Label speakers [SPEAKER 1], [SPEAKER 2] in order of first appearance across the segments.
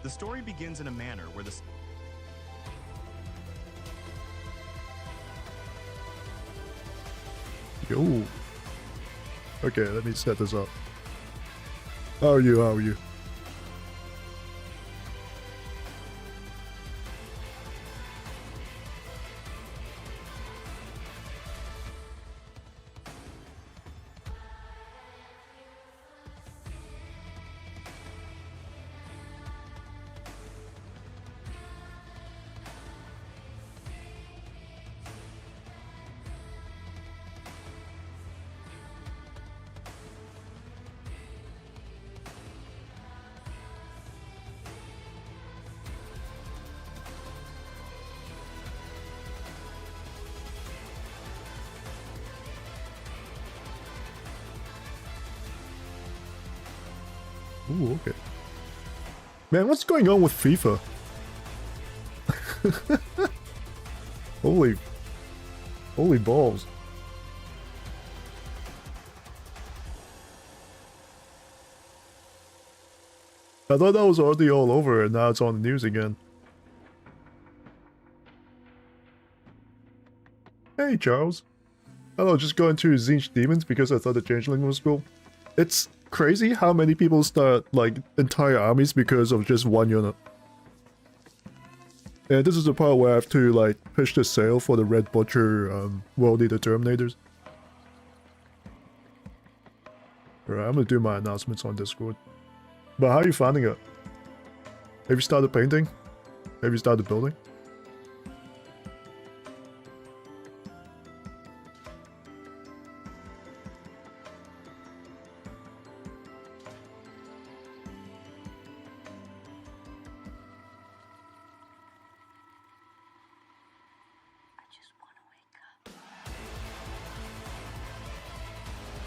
[SPEAKER 1] The story begins in a manner where the
[SPEAKER 2] Yo. Okay, let me set this up. How are you? How are you? Ooh, okay. Man, what's going on with FIFA? Holy balls. I thought that was already all over and now it's on the news again. Hey, Charles. Hello, just going to Zinch Demons because I thought the Changeling was cool. It's crazy how many people start, like, entire armies because of just one unit. And this is the part where I have to, like, push the sale for the Red Butcher, World Eater Terminators. Alright, I'm gonna do my announcements on Discord. But how are you finding it? Have you started painting? Have you started building?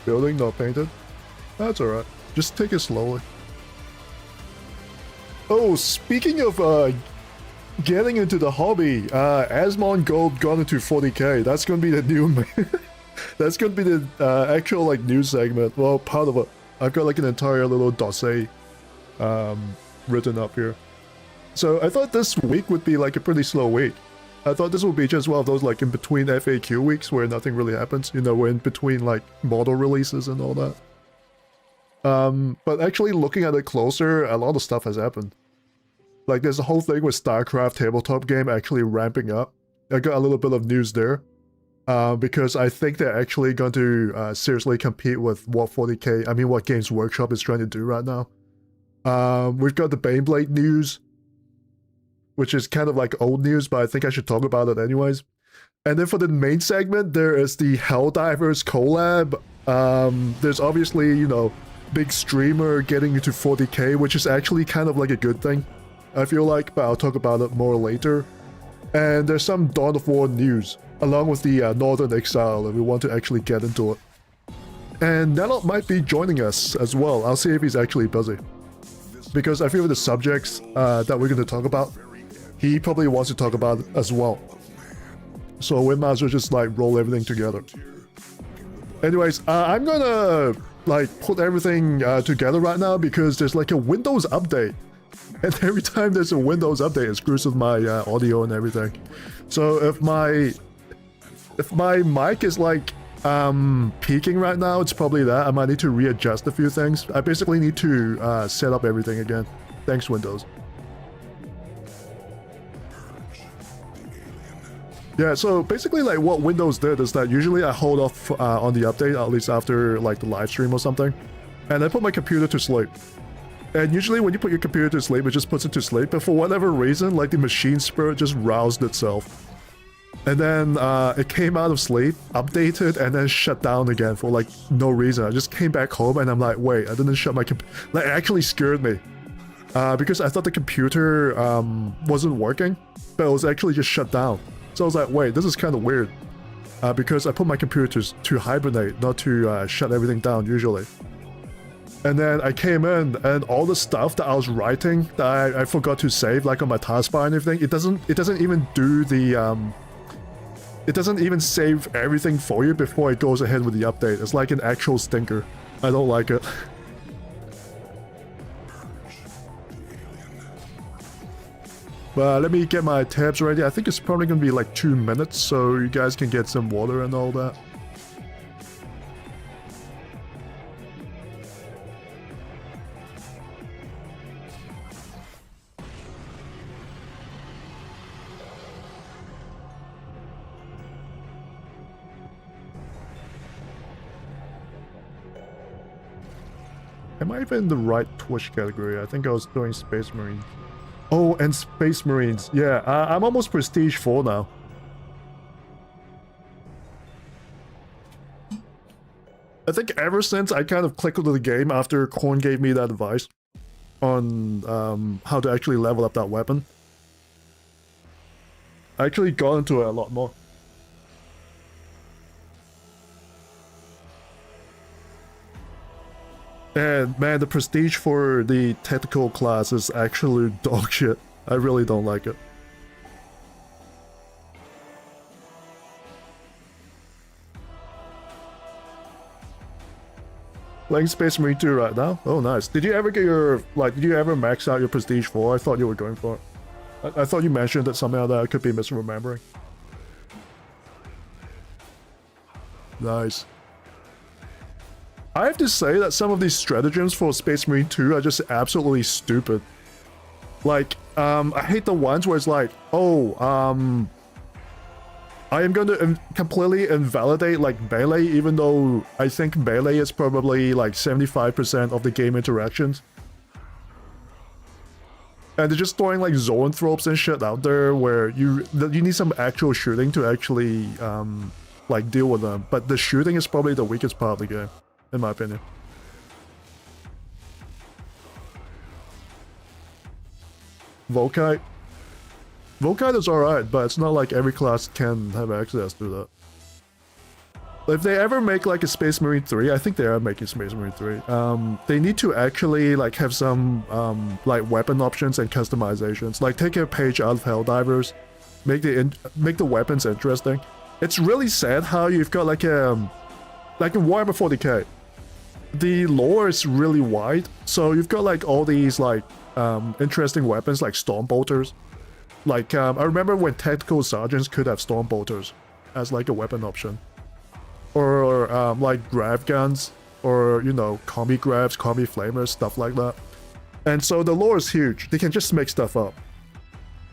[SPEAKER 2] Building, not painted? That's alright. Just take it slowly. Oh, speaking of getting into the hobby, Asmongold got into 40k. That's gonna be the new... That's gonna be the actual like news segment. Well, part of it. I've got like an entire little dossier written up here. So I thought this week would be like a pretty slow week. I thought this would be just one of those like in between FAQ weeks where nothing really happens. You know, we're in between like model releases and all that. But actually looking at it closer, a lot of stuff has happened. Like there's a whole thing with StarCraft tabletop game actually ramping up. I got a little bit of news there. Because I think they're actually going to seriously compete with what 40k, I mean what Games Workshop is trying to do right now. We've got the Baneblade news, which is kind of like old news, but I think I should talk about it anyways. And then for the main segment, there is the Helldivers collab. There's obviously, you know, big streamer getting into 40k, which is actually kind of like a good thing, I feel like, but I'll talk about it more later. And there's some Dawn of War news, along with the Northern Exile, if we want to actually get into it. And NELLOP might be joining us as well. I'll see if he's actually busy. Because I feel the subjects that we're going to talk about, he probably wants to talk about it as well. So we might as well just like roll everything together. Anyways, I'm gonna like put everything together right now because there's like a Windows update. And every time there's a Windows update, it screws with my audio and everything. So if my mic is like peaking right now, it's probably that. I might need to readjust a few things. I basically need to set up everything again. Thanks, Windows. Yeah, so basically like what Windows did is that usually I hold off on the update, at least after like the live stream or something. And I put my computer to sleep. And usually when you put your computer to sleep, it just puts it to sleep. But for whatever reason, like the machine spirit just roused itself. And then it came out of sleep, updated, and then shut down again for like no reason. I just came back home and I'm like, wait, I didn't shut my computer. Like it actually scared me. Because I thought the computer wasn't working, but it was actually just shut down. So I was like, wait, this is kind of weird. Because I put my computer to hibernate, not to shut everything down usually. And then I came in and all the stuff that I was writing that I forgot to save, like on my taskbar and everything, it doesn't even do the it doesn't even save everything for you before it goes ahead with the update. It's like an actual stinker. I don't like it. But let me get my tabs ready. I think it's probably gonna be like 2 minutes, so you guys can get some water and all that. Am I even in the right Twitch category? I think I was doing Space Marines. Oh, and Space Marines. Yeah, I'm almost Prestige 4 now. I think ever since I kind of clicked into the game after Korn gave me that advice on how to actually level up that weapon, I actually got into it a lot more. And man, the prestige for the technical class is actually dog shit. I really don't like it. Playing Space Marine 2 right now? Oh, nice. Did you ever get your, did you ever max out your Prestige 4? I thought you were going for it. I thought you mentioned that something like that. I could be misremembering. Nice. I have to say that some of these stratagems for Space Marine 2 are just absolutely stupid. Like, I hate the ones where it's like, oh, I am going to completely invalidate, like, melee, even though I think melee is probably, like, 75% of the game interactions. And they're just throwing, like, zoanthropes and shit out there where you need some actual shooting to actually, like, deal with them. But the shooting is probably the weakest part of the game, in my opinion. Volkite. Volkite is alright, but it's not like every class can have access to that. If they ever make like a Space Marine 3, I think they are making Space Marine 3, they need to actually like have some like weapon options and customizations. Like take a page out of Helldivers, make the weapons interesting. It's really sad how you've got like in Warhammer 40k, the lore is really wide, so you've got like all these like interesting weapons like Stormbolters. Like, I remember when Tactical Sergeants could have Stormbolters as like a weapon option. Or like Grav Guns, or, you know, Combi Gravs, Combi Flamers, stuff like that. And so the lore is huge, they can just make stuff up.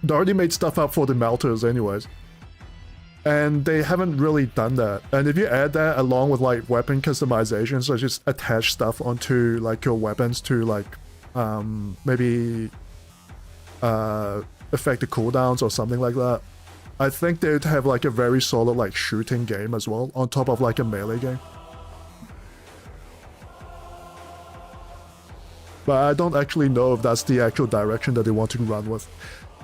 [SPEAKER 2] They already made stuff up for the Melters anyways. And they haven't really done that. And if you add that along with like weapon customization, so just attach stuff onto like your weapons to like maybe affect the cooldowns or something like that, I think they'd have like a very solid like shooting game as well, on top of like a melee game. But I don't actually know if that's the actual direction that they want to run with.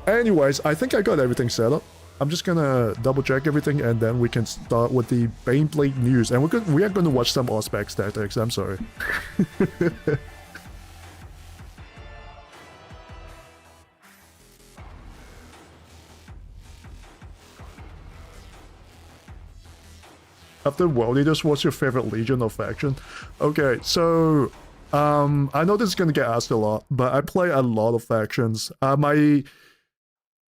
[SPEAKER 2] Anyways, I think I got everything set up. I'm just gonna double check everything and then we can start with the Baneblade news. And we are gonna watch some Auspex tactics, I'm sorry. After World Leaders, what's your favorite legion or faction? Okay, so I know this is gonna get asked a lot, but I play a lot of factions.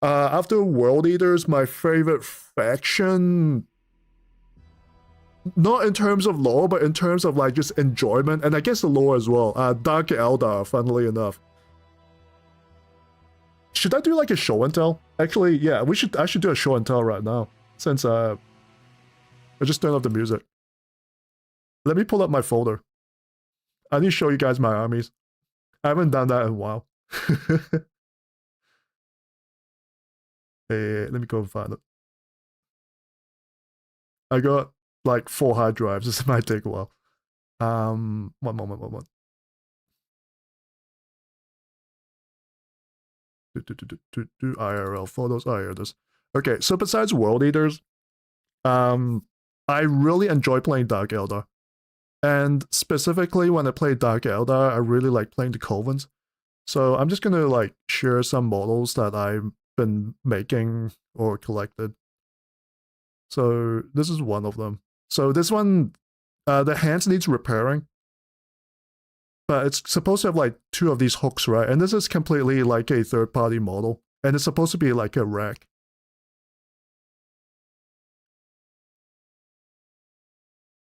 [SPEAKER 2] After World Eaters, my favorite faction, not in terms of lore, but in terms of like just enjoyment, and I guess the lore as well. Dark Eldar, funnily enough. Should I do like a show and tell? Actually, yeah, I should do a show and tell right now, since I just turned off the music. Let me pull up my folder. I need to show you guys my armies. I haven't done that in a while. Hey, let me go and find it. I got like 4 hard drives. This might take a while. One moment. IRL photos. Oh, here it is. Okay, so besides World Eaters, I really enjoy playing Dark Eldar. And specifically when I play Dark Eldar, I really like playing the Covens. So I'm just gonna like share some models that I've been making or collected. So this is one of them. So this one, the hands needs repairing. But it's supposed to have like 2 of these hooks, right? And this is completely like a third-party model. And it's supposed to be like a rack.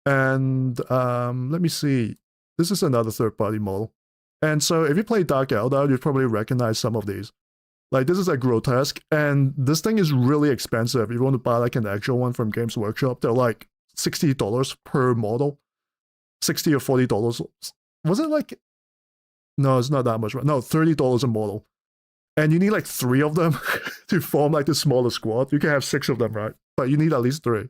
[SPEAKER 2] And let me see. This is another third-party model. And so if you play Dark Eldar, you'd probably recognize some of these. Like, this is a grotesque, and this thing is really expensive. If you want to buy like an actual one from Games Workshop, they're like $60 per model. $60 or $40. Was it like... No, it's not that much. No, $30 a model. And you need like 3 of them to form like the smallest squad. You can have 6 of them, right? But you need at least 3.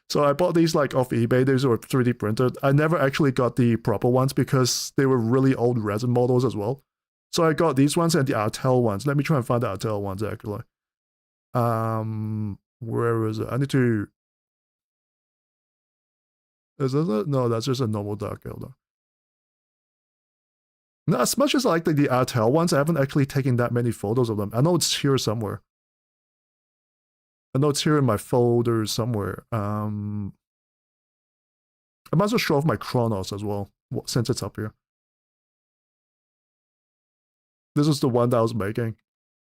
[SPEAKER 2] So I bought these like off eBay. These were 3D printed. I never actually got the proper ones because they were really old resin models as well. So I got these ones and the Artel ones. Let me try and find the Artel ones actually. Where is it? I need to... Is this it? No, that's just a normal Dark Eldar. No, as much as I like the Artel ones, I haven't actually taken that many photos of them. I know it's here somewhere. I know it's here in my folder somewhere. I might as well show off my Chronos as well, since it's up here. This is the one that I was making.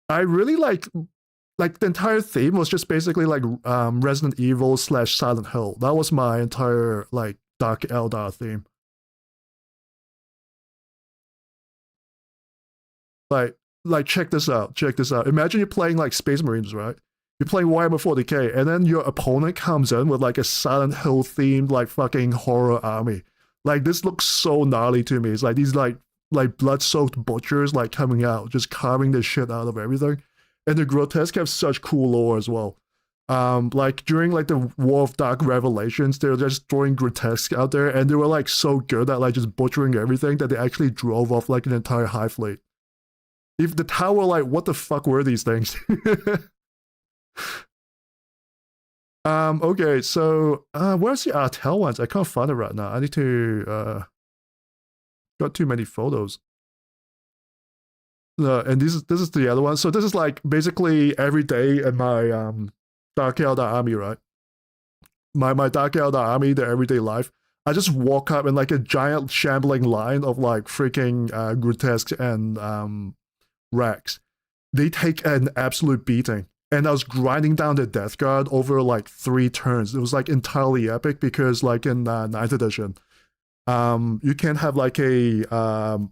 [SPEAKER 2] I really like the entire theme was just basically like Resident Evil / Silent Hill. That was my entire like Dark Eldar theme. Like check this out. Check this out. Imagine you're playing like Space Marines, right? You're playing Warhammer 40k, and then your opponent comes in with like a Silent Hill themed like fucking horror army. Like this looks so gnarly to me. It's like these like blood-soaked butchers like coming out, just carving the shit out of everything. And the grotesque have such cool lore as well. Like during like the War of Dark Revelations, they were just throwing grotesque out there, and they were like so good at like just butchering everything that they actually drove off like an entire hive fleet. If the tower, like, what the fuck were these things? Okay, so where's the Artel ones? I can't find it right now. I need to got too many photos. And this is the other one. So this is like basically every day in my Dark Eldar army, right? My Dark Eldar army, their everyday life. I just walk up in like a giant shambling line of like freaking grotesques and racks. They take an absolute beating. And I was grinding down the Death Guard over like 3 turns. It was like entirely epic because like in 9th edition, you can have like a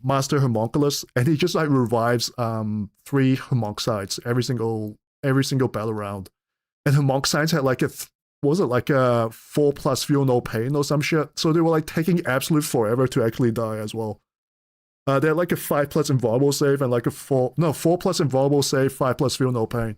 [SPEAKER 2] Master Homunculus, and he just like revives 3 Homunxites every single battle round. And Homunxites had like was it like a 4+ feel no pain or some shit? So they were like taking absolute forever to actually die as well. They had like a 5+ invulnerable save and like a 4+ invulnerable save, 5+ feel no pain.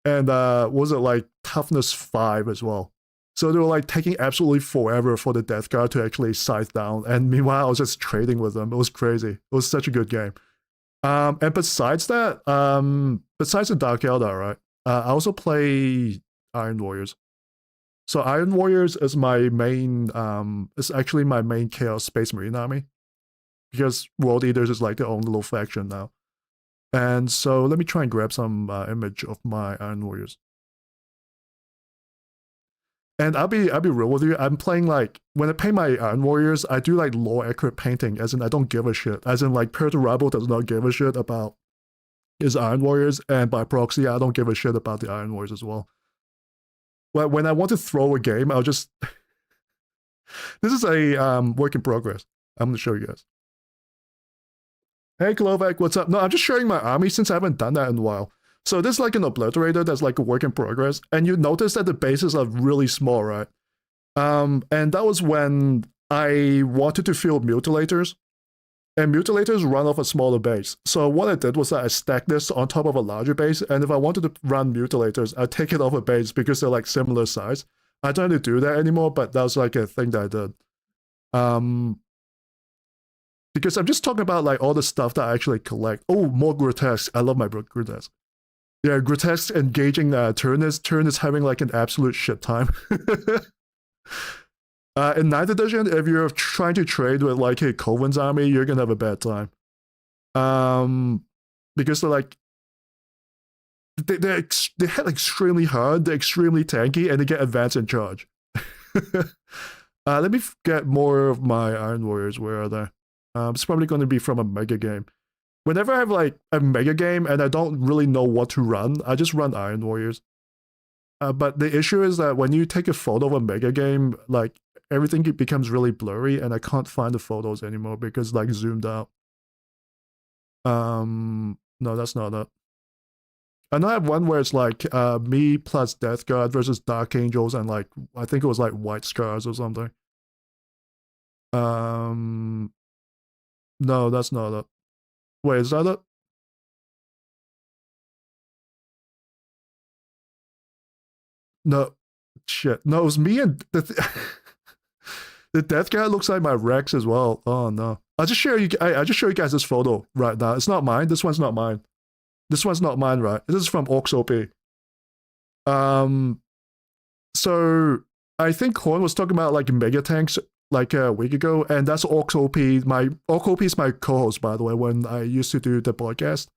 [SPEAKER 2] And was it like toughness 5 as well? So they were like taking absolutely forever for the Death Guard to actually scythe down. And meanwhile, I was just trading with them. It was crazy. It was such a good game. And besides that, besides the Dark Eldar, right? I also play Iron Warriors. So Iron Warriors is my main, is actually my main Chaos Space Marine army. Because World Eaters is like their own little faction now. And so let me try and grab some image of my Iron Warriors. And I'll be real with you. I'm playing like when I paint my Iron Warriors, I do like lore accurate painting, as in I don't give a shit. As in like Perturabo does not give a shit about his Iron Warriors, and by proxy, I don't give a shit about the Iron Warriors as well. Well, when I want to throw a game, I'll just this is a work in progress. I'm gonna show you guys. Hey Glovak, what's up? No, I'm just sharing my army since I haven't done that in a while. So this is like an obliterator that's like a work in progress, and you notice that the bases are really small, right? And that was when I wanted to field mutilators, and mutilators run off a smaller base. So what I did was that I stacked this on top of a larger base, and if I wanted to run mutilators, I'd take it off a base because they're like similar size. I don't need to do that anymore, but that was like a thing that I did. Because I'm just talking about like all the stuff that I actually collect. Oh, more grotesque. I love my grotesque. Yeah, grotesque engaging Turnus. Turnus having like an absolute shit time. In 9th edition, if you're trying to trade with like a Coven's army, you're gonna have a bad time. Because they're like they hit extremely hard, they're extremely tanky, and they get advanced in charge. Let me get more of my Iron Warriors. Where are they? It's probably going to be from a mega game. Whenever I have like a mega game and I don't really know what to run, I just run Iron Warriors. But the issue is that when you take a photo of a mega game, like everything becomes really blurry and I can't find the photos anymore because like zoomed out. No, that's not it. And I have one where it's like me plus Death Guard versus Dark Angels and like I think it was like White Scars or something. No, that's not it. Wait, is that it? No, shit. No, it was me and the Death Guard looks like my Rex as well. Oh no. I'll just show you. I just show you guys this photo right now. It's not mine. This one's not mine. This one's not mine, right? This is from Orcs OP. So I think Horn was talking about like mega tanks like a week ago, and that's Orcs OP. My Orc OP is my co-host, by the way, when I used to do the podcast.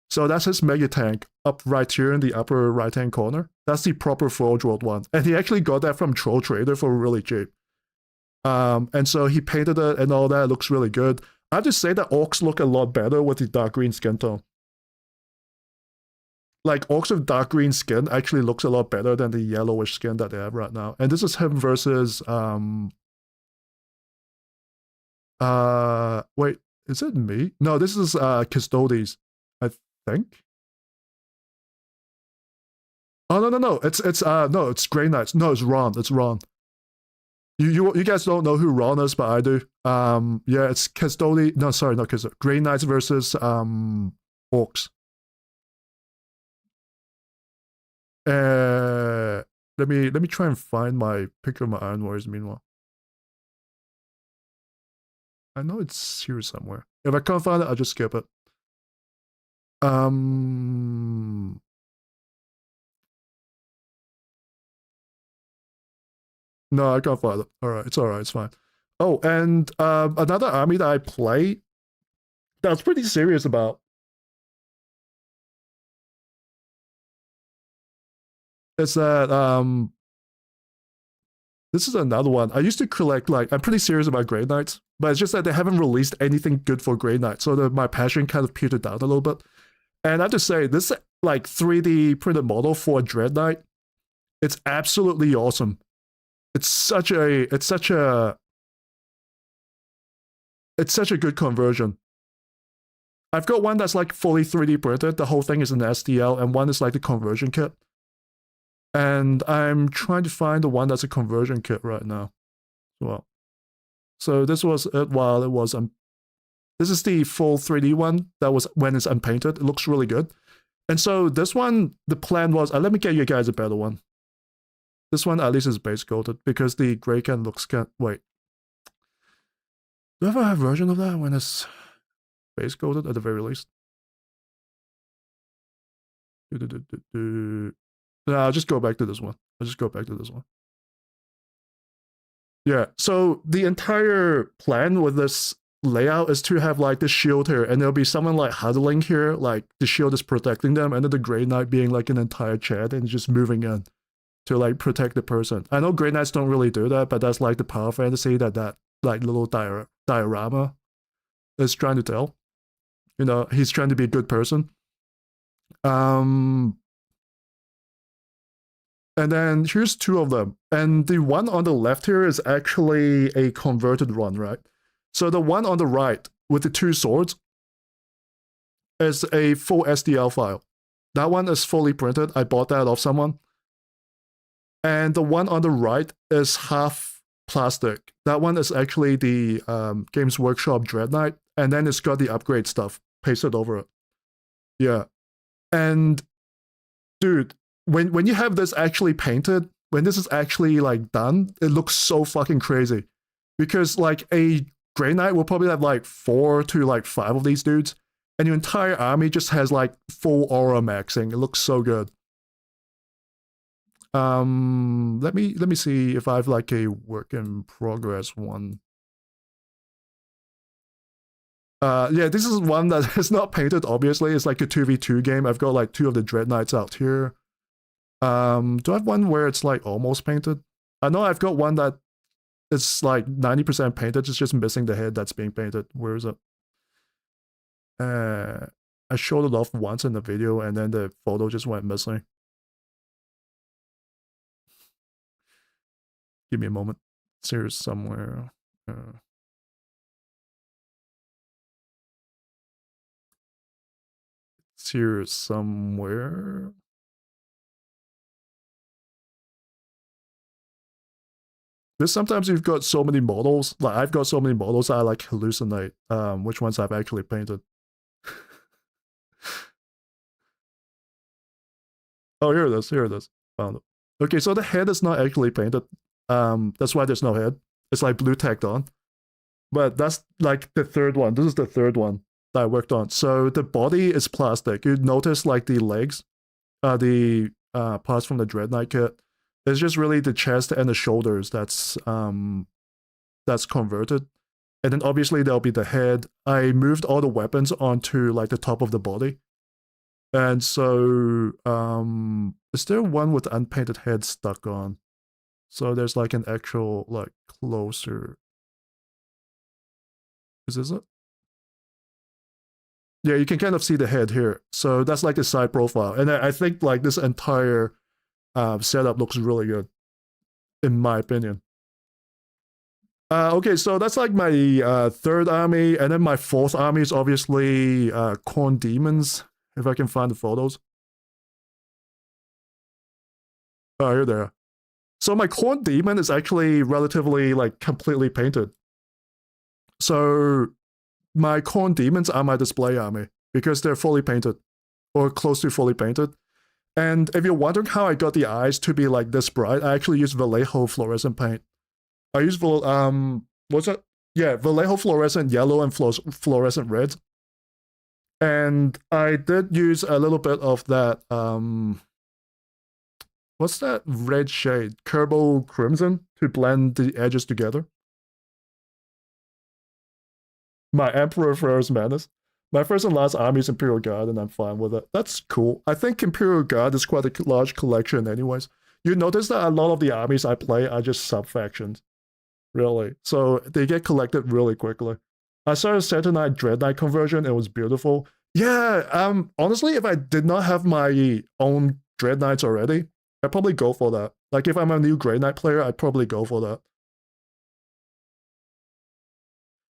[SPEAKER 2] So that's his mega tank up right here in the upper right hand corner. That's the proper Forge World one, and he actually got that from Troll Trader for really cheap. And so he painted it and all that. It looks really good. I have to say that orcs look a lot better with the dark green skin tone. Like orcs with dark green skin actually looks a lot better than the yellowish skin that they have right now. And this is him versus wait, is it me? No, this is Custodes, I think. Oh no, it's Grey Knights. No, it's Ron. It's Ron. You guys don't know who Ron is, but I do. Yeah, it's Custodes. No, sorry, not Custodes. Grey Knights versus orcs. Let me try and find my picture of my Iron Warriors meanwhile. I know it's here somewhere. If I can't find it, I'll just skip it. No, I can't find it. Alright, it's fine. Oh, and another army that I play that I was pretty serious about is that this is another one. I used to collect, like, I'm pretty serious about Grey Knights, but it's just that they haven't released anything good for Grey Knights, so my passion kind of petered down a little bit. And I have to say, this, like, 3D printed model for a Dread Knight, it's absolutely awesome. It's such a good conversion. I've got one that's like fully 3D printed. The whole thing is an STL, and one is like the conversion kit. And I'm trying to find the one that's a conversion kit right now. Well, so this was it while it was this is the full 3D one that was when it's unpainted. It looks really good. And so this one, the plan was, let me get you guys a better one. This one at least is base coated because the gray can looks wait. Do I ever have a version of that when it's base coated at the very least? No, I'll just go back to this one. Yeah, so the entire plan with this layout is to have like this shield here, and there'll be someone like huddling here, like the shield is protecting them, and then the Grey Knight being like an entire chat and just moving in to like protect the person. I know Grey Knights don't really do that, but that's like the power fantasy that like little diorama is trying to tell. You know, he's trying to be a good person. And then here's two of them. And the one on the left here is actually a converted one, right? So the one on the right with the two swords is a full STL file. That one is fully printed. I bought that off someone. And the one on the right is half plastic. That one is actually the Games Workshop Dread Knight, and then it's got the upgrade stuff pasted over it. Yeah. And dude, when you have this actually painted, when this is actually like done, it looks so fucking crazy. Because like a Grey Knight will probably have like 4 to like 5 of these dudes, and your entire army just has like full aura maxing. It looks so good. Let me see if I have like a work in progress one. Yeah, this is one that is not painted, obviously. It's like a 2v2 game. I've got like 2 of the Dread Knights out here. Do I have one where it's like almost painted? I know I've got one that it's like 90% painted. It's just missing the head that's being painted. Where is it? I showed it off once in the video, and then the photo just went missing. Give me a moment. It's here somewhere. It's here somewhere. There's sometimes you've got so many models. Like I've got so many models I like hallucinate which ones I've actually painted. Oh, here it is. Here it is. Found it. Okay, so the head is not actually painted. That's why there's no head. It's like blue tacked on. But that's like the third one. This is the third one that I worked on. So the body is plastic. You notice like the legs, the parts from the Dread Knight kit. It's just really the chest and the shoulders that's converted. And then obviously there'll be the head. I moved all the weapons onto like the top of the body. And so is there one with unpainted head stuck on? So there's like an actual like closer. Is this it? Yeah, you can kind of see the head here. So that's like a side profile. And I think like this entire setup looks really good, in my opinion. Okay, so that's like my third army, and then my fourth army is obviously Corn Demons, if I can find the photos. Oh, here they are. So my Corn Demon is actually relatively like completely painted. So my Corn Demons are my display army because they're fully painted or close to fully painted. And if you're wondering how I got the eyes to be like this bright, I actually used Vallejo fluorescent paint. I used what's that? Yeah, Vallejo fluorescent yellow and fluorescent red. And I did use a little bit of that what's that red shade? Kerbo Crimson to blend the edges together. My Emperor Ferris Manus. My first and last army is Imperial Guard, and I'm fine with it. That's cool. I think Imperial Guard is quite a large collection anyways. You notice that a lot of the armies I play are just sub-factions. Really. So they get collected really quickly. I saw a Saturnite Dread Knight conversion. It was beautiful. Yeah, honestly, if I did not have my own Dread Knights already, I'd probably go for that. Like if I'm a new Grey Knight player, I'd probably go for that.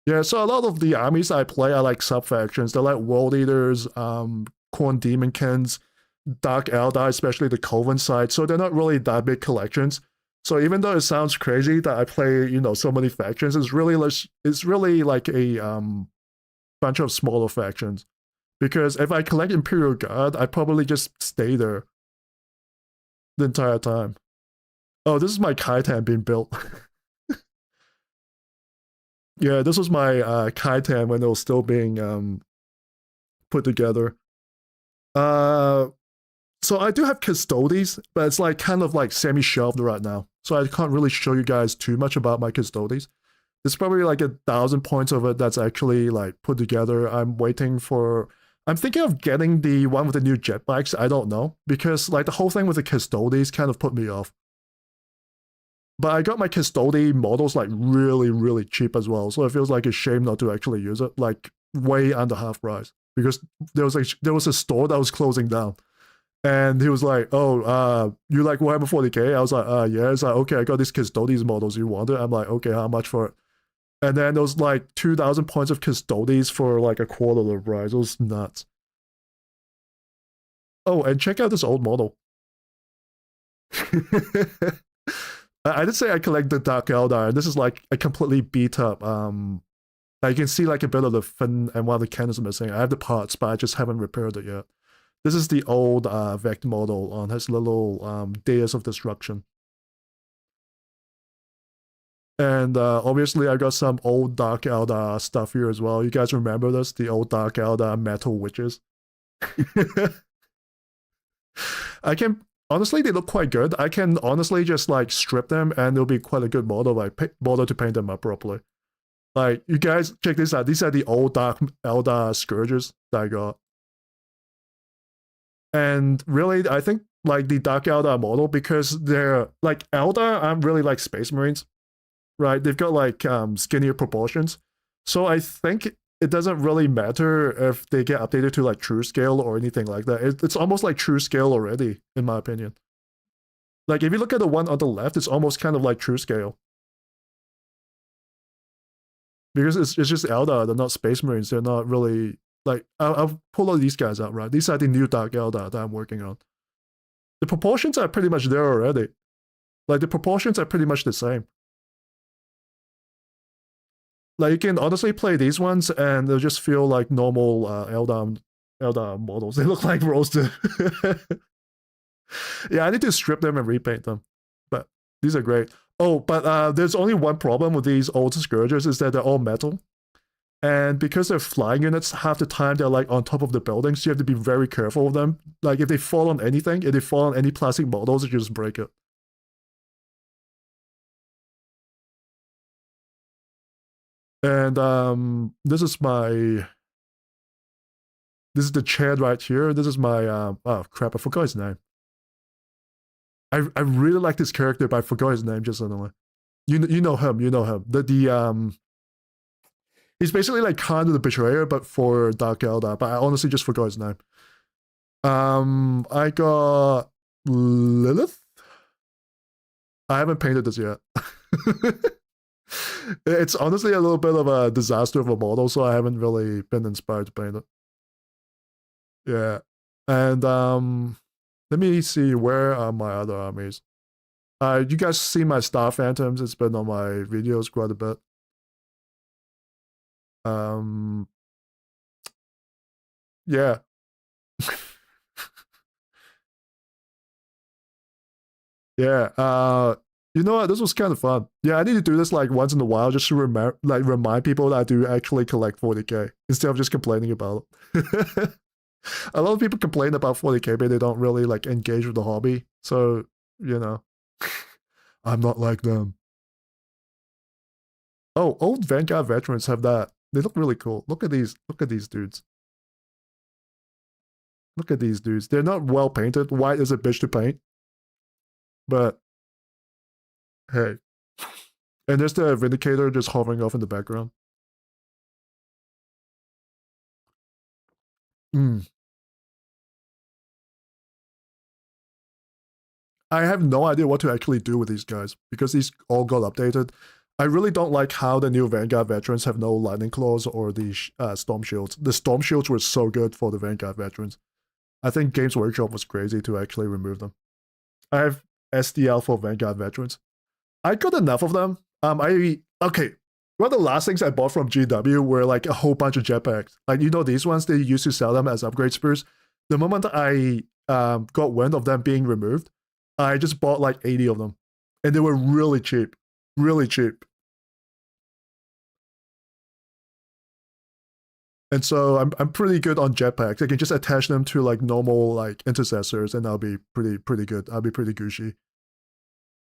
[SPEAKER 2] Yeah, so a lot of the armies I play are like sub-factions. They're like World Eaters, Corn Demonkins, Dark Eldar, especially the Coven side. So they're not really that big collections. So even though it sounds crazy that I play, you know, so many factions, it's really like a bunch of smaller factions. Because if I collect Imperial Guard, I probably just stay there the entire time. Oh, this is my Kaitan being built. Yeah, this was my Kaitan when it was still being put together. So I do have Custodes, but it's like kind of like semi-shelved right now. So I can't really show you guys too much about my Custodes. There's probably like 1,000 points of it that's actually like put together. I'm thinking of getting the one with the new jet bikes. I don't know, because like the whole thing with the Custodes kind of put me off. But I got my Custode models like really, really cheap as well. So it feels like a shame not to actually use it, like way under half price. Because there was a store that was closing down. And he was like, oh, you like Warhammer 40k? I was like, yeah. It's like, okay, I got these Custodes models you wanted. I'm like, okay, how much for it? And then there was like 2,000 points of Custodes for like a quarter of the price. It was nuts. Oh, and check out this old model. I did say I collect the Dark Eldar, and this is like a completely beat up. I can see like a bit of the fin and one of the cannons missing. I have the parts, but I just haven't repaired it yet. This is the old Vect model on his little Dais of Destruction. And obviously I got some old Dark Eldar stuff here as well. You guys remember this? The old Dark Eldar metal witches. I can honestly, they look quite good. I can honestly just like strip them and it'll be quite a good model if I bother to paint them up properly. Like, you guys check this out. These are the old Dark Eldar Scourges that I got. And really, I think like the Dark Eldar model, because they're like Eldar aren't really like Space Marines. right? They've got like skinnier proportions. So I think it doesn't really matter if they get updated to like true scale or anything like that. It's almost like true scale already, in my opinion. Like if you look at the one on the left, it's almost kind of like true scale. Because it's just Eldar, they're not Space Marines. They're not really like I'll pull all these guys out, right? These are the new Dark Eldar that I'm working on. The proportions are pretty much there already. Like the proportions are pretty much the same. Like you can honestly play these ones and they'll just feel like normal Eldar models. They look like roasted. Yeah, I need to strip them and repaint them. But these are great. Oh, but there's only one problem with these old Scourgers is that they're all metal. And because they're flying units, half the time they're like on top of the buildings, so you have to be very careful with them. Like if they fall on anything, if they fall on any plastic models, you just break it. And this is the Chad right here. This is my oh crap, I forgot his name. I really like this character, but I forgot his name just suddenly. You know him, you know him. The he's basically like Khan the Betrayer, but for Dark Eldar. But I honestly just forgot his name. I got Lilith. I haven't painted this yet. It's honestly a little bit of a disaster of a model, so I haven't really been inspired to paint it. Yeah, and let me see, where are my other armies? You guys see my Star Phantoms? It's been on my videos quite a bit. Yeah. Yeah. You know what? This was kind of fun. Yeah, I need to do this like once in a while just to remind people that I do actually collect 40k instead of just complaining about it. A lot of people complain about 40k, but they don't really like engage with the hobby. So, you know, I'm not like them. Oh, old Vanguard veterans have that. They look really cool. Look at these. Look at these dudes. Look at these dudes. They're not well painted. White is a bitch to paint. But hey. And there's the Vindicator just hovering off in the background. Mm. I have no idea what to actually do with these guys because these all got updated. I really don't like how the new Vanguard veterans have no lightning claws or the storm shields. The storm shields were so good for the Vanguard veterans. I think Games Workshop was crazy to actually remove them. I have SDL for Vanguard veterans. I got enough of them. Okay. One of the last things I bought from GW were like a whole bunch of jetpacks. Like you know these ones, they used to sell them as upgrade spurs. The moment I got wind of them being removed, I just bought like 80 of them, and they were really cheap, really cheap. And so I'm pretty good on jetpacks. I can just attach them to like normal like intercessors, and I'll be pretty good. I'll be pretty gushy.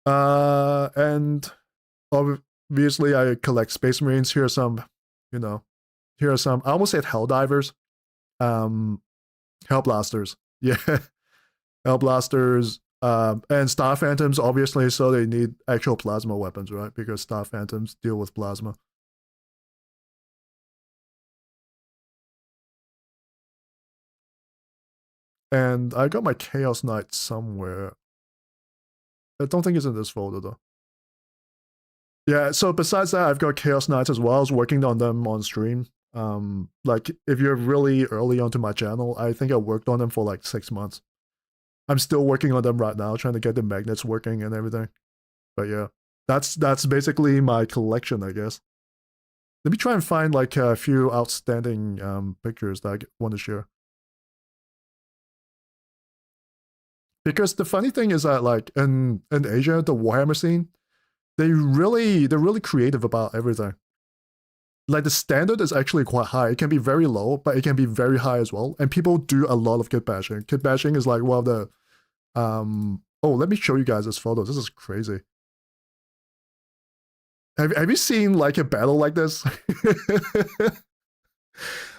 [SPEAKER 2] And obviously I collect Space Marines. Here are some, you know, here are some. I almost said Helldivers, Hellblasters. Yeah, Hellblasters. And Star Phantoms, obviously, so they need actual plasma weapons, right? Because Star Phantoms deal with plasma. And I got my Chaos Knight somewhere. I don't think it's in this folder though. Yeah, so besides that, I've got Chaos Knights as well. I was working on them on stream. Like if you're really early onto my channel, I think I worked on them for like 6 months. I'm still working on them right now, trying to get the magnets working and everything. But yeah, that's basically my collection, I guess. Let me try and find like a few outstanding pictures that I want to share. Because the funny thing is that like in Asia, the Warhammer scene, they're really creative about everything. Like the standard is actually quite high. It can be very low, but it can be very high as well. And people do a lot of kit bashing. Kit bashing is like one of the oh, let me show you guys this photo. This is crazy. Have you seen like a battle like this?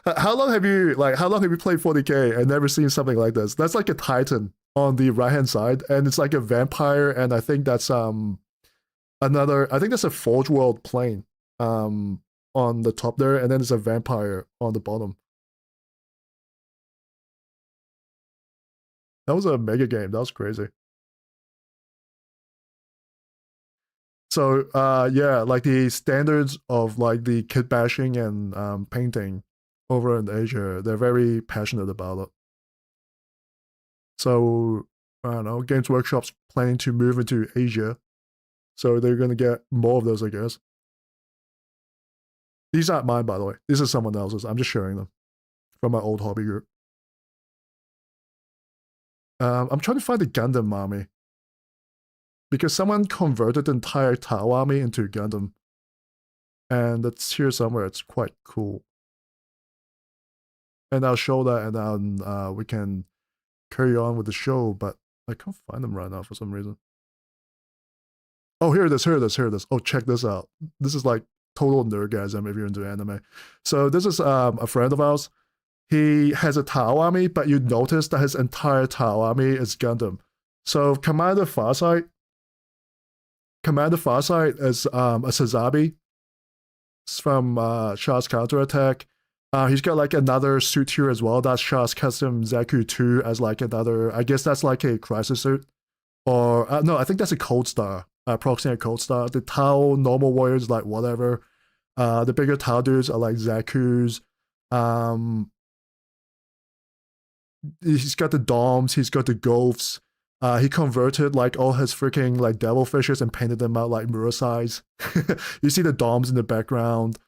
[SPEAKER 2] How long have you played 40k and never seen something like this? That's like a Titan on the right hand side, and it's like a vampire, and I think that's another, I think that's a Forge World plane on the top there, and then there's a vampire on the bottom. That was a mega game. That was crazy. So yeah, like the standards of like the kit bashing and painting over in Asia, they're very passionate about it. So I don't know, Games Workshop's planning to move into Asia, so they're gonna get more of those, I guess. These aren't mine, by the way. These are someone else's. I'm just sharing them from my old hobby group. I'm trying to find the Gundam army because someone converted the entire Tau army into Gundam, and it's here somewhere. It's quite cool, and I'll show that, and then we can carry on with the show. But I can't find them right now for some reason. Oh, here it is. Here it is. Here it is. Oh, check this out. This is like total nerdgasm if you're into anime. So this is a friend of ours. He has a Tau army, but you notice that his entire Tau army is Gundam. So Commander Farsight is a Sazabi from Shah's counterattack. He's got like another suit here as well. That's Shah's custom Zaku 2 as like another, I guess that's like a crisis suit. Or no, I think that's a Cold Star, approximate Cold Star. The Tau normal warriors like whatever. The bigger Tau dudes are like Zaku's. He's got the Doms, he's got the Goths. He converted like all his freaking like devil fishes and painted them out like Murasai's. You see the Doms in the background.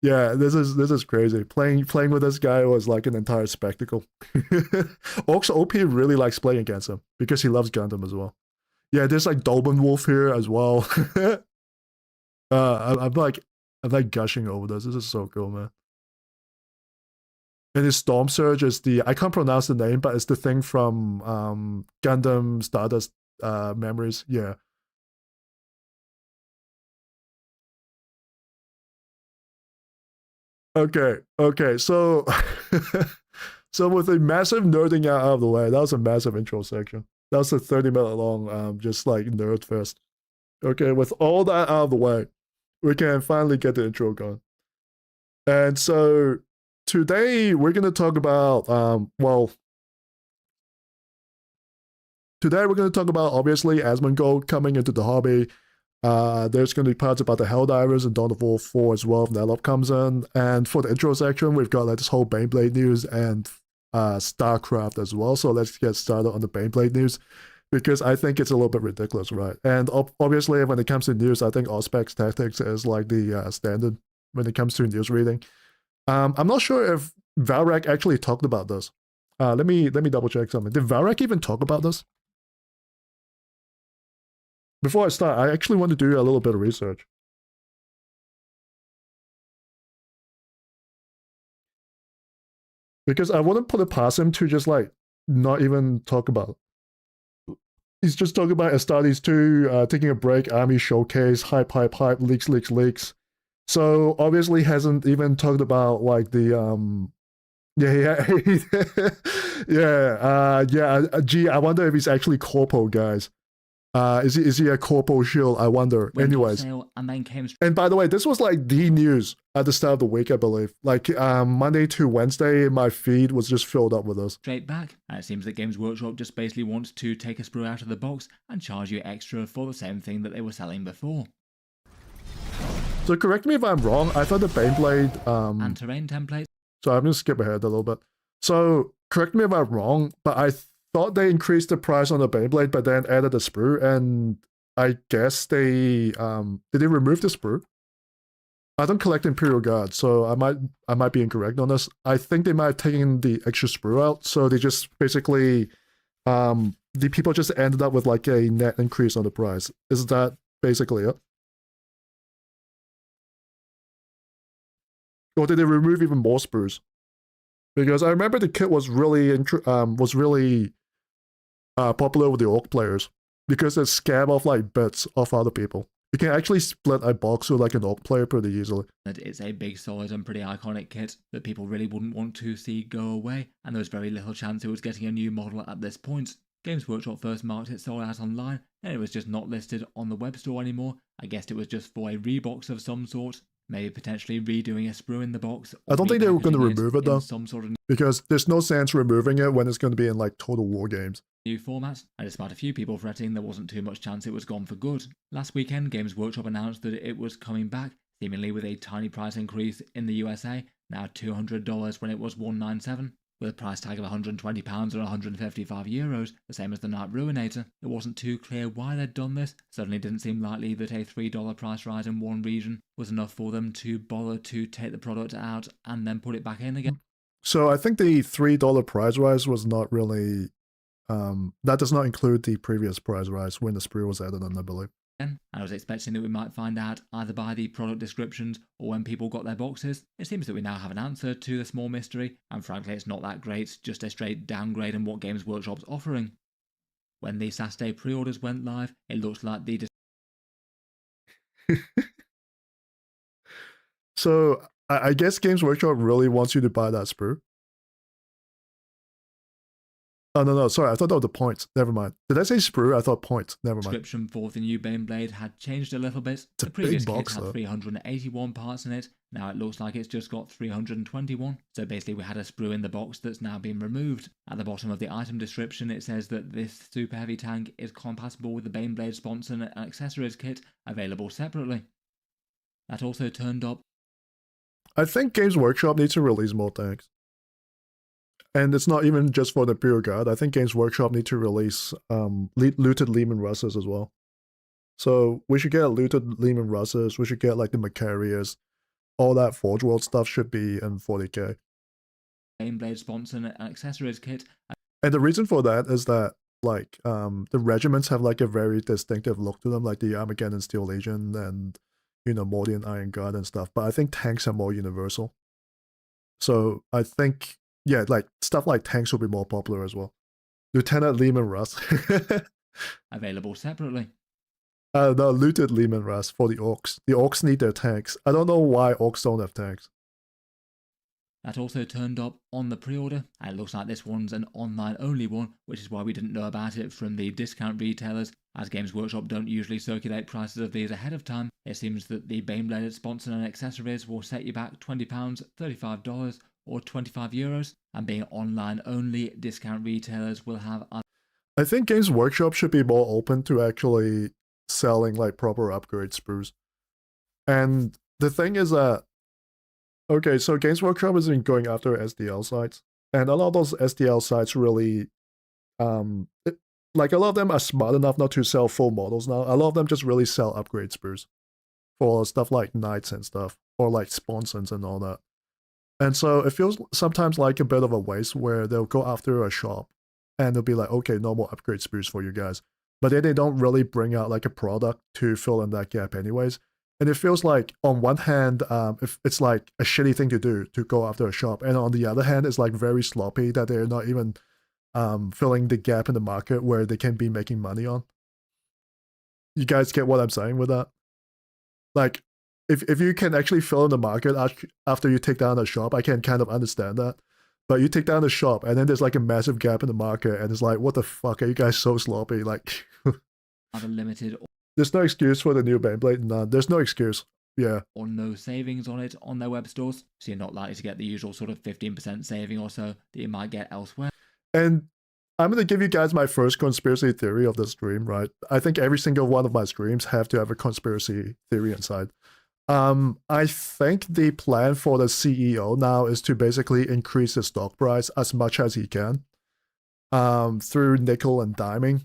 [SPEAKER 2] Yeah, this is crazy. Playing with this guy was like an entire spectacle. Also, OP really likes playing against him because he loves Gundam as well. Yeah, there's like Dolben Wolf here as well. I'm like gushing over this. This is so cool, man. And his Storm Surge is the, I can't pronounce the name, but it's the thing from Gundam Stardust Memories. Yeah. Okay. So so with a massive nerding out of the way, that was a massive intro section. That was a 30-minute long just like nerd fest. Okay, with all that out of the way, we can finally get the intro going. And so today we're going to talk about today we're going to talk about obviously Asmongold coming into the hobby. There's going to be parts about the Helldivers and Dawn of War 4 as well if NELLOP comes in. And for the intro section, we've got like this whole Baneblade news and StarCraft as well. So let's get started on the Baneblade news because I think it's a little bit ridiculous, right? And obviously when it comes to news, I think Auspex Tactics is like the standard when it comes to news reading. I'm not sure if Valrak actually talked about this. Let me double check something. Did Valrak even talk about this? Before I start, I actually want to do a little bit of research. Because I wouldn't put it past him to just like not even talk about it. He's just talking about Astartes 2, taking a break, army showcase, hype, leaks. So obviously hasn't even talked about like the gee, I wonder if he's actually corpo, guys. Is he a corpo shield? I wonder. Anyways, and by the way, this was like the news at the start of the week, I believe. Like Monday to Wednesday, my feed was just filled up with this.
[SPEAKER 3] Straight back, and it seems that Games Workshop just basically wants to take a sprue out of the box and charge you extra for the same thing that they were selling before.
[SPEAKER 2] So correct me if I'm wrong. I thought the Baneblade
[SPEAKER 3] and terrain templates.
[SPEAKER 2] So I'm gonna skip ahead a little bit. So correct me if I'm wrong, but I thought they increased the price on the Beyblade, but then added a sprue, and I guess they did they remove the sprue? I don't collect Imperial Guard, so I might be incorrect on this. I think they might have taken the extra sprue out, so they just basically the people just ended up with like a net increase on the price. Is that basically it? Or did they remove even more sprues? Because I remember the kit was really popular with the orc players because it scab off like bits of other people. You can actually split a box with like an orc player pretty easily.
[SPEAKER 3] It's a big, solid, and pretty iconic kit that people really wouldn't want to see go away, and there was very little chance it was getting a new model at this point. Games Workshop first marked it sold out online, and it was just not listed on the web store anymore. I guessed it was just for a rebox of some sort, maybe potentially redoing a sprue in the box.
[SPEAKER 2] I don't think they were going to remove it though,
[SPEAKER 3] some sort of
[SPEAKER 2] because there's no sense removing it when it's going to be in like Total War games.
[SPEAKER 3] New format, and despite a few people fretting there wasn't too much chance it was gone for good, last weekend Games Workshop announced that it was coming back, seemingly with a tiny price increase in the USA, now $200 when it was $197. With a price tag of £120 or €155, the same as the Night Ruinator. It wasn't too clear why they'd done this. Certainly didn't seem likely that a $3 price rise in one region was enough for them to bother to take the product out and then put it back in again.
[SPEAKER 2] So I think the $3 price rise was not really... that does not include the previous price rise when the sprue was added on, I believe.
[SPEAKER 3] I was expecting that we might find out either by the product descriptions or when people got their boxes. It seems that we now have an answer to the small mystery, and frankly it's not that great, just a straight downgrade in what Games Workshop's offering. When the Saturday pre-orders went live, it looked like the...
[SPEAKER 2] So I guess Games Workshop really wants you to buy that sprue. Oh, no, sorry, I thought that was the points. Never mind. Did I say sprue? I thought points. Never mind.
[SPEAKER 3] Description for the new Baneblade had changed a little bit. The previous kit had 381 parts in it. Now it looks like it's just got 321. So basically we had a sprue in the box that's now been removed. At the bottom of the item description it says that this super heavy tank is compatible with the Baneblade sponsor and accessories kit, available separately. That also turned up...
[SPEAKER 2] I think Games Workshop needs to release more tanks. And it's not even just for the Imperial Guard. I think Games Workshop need to release looted Lehman Russes as well. So we should get looted Lehman Russes. We should get like the Macarius. All that Forge World stuff should be in 40k.
[SPEAKER 3] Baneblade sponsor and accessories kit.
[SPEAKER 2] And the reason for that is that like the regiments have like a very distinctive look to them, like the Armageddon Steel Legion and Mordian Iron Guard and stuff. But I think tanks are more universal. So I think, yeah, like stuff like tanks will be more popular as well. Lieutenant Lehman Russ.
[SPEAKER 3] Available separately.
[SPEAKER 2] No, looted Lehman Russ for the Orcs. The Orcs need their tanks. I don't know why Orcs don't have tanks.
[SPEAKER 3] That also turned up on the pre-order, and it looks like this one's an online-only one, which is why we didn't know about it from the discount retailers, as Games Workshop don't usually circulate prices of these ahead of time. It seems that the Baneblade sponsor and accessories will set you back £20, $35, or €25, and being online-only, discount retailers will have...
[SPEAKER 2] I think Games Workshop should be more open to actually selling like proper upgrade sprues. And the thing is that, okay, so Games Workshop has been going after SDL sites, and a lot of those SDL sites really, like a lot of them are smart enough not to sell full models now. A lot of them just really sell upgrade sprues for stuff like knights and stuff, or like sponsons and all that. And so it feels sometimes like a bit of a waste where they'll go after a shop and they'll be like, okay, no more upgrade sprues for you guys. But then they don't really bring out like a product to fill in that gap anyways. And it feels like on one hand, if it's like a shitty thing to do to go after a shop. And on the other hand, it's like very sloppy that they're not even filling the gap in the market where they can be making money on. You guys get what I'm saying with that? Like, if you can actually fill in the market after you take down a shop, I can kind of understand that. But you take down the shop and then there's like a massive gap in the market and it's like, what the fuck, are you guys so sloppy? Like,
[SPEAKER 3] limited.
[SPEAKER 2] There's no excuse for the new Baneblade. None. There's no excuse. Yeah.
[SPEAKER 3] Or no savings on it on their web stores. So you're not likely to get the usual sort of 15% saving or so that you might get elsewhere.
[SPEAKER 2] And I'm going to give you guys my first conspiracy theory of the stream, right? I think every single one of my streams have to have a conspiracy theory inside. I think the plan for the CEO now is to basically increase the stock price as much as he can through nickel and diming.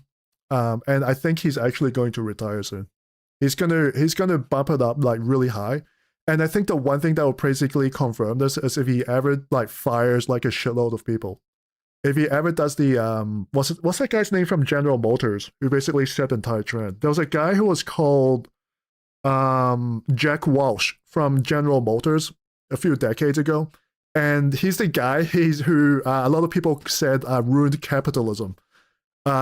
[SPEAKER 2] And I think he's actually going to retire soon. He's gonna bump it up like really high. And I think the one thing that will basically confirm this is if he ever like fires like a shitload of people. If he ever does the what's that guy's name from General Motors who basically set the entire trend? There was a guy who was called Jack Walsh from General Motors a few decades ago, and he's the guy who a lot of people said ruined capitalism.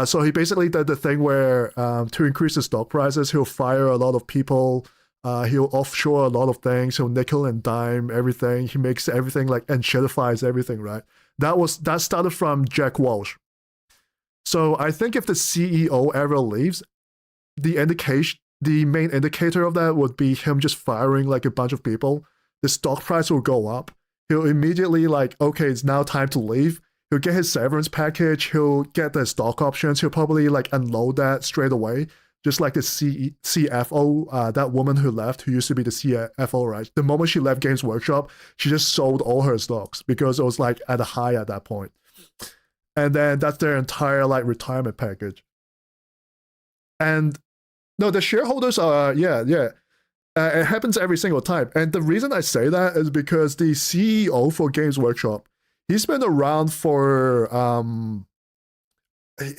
[SPEAKER 2] So he basically did the thing where to increase the stock prices, he'll fire a lot of people, he'll offshore a lot of things, he'll nickel and dime everything, he makes everything like and shitifies everything, right? That started from Jack Walsh. So I think if the CEO ever leaves, the main indicator of that would be him just firing like a bunch of people. The stock price will go up. He'll immediately like, okay, it's now time to leave. He'll get his severance package. He'll get the stock options. He'll probably like unload that straight away. Just like the CFO, that woman who left, who used to be the CFO, right? The moment she left Games Workshop, she just sold all her stocks because it was like at a high at that point. And then that's their entire like retirement package. And no, the shareholders are, yeah. It happens every single time. And the reason I say that is because the CEO for Games Workshop, he's been around for,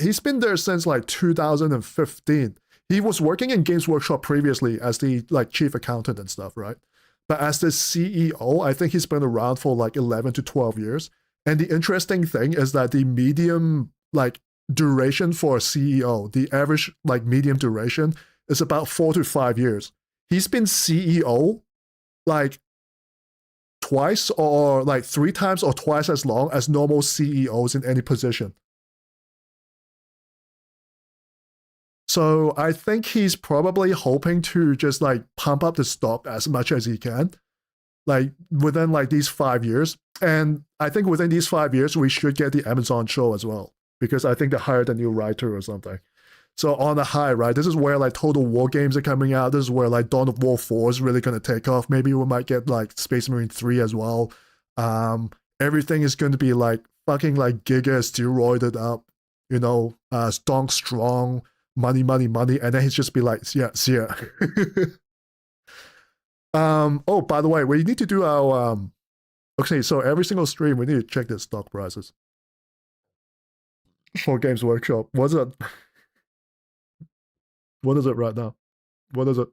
[SPEAKER 2] he's been there since like 2015. He was working in Games Workshop previously as the like chief accountant and stuff, right? But as the CEO, I think he's been around for like 11 to 12 years. And the interesting thing is that the medium like duration for a CEO, the average like medium duration is about 4 to 5 years. He's been CEO like twice or like 3 times or twice as long as normal CEOs in any position. So I think he's probably hoping to just like pump up the stock as much as he can, like within like these 5 years. And I think within these 5 years, we should get the Amazon show as well, because I think they hired a new writer or something. So on the high, right, this is where like Total War games are coming out. This is where like Dawn of War 4 is really going to take off. Maybe we might get like Space Marine 3 as well. Everything is going to be like fucking like giga steroided up, you know, strong, money. And then he's just be like, yeah. Oh, by the way, we need to do our, okay, so every single stream, we need to check the stock prices for Games Workshop. What's it? What is it right now? What is it?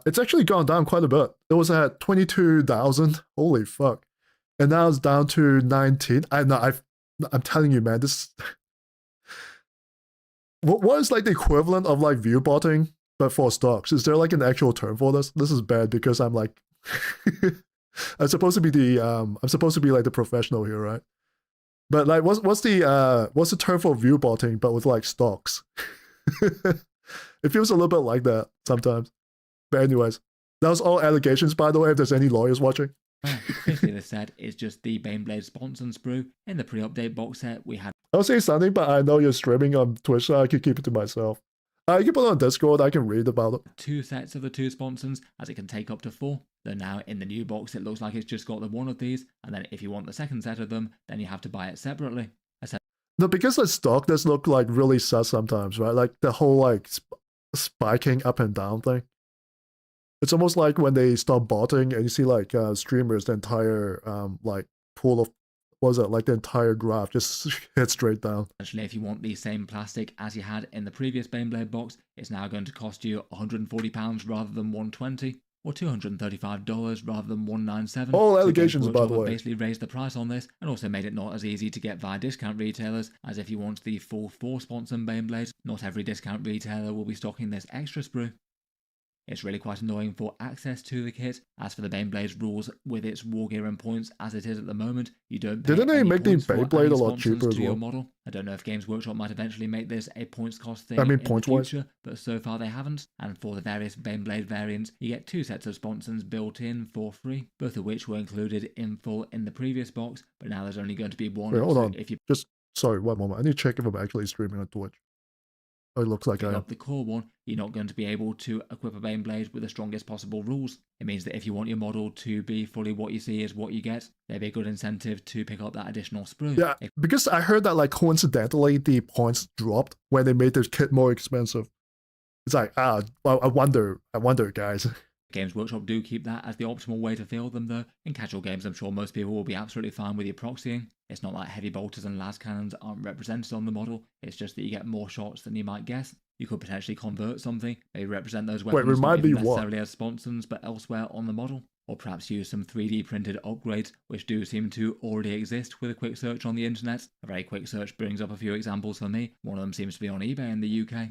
[SPEAKER 2] It's actually gone down quite a bit. It was at 22,000. Holy fuck. And now it's down to 19. I'm telling you, man, this what is like the equivalent of like view botting, but for stocks? Is there like an actual term for this? This is bad because I'm like I'm supposed to be like the professional here, right? But like what's the term for view botting but with like stocks? It feels a little bit like that sometimes. But anyways, that was all allegations, by the way, if there's any lawyers watching.
[SPEAKER 3] Basically, the set is just the Baneblade Sponsor Sprue. In the pre-update box set, we had...
[SPEAKER 2] I'll say something, but I know you're streaming on Twitch, so I can keep it to myself. You can put it on Discord, I can read about it.
[SPEAKER 3] 2 sets of the 2 sponsons, as it can take up to 4. Though now in the new box, it looks like it's just got the one of these, and then if you want the second set of them, then you have to buy it separately.
[SPEAKER 2] No, because the stock does look like really sus sometimes, right? Like the whole like spiking up and down thing. It's almost like when they start botting and you see like streamers, the entire like pool of, what was it, like the entire graph just hit straight down.
[SPEAKER 3] Essentially, if you want the same plastic as you had in the previous Baneblade box, it's now going to cost you £140 rather than $120, or $235 rather than $197.
[SPEAKER 2] All allegations, by the way.
[SPEAKER 3] Basically raised the price on this and also made it not as easy to get via discount retailers as if you want the full 4 sponsor Baneblades. Not every discount retailer will be stocking this extra sprue. It's really quite annoying for access to the kit. As for the Baneblades rules with its war gear and points as it is at the moment, you don't pay
[SPEAKER 2] Didn't they
[SPEAKER 3] any
[SPEAKER 2] make the
[SPEAKER 3] points for
[SPEAKER 2] Beyblade
[SPEAKER 3] adding
[SPEAKER 2] a lot cheaper
[SPEAKER 3] sponsons
[SPEAKER 2] as
[SPEAKER 3] to your
[SPEAKER 2] well?
[SPEAKER 3] model. I don't know if Games Workshop might eventually make this a points cost thing
[SPEAKER 2] I mean,
[SPEAKER 3] in
[SPEAKER 2] points-wise.
[SPEAKER 3] the future, but so far they haven't. And for the various Baneblade variants, you get 2 sets of sponsons built in for free, both of which were included in full in the previous box, but now there's only going to be one.
[SPEAKER 2] Wait, hold
[SPEAKER 3] so
[SPEAKER 2] on.
[SPEAKER 3] If you
[SPEAKER 2] Sorry, one moment. I need to check if I'm actually streaming on Twitch. It looks like I am.
[SPEAKER 3] up the core one, you're not going to be able to equip a Baneblade with the strongest possible rules. It means that if you want your model to be fully what you see is what you get, there'd be a good incentive to pick up that additional sprue.
[SPEAKER 2] Yeah, because I heard that like coincidentally the points dropped when they made the kit more expensive. It's like, I wonder, guys.
[SPEAKER 3] Games Workshop do keep that as the optimal way to field them though. In casual games, I'm sure most people will be absolutely fine with your proxying. It's not like heavy bolters and las cannons aren't represented on the model, it's just that you get more shots than you might guess. You could potentially convert something, maybe represent those weapons not even necessarily as sponsons but elsewhere on the model. Or perhaps use some 3D printed upgrades, which do seem to already exist with a quick search on the internet. A very quick search brings up a few examples for me. One of them seems to be on eBay in the UK.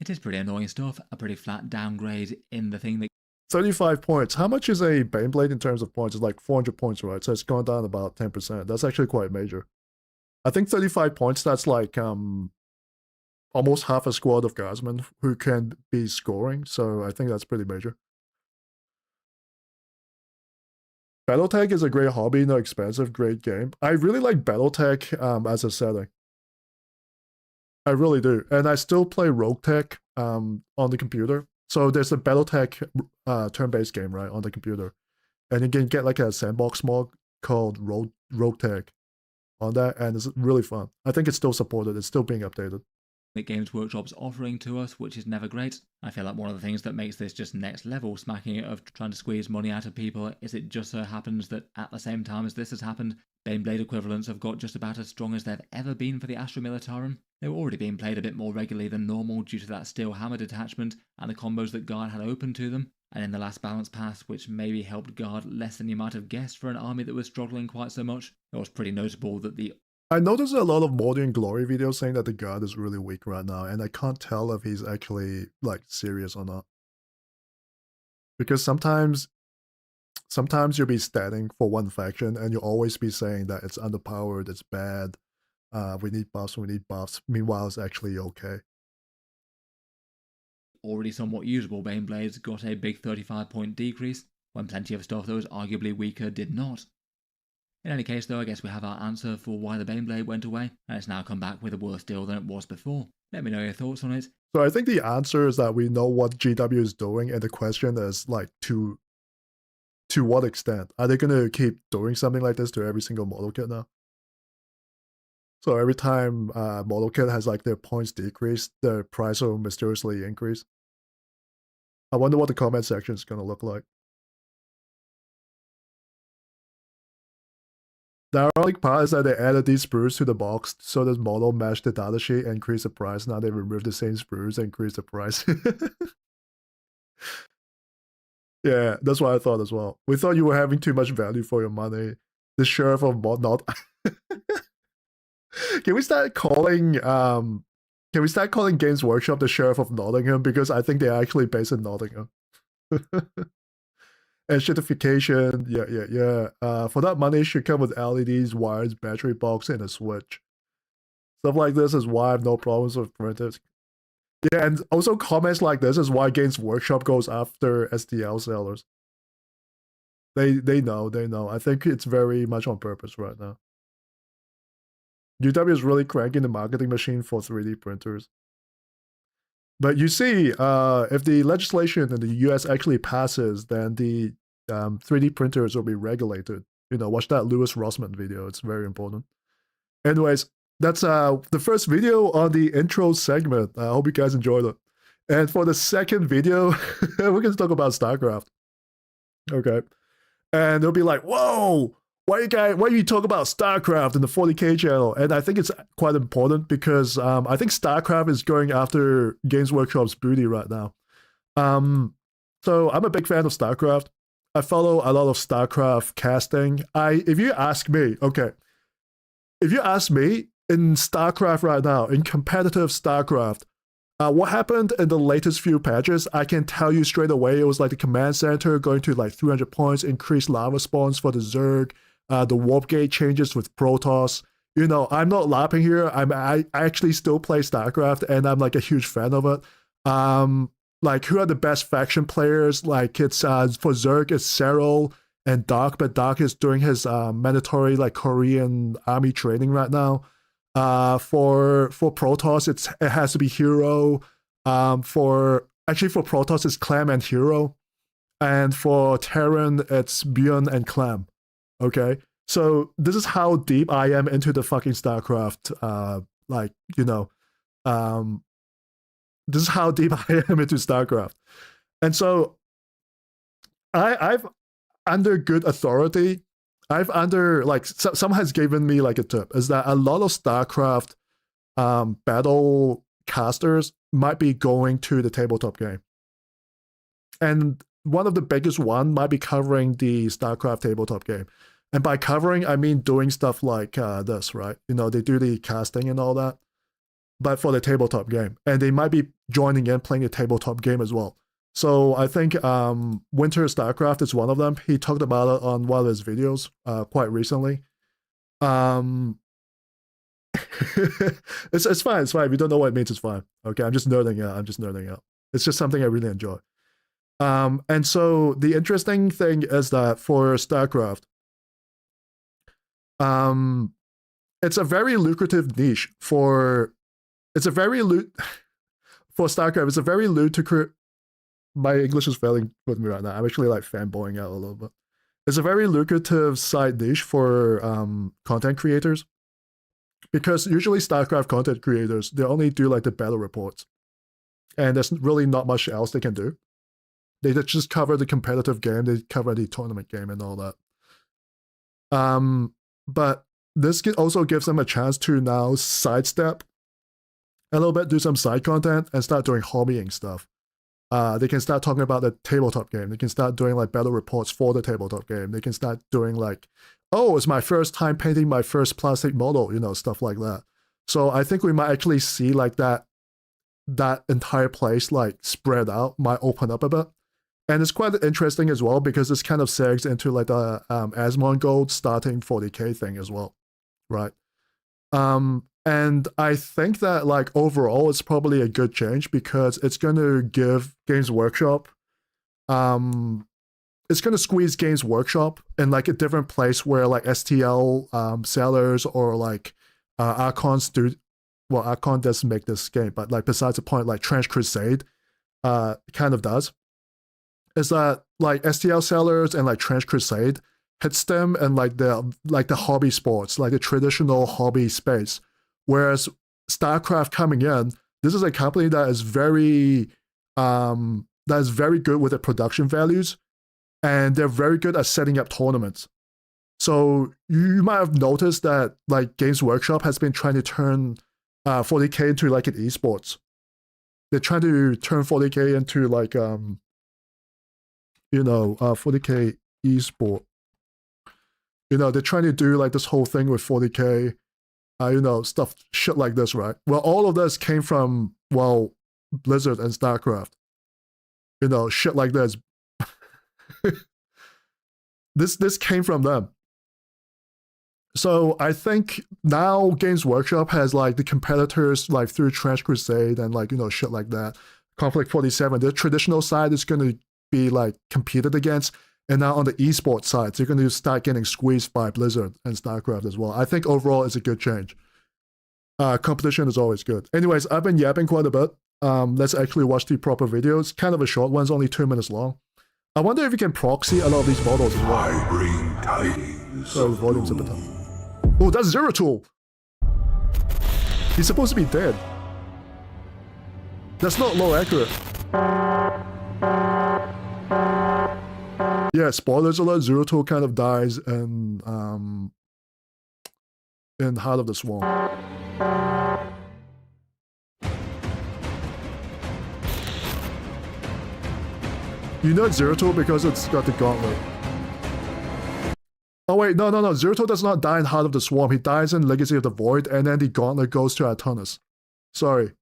[SPEAKER 3] It is pretty annoying stuff, a pretty flat downgrade in the thing that...
[SPEAKER 2] 35 points. How much is a Baneblade in terms of points? It's like 400 points, right? So it's gone down about 10%. That's actually quite major. I think 35 points, that's like almost half a squad of guardsmen who can be scoring. So I think that's pretty major. Battletech is a great hobby, no expensive, great game. I really like Battletech as a setting. I really do. And I still play Rogue Tech on the computer. So there's a Battletech turn-based game, right, on the computer. And you can get like a sandbox mod called Rogue Tech on that, and it's really fun. I think it's still supported. It's still being updated.
[SPEAKER 3] That Games Workshop's offering to us, which is never great. I feel like one of the things that makes this just next level smacking it of trying to squeeze money out of people is it just so happens that at the same time as this has happened, Baneblade equivalents have got just about as strong as they've ever been for the Astra Militarum. They were already being played a bit more regularly than normal due to that steel hammer detachment and the combos that Guard had open to them, and in the last balance pass, which maybe helped Guard less than you might have guessed for an army that was struggling quite so much, it was pretty notable that the
[SPEAKER 2] I noticed a lot of Mordian Glory videos saying that the Guard is really weak right now, and I can't tell if he's actually like serious or not. Because sometimes you'll be standing for one faction and you'll always be saying that it's underpowered, it's bad, we need buffs, meanwhile it's actually okay.
[SPEAKER 3] Already somewhat usable Baneblades got a big 35-point decrease, when plenty of stuff that was arguably weaker did not. In any case though, I guess we have our answer for why the Baneblade went away, and it's now come back with a worse deal than it was before. Let me know your thoughts on it.
[SPEAKER 2] So I think the answer is that we know what GW is doing, and the question is like to what extent? Are they going to keep doing something like this to every single model kit now? So every time model kit has like their points decrease, the price will mysteriously increase. I wonder what the comment section is going to look like. The ironic part is that they added these sprues to the box so this model matched the datasheet and increased the price. Now they removed the same sprues and increased the price. Yeah, that's what I thought as well. We thought you were having too much value for your money. The sheriff of not. Can we start calling Games Workshop the sheriff of Nottingham, because I think they're actually based in Nottingham. And certification, yeah. For that money, it should come with LEDs, wires, battery box, and a switch. Stuff like this is why I have no problems with printers. Yeah, and also comments like this is why Games Workshop goes after STL sellers. They know. I think it's very much on purpose right now. UW is really cranking the marketing machine for 3D printers. But you see, if the legislation in the US actually passes, then the 3D printers will be regulated. You know, watch that Lewis Rossman video. It's very important. Anyways, that's the first video on the intro segment. I hope you guys enjoyed it. And for the second video, we're going to talk about StarCraft. Okay. And they'll be like, whoa, why you talk about StarCraft in the 40K channel? And I think it's quite important because I think StarCraft is going after Games Workshop's booty right now. So I'm a big fan of StarCraft. I follow a lot of StarCraft casting. If you ask me in StarCraft right now, in competitive StarCraft, what happened in the latest few patches, I can tell you straight away, it was like the command center going to like 300 points, increased lava spawns for the Zerg, the warp gate changes with Protoss. You know, I'm not lapping here. I actually still play StarCraft, and I'm like a huge fan of it. Like, who are the best faction players? Like, it's for Zerg, it's Serral and Doc, but Doc is doing his mandatory like Korean army training right now. For Protoss, it has to be Hero. For Protoss, it's Clam and Hero, and for Terran, it's Bjorn and Clam. Okay, so this is how deep I am into the fucking StarCraft. This is how deep I am into StarCraft, and so I've under good authority. I've under like someone has given me like a tip is that a lot of StarCraft battle casters might be going to the tabletop game, and one of the biggest one might be covering the StarCraft tabletop game. And by covering, I mean doing stuff like this, right? You know, they do the casting and all that, but for the tabletop game, and they might be joining in playing the tabletop game as well. So I think Winter StarCraft is one of them. He talked about it on one of his videos quite recently. Um, it's fine. It's fine. If you don't know what it means, it's fine. Okay, I'm just nerding out. I'm just nerding out. It's just something I really enjoy. And so the interesting thing is that for StarCraft, it's a very lucrative niche for. It's a very for StarCraft. It's a very lucrative. My English is failing with me right now. I'm actually like fanboying out a little bit. It's a very lucrative side niche for content creators, because usually StarCraft content creators, they only do like the battle reports, and there's really not much else they can do. They just cover the competitive game, they cover the tournament game and all that. But this also gives them a chance to now sidestep a little bit, do some side content, and start doing hobbying stuff. They can start talking about the tabletop game. They can start doing like battle reports for the tabletop game. They can start doing like, oh, it's my first time painting my first plastic model, you know, stuff like that. So I think we might actually see like that entire place like spread out, might open up a bit. And it's quite interesting as well, because this kind of segs into like the Asmongold starting 40k thing as well, right? And I think that like overall it's probably a good change, because it's going to give Games Workshop, it's going to squeeze Games Workshop in like a different place where like STL sellers or like Archons do. Well, Archon doesn't make this game, but like besides the point, like Trench Crusade kind of does, is that like STL sellers and like Trench Crusade hits them and like the hobby sports, like the traditional hobby space. Whereas StarCraft coming in, this is a company that is very good with the production values, and they're very good at setting up tournaments. So you might have noticed that like Games Workshop has been trying to turn 40k into like an esports. They're trying to turn 40k into like 40k esport. You know, they're trying to do like this whole thing with 40k, stuff, shit like this, right? Well, all of this came from, well, Blizzard and StarCraft. You know, shit like this. This came from them. So I think now Games Workshop has like the competitors like through Trench Crusade and like, shit like that. Conflict 47, the traditional side is going to be like competed against. And now on the esports side, so you're going to start getting squeezed by Blizzard and StarCraft as well. I think overall it's a good change. Competition is always good. Anyways, I've been yapping quite a bit. Let's actually watch the proper videos. Kind of a short one, it's only 2 minutes long. I wonder if you can proxy a lot of these models as well.
[SPEAKER 4] I bring tidings.
[SPEAKER 2] So volume's a bit up. Oh, that's Zero Tool! He's supposed to be dead. That's not low accurate. Yeah, spoilers alert, Zero Tool kind of dies in Heart of the Swarm. You know it's Zero Tool because it's got the gauntlet. Oh wait, no. Zero Tool does not die in Heart of the Swarm. He dies in Legacy of the Void, and then the gauntlet goes to Artonis. Sorry.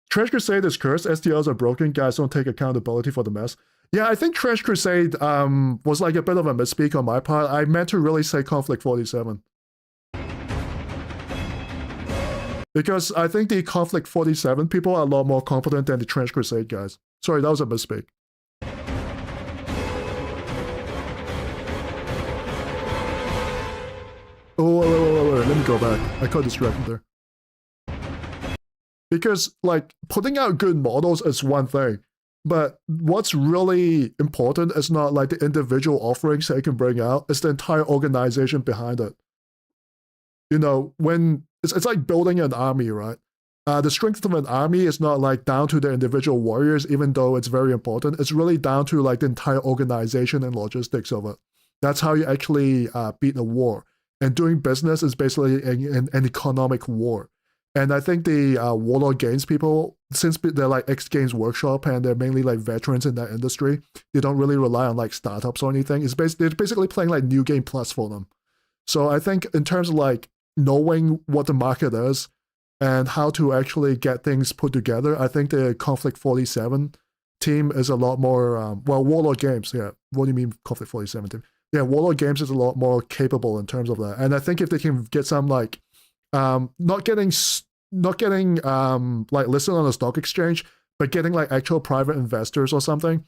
[SPEAKER 2] Trench Crusade is cursed. STLs are broken. Guys don't take accountability for the mess. Yeah, I think Trench Crusade was like a bit of a misspeak on my part. I meant to really say Conflict 47. Because I think the Conflict 47 people are a lot more competent than the Trench Crusade guys. Sorry, that was a misspeak. Oh, wait, let me go back. I got distracted there. Because, like, putting out good models is one thing, but what's really important is not, like, the individual offerings they can bring out, it's the entire organization behind it. You know, when it's like building an army, right? The strength of an army is not like down to the individual warriors, even though it's very important. It's really down to like the entire organization and logistics of it. That's how you actually beat a war. And doing business is basically an economic war. And I think the Warlord Games people, since they're like ex-Games Workshop and they're mainly like veterans in that industry, they don't really rely on like startups or anything. They're basically playing like New Game Plus for them. So I think in terms of like knowing what the market is and how to actually get things put together. I think the Conflict 47 team is a lot more, Warlord Games, yeah. What do you mean Conflict 47 team? Yeah, Warlord Games is a lot more capable in terms of that. And I think if they can get some like, not getting like listed on a stock exchange, but getting like actual private investors or something,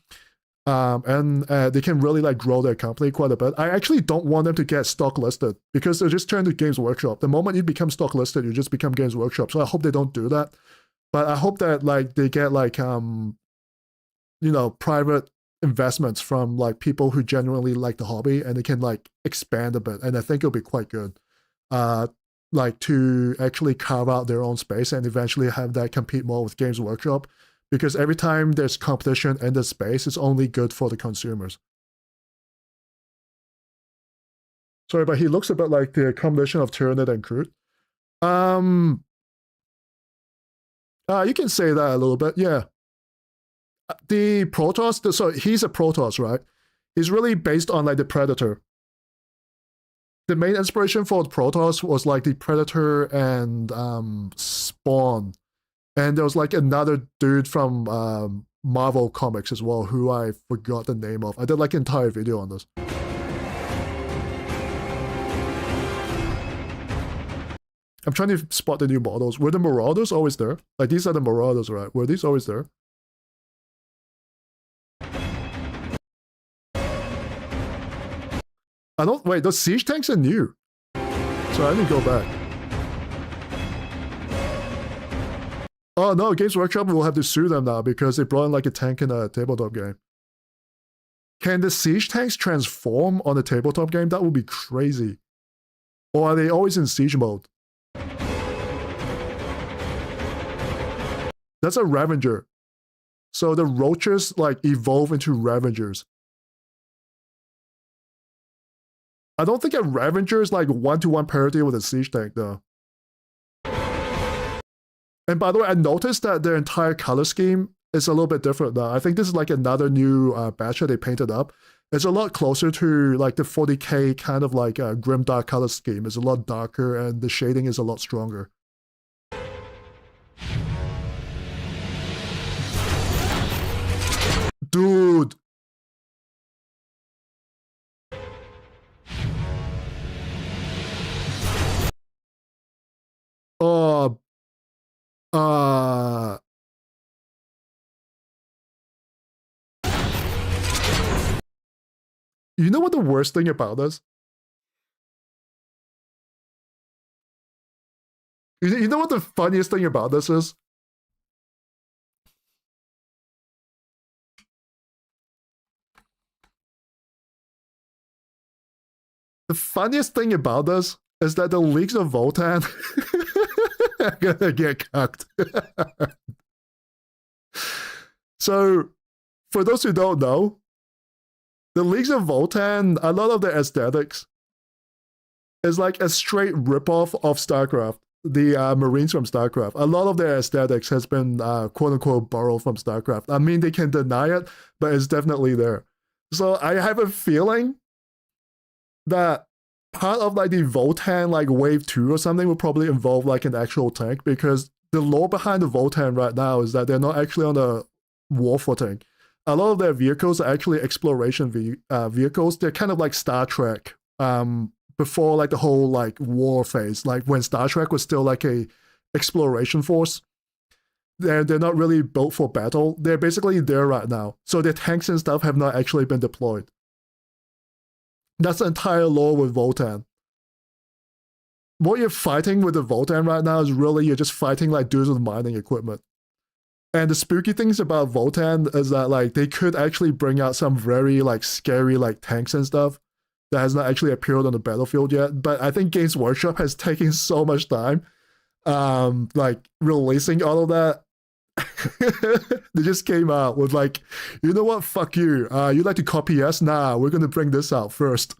[SPEAKER 2] and they can really like grow their company quite a bit. I actually don't want them to get stock listed because they'll just turn to Games Workshop. The moment you become stock listed, you just become Games Workshop. So I hope they don't do that. But I hope that like they get like private investments from like people who genuinely like the hobby, and they can like expand a bit. And I think it'll be quite good. Like to actually carve out their own space and eventually have that compete more with Games Workshop. Because every time there's competition in the space, it's only good for the consumers. Sorry, but he looks a bit like the combination of Tyranid and Kroot. You can say that a little bit, yeah. The Protoss, so he's a Protoss, right? He's really based on like the Predator. The main inspiration for the Protoss was like the Predator and Spawn. And there was like another dude from Marvel Comics as well, who I forgot the name of. I did like an entire video on this. I'm trying to spot the new models. Were the Marauders always there? Like these are the Marauders, right? Were these always there? Wait, those siege tanks are new. So I didn't go back. Oh no, Games Workshop will have to sue them now because they brought in like a tank in a tabletop game. Can the siege tanks transform on a tabletop game? That would be crazy. Or are they always in siege mode? That's a Ravager. So the roaches like evolve into Ravagers. I don't think a Ravager is like one-to-one parity with a siege tank though. And by the way, I noticed that their entire color scheme is a little bit different now. I think this is like another new batch that they painted up. It's a lot closer to like the 40k kind of like grimdark color scheme. It's a lot darker and the shading is a lot stronger. Dude! You know what the worst thing about this? You know what the funniest thing about this is? The funniest thing about this is that the leaks of Votann are gonna get cucked. So, for those who don't know, the Leagues of Votann, a lot of the aesthetics is like a straight ripoff of StarCraft, the Marines from StarCraft. A lot of their aesthetics has been quote-unquote borrowed from StarCraft. I mean, they can deny it, but it's definitely there. So I have a feeling that part of like the Votann like Wave 2 or something will probably involve like an actual tank, because the lore behind the Votann right now is that they're not actually on a war footing. A lot of their vehicles are actually exploration vehicles. They're kind of like Star Trek before like the whole like war phase, like when Star Trek was still like a exploration force. They're not really built for battle. They're basically there right now. So their tanks and stuff have not actually been deployed. That's the entire lore with Votann. What you're fighting with the Votann right now is really you're just fighting like dudes with mining equipment. And the spooky things about Votann is that like they could actually bring out some very like scary like tanks and stuff that has not actually appeared on the battlefield yet. But I think Games Workshop has taken so much time like releasing all of that. They just came out with like, you know what, fuck you. You like to copy us? Nah, we're gonna bring this out first.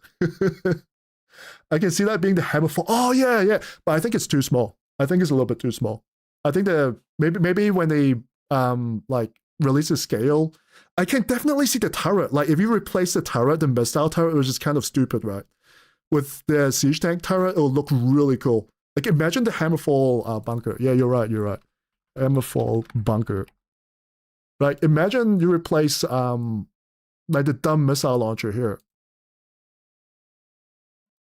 [SPEAKER 2] I can see that being the Hammerfall. Oh yeah. But I think it's too small. I think it's a little bit too small. I think that maybe when they like release a scale, I can definitely see the turret. Like if you replace the turret, the missile turret was just kind of stupid, right? With the siege tank turret, it'll look really cool. Like imagine the Hammerfall bunker. Yeah, you're right. Hammerfall bunker. Like imagine you replace like the dumb missile launcher here.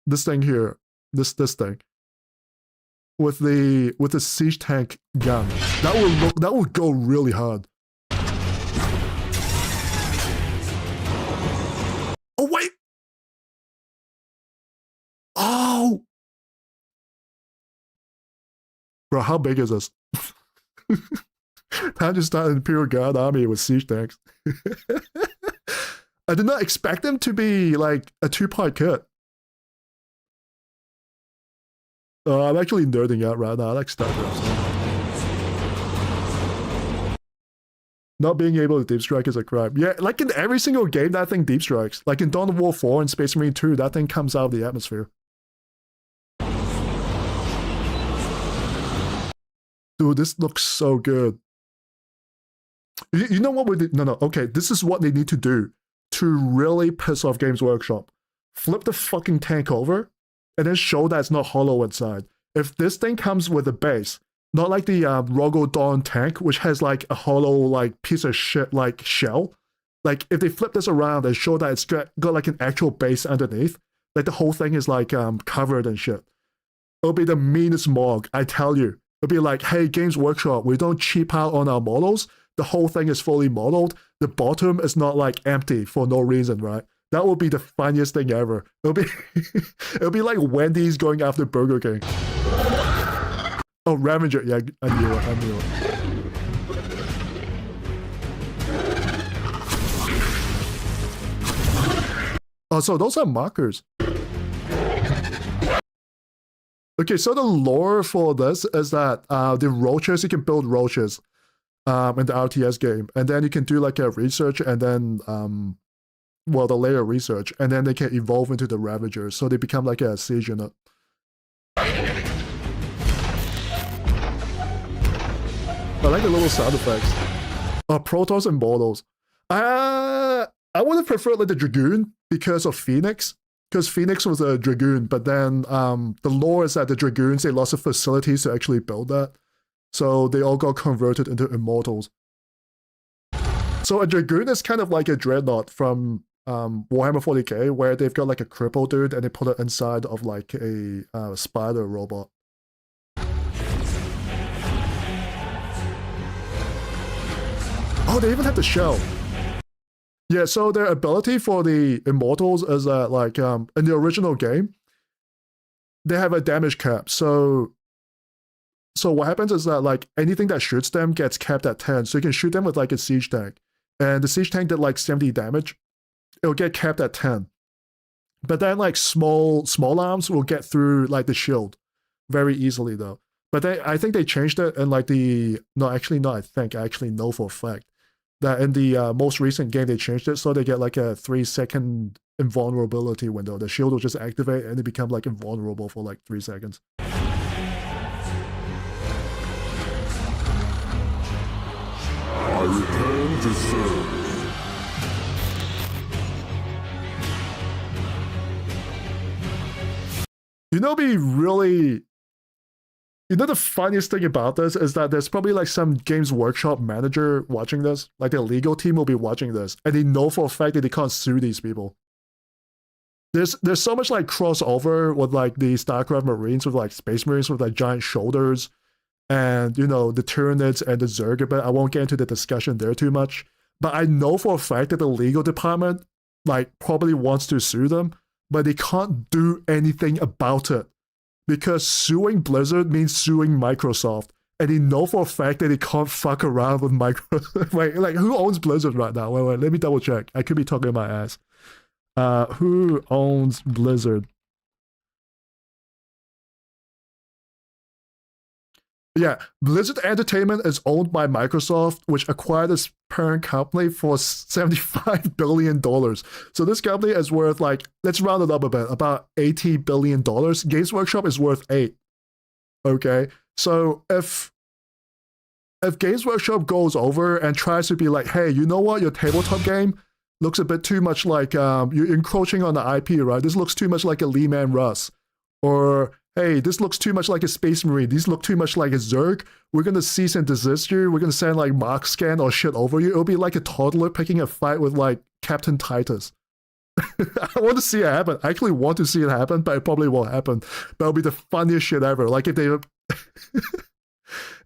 [SPEAKER 2] This thing here. This thing. With the siege tank gun. That will go really hard. Oh wait! Oh! Bro, how big is this? Time to start an Imperial Guard army with siege tanks. I did not expect them to be like a 2-part kit. I'm actually nerding out right now. I like StarCraft. Not being able to deep strike is a crime. Yeah, like in every single game, that thing deep strikes. Like in Dawn of War 4 and Space Marine 2, that thing comes out of the atmosphere. Dude, this looks so good. You know what we did? No, okay. This is what they need to do to really piss off Games Workshop. Flip the fucking tank over and then show that it's not hollow inside. If this thing comes with a base, not like the Rogo Dawn tank, which has like a hollow like piece of shit like shell. Like if they flip this around and show that it's got like an actual base underneath, like the whole thing is like covered and shit. It'll be the meanest mog, I tell you. It'll be like, hey, Games Workshop, we don't cheap out on our models. The whole thing is fully modeled. The bottom is not like empty for no reason, right? That would be the funniest thing ever. It'll be like Wendy's going after Burger King. Oh, Ravager. Yeah, I knew it. Oh, so those are markers. Okay, so the lore for this is that the roaches, you can build roaches in the RTS game. And then you can do like a research and then, well, the layer research. And then they can evolve into the Ravagers. So they become like a siege unit. I like the little sound effects. Protoss and Mortals. I would have preferred like the Dragoon because of Phoenix. Because Phoenix was a Dragoon, but then the lore is that the Dragoons, they lost the facilities to actually build that. So they all got converted into Immortals. So a Dragoon is kind of like a Dreadnought from Warhammer 40k, where they've got like a cripple dude and they put it inside of like a spider robot. Oh, they even have the shell. Yeah, so their ability for the Immortals is that, like, in the original game, they have a damage cap. So what happens is that, like, anything that shoots them gets capped at 10. So you can shoot them with, like, a siege tank. And the siege tank did, like, 70 damage. It'll get capped at 10. But then, like, small arms will get through, like, the shield very easily, though. But I think they changed it in, like, the... No, actually, no, I actually know for a fact. That in the most recent game, they changed it so they get like a 3-second invulnerability window. The shield will just activate and they become like invulnerable for like 3 seconds.
[SPEAKER 4] I return to serve.
[SPEAKER 2] You know, the funniest thing about this is that there's probably like some Games Workshop manager watching this, like their legal team will be watching this, and they know for a fact that they can't sue these people. There's so much like crossover with like the StarCraft Marines with like Space Marines with like giant shoulders, and you know the Tyranids and the Zerg. But I won't get into the discussion there too much. But I know for a fact that the legal department like probably wants to sue them, but they can't do anything about it. Because suing Blizzard means suing Microsoft. And they know for a fact that they can't fuck around with Microsoft. Wait, like, who owns Blizzard right now? Wait, let me double check. I could be talking my ass. Who owns Blizzard? Yeah, Blizzard Entertainment is owned by Microsoft, which acquired its parent company for $75 billion. So this company is worth like, let's round it up a bit, about $80 billion. Games Workshop is worth 8. Okay, so if Games Workshop goes over and tries to be like, hey, you know what, your tabletop game looks a bit too much like you're encroaching on the IP, right? This looks too much like a Lehman Russ. Or hey, this looks too much like a Space Marine. These look too much like a Zerg. We're going to cease and desist you. We're going to send like mark scan or shit over you. It'll be like a toddler picking a fight with like Captain Titus. I want to see it happen. I actually want to see it happen, but it probably won't happen. But it'll be the funniest shit ever. Like if they...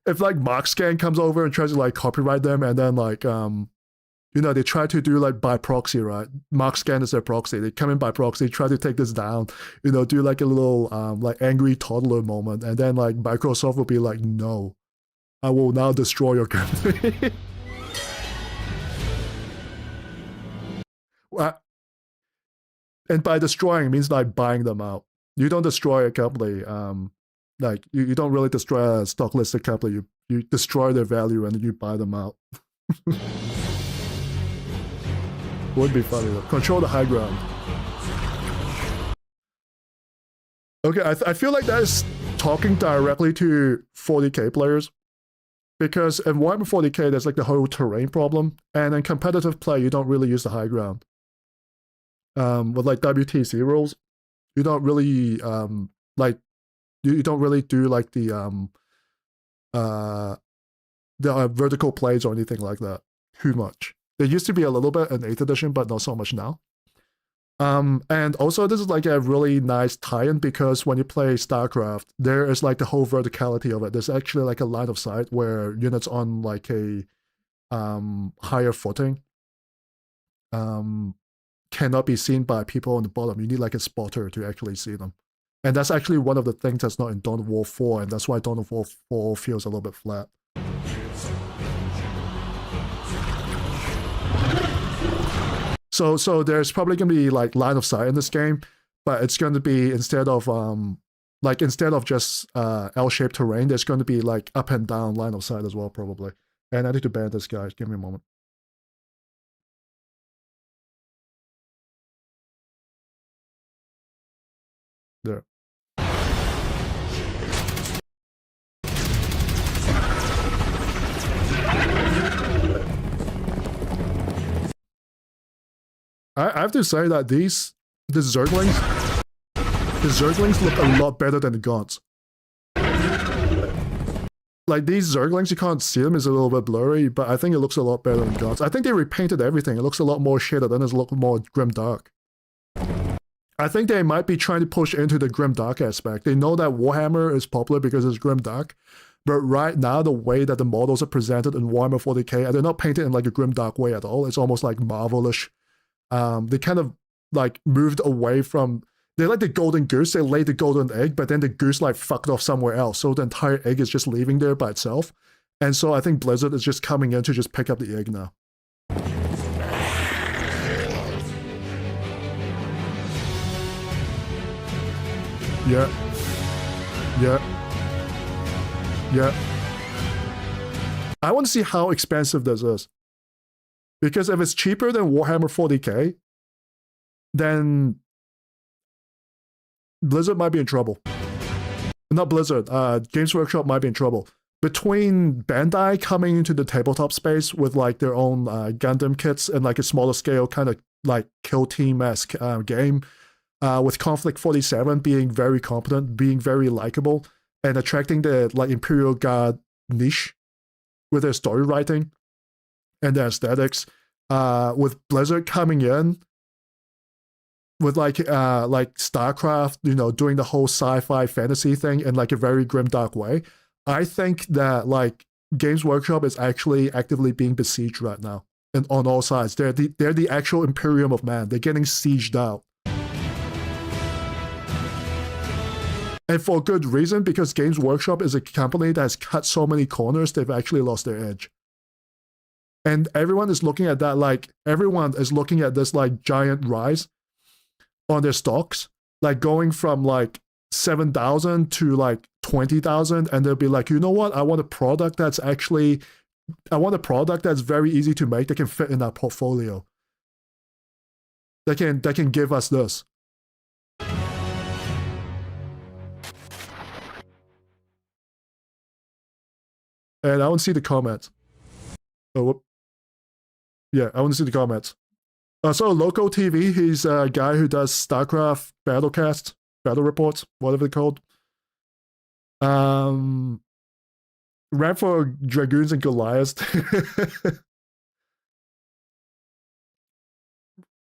[SPEAKER 2] if like mark scan comes over and tries to like copyright them and then like... you know, they try to do like by proxy, right? Mark scan is their proxy. They come in by proxy, try to take this down, you know, do like a little like angry toddler moment. And then like Microsoft will be like, no, I will now destroy your company. And by destroying means like buying them out. You don't destroy a company. Like you don't really destroy a stock listed company. You destroy their value and you buy them out. Would be funny though. Control the high ground. Okay, I feel like that is talking directly to 40k players. Because in Warhammer 40k, there's like the whole terrain problem. And in competitive play, you don't really use the high ground. With like WTC rules, you don't really, like, you don't really do like the vertical plays or anything like that too much. There used to be a little bit in 8th edition, but not so much now. And also this is like a really nice tie-in because when you play StarCraft, there is like the whole verticality of it. There's actually like a line of sight where units on like a higher footing cannot be seen by people on the bottom. You need like a spotter to actually see them. And that's actually one of the things that's not in Dawn of War 4, and that's why Dawn of War 4 feels a little bit flat. So there's probably gonna be like line of sight in this game, but it's gonna be instead of just L-shaped terrain, there's gonna be like up and down line of sight as well, probably. And I need to ban this guy. Give me a moment. There. I have to say that the Zerglings look a lot better than the Gaunts. Like these Zerglings, you can't see them, it's a little bit blurry, but I think it looks a lot better than Gaunts. I think they repainted everything. It looks a lot more shaded and it's a lot more grimdark. I think they might be trying to push into the grimdark aspect. They know that Warhammer is popular because it's grimdark, but right now the way that the models are presented in Warhammer 40k, and they're not painted in like a grimdark way at all. It's almost like Marvelish. They kind of like moved away from, they're like the golden goose. They laid the golden egg, but then the goose like fucked off somewhere else. So the entire egg is just leaving there by itself. And so I think Blizzard is just coming in to just pick up the egg now. Yeah. I want to see how expensive this is. Because if it's cheaper than Warhammer 40k, then Blizzard might be in trouble. Not Blizzard, Games Workshop might be in trouble. Between Bandai coming into the tabletop space with like their own Gundam kits and like a smaller scale kind of like Kill Team-esque game, with Conflict 47 being very competent, being very likable, and attracting the like Imperial Guard niche with their story writing and the aesthetics, with Blizzard coming in with like StarCraft, you know, doing the whole sci-fi fantasy thing in like a very grimdark way. I think that like Games Workshop is actually actively being besieged right now, and on all sides. They're the actual Imperium of Man. They're getting sieged out. And for good reason, because Games Workshop is a company that has cut so many corners, they've actually lost their edge. And everyone is looking at that, like, everyone is looking at this, like, giant rise on their stocks, like, going from, like, 7,000 to, like, 20,000, and they'll be like, you know what, I want a product that's very easy to make, that can fit in our portfolio. That can give us this. And I want to see the comments. Oh, yeah, I want to see the comments. So Loco TV, he's a guy who does StarCraft battlecast, battle reports, whatever they're called. Ramp for Dragoons and Goliaths.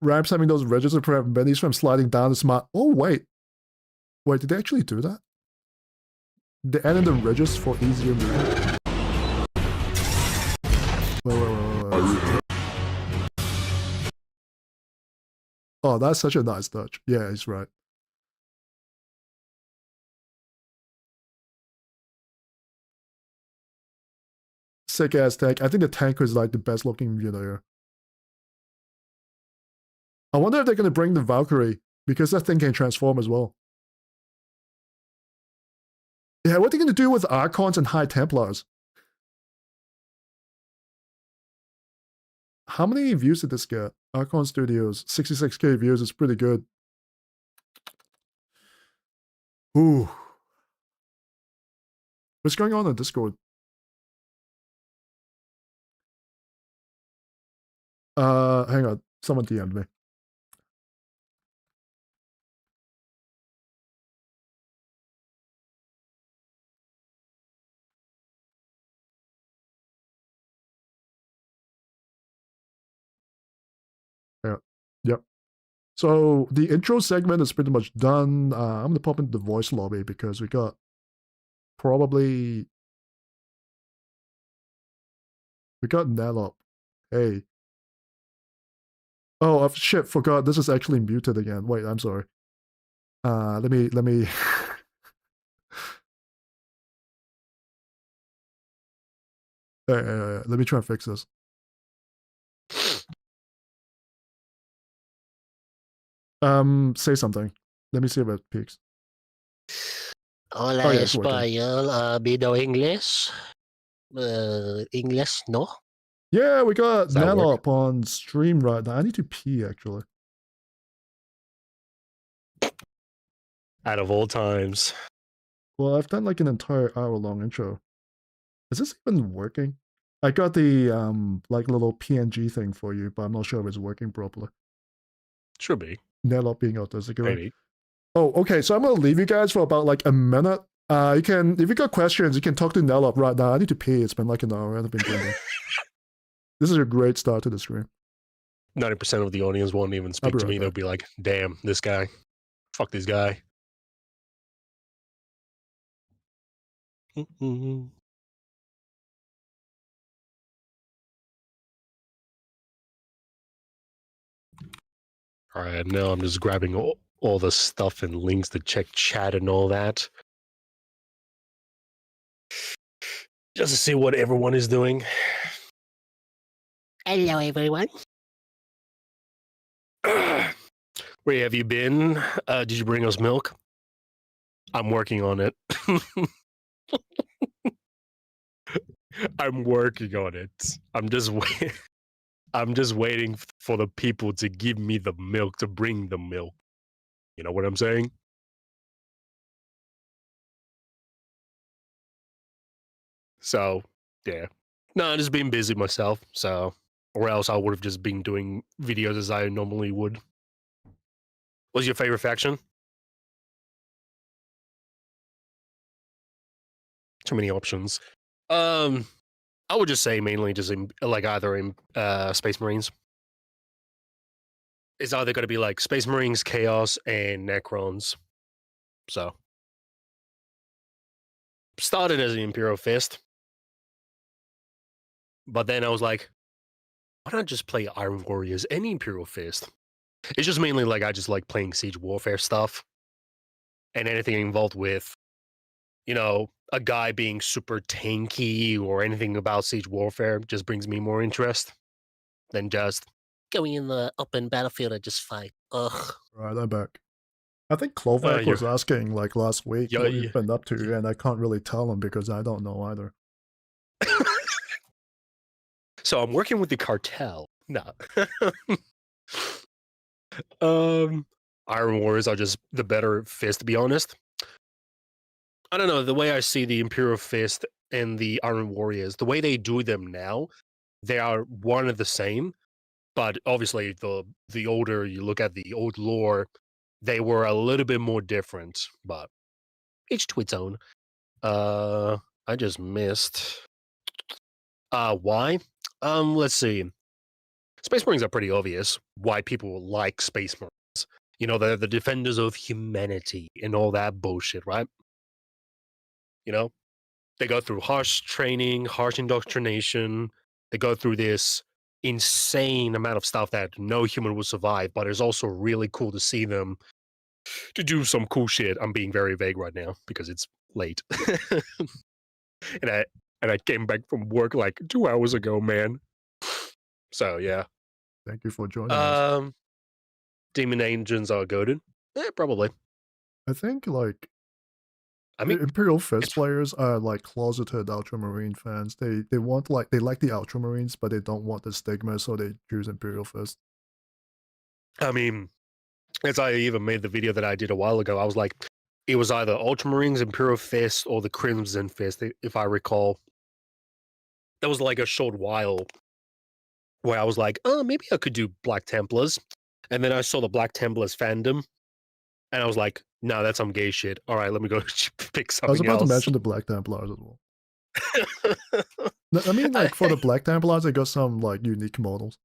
[SPEAKER 2] Ramps having those ridges to prevent minis from sliding down the smart. Oh, wait. Wait, did they actually do that? They added the ridges for easier movement. Wait. Oh, that's such a nice touch. Yeah, he's right. Sick ass tank. I think the tank is like the best looking unit here. I wonder if they're gonna bring the Valkyrie, because that thing can transform as well. Yeah, what are they gonna do with Archons and High Templars? How many views did this get? Archon Studios, 66k views. It's pretty good. Ooh. What's going on Discord? Hang on. Someone DM'd me. Yeah. Yep. So the intro segment is pretty much done. I'm gonna pop into the voice lobby because we got NELLOP. Hey. Oh, shit, forgot. This is actually muted again. Wait, I'm sorry. Let me let me try and fix this. Say something. Let me see if it peaks.
[SPEAKER 5] Hola,
[SPEAKER 2] Oh, yeah, it's working.
[SPEAKER 5] Español. Video English. English, no?
[SPEAKER 2] Yeah, we got
[SPEAKER 5] Does that work?
[SPEAKER 2] NELLOP on stream right now. I need to pee, actually.
[SPEAKER 5] Out of all times.
[SPEAKER 2] Well, I've done like an entire hour-long intro. Is this even working? I got the like little PNG thing for you, but I'm not sure if it's working properly.
[SPEAKER 5] Should be.
[SPEAKER 2] NELLOP being autistic.
[SPEAKER 5] Maybe.
[SPEAKER 2] Oh, okay. So I'm gonna leave you guys for about like a minute. You can, if you got questions, you can talk to NELLOP right now. I need to pee. It's been like an hour. I've been drinking. This is a great start to the stream.
[SPEAKER 5] 90% of the audience won't even speak to me. They'll be like, damn, this guy. Fuck this guy. All right, now I'm just grabbing all the stuff and links to check chat and all that. Just to see what everyone is doing. Hello, everyone. Where have you been? Did you bring us milk? I'm working on it. I'm working on it. I'm just waiting for the people to give me the milk, to bring the milk. You know what I'm saying? So, yeah. No, I'm just being busy myself, so... Or else I would have just been doing videos as I normally would. What's your favorite faction? Too many options. I would just say mainly just in, like, either in Space Marines. It's either going to be like Space Marines, Chaos, and Necrons. So. Started as an Imperial Fist. But then I was like, why not just play Iron Warriors and Imperial Fist? It's just mainly like I just like playing Siege Warfare stuff. And anything involved with, you know, a guy being super tanky or anything about Siege Warfare just brings me more interest than just going in the open battlefield and just fight. Ugh.
[SPEAKER 2] Right, I'm back. I think Clovac was asking like last week what you've been up to, and I can't really tell him because I don't know either.
[SPEAKER 5] So I'm working with the cartel. No. Iron Warriors are just the better fist, to be honest. I don't know, the way I see the Imperial Fist and the Iron Warriors, the way they do them now, they are one and the same. But obviously, the older you look at the old lore, they were a little bit more different. But each to its own. I just missed. Why? Let's see. Space Marines are pretty obvious why people like Space Marines. You know, they're the defenders of humanity and all that bullshit, right? You know, they go through harsh training, harsh indoctrination. They go through this insane amount of stuff that no human will survive, but it's also really cool to see them to do some cool shit. I'm being very vague right now because it's late. and I came back from work like 2 hours ago, man. So yeah.
[SPEAKER 2] Thank you for joining us.
[SPEAKER 5] Demon engines are goaded. Probably.
[SPEAKER 2] I think like
[SPEAKER 5] I mean,
[SPEAKER 2] Imperial Fist
[SPEAKER 5] it's
[SPEAKER 2] players are like closeted Ultramarine fans. They want like they like the Ultramarines, but they don't want the stigma, so they choose Imperial Fist.
[SPEAKER 5] I mean, as I even made the video that I did a while ago, I was like, it was either Ultramarines, Imperial Fist, or the Crimson Fist, if I recall. There was like a short while where I was like, oh, maybe I could do Black Templars. And then I saw the Black Templars fandom, and I was like, no, that's some gay shit. All right, let me go pick
[SPEAKER 2] I was
[SPEAKER 5] something
[SPEAKER 2] about to
[SPEAKER 5] else.
[SPEAKER 2] mention the Black Templars as well. I mean, like for the Black Templars, they got some like unique models.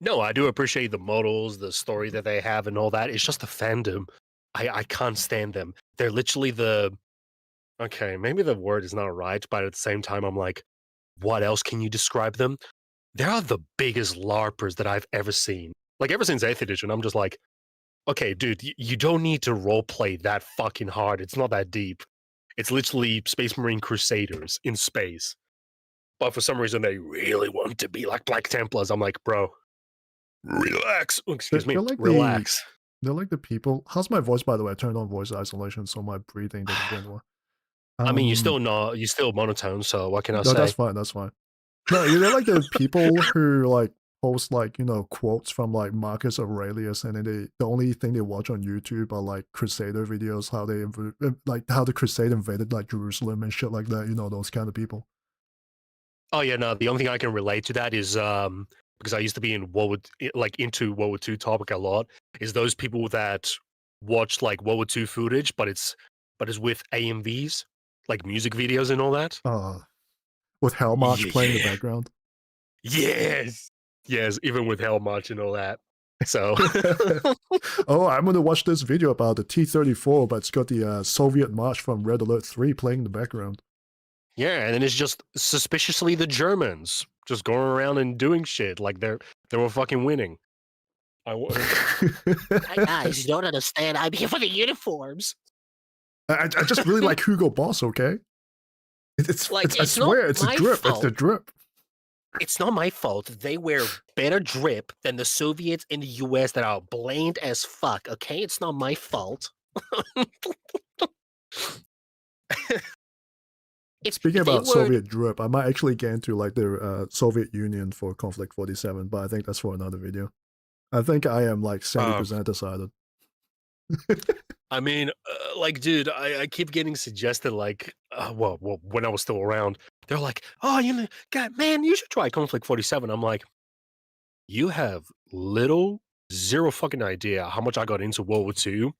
[SPEAKER 5] No, I do appreciate the models, the story that they have, and all that. It's just the fandom. I can't stand them. They're literally the. Okay, maybe the word is not right, but at the same time, I'm like, what else can you describe them? They are the biggest LARPers that I've ever seen. Like, ever since 8th edition, I'm just like, okay, dude, you don't need to roleplay that fucking hard. It's not that deep. It's literally Space Marine Crusaders in space. But for some reason, they really want to be like Black Templars. I'm like, bro, relax. Oh, excuse me,
[SPEAKER 2] They're like
[SPEAKER 5] relax.
[SPEAKER 2] they're like the people. How's my voice, by the way? I turned on voice isolation, so my breathing doesn't get more.
[SPEAKER 5] I mean, you're still monotone, so what can I
[SPEAKER 2] No,
[SPEAKER 5] say?
[SPEAKER 2] that's fine. That's fine. No, they're like the people who like post like quotes from like Marcus Aurelius, and then the only thing they watch on YouTube are like Crusader videos, how they like how the Crusade invaded like Jerusalem and shit like that. You know, those kind of people.
[SPEAKER 5] Oh yeah, no. The only thing I can relate to that is because I used to be in into World War II topic a lot. Is those people that watch like World War II footage, but it's with AMVs, like music videos and all that.
[SPEAKER 2] With Hell March playing in the
[SPEAKER 5] Yeah.
[SPEAKER 2] background.
[SPEAKER 5] Yes, even with Hell March and all that. So,
[SPEAKER 2] oh, I'm gonna watch this video about the T-34, but it's got the Soviet March from Red Alert 3 playing in the background.
[SPEAKER 5] yeah, and then it's just suspiciously the Germans just going around and doing shit like they were fucking winning.
[SPEAKER 6] Hi guys, you don't understand. I'm here for the uniforms.
[SPEAKER 2] I just really like Hugo Boss, okay? It's I
[SPEAKER 6] It's
[SPEAKER 2] swear,
[SPEAKER 6] not
[SPEAKER 2] it's a
[SPEAKER 6] my
[SPEAKER 2] drip. It's the
[SPEAKER 6] fault.
[SPEAKER 2] drip.
[SPEAKER 6] It's not my fault. They wear better drip than the Soviets in the US that are bland as fuck, okay? It's not my fault.
[SPEAKER 2] Speaking about Soviet drip, I might actually get into like the Soviet Union for Conflict 47, but I think that's for another video. I think I am like 70% decided.
[SPEAKER 5] I mean, like, dude, I keep getting suggested, like, well, when I was still around, they're like, oh, God, man, you should try Conflict 47. I'm like, you have zero fucking idea how much I got into World War II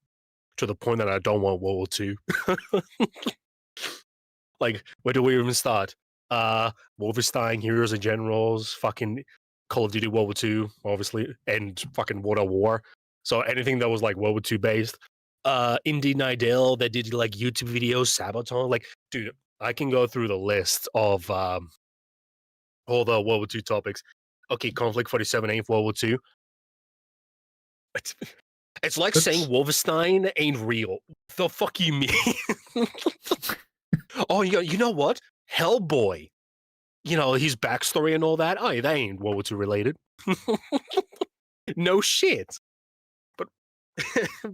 [SPEAKER 5] to the point that I don't want World War II. Like, where do we even start? Wolfenstein, Heroes and Generals, fucking Call of Duty World War II, obviously, and fucking Water War. So anything that was like World War II based. Indy Nidell that did like YouTube videos, Sabaton. Like, dude, I can go through the list of all the World War II topics. Okay, Conflict 47 ain't World War II. It's like saying Wolfenstein ain't real. The fuck you mean? Oh, you know what? Hellboy. You know, his backstory and all that. Oh, that ain't World War II related. No shit.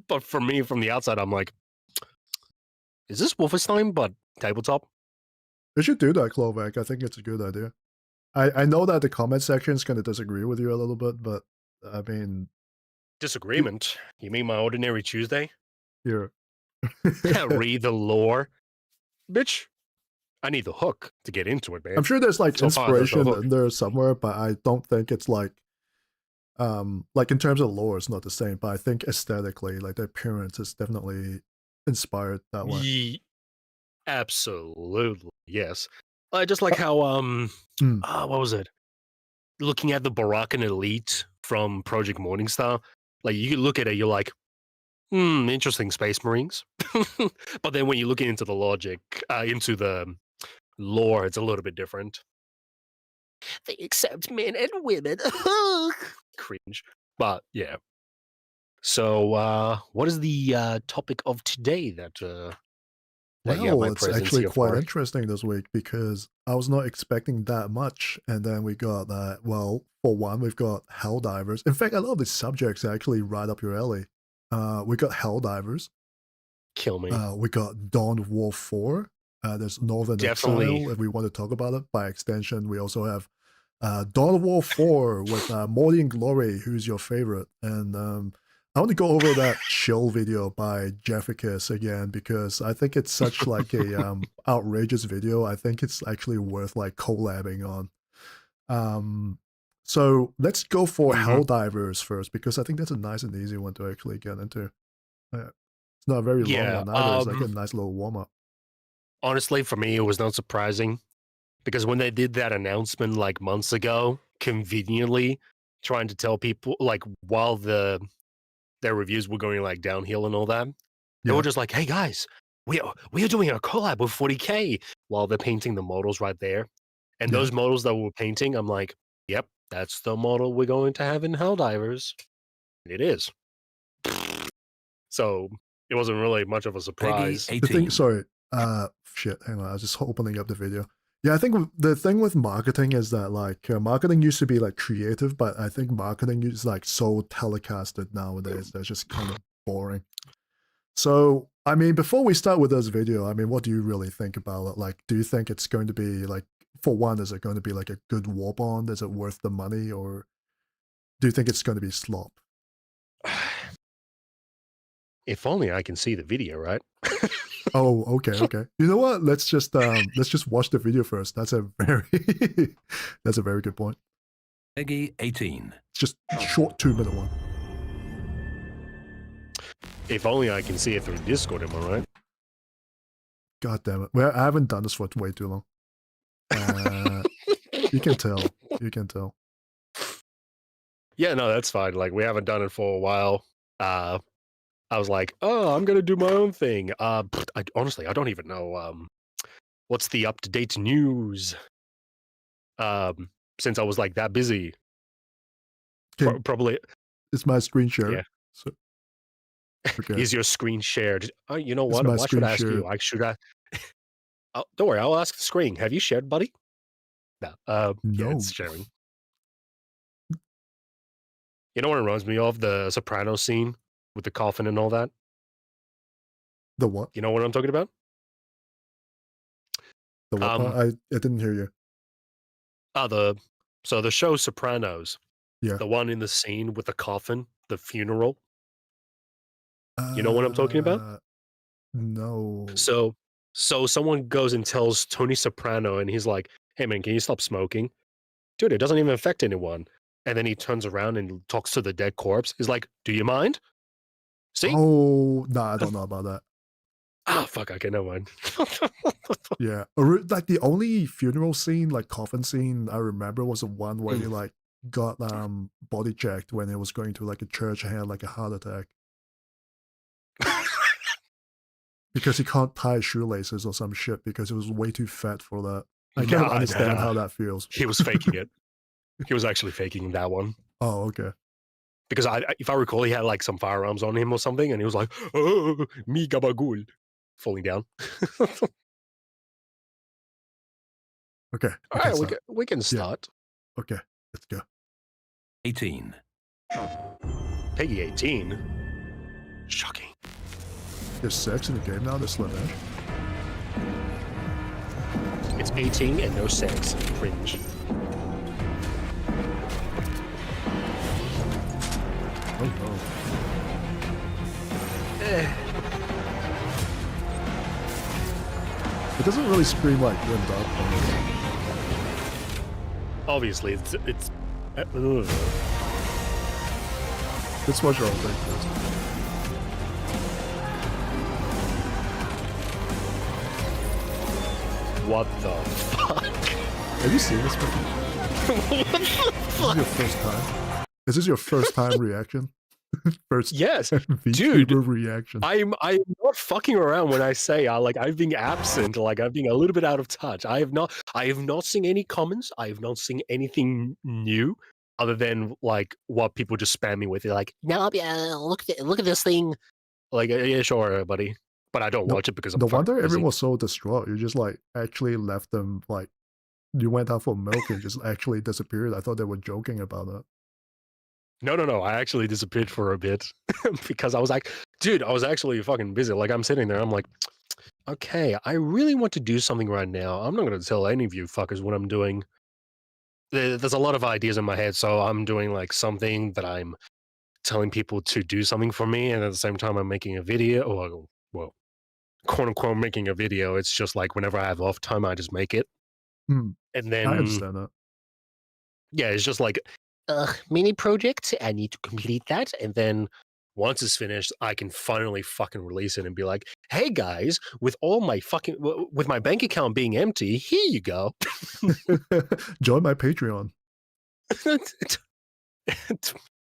[SPEAKER 5] But for me, from the outside, I'm like, is this Wolfenstein but tabletop?
[SPEAKER 2] You should do that, Klovac. I think it's a good idea. I know that the comment section is going to disagree with you a little bit, but I mean...
[SPEAKER 5] Disagreement? You mean my ordinary Tuesday?
[SPEAKER 2] Here.
[SPEAKER 5] Read the lore? Bitch, I need the hook to get into it, man.
[SPEAKER 2] I'm sure there's like inspiration in there somewhere, but I don't think it's like in terms of lore, it's not the same, but I think aesthetically, like the appearance is definitely inspired that way.
[SPEAKER 5] Absolutely, yes. Just like how what was it? Looking at the Baraka Elite from Project Morningstar, like you look at it, you're like, interesting Space Marines. But then when you look into the logic, into the lore, it's a little bit different. They accept men and women. Cringe. But yeah. So what is the topic of today that you have
[SPEAKER 2] Well,
[SPEAKER 5] my
[SPEAKER 2] it's
[SPEAKER 5] presence
[SPEAKER 2] actually
[SPEAKER 5] here
[SPEAKER 2] quite
[SPEAKER 5] for?
[SPEAKER 2] interesting this week because I was not expecting that much. And then we got that, well, for one, we've got Helldivers. In fact, a lot of these subjects are actually right up your alley. We got Helldivers.
[SPEAKER 5] Kill me.
[SPEAKER 2] We got Dawn of War 4. There's Northern
[SPEAKER 5] Definitely.
[SPEAKER 2] Exile, if we want to talk about it. By extension, we also have Dawn of War 4 with Morty and Glory, who's your favorite. And I want to go over that chill video by Jefficus again because I think it's such like a outrageous video. I think it's actually worth like collabing on. So let's go for Helldivers first because I think that's a nice and easy one to actually get into. It's not a very long one either. It's like a nice little warm-up.
[SPEAKER 5] Honestly, for me, it was not surprising because when they did that announcement like months ago, conveniently trying to tell people like while their reviews were going like downhill and all that, they were just like, "Hey guys, we are doing a collab with 40K," while they're painting the models right there. And those models that we're painting, I'm like, "Yep, that's the model we're going to have in Helldivers." And it is. So it wasn't really much of a surprise.
[SPEAKER 2] The thing, sorry, shit, hang on, I was just opening up the video. Yeah, I think the thing with marketing is that like marketing used to be like creative, but I think marketing is like so telecasted nowadays. That's just kind of boring. So, I mean, before we start with this video, I mean, what do you really think about it? Like, do you think it's going to be like, for one, is it going to be like a good war bond? Is it worth the money, or do you think it's going to be slop?
[SPEAKER 5] If only I can see the video, right?
[SPEAKER 2] Oh, okay. You know what? Let's just watch the video first. That's a very good point.
[SPEAKER 7] Peggy 18.
[SPEAKER 2] It's just a short 2-minute one.
[SPEAKER 5] If only I can see it through Discord, am I right?
[SPEAKER 2] God damn it. Well, I haven't done this for way too long. You can tell. You can tell.
[SPEAKER 5] Yeah, no, that's fine. Like, we haven't done it for a while. I was like, oh, I'm going to do my own thing. Honestly, I don't even know what's the up-to-date news since I was like that busy. Probably.
[SPEAKER 2] It's my screen share.
[SPEAKER 5] Yeah.
[SPEAKER 2] So, okay.
[SPEAKER 5] Is your screen shared? You know what? Why should I ask you? Oh, don't worry, I'll ask the screen. Have you shared, buddy? No.
[SPEAKER 2] No.
[SPEAKER 5] Yeah, it's sharing. You know what it reminds me of? The Sopranos scene with the coffin and all that.
[SPEAKER 2] The what?
[SPEAKER 5] You know what I'm talking about?
[SPEAKER 2] The what? I didn't hear you.
[SPEAKER 5] So the show Sopranos.
[SPEAKER 2] Yeah.
[SPEAKER 5] The one in the scene with the coffin, the funeral. You know what I'm talking about?
[SPEAKER 2] No.
[SPEAKER 5] So someone goes and tells Tony Soprano, and he's like, "Hey man, can you stop smoking?" Dude, it doesn't even affect anyone. And then he turns around and talks to the dead corpse. He's like, "Do you mind?" See?
[SPEAKER 2] Oh, no, I don't know about that.
[SPEAKER 5] Ah, fuck, okay, never mind.
[SPEAKER 2] Yeah. Like the only funeral scene, like coffin scene I remember was the one where he like got body checked when he was going to like a church and had like a heart attack. Because he can't tie shoelaces or some shit because he was way too fat for that. I can't understand how that feels.
[SPEAKER 5] He was faking it. He was actually faking that one.
[SPEAKER 2] Oh, okay.
[SPEAKER 5] Because if I recall, he had like some firearms on him or something, and he was like, "Oh, me gabagool," falling down.
[SPEAKER 2] Okay.
[SPEAKER 5] All right, we can start.
[SPEAKER 2] Yeah. Okay, let's go.
[SPEAKER 7] 18.
[SPEAKER 5] Peggy 18. Shocking.
[SPEAKER 2] There's sex in the game now, there's Slanesh.
[SPEAKER 5] It's 18 and no sex. Cringe.
[SPEAKER 2] Oh no. It doesn't really scream like Grim Dark.
[SPEAKER 5] Obviously, it's
[SPEAKER 2] Let's watch our own thing first.
[SPEAKER 5] What the fuck?
[SPEAKER 2] Have you seen this before?
[SPEAKER 5] What the fuck?
[SPEAKER 2] Is this your first time? Is this your first time reaction? First
[SPEAKER 5] Yes,
[SPEAKER 2] VTuber
[SPEAKER 5] dude.
[SPEAKER 2] reaction.
[SPEAKER 5] I'm not fucking around when I say I've been absent, like I've been a little bit out of touch. I have not seen any comments. I have not seen anything new other than like what people just spam me with. They're like, no, look at this thing. Like, yeah, sure, buddy. But I don't watch it because I'm
[SPEAKER 2] No
[SPEAKER 5] fucking
[SPEAKER 2] wonder
[SPEAKER 5] busy.
[SPEAKER 2] everyone was so distraught. You just like actually left them like you went out for milk and just actually disappeared. I thought they were joking about it.
[SPEAKER 5] No. I actually disappeared for a bit because I was like, dude, I was actually fucking busy. Like, I'm sitting there, I'm like, okay, I really want to do something right now. I'm not going to tell any of you fuckers what I'm doing. There's a lot of ideas in my head, so I'm doing like something that I'm telling people to do something for me, and at the same time, I'm making a video, or well, quote unquote, making a video. It's just like whenever I have off time, I just make it.
[SPEAKER 2] Hmm.
[SPEAKER 5] And then,
[SPEAKER 2] I understand that.
[SPEAKER 5] yeah, it's just like, mini project. I need to complete that. And then once it's finished, I can finally fucking release it and be like, hey guys, with all my fucking, with my bank account being empty, here you go.
[SPEAKER 2] Join my Patreon.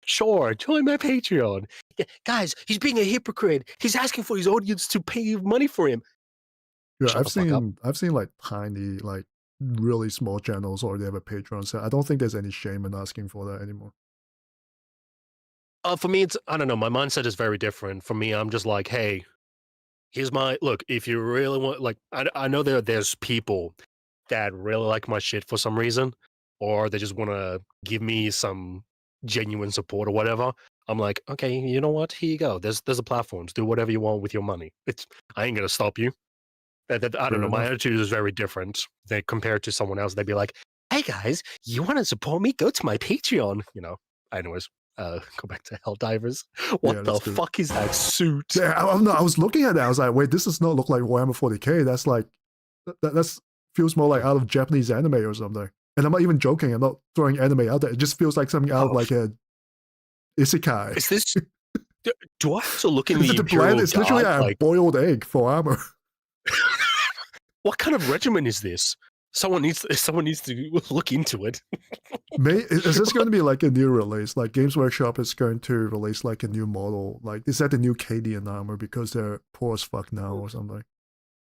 [SPEAKER 5] Sure, join my Patreon. Yeah, guys, he's being a hypocrite. He's asking for his audience to pay money for him.
[SPEAKER 2] Yeah,
[SPEAKER 5] Shut the fuck up.
[SPEAKER 2] I've seen like tiny, like really small channels or they have a Patreon. So I don't think there's any shame in asking for that anymore.
[SPEAKER 5] For me, it's, I don't know, my mindset is very different. For me, I'm just like, hey, here's my, look, if you really want, like, I know there's people that really like my shit for some reason, or they just want to give me some genuine support or whatever. I'm like, okay, you know what? Here you go. There's a platform. Do whatever you want with your money. I ain't gonna stop you. I don't know. My attitude is very different. They compared to someone else, they'd be like, "Hey guys, you want to support me? Go to my Patreon." You know. Anyways, go back to Helldivers. What the fuck is that suit?
[SPEAKER 2] Yeah, I was looking at that. I was like, wait, this does not look like Warhammer 40k. That's like that's feels more like out of Japanese anime or something. And I'm not even joking. I'm not throwing anime out there. It just feels like something out of like a isekai.
[SPEAKER 5] Is this? Do I have to look in the Imperial
[SPEAKER 2] It's literally a boiled egg for armor.
[SPEAKER 5] What kind of regimen is this? Someone needs to look into it.
[SPEAKER 2] Is this going to be like a new release? Like Games Workshop is going to release like a new model. Like is that the new Cadian armor because they're poor as fuck now or something?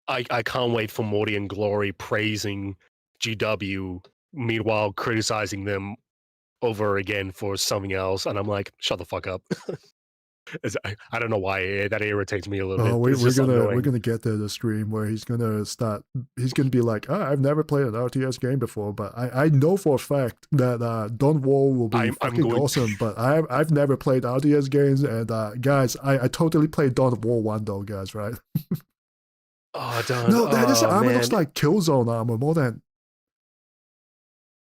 [SPEAKER 5] I can't wait for Morty and Glory praising GW, meanwhile criticizing them over again for something else, and I'm like, shut the fuck up. I don't know why that irritates me a little bit.
[SPEAKER 2] We're gonna get to the stream where he's gonna be like, I've never played an RTS game before, but I know for a fact that Dawn War will be fucking awesome, but I've never played RTS games, and guys, I totally played Dawn War 1 though, guys, right?
[SPEAKER 5] Oh, Dawn.
[SPEAKER 2] No, this armor looks like Killzone armor more than.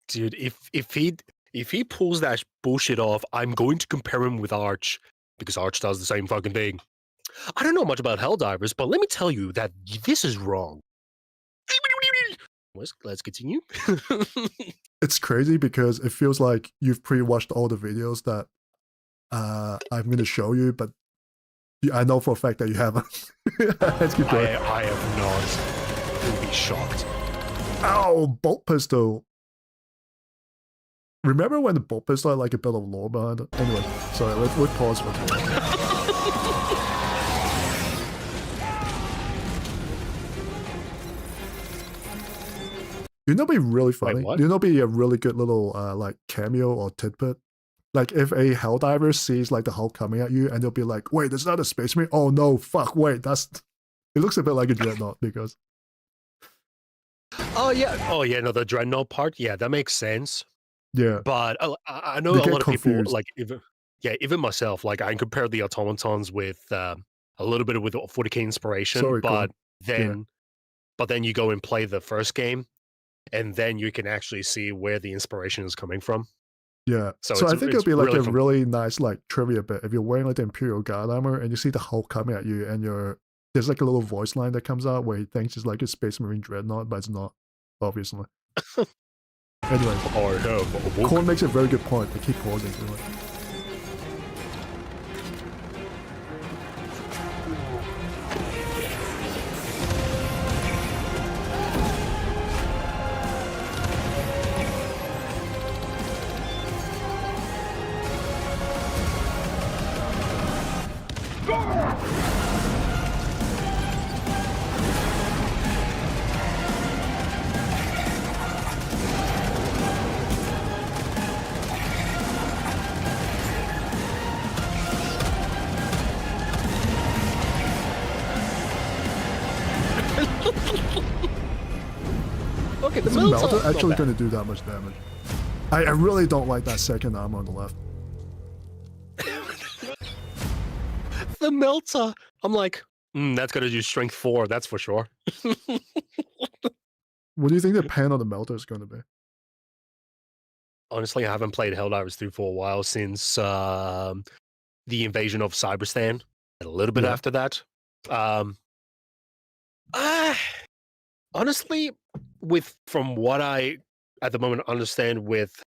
[SPEAKER 5] Dude, if he pulls that bullshit off, I'm going to compare him with Arch. Because Arch does the same fucking thing. I don't know much about Helldivers, but let me tell you that this is wrong. Let's continue.
[SPEAKER 2] It's crazy because it feels like you've pre-watched all the videos that I'm going to show you, but I know for a fact that you haven't. Let's keep going.
[SPEAKER 5] I have not. You'll be shocked.
[SPEAKER 2] Ow, bolt pistol. Remember when the bolt pistol had like a bit of lore behind it? Anyway, sorry, let's pause for a minute. You know, be really funny.
[SPEAKER 5] Wait,
[SPEAKER 2] you know, be a really good little like cameo or tidbit. Like if a Helldiver sees like the Hulk coming at you, and they'll be like, "Wait, there's not a Space Marine." Oh no, fuck! Wait, that's. It looks a bit like a Dreadnought because.
[SPEAKER 5] Oh yeah, no, the Dreadnought part. Yeah, that makes sense.
[SPEAKER 2] Yeah,
[SPEAKER 5] but I know a lot of people like even myself, like I compare the automatons with a little bit with 40k inspiration, but then you go and play the first game, and then you can actually see where the inspiration is coming from.
[SPEAKER 2] Yeah, so I think it'll be like a really nice like trivia bit if you're wearing like the Imperial Guard armor and you see the Hulk coming at you, and there's like a little voice line that comes out where he thinks it's like a Space Marine Dreadnought, but it's not, obviously. Anyway, Korn makes a very good point. They keep pausing.
[SPEAKER 6] Okay, the
[SPEAKER 2] Is the
[SPEAKER 6] melter
[SPEAKER 2] melter actually going to do that much damage? I really don't like that second armor on the left.
[SPEAKER 6] the melter.
[SPEAKER 5] I'm like, that's going to do strength 4, that's for sure.
[SPEAKER 2] What do you think the pan on the melter is going to be?
[SPEAKER 5] Honestly, I haven't played Helldivers 2 for a while since the invasion of Cyberstan, and a little bit
[SPEAKER 2] Yeah.
[SPEAKER 5] after that. Honestly, from what I at the moment understand with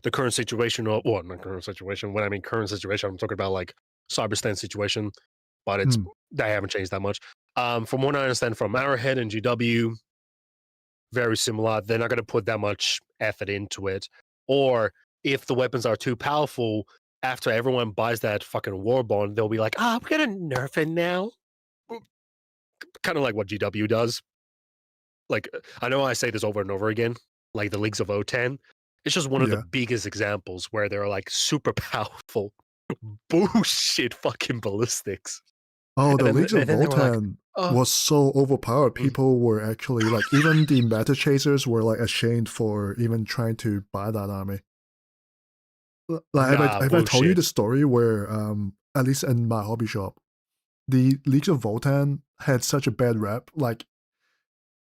[SPEAKER 5] the current situation, or well, not current situation. When I mean current situation, I'm talking about like Cyberstan situation, but they haven't changed that much. From what I understand from Arrowhead and GW, very similar. They're not going to put that much effort into it. Or if the weapons are too powerful, after everyone buys that fucking war bond, they'll be like, we're going to nerf it now. Kind of like what GW does. Like, I know I say this over and over again, like the Leagues of O10. It's just one of the biggest examples where they're like super powerful, bullshit fucking ballistics.
[SPEAKER 2] Oh,
[SPEAKER 5] And
[SPEAKER 2] the
[SPEAKER 5] then-
[SPEAKER 2] Leagues of
[SPEAKER 5] and then they were like,
[SPEAKER 2] Votan
[SPEAKER 5] "Oh."
[SPEAKER 2] was so overpowered. People were actually like, even the meta chasers were like ashamed for even trying to buy that army. Like, have I told you
[SPEAKER 5] bullshit.
[SPEAKER 2] the story where, at least in my hobby shop, the Leagues of Votan had such a bad rep. Like,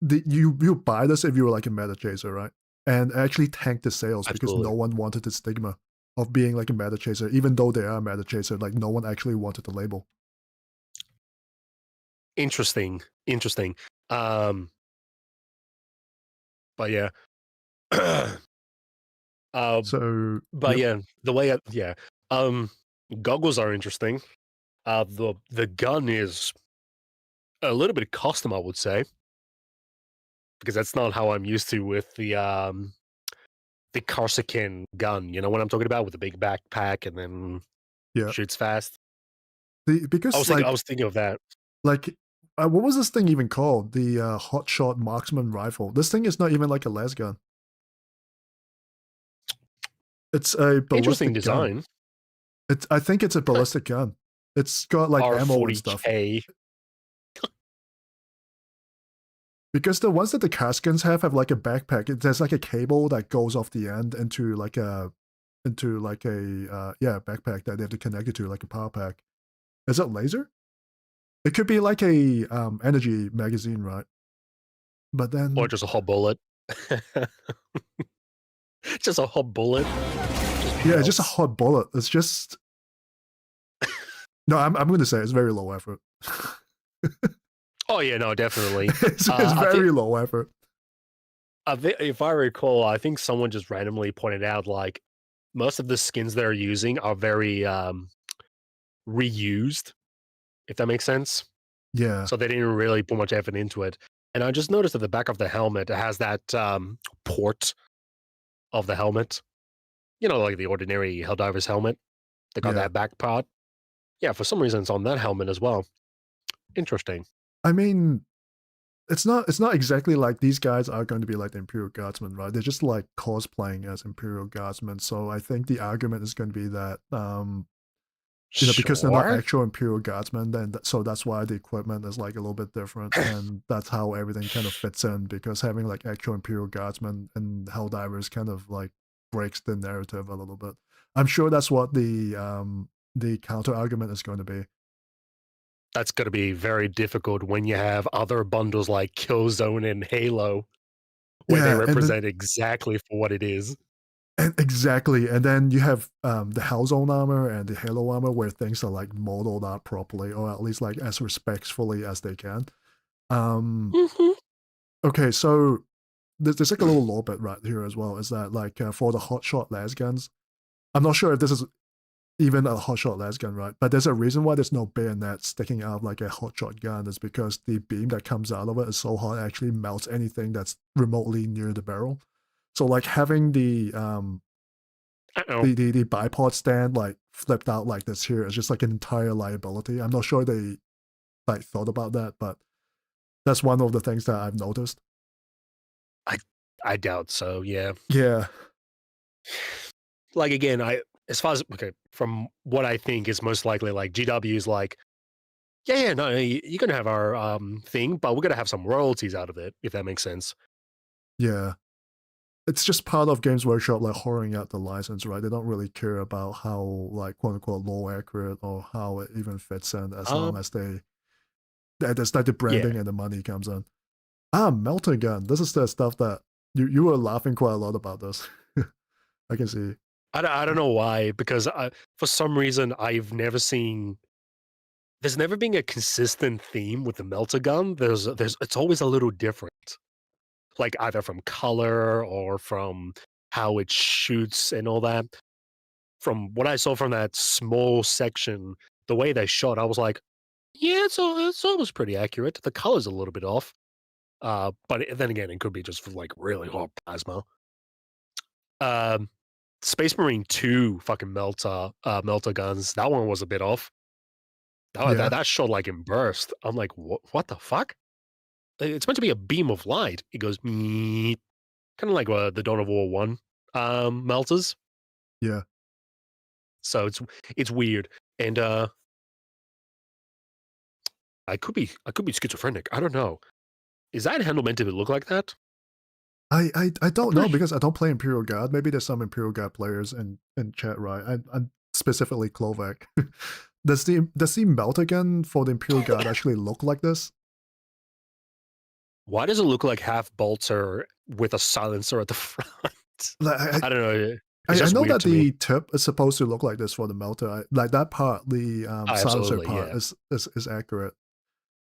[SPEAKER 2] you buy this if you were like a meta chaser, right? And actually tanked the sales because
[SPEAKER 5] Absolutely.
[SPEAKER 2] no one wanted the stigma of being like a meta chaser, even though they are a meta chaser. Like, no one actually wanted the label.
[SPEAKER 5] Interesting. But yeah.
[SPEAKER 2] So,
[SPEAKER 5] But
[SPEAKER 2] yep.
[SPEAKER 5] yeah, the way goggles are interesting. The gun is a little bit custom, I would say, because that's not how I'm used to with the Corsican gun. You know what I'm talking about, with the big backpack and then
[SPEAKER 2] Yeah.
[SPEAKER 5] shoots fast.
[SPEAKER 2] Because
[SPEAKER 5] I was thinking of that.
[SPEAKER 2] like, what was this thing even called? The Hotshot Marksman Rifle. This thing is not even like a las gun. It's a
[SPEAKER 5] Interesting
[SPEAKER 2] ballistic gun.
[SPEAKER 5] design.
[SPEAKER 2] I think it's a ballistic gun. It's got like ammo and stuff.
[SPEAKER 5] R40K.
[SPEAKER 2] Because the ones that the Kaskins have like a backpack. There's like a cable that goes off the end into like a backpack that they have to connect it to, like a power pack. Is it laser? It could be like a energy magazine, right? But then,
[SPEAKER 5] Or just a hot bullet. Just a hot bullet.
[SPEAKER 2] yeah, it's just a hot bullet. It's just no. I'm going to say it's very low effort.
[SPEAKER 5] Oh yeah, no, definitely.
[SPEAKER 2] It's very low effort.
[SPEAKER 5] If I recall, I think someone just randomly pointed out like most of the skins they're using are very reused, if that makes sense.
[SPEAKER 2] Yeah.
[SPEAKER 5] So they didn't really put much effort into it. And I just noticed at the back of the helmet, it has that port of the helmet. You know, like the ordinary Helldiver's helmet. They got that back part. Yeah, for some reason it's on that helmet as well. Interesting.
[SPEAKER 2] I mean, it's not exactly like these guys are going to be like the Imperial Guardsmen, right? They're just like cosplaying as Imperial Guardsmen. So I think the argument is going to be that because they're not actual Imperial Guardsmen, then so that's why the equipment is like a little bit different, and that's how everything kind of fits in. Because having like actual Imperial Guardsmen and Helldivers kind of like breaks the narrative a little bit. I'm sure that's what the counter argument is going to be.
[SPEAKER 5] That's going to be very difficult when you have other bundles like Killzone and Halo, where they represent exactly for what it is.
[SPEAKER 2] And exactly, and then you have the Hellzone armor and the Halo armor, where things are like modeled out properly, or at least like as respectfully as they can. Okay, so there's like a little lore bit right here as well. Is that like for the hotshot las guns? I'm not sure if this is even a hotshot las gun, right? But there's a reason why there's no bayonet sticking out like a hotshot gun. Is because the beam that comes out of it is so hot, it actually melts anything that's remotely near the barrel. So like having the bipod stand like flipped out like this here is just like an entire liability. I'm not sure they like thought about that, but that's one of the things that I've noticed.
[SPEAKER 5] I doubt so. Yeah.
[SPEAKER 2] Yeah.
[SPEAKER 5] Like again, from what I think is most likely like GW is like Yeah, no, you're gonna have our thing, but we're gonna have some royalties out of it, if that makes sense.
[SPEAKER 2] Yeah. It's just part of Games Workshop like whoring out the license, right? They don't really care about how like quote unquote low accurate or how it even fits in as long as there's like the branding
[SPEAKER 5] Yeah.
[SPEAKER 2] and the money comes in. Melter gun. This is the stuff that you were laughing quite a lot about this. I can see.
[SPEAKER 5] I don't know why, because for some reason I've never seen. There's never been a consistent theme with the melter gun. It's always a little different, like either from color or from how it shoots and all that. From what I saw from that small section, the way they shot, I was like, yeah, it's almost pretty accurate. The color's a little bit off, but then again, it could be just for like really hot plasma. Um, Space Marine 2 fucking melter guns. That one was a bit off. That shot like in burst. I'm like, what the fuck? It's meant to be a beam of light. It goes kind of like the Dawn of War 1 melters.
[SPEAKER 2] Yeah.
[SPEAKER 5] So it's weird. And I could be schizophrenic. I don't know. Is that handle meant to look like that?
[SPEAKER 2] I don't know because I don't play Imperial Guard. Maybe there's some Imperial Guard players in chat, right? I'm specifically Klovak. Does the melt again for the Imperial Guard actually look like this?
[SPEAKER 5] Why does it look like half bolter with a silencer at the front?
[SPEAKER 2] Like,
[SPEAKER 5] I don't know.
[SPEAKER 2] I know that the tip is supposed to look like this for the melter. Like that part, the silencer part is accurate.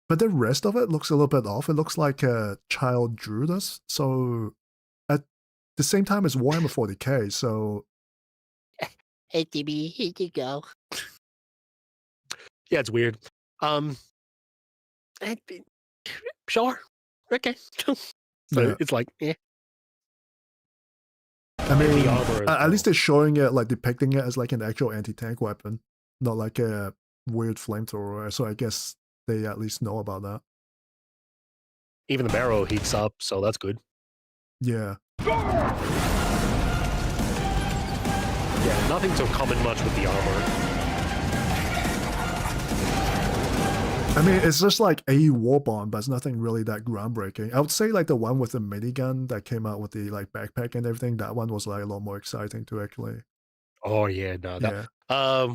[SPEAKER 2] But the rest of it looks a little bit off. It looks like a child drew this. So at the same time as Warhammer 40k, so...
[SPEAKER 6] Hey, DB, here you go.
[SPEAKER 5] Yeah, it's weird. Sure. Okay. So it's like, eh.
[SPEAKER 2] I mean, at least they're showing it, like depicting it as like an actual anti-tank weapon, not like a weird flamethrower. So I guess they at least know about that.
[SPEAKER 5] Even the barrel heats up, so that's good.
[SPEAKER 2] Yeah.
[SPEAKER 5] Yeah, nothing to comment much with the armor.
[SPEAKER 2] I mean, it's just like a war bond, but it's nothing really that groundbreaking. I would say like the one with the minigun that came out with the like backpack and everything, that one was like a lot more exciting to actually.
[SPEAKER 5] Oh yeah, no, that I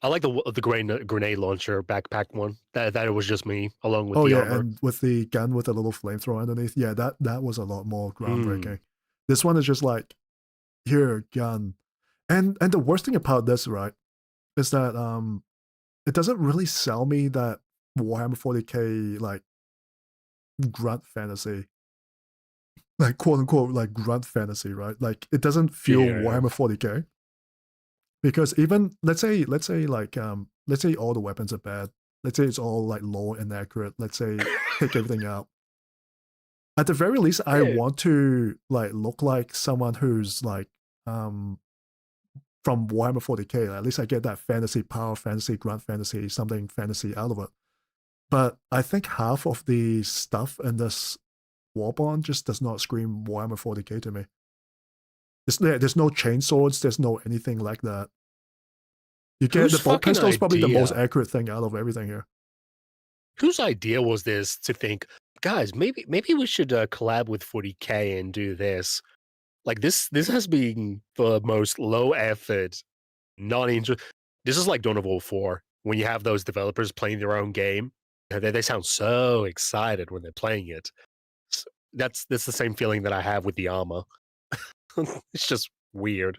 [SPEAKER 5] like the grenade launcher backpack one. That it was just me along with the armor.
[SPEAKER 2] And with the gun with the little flamethrower underneath, yeah, that was a lot more groundbreaking. This one is just like, here, gun. And the worst thing about this, right, is that it doesn't really sell me that Warhammer 40k like grunt fantasy, like quote unquote like grunt fantasy, right? Like it doesn't feel Warhammer 40k because even let's say all the weapons are bad. Let's say it's all like low and inaccurate. Let's say take everything out. At the very least, I want to like look like someone who's like from Warhammer 40k. At least I get that fantasy power, fantasy grunt fantasy, something fantasy out of it. But I think half of the stuff in this Warbond just does not scream Warhammer 40k to me. There's no chainswords, there's no anything like that. You get the bolt pistol is probably the most accurate thing out of everything here.
[SPEAKER 5] Whose idea was this to think, guys, maybe we should collab with 40k and do this? Like this has been the most low effort, this is like Dawn of War 4 when you have those developers playing their own game. They sound so excited when they're playing it. So that's the same feeling that I have with the armor. It's just weird.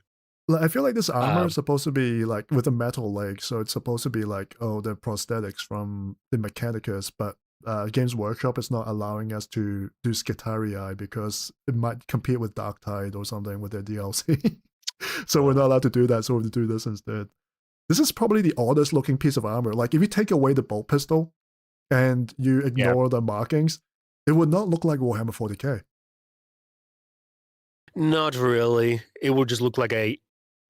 [SPEAKER 2] I feel like this armor is supposed to be like with a metal leg, so it's supposed to be like, oh, the prosthetics from the Mechanicus, but Games Workshop is not allowing us to do Skitarii because it might compete with Darktide or something with their DLC. So we're not allowed to do that, so we have to do this instead. This is probably the oddest looking piece of armor. Like if you take away the bolt pistol and you ignore the markings, it would not look like Warhammer 40k.
[SPEAKER 5] Not really. It would just look like a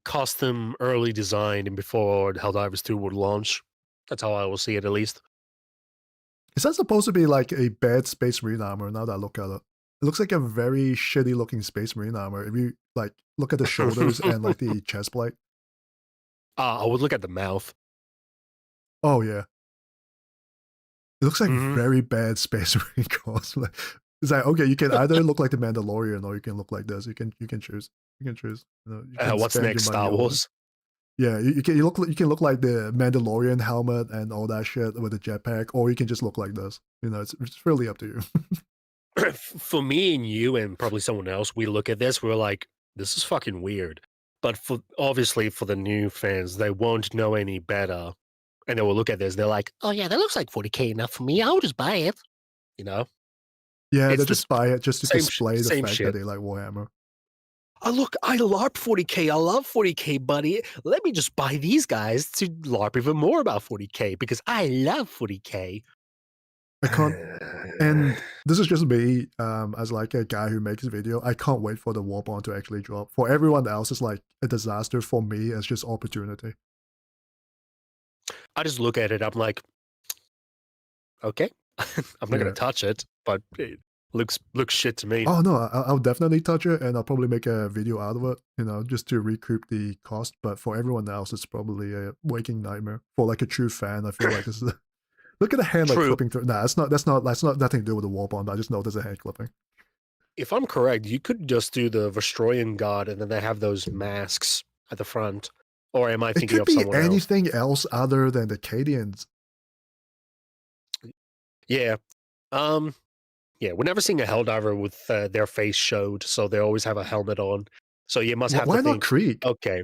[SPEAKER 5] custom early design before Helldivers 2 would launch. That's how I will see it, at least.
[SPEAKER 2] Is that supposed to be like a bad Space Marine armor now that I look at it? It looks like a very shitty looking Space Marine armor. If you like look at the shoulders and like the chest plate.
[SPEAKER 5] I would look at the mouth.
[SPEAKER 2] Oh yeah. It looks like
[SPEAKER 5] Mhm.
[SPEAKER 2] very bad Space Marine cosplay. It's like, okay, you can either look like the Mandalorian or you can look like this. You can choose. You can choose. You know, you can
[SPEAKER 5] What's
[SPEAKER 2] spend
[SPEAKER 5] next,
[SPEAKER 2] your money
[SPEAKER 5] Star
[SPEAKER 2] over.
[SPEAKER 5] Wars?
[SPEAKER 2] Yeah, you can look like the Mandalorian helmet and all that shit with the jetpack, or you can just look like this. You know, it's really up to you.
[SPEAKER 5] For me and you and probably someone else, we look at this, we're like, this is fucking weird. But for obviously for the new fans, they won't know any better. And they will look at this, they're like, oh yeah, that looks like 40K enough for me. I'll just buy it. You know?
[SPEAKER 2] Yeah, they
[SPEAKER 5] It's the
[SPEAKER 2] just buy it just to display the
[SPEAKER 5] same
[SPEAKER 2] fact that
[SPEAKER 5] shit.
[SPEAKER 2] they like Warhammer.
[SPEAKER 5] Oh look, I LARP 40K. I love 40K, buddy. Let me just buy these guys to LARP even more about 40K because I love 40K.
[SPEAKER 2] I can't, and this is just me, as like a guy who makes video. I can't wait for the Warbond to actually drop. For everyone else, it's like a disaster. For me, it's just opportunity.
[SPEAKER 5] I just look at it, I'm like, okay. I'm not
[SPEAKER 2] Yeah.
[SPEAKER 5] gonna touch it, but it looks shit to me.
[SPEAKER 2] Oh no, I'll definitely touch it, and I'll probably make a video out of it. You know, just to recoup the cost. But for everyone else, it's probably a waking nightmare. For like a true fan, I feel like this is. Look at the hand like
[SPEAKER 5] True.
[SPEAKER 2] clipping through. Nah, that's not nothing to do with the Warbond. I just know there's a hand clipping.
[SPEAKER 5] If I'm correct, you could just do the Vestroyan God and then they have those masks at the front. Or am I
[SPEAKER 2] It
[SPEAKER 5] thinking
[SPEAKER 2] could
[SPEAKER 5] of
[SPEAKER 2] be
[SPEAKER 5] someone else?
[SPEAKER 2] anything else other than the Cadians.
[SPEAKER 5] Yeah. Yeah, we're never seeing a Helldiver with their face showed, so they always have a helmet on. So you must have
[SPEAKER 2] Why
[SPEAKER 5] to
[SPEAKER 2] not
[SPEAKER 5] think,
[SPEAKER 2] Krieg?
[SPEAKER 5] okay.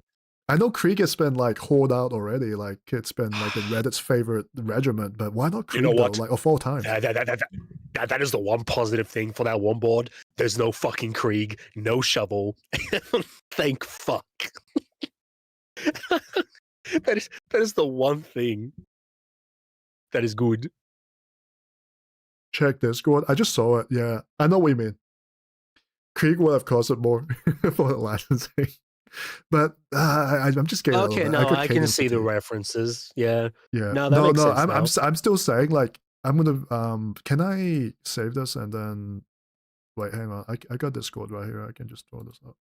[SPEAKER 2] I know Krieg has been like hoard out already. Like it's been like the Reddit's favorite regiment, but why not Krieg
[SPEAKER 5] You know
[SPEAKER 2] though?
[SPEAKER 5] what?
[SPEAKER 2] Like of all time.
[SPEAKER 5] That is the one positive thing for that one board. There's no fucking Krieg, no shovel. Thank fuck. that is the one thing that is good.
[SPEAKER 2] Check Discord. I just saw it. Yeah, I know what you mean. Krieg would have costed more for the licensing, but I'm just getting
[SPEAKER 5] Okay, no, I can see the references. Yeah.
[SPEAKER 2] Yeah.
[SPEAKER 5] No, that makes sense now.
[SPEAKER 2] I'm still saying like I'm gonna can I save this and then wait, hang on. I got Discord right here. I can just throw this up.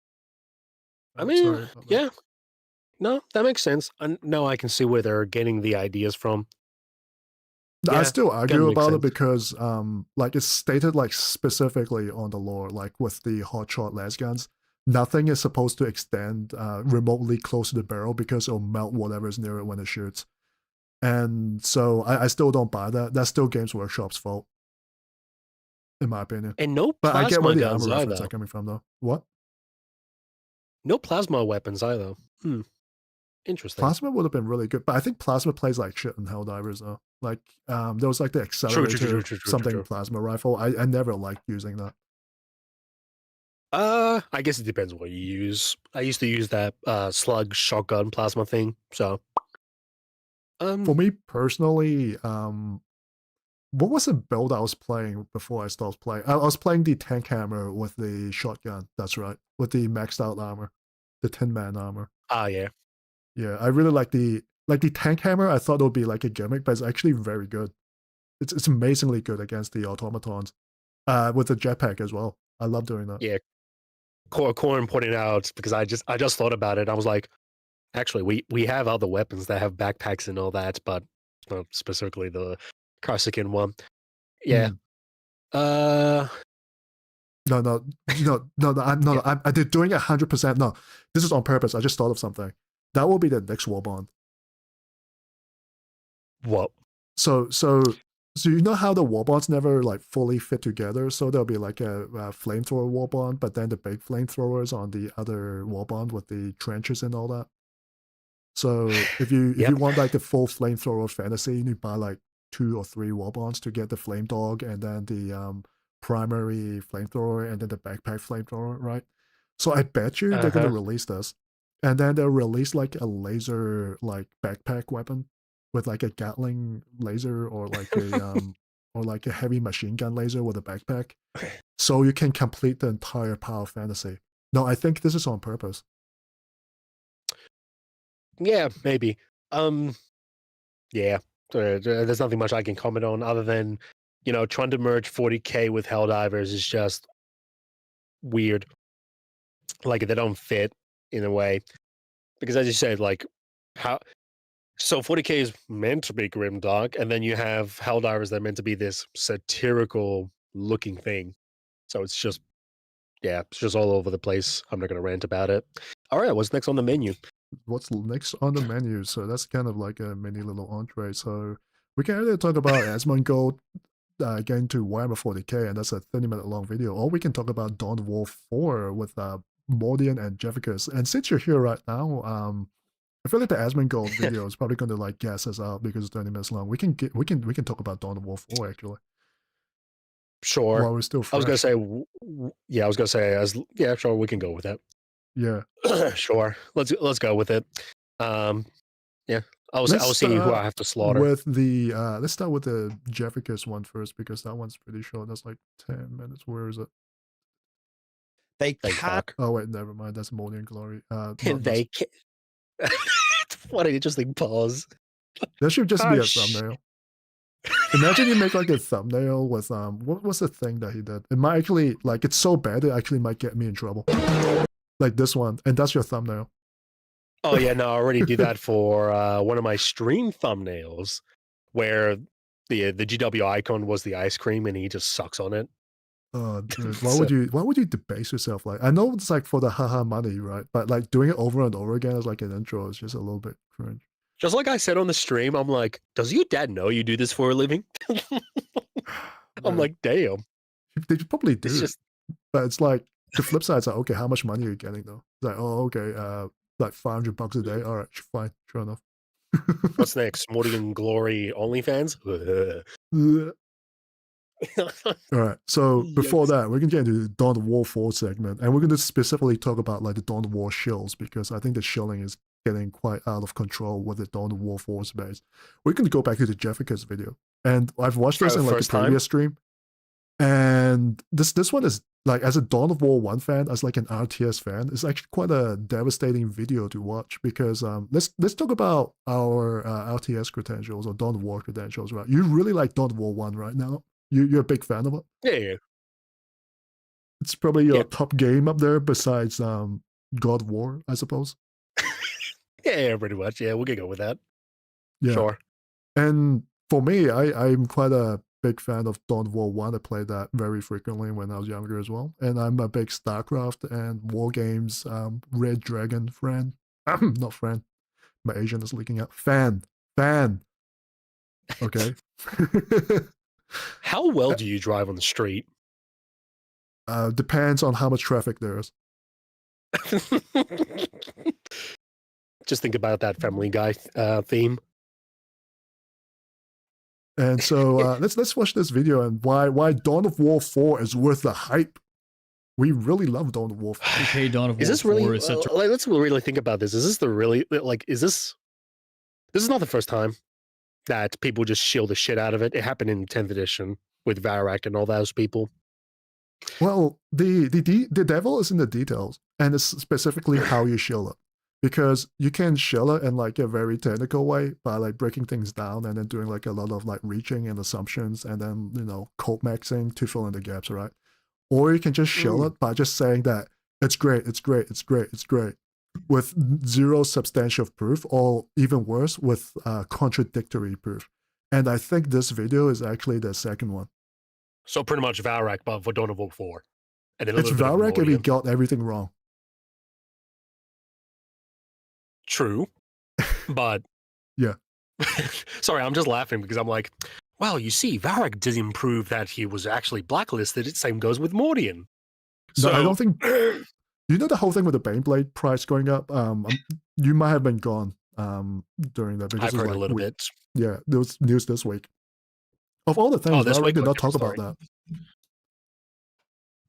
[SPEAKER 5] I mean,
[SPEAKER 2] Sorry about that.
[SPEAKER 5] yeah. No, that makes sense. Now I can see where they're getting the ideas from.
[SPEAKER 2] I
[SPEAKER 5] Yeah,
[SPEAKER 2] still
[SPEAKER 5] kinda
[SPEAKER 2] argue
[SPEAKER 5] makes
[SPEAKER 2] about it
[SPEAKER 5] sense.
[SPEAKER 2] because like it's stated like specifically on the lore, like with the hotshot las guns, nothing is supposed to extend remotely close to the barrel because it'll melt whatever's near it when it shoots. And so I still don't buy that. That's still Games Workshop's fault, in my opinion.
[SPEAKER 5] And no
[SPEAKER 2] But I get where
[SPEAKER 5] plasma
[SPEAKER 2] the armor
[SPEAKER 5] guns
[SPEAKER 2] reference
[SPEAKER 5] either.
[SPEAKER 2] are coming from, though. What?
[SPEAKER 5] No plasma weapons either. Interesting.
[SPEAKER 2] Plasma would have been really good, but I think Plasma plays like shit in Helldivers, though. Like, there was like the accelerator something plasma rifle. I never liked using that.
[SPEAKER 5] I guess it depends what you use. I used to use that slug shotgun plasma thing. So,
[SPEAKER 2] For me personally, what was the build I was playing before I stopped playing? I was playing the tank hammer with the shotgun. That's right, with the maxed out armor, the Tin Man armor.
[SPEAKER 5] yeah.
[SPEAKER 2] Yeah, I really like the tank hammer. I thought it would be like a gimmick, but it's actually very good. It's amazingly good against the automatons. With the jetpack as well. I love doing that.
[SPEAKER 5] Yeah. Corn pointed out because I just thought about it. I was like, actually, we have other weapons that have backpacks and all that, but not specifically the Karsakin one. Yeah.
[SPEAKER 2] No, I'm doing 100%. No, this is on purpose. I just thought of something. That will be the next Warbond.
[SPEAKER 5] What?
[SPEAKER 2] So you know how the Warbonds never like fully fit together? So there'll be like a flamethrower Warbond, but then the big flamethrowers on the other Warbond with the trenches and all that. So if you want like the full flamethrower fantasy, you need to buy like 2 or 3 Warbonds to get the flame dog and then the primary flamethrower and then the backpack flamethrower, right? So I bet you they're gonna release this, and then they'll release like a laser like backpack weapon with like a Gatling laser or like a heavy machine gun laser with a backpack, so you can complete the entire Power Fantasy. No, I think this is on purpose.
[SPEAKER 5] Yeah, maybe. Yeah. There's nothing much I can comment on other than, trying to merge 40K with Helldivers is just weird. Like they don't fit in a way. Because as you said, like how So 40K is meant to be grimdark, and then you have Helldivers that are meant to be this satirical looking thing. So it's just, yeah, it's just all over the place. I'm not going to rant about it. All right, what's next on the menu?
[SPEAKER 2] What's next on the menu? So that's kind of like a mini little entree. So we can either talk about Asmongold getting to Warhammer 40K, and that's a 30-minute long video, or we can talk about Dawn of War 4 with Mordian and Jefficus. And since you're here right now, I feel like the Asmongold video is probably going to like gas us out because it's 30 minutes long. We can talk about Dawn of War 4 actually.
[SPEAKER 5] Sure.
[SPEAKER 2] While we're still fresh.
[SPEAKER 5] I was going to say, yeah, sure, we can go with that.
[SPEAKER 2] Yeah.
[SPEAKER 5] Sure. Let's go with it. Yeah. I'll see who I have to slaughter.
[SPEAKER 2] With the let's start with the Jefficus one first because that one's pretty short. That's like 10 minutes. Where is it?
[SPEAKER 6] They can't.
[SPEAKER 2] Oh wait, never mind. That's Morning Glory.
[SPEAKER 5] They can't. What an interesting pause.
[SPEAKER 2] There should just be a thumbnail. Imagine you make like a thumbnail with what was the thing that he did? It might actually like it's so bad it actually might get me in trouble. Like this one, and that's your thumbnail.
[SPEAKER 5] Oh yeah, no, I already did that for one of my stream thumbnails, where the GW icon was the ice cream, and he just sucks on it.
[SPEAKER 2] Oh, dude, why would you debase yourself like? I know it's like for the haha money, right? But like doing it over and over again as like an intro is just a little bit cringe.
[SPEAKER 5] Just like I said on the stream, I'm like, does your dad know you do this for a living? I'm like, damn.
[SPEAKER 2] They probably do,
[SPEAKER 5] It's just,
[SPEAKER 2] but it's like the flip side is like, okay, how much money are you getting though? It's like, oh, okay, like $500 a day. All right, fine, sure enough.
[SPEAKER 5] what's next? Mordian Glory OnlyFans?
[SPEAKER 2] All right, so before
[SPEAKER 5] Yikes.
[SPEAKER 2] that, we're gonna get into the Dawn of War 4 segment, and we're gonna specifically talk about like the Dawn of War shills because I think the shilling is getting quite out of control with the Dawn of War 4 space. We're gonna go back to the Jefficus video, and I've watched this in like the previous stream, and this one is like as a Dawn of War 1 fan, as like an RTS fan, it's actually quite a devastating video to watch because let's talk about our RTS credentials or Dawn of War credentials, right? You really like Dawn of War 1 right now. You're a big fan of it?
[SPEAKER 5] Yeah.
[SPEAKER 2] It's probably your top game up there besides God of War, I suppose.
[SPEAKER 5] Yeah, pretty much. Yeah, we can go with that.
[SPEAKER 2] Yeah.
[SPEAKER 5] Sure.
[SPEAKER 2] And for me, I'm quite a big fan of Dawn of War 1. I played that very frequently when I was younger as well. And I'm a big StarCraft and War Games Red Dragon friend. Not friend. My Asian is leaking out. Fan. Okay.
[SPEAKER 5] How well do you drive on the street?
[SPEAKER 2] Depends on how much traffic there is.
[SPEAKER 5] Just think about that Family Guy theme.
[SPEAKER 2] And so let's watch this video and why Dawn of War 4 is worth the hype. We really love Dawn of War 4.
[SPEAKER 3] Okay, Dawn of War
[SPEAKER 5] Is this
[SPEAKER 3] 4
[SPEAKER 5] really?
[SPEAKER 3] is such a
[SPEAKER 5] Let's really think about this. Is this the really like? Is this? This is not the first time that people just shield the shit out of it. It happened in 10th edition with Varak and all those people.
[SPEAKER 2] Well, the devil is in the details, and it's specifically how you shield it. Because you can shield it in like a very technical way by like breaking things down and then doing like a lot of like reaching and assumptions and then, you know, code maxing to fill in the gaps, right? Or you can just shield it by just saying that it's great, with zero substantial proof, or even worse, with contradictory proof. And I think this video is actually the second one.
[SPEAKER 5] So pretty much Varak, but for Dawn of War 4. And then
[SPEAKER 2] It's Varak if he got everything wrong.
[SPEAKER 5] True, but
[SPEAKER 2] yeah.
[SPEAKER 5] Sorry, I'm just laughing because I'm like, well, you see, Varak didn't prove that he was actually blacklisted. The same goes with Mordian.
[SPEAKER 2] No, I don't think. You know the whole thing with the Baneblade price going up. You might have been gone during that. Because
[SPEAKER 5] I've heard a little bit.
[SPEAKER 2] Yeah, there was news this week. Of all the things, I did not talk about that.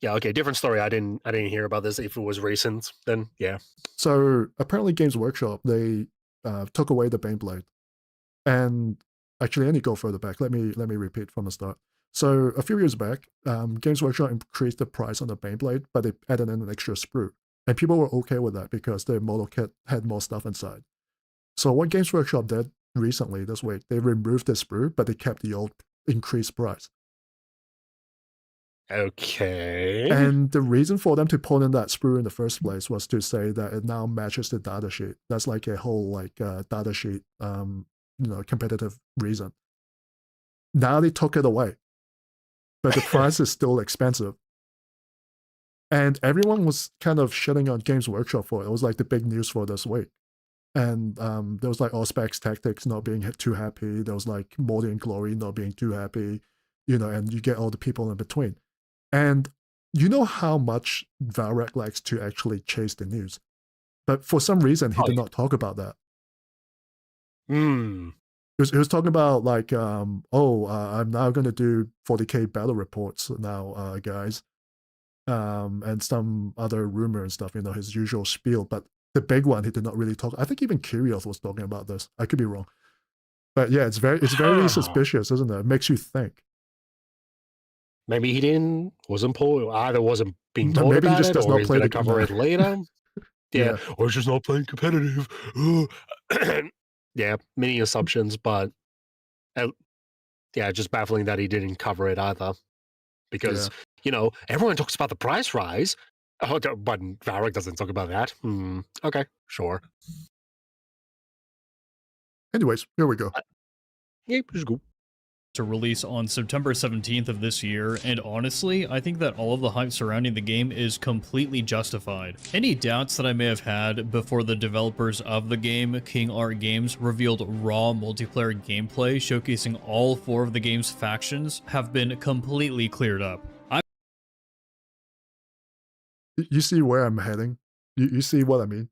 [SPEAKER 5] Yeah, okay, different story. I didn't hear about this. If it was recent, then yeah.
[SPEAKER 2] So apparently, Games Workshop they took away the Baneblade, and actually, I need to go further back. Let me repeat from the start. So a few years back, Games Workshop increased the price on the Baneblade, but they added in an extra sprue, and people were okay with that because their model kit had more stuff inside. So what Games Workshop did recently this week, they removed the sprue, but they kept the old increased price.
[SPEAKER 5] Okay.
[SPEAKER 2] And the reason for them to pull in that sprue in the first place was to say that it now matches the data sheet. That's like a whole like data sheet, competitive reason. Now they took it away, but the price is still expensive. And everyone was kind of shitting on Games Workshop for it. It was like the big news for this week. And there was like Auspex Tactics not being too happy. There was like Morty and Glory not being too happy, and you get all the people in between. And you know how much Valrek likes to actually chase the news. But for some reason, he did not talk about that.
[SPEAKER 5] Hmm.
[SPEAKER 2] He was talking about like, I'm now going to do 40K battle reports now, guys. And some other rumor and stuff, his usual spiel. But the big one, he did not really talk. I think even Kyrioth was talking about this. I could be wrong. But yeah, it's very suspicious, isn't it? It makes you think.
[SPEAKER 5] Maybe he wasn't being told
[SPEAKER 2] Maybe
[SPEAKER 5] about
[SPEAKER 2] he just
[SPEAKER 5] it,
[SPEAKER 2] does
[SPEAKER 5] or
[SPEAKER 2] not
[SPEAKER 5] he's
[SPEAKER 2] play
[SPEAKER 5] going
[SPEAKER 2] the
[SPEAKER 5] to cover it later. Yeah, or he's just not playing competitive. Yeah, many assumptions, but just baffling that he didn't cover it either. Because, everyone talks about the price rise, but Valrek doesn't talk about that. Okay, sure.
[SPEAKER 2] Anyways, here we go.
[SPEAKER 5] Yeah, just go.
[SPEAKER 8] To release on September 17th of this year, and honestly, I think that all of the hype surrounding the game is completely justified. Any doubts that I may have had before the developers of the game, King Art Games, revealed raw multiplayer gameplay showcasing all 4 of the game's factions have been completely cleared up.
[SPEAKER 2] You see where I'm heading? You see what I mean?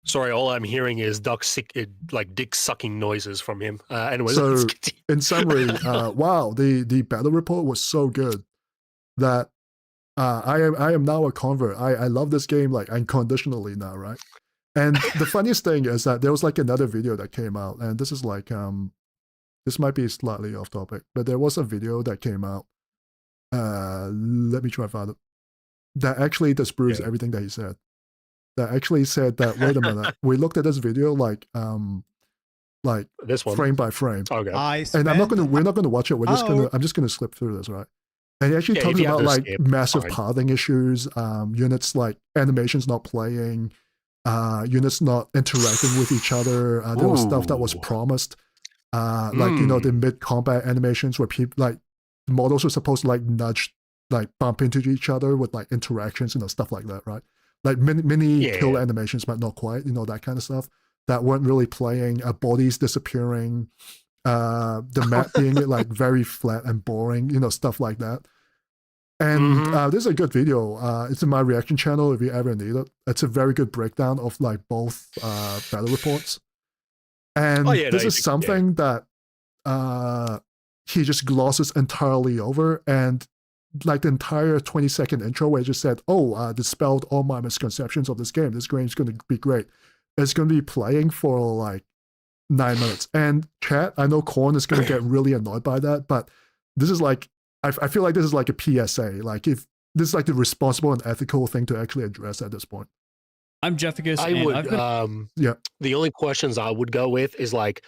[SPEAKER 5] Sorry, all I'm hearing is dick sucking noises from him. Anyways,
[SPEAKER 2] so in summary, wow, the battle report was so good that I am now a convert. I love this game like unconditionally now, right? And the funniest thing is that there was like another video that came out, and this is like this might be slightly off topic, but there was a video that came out. Let me try to find it. That actually disproves everything that he said. That actually said that, wait a minute, we looked at this video like
[SPEAKER 5] this one
[SPEAKER 2] frame by frame.
[SPEAKER 5] Okay.
[SPEAKER 2] And we're not gonna watch it. I'm just gonna slip through this, right? And he actually talks about like massive pathing issues, units like animations not playing, units not interacting with each other. There was stuff that was promised, the mid combat animations where people like the models were supposed to like nudge, like bump into each other with like interactions, stuff like that, right? Like mini kill animations, but not quite, that kind of stuff that weren't really playing. Bodies disappearing, the map being like very flat and boring, stuff like that. And this is a good video. It's in my reaction channel if you ever need it. It's a very good breakdown of like both battle reports. And this is something that he just glosses entirely over. And like the entire 20-second intro where he just said, dispelled all my misconceptions of this game. This game's going to be great. It's going to be playing for like 9 minutes. And chat, I know Korn is going to get really annoyed by that, but this is like, I feel like this is like a PSA. Like if this is like the responsible and ethical thing to actually address at this point.
[SPEAKER 8] I'm Jefficus.
[SPEAKER 5] The only questions I would go with is like,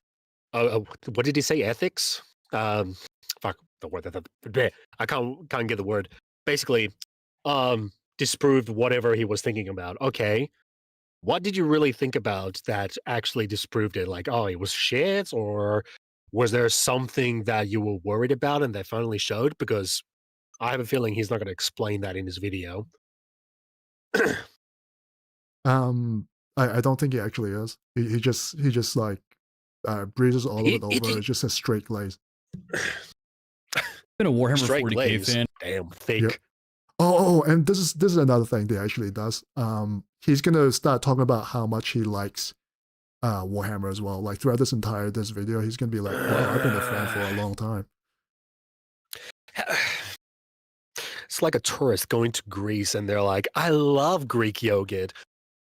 [SPEAKER 5] what did he say? Ethics? Fuck the word. I can't get the word. Basically, disproved whatever he was thinking about. Okay, what did you really think about that actually disproved it? Like, it was shit, or was there something that you were worried about and they finally showed? Because I have a feeling he's not going to explain that in his video.
[SPEAKER 2] I don't think he actually is. He just like breezes all of it over. It's just a straight glaze.
[SPEAKER 8] Been a Warhammer 40K fan.
[SPEAKER 5] Damn, fake.
[SPEAKER 2] Yep. Oh, and this is another thing that he actually does. He's gonna start talking about how much he likes Warhammer as well. Like throughout this video, he's gonna be like, "Wow, I've been a fan for a long time."
[SPEAKER 5] It's like a tourist going to Greece and they're like, "I love Greek yogurt."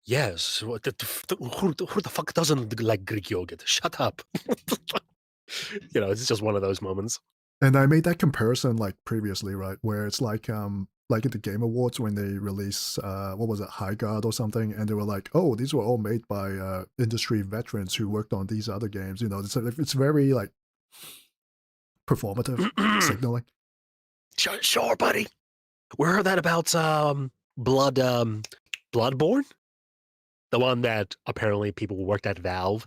[SPEAKER 5] Yes, who the fuck doesn't like Greek yogurt? Shut up. It's just one of those moments.
[SPEAKER 2] And I made that comparison like previously, right? Where it's like at the Game Awards when they release what was it, High Guard or something, and they were like, "Oh, these were all made by industry veterans who worked on these other games." It's very like performative signaling.
[SPEAKER 5] Sure, buddy. We heard that about Bloodborne, the one that apparently people worked at Valve.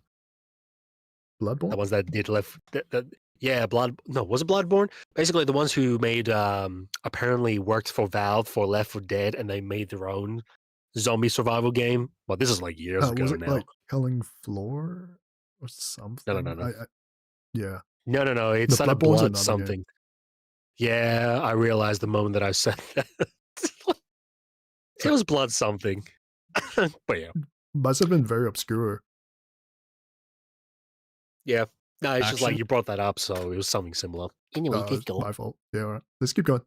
[SPEAKER 5] The
[SPEAKER 2] Bloodborne?
[SPEAKER 5] ones that did left. Yeah, No, was it Bloodborne? Basically, the ones who made apparently worked for Valve for Left 4 Dead, and they made their own zombie survival game. Well, this is like years
[SPEAKER 2] Was
[SPEAKER 5] ago
[SPEAKER 2] it
[SPEAKER 5] now.
[SPEAKER 2] like Killing Floor or something?
[SPEAKER 5] No.
[SPEAKER 2] Yeah.
[SPEAKER 5] No. It's
[SPEAKER 2] The
[SPEAKER 5] not a
[SPEAKER 2] Bloodborne's
[SPEAKER 5] blood
[SPEAKER 2] another
[SPEAKER 5] something.
[SPEAKER 2] game.
[SPEAKER 5] Yeah, I realized the moment that I said that. It was blood something. But yeah.
[SPEAKER 2] Must have been very obscure.
[SPEAKER 5] Yeah. No, it's just like
[SPEAKER 8] Action.
[SPEAKER 5] you brought that up, so it was something similar. Anyway, let's
[SPEAKER 2] It's
[SPEAKER 5] go.
[SPEAKER 2] my fault. Yeah, all right. Let's keep going.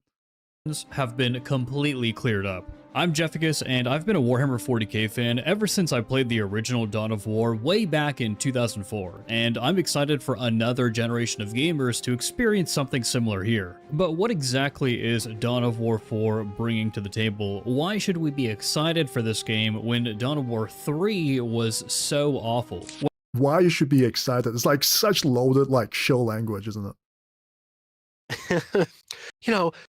[SPEAKER 8] Have been completely cleared up. I'm Jefficus, and I've been a Warhammer 40k fan ever since I played the original Dawn of War way back in 2004, and I'm excited for another generation of gamers to experience something similar here. But what exactly is Dawn of War 4 bringing to the table? Why should we be excited for this game when Dawn of War 3 was so awful?
[SPEAKER 2] Why you should be excited? It's like such loaded like show language, isn't it?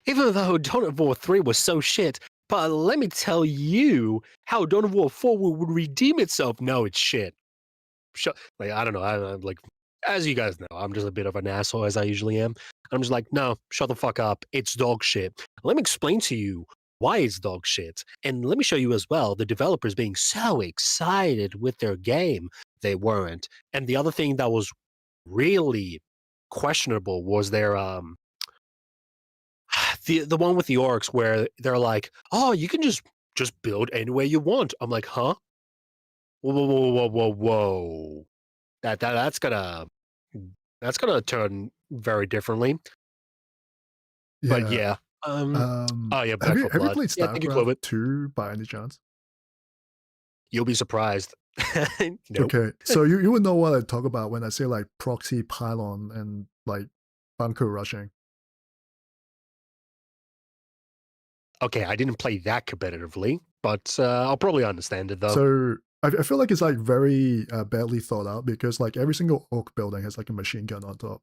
[SPEAKER 5] Even though Dawn of War 3 was so shit, but let me tell you how Dawn of War 4 would redeem itself. No, it's shit. I don't know. I'm like, as you guys know, I'm just a bit of an asshole as I usually am. I'm just like, no, shut the fuck up. It's dog shit. Let me explain to you why it's dog shit. And let me show you as well the developers being so excited with their game. They weren't. And the other thing that was really questionable was their the one with the orcs where they're like, oh, you can just build anywhere you want. I'm like, huh? Whoa. That's gonna turn very differently. But yeah. Oh yeah, Back
[SPEAKER 2] have you
[SPEAKER 5] 4 Blood.
[SPEAKER 2] played
[SPEAKER 5] Yeah, thank you, Clovis.
[SPEAKER 2] StarCraft 2 by any chance?
[SPEAKER 5] You'll be surprised. Nope.
[SPEAKER 2] Okay, so you would know what I talk about when I say like proxy pylon and like bunker rushing.
[SPEAKER 5] Okay, I didn't play that competitively, but I'll probably understand it though.
[SPEAKER 2] So I feel like it's like very badly thought out because like every single orc building has like a machine gun on top.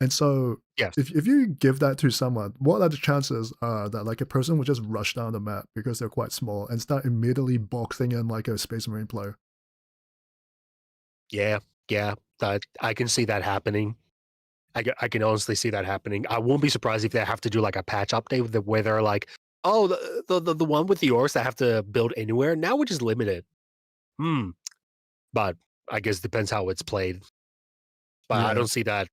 [SPEAKER 2] And so
[SPEAKER 5] Yes.
[SPEAKER 2] if you give that to someone, what are the chances that like a person would just rush down the map because they're quite small and start immediately boxing in like a Space Marine player?
[SPEAKER 5] Yeah, I can see that happening. I can honestly see that happening. I won't be surprised if they have to do like a patch update where they're like, oh, the one with the orcs that have to build anywhere, now we're just limited. But I guess it depends how it's played. But
[SPEAKER 2] Yeah.
[SPEAKER 5] I don't see that.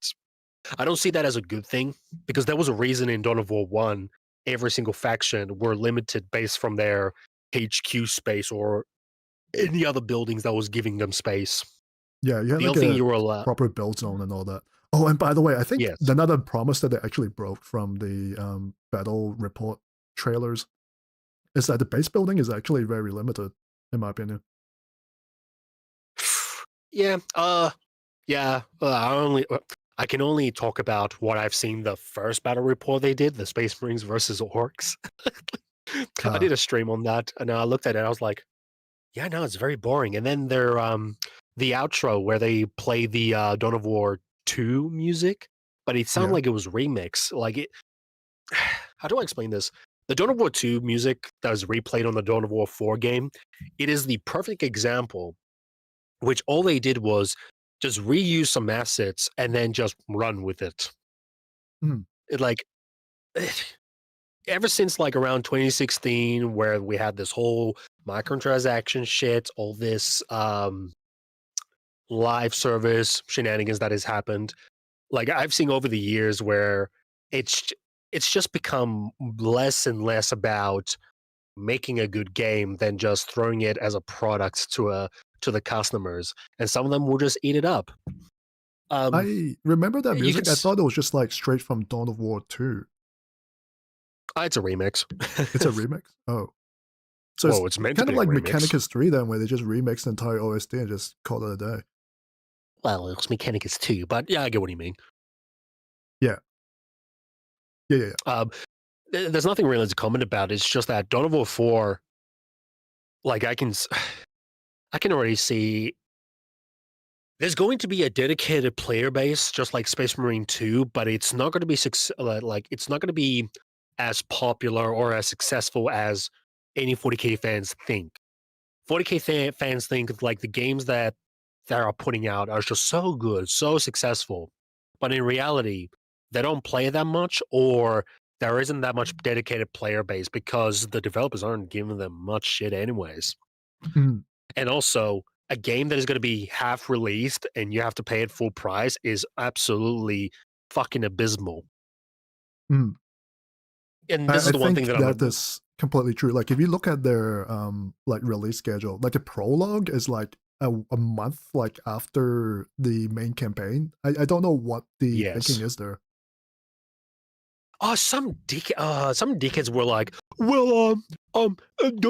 [SPEAKER 5] I don't see that as a good thing because there was a reason in Dawn of War 1, every single faction were limited based from their HQ space or any other buildings that was giving them space.
[SPEAKER 2] Yeah, you had
[SPEAKER 5] The
[SPEAKER 2] like
[SPEAKER 5] only thing
[SPEAKER 2] a
[SPEAKER 5] you were allowed.
[SPEAKER 2] proper build zone and all that. Oh, and by the way, I think
[SPEAKER 5] Yes.
[SPEAKER 2] another promise that they actually broke from the battle report trailers is that the base building is actually very limited, in my opinion.
[SPEAKER 5] Yeah. I can only talk about what I've seen the first battle report they did, the Space Marines versus Orcs. I did a stream on that, and I looked at it. I was like, "Yeah, no, it's very boring." And then their the outro where they play the Dawn of War 2 music, but it sounded like it was remix. Like it. How do I explain this? The Dawn of War 2 music that was replayed on the Dawn of War 4 game, it is the perfect example. Which all they did was just reuse some assets and then just run with it. It like ever since like around 2016, where we had this whole microtransaction shit, all this live service shenanigans that has happened. Like I've seen over the years where it's just become less and less about making a good game than just throwing it as a product to the customers, and some of them will just eat it up.
[SPEAKER 2] I remember that
[SPEAKER 5] you
[SPEAKER 2] music.
[SPEAKER 5] could
[SPEAKER 2] I thought it was just like straight from Dawn of War 2.
[SPEAKER 5] It's a remix.
[SPEAKER 2] It's a remix? Oh. So
[SPEAKER 5] Whoa, it's meant to
[SPEAKER 2] kind of
[SPEAKER 5] be a
[SPEAKER 2] like
[SPEAKER 5] remix.
[SPEAKER 2] Mechanicus 3 then, where they just remixed the entire OST and just called it a day.
[SPEAKER 5] Well, it was Mechanicus 2, but yeah, I get what you mean.
[SPEAKER 2] Yeah.
[SPEAKER 5] There's nothing really to comment about. It's just that Dawn of War 4, like I can already see there's going to be a dedicated player base, just like Space Marine 2, but it's not going to be it's not going to be as popular or as successful as any 40K fans think. 40K fans think like the games that are putting out are just so good, so successful, but in reality, they don't play that much, or there isn't that much dedicated player base because the developers aren't giving them much shit anyways.
[SPEAKER 2] Mm.
[SPEAKER 5] And also, a game that is going to be half released and you have to pay it full price is absolutely fucking abysmal.
[SPEAKER 2] Mm.
[SPEAKER 5] And this is the one thing
[SPEAKER 2] think
[SPEAKER 5] that
[SPEAKER 2] that is completely true. Like if you look at their like release schedule, like the prologue is like a month like after the main campaign. I don't know what the thinking is there.
[SPEAKER 5] Oh, some dickheads were like, well, Dawn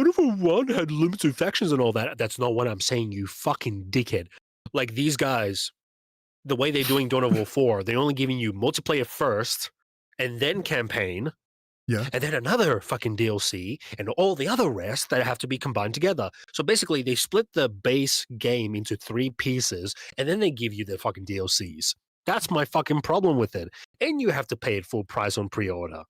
[SPEAKER 5] of War 1 had limited factions and all that. That's not what I'm saying, you fucking dickhead. Like, these guys, the way they're doing Dawn of War 4, they're only giving you multiplayer first, and then campaign,
[SPEAKER 2] Yeah.
[SPEAKER 5] and then another fucking DLC, and all the other rest that have to be combined together. So basically, they split the base game into 3 pieces, and then they give you the fucking DLCs. That's my fucking problem with it. And you have to pay it full price on pre-order.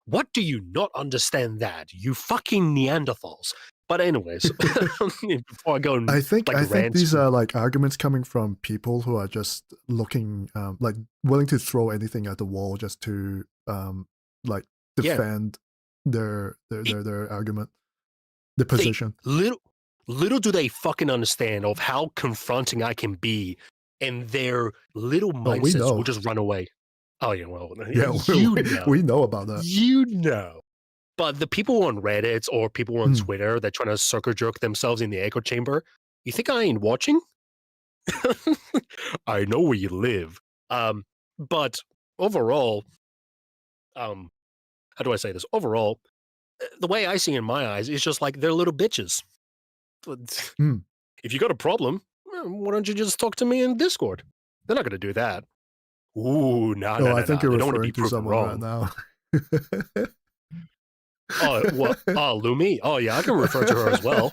[SPEAKER 5] What do you not understand that? You fucking Neanderthals. But anyways, before I go and
[SPEAKER 2] I think
[SPEAKER 5] rant,
[SPEAKER 2] these are like arguments coming from people who are just looking like willing to throw anything at the wall just to like defend their argument, the position.
[SPEAKER 5] Little do they fucking understand of how confronting I can be, and their little mindsets will just run away. Oh yeah, well,
[SPEAKER 2] yeah, we know about that.
[SPEAKER 5] You know. But the people on Reddit or people on Twitter that trying to circle jerk themselves in the echo chamber, you think I ain't watching? I know where you live. But overall, how do I say this? Overall, the way I see in my eyes is just like they're little bitches. If you got a problem, why don't you just talk to me in Discord? They're not going to do that. Ooh, no.
[SPEAKER 2] I think you're referring to someone right now.
[SPEAKER 5] Oh, what? Oh, Lumi? Oh, yeah, I can refer to her as well.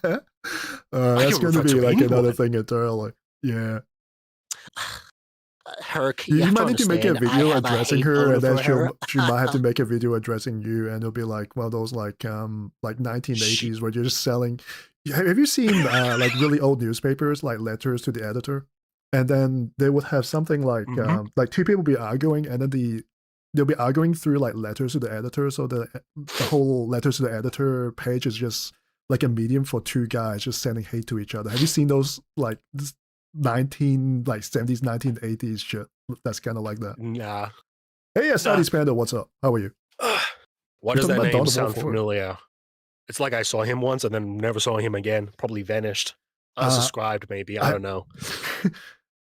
[SPEAKER 2] That's going to be like another thing entirely. Yeah.
[SPEAKER 6] Herc,
[SPEAKER 2] you might need to make a video addressing her, and then she might have to make a video addressing you, and it'll be like one of those like 1980s where you're just selling. Have you seen like really old newspapers, like letters to the editor, and then they would have something like 2 people be arguing, and then they'll be arguing through like letters to the editor, so the whole letters to the editor page is just like a medium for 2 guys just sending hate to each other. Have you seen those like 70s, 1980s shit? That's kind of like that.
[SPEAKER 5] Yeah.
[SPEAKER 2] Hey, Saudi Panda, what's up? How are you?
[SPEAKER 5] Why does that name sound familiar? It's like I saw him once and then never saw him again. Probably vanished. Unsubscribed, maybe. I don't know.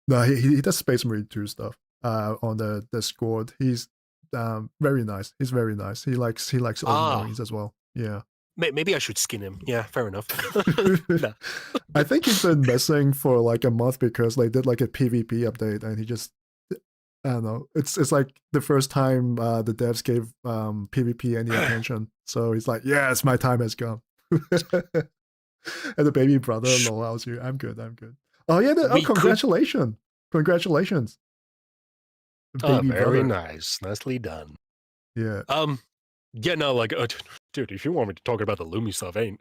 [SPEAKER 2] No, he does Space Marine 2 stuff on the Discord. He's very nice. He's very nice. He likes old Marines as well. Yeah.
[SPEAKER 5] Maybe I should skin him. Yeah, fair enough.
[SPEAKER 2] No. I think he's been missing for like a month because they did like a PvP update, and he just, I don't know. It's like the first time the devs gave PvP any attention. So he's like, yes, my time has come. And the baby brother allows you. I'm good. Oh yeah, congratulations. Congratulations.
[SPEAKER 5] Baby very nice. Nicely done.
[SPEAKER 2] Yeah.
[SPEAKER 5] Yeah, no, like, dude, if you want me to talk about the Lumi stuff, it's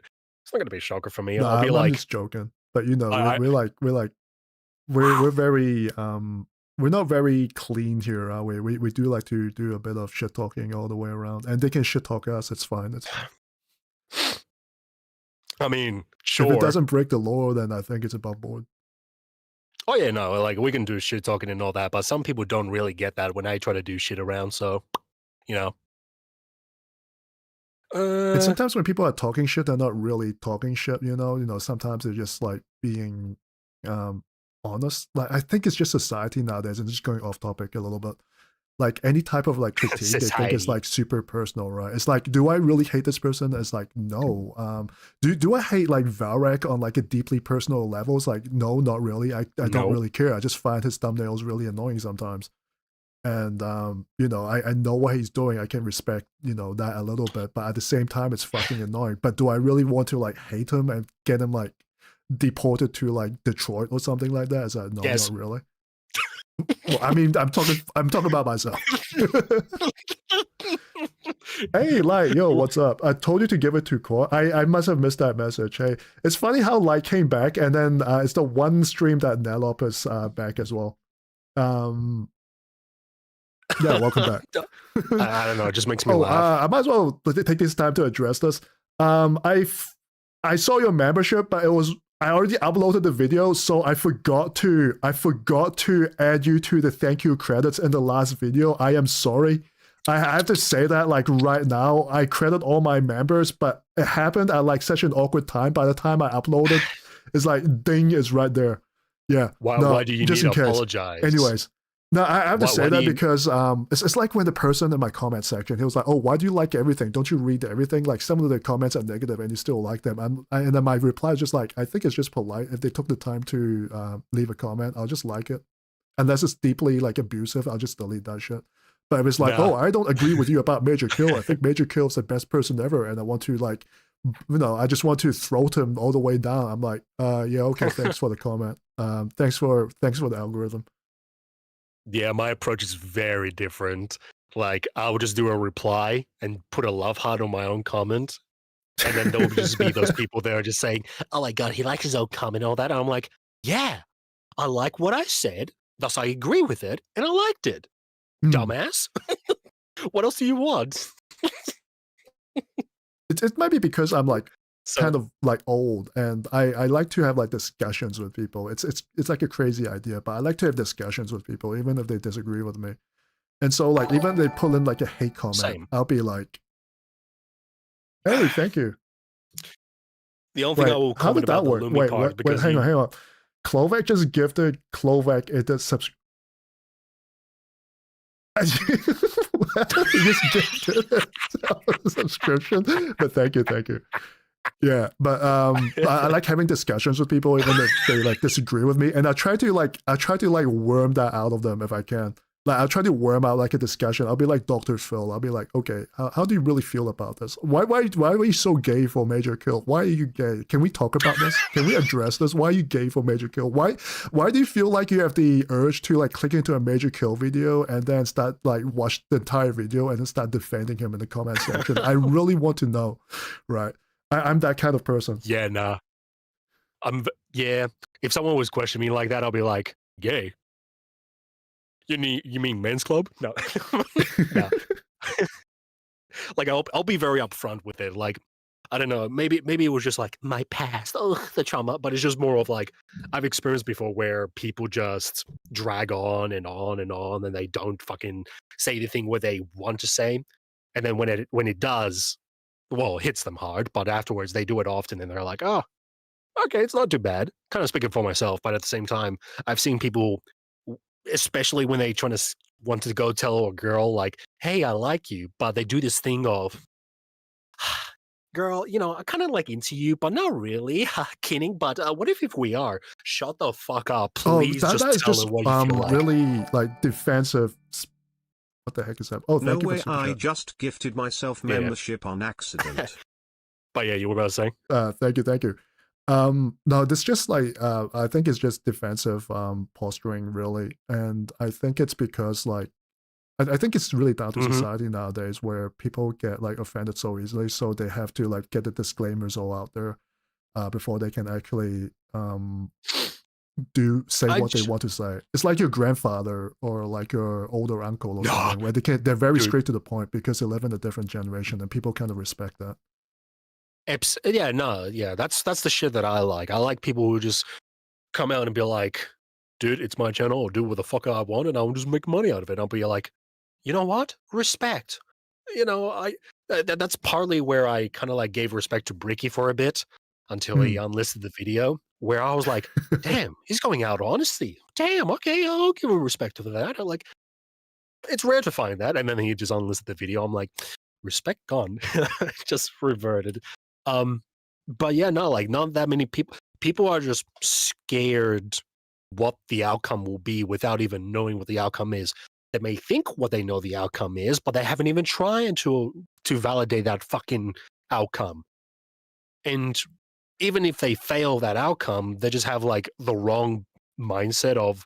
[SPEAKER 5] not gonna be a shocker for me.
[SPEAKER 2] No,
[SPEAKER 5] I'll be
[SPEAKER 2] I'm
[SPEAKER 5] like,
[SPEAKER 2] just joking. But you know, we're very we're not very clean here, are we? We do like to do a bit of shit talking all the way around, and they can shit talk us. It's fine.
[SPEAKER 5] I mean, sure.
[SPEAKER 2] If it doesn't break the law, then I think it's above board.
[SPEAKER 5] Oh yeah, no, like we can do shit talking and all that, but some people don't really get that when I try to do shit around. So, you know.
[SPEAKER 2] And sometimes when people are talking shit, they're not really talking shit. You know. Sometimes they're just like being honest. Like I think it's just society nowadays, and just going off topic a little bit. Like any type of like critique, they think is like super personal, right? It's like, do I really hate this person? It's like, no. Do I hate like Valrak on like a deeply personal level? It's like, no, not really. I don't really care. I just find his thumbnails really annoying sometimes. And you know, I know what he's doing. I can respect, you know, that a little bit, but at the same time, it's fucking annoying. But do I really want to like hate him and get him like deported to like Detroit or something like that? Is that no, not really? Well, I mean, I'm talking about myself. Hey, Light, yo, what's up? I told you to give it to Core. I must have missed that message. Hey, it's funny how Light came back, and then it's the one stream that NELLOP is back as well. Yeah, welcome back.
[SPEAKER 5] I don't know. It just makes me laugh.
[SPEAKER 2] I might as well take this time to address this. I saw your membership, but I already uploaded the video, so I forgot to add you to the thank you credits in the last video. I am sorry. I have to say that like right now. I credit all my members, but it happened at like such an awkward time. By the time I uploaded, it's like ding is right there. Yeah.
[SPEAKER 5] Why do you need to apologize?
[SPEAKER 2] Anyways. No, I have to say that because it's like when the person in my comment section, he was like, oh, why do you like everything? Don't you read everything? Like some of the comments are negative and you still like them. And then my reply is just like, I think it's just polite. If they took the time to leave a comment, I'll just like it. Unless it's deeply like abusive, I'll just delete that shit. But if it's like, oh, I don't agree with you about Major Kill. I think Major Kill is the best person ever. And I want to like, I just want to throat him all the way down. I'm like, yeah, okay, thanks for the comment. Thanks for the algorithm.
[SPEAKER 5] Yeah, my approach is very different. Like, I would just do a reply and put a love heart on my own comment. And then there will just be those people there just saying, oh my God, he likes his own comment and all that. And I'm like, yeah, I like what I said. Thus, I agree with it. And I liked it. Dumbass. What else do you want?
[SPEAKER 2] It might be because I'm like, kind of like old, and I like to have like discussions with people. It's like a crazy idea, but I like to have discussions with people even if they disagree with me. And so like even if they pull in like a hate comment, I'll be like, hey, thank you.
[SPEAKER 5] The only thing I will comment about the Lumi card,
[SPEAKER 2] wait, hang on. Klovak just gifted Klovak a subscription. He just gifted a subscription, but thank you. Yeah, but I like having discussions with people even if they like disagree with me, and I try to worm that out of them if I can. Like I'll try to worm out like a discussion. I'll be like Dr. Phil. I'll be like, okay, how do you really feel about this? Why are you so gay for Major Kill? Why are you gay? Can we talk about this? Can we address this? Why are you gay for Major Kill? Why do you feel like you have the urge to like click into a Major Kill video and then start like watch the entire video and then start defending him in the comment section? I really want to know, right? I'm that kind of person.
[SPEAKER 5] Yeah, nah. If someone was questioning me like that, I'll be like, gay. You mean men's club? No. No. Like I'll be very upfront with it. Like, I don't know, maybe it was just like my past, the trauma, but it's just more of like I've experienced before where people just drag on and on and on and they don't fucking say the thing what they want to say. And then when it does, well, it hits them hard, but afterwards they do it often and they're like, oh, okay, it's not too bad. Kind of speaking for myself, but at the same time, I've seen people, especially when they want to go tell a girl like, hey, I like you, but they do this thing of, girl, I'm kind of like into you, but not really. Kidding, but what if we are? Shut the fuck up, please.
[SPEAKER 2] That is
[SPEAKER 5] tell her what you feel like.
[SPEAKER 2] Really like defensive. What the heck is that? Oh,
[SPEAKER 9] no way! I just gifted myself membership on accident.
[SPEAKER 5] But yeah, you were about to say.
[SPEAKER 2] Thank you. No, this just like I think it's just defensive posturing really, and I think it's because like I think it's really down to society nowadays where people get like offended so easily, so they have to like get the disclaimers all out there before they can actually say what they want to say. It's like your grandfather or like your older uncle or something, where they're very straight to the point because they live in a different generation and people kind of respect that.
[SPEAKER 5] That's the shit that I like. I like people who just come out and be like, dude, it's my channel, I'll do what the fuck I want and I'll just make money out of it. I'll be like, you know what? Respect. That's partly where I kind of like gave respect to Bricky for a bit until he unlisted the video, where I was like, damn, he's going out honestly. Damn, okay, I'll give him respect for that. It's rare to find that. And then he just unlisted the video. I'm like, respect gone. Just reverted. But yeah, no, like not that many people are just scared what the outcome will be without even knowing what the outcome is. They may think what they know the outcome is, but they haven't even tried to validate that fucking outcome. And even if they fail that outcome, they just have like the wrong mindset of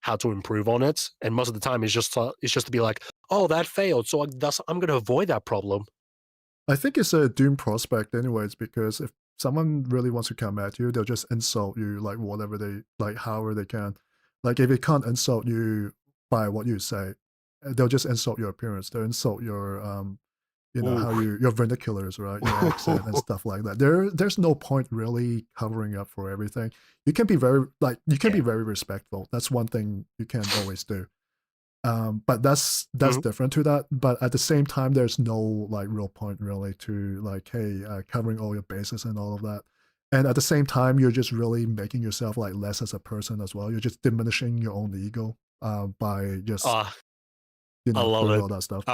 [SPEAKER 5] how to improve on it. And most of the time it's just to be like, oh, that failed, so I'm going to avoid that problem.
[SPEAKER 2] I think it's a doomed prospect anyways, because if someone really wants to come at you, they'll just insult you like whatever they like, however they can. Like if they can't insult you by what you say, they'll just insult your appearance. They'll insult your you know, how your vernaculars, right? Your accent and stuff like that. There's no point really covering up for everything. You can be very be very respectful. That's one thing you can always do. But that's different to that. But at the same time, there's no like real point really to like, hey, covering all your bases and all of that. And at the same time, you're just really making yourself like less as a person as well. You're just diminishing your own ego by just you know,
[SPEAKER 5] I love
[SPEAKER 2] doing
[SPEAKER 5] it.
[SPEAKER 2] all that stuff.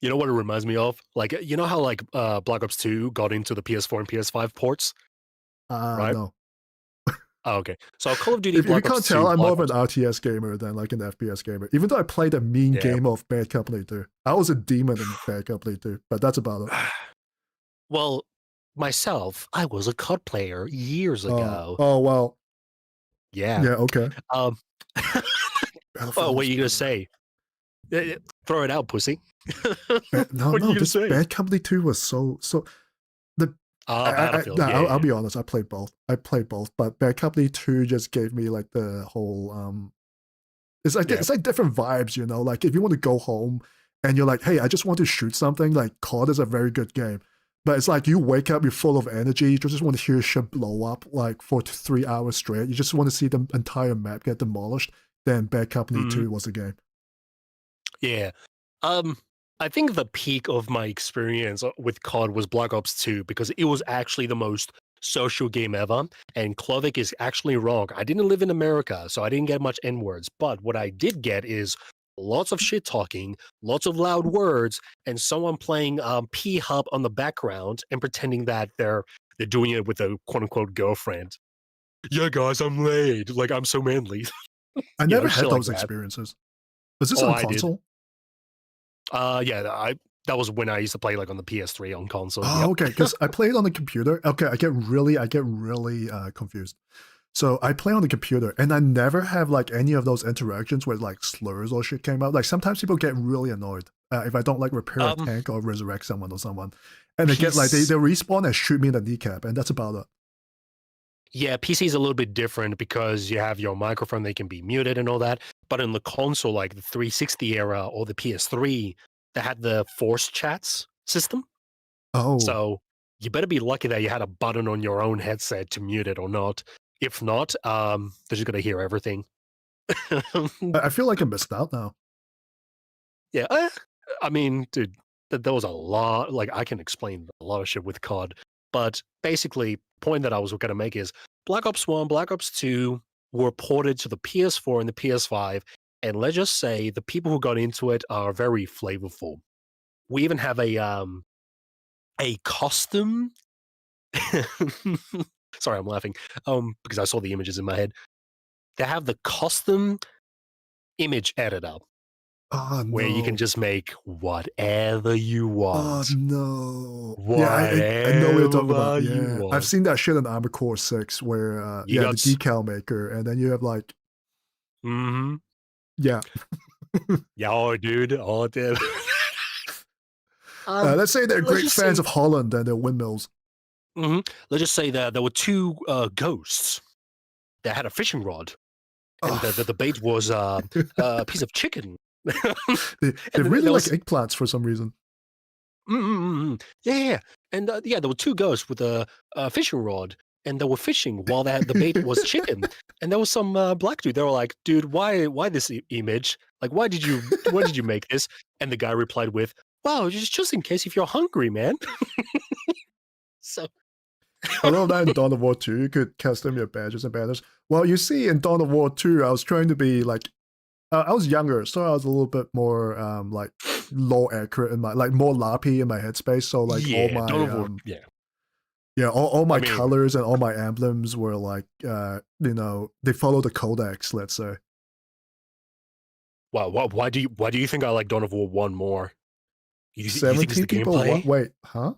[SPEAKER 5] You know what it reminds me of? Like, you know how like Black Ops 2 got into the PS4 and PS5 ports, right?
[SPEAKER 2] No.
[SPEAKER 5] Oh, okay. So Call of Duty
[SPEAKER 2] If you
[SPEAKER 5] Black
[SPEAKER 2] can't
[SPEAKER 5] Ops
[SPEAKER 2] tell,
[SPEAKER 5] 2,
[SPEAKER 2] I'm more of
[SPEAKER 5] Black
[SPEAKER 2] an
[SPEAKER 5] Ops-
[SPEAKER 2] RTS gamer than like an FPS gamer. Even though I played a mean
[SPEAKER 5] Yeah.
[SPEAKER 2] game of Bad Company 2. I was a demon in Bad Company 2, but that's about it.
[SPEAKER 5] Well, myself, I was a COD player years ago.
[SPEAKER 2] Oh, well.
[SPEAKER 5] Yeah.
[SPEAKER 2] Yeah, okay.
[SPEAKER 5] Oh,
[SPEAKER 2] Battlefield
[SPEAKER 5] what
[SPEAKER 2] was
[SPEAKER 5] are you gonna
[SPEAKER 2] good.
[SPEAKER 5] say? Throw it out, pussy.
[SPEAKER 2] No,
[SPEAKER 5] what are you gonna
[SPEAKER 2] this
[SPEAKER 5] say?
[SPEAKER 2] Bad Company 2 was so
[SPEAKER 5] Battlefield.
[SPEAKER 2] I'll be honest, I played both. But Bad Company 2 just gave me like the whole it's like different vibes, you know. Like if you want to go home and you're like, hey, I just want to shoot something, like COD is a very good game. But it's like you wake up, you're full of energy, you just want to hear shit blow up like for 3 hours straight. You just want to see the entire map get demolished. Then Bad Company 2 was the game.
[SPEAKER 5] Yeah. I think the peak of my experience with COD was Black Ops 2 because it was actually the most social game ever. And Clovic is actually wrong. I didn't live in America, so I didn't get much N-words. But what I did get is lots of shit talking, lots of loud words, and someone playing P-Hub on the background and pretending that they're doing it with a quote-unquote girlfriend. Yeah, guys, I'm laid. Like, I'm so manly.
[SPEAKER 2] I never had those experiences. Was this on console?
[SPEAKER 5] Yeah, that was when I used to play like on the PS3 on console.
[SPEAKER 2] Oh, okay, because I played on the computer. Okay, I get really confused. So I play on the computer, and I never have like any of those interactions where like slurs or shit came out. Like sometimes people get really annoyed if I don't like repair a tank or resurrect someone or someone, and they get like they respawn and shoot me in the kneecap, and that's about it.
[SPEAKER 5] Yeah, PC is a little bit different because you have your microphone, they can be muted and all that. But in the console, like the 360 era or the PS3, they had the force chats system.
[SPEAKER 2] Oh.
[SPEAKER 5] So you better be lucky that you had a button on your own headset to mute it or not. If not, they're just going to hear everything.
[SPEAKER 2] I feel like I missed out now.
[SPEAKER 5] Yeah, I mean, dude, there was a lot. Like, I can explain a lot of shit with COD. But basically, point that I was going to make is Black Ops 1, Black Ops 2 were ported to the PS4 and the PS5. And let's just say the people who got into it are very flavorful. We even have a custom. Sorry, I'm laughing. Because I saw the images in my head. They have the custom image editor.
[SPEAKER 2] Oh,
[SPEAKER 5] where you can just make whatever you want.
[SPEAKER 2] Oh no!
[SPEAKER 5] Whatever
[SPEAKER 2] I know what you're talking about.
[SPEAKER 5] you
[SPEAKER 2] Yeah,
[SPEAKER 5] want.
[SPEAKER 2] I've seen that shit in Armored Core 6, where
[SPEAKER 5] You
[SPEAKER 2] the
[SPEAKER 5] got
[SPEAKER 2] decal maker, and then you have like, yeah,
[SPEAKER 5] yeah, oh, dude, oh, dude.
[SPEAKER 2] let's say they're great fans of Holland and their windmills.
[SPEAKER 5] Let's just say that there were two ghosts that had a fishing rod, and the bait was a piece of chicken.
[SPEAKER 2] They really like eggplants for some reason.
[SPEAKER 5] Yeah. And yeah, there were two ghosts with a fishing rod, and they were fishing while the bait was chicken. And there was some black dude. They were like, "Dude, why this image? Like, why did you make this?" And the guy replied with, "Wow, just in case if you're hungry, man." So.
[SPEAKER 2] I love that in Dawn of War 2, you could custom your badges and banners. Well, you see, in Dawn of War 2, I was trying to be like, I was younger, so I was a little bit more like low accurate in my more loppy in my headspace. So like all my all my colors and all my emblems were like they follow the codex, let's say.
[SPEAKER 5] Wow, why do you think I like Dawn of War 1 more? You
[SPEAKER 2] 17 people? Wait, huh?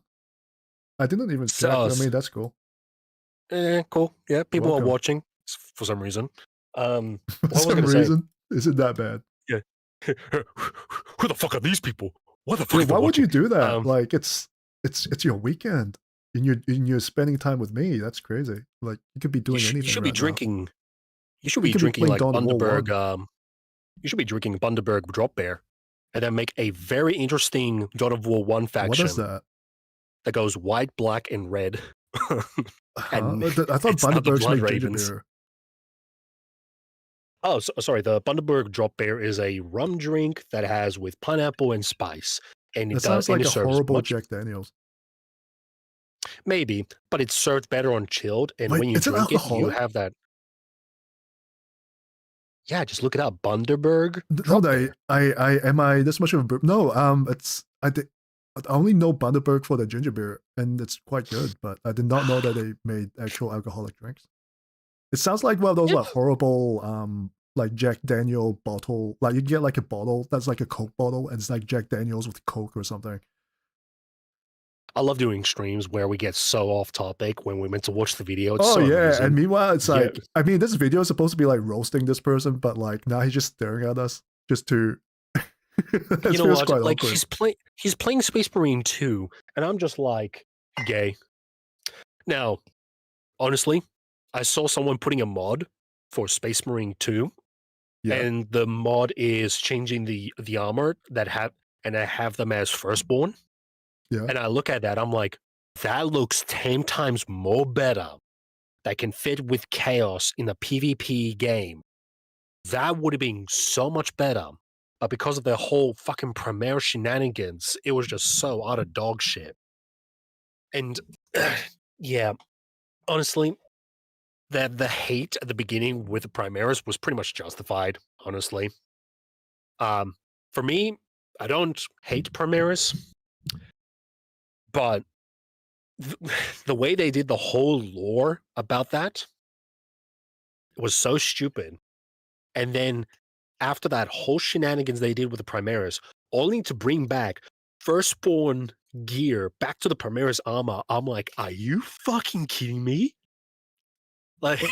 [SPEAKER 2] I didn't even check. I mean, that's cool.
[SPEAKER 5] Cool. Yeah, people are watching for some reason.
[SPEAKER 2] For some reason, is it that bad?
[SPEAKER 5] Yeah. Who the fuck are these people? What the fuck?
[SPEAKER 2] Dude, why would you do that?
[SPEAKER 5] Um,
[SPEAKER 2] Like, it's your weekend, and you're spending time with me. That's crazy. Like, you could be doing anything.
[SPEAKER 5] You should
[SPEAKER 2] right
[SPEAKER 5] be drinking. You should
[SPEAKER 2] You
[SPEAKER 5] be
[SPEAKER 2] could be
[SPEAKER 5] drinking
[SPEAKER 2] playing
[SPEAKER 5] like
[SPEAKER 2] Dawn of War
[SPEAKER 5] Bundaberg.
[SPEAKER 2] 1.
[SPEAKER 5] You should be drinking Bundaberg Drop Bear, and then make a very interesting Dawn of War 1 faction.
[SPEAKER 2] What is that?
[SPEAKER 5] That goes white, black, and red. And
[SPEAKER 2] I thought
[SPEAKER 5] it's not the
[SPEAKER 2] Bundabergs
[SPEAKER 5] Blood
[SPEAKER 2] make ginger
[SPEAKER 5] Ravens.
[SPEAKER 2] beer.
[SPEAKER 5] Oh, sorry. The Bundaberg Drop Bear is a rum drink that has with pineapple and spice, and
[SPEAKER 2] That sounds like a horrible Jack Daniels.
[SPEAKER 5] Maybe, but it's served better on chilled, and
[SPEAKER 2] Wait,
[SPEAKER 5] when you
[SPEAKER 2] is it
[SPEAKER 5] drink it, you
[SPEAKER 2] alcoholic?
[SPEAKER 5] have that. Yeah, just look it up. Bundaberg.
[SPEAKER 2] No, am I this much of a no? I only know Bundaberg for the ginger beer, and it's quite good. But I did not know that they made actual alcoholic drinks. It sounds like one of those like horrible like Jack Daniel bottle. Like you get like a bottle that's like a Coke bottle, and it's like Jack Daniels with Coke or something.
[SPEAKER 5] I love doing streams where we get so off topic when we're meant to watch the video. It's
[SPEAKER 2] Oh
[SPEAKER 5] so
[SPEAKER 2] yeah,
[SPEAKER 5] amusing.
[SPEAKER 2] and meanwhile it's like I mean this video is supposed to be like roasting this person, but like now he's just staring at us just to.
[SPEAKER 5] You know what? Like he's playing Space Marine 2, and I'm just like gay. Now, honestly, I saw someone putting a mod for Space Marine 2, and the mod is changing the armor that I have them as firstborn.
[SPEAKER 2] Yeah.
[SPEAKER 5] And I look at that, I'm like, that looks 10 times more better. That can fit with chaos in a PvP game. That would have been so much better. But because of the whole fucking Premiere shenanigans, it was just so out of dog shit. And yeah, honestly, the hate at the beginning with the Primaris was pretty much justified, honestly. For me, I don't hate Primaris, but the way they did the whole lore about that was so stupid. And then after that whole shenanigans they did with the Primaris, only to bring back Firstborn gear back to the Primaris armor, I'm like, are you fucking kidding me? Like,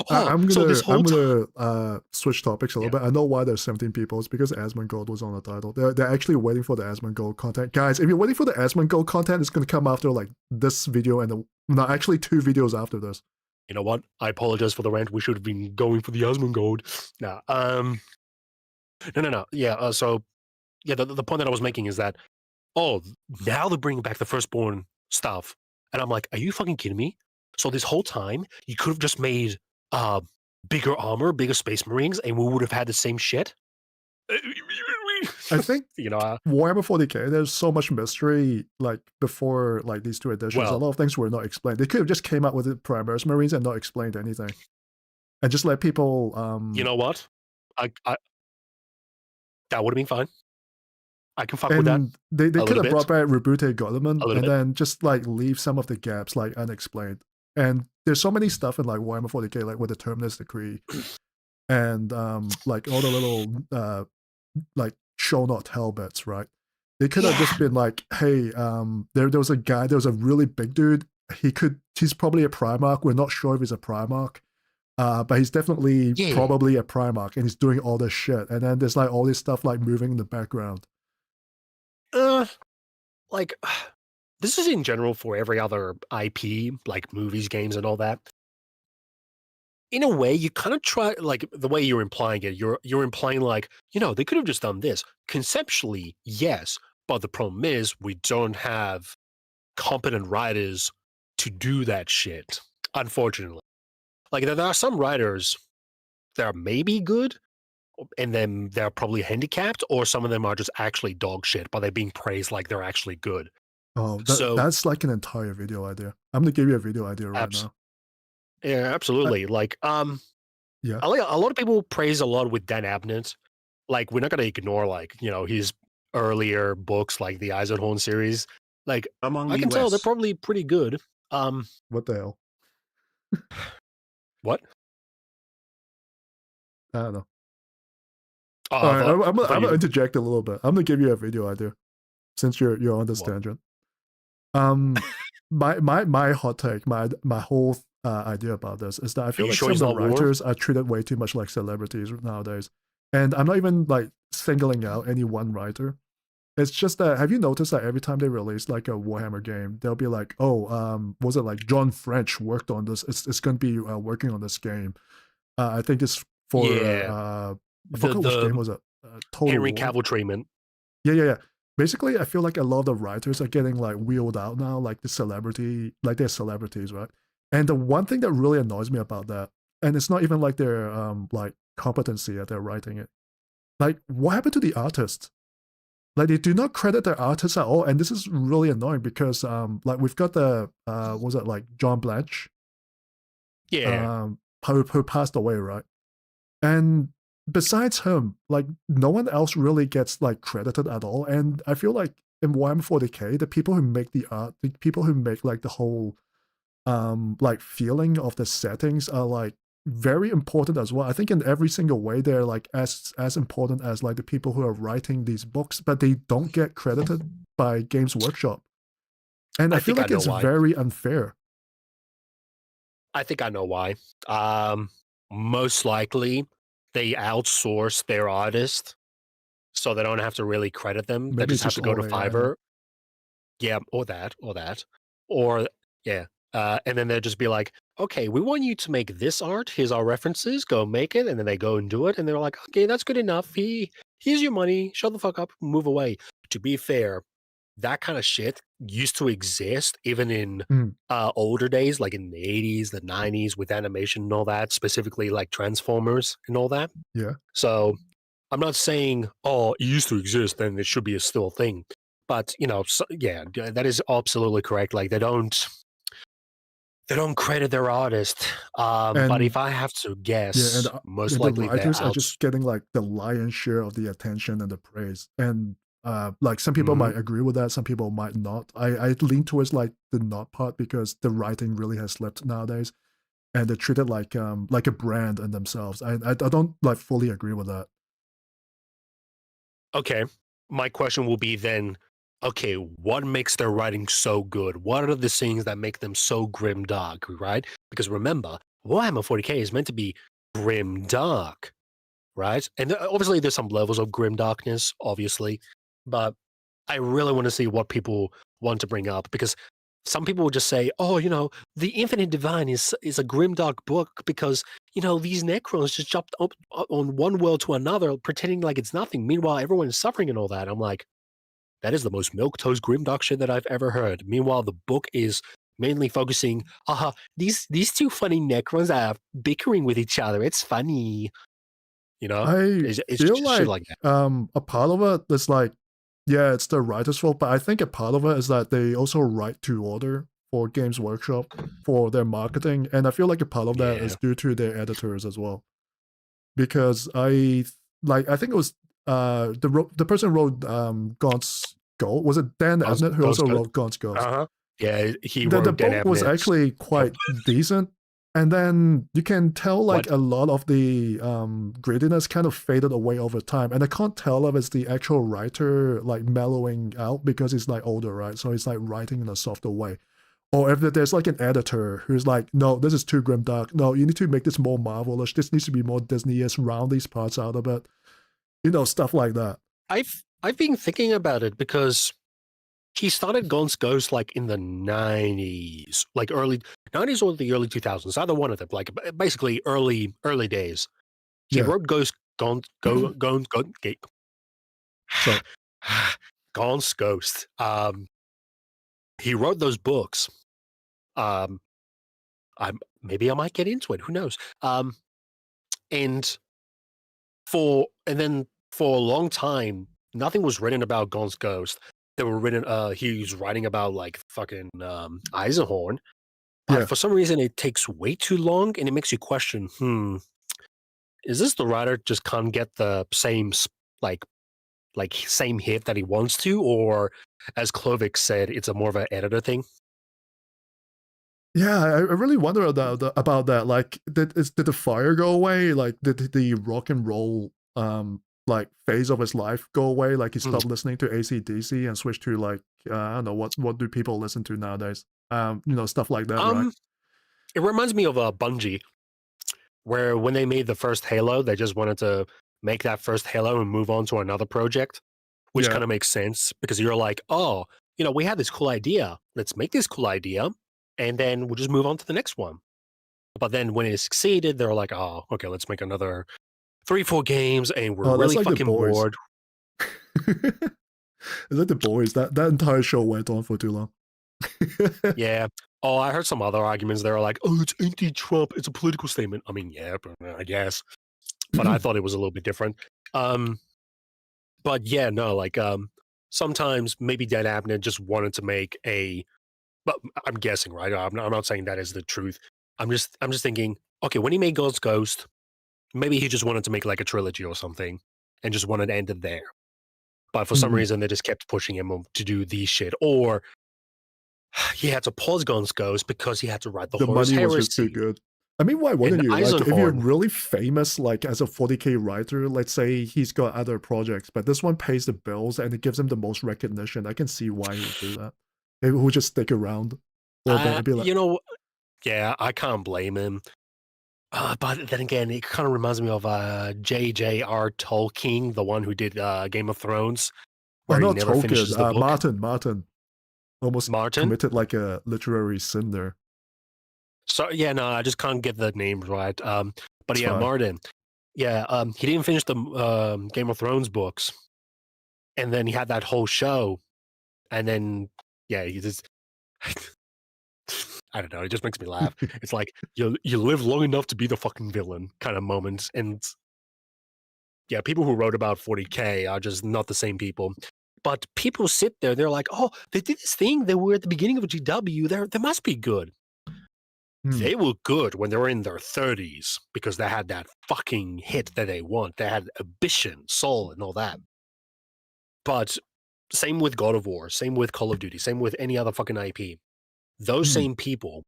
[SPEAKER 2] I'm gonna switch topics a little bit. I know why there's 17 people. It's because Asmongold was on the title. They're actually waiting for the Asmongold content, guys. If you're waiting for the Asmongold content, it's gonna come after like this video and no, actually 2 videos after this.
[SPEAKER 5] You know what? I apologize for the rant. We should have been going for the Asmongold. Nah, no. Yeah. So, yeah, the point that I was making is that, oh, now they're bringing back the Firstborn stuff, and I'm like, are you fucking kidding me? So this whole time, you could have just made bigger armor, bigger Space Marines, and we would have had the same shit.
[SPEAKER 2] I think Warhammer 40k. There's so much mystery. Like before, like these 2 editions, a lot of things were not explained. They could have just came out with the Primaris Marines and not explained anything, and just let people.
[SPEAKER 5] You know what? I that would have been fine. I can fuck with that.
[SPEAKER 2] They could have brought back Rebute Goleman and then just like leave some of the gaps like unexplained. And there's so many stuff in like Warhammer 40k, like with the Terminus Decree, and like all the little like show not tell bits, right? They could have just been like, hey, there was a guy, there was a really big dude. He's probably a Primarch. We're not sure if he's a Primarch. But he's definitely probably a Primarch, and he's doing all this shit. And then there's like all this stuff like moving in the background.
[SPEAKER 5] Like, this is in general for every other IP, like movies, games, and all that. In a way, you kind of try, like the way you're implying it, you're implying like, they could have just done this. Conceptually, yes, but the problem is we don't have competent writers to do that shit, unfortunately. Like, there are some writers that are maybe good, and then they're probably handicapped, or some of them are just actually dog shit, but they're being praised like they're actually good.
[SPEAKER 2] Oh, that's like an entire video idea. I'm gonna give you a video idea right now.
[SPEAKER 5] Yeah, absolutely. A lot of people praise a lot with Dan Abnett. Like, we're not gonna ignore his earlier books, like the Eisenhorn series. Like, I can tell they're probably pretty good.
[SPEAKER 2] What the hell?
[SPEAKER 5] What?
[SPEAKER 2] I don't know. All right, I'm gonna interject a little bit. I'm gonna give you a video idea, since you're on this tangent. My hot take, my whole idea about this is that I feel like some of the writers are treated way too much like celebrities nowadays. And I'm not even like singling out any one writer. It's just that, have you noticed that every time they release like a Warhammer game, they'll be like, oh, was it like John French worked on this? It's going to be working on this game. I think it's for,
[SPEAKER 5] Yeah.
[SPEAKER 2] I forgot which game was it? Total
[SPEAKER 5] Henry
[SPEAKER 2] War?
[SPEAKER 5] Cavill treatment.
[SPEAKER 2] Yeah. Basically, I feel like a lot of the writers are getting like wheeled out now, like they're celebrities, right? And the one thing that really annoys me about that, and it's not even like their like competency at their writing it. Like, what happened to the artists? Like, they do not credit their artists at all, and this is really annoying because like we've got the was it like John Blanche?
[SPEAKER 5] Yeah.
[SPEAKER 2] Who passed away, right? And besides him, like no one else really gets like credited at all. And I feel like in Warhammer 40k, the people who make the art, the people who make like the whole like feeling of the settings are like very important as well. I think in every single way they're like as important as like the people who are writing these books, but they don't get credited by Games Workshop. And I feel like it's very unfair.
[SPEAKER 5] I think I know why. Most likely they outsource their artist, so they don't have to really credit them. They
[SPEAKER 2] Maybe
[SPEAKER 5] just have to go to Fiverr. Yeah, or that. Or yeah. And then they'll just be like, okay, we want you to make this art. Here's our references. Go make it. And then they go and do it. And they're like, okay, that's good enough. Here's your money. Shut the fuck up. Move away. To be fair, that kind of shit used to exist even in older days, like in the 80s, the 90s, with animation and all that, specifically like Transformers and all that.
[SPEAKER 2] Yeah.
[SPEAKER 5] So I'm not saying, oh, it used to exist, then it should be a still thing. But, you know, so, yeah, that is absolutely correct. Like, they don't credit their artist. But if I have to guess, most likely
[SPEAKER 2] the writers are just getting like the lion's share of the attention and the praise. And like some people might agree with that, some people might not. I lean towards like the not part because the writing really has slipped nowadays, and they're treated like a brand in themselves. I don't like fully agree with that.
[SPEAKER 5] Okay, my question will be then, okay, what makes their writing so good? What are the things that make them so grim dark, right? Because remember, Warhammer 40k is meant to be grim dark, right? And obviously there's some levels of grim darkness, obviously, but I really want to see what people want to bring up, because some people will just say, oh, you know, the Infinite Divine is a grimdark book because, you know, these Necrons just jumped up on one world to another, pretending like it's nothing. Meanwhile, everyone is suffering and all that. I'm like, that is the most milquetoast grimdark shit that I've ever heard. Meanwhile, the book is mainly focusing, these two funny Necrons are bickering with each other. It's funny. You know?
[SPEAKER 2] I
[SPEAKER 5] it's
[SPEAKER 2] feel
[SPEAKER 5] just
[SPEAKER 2] like,
[SPEAKER 5] shit like that.
[SPEAKER 2] a part of it is like, yeah, it's the writer's fault, but I think a part of it is that they also write to order for Games Workshop for their marketing, and I feel like a part of that is due to their editors as well. Because I think it was the person who wrote Gaunt's Gold. Was it Dan Abnett who also wrote Gaunt's Ghost?
[SPEAKER 5] Yeah, he
[SPEAKER 2] the
[SPEAKER 5] wrote Dan
[SPEAKER 2] book was
[SPEAKER 5] Abnett's.
[SPEAKER 2] actually quite decent. And then you can tell like a lot of the grittiness kind of faded away over time. And I can't tell if it's the actual writer like mellowing out because he's like older, right? So he's like writing in a softer way. Or if there's like an editor who's like, no, this is too grimdark. No, you need to make this more Marvelish. This needs to be more Disney-ish, round these parts out of it. You know, stuff like that.
[SPEAKER 5] I've been thinking about it because he started Gaunt's Ghost like in the 90s, like early 90s or the early 2000s, either one of them, like basically early days. He wrote Gaunt's Ghost. He wrote those books. Maybe I might get into it. Who knows? And then for a long time, nothing was written about Gaunt's Ghost. They were written. He was writing about like fucking Eisenhorn, but for some reason it takes way too long, and it makes you question: is this the writer just can't get the same like same hit that he wants to, or as Clovic said, it's a more of an editor thing?
[SPEAKER 2] Yeah, I really wonder about that. Like, did the fire go away? Like, did the rock and roll like phase of his life go away? Like, he stopped listening to AC/DC and switched to like I don't know what do people listen to nowadays? You know, stuff like that, right?
[SPEAKER 5] It reminds me of Bungie, where when they made the first Halo, they just wanted to make that first Halo and move on to another project, which
[SPEAKER 2] Yeah.
[SPEAKER 5] kind of makes sense because you're like, oh, we had this cool idea. Let's make this cool idea, and then we'll just move on to the next one. But then when it succeeded, they're like, oh, okay, let's make another 3-4 games, and we're
[SPEAKER 2] that's
[SPEAKER 5] really
[SPEAKER 2] like The
[SPEAKER 5] fucking
[SPEAKER 2] Boys.
[SPEAKER 5] bored.
[SPEAKER 2] Is that The Boys? That entire show went on for too long.
[SPEAKER 5] Yeah. Oh, I heard some other arguments. They were like, oh, it's anti-Trump. It's a political statement. I mean, yeah, I guess. But I thought it was a little bit different. But yeah, no, like sometimes maybe Dan Abnett just wanted to make but I'm guessing, right? I'm not saying that is the truth. I'm just thinking, okay, when he made Ghost, maybe he just wanted to make like a trilogy or something and just wanted to end it there. But for some reason, they just kept pushing him to do these shit. Or he had to pause Ghost because he had to write the Horus
[SPEAKER 2] money was
[SPEAKER 5] Heresy.
[SPEAKER 2] just too good. I mean, why wouldn't you? Like, if you're
[SPEAKER 5] Eisenhorn.
[SPEAKER 2] really famous, like as a 40K writer, let's say he's got other projects, but this one pays the bills and it gives him the most recognition. I can see why he would do that. He would just stick around. Or be like,
[SPEAKER 5] Yeah, I can't blame him. But then again, it kind of reminds me of J.J.R. Tolkien, the one who did Game of Thrones, where he
[SPEAKER 2] not
[SPEAKER 5] never finishes the book.
[SPEAKER 2] Martin. Almost committed like a literary sin there.
[SPEAKER 5] So yeah, no, I just can't get the names right. But
[SPEAKER 2] It's
[SPEAKER 5] yeah,
[SPEAKER 2] fine.
[SPEAKER 5] Martin. Yeah, he didn't finish the Game of Thrones books, and then he had that whole show, and then yeah, he just I don't know. It just makes me laugh. It's like you live long enough to be the fucking villain kind of moment, and yeah, people who wrote about 40K are just not the same people. But people sit there, they're like, oh, they did this thing. They were at the beginning of a GW. They must be good. They were good when they were in their 30s because they had that fucking hit that they want. They had ambition, soul, and all that. But same with God of War, same with Call of Duty, same with any other fucking IP. Those same people,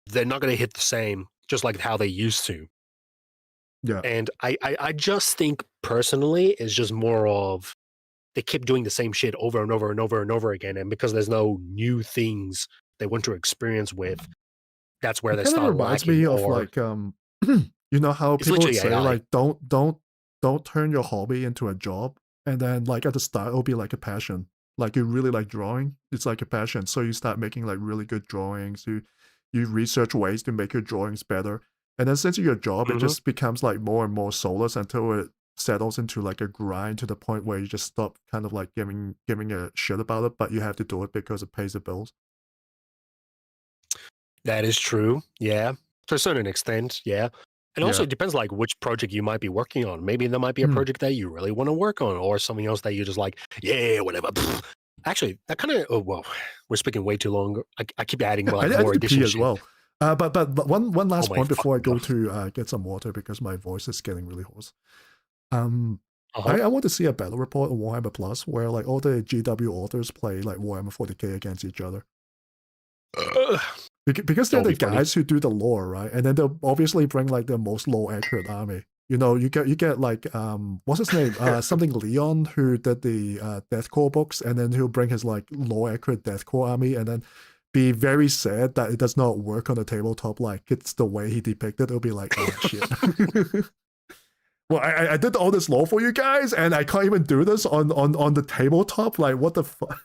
[SPEAKER 5] they're not going to hit the same, just like how they used to.
[SPEAKER 2] Yeah.
[SPEAKER 5] And I just think personally, it's just more of they keep doing the same shit over and over and over and over again. And because there's no new things they want to experience with, that's where they start
[SPEAKER 2] reminds
[SPEAKER 5] lacking.
[SPEAKER 2] me of like you know how people would say
[SPEAKER 5] AI.
[SPEAKER 2] like don't turn your hobby into a job, and then like at the start it'll be like a passion. Like you really like drawing, it's like a passion. So you start making like really good drawings. You research ways to make your drawings better, and then since your job, it just becomes like more and more soulless until it settles into like a grind to the point where you just stop kind of like giving a shit about it, but you have to do it because it pays the bills.
[SPEAKER 5] That is true. Yeah. To a certain extent. Yeah. And also it depends like which project you might be working on. Maybe there might be a project that you really want to work on or something else that you're just like, yeah, whatever. Actually, that kind of, well, we're speaking way too long. I keep adding like more additional
[SPEAKER 2] as well. But one last point before I go
[SPEAKER 5] God.
[SPEAKER 2] to get some water because my voice is getting really hoarse. I want to see a battle report on Warhammer Plus where like all the GW authors play like Warhammer 40K against each other. Because they're the guys who do the lore, right? And then they'll obviously bring like the most lore accurate army. You know, you get like what's his name? Something Leon who did the Deathcore books, and then he'll bring his like lore accurate Deathcore army, and then be very sad that it does not work on the tabletop like it's the way he depicted. It'll be like, oh shit. Well, I did all this lore for you guys, and I can't even do this on the tabletop. Like, what the fuck?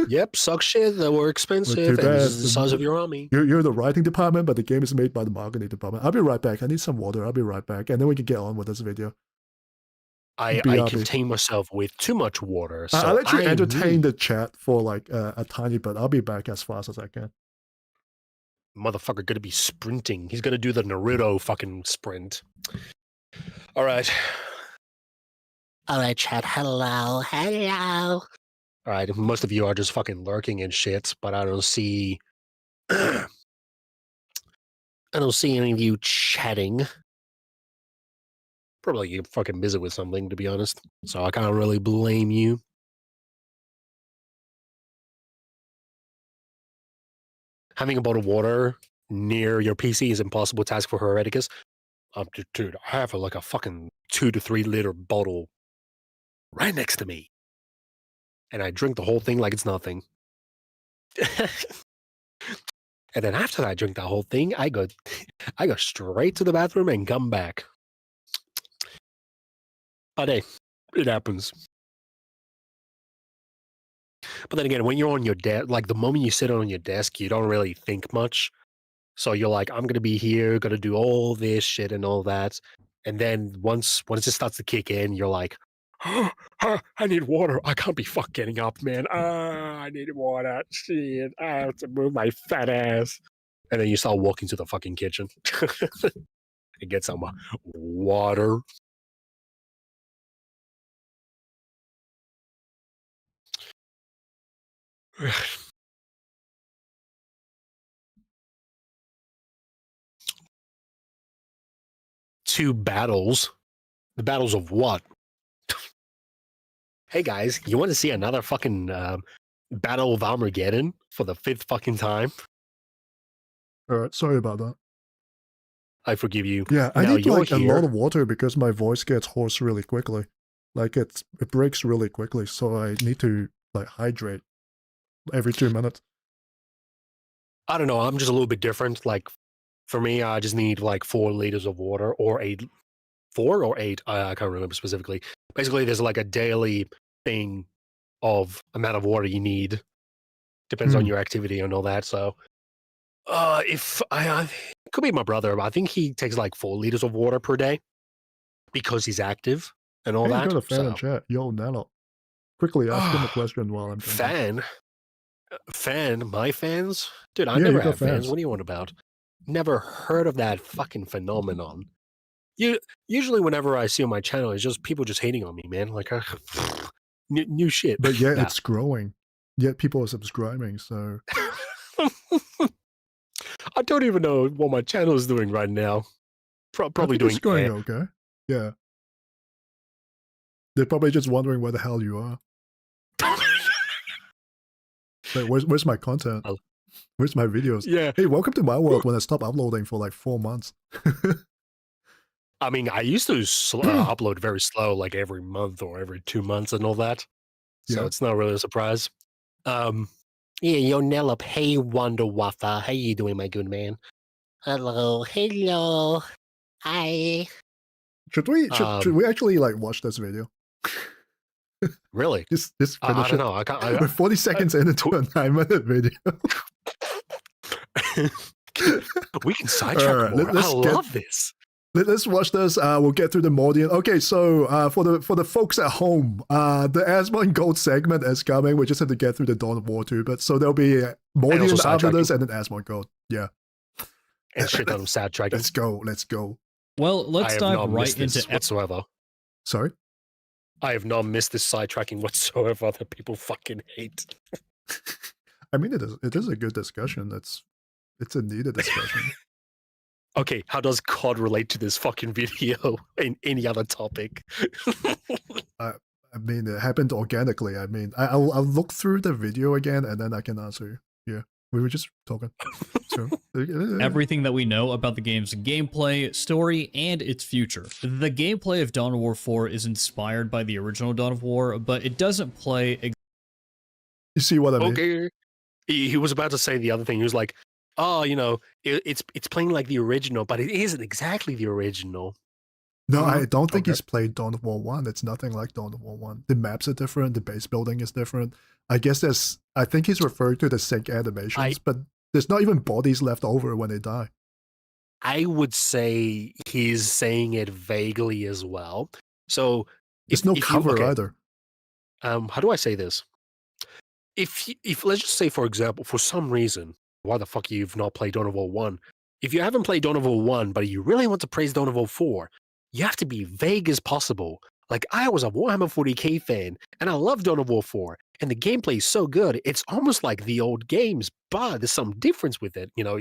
[SPEAKER 5] Yep, suck shit. They were expensive, and this is the size of your army.
[SPEAKER 2] You're the writing department, but the game is made by the marketing department. I'll be right back. I need some water. I'll be right back, and then we can get on with this video.
[SPEAKER 5] I contain myself with too much water. So
[SPEAKER 2] I'll let you entertain the chat for like a tiny bit. I'll be back as fast as I can.
[SPEAKER 5] Motherfucker gonna be sprinting. He's gonna do the Naruto fucking sprint. All right, chat. Hello. All right, most of you are just fucking lurking and shit, but I don't see any of you chatting. Probably you're fucking busy with something, to be honest. So I can't really blame you. Having a bottle of water near your PC is an impossible task for Hereticus. Dude, I have like a fucking 2 to 3 liter bottle right next to me. And I drink the whole thing like it's nothing. And then after I drink that whole thing, I go straight to the bathroom and come back. But hey, it happens. But then again, when you're on your desk, like the moment you sit on your desk, you don't really think much. So you're like, I'm gonna be here, gonna do all this shit and all that. And then once it just starts to kick in, you're like, oh, I need water. I can't be fuck getting up, man. I need water. Shit, I have to move my fat ass. And then you start walking to the fucking kitchen and get some water. Two battles. The battles of what? Hey guys, you want to see another fucking Battle of Armageddon for the 5th fucking time?
[SPEAKER 2] Alright, sorry about that.
[SPEAKER 5] I forgive you.
[SPEAKER 2] Yeah, I
[SPEAKER 5] Now
[SPEAKER 2] need
[SPEAKER 5] you're
[SPEAKER 2] like a
[SPEAKER 5] here.
[SPEAKER 2] lot of water because my voice gets hoarse really quickly. Like it breaks really quickly, so I need to like hydrate every 2 minutes.
[SPEAKER 5] I don't know. I'm just a little bit different. Like for me, I just need like 4 liters of water or 8. 4 or 8? I can't remember specifically. Basically, there's like a daily thing of amount of water you need. Depends on your activity and all that. So, if I it could be my brother. I think he takes like 4 liters of water per day because he's active and all
[SPEAKER 2] Hey, you
[SPEAKER 5] that.
[SPEAKER 2] got a fan
[SPEAKER 5] So,
[SPEAKER 2] in chat. Yo, NELLOP. Quickly ask him a question while I'm thinking.
[SPEAKER 5] fan, my fans, dude. I
[SPEAKER 2] Yeah,
[SPEAKER 5] never
[SPEAKER 2] you got
[SPEAKER 5] have fans.
[SPEAKER 2] fans.
[SPEAKER 5] What do you want about? Never heard of that fucking phenomenon. Usually, whenever I see on my channel, it's just people just hating on me, man. Like, new shit.
[SPEAKER 2] But yeah,
[SPEAKER 5] Nah.
[SPEAKER 2] it's growing. Yet people are subscribing, so...
[SPEAKER 5] I don't even know what my channel is doing right now. Probably doing
[SPEAKER 2] it's going okay. Yeah. They're probably just wondering where the hell you are. Like, where's my content? Where's my videos?
[SPEAKER 5] Yeah.
[SPEAKER 2] Hey, welcome to my world when I stop uploading for like 4 months.
[SPEAKER 5] I mean, I used to upload very slow, like every month or every 2 months and all that. So
[SPEAKER 2] Yeah.
[SPEAKER 5] it's not really a surprise. Yeah, yo, NELLOP. Hey, Wonder Waffle. How you doing, my good man? Hello. Hi.
[SPEAKER 2] Should we actually like watch this video?
[SPEAKER 5] Really?
[SPEAKER 2] Just
[SPEAKER 5] I
[SPEAKER 2] finish
[SPEAKER 5] don't
[SPEAKER 2] it.
[SPEAKER 5] know.
[SPEAKER 2] We're 40 seconds into a 9-minute video.
[SPEAKER 5] We can sidetrack more. I love this.
[SPEAKER 2] Let's watch this. We'll get through the Mordian. Okay, so for the folks at home, the Asmongold segment is coming. We just have to get through the Dawn of War 2, but so there'll be Mordian after this and then Asmongold. Yeah.
[SPEAKER 5] And shit that I'm sidetracking.
[SPEAKER 2] Let's go.
[SPEAKER 8] Well, let's dive right into
[SPEAKER 5] whatsoever.
[SPEAKER 2] Sorry?
[SPEAKER 5] I have not missed this sidetracking whatsoever that people fucking hate.
[SPEAKER 2] I mean, it is a good discussion. It's a needed discussion.
[SPEAKER 5] Okay, how does COD relate to this fucking video in any other topic?
[SPEAKER 2] I mean, it happened organically. I mean, I'll look through the video again and then I can answer you. Yeah, we were just talking. So,
[SPEAKER 8] everything that we know about the game's gameplay, story, and its future. The gameplay of Dawn of War 4 is inspired by the original Dawn of War, but it doesn't play.
[SPEAKER 2] You see what I mean?
[SPEAKER 5] Okay. He was about to say the other thing. He was like, "Oh, you know, it's playing like the original, but it isn't exactly the original."
[SPEAKER 2] No, I don't think he's played Dawn of War 1. It's nothing like Dawn of War 1. The maps are different. The base building is different. I guess I think he's referring to the sync animations, but there's not even bodies left over when they die.
[SPEAKER 5] I would say he's saying it vaguely as well. So
[SPEAKER 2] there's no cover either.
[SPEAKER 5] How do I say this? If let's just say, for example, for some reason, why the fuck you've not played Dawn of War 1? If you haven't played Dawn of War 1, but you really want to praise Dawn of War 4, you have to be vague as possible. Like, I was a Warhammer 40k fan, and I love Dawn of War 4, and the gameplay is so good, it's almost like the old games, but there's some difference with it. You know,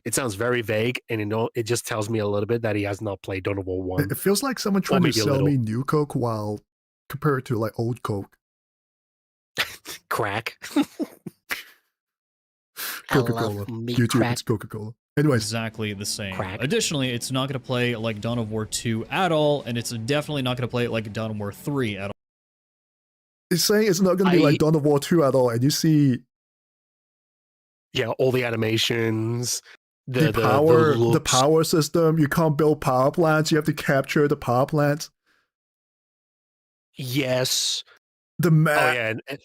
[SPEAKER 5] it sounds very vague, and it just tells me a little bit that he has not played Dawn of War 1.
[SPEAKER 2] It feels like someone trying to sell me new Coke while compared to, like, old Coke.
[SPEAKER 5] Crack.
[SPEAKER 2] Coca-Cola. YouTube, it's Coca-Cola. Anyways.
[SPEAKER 8] Exactly the same.
[SPEAKER 5] Crack.
[SPEAKER 8] Additionally, it's not going to play like Dawn of War 2 at all, and it's definitely not going to play like Dawn of War 3 at all.
[SPEAKER 2] It's saying it's not going to be like Dawn of War 2 at all, and you see...
[SPEAKER 5] Yeah, all the animations,
[SPEAKER 2] the power system. You can't build power plants. You have to capture the power plants.
[SPEAKER 5] Yes.
[SPEAKER 2] The
[SPEAKER 5] Oh
[SPEAKER 2] map.
[SPEAKER 5] yeah,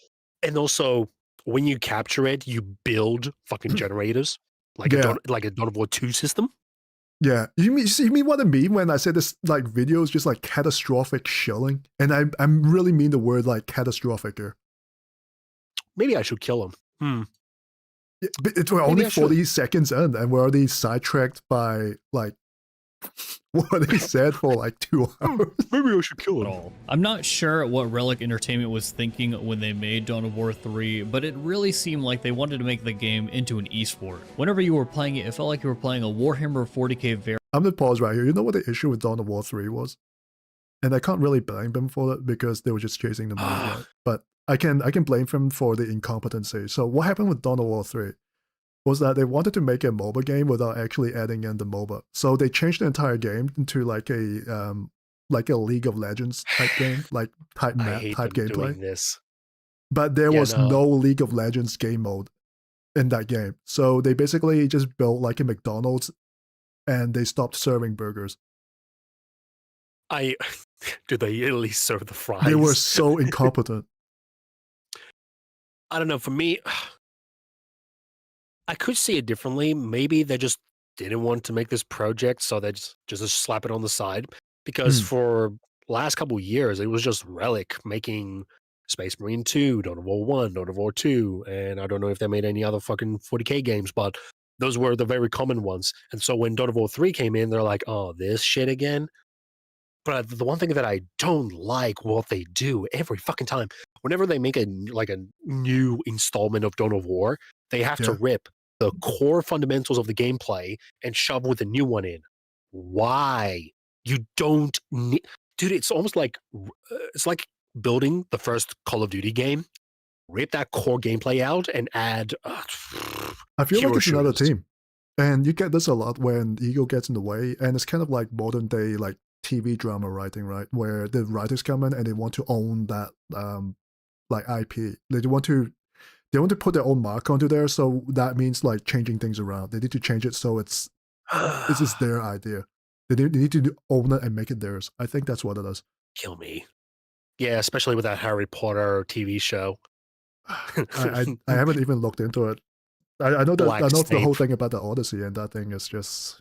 [SPEAKER 5] and also when you capture it, you build fucking generators like
[SPEAKER 2] Yeah.
[SPEAKER 5] a Dawn of War 2 system.
[SPEAKER 2] Yeah, you mean what I mean when I say this like video is just like catastrophic shelling, and I really mean the word like catastrophic here.
[SPEAKER 5] Maybe I should kill him.
[SPEAKER 2] Yeah, but it's we're
[SPEAKER 5] Maybe
[SPEAKER 2] only
[SPEAKER 5] I should.
[SPEAKER 2] 40 seconds in, and we're already sidetracked by like what they said for like 2 hours.
[SPEAKER 5] Maybe I should kill
[SPEAKER 8] at
[SPEAKER 5] him.
[SPEAKER 8] all. I'm not sure what Relic Entertainment was thinking when they made Dawn of War 3, but it really seemed like they wanted to make the game into an esport. Whenever you were playing it, it felt like you were playing a Warhammer 40k variant.
[SPEAKER 2] I'm gonna pause right here. You know what the issue with Dawn of War 3 was? And I can't really blame them for it because they were just chasing the money, right? But I can blame them for the incompetency. So what happened with Dawn of War 3 was that they wanted to make a MOBA game without actually adding in the MOBA. So they changed the entire game into like a League of Legends type game, like type
[SPEAKER 5] I
[SPEAKER 2] map,
[SPEAKER 5] hate
[SPEAKER 2] type
[SPEAKER 5] them
[SPEAKER 2] gameplay.
[SPEAKER 5] doing this.
[SPEAKER 2] But there
[SPEAKER 5] Yeah,
[SPEAKER 2] was no League of Legends game mode in that game. So they basically just built like a McDonald's and they stopped serving burgers.
[SPEAKER 5] Do they at least serve the fries?
[SPEAKER 2] They were so incompetent.
[SPEAKER 5] I don't know. For me, I could see it differently. Maybe they just didn't want to make this project, so they just slap it on the side. Because for last couple of years, it was just Relic making Space Marine 2, Dawn of War 1, Dawn of War 2, and I don't know if they made any other fucking 40k games, but those were the very common ones. And so when Dawn of War 3 came in, they're like, oh, this shit again? But the one thing that I don't like what they do every fucking time, whenever they make a new installment of Dawn of War, they have to rip the core fundamentals of the gameplay and shove with a new one in. Why? You don't need... Dude, it's almost like... It's like building the first Call of Duty game, rip that core gameplay out, and add...
[SPEAKER 2] I feel like it's another team. And you get this a lot when ego gets in the way, and it's kind of like modern day like TV drama writing, right? Where the writers come in and they want to own that like IP. They want to put their own mark onto there, so that means like changing things around. They need to change it so it's just their idea. They need to own it and make it theirs. I think that's what it is.
[SPEAKER 5] Kill me. Yeah, especially with that Harry Potter TV show.
[SPEAKER 2] I haven't even looked into it. I know that I know the whole thing about the Odyssey, and that thing is just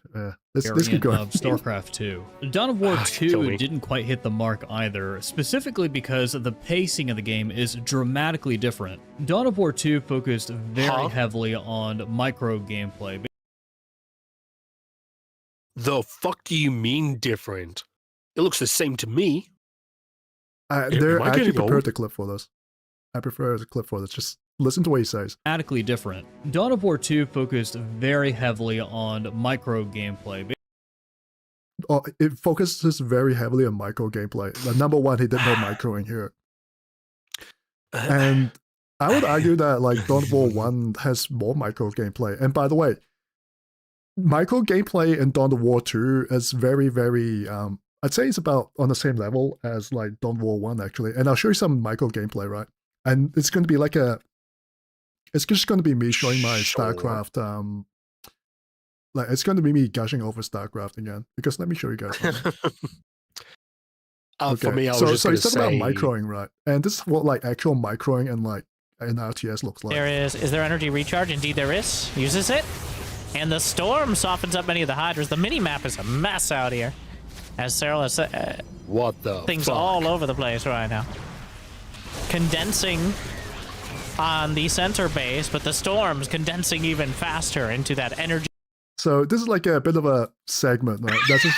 [SPEAKER 2] this could go.
[SPEAKER 8] Of StarCraft 2. Dawn of War 2 didn't quite hit the mark either, specifically because the pacing of the game is dramatically different. Dawn of War 2 focused very heavily on micro gameplay.
[SPEAKER 5] The fuck do you mean different? It looks the same to me.
[SPEAKER 2] I actually prepared the clip for this. I prefer the clip for this. Just listen to what he says.
[SPEAKER 8] Dramatically different. Dawn of War 2 focused very heavily on micro gameplay.
[SPEAKER 2] Oh, it focuses very heavily on micro gameplay. Number one, he did no microing here. And I would argue that like Dawn of War 1 has more micro gameplay. And by the way, micro gameplay in Dawn of War 2 is very, very I'd say it's about on the same level as like Dawn of War 1 actually. And I'll show you some micro gameplay, right? And it's going to be like it's just going to be me showing my StarCraft, like it's going to be me gushing over StarCraft again, because let me show you guys something.
[SPEAKER 5] For me, I was
[SPEAKER 2] so he's talking about microing, right? And this is what like actual microing and like an RTS looks like.
[SPEAKER 10] Is there energy recharge? Indeed there is. Uses it. And the storm softens up many of the hydras. The mini-map is a mess out here. As Cyril has said,
[SPEAKER 5] what the
[SPEAKER 10] things all over the place right now. Condensing on the center base, but the storm's condensing even faster into that energy.
[SPEAKER 2] So this is like a bit of a segment, right? That's just...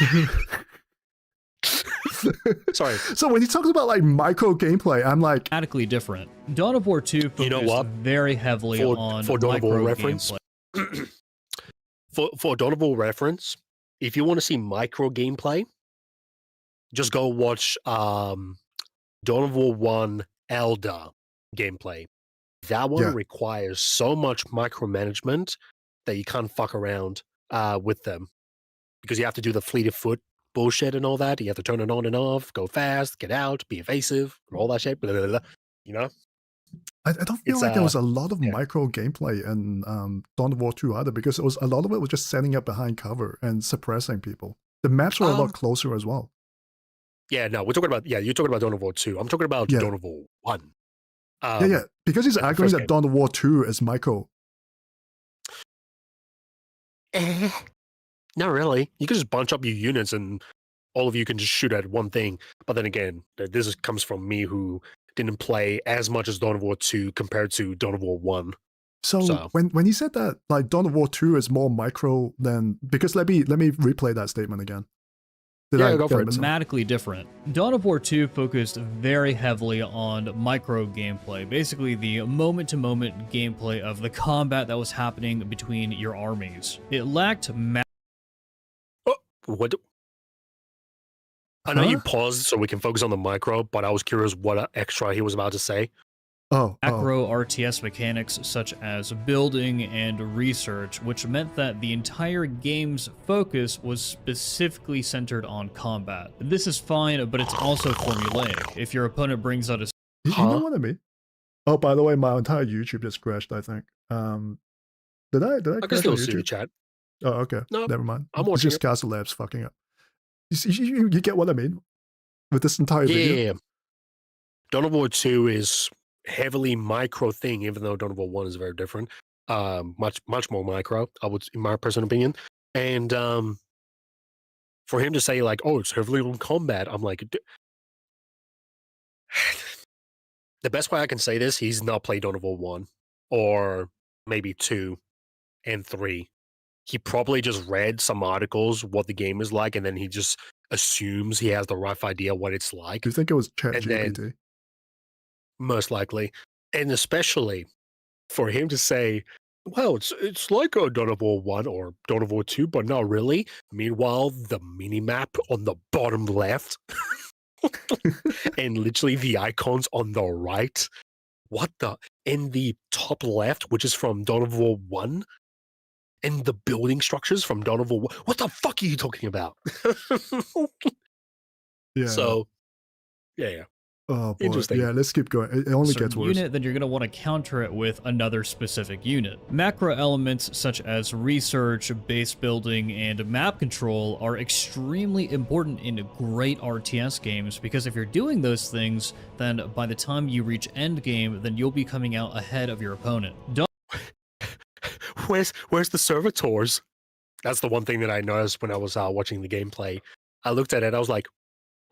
[SPEAKER 5] Sorry.
[SPEAKER 2] So when he talks about like micro gameplay, I'm like
[SPEAKER 8] dramatically different. Dawn of War 2 focused very heavily on
[SPEAKER 5] for Dawn of War
[SPEAKER 8] micro
[SPEAKER 5] reference.
[SPEAKER 8] gameplay.
[SPEAKER 5] for Dawn of War reference, if you want to see micro gameplay, just go watch Dawn of War 1 Elder gameplay. That one requires so much micromanagement that you can't fuck around with them, because you have to do the fleet of foot bullshit and all that. You have to turn it on and off, go fast, get out, be evasive, all that shit. Blah, blah, blah, you know.
[SPEAKER 2] I don't feel like there was a lot of micro gameplay in Dawn of War 2 either, because it was a lot of it was just setting up behind cover and suppressing people. The maps were a lot closer as well.
[SPEAKER 5] Yeah, no, we're talking about you're talking about Dawn of War 2. I'm talking about
[SPEAKER 2] Yeah.
[SPEAKER 5] Dawn of War 1.
[SPEAKER 2] Yeah, because he's
[SPEAKER 5] the
[SPEAKER 2] arguing
[SPEAKER 5] first
[SPEAKER 2] that
[SPEAKER 5] game.
[SPEAKER 2] Dawn of War 2 is micro.
[SPEAKER 5] Not really. You can just bunch up your units and all of you can just shoot at one thing. But then again, comes from me who didn't play as much as Dawn of War 2 compared to Dawn of War 1.
[SPEAKER 2] So when he said that, like, Dawn of War 2 is more micro than, because let me replay that statement again.
[SPEAKER 5] Go for it.
[SPEAKER 8] Dramatically different. Dawn of War 2 focused very heavily on micro gameplay, basically the moment-to-moment gameplay of the combat that was happening between your armies. It lacked
[SPEAKER 5] What? I know you paused so we can focus on the micro, but I was curious what extra he was about to say.
[SPEAKER 8] macro RTS mechanics such as building and research, which meant that the entire game's focus was specifically centered on combat. This is fine, but it's also formulaic. If your opponent brings out a...
[SPEAKER 2] You know what I mean? Oh, by the way, my entire YouTube just crashed, I think. Did I
[SPEAKER 5] can
[SPEAKER 2] crash
[SPEAKER 5] still
[SPEAKER 2] on
[SPEAKER 5] see the
[SPEAKER 2] YouTube?
[SPEAKER 5] chat.
[SPEAKER 2] Oh, okay.
[SPEAKER 5] No,
[SPEAKER 2] Never mind.
[SPEAKER 5] I'm
[SPEAKER 2] It's
[SPEAKER 5] watching
[SPEAKER 2] just Castle Labs fucking up. You get what I mean? With this entire video?
[SPEAKER 5] Yeah. Dawn of War 2 is heavily micro thing, even though Dawn of War 1 is very different. Much more micro, I would, in my personal opinion. And for him to say like, "Oh, it's heavily on combat," I'm like, the best way I can say this, he's not played Dawn of War 1 or maybe 2 and 3. He probably just read some articles what the game is like, and then he just assumes he has the rough idea what it's like.
[SPEAKER 2] Do you think it was ChatGPT?
[SPEAKER 5] Most likely. And especially for him to say, well, it's like a Dawn of War 1 or Dawn of War 2, but not really. Meanwhile, the mini-map on the bottom left and literally the icons on the right. What the? In the top left, which is from Dawn of War 1, and the building structures from Dawn of War 1. What the fuck are you talking about?
[SPEAKER 2] Yeah.
[SPEAKER 5] So, yeah.
[SPEAKER 2] Oh boy.
[SPEAKER 5] Interesting.
[SPEAKER 2] Yeah, let's keep going. It only gets worse.
[SPEAKER 8] unit, then you're going to want to counter it with another specific unit. Macro elements such as research, base building, and map control are extremely important in great RTS games, because if you're doing those things, then by the time you reach endgame, then you'll be coming out ahead of your opponent.
[SPEAKER 5] Where's the servitors? That's the one thing that I noticed when I was watching the gameplay. I looked at it, I was like,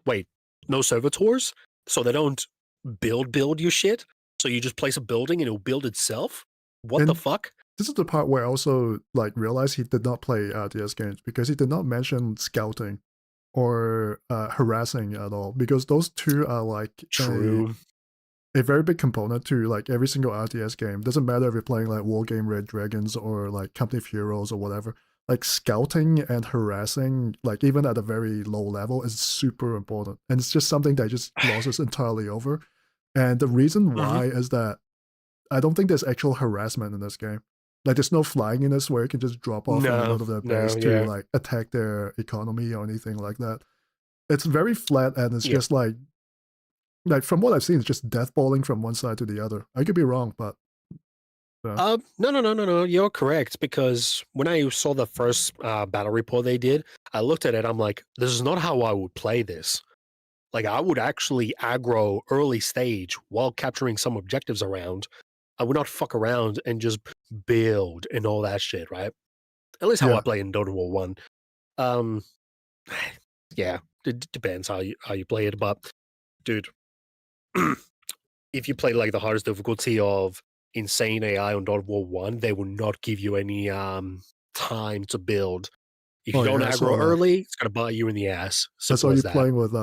[SPEAKER 5] wait, no servitors? So they don't build your shit? So you just place a building and it'll build itself? What the fuck?
[SPEAKER 2] This is the part where I also like realized he did not play RTS games, because he did not mention scouting or harassing at all, because those two are like a very big component to like every single RTS game. Doesn't matter if you're playing like Wargame Red Dragons or like Company of Heroes or whatever. Like scouting and harassing, like even at a very low level, is super important. And it's just something that just glosses entirely over. And the reason why is that I don't think there's actual harassment in this game. Like there's no flying in this where you can just drop off out of their base to like attack their economy or anything like that. It's very flat, and it's just like from what I've seen, it's just death balling from one side to the other. I could be wrong, but
[SPEAKER 5] no, you're correct, because when I saw the first battle report they did, I looked at it, I'm like, this is not how I would play this. Like, I would actually aggro early stage while capturing some objectives around. I would not fuck around and just build and all that shit, right? At least how I play in Dawn of War 1. Yeah, it depends how you play it, but dude, if you play like the hardest difficulty of insane AI on Dawn of War 1, they will not give you any time to build. If you don't aggro early, it's gonna bite you in the ass.
[SPEAKER 2] I saw you playing with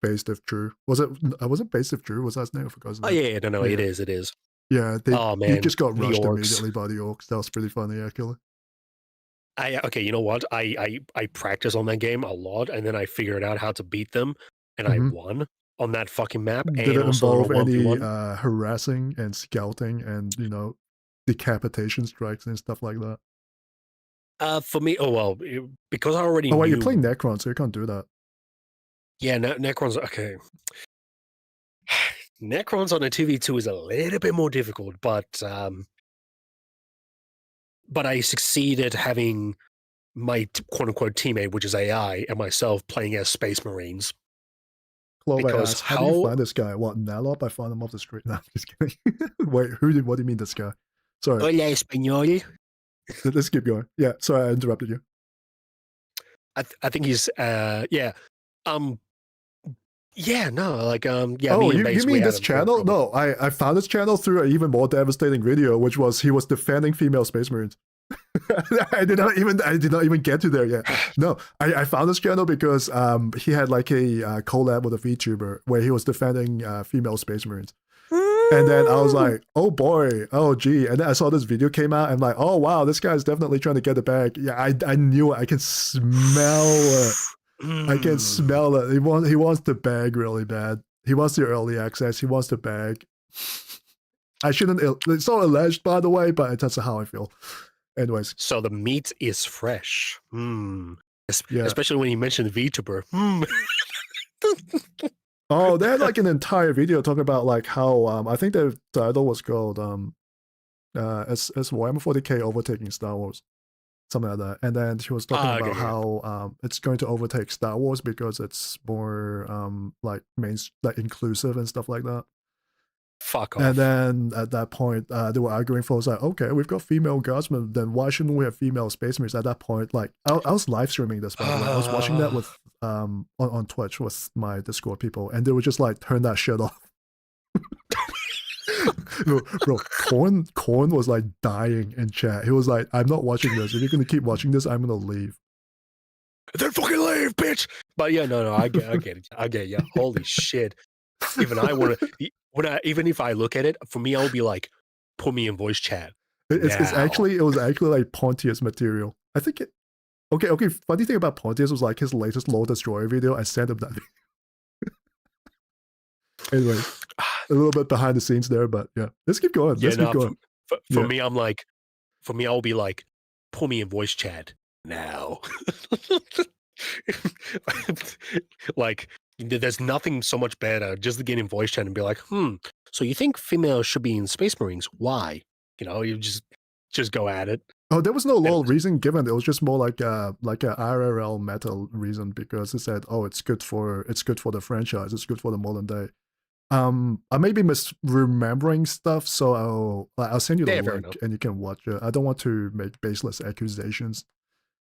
[SPEAKER 2] Based If True. Was it Based If True? Was that his name? I forgot his name.
[SPEAKER 5] Oh yeah, no, it is.
[SPEAKER 2] Yeah,
[SPEAKER 5] man,
[SPEAKER 2] he just got rushed
[SPEAKER 5] orcs.
[SPEAKER 2] immediately by the orcs. That was pretty funny, actually.
[SPEAKER 5] Okay, you know what? I practice on that game a lot, and then I figured out how to beat them, and I won on that fucking map.
[SPEAKER 2] Did it involve any harassing and scouting and, you know, decapitation strikes and stuff like that?
[SPEAKER 5] For me, because I already
[SPEAKER 2] knew...
[SPEAKER 5] you're
[SPEAKER 2] playing Necron, so you can't do that.
[SPEAKER 5] Yeah, Necron's okay. Necrons on a 2v2 is a little bit more difficult, but I succeeded having my quote-unquote teammate, which is AI, and myself playing as Space Marines.
[SPEAKER 2] Chloe
[SPEAKER 5] Because
[SPEAKER 2] asks, how do you
[SPEAKER 5] how-
[SPEAKER 2] find this guy? What, NELLOP? I found him off the street. No, I'm just kidding. Wait, what do you mean this guy? Sorry,
[SPEAKER 6] Hola, español.
[SPEAKER 2] let's keep going. Yeah, sorry, I interrupted you.
[SPEAKER 5] I think he's yeah. Yeah, no, like yeah.
[SPEAKER 2] Oh,
[SPEAKER 5] me and
[SPEAKER 2] you
[SPEAKER 5] Base, we
[SPEAKER 2] mean
[SPEAKER 5] had
[SPEAKER 2] this
[SPEAKER 5] a
[SPEAKER 2] channel?
[SPEAKER 5] trouble.
[SPEAKER 2] No, I found this channel through an even more devastating video, which was he was defending female space marines. I did not even get to there yet. No, I found this channel because he had like a collab with a VTuber where he was defending female space marines. And then I was like, oh boy, oh gee. And then I saw this video came out and I'm like, oh wow, this guy's definitely trying to get the bag. Yeah, I knew it. I can smell it. I can smell it. He wants the bag really bad. He wants the early access. He wants the bag. I shouldn't. It's not alleged, by the way, but that's how I feel. Anyways,
[SPEAKER 5] So the meat is fresh.
[SPEAKER 2] Yeah.
[SPEAKER 5] Especially when you mentioned VTuber.
[SPEAKER 2] oh, they had like an entire video talking about like how I think the title was called as Warhammer 40K overtaking Star Wars, something like that. And then she was talking about
[SPEAKER 5] okay, yeah.
[SPEAKER 2] how it's going to overtake Star Wars because it's more like like inclusive and stuff like that.
[SPEAKER 5] Fuck off.
[SPEAKER 2] And then at that point, they were arguing for, like, okay, we've got female guardsmen, then why shouldn't we have female space marines? At that point, like, I was live streaming this, by the way. I was watching that with on Twitch with my Discord people, and they would just like turn that shit off. bro, Corn was like dying in chat. He was like, I'm not watching this. If you're gonna keep watching this, I'm gonna leave.
[SPEAKER 5] Then fucking leave, bitch. But yeah, no, I get it. I get you. Holy shit. Even I want to. Even if I look at it, for me, I'll be like, put me in voice chat.
[SPEAKER 2] It was actually like Pontius material. I think it. Okay. Funny thing about Pontius was like his latest Lord Destroyer video. I sent him that. Anyway, a little bit behind the scenes there, but yeah, let's keep going. Let's keep going.
[SPEAKER 5] For me, I'm like, for me, I'll be like, put me in voice chat now. Like, there's nothing so much better just to get in voice chat and be like, so you think females should be in Space Marines? Why? You know, you just go at it.
[SPEAKER 2] Oh, there was no lol reason given. It was just more like a IRL meta reason because it said, oh, it's good for the franchise. It's good for the modern day. I may be misremembering stuff, so I'll send you the link and you can watch it. I don't want to make baseless accusations.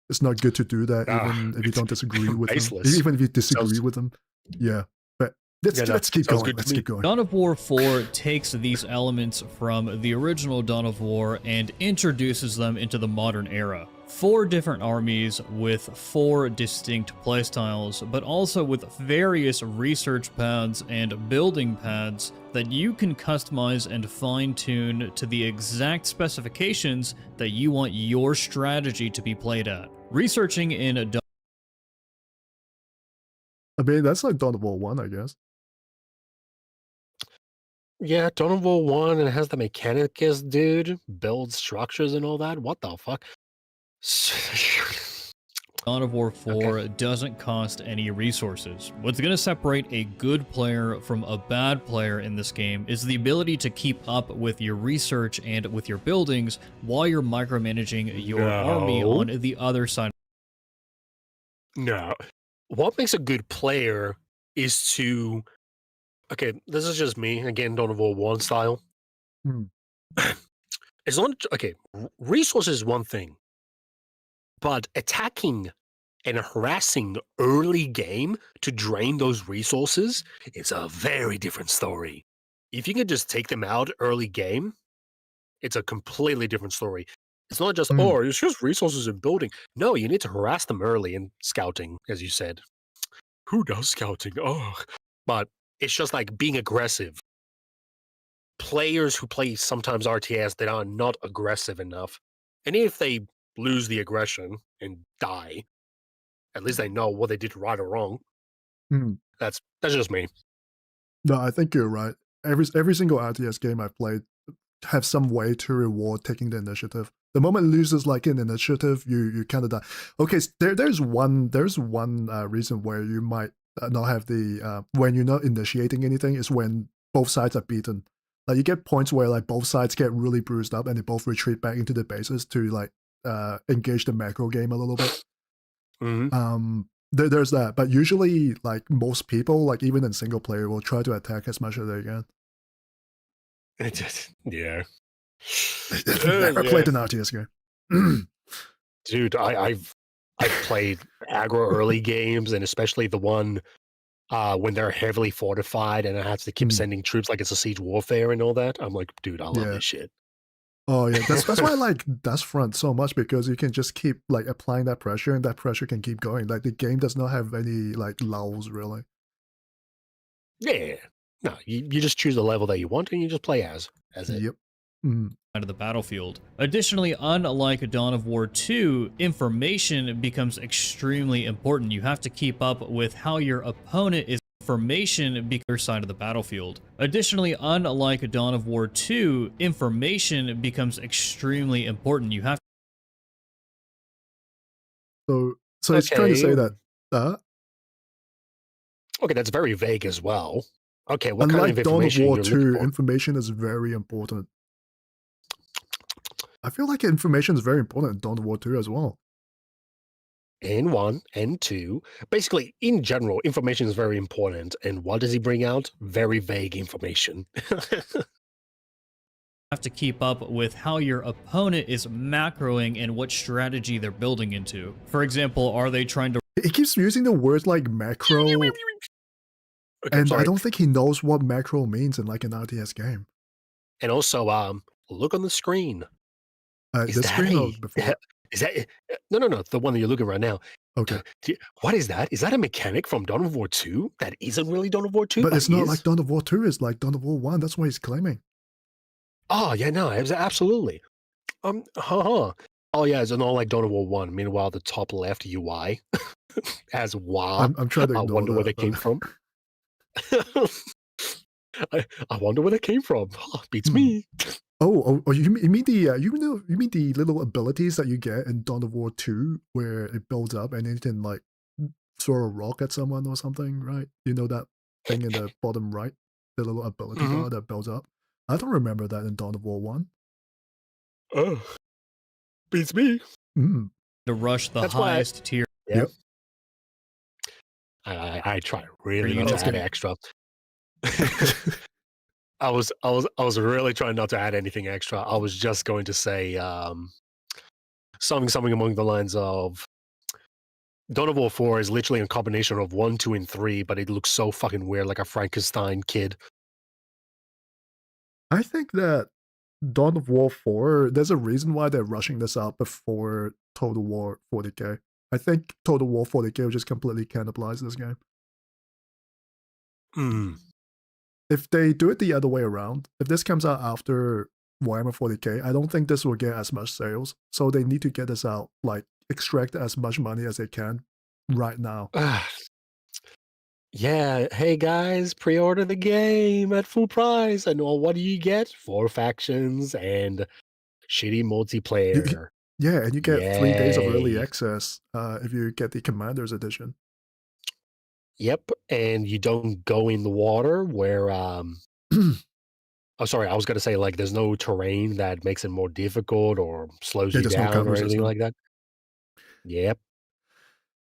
[SPEAKER 2] It's not good to do that, even if you don't disagree with them. Even if you disagree with them. Yeah. But let's keep going. Let's keep going.
[SPEAKER 8] Dawn of War 4 takes these elements from the original Dawn of War and introduces them into the modern era. 4 different armies with 4 distinct playstyles, but also with various research paths and building paths that you can customize and fine-tune to the exact specifications that you want your strategy to be played at. Researching in
[SPEAKER 2] I mean, that's like Dawn of War 1, I guess.
[SPEAKER 5] Yeah, Dawn of War 1, and it has the mechanicus dude, build structures and all that. What the fuck?
[SPEAKER 8] Dawn of War 4 doesn't cost any resources. What's going to separate a good player from a bad player in this game is the ability to keep up with your research and with your buildings while you're micromanaging your army on the other side.
[SPEAKER 5] No. What makes a good player is to... Okay, this is just me. Again, Dawn of War 1 style. It's not... Okay, resources is one thing. But attacking and harassing early game to drain those resources is a very different story. If you can just take them out early game, it's a completely different story. It's not just, oh, it's just resources in building. No, you need to harass them early in scouting, as you said. Who does scouting? Oh, but it's just like being aggressive. Players who play sometimes RTS that are not aggressive enough, and if they lose the aggression and die, at least they know what they did right or wrong. That's just me.
[SPEAKER 2] No, I think you're right. Every single RTS game I've played have some way to reward taking the initiative. The moment it loses like an initiative, you kind of die. Okay, there's one reason where you might not have the when you're not initiating anything is when both sides are beaten. Like you get points where like both sides get really bruised up and they both retreat back into the bases to like engage the macro game a little bit. there's that. But usually, like most people, like even in single player, will try to attack as much as they can.
[SPEAKER 5] It just, yeah.
[SPEAKER 2] Never played an RTS game.
[SPEAKER 5] Dude, I've played aggro early games, and especially the one when they're heavily fortified and I have to keep sending troops like it's a siege warfare and all that. I'm like, dude, I love this shit.
[SPEAKER 2] Oh yeah, that's why I like Dust Front so much, because you can just keep like applying that pressure, and that pressure can keep going. Like the game does not have any like lulls really.
[SPEAKER 5] Yeah. No, you just choose the level that you want and you just play as it.
[SPEAKER 2] Yep.
[SPEAKER 8] Of the battlefield. Additionally, unlike Dawn of War 2, information becomes extremely important. You have to keep up with how your opponent is. Information becomes side of the battlefield. Additionally, unlike Dawn of War 2, information becomes extremely important. You have
[SPEAKER 2] So it's trying to say that
[SPEAKER 5] okay, that's very vague as well. Okay, what kind of
[SPEAKER 2] unlike Dawn of
[SPEAKER 5] information
[SPEAKER 2] War
[SPEAKER 5] you're looking
[SPEAKER 2] 2,
[SPEAKER 5] for?
[SPEAKER 2] information is very important. I feel like information is very important in Dawn of War 2 as well.
[SPEAKER 5] N1, N2. Basically, in general, information is very important. And what does he bring out? Very vague information.
[SPEAKER 8] have to keep up with how your opponent is macroing and what strategy they're building into. For example, are they trying to...
[SPEAKER 2] He keeps using the words like macro, and I don't think he knows what macro means in like an RTS game.
[SPEAKER 5] And also, look on the screen.
[SPEAKER 2] The screen or before?
[SPEAKER 5] Is that no, the one that you're looking at right now.
[SPEAKER 2] Okay.
[SPEAKER 5] What is that? Is that a mechanic from Dawn of War 2? That isn't really Dawn of War 2,
[SPEAKER 2] but it's not like Dawn of War 2, it's like Dawn of War 1. That's what he's claiming.
[SPEAKER 5] Oh, yeah, no, absolutely. Oh, yeah, it's not like Dawn of War 1. Meanwhile, the top left UI has WA.
[SPEAKER 2] I'm trying to ignore
[SPEAKER 5] I wonder where that came from. I wonder where that came from. Oh, beats me.
[SPEAKER 2] Oh, you mean the little abilities that you get in Dawn of War 2 where it builds up and then you can like throw a rock at someone or something, right? You know that thing in the bottom right, the little ability bar that builds up. I don't remember that in Dawn of War 1.
[SPEAKER 5] Oh, beats me.
[SPEAKER 8] To rush the highest tier.
[SPEAKER 2] Yep.
[SPEAKER 5] I try really not to add extra. I was really trying not to add anything extra. I was just going to say something along the lines of Dawn of War 4 is literally a combination of 1, 2, and 3, but it looks so fucking weird, like a Frankenstein kid.
[SPEAKER 2] I think that Dawn of War 4, there's a reason why they're rushing this out before Total War 40k. I think Total War 40k will just completely cannibalize this game. If they do it the other way around, if this comes out after Warhammer 40k, I don't think this will get as much sales. So they need to get this out, like extract as much money as they can right now.
[SPEAKER 5] Yeah, hey guys, pre-order the game at full price. And what do you get? 4 factions and shitty multiplayer.
[SPEAKER 2] Yeah, and you get 3 days of early access if you get the Commander's Edition.
[SPEAKER 5] Yep, and you don't go in the water where oh sorry, I was gonna say like there's no terrain that makes it more difficult or slows you down or anything like that. Yep.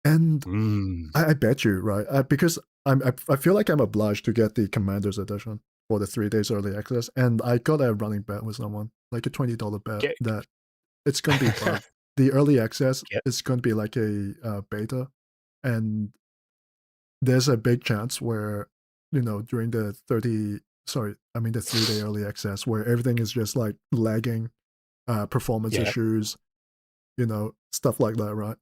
[SPEAKER 2] And I bet you, right? Because I feel like I'm obliged to get the Commander's Edition for the 3 days early access, and I got a running bet with someone, like a $20 bet, that it's gonna be fun. The early access is gonna be like a beta, and there's a big chance where, you know, during the 3-day early access where everything is just like lagging, performance issues, you know, stuff like that, right?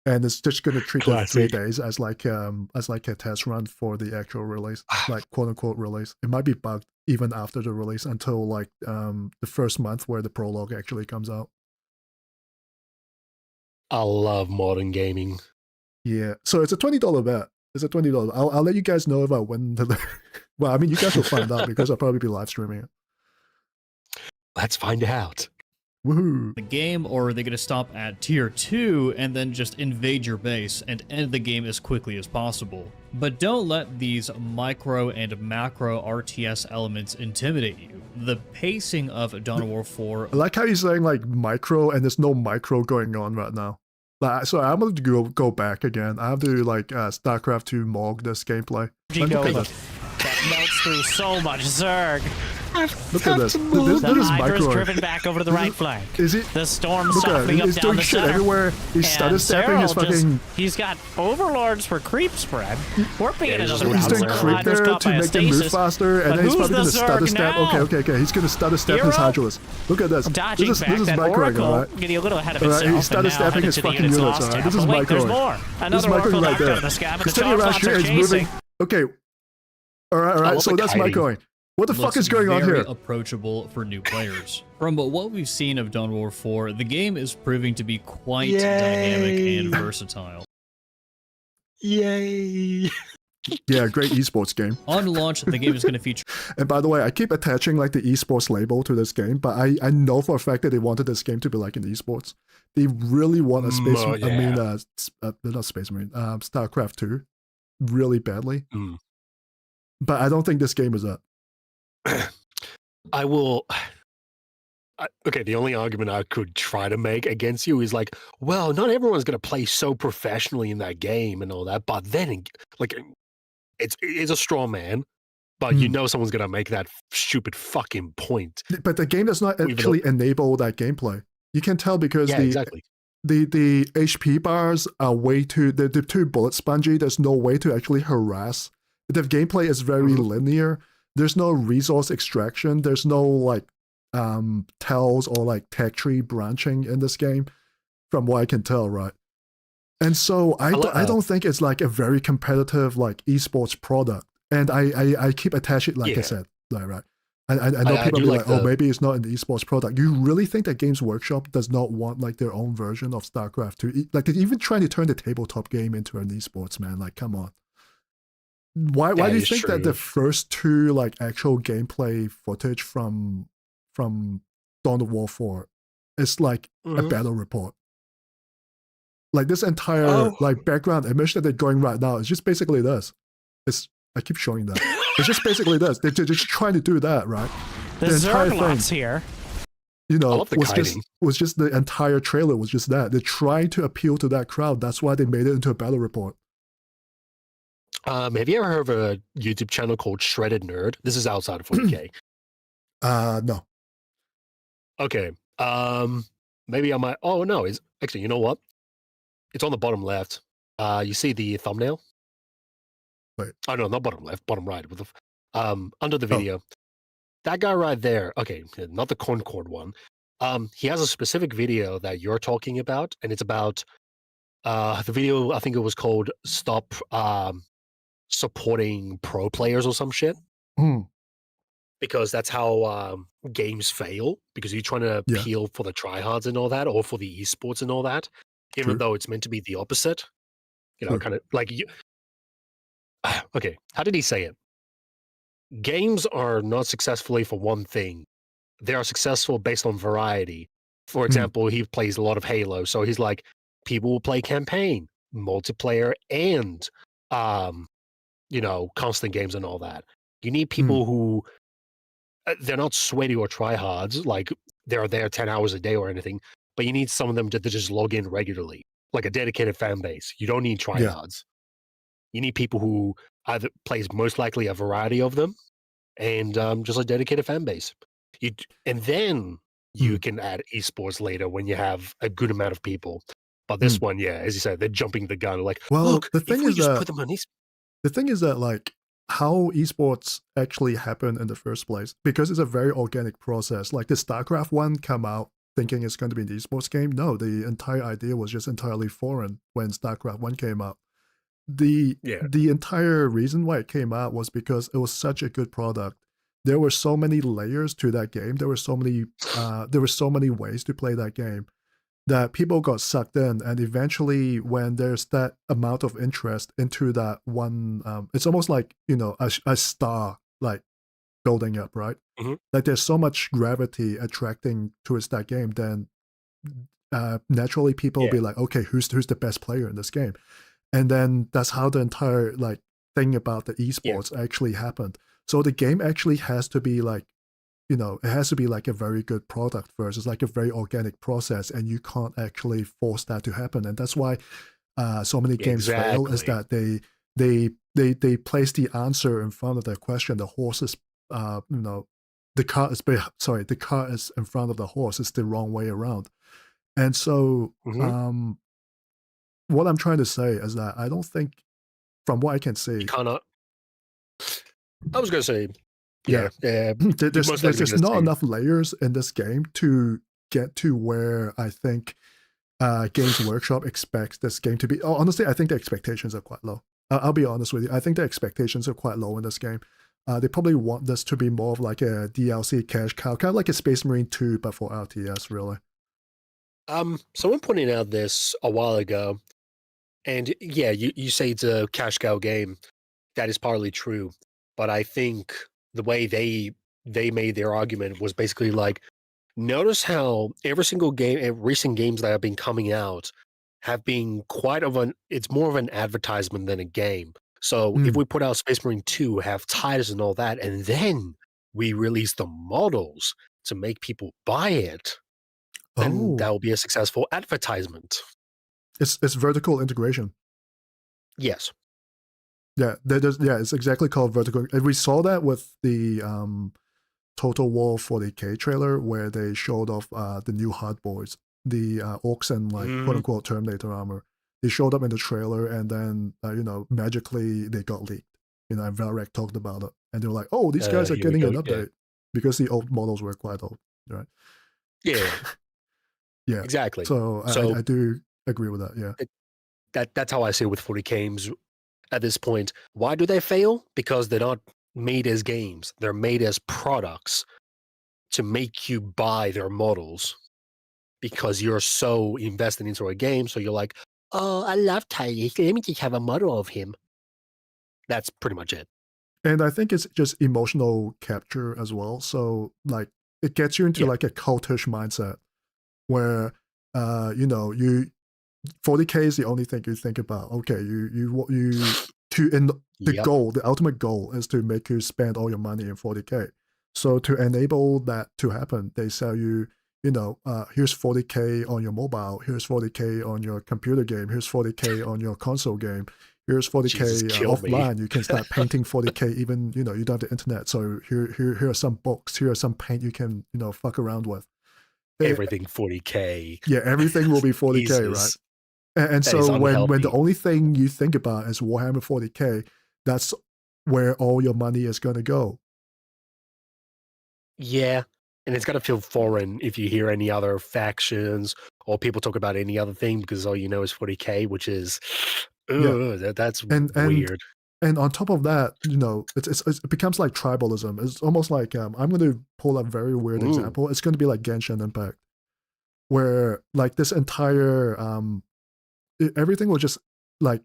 [SPEAKER 2] And it's just going to treat the 3 days as like a test run for the actual release, like quote unquote release. It might be bugged even after the release until like the first month where the prologue actually comes out.
[SPEAKER 5] I love modern gaming.
[SPEAKER 2] Yeah, so it's a $20 bet. It's a $20. I'll let you guys know if I win. Well, I mean, you guys will find out because I'll probably be live streaming it.
[SPEAKER 5] Let's find out.
[SPEAKER 2] Woohoo!
[SPEAKER 8] The game, or are they going to stop at tier 2 and then just invade your base and end the game as quickly as possible? But don't let these micro and macro RTS elements intimidate you. The pacing of Dawn of War 4...
[SPEAKER 2] I like how you're saying like micro and there's no micro going on right now. So I'm going to go back again. I have to like StarCraft 2 Morg this gameplay. Look at this.
[SPEAKER 10] That melts through so much Zerg.
[SPEAKER 2] Look at this. This
[SPEAKER 10] The
[SPEAKER 2] is
[SPEAKER 10] Hydra's
[SPEAKER 2] micro.
[SPEAKER 10] driven back over to the right flank.
[SPEAKER 2] Is he?
[SPEAKER 10] The storm's
[SPEAKER 2] Look at
[SPEAKER 10] softening
[SPEAKER 2] it.
[SPEAKER 10] up
[SPEAKER 2] He's
[SPEAKER 10] down
[SPEAKER 2] doing
[SPEAKER 10] the
[SPEAKER 2] shit
[SPEAKER 10] center.
[SPEAKER 2] everywhere. He's stutter stepping his fucking.
[SPEAKER 10] He's got overlords for creep spread. We're being another round.
[SPEAKER 2] He's doing
[SPEAKER 10] Zerg
[SPEAKER 2] creep
[SPEAKER 10] Hydra's
[SPEAKER 2] there
[SPEAKER 10] caught
[SPEAKER 2] to
[SPEAKER 10] by a
[SPEAKER 2] make them move
[SPEAKER 10] stasis.
[SPEAKER 2] faster, and
[SPEAKER 10] But
[SPEAKER 2] then he's
[SPEAKER 10] who's
[SPEAKER 2] probably going to
[SPEAKER 10] the
[SPEAKER 2] stutter
[SPEAKER 10] Zerg
[SPEAKER 2] step.
[SPEAKER 10] now?
[SPEAKER 2] Okay. He's going to stutter step his
[SPEAKER 10] Hero?
[SPEAKER 2] Hydralis. Look at this.
[SPEAKER 10] Dodging
[SPEAKER 2] This
[SPEAKER 10] back
[SPEAKER 2] is
[SPEAKER 10] that
[SPEAKER 2] microing,
[SPEAKER 10] Oracle,
[SPEAKER 2] alright?
[SPEAKER 10] getting a little ahead of
[SPEAKER 2] Alright,
[SPEAKER 10] himself.
[SPEAKER 2] he started
[SPEAKER 10] and now
[SPEAKER 2] stepping
[SPEAKER 10] headed
[SPEAKER 2] his
[SPEAKER 10] to the
[SPEAKER 2] fucking
[SPEAKER 10] unit's
[SPEAKER 2] units,
[SPEAKER 10] lost
[SPEAKER 2] alright?
[SPEAKER 10] tab.
[SPEAKER 2] This is
[SPEAKER 10] But wait, there's
[SPEAKER 2] microing.
[SPEAKER 10] more.
[SPEAKER 2] This is
[SPEAKER 10] Another Oracle
[SPEAKER 2] microing right
[SPEAKER 10] knocked out
[SPEAKER 2] there.
[SPEAKER 10] of the sky, but
[SPEAKER 2] He's
[SPEAKER 10] the
[SPEAKER 2] turning
[SPEAKER 10] charge
[SPEAKER 2] around
[SPEAKER 10] bots
[SPEAKER 2] here,
[SPEAKER 10] are
[SPEAKER 2] he's
[SPEAKER 10] chasing.
[SPEAKER 2] moving. Okay. Alright, so that's
[SPEAKER 5] hiding.
[SPEAKER 2] microing. What the fuck
[SPEAKER 8] Looks
[SPEAKER 2] is going on
[SPEAKER 8] very
[SPEAKER 2] here?
[SPEAKER 8] approachable for new players. From what we've seen of Dawn of War 4, the game is proving to be quite dynamic and versatile.
[SPEAKER 5] Yay!
[SPEAKER 2] Yeah, great esports game.
[SPEAKER 8] On launch, the game is going to feature
[SPEAKER 2] And by the way, I keep attaching like the esports label to this game, but I know for a fact that they wanted this game to be like an esports. They really want a space.
[SPEAKER 5] Oh, yeah.
[SPEAKER 2] I mean, not Space Marine. StarCraft 2, really badly.
[SPEAKER 5] Mm.
[SPEAKER 2] But I don't think this game is that.
[SPEAKER 5] I will. Okay, the only argument I could try to make against you is like, well, not everyone's going to play so professionally in that game and all that, but then, like, it's a straw man, but you know someone's going to make that stupid fucking point.
[SPEAKER 2] But the game does not actually enable that gameplay. You can tell because
[SPEAKER 5] exactly.
[SPEAKER 2] the HP bars are way too, they're too bullet spongy. There's no way to actually harass. The gameplay is very linear. There's no resource extraction. There's no like tells or like tech tree branching in this game, from what I can tell, right? And so I don't think it's like a very competitive like esports product. And I keep attaching, like I said, like, right. I know people be like, oh, maybe it's not an esports product. You really think that Games Workshop does not want like their own version of StarCraft 2? Like they're even trying to turn the tabletop game into an esports, man. Like, come on. Why do you think that the first two like actual gameplay footage from Dawn of War 4 is like a battle report? Like this entire like background image that they're going right now is just basically this. I keep showing that. It's just basically this. They're just trying to do that, right?
[SPEAKER 10] The
[SPEAKER 2] entire
[SPEAKER 10] Zerglot's here.
[SPEAKER 2] You know, was just the entire trailer was just that. They're trying to appeal to that crowd. That's why they made it into a battle report.
[SPEAKER 5] Have you ever heard of a YouTube channel called Shredded Nerd? This is outside of 40K.
[SPEAKER 2] No.
[SPEAKER 5] Okay. Maybe I might. Oh no! Is actually, you know what? It's on the bottom left. You see the thumbnail?
[SPEAKER 2] Wait.
[SPEAKER 5] Oh no, not bottom left, bottom right. With the under the video, that guy right there. Okay, not the Concord one. He has a specific video that you're talking about, and it's about the video. I think it was called "Stop Supporting Pro Players" or some shit. Because that's how games fail, because you're trying to appeal for the tryhards and all that, or for the esports and all that, even though it's meant to be the opposite. You know, kind of like you. Okay, how did he say it? Games are not successfully for one thing. They are successful based on variety. For example, he plays a lot of Halo, so he's like, people will play campaign, multiplayer, and you know, constant games and all that. You need people who they're not sweaty or tryhards, like they're there 10 hours a day or anything, but you need some of them to just log in regularly, like a dedicated fan base. You don't need tryhards. You need people who either plays most likely a variety of them, and just a dedicated fan base. And then you can add esports later when you have a good amount of people. But this one, as you said, they're jumping the gun. Like,
[SPEAKER 2] well,
[SPEAKER 5] look,
[SPEAKER 2] the thing is
[SPEAKER 5] just put them on
[SPEAKER 2] the thing is that like how esports actually happen in the first place, because it's a very organic process. Like the StarCraft one come out thinking it's going to be an esports game. No, the entire idea was just entirely foreign when StarCraft 1 came out. The entire reason why it came out was because it was such a good product. There were so many layers to that game. There were so many ways to play that game that people got sucked in. And eventually when there's that amount of interest into that one, it's almost like, you know, a star like building up, right? Like there's so much gravity attracting towards that game, then naturally people will be like, okay, who's the best player in this game? And then that's how the entire like thing about the esports actually happened. So the game actually has to be like it has to be like a very good product first. It's like a very organic process, and you can't actually force that to happen. And that's why so many games fail, is that they place the answer in front of the question. The horse is, the cart is, the cart is in front of the horse. It's the wrong way around. And so, what I'm trying to say is that I don't think, from what I can see,
[SPEAKER 5] I was going to say,
[SPEAKER 2] there's not enough layers in this game to get to where I think Games Workshop expects this game to be. Oh, honestly, I think the expectations are quite low. I'll be honest with you. I think the expectations are quite low in this game. They probably want this to be more of like a DLC cash cow, kind of like a Space Marine 2, but for RTS, really.
[SPEAKER 5] Someone pointed out this a while ago, and yeah, you say it's a cash cow game. That is partly true, but I think the way they made their argument was basically like, notice how every single game, recent games that have been coming out have been it's more of an advertisement than a game. So if we put out Space Marine 2, have titles and all that, and then we release the models to make people buy it, then that will be a successful advertisement.
[SPEAKER 2] It's vertical integration.
[SPEAKER 5] Yes.
[SPEAKER 2] Yeah, it's exactly called vertical. And we saw that with the Total War 40K trailer, where they showed off the new hardboards, the orcs and like quote unquote Terminator armor. They showed up in the trailer, and then magically they got leaked. And Valrek talked about it, and they were like, "Oh, these guys are getting an update," because the old models were quite old, right?
[SPEAKER 5] Yeah.
[SPEAKER 2] Yeah,
[SPEAKER 5] exactly.
[SPEAKER 2] So I do agree with that. Yeah,
[SPEAKER 5] that's how I see it with 40 games at this point. Why do they fail? Because they're not made as games. They're made as products to make you buy their models, because you're so invested into a game. So you're like, oh, I love Tyreek. Let me just have a model of him. That's pretty much it.
[SPEAKER 2] And I think it's just emotional capture as well. So like it gets you into like a cultish mindset where you 40K is the only thing you think about. Okay, the ultimate goal is to make you spend all your money in 40K. So to enable that to happen, they sell you, here's 40K on your mobile, here's 40K on your computer game, here's 40K on your console game, here's 40K offline. You can start painting 40K even, you don't have the internet. So here are some books, here are some paint you can, fuck around with.
[SPEAKER 5] Everything 40K.
[SPEAKER 2] Yeah, everything will be 40K, right? And so when the only thing you think about is Warhammer 40K, that's where all your money is going to go.
[SPEAKER 5] Yeah, and it's got to feel foreign if you hear any other factions or people talk about any other thing, because all you know is 40K, which is, that's weird.
[SPEAKER 2] And on top of that, it becomes like tribalism. It's almost like, I'm going to pull a very weird example. It's going to be like Genshin Impact, where like this entire, everything will just like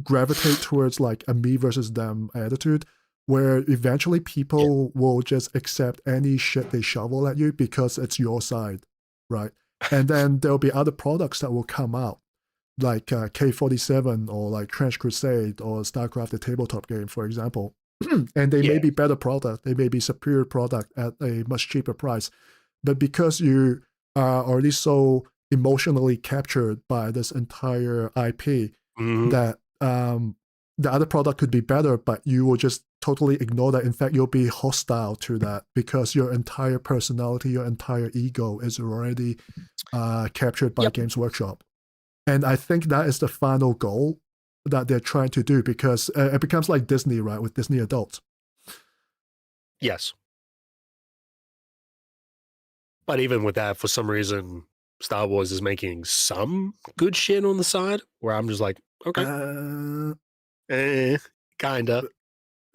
[SPEAKER 2] gravitate towards like a me versus them attitude, where eventually people will just accept any shit they shovel at you because it's your side, right? And then there'll be other products that will come out, like K47 or like Trench Crusade or StarCraft, the tabletop game, for example. And they may be better product, they may be superior product at a much cheaper price. But because you are already so emotionally captured by this entire IP that the other product could be better, but you will just totally ignore that. In fact, you'll be hostile to that because your entire personality, your entire ego is already captured by Games Workshop. And I think that is the final goal that they're trying to do, because it becomes like Disney, right, with Disney adults.
[SPEAKER 5] Yes. But even with that, for some reason, Star Wars is making some good shit on the side, where I'm just like, okay. Kinda.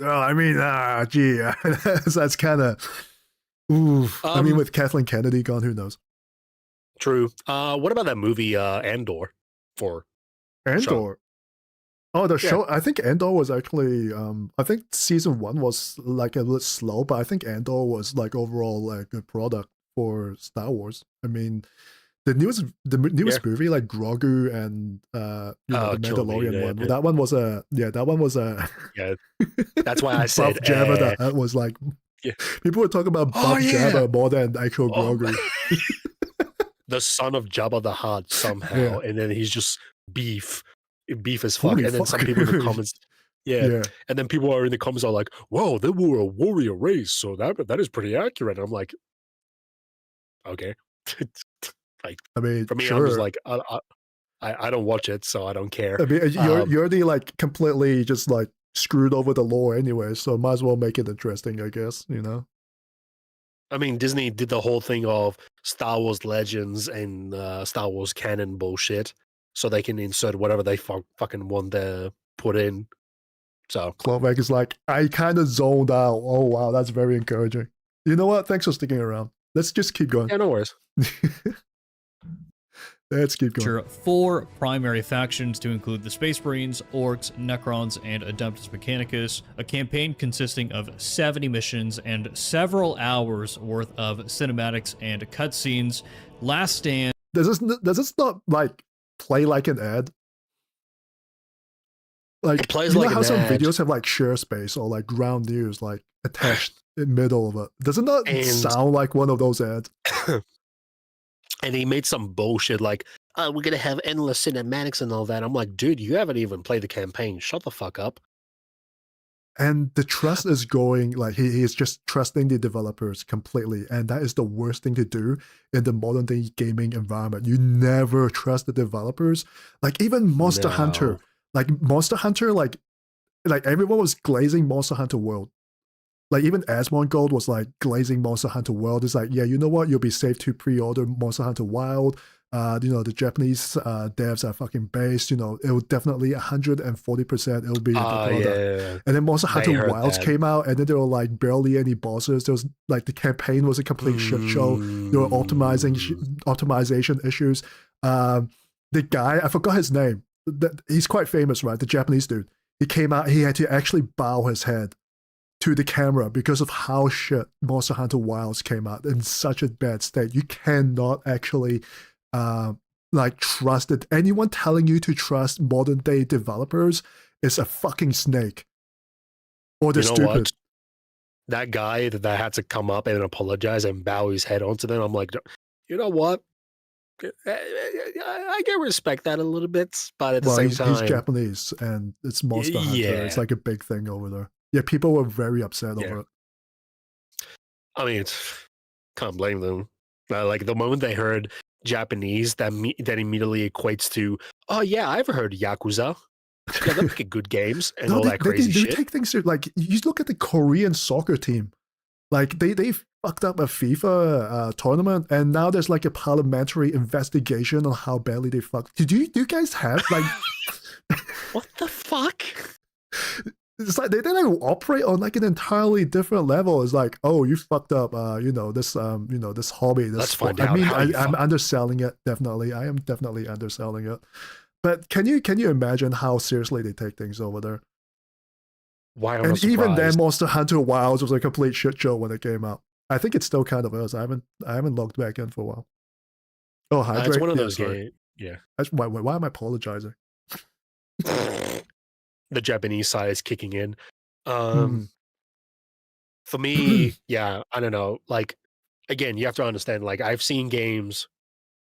[SPEAKER 2] Oh, I mean, that's kind of, I mean, with Kathleen Kennedy gone, who knows?
[SPEAKER 5] True. What about that movie, Andor?
[SPEAKER 2] Andor?
[SPEAKER 5] Show?
[SPEAKER 2] Oh, the show. I think Andor was actually, I think season 1 was like a little slow, but I think Andor was like overall like a good product for Star Wars. I mean, the newest movie, like Grogu and the Mandalorian one. That one was a
[SPEAKER 5] yeah. That's why I said
[SPEAKER 2] Jabba. That was like
[SPEAKER 5] Yeah.
[SPEAKER 2] People were talking about
[SPEAKER 5] Oh,
[SPEAKER 2] Bob
[SPEAKER 5] yeah.
[SPEAKER 2] Jabba more than actual
[SPEAKER 5] Oh,
[SPEAKER 2] Grogu.
[SPEAKER 5] the son of Jabba the Hutt somehow, and then he's just beef as fuck.
[SPEAKER 2] Holy
[SPEAKER 5] And then some
[SPEAKER 2] fuck.
[SPEAKER 5] people in the comments,
[SPEAKER 2] Yeah.
[SPEAKER 5] and then people are in the comments are like, "Whoa, they were a warrior race, so that is pretty accurate." And I'm like, okay, like
[SPEAKER 2] I mean,
[SPEAKER 5] for me, I'm just
[SPEAKER 2] sure.
[SPEAKER 5] like, I don't watch it, so I don't care.
[SPEAKER 2] I mean, you're the like completely just like screwed over the lore anyway, so might as well make it interesting, I guess. You know.
[SPEAKER 5] I mean, Disney did the whole thing of Star Wars Legends and Star Wars canon bullshit, so they can insert whatever they fucking want to put in. So
[SPEAKER 2] Cloverback is like, I kind of zoned out. Oh wow, that's very encouraging. You know what? Thanks for sticking around. Let's just keep going.
[SPEAKER 5] yeah, no worries.
[SPEAKER 2] Let's keep going.
[SPEAKER 8] 4 primary factions to include the Space Marines, Orcs, Necrons, and Adeptus Mechanicus, a campaign consisting of 70 missions and several hours worth of cinematics and cutscenes. Last Stand.
[SPEAKER 2] Does this not like play like an ad? Like,
[SPEAKER 5] It plays
[SPEAKER 2] you
[SPEAKER 5] like
[SPEAKER 2] know how
[SPEAKER 5] an
[SPEAKER 2] some
[SPEAKER 5] ad.
[SPEAKER 2] videos have like share space or like ground news like attached in the middle of it? Doesn't that
[SPEAKER 5] And-
[SPEAKER 2] sound like one of those ads?
[SPEAKER 5] And he made some bullshit like, we're going to have endless cinematics and all that. I'm like, dude, you haven't even played the campaign. Shut the fuck up.
[SPEAKER 2] And the trust is going, like, he is just trusting the developers completely. And that is the worst thing to do in the modern day gaming environment. You never trust the developers. Like, even Monster Hunter. Like, everyone was glazing Monster Hunter World. Like, even Asmongold was, like, glazing Monster Hunter World. It's like, yeah, you know what? You'll be safe to pre-order Monster Hunter Wild. The Japanese devs are fucking based. It will definitely 140%. It'll be a good product.
[SPEAKER 5] Yeah.
[SPEAKER 2] And then Monster Hunter
[SPEAKER 5] heard
[SPEAKER 2] Wilds
[SPEAKER 5] that.
[SPEAKER 2] came out, and then there were like barely any bosses. There was like the campaign was a complete shit show. There were optimization issues. The guy, I forgot his name. He's quite famous, right? The Japanese dude. He came out. He had to actually bow his head to the camera because of how shit Monster Hunter Wilds came out in such a bad state. You cannot actually trust it. Anyone telling you to trust modern day developers is a fucking snake. Or they're stupid.
[SPEAKER 5] What? That guy that had to come up and apologize and bow his head onto them, I'm like, you know what? I can respect that a little bit, but at the same time,
[SPEAKER 2] he's Japanese and it's Monster Hunter. It's like a big thing over there. Yeah, people were very upset over it.
[SPEAKER 5] I mean, can't blame them. Like the moment they heard Japanese, that immediately equates to, oh yeah, I've heard Yakuza. Yeah, they make good games and all that crazy shit.
[SPEAKER 2] They take things like, you look at the Korean soccer team. Like they fucked up a FIFA tournament, and now there's like a parliamentary investigation on how badly they fucked. Do you guys have like
[SPEAKER 5] what the fuck?
[SPEAKER 2] It's like they operate on like an entirely different level. It's like, oh, you fucked up, this hobby.
[SPEAKER 5] Let's find out.
[SPEAKER 2] I mean, I'm underselling it. Definitely, I am definitely underselling it. But can you imagine how seriously they take things over there?
[SPEAKER 5] Why am I
[SPEAKER 2] And
[SPEAKER 5] surprised?
[SPEAKER 2] even then, Monster Hunter Wilds was a complete shit show when it came out. I think it still kind of is. I haven't logged back in for a while. Oh, Hydrate.
[SPEAKER 5] It's one of those games. Yeah.
[SPEAKER 2] Why am I apologizing?
[SPEAKER 5] The Japanese side is kicking in. For me, yeah, I don't know. Like, again, you have to understand, like, I've seen games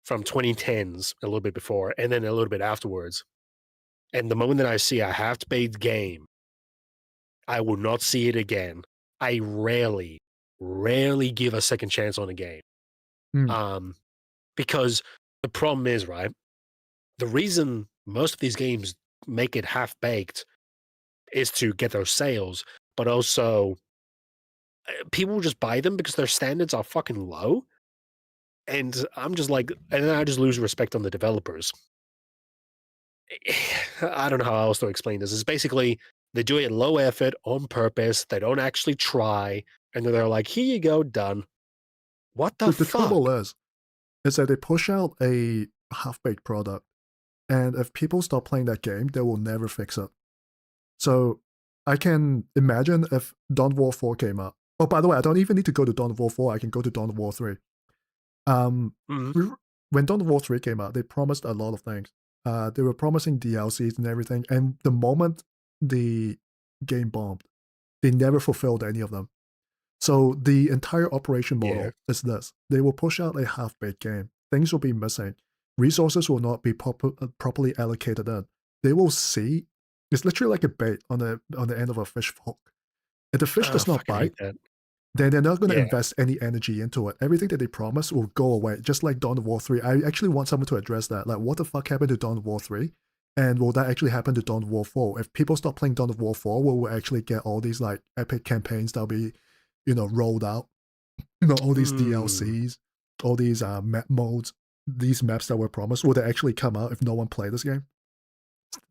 [SPEAKER 5] from 2010s a little bit before and then a little bit afterwards. And the moment that I see a half-baked game, I will not see it again. I rarely give a second chance on a game. Because the problem is, right, the reason most of these games make it half-baked is to get those sales, but also people just buy them because their standards are fucking low. And I'm just like, and then I just lose respect on the developers. I don't know how else to explain this. It's basically they do it low effort on purpose. They don't actually try. And then they're like, here you go, done. What the fuck?
[SPEAKER 2] The trouble is that they push out a half-baked product. And if people stop playing that game, they will never fix it. So I can imagine if Dawn of War 4 came out. Oh, by the way, I don't even need to go to Dawn of War 4. I can go to Dawn of War 3. When Dawn of War 3 came out, they promised a lot of things. They were promising DLCs and everything. And the moment the game bombed, they never fulfilled any of them. So the entire operation model
[SPEAKER 5] Yeah.
[SPEAKER 2] is this. They will push out a half-baked game. Things will be missing. Resources will not be properly allocated in. They will see. It's literally like a bait on the end of a fish hook. If the fish does not
[SPEAKER 5] fucking hate
[SPEAKER 2] bite,
[SPEAKER 5] that.
[SPEAKER 2] then they're not going to
[SPEAKER 5] Yeah.
[SPEAKER 2] invest any energy into it. Everything that they promise will go away, just like Dawn of War 3. I actually want someone to address that. Like, what the fuck happened to Dawn of War 3? And will that actually happen to Dawn of War 4? If people stop playing Dawn of War 4, will we actually get all these like epic campaigns that'll be, rolled out? All these DLCs, all these map modes, these maps that were promised, will they actually come out if no one played this game?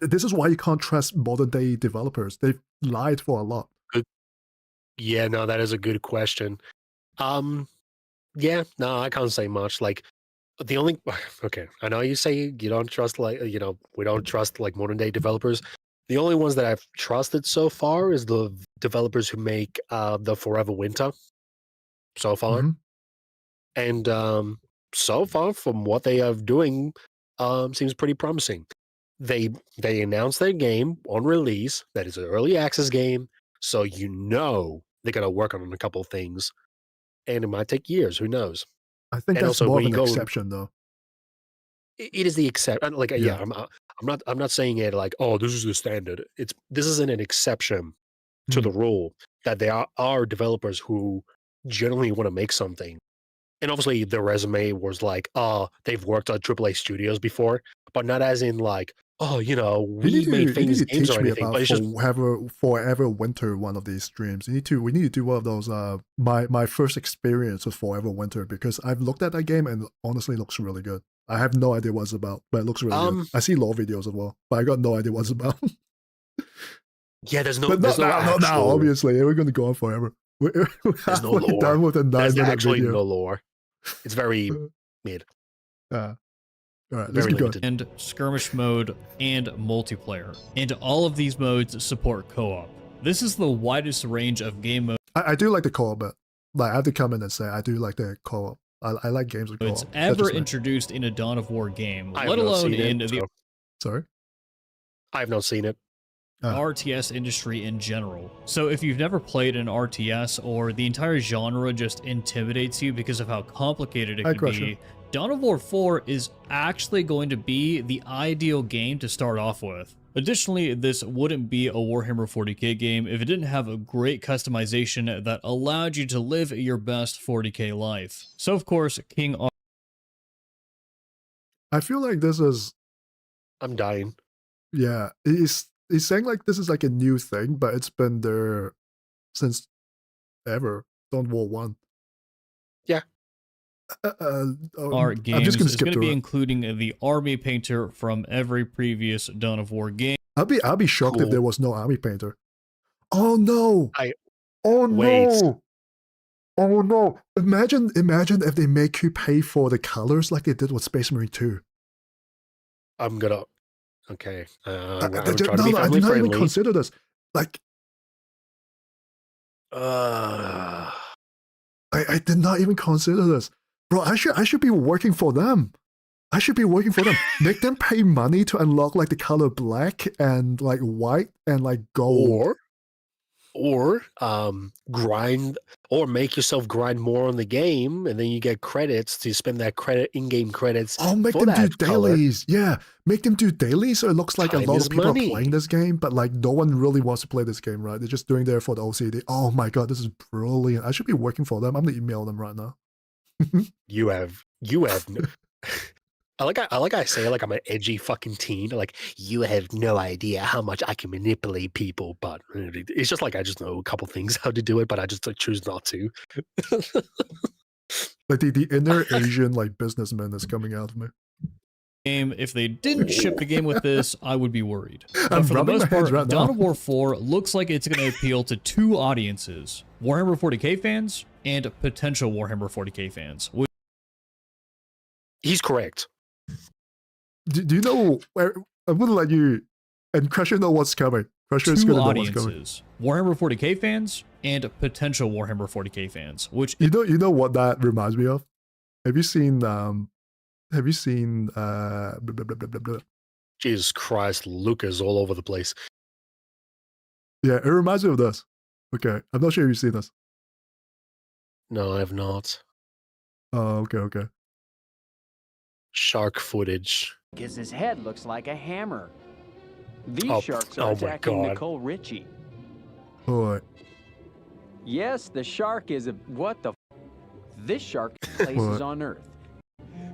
[SPEAKER 2] This is why you can't trust modern day developers. They've lied for a lot.
[SPEAKER 5] Yeah, no, that is a good question. Yeah, no, I can't say much. Like, the only okay, I know you say you don't trust we don't trust like modern day developers. The only ones that I've trusted so far is the developers who make the Forever Winter so far.
[SPEAKER 2] Mhm.
[SPEAKER 5] And so far from what they are doing seems pretty promising. They announced their game on release that is an early access game, so they're gonna work on a couple things, and it might take years, who knows.
[SPEAKER 2] I think
[SPEAKER 5] And
[SPEAKER 2] that's
[SPEAKER 5] also
[SPEAKER 2] more
[SPEAKER 5] when
[SPEAKER 2] of
[SPEAKER 5] you
[SPEAKER 2] an
[SPEAKER 5] go
[SPEAKER 2] exception, though.
[SPEAKER 5] it is the exception. Like, yeah,
[SPEAKER 2] Yeah.
[SPEAKER 5] I'm not saying it like, oh, this is the standard. This isn't an exception to the rule that there are developers who generally want to make something. And obviously their resume was like, oh, they've worked on AAA studios before, but not as in like, oh, we made famous games or
[SPEAKER 2] teach me
[SPEAKER 5] anything.
[SPEAKER 2] about
[SPEAKER 5] But it's just
[SPEAKER 2] Forever Winter, one of these streams. We need to do one of those. My first experience with Forever Winter, because I've looked at that game and honestly looks really good. I have no idea what it's about, but it looks really good. I see lore videos as well, but I got no idea what it's about.
[SPEAKER 5] yeah, there's no
[SPEAKER 2] But not now,
[SPEAKER 5] actual,
[SPEAKER 2] obviously. We're going to go on forever. We're
[SPEAKER 5] there's no
[SPEAKER 2] halfway
[SPEAKER 5] lore.
[SPEAKER 2] done with a 9-minute
[SPEAKER 5] There's actually
[SPEAKER 2] video.
[SPEAKER 5] no lore. It's very mid.
[SPEAKER 2] All right, let's
[SPEAKER 5] Very
[SPEAKER 2] keep going.
[SPEAKER 5] limited.
[SPEAKER 8] And skirmish mode and multiplayer. And all of these modes support co-op. This is the widest range of game modes
[SPEAKER 2] I do like the co-op bit. Like, I have to come in and say I do like the co-op. I like games with co-op. That's
[SPEAKER 8] ever
[SPEAKER 2] just me.
[SPEAKER 8] introduced in a Dawn of War game,
[SPEAKER 5] I have
[SPEAKER 8] let
[SPEAKER 5] not
[SPEAKER 8] alone
[SPEAKER 5] seen it,
[SPEAKER 8] in the
[SPEAKER 5] so
[SPEAKER 2] Sorry?
[SPEAKER 5] I have not seen it.
[SPEAKER 8] RTS industry in general. So if you've never played an RTS or the entire genre just intimidates you because of how complicated it can be, Dawn of War 4 is actually going to be the ideal game to start off with. Additionally, this wouldn't be a Warhammer 40k game if it didn't have a great customization that allowed you to live your best 40k life. So of course, King Ar-
[SPEAKER 2] I feel like this is...
[SPEAKER 5] I'm dying.
[SPEAKER 2] Yeah, he's saying like this is like a new thing, but it's been there since ever. Dawn of War 1.
[SPEAKER 5] Yeah.
[SPEAKER 8] Art games
[SPEAKER 2] I'm just gonna
[SPEAKER 8] is
[SPEAKER 2] skip
[SPEAKER 8] going to
[SPEAKER 2] through
[SPEAKER 8] be
[SPEAKER 2] it.
[SPEAKER 8] including the army painter from every previous Dawn of War game.
[SPEAKER 2] I'll be shocked if
[SPEAKER 5] Cool.
[SPEAKER 2] there was no army painter. Oh no!
[SPEAKER 5] I-
[SPEAKER 2] Oh
[SPEAKER 5] Wait.
[SPEAKER 2] no! Oh no! Imagine if they make you pay for the colors like they did with Space Marine 2.
[SPEAKER 5] I'm gonna. Okay. I'm
[SPEAKER 2] No,
[SPEAKER 5] trying to be
[SPEAKER 2] I
[SPEAKER 5] family
[SPEAKER 2] did not even
[SPEAKER 5] friendly.
[SPEAKER 2] consider this. Like,
[SPEAKER 5] Uh,
[SPEAKER 2] I did not even consider this. Bro, I should be working for them. I should be working for them. Make them pay money to unlock like the color black and like white and like gold.
[SPEAKER 5] or grind, or make yourself grind more on the game, and then you get credits to spend that in-game credits.
[SPEAKER 2] Oh, make
[SPEAKER 5] for
[SPEAKER 2] them do
[SPEAKER 5] that color.
[SPEAKER 2] dailies. Yeah, make them do dailies so it looks like
[SPEAKER 5] Time
[SPEAKER 2] a lot
[SPEAKER 5] is
[SPEAKER 2] of people
[SPEAKER 5] money.
[SPEAKER 2] are playing this game, but like no one really wants to play this game, right? They're just doing there for the OCD. Oh my god, this is brilliant. I should be working for them. I'm gonna email them right now.
[SPEAKER 5] You have. No, I like I say it like I'm an edgy fucking teen. Like, you have no idea how much I can manipulate people, but it's just like I just know a couple things how to do it, but I just choose not to.
[SPEAKER 2] Like the inner Asian like businessman is coming out of me.
[SPEAKER 8] Game. If they didn't ship the game with this, I would be worried.
[SPEAKER 2] I'm
[SPEAKER 8] But for the
[SPEAKER 2] rubbing
[SPEAKER 8] most
[SPEAKER 2] my hands
[SPEAKER 8] part,
[SPEAKER 2] right
[SPEAKER 8] Dawn
[SPEAKER 2] now.
[SPEAKER 8] of War 4 looks like it's going to appeal to two audiences: Warhammer 40k fans and potential Warhammer 40k fans.
[SPEAKER 5] He's correct.
[SPEAKER 2] Do you know where? I'm gonna let you and Crusher know what's coming. Crusher is
[SPEAKER 8] Two
[SPEAKER 2] gonna know what's coming.
[SPEAKER 8] audiences: Warhammer 40k fans and potential Warhammer 40k fans. Which
[SPEAKER 2] You know what that reminds me of? Have you seen blah, blah, blah, blah, blah.
[SPEAKER 5] Jesus Christ, Lucas all over the place.
[SPEAKER 2] Yeah, it reminds me of this. Okay, I'm not sure if you've seen this.
[SPEAKER 5] No, I have not.
[SPEAKER 2] Oh, okay.
[SPEAKER 5] Shark footage.
[SPEAKER 11] Because his head looks like a hammer. These
[SPEAKER 5] Oh,
[SPEAKER 11] sharks
[SPEAKER 5] oh
[SPEAKER 11] are
[SPEAKER 5] my
[SPEAKER 11] attacking
[SPEAKER 5] God.
[SPEAKER 11] Nicole Richie.
[SPEAKER 2] Alright.
[SPEAKER 11] Yes, the shark is a... What the... This shark places on Earth.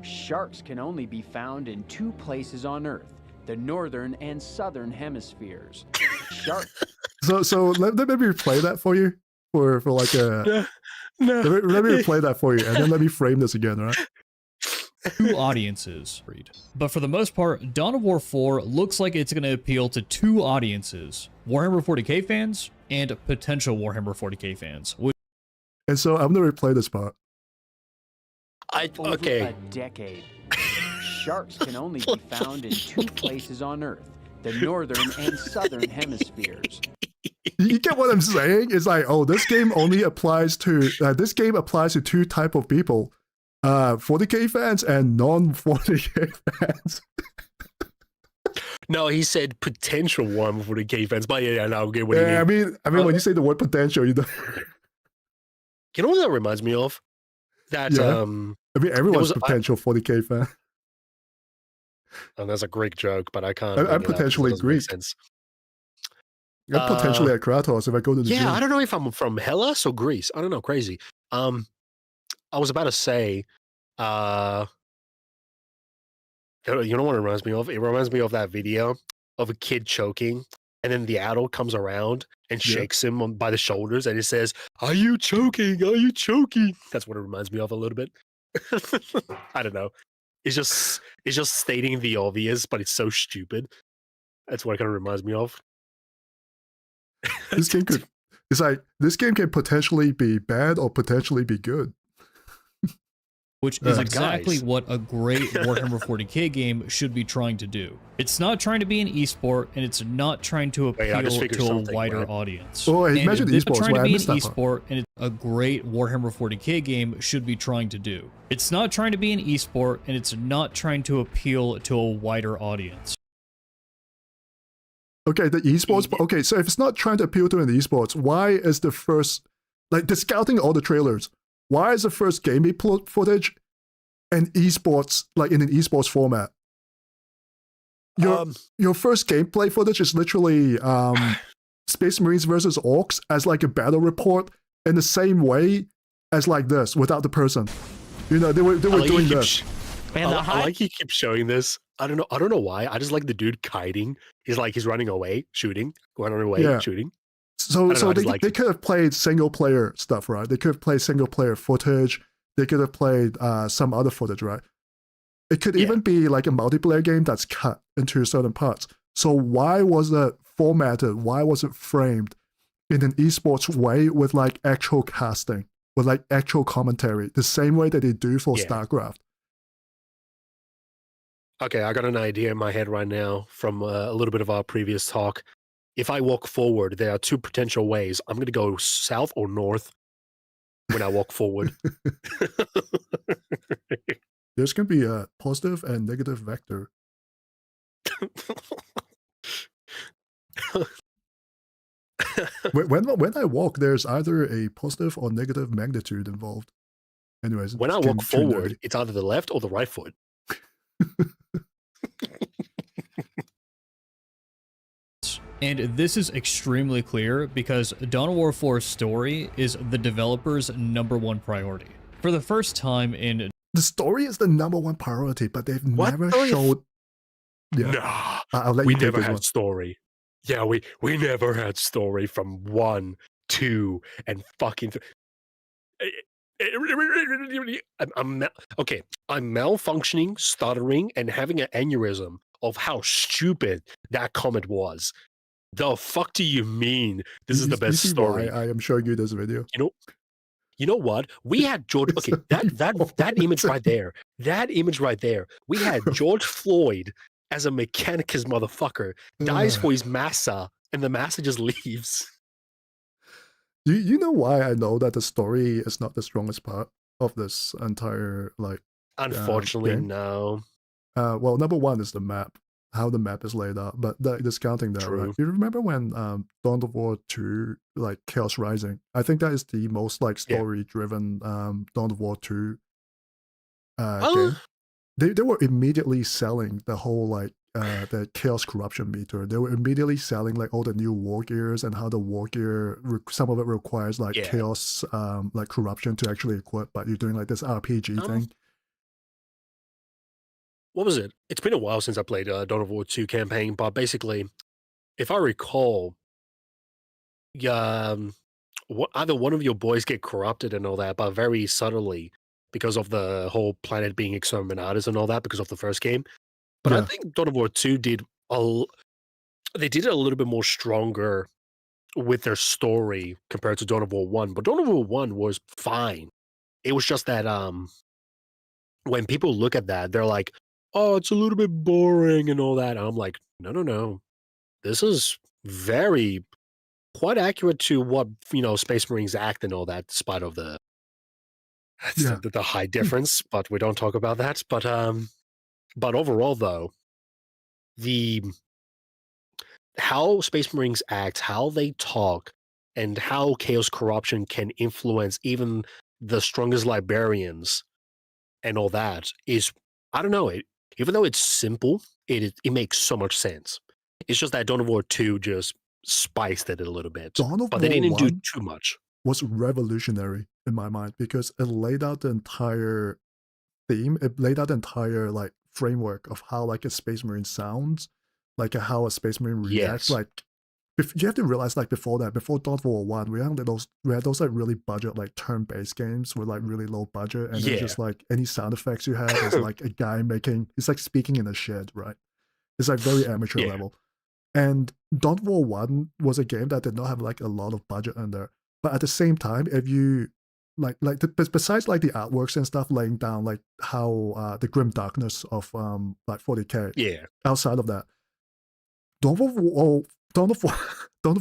[SPEAKER 11] Sharks can only be found in 2 places on Earth, the northern and southern hemispheres. Sharks...
[SPEAKER 2] So let me replay that for you. For like a...
[SPEAKER 5] No.
[SPEAKER 2] Let me replay that for you, and then let me frame this again, right?
[SPEAKER 8] 2 audiences. But for the most part, Dawn of War 4 looks like it's going to appeal to 2 audiences, Warhammer 40k fans and potential Warhammer 40k fans.
[SPEAKER 2] And so I'm going to replay this part.
[SPEAKER 11] Over
[SPEAKER 5] okay.
[SPEAKER 11] a decade. Sharks can only be found in 2 places on Earth, the northern and southern hemispheres.
[SPEAKER 2] You get what I'm saying? It's like, oh, this game only applies to... this game applies to 2 type of people. 40k fans and non-40k fans.
[SPEAKER 5] No, he said potential Warhammer 40k fans, but yeah, no, I get what you mean.
[SPEAKER 2] I mean, when you say the word potential, you know...
[SPEAKER 5] You know what that reminds me of? That,
[SPEAKER 2] I mean, everyone's potential 40k fan.
[SPEAKER 5] And that's a Greek joke, but I can't.
[SPEAKER 2] I'm potentially Greek. I'm potentially a Kratos if I go to the gym.
[SPEAKER 5] I don't know if I'm from Hellas or Greece. I don't know. Crazy. I was about to say, you know what it reminds me of? It reminds me of that video of a kid choking, and then the adult comes around and shakes him by the shoulders, and he says, "Are you choking? Are you choking?" That's what it reminds me of a little bit. I don't know. It's just stating the obvious, but it's so stupid. That's what it kind of reminds me of.
[SPEAKER 2] This game could... It's like, this game can potentially be bad or potentially be good.
[SPEAKER 8] Which is exactly what a great Warhammer 40k game should be trying to do. It's not trying to be an esport, and it's not trying to appeal to a wider audience.
[SPEAKER 2] Oh, imagine esports.
[SPEAKER 8] Trying to
[SPEAKER 2] I
[SPEAKER 8] be an
[SPEAKER 2] missed that
[SPEAKER 8] esport, and it's a great Warhammer 40k game should be trying to do. It's not trying to be an esport, and it's not trying to appeal to a wider audience.
[SPEAKER 2] Okay, the esports... Okay, so if it's not trying to appeal to an esports, why is the first... Like, discounting all the trailers, why is the first gameplay footage and esports, like in an esports format? Your first gameplay footage is literally Space Marines versus Orcs as like a battle report in the same way as like this, without the person. You know, they were doing this.
[SPEAKER 5] Man, I like he keeps showing this. I don't know why. I just like the dude kiting. He's running away, shooting, running away, shooting.
[SPEAKER 2] So they could have played single player stuff, right? They could have played single player footage. They could have played some other footage, right? It could even be like a multiplayer game that's cut into certain parts. So why was it formatted? Why was it framed in an esports way with like actual casting, with like actual commentary, the same way that they do for StarCraft?
[SPEAKER 5] Okay, I got an idea in my head right now from a little bit of our previous talk. If I walk forward, there are 2 potential ways. I'm going to go south or north when I walk forward.
[SPEAKER 2] There's going to be a positive and negative vector. when I walk, there's either a positive or negative magnitude involved. Anyways,
[SPEAKER 5] when I walk forward, it's either the left or the right foot.
[SPEAKER 8] And this is extremely clear because Dawn of War 4's story is the developers' #1 priority. For the first time in...
[SPEAKER 2] The story is the #1 priority, but they've never showed...
[SPEAKER 5] Nah,
[SPEAKER 2] I'll let
[SPEAKER 5] we
[SPEAKER 2] you take
[SPEAKER 5] never
[SPEAKER 2] this
[SPEAKER 5] had
[SPEAKER 2] one.
[SPEAKER 5] story. Yeah, we never had story from 1, 2, and fucking... I'm malfunctioning, stuttering, and having an aneurysm of how stupid that comment was. The fuck do you mean this is the best story?
[SPEAKER 2] I am showing you this video.
[SPEAKER 5] You know what? We had George. Okay, that image right there. That image right there. We had George Floyd as a mechanicus motherfucker dies for his massa, and the massa just leaves.
[SPEAKER 2] You know why I know that the story is not the strongest part of this entire like?
[SPEAKER 5] Unfortunately,
[SPEAKER 2] game?
[SPEAKER 5] no.
[SPEAKER 2] Well, #1 is the map. how the map is laid out. But discounting that, right?
[SPEAKER 5] True.
[SPEAKER 2] You remember when Dawn of War 2, like Chaos Rising? I think that is the most like story-driven Dawn of War 2 game. They were immediately selling the whole like the chaos corruption meter. They were immediately selling like all the new war gears and how the war gear some of it requires like chaos like corruption to actually equip, but you're doing like this RPG thing.
[SPEAKER 5] What was it? It's been a while since I played Dawn of War 2 campaign, but basically, if I recall, either one of your boys get corrupted and all that, but very subtly because of the whole planet being exterminatus and all that because of the first game. But I think Dawn of War 2 did they did it a little bit more stronger with their story compared to Dawn of War 1. But Dawn of War 1 was fine. It was just that when people look at that, they're like, oh, it's a little bit boring and all that. And I'm like, no. This is quite accurate to what, Space Marines act and all that, despite of the high difference, but we don't talk about that. But overall though, how Space Marines act, how they talk, and how chaos corruption can influence even the strongest librarians and all that is, I don't know, even though it's simple, it makes so much sense. It's just that Dawn of War 2 just spiced it a little bit, but they didn't do too much.
[SPEAKER 2] Was revolutionary in my mind because it laid out the entire theme. It laid out the entire like framework of how like a Space Marine sounds, like how a Space Marine reacts. Like you have to realize, like before Dawn of War 1, we had those like really budget like turn-based games with like really low budget, and it's just like any sound effects you have is like a guy it's like speaking in a shed, right? It's like very amateur level. And Dawn of War 1 was a game that did not have like a lot of budget in there. But at the same time, if you besides like the artworks and stuff laying down like how the grim darkness of like 40K. Outside of that, Dawn of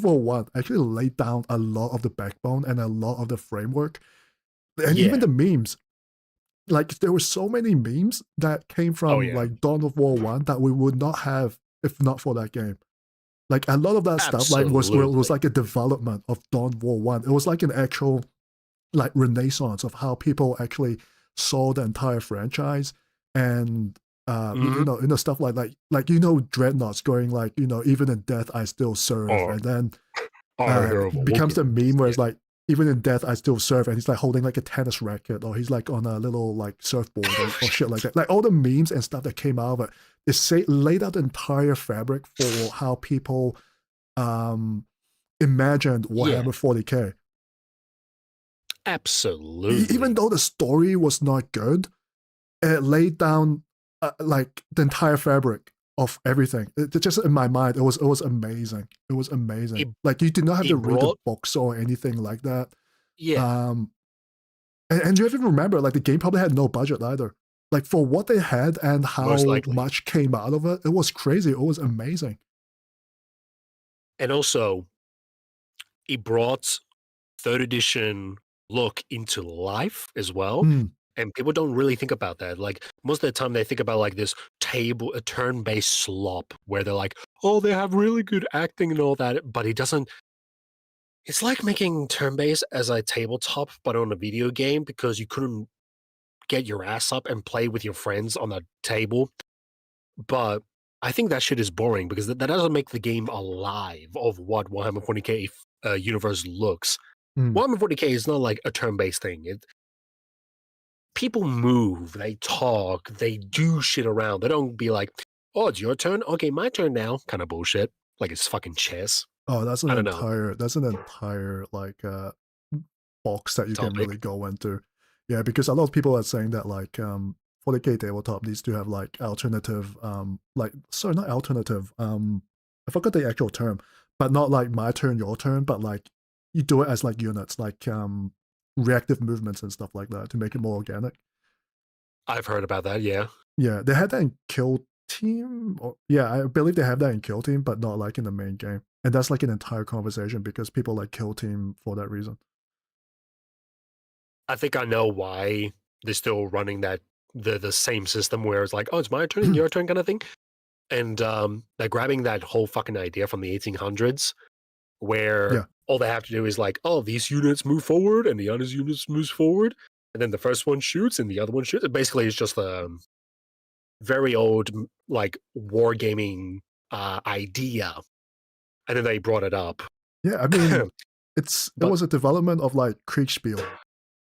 [SPEAKER 2] War 1 actually laid down a lot of the backbone and a lot of the framework. And even the memes. Like there were so many memes that came from like Dawn of War 1 that we would not have if not for that game. Like a lot of that stuff like was like a development of Dawn of War 1. It was like an actual like renaissance of how people actually saw the entire franchise, and stuff like Dreadnoughts going like, even in death I still serve, and then becomes the meme where it's like, even in death I still serve, and he's like holding like a tennis racket, or he's like on a little like surfboard or shit like that. Like all the memes and stuff that came out of it, laid out the entire fabric for how people imagined Warhammer 40K.
[SPEAKER 5] Absolutely.
[SPEAKER 2] Even though the story was not good, it laid down like the entire fabric of everything. It just in my mind, it was amazing. It was amazing. Like you did not have to read the books or anything like that. And you have to remember, like the game probably had no budget either. Like for what they had and how much came out of it, it was crazy. It was amazing.
[SPEAKER 5] And also, it brought 3rd edition look into life as well. And people don't really think about that. Like most of the time they think about like this a turn-based slop where they're like, oh, they have really good acting and all that, but it's like making turn-based as a tabletop, but on a video game, because you couldn't get your ass up and play with your friends on a table. But I think that shit is boring because that doesn't make the game alive of what Warhammer 40K universe looks. Warhammer 40K is not like a turn-based thing. People move, they talk, they do shit around. They don't be like, oh, it's your turn? Okay, my turn now. Kind of bullshit. Like it's fucking chess.
[SPEAKER 2] Oh, that's an entire like box that you can really go into. Yeah, because a lot of people are saying that like 40K tabletop needs to have like alternative not alternative, I forgot the actual term, but not like my turn, your turn, but like you do it as like units, like reactive movements and stuff like that to make it more organic.
[SPEAKER 5] I've heard about that, yeah.
[SPEAKER 2] Yeah, they had that in Kill Team. I believe they have that in Kill Team, but not like in the main game. And that's like an entire conversation because people like Kill Team for that reason.
[SPEAKER 5] I think I know why they're still running that the same system where it's like, oh, it's my turn and your turn kind of thing. And they're grabbing that whole fucking idea from the 1800s, where all they have to do is like, oh, these units move forward and the other units moves forward, and then the first one shoots and the other one shoots. Basically, it's just a very old like wargaming idea, and then they brought it up.
[SPEAKER 2] Yeah, I mean, it was a development of like Kriegspiel,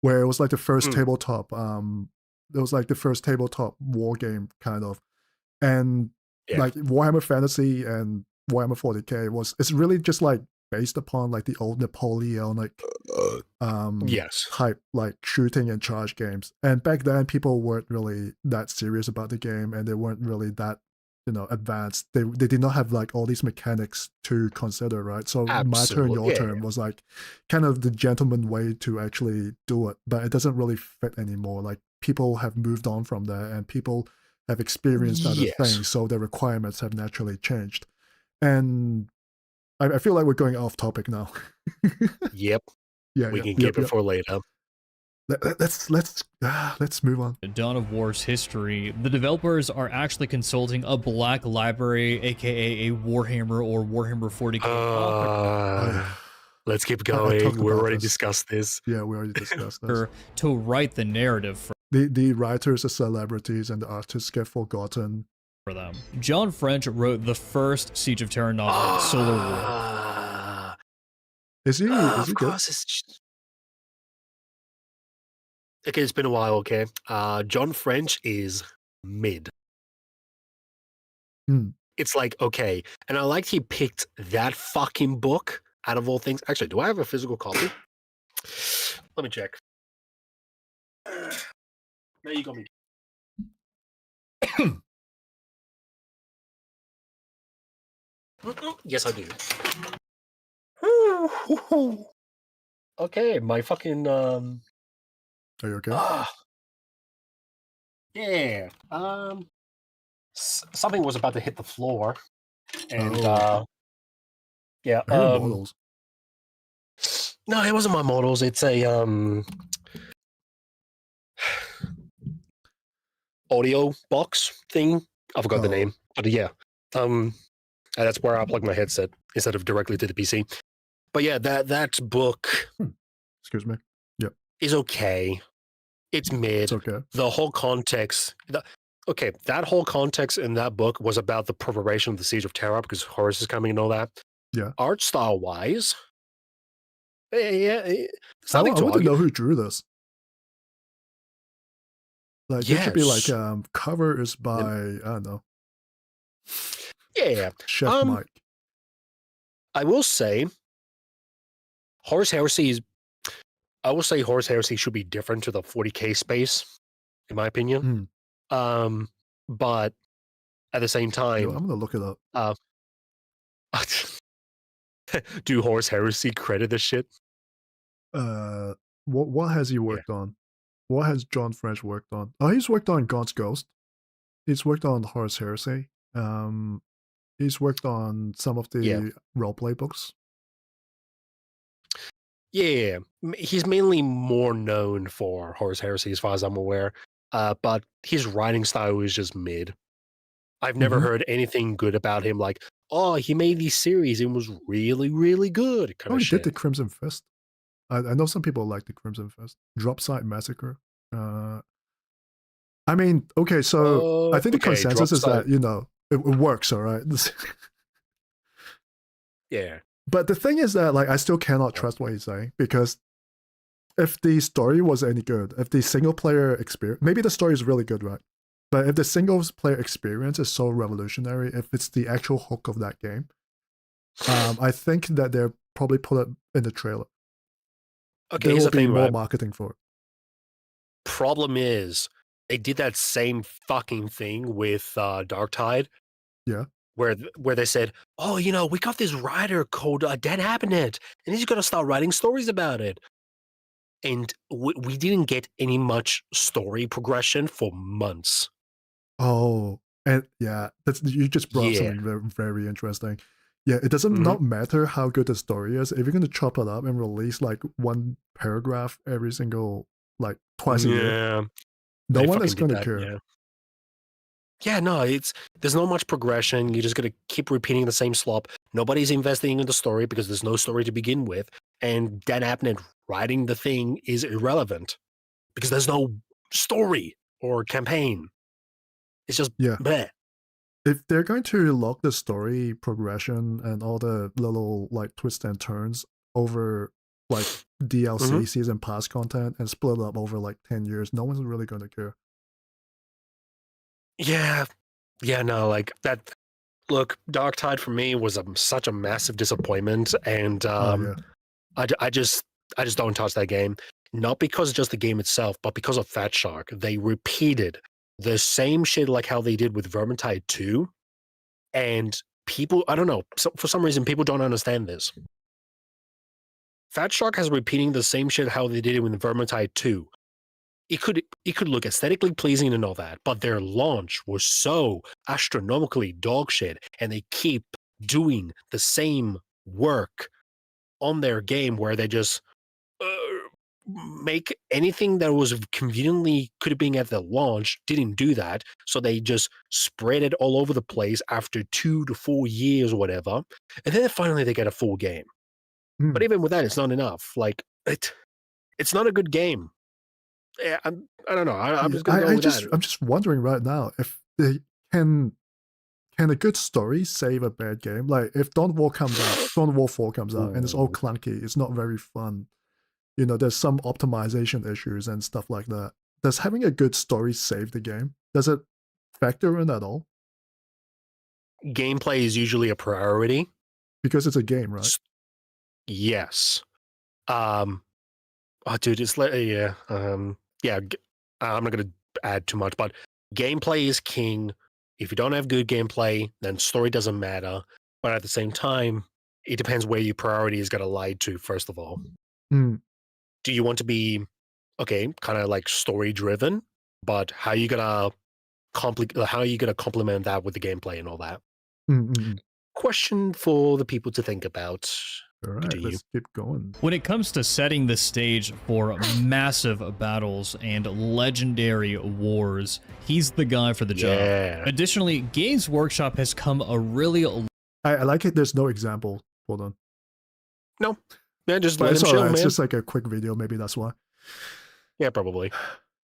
[SPEAKER 2] where it was like the first tabletop. It was like the first tabletop war game kind of, and like Warhammer Fantasy and Warhammer 40K it's really just like based upon like the old Napoleonic type like shooting and charge games. And back then people weren't really that serious about the game, and they weren't really that advanced. They did not have like all these mechanics to consider, right? So my turn, your turn was like kind of the gentleman way to actually do it, but it doesn't really fit anymore. Like people have moved on from there, and people have experienced other things, so the requirements have naturally changed. And I feel like we're going off topic now.
[SPEAKER 5] Yep.
[SPEAKER 2] Yeah,
[SPEAKER 5] we can keep it for later.
[SPEAKER 2] Let's move on.
[SPEAKER 8] Dawn of War's history, the developers are actually consulting a Black Library, aka a Warhammer or Warhammer 40K.
[SPEAKER 5] Let's keep going. We already discussed this.
[SPEAKER 2] Yeah, we already discussed this.
[SPEAKER 8] To write the narrative for
[SPEAKER 2] the writers are celebrities and the artists get forgotten
[SPEAKER 8] for them. John French wrote the first Siege of Terra novel, Solar War.
[SPEAKER 2] Is he good?
[SPEAKER 5] Okay, it's been a while, okay? John French is mid. It's like, okay. And I liked he picked that fucking book out of all things. Actually, do I have a physical copy? Let me check. Now you got me. Yes, I do. Okay, my fucking
[SPEAKER 2] Are you okay?
[SPEAKER 5] Yeah. Something was about to hit the floor, and yeah.
[SPEAKER 2] Models.
[SPEAKER 5] No, it wasn't my models. It's a audio box thing. I forgot the name, but yeah. That's where I plug my headset instead of directly to the PC. But yeah, that book.
[SPEAKER 2] Excuse me. Yep.
[SPEAKER 5] Is okay. It's mid.
[SPEAKER 2] It's okay.
[SPEAKER 5] The whole context. That whole context in that book was about the preparation of the Siege of Terra because Horus is coming and all that.
[SPEAKER 2] Yeah.
[SPEAKER 5] Art style wise,
[SPEAKER 2] I want to know who drew this. Like it should be like cover is by I don't know.
[SPEAKER 5] Yeah.
[SPEAKER 2] Chef Mike.
[SPEAKER 5] I will say Horus Heresy should be different to the 40K space, in my opinion. But at the same time,
[SPEAKER 2] I'm gonna look it up.
[SPEAKER 5] Do Horus Heresy credit this shit?
[SPEAKER 2] What has he worked on? What has John French worked on? Oh, he's worked on Gaunt's Ghost. He's worked on Horus Heresy. He's worked on some of the roleplay books.
[SPEAKER 5] Yeah, he's mainly more known for Horus Heresy, as far as I'm aware. But his writing style is just mid. I've never heard anything good about him. Like, oh, he made these series and was really, really good.
[SPEAKER 2] He did the Crimson Fist. I know some people like the Crimson Fist. Dropside Massacre. I mean, okay, so I think the consensus is that it works, all right.
[SPEAKER 5] Yeah.
[SPEAKER 2] But the thing is that, like, I still cannot trust what he's saying, because if the story was any good, if the single player experience, maybe the story is really good, right? But if the single player experience is so revolutionary, if it's the actual hook of that game, I think that they'll probably put it in the trailer.
[SPEAKER 5] Okay,
[SPEAKER 2] there
[SPEAKER 5] here's
[SPEAKER 2] will
[SPEAKER 5] the
[SPEAKER 2] be
[SPEAKER 5] thing,
[SPEAKER 2] more
[SPEAKER 5] right?
[SPEAKER 2] marketing for it.
[SPEAKER 5] Problem is, they did that same fucking thing with Darktide.
[SPEAKER 2] Yeah.
[SPEAKER 5] Where they said, oh, we got this writer called Dan Abnett, and he's going to start writing stories about it. And we didn't get any much story progression for months.
[SPEAKER 2] Oh, and yeah, you just brought up something very, very interesting. Yeah, it doesn't not matter how good the story is. If you're going to chop it up and release like one paragraph every single, like twice a year, no one is going to care.
[SPEAKER 5] Yeah, no, there's not much progression. You're just gonna keep repeating the same slop. Nobody's investing in the story because there's no story to begin with, and Dan Abnett writing the thing is irrelevant because there's no story or campaign. It's just bleh.
[SPEAKER 2] If they're going to lock the story progression and all the little like twists and turns over like DLC season pass content and split it up over like 10 years, no one's really going to care.
[SPEAKER 5] Yeah, no, like that. Look, Dark Tide for me was such a massive disappointment, and I just don't touch that game. Not because of just the game itself, but because of Fat Shark. They repeated the same shit like how they did with Vermintide 2, and people, I don't know, for some reason people don't understand this. Fat Shark has repeating the same shit how they did it with Vermintide 2. It could look aesthetically pleasing and all that, but their launch was so astronomically dog shit, and they keep doing the same work on their game where they just make anything that was conveniently could have been at the launch, didn't do that, so they just spread it all over the place after 2 to 4 years or whatever, and then finally they get a full game. But even with that, it's not enough. Like it's not a good game. Yeah, I don't know. I'm just gonna go with that.
[SPEAKER 2] I'm just wondering right now if they can a good story save a bad game? Like if Dawn of War comes out, Dawn of War 4 comes out, and it's all clunky, it's not very fun. You know, there's some optimization issues and stuff like that. Does having a good story save the game? Does it factor in at all?
[SPEAKER 5] Gameplay is usually a priority.
[SPEAKER 2] Because it's a game, right?
[SPEAKER 5] Yes. Oh, dude, it's like, I'm not going to add too much, but gameplay is king. If you don't have good gameplay, then story doesn't matter. But at the same time, it depends where your priority is going to lie to, first of all. Do you want to be, kind of like story driven, but how are you going to complement that with the gameplay and all that? Question for the people to think about.
[SPEAKER 2] All right, let's keep going.
[SPEAKER 8] When it comes to setting the stage for massive battles and legendary wars, he's the guy for the job. Additionally, Games Workshop has come a really...
[SPEAKER 2] I like it. There's no example. Hold on.
[SPEAKER 5] No. Yeah, just let him
[SPEAKER 2] it's
[SPEAKER 5] show,
[SPEAKER 2] right.
[SPEAKER 5] man.
[SPEAKER 2] It's just like a quick video. Maybe that's why.
[SPEAKER 5] Yeah, probably.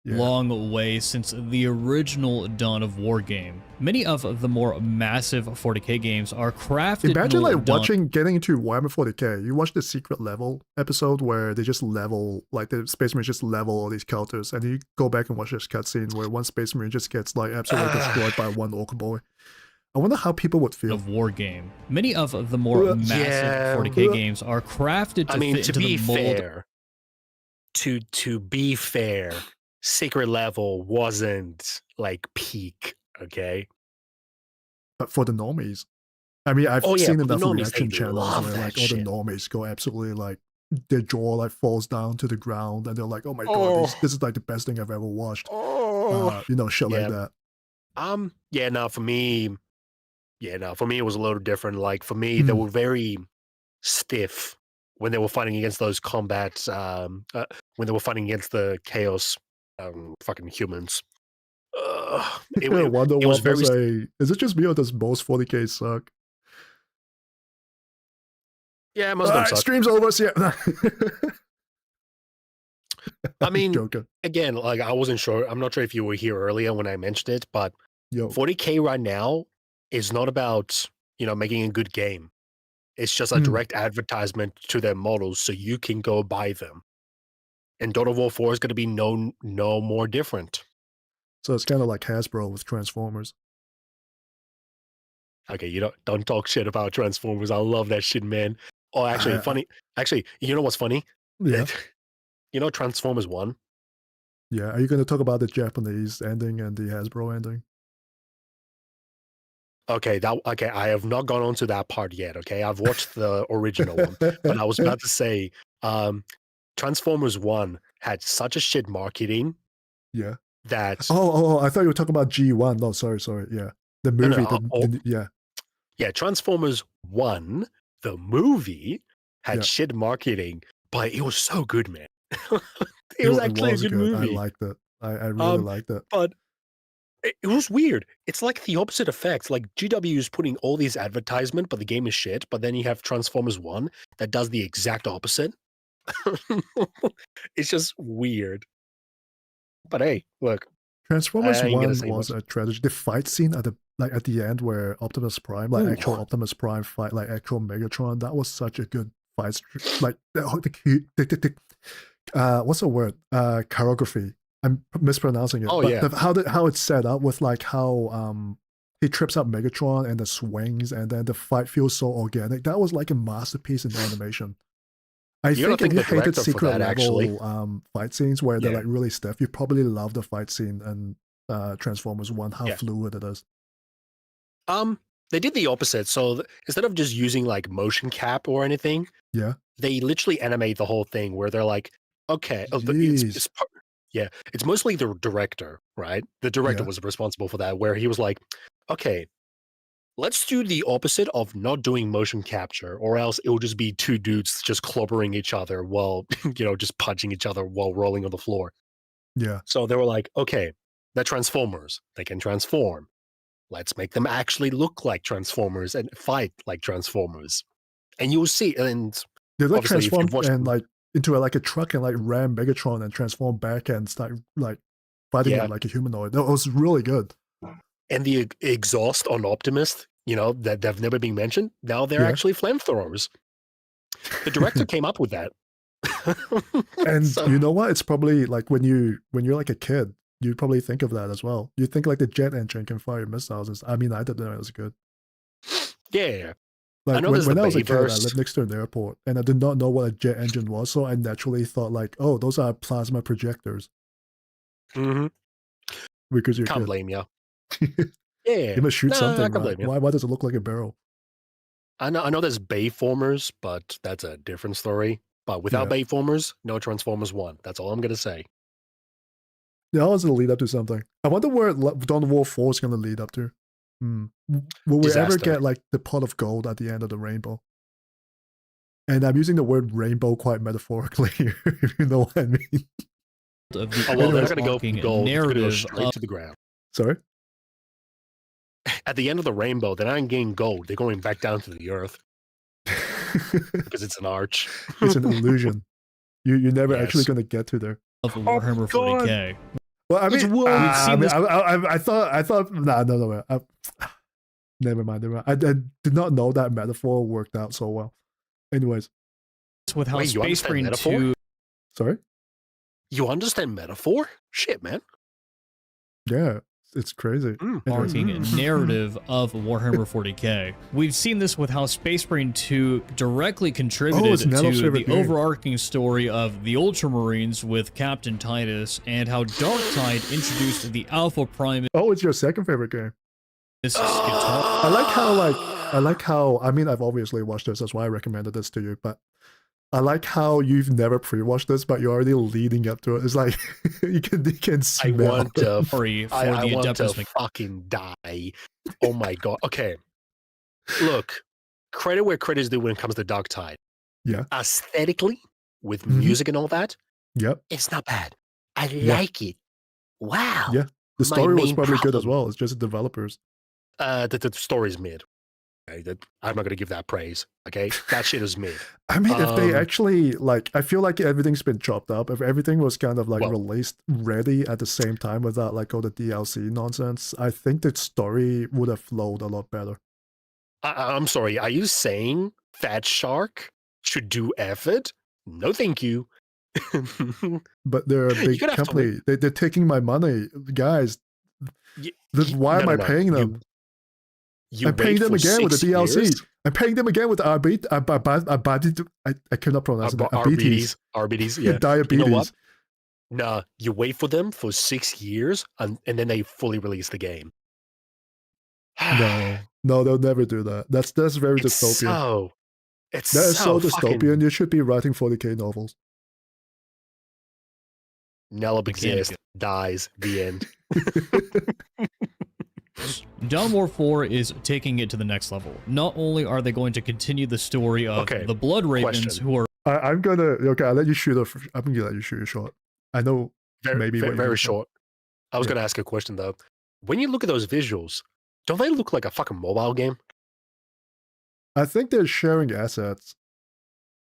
[SPEAKER 8] Long way since the original Dawn of War game. Many of the more massive 40k games are crafted.
[SPEAKER 2] Imagine like getting into Warhammer 40k. You watch the secret level episode where they just level, like the Space Marines just level all these counters, and you go back and watch this cutscene where one Space Marine just gets like absolutely destroyed by one Orc boy. I wonder how people would feel.
[SPEAKER 8] Of war game. Many of the more massive 40k games are crafted to fit into the mold.
[SPEAKER 5] Fair, to be fair, Secret Level wasn't like peak, okay?
[SPEAKER 2] But for the normies, I mean, I've seen enough reaction channels where like all the normies go absolutely like their jaw like falls down to the ground, and they're like, "Oh my god, this is like the best thing I've ever watched." You know, shit like that.
[SPEAKER 5] For me, it was a little different. Like for me, they were very stiff when they were fighting against those combats. When they were fighting against the chaos. Fucking humans. It was very...
[SPEAKER 2] Is it just me or does most 40k suck?
[SPEAKER 5] Yeah, most of them suck.
[SPEAKER 2] Stream's over. Yeah.
[SPEAKER 5] I mean, again, like I wasn't sure. I'm not sure if you were here earlier when I mentioned it, but 40k right now is not about making a good game. It's just a direct advertisement to their models, so you can go buy them. And Dawn of War 4 is going to be no more different.
[SPEAKER 2] So it's kind of like Hasbro with Transformers.
[SPEAKER 5] Okay, you don't talk shit about Transformers. I love that shit, man. Oh, actually, funny. Actually, you know what's funny?
[SPEAKER 2] Yeah.
[SPEAKER 5] Transformers 1?
[SPEAKER 2] Yeah. Are you going to talk about the Japanese ending and the Hasbro ending?
[SPEAKER 5] Okay, I have not gone on to that part yet, okay? I've watched the original one. But I was about to say, Transformers 1 had such a shit marketing.
[SPEAKER 2] Yeah.
[SPEAKER 5] That...
[SPEAKER 2] Oh, I thought you were talking about G1. No, sorry. Yeah. The movie.
[SPEAKER 5] Yeah, Transformers 1, the movie, had shit marketing, but it was so good, man. It was actually a good movie.
[SPEAKER 2] I liked it. I really liked it.
[SPEAKER 5] But It was weird. It's like the opposite effect. Like GW is putting all these advertisement, but the game is shit. But then you have Transformers 1 that does the exact opposite. It's just weird. But hey, look.
[SPEAKER 2] Transformers
[SPEAKER 5] I ain't gonna
[SPEAKER 2] 1
[SPEAKER 5] say
[SPEAKER 2] was
[SPEAKER 5] much.
[SPEAKER 2] a tragedy. The fight scene at the end where Optimus Prime, like actual Optimus Prime fight, like actual Megatron, that was such a good fight. Like what's the word? Choreography. I'm mispronouncing it.
[SPEAKER 5] Oh,
[SPEAKER 2] but
[SPEAKER 5] yeah.
[SPEAKER 2] how it's set up with like how he trips up Megatron and the swings, and then the fight feels so organic. That was like a masterpiece in animation. I think if you hated secret level fight scenes where they're like really stiff, you probably love the fight scene in Transformers 1, how fluid it is.
[SPEAKER 5] They did the opposite. So instead of just using like motion cap or anything, they literally animate the whole thing where they're like, okay, it's mostly the director, right? The director was responsible for that, where he was like, okay, let's do the opposite of not doing motion capture, or else it'll just be two dudes just clobbering each other while, just punching each other while rolling on the floor.
[SPEAKER 2] Yeah.
[SPEAKER 5] So they were like, okay, they're Transformers. They can transform. Let's make them actually look like Transformers and fight like Transformers. And you'll see, and
[SPEAKER 2] they like transform and like into like a truck and like ram Megatron and transform back and start like fighting it like a humanoid. That was really good.
[SPEAKER 5] And the exhaust on Optimus, that they've never been mentioned. Now they're actually flamethrowers. The director came up with that.
[SPEAKER 2] And you know what? It's probably like when you're like a kid, you probably think of that as well. You think like the jet engine can fire missiles. I mean, I didn't know it was good.
[SPEAKER 5] Yeah.
[SPEAKER 2] Like
[SPEAKER 5] I know
[SPEAKER 2] when I was a kid, I lived next to an airport, and I did not know what a jet engine was, so I naturally thought like, oh, those are plasma projectors.
[SPEAKER 5] Mm-hmm.
[SPEAKER 2] Because you're
[SPEAKER 5] Can't blame you.
[SPEAKER 2] You must shoot something, right? Why does it look like a barrel?
[SPEAKER 5] I know there's Bayformers, but that's a different story. But without Bayformers, no Transformers 1. That's all I'm going to say.
[SPEAKER 2] Yeah, always lead up to something. I wonder where Dawn of War 4 is going to lead up to. Will we ever get like the pot of gold at the end of the rainbow? And I'm using the word rainbow quite metaphorically, if you know what I mean.
[SPEAKER 5] They're not going to go for gold. They're going to go straight to the ground.
[SPEAKER 2] Sorry?
[SPEAKER 5] At the end of the rainbow, they're not getting gold. They're going back down to the earth. Because it's an arch.
[SPEAKER 2] It's an illusion. You're never actually going to get to there.
[SPEAKER 8] Of Warhammer 40k.
[SPEAKER 2] Well, I mean, I thought, no. Never mind. I did not know that metaphor worked out so well. Anyways.
[SPEAKER 8] With how Space Marine 2...
[SPEAKER 2] Sorry?
[SPEAKER 5] You understand metaphor? Shit, man.
[SPEAKER 2] Yeah. It's crazy.
[SPEAKER 8] Marking a narrative of Warhammer 40k. We've seen this with how Space Marine 2 directly contributed to the overarching story of the Ultramarines with Captain Titus, and how Darktide introduced the Alpha Prime.
[SPEAKER 2] Oh, it's your second favorite game. I like how I mean, I've obviously watched this, that's why I recommended this to you, but I like how you've never pre-watched this, but you're already leading up to it. It's like you can smell.
[SPEAKER 5] I want to fucking die. Oh my god. Okay. Look, credit where credit is due when it comes to Darktide.
[SPEAKER 2] Yeah.
[SPEAKER 5] Aesthetically, with music and all that.
[SPEAKER 2] Yep.
[SPEAKER 5] It's not bad. I like it. Wow.
[SPEAKER 2] Yeah. The story was probably good as well. It's just the developers.
[SPEAKER 5] The story's mid. Okay, I'm not going to give that praise. Okay, that shit is mid.
[SPEAKER 2] I mean, if they actually like, I feel like everything's been chopped up. If everything was kind of like released ready at the same time without like all the DLC nonsense, I think the story would have flowed a lot better.
[SPEAKER 5] I'm sorry. Are you saying Fat Shark should do effort? No, thank you.
[SPEAKER 2] But they're a big company. They're taking my money, guys. Why am I paying them? I'm paying them again with the DLC. I'm paying them again with the I cannot pronounce it.
[SPEAKER 5] RBDs, yeah.
[SPEAKER 2] Diabetes.
[SPEAKER 5] You know what? Nah, you wait for them for 6 years and then they fully release the game.
[SPEAKER 2] No, they'll never do that. That's very dystopian. That is so dystopian. You should be writing 40k novels.
[SPEAKER 5] NELLOP exists, dies, the end.
[SPEAKER 8] Dawn of War 4 is taking it to the next level. Not only are they going to continue the story of the Blood Ravens, who are...
[SPEAKER 2] I'm gonna... Okay, I'll let you shoot I'm gonna let you shoot a shot. I know
[SPEAKER 5] very short. I was gonna ask a question, though. when you look at those visuals, don't they look like a fucking mobile game?
[SPEAKER 2] I think they're sharing assets.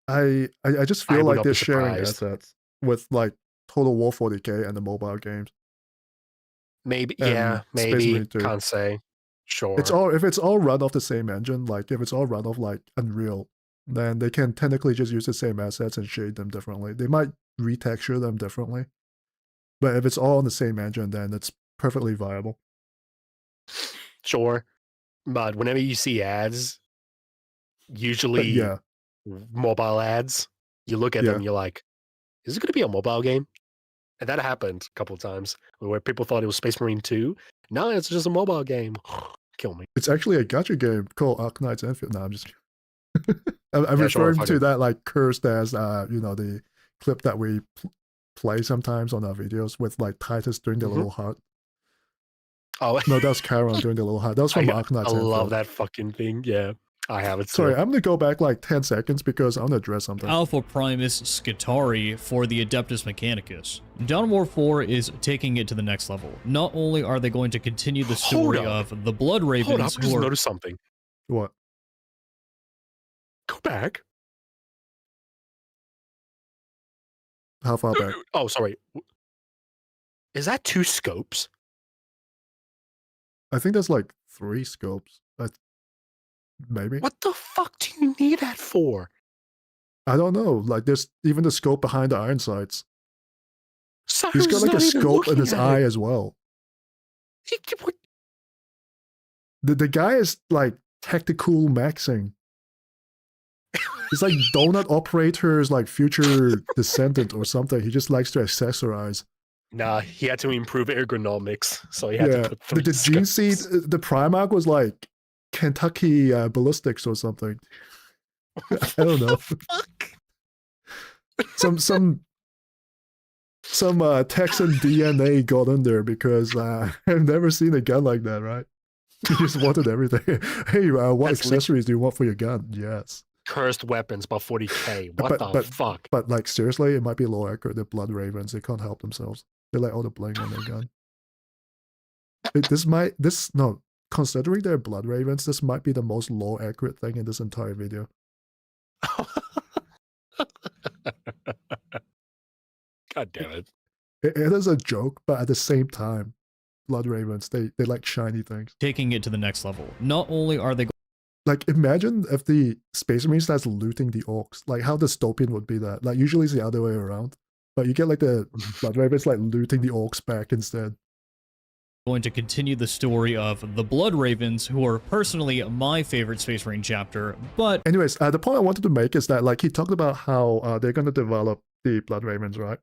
[SPEAKER 2] I just
[SPEAKER 5] I
[SPEAKER 2] feel
[SPEAKER 5] would
[SPEAKER 2] like
[SPEAKER 5] not
[SPEAKER 2] they're
[SPEAKER 5] be
[SPEAKER 2] sharing
[SPEAKER 5] surprised.
[SPEAKER 2] assets with like Total War 40k and the mobile games.
[SPEAKER 5] Maybe,
[SPEAKER 2] And
[SPEAKER 5] yeah,
[SPEAKER 2] Space
[SPEAKER 5] maybe.
[SPEAKER 2] Marine 2.
[SPEAKER 5] Can't say. Sure.
[SPEAKER 2] It's all if it's all run off the same engine, like if it's all run off like Unreal, then they can technically just use the same assets and shade them differently. They might retexture them differently, but if it's all on the same engine, then it's perfectly viable.
[SPEAKER 5] Sure. But whenever you see ads, usually
[SPEAKER 2] Yeah,
[SPEAKER 5] mobile ads, you look at them,
[SPEAKER 2] yeah.
[SPEAKER 5] you're like, is it going to be a mobile game? And that happened a couple of times where people thought it was Space Marine 2. No, it's just a mobile game. Kill me.
[SPEAKER 2] It's actually a gacha game called Arknight's Enfield. No, I'm just I'm
[SPEAKER 5] Yeah, sure,
[SPEAKER 2] referring
[SPEAKER 5] fuck
[SPEAKER 2] to
[SPEAKER 5] it.
[SPEAKER 2] that like cursed as you know, the clip that we play sometimes on our videos with like Titus doing the little heart.
[SPEAKER 5] Oh,
[SPEAKER 2] No, that was Charon doing the little heart. That was from
[SPEAKER 5] I
[SPEAKER 2] Arknight's
[SPEAKER 5] love
[SPEAKER 2] Enfield.
[SPEAKER 5] that fucking thing. Yeah, I have it.
[SPEAKER 2] Sorry,
[SPEAKER 5] Still.
[SPEAKER 2] I'm gonna go back like 10 seconds because I want to address something.
[SPEAKER 8] Alpha Primus Skitarii for the Adeptus Mechanicus. Dawn of War 4 is taking it to the next level. Not only are they going to continue the story of the Blood Ravens,
[SPEAKER 5] Hold up, I just
[SPEAKER 8] who are
[SPEAKER 5] noticed something.
[SPEAKER 2] What?
[SPEAKER 5] Go back.
[SPEAKER 2] How far back?
[SPEAKER 5] Oh, sorry. Is that 2 scopes?
[SPEAKER 2] I think there's like 3 scopes. Maybe.
[SPEAKER 5] What the fuck do you need that for?
[SPEAKER 2] I don't know. Like there's even the scope behind the iron sights. He's got
[SPEAKER 5] Cyrus
[SPEAKER 2] like a
[SPEAKER 5] not even
[SPEAKER 2] scope in
[SPEAKER 5] looking
[SPEAKER 2] his
[SPEAKER 5] at
[SPEAKER 2] eye
[SPEAKER 5] it.
[SPEAKER 2] as well.
[SPEAKER 5] What?
[SPEAKER 2] The guy is like tactical maxing. He's like donut operator's like future descendant or something. He just likes to accessorize.
[SPEAKER 5] Nah, he had to improve ergonomics, so he had to put 3
[SPEAKER 2] The gene seed, the Primarch was like Kentucky ballistics or something. I don't know.
[SPEAKER 5] Fuck.
[SPEAKER 2] Some Texan DNA got in there because I've never seen a gun like that, right? He just wanted everything. Hey, what
[SPEAKER 5] That's
[SPEAKER 2] accessories do you want for your gun? Yes.
[SPEAKER 5] Cursed weapons, but 40k. What the fuck?
[SPEAKER 2] But like seriously, it might be low accurate. They're Blood Ravens. They can't help themselves. They like all the bling on their gun. Considering they're Blood Ravens, this might be the most low accurate thing in this entire video.
[SPEAKER 5] God damn it.
[SPEAKER 2] It is a joke, but at the same time, Blood Ravens, they like shiny things.
[SPEAKER 8] taking it to the next level. Not only are they
[SPEAKER 2] Like, imagine if the Space Marine starts looting the orcs. Like, how dystopian would be that? Like, usually it's the other way around. But you get, like, the Blood Ravens, like, looting the orcs back instead.
[SPEAKER 8] going to continue the story of the Blood Ravens, who are personally my favorite Space Marine chapter, but
[SPEAKER 2] Anyways, the point I wanted to make is that, like, he talked about how they're going to develop the Blood Ravens, right?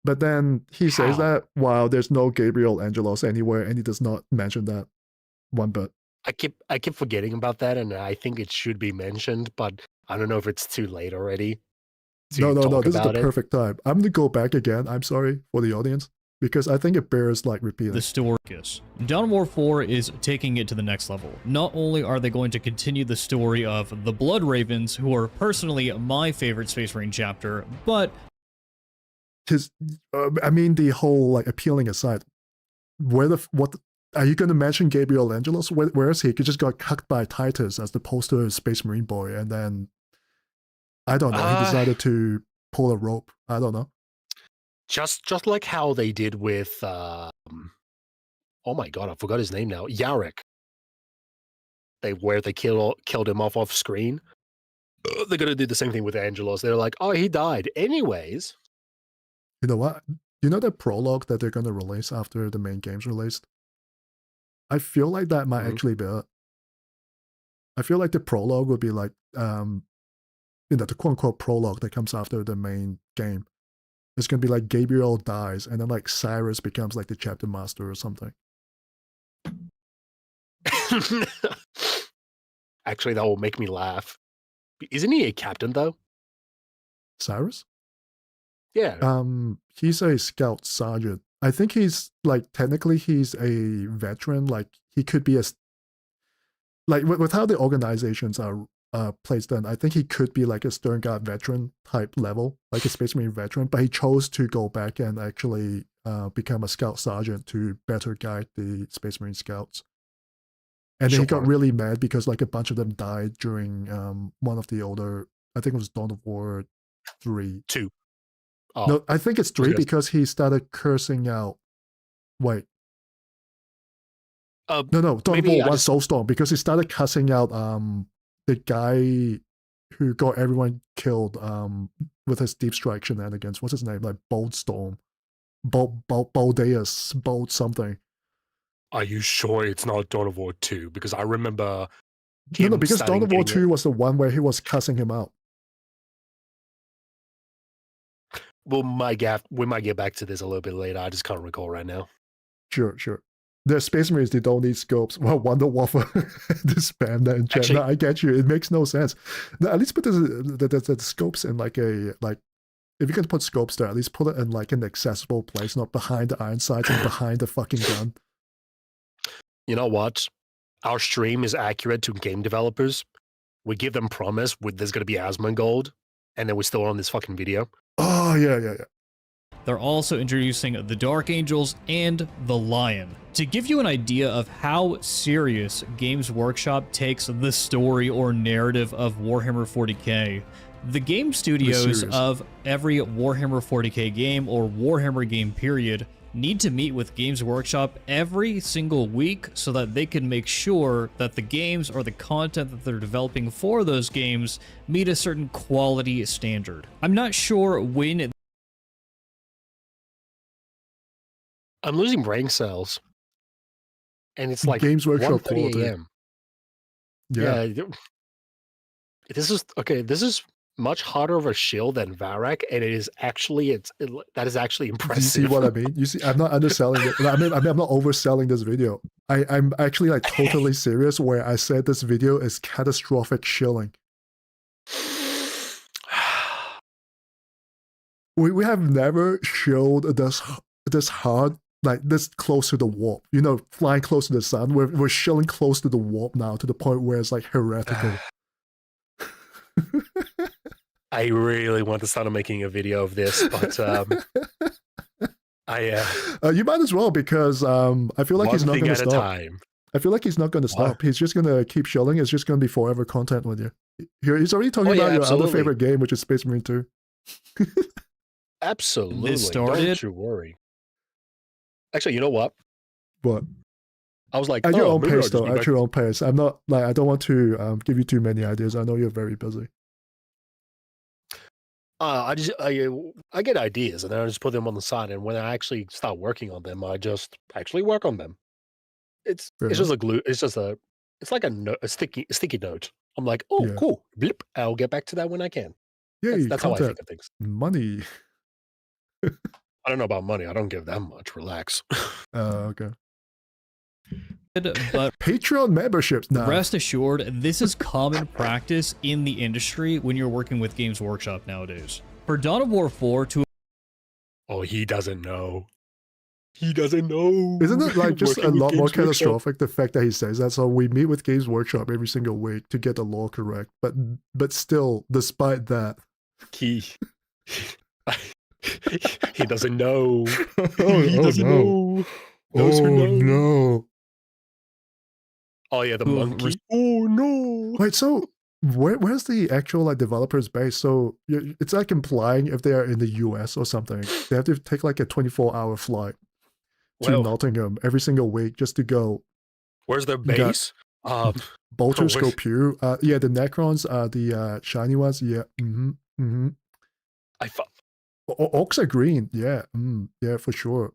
[SPEAKER 2] But then he says that while there's no Gabriel Angelos anywhere, and he does not mention that one bit.
[SPEAKER 5] I keep forgetting about that, and I think it should be mentioned, but I don't know if it's too late already.
[SPEAKER 2] No, this is the perfect time. I'm going to go back again, I'm sorry, for the audience, because I think it bears, like, repeating.
[SPEAKER 8] the story. Dawn of War 4 is taking it to the next level. Not only are they going to continue the story of the Blood Ravens, who are personally my favorite Space Marine chapter, but
[SPEAKER 2] I mean, the whole, like, appealing aside, what are you going to mention Gabriel Angelos? Where is he? He just got cucked by Titus as the poster Space Marine boy, and then I don't know. He decided to pull a rope. I don't know.
[SPEAKER 5] Just like how they did with oh my god, I forgot his name now. Yarrick. Where they killed him off screen. They're gonna do the same thing with Angelos. They're like, oh, he died. Anyways.
[SPEAKER 2] You know what? You know the prologue that they're gonna release after the main game's released? I feel like that might actually be it. I feel like the prologue would be like the quote-unquote prologue that comes after the main game. It's gonna be like Gabriel dies, and then like Cyrus becomes like the chapter master or something.
[SPEAKER 5] Actually, that will make me laugh. Isn't he a captain though?
[SPEAKER 2] Cyrus?
[SPEAKER 5] Yeah.
[SPEAKER 2] He's a scout sergeant. I think he's like technically he's a veteran. Like he could be like with how the organizations are placed in. I think he could be like a Stern Guard veteran type level, like a Space Marine veteran. But he chose to go back and actually become a scout sergeant to better guide the Space Marine scouts. And then he got
[SPEAKER 5] Sure.
[SPEAKER 2] really mad because like a bunch of them died during one of the older, I think it was Dawn of War 3.
[SPEAKER 5] 2. Oh,
[SPEAKER 2] No, I think it's 3
[SPEAKER 5] gonna-
[SPEAKER 2] because he started cursing out. Wait, no, Dawn of
[SPEAKER 5] maybe
[SPEAKER 2] War
[SPEAKER 5] I
[SPEAKER 2] 1
[SPEAKER 5] just-
[SPEAKER 2] Soulstorm, because he started cussing out the guy who got everyone killed with his deep strike shenanigans. What's his name? Like Boldstorm. Boldeus, Bold something.
[SPEAKER 5] Are you sure it's not Dawn of War 2? Because I remember.
[SPEAKER 2] No,
[SPEAKER 5] him
[SPEAKER 2] because Dawn of War
[SPEAKER 5] getting
[SPEAKER 2] 2 was the one where he was cussing him out.
[SPEAKER 5] we might get back to this a little bit later. I just can't recall right now.
[SPEAKER 2] Sure. The Space Marines, they don't need scopes. Well, Wonder Waffle to spam that in chat.
[SPEAKER 5] Actually-
[SPEAKER 2] No, I get you. It makes no sense. No, at least put the scopes in like a, like, if you're going to put scopes there, at least put it in like an accessible place, not behind the iron sights and behind the fucking gun.
[SPEAKER 5] You know what? Our stream is accurate to game developers. We give them promise there's going to be Asmongold, and then we're still on this fucking video.
[SPEAKER 2] Oh, yeah.
[SPEAKER 8] They're also introducing the Dark Angels and the Lion. To give you an idea of how serious Games Workshop takes the story or narrative of Warhammer 40k, the game studios
[SPEAKER 2] serious.
[SPEAKER 8] of every Warhammer 40k game or Warhammer game period need to meet with Games Workshop every single week so that they can make sure that the games or the content that they're developing for those games meet a certain quality standard. I'm not sure when.
[SPEAKER 5] I'm losing brain cells. And it's like
[SPEAKER 2] Games Workshop
[SPEAKER 5] 1:30
[SPEAKER 2] quality.
[SPEAKER 5] a.m.
[SPEAKER 2] Yeah.
[SPEAKER 5] This is much harder of a shield than Varrock, and it is actually that is actually impressive.
[SPEAKER 2] Do you see what I mean? You see, I'm not underselling it. I mean, I'm not overselling this video. I'm actually like totally serious where I said this video is catastrophic shilling. We have never showed this hard, like this close to the warp. You know, flying close to the sun. We're shilling close to the warp now, to the point where it's like heretical.
[SPEAKER 5] I really want to start making a video of this, but
[SPEAKER 2] you might as well, because I feel like he's not going to stop.
[SPEAKER 5] Time.
[SPEAKER 2] I feel like he's not going to stop. He's just going to keep shilling. It's just going to be forever content with you. He's already talking about your other favorite game, which is Space Marine 2.
[SPEAKER 5] Absolutely.
[SPEAKER 8] This started.
[SPEAKER 5] Don't you worry. Actually, you know what?
[SPEAKER 2] What?
[SPEAKER 5] I was like,
[SPEAKER 2] at your own
[SPEAKER 5] maybe I'll
[SPEAKER 2] pace,
[SPEAKER 5] just
[SPEAKER 2] though.
[SPEAKER 5] be
[SPEAKER 2] At
[SPEAKER 5] back-
[SPEAKER 2] your own pace. I'm not like, I don't want to give you too many ideas. I know you're very busy.
[SPEAKER 5] I get ideas and then I just put them on the side, and when I actually start working on them, I just actually work on them. It's
[SPEAKER 2] Fair
[SPEAKER 5] just a glue. It's like a sticky note. I'm like, oh,
[SPEAKER 2] Yeah.
[SPEAKER 5] cool. Blip. I'll get back to that when I can.
[SPEAKER 2] Yay,
[SPEAKER 5] That's how I
[SPEAKER 2] content.
[SPEAKER 5] think of things.
[SPEAKER 2] Money.
[SPEAKER 5] I don't know about money. I don't give that much. Relax.
[SPEAKER 2] Okay.
[SPEAKER 8] But
[SPEAKER 2] Patreon memberships now.
[SPEAKER 8] rest assured, this is common practice in the industry when you're working with Games Workshop nowadays. For Dawn of War 4 to
[SPEAKER 5] Oh, he doesn't know. He doesn't know.
[SPEAKER 2] Isn't it like just a
[SPEAKER 5] Working with
[SPEAKER 2] lot more
[SPEAKER 5] Games Workshop.
[SPEAKER 2] catastrophic, the fact that he says that? So we meet with Games Workshop every single week to get the law correct, but still, despite that,
[SPEAKER 5] He doesn't know.
[SPEAKER 2] Oh,
[SPEAKER 5] He doesn't
[SPEAKER 2] no.
[SPEAKER 5] know. Those who know.
[SPEAKER 2] no!
[SPEAKER 5] Oh yeah, the
[SPEAKER 8] Who
[SPEAKER 5] monkey. Oh no.
[SPEAKER 2] Wait, so where's the actual like developers base? So it's like implying if they are in the US or something, they have to take like a 24-hour flight to
[SPEAKER 5] Well,
[SPEAKER 2] Nottingham every single week just to go.
[SPEAKER 5] where's their
[SPEAKER 2] got-
[SPEAKER 5] base?
[SPEAKER 2] Bolter,
[SPEAKER 5] where-
[SPEAKER 2] Scopew, yeah, the Necrons are the shiny ones. Yeah, Orcs are green. Yeah, yeah, for sure.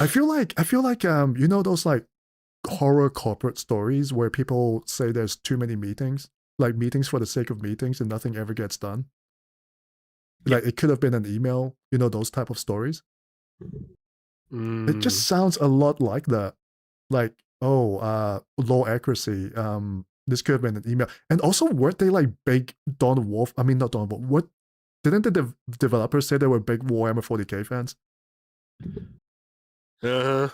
[SPEAKER 2] I feel like you know those like horror corporate stories where people say there's too many meetings, like meetings for the sake of meetings and nothing ever gets done. Like it could have been an email, you know, those type of stories. It just sounds a lot like that. Like, oh, low accuracy. This could have been an email. And also, weren't they like big Dawn of War? I mean, not Dawn of War. What? Didn't the developers say they were big Warhammer 40k fans?
[SPEAKER 5] Uh-huh.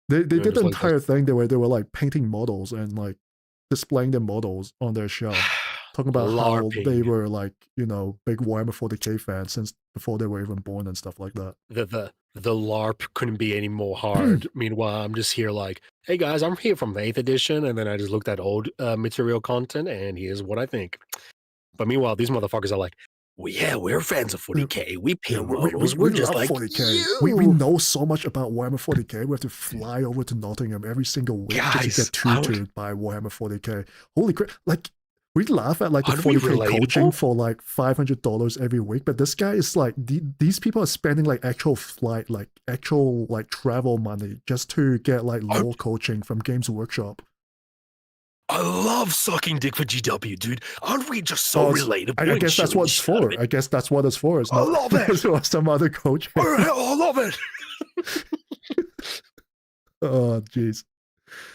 [SPEAKER 2] They
[SPEAKER 5] Yeah,
[SPEAKER 2] did
[SPEAKER 5] just
[SPEAKER 2] the
[SPEAKER 5] like
[SPEAKER 2] entire thing. They were like painting models and like displaying the models on their shelf. talking about how they
[SPEAKER 5] LARPing.
[SPEAKER 2] were like, you know, big Warhammer 40k fans since before they were even born and stuff like that.
[SPEAKER 5] The LARP couldn't be any more hard. Meanwhile, I'm just here like, hey guys, I'm here from 8th edition, and then I just looked at old material content, and here's what I think. But meanwhile, these motherfuckers are like, well, yeah, we're fans of 40k. We pay roles. We're just
[SPEAKER 2] love
[SPEAKER 5] like
[SPEAKER 2] 40k. We know so much about Warhammer 40k. We have to fly over to Nottingham every single week just to get tutored by Warhammer 40k. Holy crap! Like we laugh at like the 40k coaching for like $500 every week, but this guy is like these people are spending like actual flight, like actual like travel money just to get like lore coaching from Games Workshop.
[SPEAKER 5] I love sucking dick for GW, dude. Aren't we just so relatable?
[SPEAKER 2] I guess that's what it's for. I guess that's what it's for. It's not
[SPEAKER 5] I love it.
[SPEAKER 2] Some other coach.
[SPEAKER 5] I love it.
[SPEAKER 2] Oh, jeez.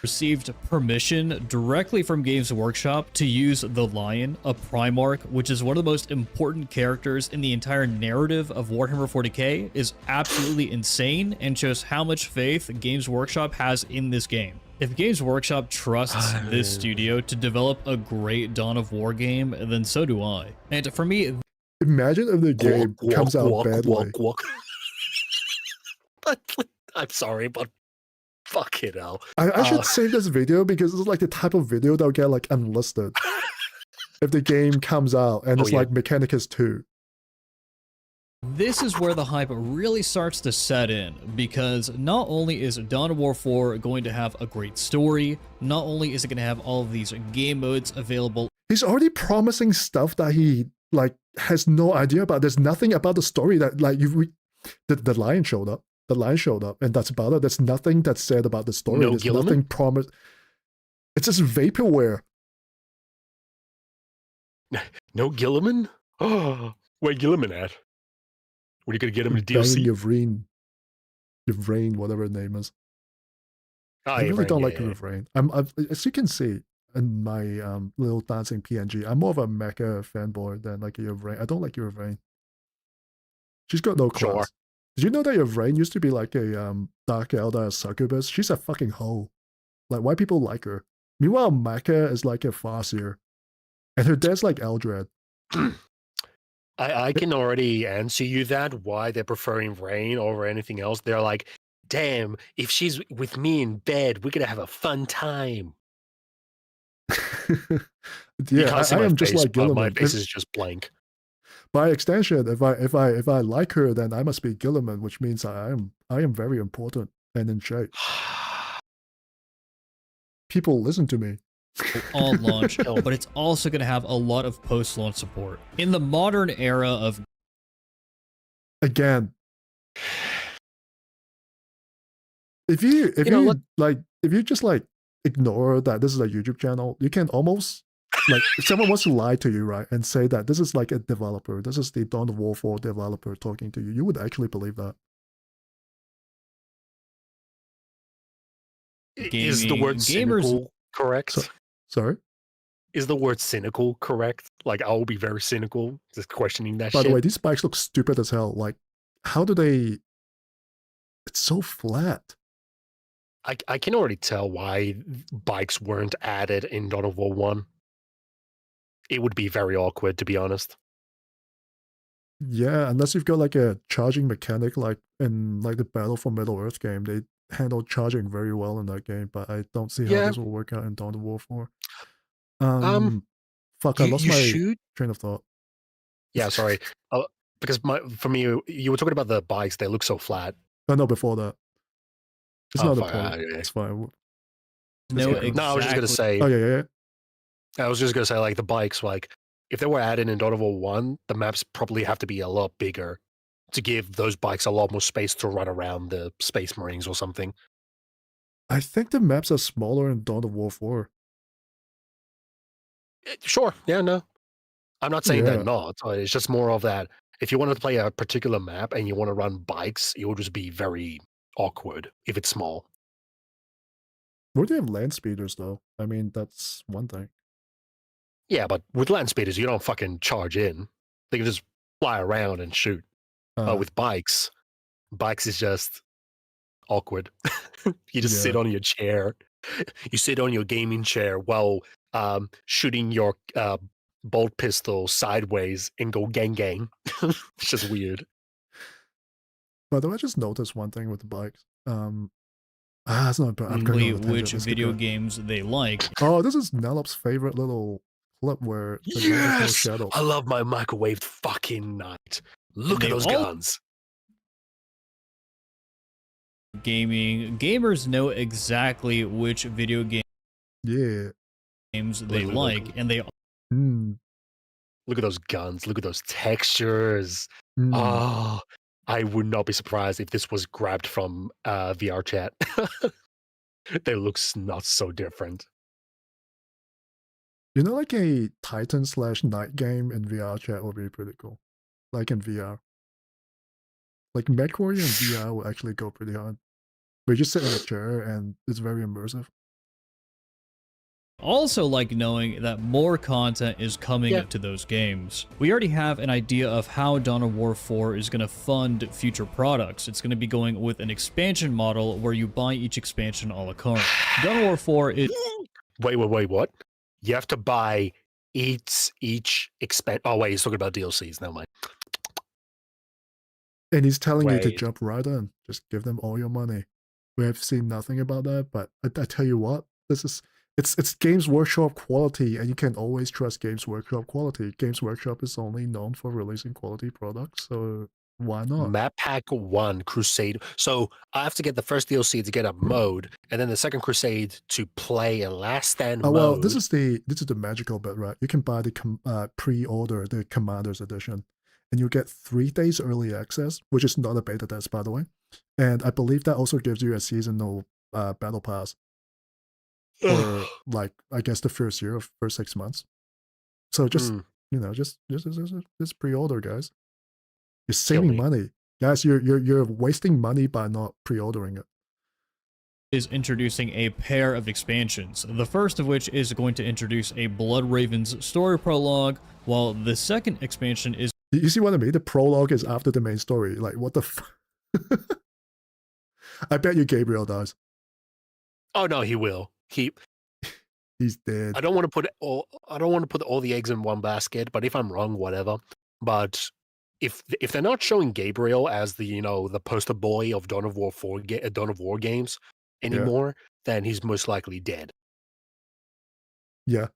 [SPEAKER 8] Received permission directly from Games Workshop to use the Lion, a Primarch, which is one of the most important characters in the entire narrative of Warhammer 40k, is absolutely insane and shows how much faith Games Workshop has in this game. If Games Workshop trusts this studio to develop a great Dawn of War game, then so do I. And for me,
[SPEAKER 2] imagine if the game comes out badly.
[SPEAKER 5] I'm sorry, but fuck it out.
[SPEAKER 2] I should save this video because it's like the type of video that'll get like unlisted if the game comes out and it's like Mechanicus 2.
[SPEAKER 8] This is where the hype really starts to set in, because not only is Dawn of War 4 going to have a great story, not only is it going to have all of these game modes available.
[SPEAKER 2] He's already promising stuff that he like has no idea about. There's nothing about the story that like the lion showed up. The lion showed up, and that's about it. There's nothing that's said about the story.
[SPEAKER 5] No
[SPEAKER 2] There's
[SPEAKER 5] Gilliman?
[SPEAKER 2] Nothing promised. It's just vaporware.
[SPEAKER 5] No Gilliman? Oh, where Gilliman at? What are you gonna get him to DLC?
[SPEAKER 2] Yvrain, whatever his name is.
[SPEAKER 5] I
[SPEAKER 2] really don't like Yvrain. As you can see in my little dancing PNG, I'm more of a mecha fanboy than like Yvrain. I don't like Yvrain. She's got no class.
[SPEAKER 5] Sure.
[SPEAKER 2] Did you know that Yvrain used to be like a Dark Eldar succubus? She's a fucking hoe. Like, why people like her? Meanwhile, Mecha is like a Farseer. And her dad's like Eldred.
[SPEAKER 5] I can already answer you that, why they're preferring Rain over anything else. They're like, damn, if she's with me in bed, we're going to have a fun time.
[SPEAKER 2] Yeah, I am just like Gilliman.
[SPEAKER 5] My face is just blank.
[SPEAKER 2] By extension, if I like her, then I must be Gilliman, which means I am very important and in shape. People listen to me.
[SPEAKER 8] On launch, but it's also going to have a lot of post-launch support. In the modern era of...
[SPEAKER 2] Again, if you just like ignore that this is a YouTube channel, you can almost like if someone wants to lie to you, right, and say that this is like a developer, this is the Dawn of War 4 developer talking to you, you would actually believe that.
[SPEAKER 5] Is the word cynical correct?
[SPEAKER 2] Sorry?
[SPEAKER 5] Is the word cynical correct? Like, I will be very cynical just questioning that
[SPEAKER 2] By
[SPEAKER 5] shit.
[SPEAKER 2] the way, these bikes look stupid as hell. Like, how do they... It's so flat.
[SPEAKER 5] I can already tell why bikes weren't added in Dawn of War 1. It would be very awkward, to be honest.
[SPEAKER 2] Yeah, unless you've got like a charging mechanic like in like the Battle for Middle-earth game. They handle charging very well in that game, but I don't see how this will work out in Dawn of War 4. Fuck, I lost my train of thought.
[SPEAKER 5] Yeah, sorry. Because for me, you were talking about the bikes. They look so flat.
[SPEAKER 2] Oh, no, before that. It's not a
[SPEAKER 5] fine.
[SPEAKER 2] point. It's fine.
[SPEAKER 5] No, I was just going to say...
[SPEAKER 2] Oh, yeah.
[SPEAKER 5] I was just going to say, like, the bikes, like, if they were added in Dawn of War 1, the maps probably have to be a lot bigger to give those bikes a lot more space to run around the Space Marines or something.
[SPEAKER 2] I think the maps are smaller in Dawn of War 4.
[SPEAKER 5] Sure. Yeah, no. I'm not saying they're not. It's just more of that. If you wanted to play a particular map and you want to run bikes, it would just be very awkward if it's small.
[SPEAKER 2] Would they have land speeders, though? I mean, that's one thing.
[SPEAKER 5] Yeah, but with land speeders, you don't fucking charge in. They can just fly around and shoot. With bikes is just awkward. You just sit on your chair. You sit on your gaming chair while shooting your bolt pistol sideways and go gang gang. It's just weird.
[SPEAKER 2] By the way, I just noticed one thing with the bikes. It's not bad. I'm going on a tangent.
[SPEAKER 8] Which
[SPEAKER 2] Let's
[SPEAKER 8] video
[SPEAKER 2] keep going.
[SPEAKER 8] games they like.
[SPEAKER 2] Oh, this is NELLOP's favorite little clip where the knight has no shadow.
[SPEAKER 5] I love my microwaved fucking knight. Look at
[SPEAKER 8] They
[SPEAKER 5] those
[SPEAKER 8] all-
[SPEAKER 5] guns.
[SPEAKER 8] Gamers know exactly which video
[SPEAKER 2] Yeah.
[SPEAKER 8] games they
[SPEAKER 5] Look.
[SPEAKER 8] like, and they
[SPEAKER 5] Look at those guns. Look at those textures.
[SPEAKER 2] Mm.
[SPEAKER 5] Oh, I would not be surprised if this was grabbed from VR chat. They look not so different.
[SPEAKER 2] You know, like a Titan/Knight game in VR chat would be pretty cool. Like in VR. Like MechWarrior in VR will actually go pretty hard. We just sit in a chair and it's very immersive.
[SPEAKER 8] also like knowing that more content is coming to those games. We already have an idea of how Dawn of War 4 is going to fund future products. It's going to be going with an expansion model where you buy each expansion a la carte. Dawn of War 4 is...
[SPEAKER 5] Wait, what? You have to buy each expansion. Oh, wait, he's talking about DLCs. Never mind.
[SPEAKER 2] And he's telling you to
[SPEAKER 5] Wait.
[SPEAKER 2] jump right in. Just give them all your money. We have seen nothing about that, but I tell you what, it's Games Workshop quality, and you can always trust Games Workshop quality. Games Workshop is only known for releasing quality products, so why not?
[SPEAKER 5] Map Pack 1 Crusade. So I have to get the first DLC to get a mode, and then the second Crusade to play a Last Stand
[SPEAKER 2] Oh
[SPEAKER 5] mode.
[SPEAKER 2] well, this is the magical bit, right? You can buy the pre-order the Commander's Edition, and you get 3 days early access, which is not a beta test, by the way. And I believe that also gives you a seasonal battle pass for like I guess the first 6 months. So just just pre-order, guys. You're saving money, guys. You're wasting money by not pre-ordering it.
[SPEAKER 8] Is introducing a pair of expansions, the first of which is going to introduce a Blood Ravens story prologue, while the second expansion is...
[SPEAKER 2] You see what I mean? The prologue is after the main story. Like, what the I bet you Gabriel dies.
[SPEAKER 5] Oh no, he will.
[SPEAKER 2] He's dead.
[SPEAKER 5] I don't want to put all the eggs in one basket, but if I'm wrong, whatever. But if they're not showing Gabriel as the the poster boy of Dawn of War 4 Dawn of War games anymore, then he's most likely dead.
[SPEAKER 2] Yeah.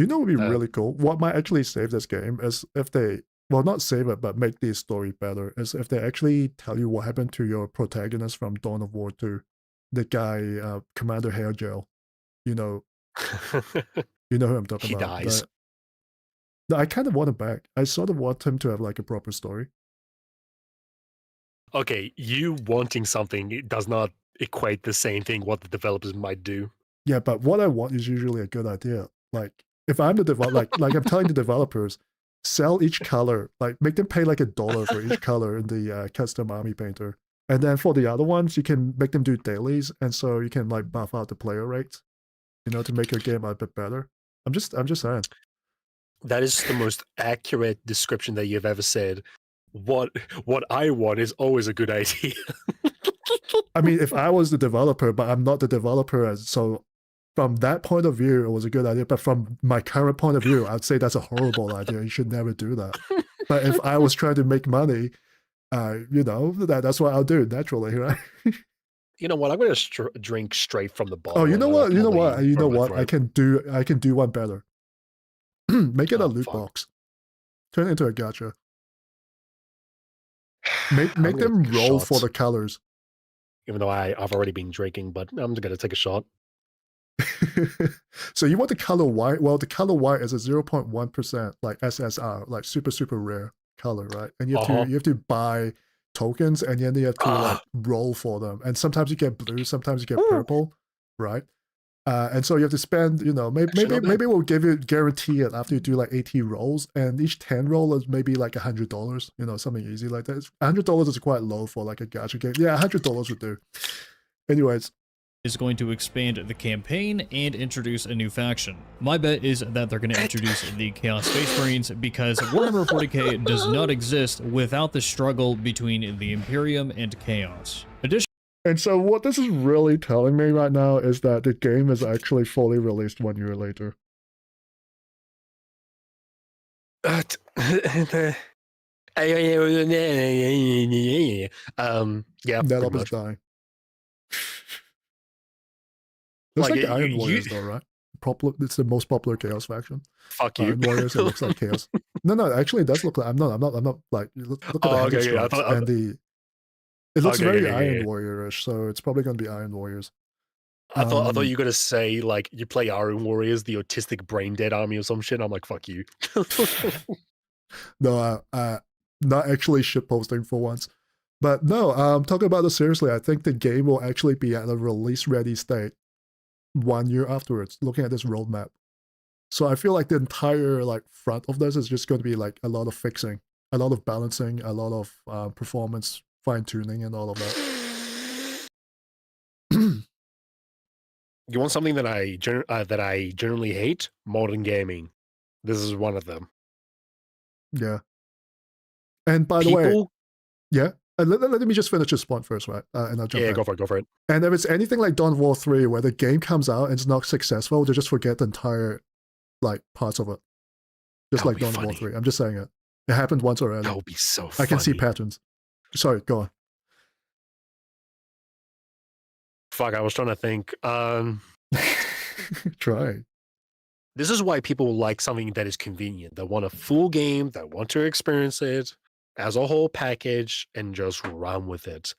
[SPEAKER 2] You know what would be really cool? What might actually save this game is if they, well, not save it, but make the story better, is if they actually tell you what happened to your protagonist from Dawn of War 2. The guy, Commander Hairgel. You know who I'm talking about.
[SPEAKER 5] He dies.
[SPEAKER 2] No, I kind of want him back. I sort of want him to have like a proper story.
[SPEAKER 5] Okay, you wanting something does not equate the same thing what the developers might do.
[SPEAKER 2] Yeah, but what I want is usually a good idea. Like, if I'm the developer, like I'm telling the developers, sell each color, like make them pay like $1 for each color in the custom army painter. And then for the other ones, you can make them do dailies, and so you can like buff out the player rates, to make your game a bit better. I'm just saying.
[SPEAKER 5] That is the most accurate description that you've ever said. What I want is always a good idea.
[SPEAKER 2] I mean, if I was the developer, but I'm not the developer, so from that point of view, it was a good idea. But from my current point of view, I'd say that's a horrible idea. You should never do that. But if I was trying to make money, that's what I'll do naturally, right?
[SPEAKER 5] You know what? I'm going to drink straight from the bottle.
[SPEAKER 2] Oh, you know what? I can do one better. Make it a loot box. Turn it into a gacha. Make them roll for the colors.
[SPEAKER 5] Even though I've already been drinking, but I'm just going to take a shot.
[SPEAKER 2] So you want the color white? Well, the color white is a 0.1% like SSR, like super, super rare color, right? And you have to buy tokens, and then you have to like roll for them. And sometimes you get blue, sometimes you get purple, right? And so you have to spend, maybe we'll give you guarantee it after you do like 80 rolls, and each 10 roll is maybe like $100, something easy like that. $100 is quite low for like a gacha game. Yeah, $100 would do. Anyways.
[SPEAKER 8] Is going to expand the campaign and introduce a new faction. My bet is that they're going to introduce the Chaos Space Marines, because Warhammer 40k does not exist without the struggle between the Imperium and Chaos.
[SPEAKER 2] And so what this is really telling me right now is that the game is actually fully released 1 year later.
[SPEAKER 5] Yeah, pretty
[SPEAKER 2] NELLOP is
[SPEAKER 5] much.
[SPEAKER 2] dying. Looks like
[SPEAKER 5] you,
[SPEAKER 2] Iron Warriors though, right? It's the most popular Chaos faction.
[SPEAKER 5] Fuck you.
[SPEAKER 2] Iron Warriors, it looks like Chaos. No, actually it does look like I'm not like look at the handle stripes and the it looks very Iron Warrior-ish, so it's probably gonna be Iron Warriors.
[SPEAKER 5] I thought you were gonna say like you play Iron Warriors, the autistic brain dead army or some shit. I'm like, fuck you.
[SPEAKER 2] No, not actually shitposting for once. But no, talking about this seriously, I think the game will actually be at a release-ready state 1 year afterwards, looking at this roadmap. So I feel like the entire like front of this is just going to be like a lot of fixing, a lot of balancing, a lot of performance fine-tuning and all of that.
[SPEAKER 5] You want something that I generally hate? Modern gaming. This is one of them.
[SPEAKER 2] Yeah. And by the way, yeah, let me just finish this point first, right? And I'll jump in.
[SPEAKER 5] Go for it.
[SPEAKER 2] And if it's anything like Dawn of War 3, where the game comes out and it's not successful, they just forget the entire like parts of it. Just like Dawn of War 3. I'm just saying it. It happened once already.
[SPEAKER 5] That would be so funny.
[SPEAKER 2] I can see patterns. Sorry, go on.
[SPEAKER 5] Fuck, I was trying to think.
[SPEAKER 2] Try.
[SPEAKER 5] This is why people like something that is convenient. They want a full game, they want to experience it as a whole package and just run with it.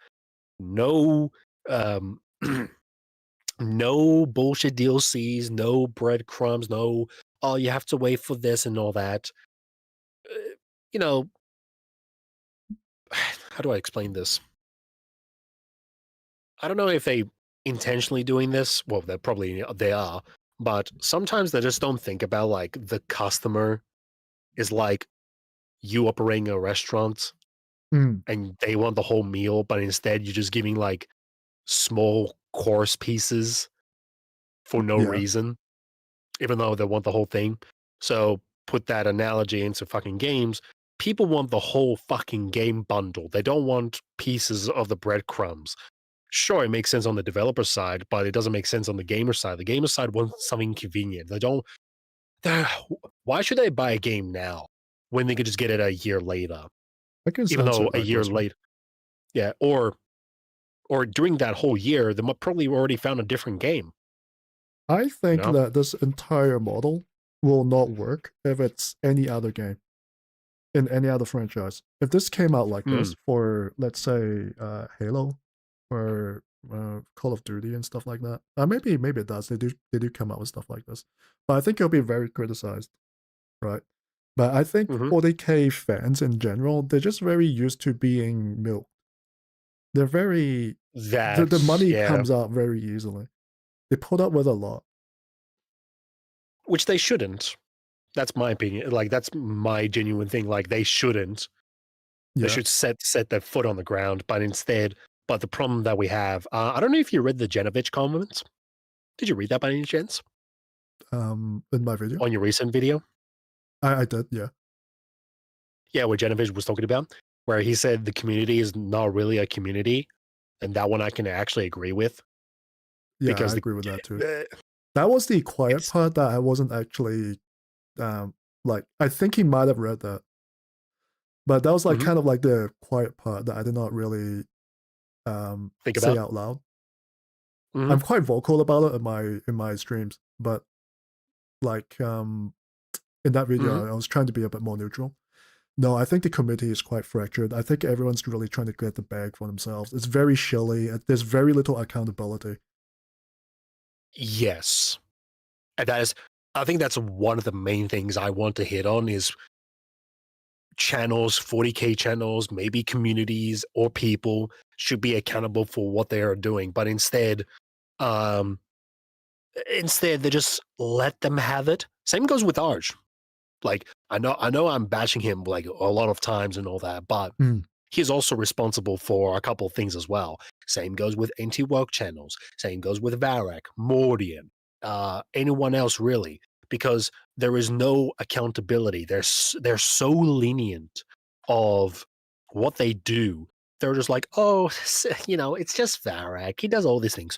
[SPEAKER 5] No no bullshit DLCs, no breadcrumbs, no, oh, you have to wait for this and all that. You know, how do I explain this? I don't know if they intentionally doing this. Well, they are, but sometimes they just don't think about like the customer is like you operating a restaurant and they want the whole meal, but instead you're just giving like small course pieces for no reason, even though they want the whole thing. So put that analogy into fucking games. People want the whole fucking game bundle. They don't want pieces of the breadcrumbs. Sure, it makes sense on the developer side, but it doesn't make sense on the gamer side. The gamer side wants something convenient. Why should they buy a game now when they could just get it a year later? Even though a year late, yeah, or during that whole year, they might probably already found a different game.
[SPEAKER 2] I think that this entire model will not work if it's any other game in any other franchise. If this came out like this for, let's say, Halo or Call of Duty and stuff like that, maybe it does. They do come out with stuff like this, but I think it'll be very criticized, right? But I think 40K fans in general, they're just very used to being milked. They're very the money comes out very easily. They put up with a lot,
[SPEAKER 5] which they shouldn't. That's my opinion. Like that's my genuine thing. Like they shouldn't. They should set their foot on the ground, but instead. But the problem that we have, I don't know if you read the Genovich comments. Did you read that by any chance?
[SPEAKER 2] In my video?
[SPEAKER 5] On your recent video?
[SPEAKER 2] I did, yeah.
[SPEAKER 5] Yeah, what Genovich was talking about, where he said the community is not really a community, and that one I can actually agree with.
[SPEAKER 2] Yeah, because I agree with that too. That was the quiet part that I wasn't actually, like, I think he might have read that. But that was like kind of like the quiet part that I did not really say out loud. I'm quite vocal about it in my streams, but like in that video I was trying to be a bit more neutral. No, I think the community is quite fractured. I think everyone's really trying to get the bag for themselves. It's very shilly. There's very little accountability.
[SPEAKER 5] Yes. And I think that's one of the main things I want to hit on is channels, 40K channels, maybe communities or people should be accountable for what they are doing. But instead they just let them have it. Same goes with Arj. Like, I know I'm bashing him like a lot of times and all that, but he's also responsible for a couple of things as well. Same goes with anti-woke channels. Same goes with Varak, Mordian, anyone else really, because there is no accountability. They're so lenient of what they do. They're just like, oh, it's just Varak. He does all these things.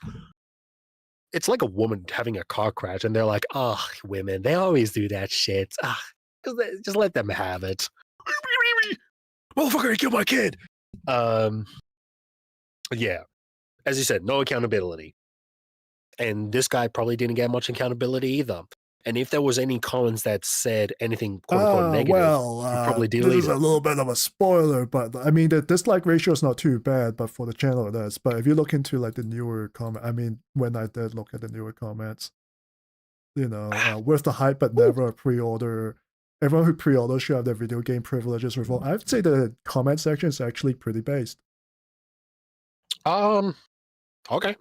[SPEAKER 5] It's like a woman having a car crash, and they're like, oh, women, they always do that shit. Just let them have it. Motherfucker, you killed my kid. Yeah, as you said, no accountability. And this guy probably didn't get much accountability either. And if there was any comments that said anything quote unquote negative, you probably
[SPEAKER 2] this
[SPEAKER 5] deleted
[SPEAKER 2] is a little bit of a spoiler, but I mean the dislike ratio is not too bad, but for the channel it is. But if you look into like the newer comment, I mean, when I did look at the newer comments, you know, with the hype but never a pre-order, everyone who pre-orders should have their video game privileges revoked. I'd say the comment section is actually pretty based.
[SPEAKER 5] Okay.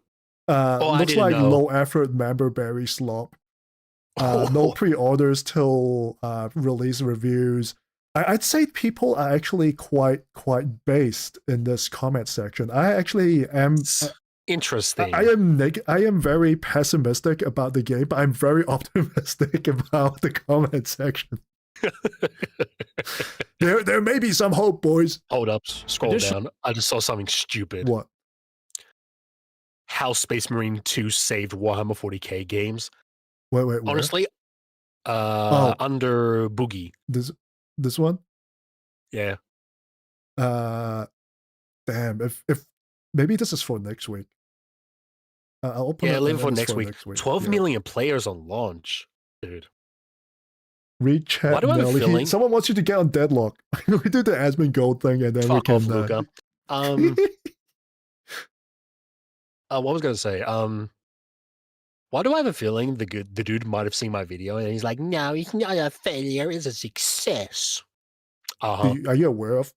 [SPEAKER 2] Looks like low effort member berry slop. No pre-orders till release reviews. I'd say people are actually quite based in this comment section. I actually am
[SPEAKER 5] interesting.
[SPEAKER 2] I am very pessimistic about the game, but I'm very optimistic about the comment section. there may be some hope, boys.
[SPEAKER 5] Hold up, scroll down. I just saw something stupid.
[SPEAKER 2] What?
[SPEAKER 5] How Space Marine 2 saved Warhammer 40k games.
[SPEAKER 2] Wait.
[SPEAKER 5] Honestly, under Boogie.
[SPEAKER 2] This one?
[SPEAKER 5] Yeah.
[SPEAKER 2] Damn. If maybe this is for next week. I'll open
[SPEAKER 5] it leave for next week. 12 million players on launch, dude.
[SPEAKER 2] Read chat. Someone wants you to get on Deadlock. We do the Asmongold thing, and then we can.
[SPEAKER 5] Off, Luca. What was I going to say? Why do I have a feeling the dude might have seen my video and he's like, no, it's not a failure, it's a success.
[SPEAKER 2] Are you aware of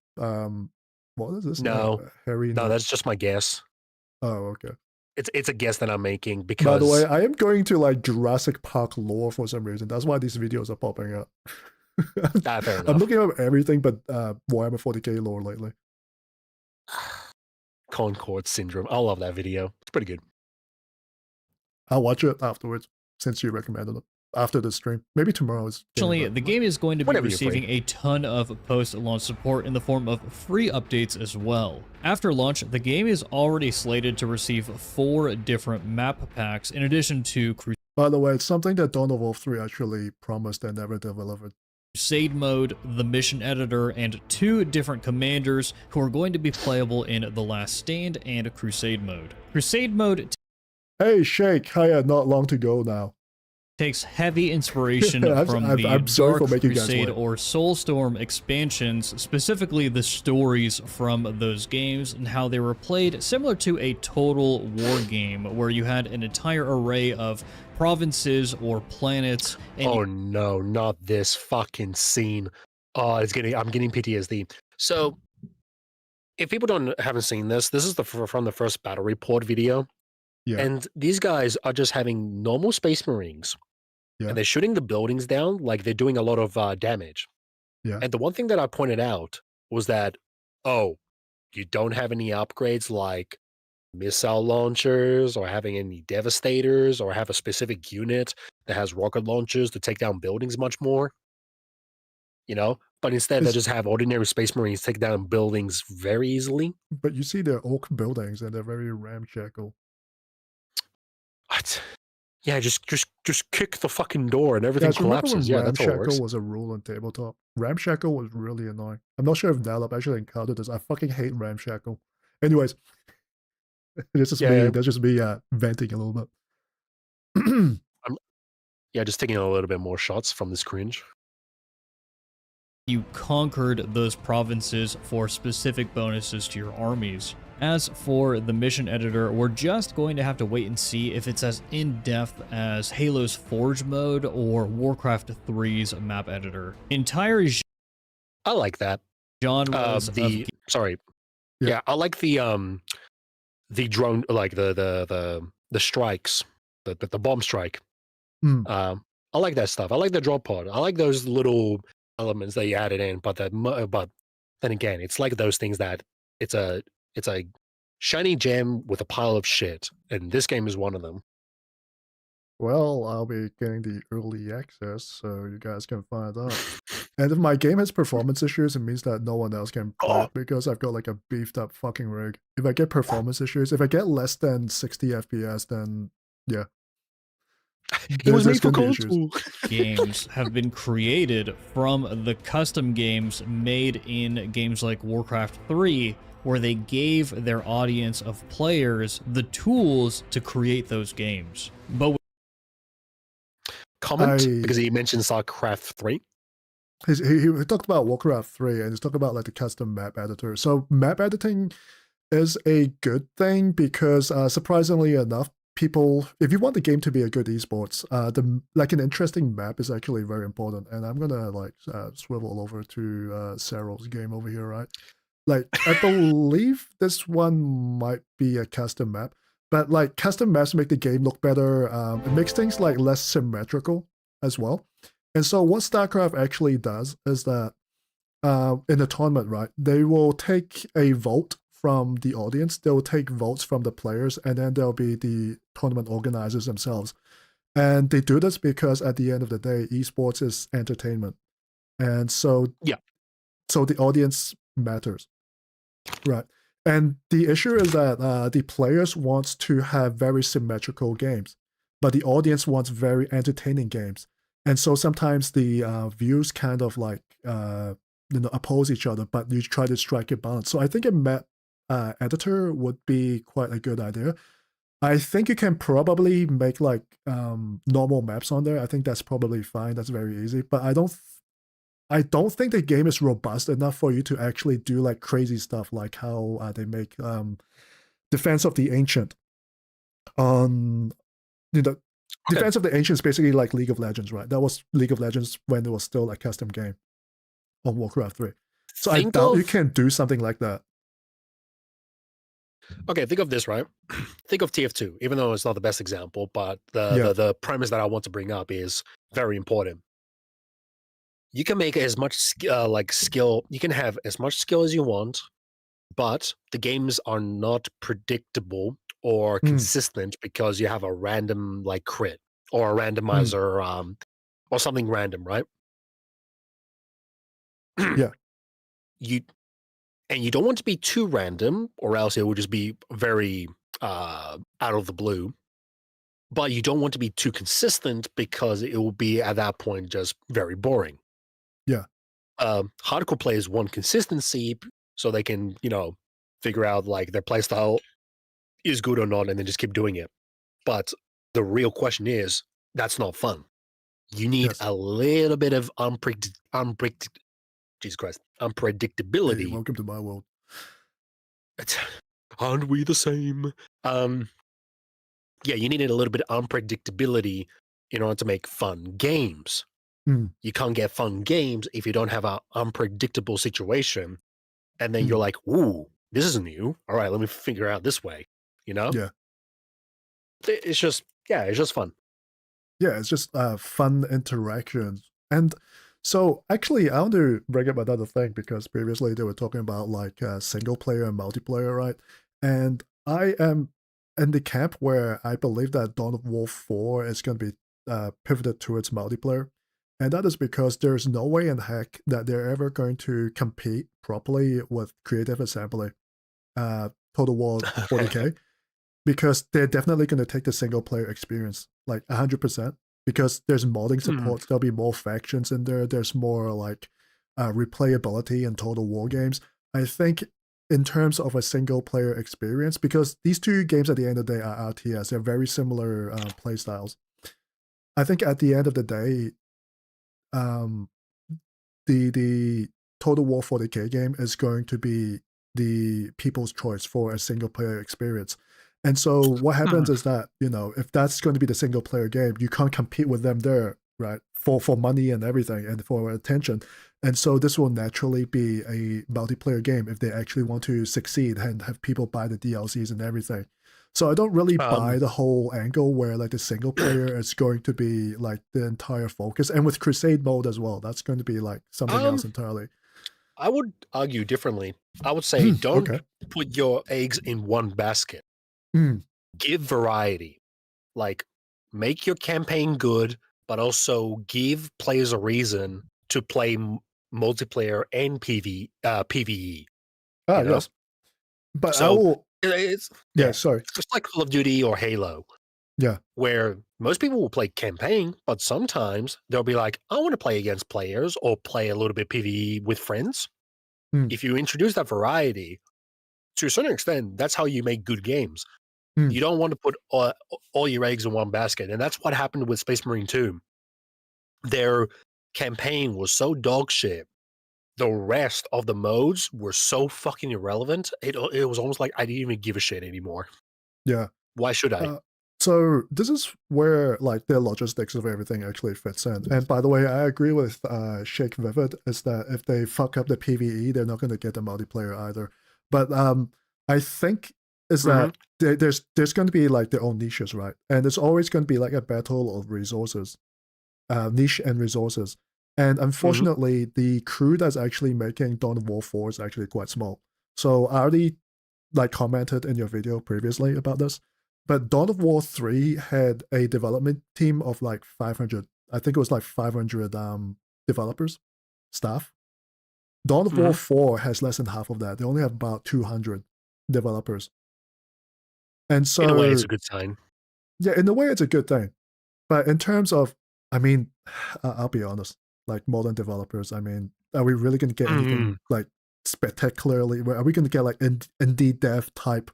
[SPEAKER 2] what is this?
[SPEAKER 5] No,
[SPEAKER 2] Harry.
[SPEAKER 5] No, that's just my guess.
[SPEAKER 2] Oh, okay.
[SPEAKER 5] It's a guess that I'm making because.
[SPEAKER 2] By the way, I am going to like Jurassic Park lore for some reason. That's why these videos are popping up.
[SPEAKER 5] Fair enough.
[SPEAKER 2] I'm looking up everything but Warhammer 40k lore lately.
[SPEAKER 5] Concord Syndrome. I love that video. It's pretty good.
[SPEAKER 2] I'll watch it afterwards since you recommended it after the stream. Maybe tomorrow is.
[SPEAKER 8] Actually, the game is going to be receiving a ton of post-launch support in the form of free updates as well. After launch, the game is already slated to receive 4 different map packs in addition to
[SPEAKER 2] By the way, it's something that Dawn of War 3 actually promised and never delivered.
[SPEAKER 8] Crusade mode, the mission editor, and 2 different commanders who are going to be playable in The Last Stand and Crusade mode. Crusade mode.
[SPEAKER 2] Hey, Shake, hiya, not long to go now.
[SPEAKER 8] Takes heavy inspiration from the Dark Crusade or Soulstorm expansions, specifically the stories from those games and how they were played similar to a Total War game where you had an entire array of provinces or planets. And
[SPEAKER 5] oh no, not this fucking scene. Oh, I'm getting PTSD. So, if people haven't seen this, this is from the first battle report video.
[SPEAKER 2] Yeah.
[SPEAKER 5] And these guys are just having normal Space Marines.
[SPEAKER 2] Yeah.
[SPEAKER 5] And they're shooting the buildings down like they're doing a lot of damage.
[SPEAKER 2] Yeah.
[SPEAKER 5] And the one thing that I pointed out was that, oh, you don't have any upgrades like missile launchers or having any devastators or have a specific unit that has rocket launchers to take down buildings much more. You know? But instead, they just have ordinary Space Marines take down buildings very easily.
[SPEAKER 2] But you see their oak buildings and they're very ramshackle.
[SPEAKER 5] What? Yeah, just kick the fucking door and everything collapses. Yeah, that's all it works.
[SPEAKER 2] Ramshackle was a rule on tabletop. Ramshackle was really annoying. I'm not sure if NELLOP actually encountered this. I fucking hate ramshackle. Anyways, that's just me venting a little bit.
[SPEAKER 5] Just taking a little bit more shots from this cringe.
[SPEAKER 8] You conquered those provinces for specific bonuses to your armies. As for the mission editor, we're just going to have to wait and see if it's as in-depth as Halo's Forge mode or Warcraft 3's map editor. Entire
[SPEAKER 5] I like that.
[SPEAKER 8] Genres
[SPEAKER 5] Yeah, I like the drone, like the strikes, the bomb strike. I like that stuff. I like the drop pod. I like those little elements that you added in, but then again, it's like those things that it's a shiny gem with a pile of shit, and this game is one of them.
[SPEAKER 2] Well, I'll be getting the early access, so you guys can find out. And if my game has performance issues, it means that no one else can play it because I've got like a beefed up fucking rig. If I get performance issues, if I get less than 60 FPS, then yeah.
[SPEAKER 5] It was made for
[SPEAKER 2] gonna be issues.
[SPEAKER 5] console.
[SPEAKER 8] Games have been created from the custom games made in games like Warcraft 3, where they gave their audience of players the tools to create those games. But
[SPEAKER 5] Comment because he mentioned StarCraft 3.
[SPEAKER 2] He talked about Warcraft 3 and he's talking about like the custom map editor. So map editing is a good thing because surprisingly enough, people, if you want the game to be a good esports, an interesting map is actually very important. And I'm gonna swivel over to Cyril's game over here, right? Like I believe this one might be a custom map, but like custom maps make the game look better. It makes things like less symmetrical as well. And so what StarCraft actually does is that in the tournament, right, they will take a vote from the audience, they'll take votes from the players, and then there'll be the tournament organizers themselves. And they do this because at the end of the day, esports is entertainment. And so, so the audience matters. Right. And the issue is that the players want to have very symmetrical games, but the audience wants very entertaining games. And so sometimes the views kind of oppose each other, but you try to strike a balance. So I think a map editor would be quite a good idea. I think you can probably make like normal maps on there. I think that's probably fine. That's very easy. But I don't think the game is robust enough for you to actually do like crazy stuff like how they make Defense of the Ancient on Defense of the Ancient is basically like League of Legends, right? That was League of Legends when it was still a custom game on Warcraft 3. So I doubt you can do something like that.
[SPEAKER 5] Okay, think of this, right? Think of TF2, even though it's not the best example, but the premise that I want to bring up is very important. You can make as much skill, you can have as much skill as you want, but the games are not predictable or consistent because you have a random like crit or a randomizer or something random, right?
[SPEAKER 2] Yeah.
[SPEAKER 5] You don't want to be too random, or else it will just be very out of the blue. But you don't want to be too consistent because it will be at that point just very boring.
[SPEAKER 2] Yeah.
[SPEAKER 5] Hardcore players want consistency so they can, figure out like their playstyle is good or not, and then just keep doing it. But the real question is, that's not fun. You need a little bit of Jesus Christ, unpredictability.
[SPEAKER 2] Hey, welcome to my world.
[SPEAKER 5] Aren't we the same? You needed a little bit of unpredictability in order to make fun games. You can't get fun games if you don't have an unpredictable situation. And then you're like, ooh, this is new. All right, let me figure out this way.
[SPEAKER 2] Yeah.
[SPEAKER 5] It's just fun.
[SPEAKER 2] Yeah, it's just fun interactions. And so actually, I want to bring up another thing because previously they were talking about like single player and multiplayer, right? And I am in the camp where I believe that Dawn of War 4 is going to be pivoted towards multiplayer. And that is because there's no way in heck that they're ever going to compete properly with Creative Assembly, Total War 40K, because they're definitely going to take the single player experience like 100%. Because there's modding support, there'll be more factions in there. There's more like replayability in Total War games. I think in terms of a single player experience, because these two games at the end of the day are RTS, they're very similar play styles. I think at the end of the day, the Total War 40K game is going to be the people's choice for a single player experience. And so what happens is that, if that's going to be the single player game, you can't compete with them there, right? For money and everything and for attention. And so this will naturally be a multiplayer game if they actually want to succeed and have people buy the DLCs and everything. So I don't really buy the whole angle where like the single player is going to be like the entire focus. And with Crusade mode as well, that's going to be like something else entirely.
[SPEAKER 5] I would argue differently. I would say don't put your eggs in one basket. Give variety. Like, make your campaign good, but also give players a reason to play multiplayer and PvE.
[SPEAKER 2] Yes. But
[SPEAKER 5] so
[SPEAKER 2] I will...
[SPEAKER 5] It's
[SPEAKER 2] sorry.
[SPEAKER 5] just like Call of Duty or Halo.
[SPEAKER 2] Yeah.
[SPEAKER 5] Where most people will play campaign, but sometimes they'll be like, I want to play against players or play a little bit PvE with friends. If you introduce that variety, to a certain extent, that's how you make good games. You don't want to put all your eggs in one basket. And that's what happened with Space Marine 2. Their campaign was so dog shit. The rest of the modes were so fucking irrelevant. It was almost like I didn't even give a shit anymore.
[SPEAKER 2] Yeah.
[SPEAKER 5] Why should I?
[SPEAKER 2] So this is where like the logistics of everything actually fits in. And by the way, I agree with Shake Vivid is that if they fuck up the PvE, they're not going to get the multiplayer either. But I think is that there's going to be like their own niches, right? And there's always going to be like a battle of resources, niche and resources. And unfortunately, the crew that's actually making Dawn of War 4 is actually quite small. So I already like commented in your video previously about this. But Dawn of War 3 had a development team of like 500, I think it was like 500 developers, staff. Dawn of War 4 has less than half of that. They only have about 200 developers. And so,
[SPEAKER 5] in a way, it's a good sign.
[SPEAKER 2] Yeah, in a way, it's a good thing. But in terms of, I mean, I'll be honest, like modern developers, I mean, are we really going to get anything like spectacularly? Are we going to get like indie dev type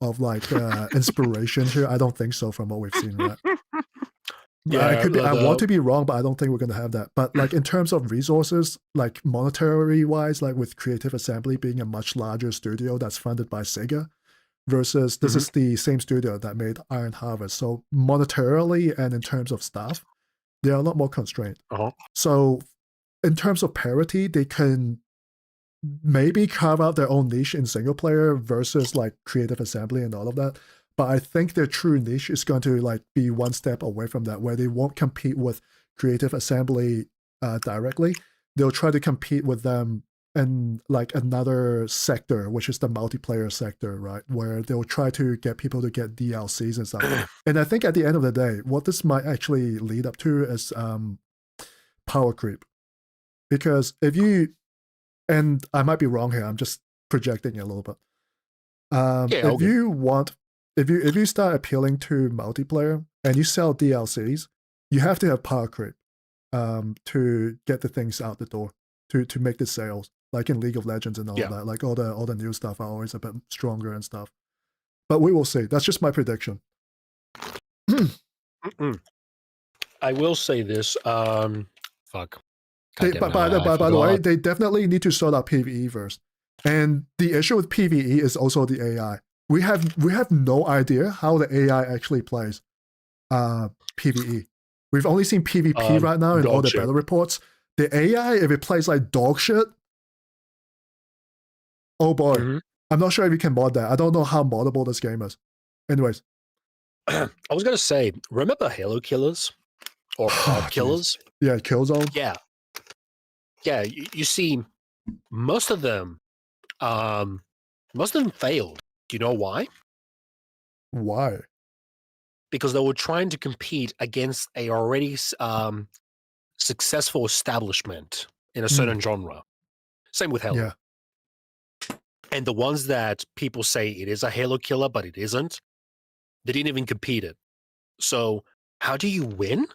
[SPEAKER 2] of like inspiration here? I don't think so from what we've seen, right? Yeah, I want to be wrong, but I don't think we're going to have that. But like in terms of resources, like monetary wise, like with Creative Assembly being a much larger studio that's funded by Sega versus this is the same studio that made Iron Harvest. So monetarily and in terms of staff, they are a lot more constrained. So in terms of parity, they can maybe carve out their own niche in single player versus like Creative Assembly and all of that. But I think their true niche is going to like be one step away from that, where they won't compete with Creative Assembly directly. They'll try to compete with them in like another sector, which is the multiplayer sector, right? Where they'll try to get people to get DLCs and stuff. And I think at the end of the day, what this might actually lead up to is power creep. Because if you, and I might be wrong here, I'm just projecting a little bit. If you want, if you start appealing to multiplayer and you sell DLCs, you have to have power creep to get the things out the door, to make the sales. Like in League of Legends and all of that, like all the new stuff are always a bit stronger and stuff. But we will see. That's just my prediction.
[SPEAKER 5] I will say this. Fuck.
[SPEAKER 2] By the way, they definitely need to sort out PvE first. And the issue with PvE is also the AI. We have no idea how the AI actually plays PvE. We've only seen PvP right now in all the battle reports. The AI, if it plays like dog shit, oh boy. I'm not sure if you can mod that. I don't know how moddable this game is. Anyways.
[SPEAKER 5] I was going to say, remember Halo Killers? Or Killers?
[SPEAKER 2] Yeah, Killzone?
[SPEAKER 5] Yeah. Yeah, you see, most of them failed. Do you know why?
[SPEAKER 2] Why?
[SPEAKER 5] Because they were trying to compete against a already successful establishment in a certain genre. Same with Halo. Yeah. And the ones that people say it is a Halo killer, but it isn't, they didn't even compete it. So how do you win?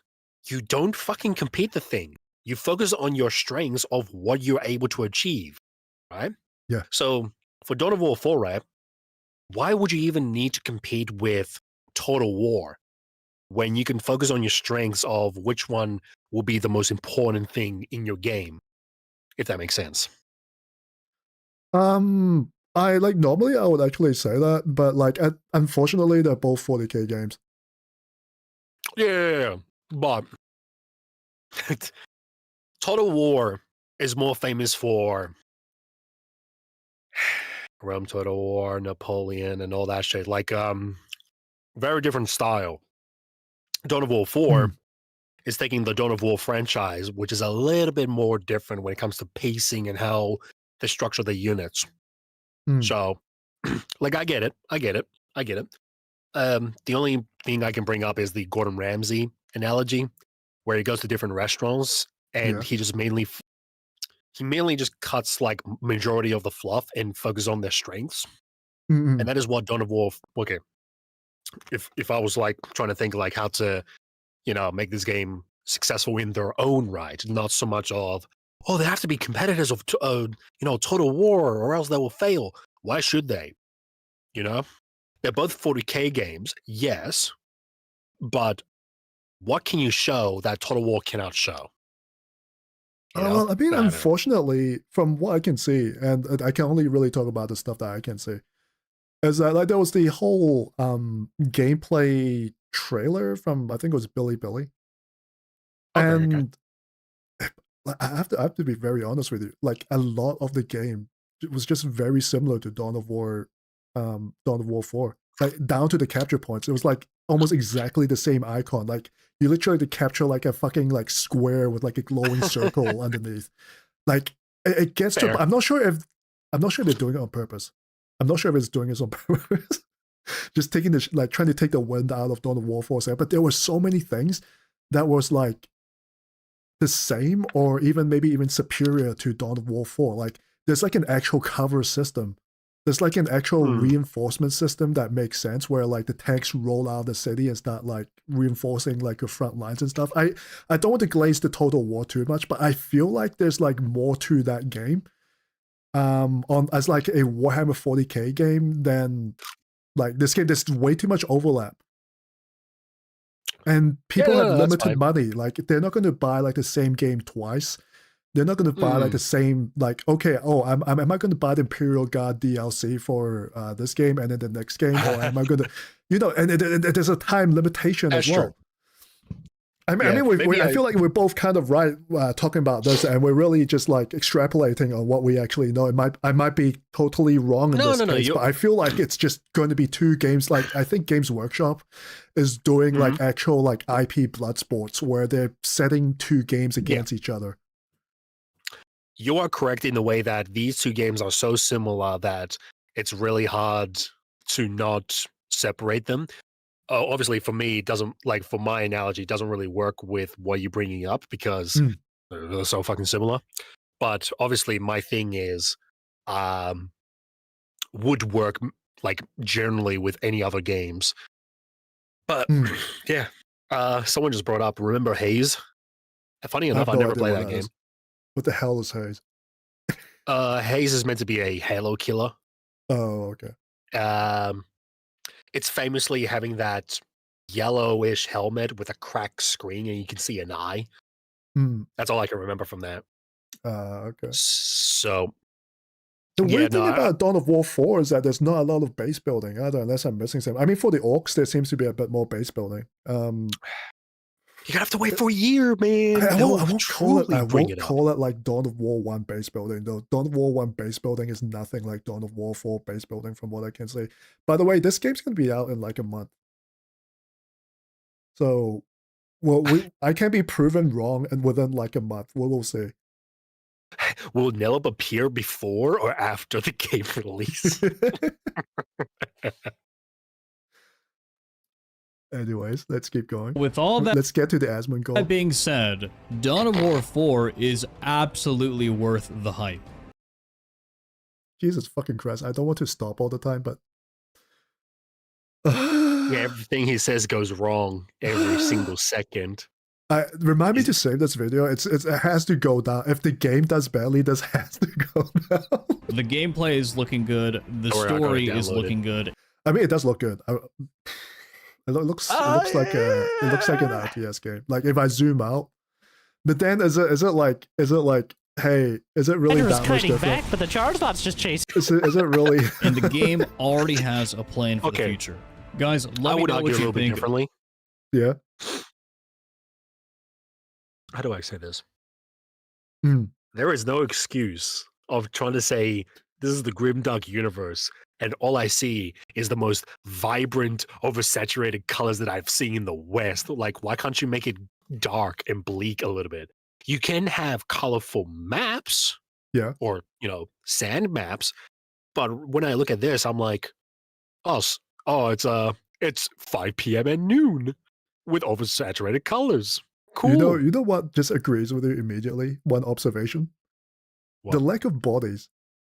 [SPEAKER 5] You don't fucking compete the thing. You focus on your strengths of what you're able to achieve, right?
[SPEAKER 2] Yeah.
[SPEAKER 5] So for Dawn of War 4, right, why would you even need to compete with Total War when you can focus on your strengths of which one will be the most important thing in your game, if that makes sense?
[SPEAKER 2] I like normally I would actually say that, but like unfortunately they're both 40k games.
[SPEAKER 5] Yeah, but Total War is more famous for Rome Total War, Napoleon, and all that shit. Like, very different style. Dawn of War 4 is taking the Dawn of War franchise, which is a little bit more different when it comes to pacing and how they structure the units. So, like, I get it. The only thing I can bring up is the Gordon Ramsay analogy, where he goes to different restaurants and he just mainly just cuts like majority of the fluff and focuses on their strengths. And that is what Dawn of War. Okay, if I was like trying to think like how to make this game successful in their own right, not so much of, oh, they have to be competitors of, Total War or else they will fail. Why should they? They're both 40K games, yes, but what can you show that Total War cannot show?
[SPEAKER 2] Well, I mean, unfortunately, from what I can see, and I can only really talk about the stuff that I can see, is that like there was the whole gameplay trailer from, I think it was Billy. And I have to be very honest with you. Like a lot of the game was just very similar to Dawn of War 4. Like down to the capture points. It was like almost exactly the same icon. Like you literally had to capture like a fucking like square with like a glowing circle underneath. Like it gets to, I'm not sure if they're doing it on purpose. I'm not sure if it's doing it on purpose. Just taking the like trying to take the wind out of Dawn of War 4. But there were so many things that was like the same or even maybe even superior to Dawn of War 4. Like there's like an actual cover system. There's like an actual reinforcement system that makes sense where like the tanks roll out of the city and start like reinforcing like your front lines and stuff. I don't want to glaze the Total War too much, but I feel like there's like more to that game as like a Warhammer 40K game than like this game. There's way too much overlap. And people have limited money. Like they're not going to buy like the same game twice. They're not going to buy like the same, like, okay, am I going to buy the Imperial Guard DLC for this game and then the next game? Or am I going to, and there's a time limitation as well. I feel like we're both kind of right talking about this, and we're really just like extrapolating on what we actually know. I might be totally wrong in this case, but I feel like it's just going to be two games. Like I think Games Workshop is doing like actual like IP blood sports where they're setting two games against each other.
[SPEAKER 5] You are correct in the way that these two games are so similar that it's really hard to not separate them. Obviously, for me, it doesn't, like, for my analogy, it doesn't really work with what you're bringing up because they're so fucking similar. But obviously, my thing is, would work, like, generally with any other games. But, someone just brought up, remember Haze? Funny enough, I never played that game.
[SPEAKER 2] What the hell is Haze?
[SPEAKER 5] Haze is meant to be a Halo killer.
[SPEAKER 2] Oh, okay.
[SPEAKER 5] It's famously having that yellowish helmet with a cracked screen and you can see an eye. That's all I can remember from that.
[SPEAKER 2] Okay.
[SPEAKER 5] So
[SPEAKER 2] the weird thing about Dawn of War 4 is that there's not a lot of base building either, unless I'm missing something. I mean, for the orcs, there seems to be a bit more base building.
[SPEAKER 5] You're gonna have to wait for a year, man.
[SPEAKER 2] I won't call it like Dawn of War 1 base building, though. Dawn of War 1 base building is nothing like Dawn of War 4 base building, from what I can say. By the way, this game's gonna be out in like a month. So, well, I can be proven wrong and within like a month. We'll see.
[SPEAKER 5] Will NELLOP appear before or after the game release?
[SPEAKER 2] Anyways, let's keep going.
[SPEAKER 8] With all that,
[SPEAKER 2] let's get to the Asmongold.
[SPEAKER 8] That being said, Dawn of War 4 is absolutely worth the hype.
[SPEAKER 2] Jesus fucking Christ, I don't want to stop all the time, but...
[SPEAKER 5] everything he says goes wrong every single second.
[SPEAKER 2] Remind me to save this video. It has to go down. If the game does badly, this has to go down.
[SPEAKER 8] The gameplay is looking good. The story is looking good.
[SPEAKER 2] I mean, it does look good. It looks like an RTS game. Like if I zoom out, but then is it like hey, is it really that much different?
[SPEAKER 10] Back, but the Charizard's just chasing.
[SPEAKER 2] Is it really?
[SPEAKER 8] And the game already has a plan for the future. Guys, let me know what you think.
[SPEAKER 5] Differently.
[SPEAKER 2] Yeah.
[SPEAKER 5] How do I say this? There is no excuse of trying to say this is the grimdark universe, and all I see is the most vibrant, oversaturated colors that I've seen in the West. Like, why can't you make it dark and bleak a little bit? You can have colorful maps, or sand maps, but when I look at this, I'm like, it's 5 p.m. and noon with oversaturated colors. Cool.
[SPEAKER 2] You know what just agrees with you immediately? One observation. What? The lack of bodies.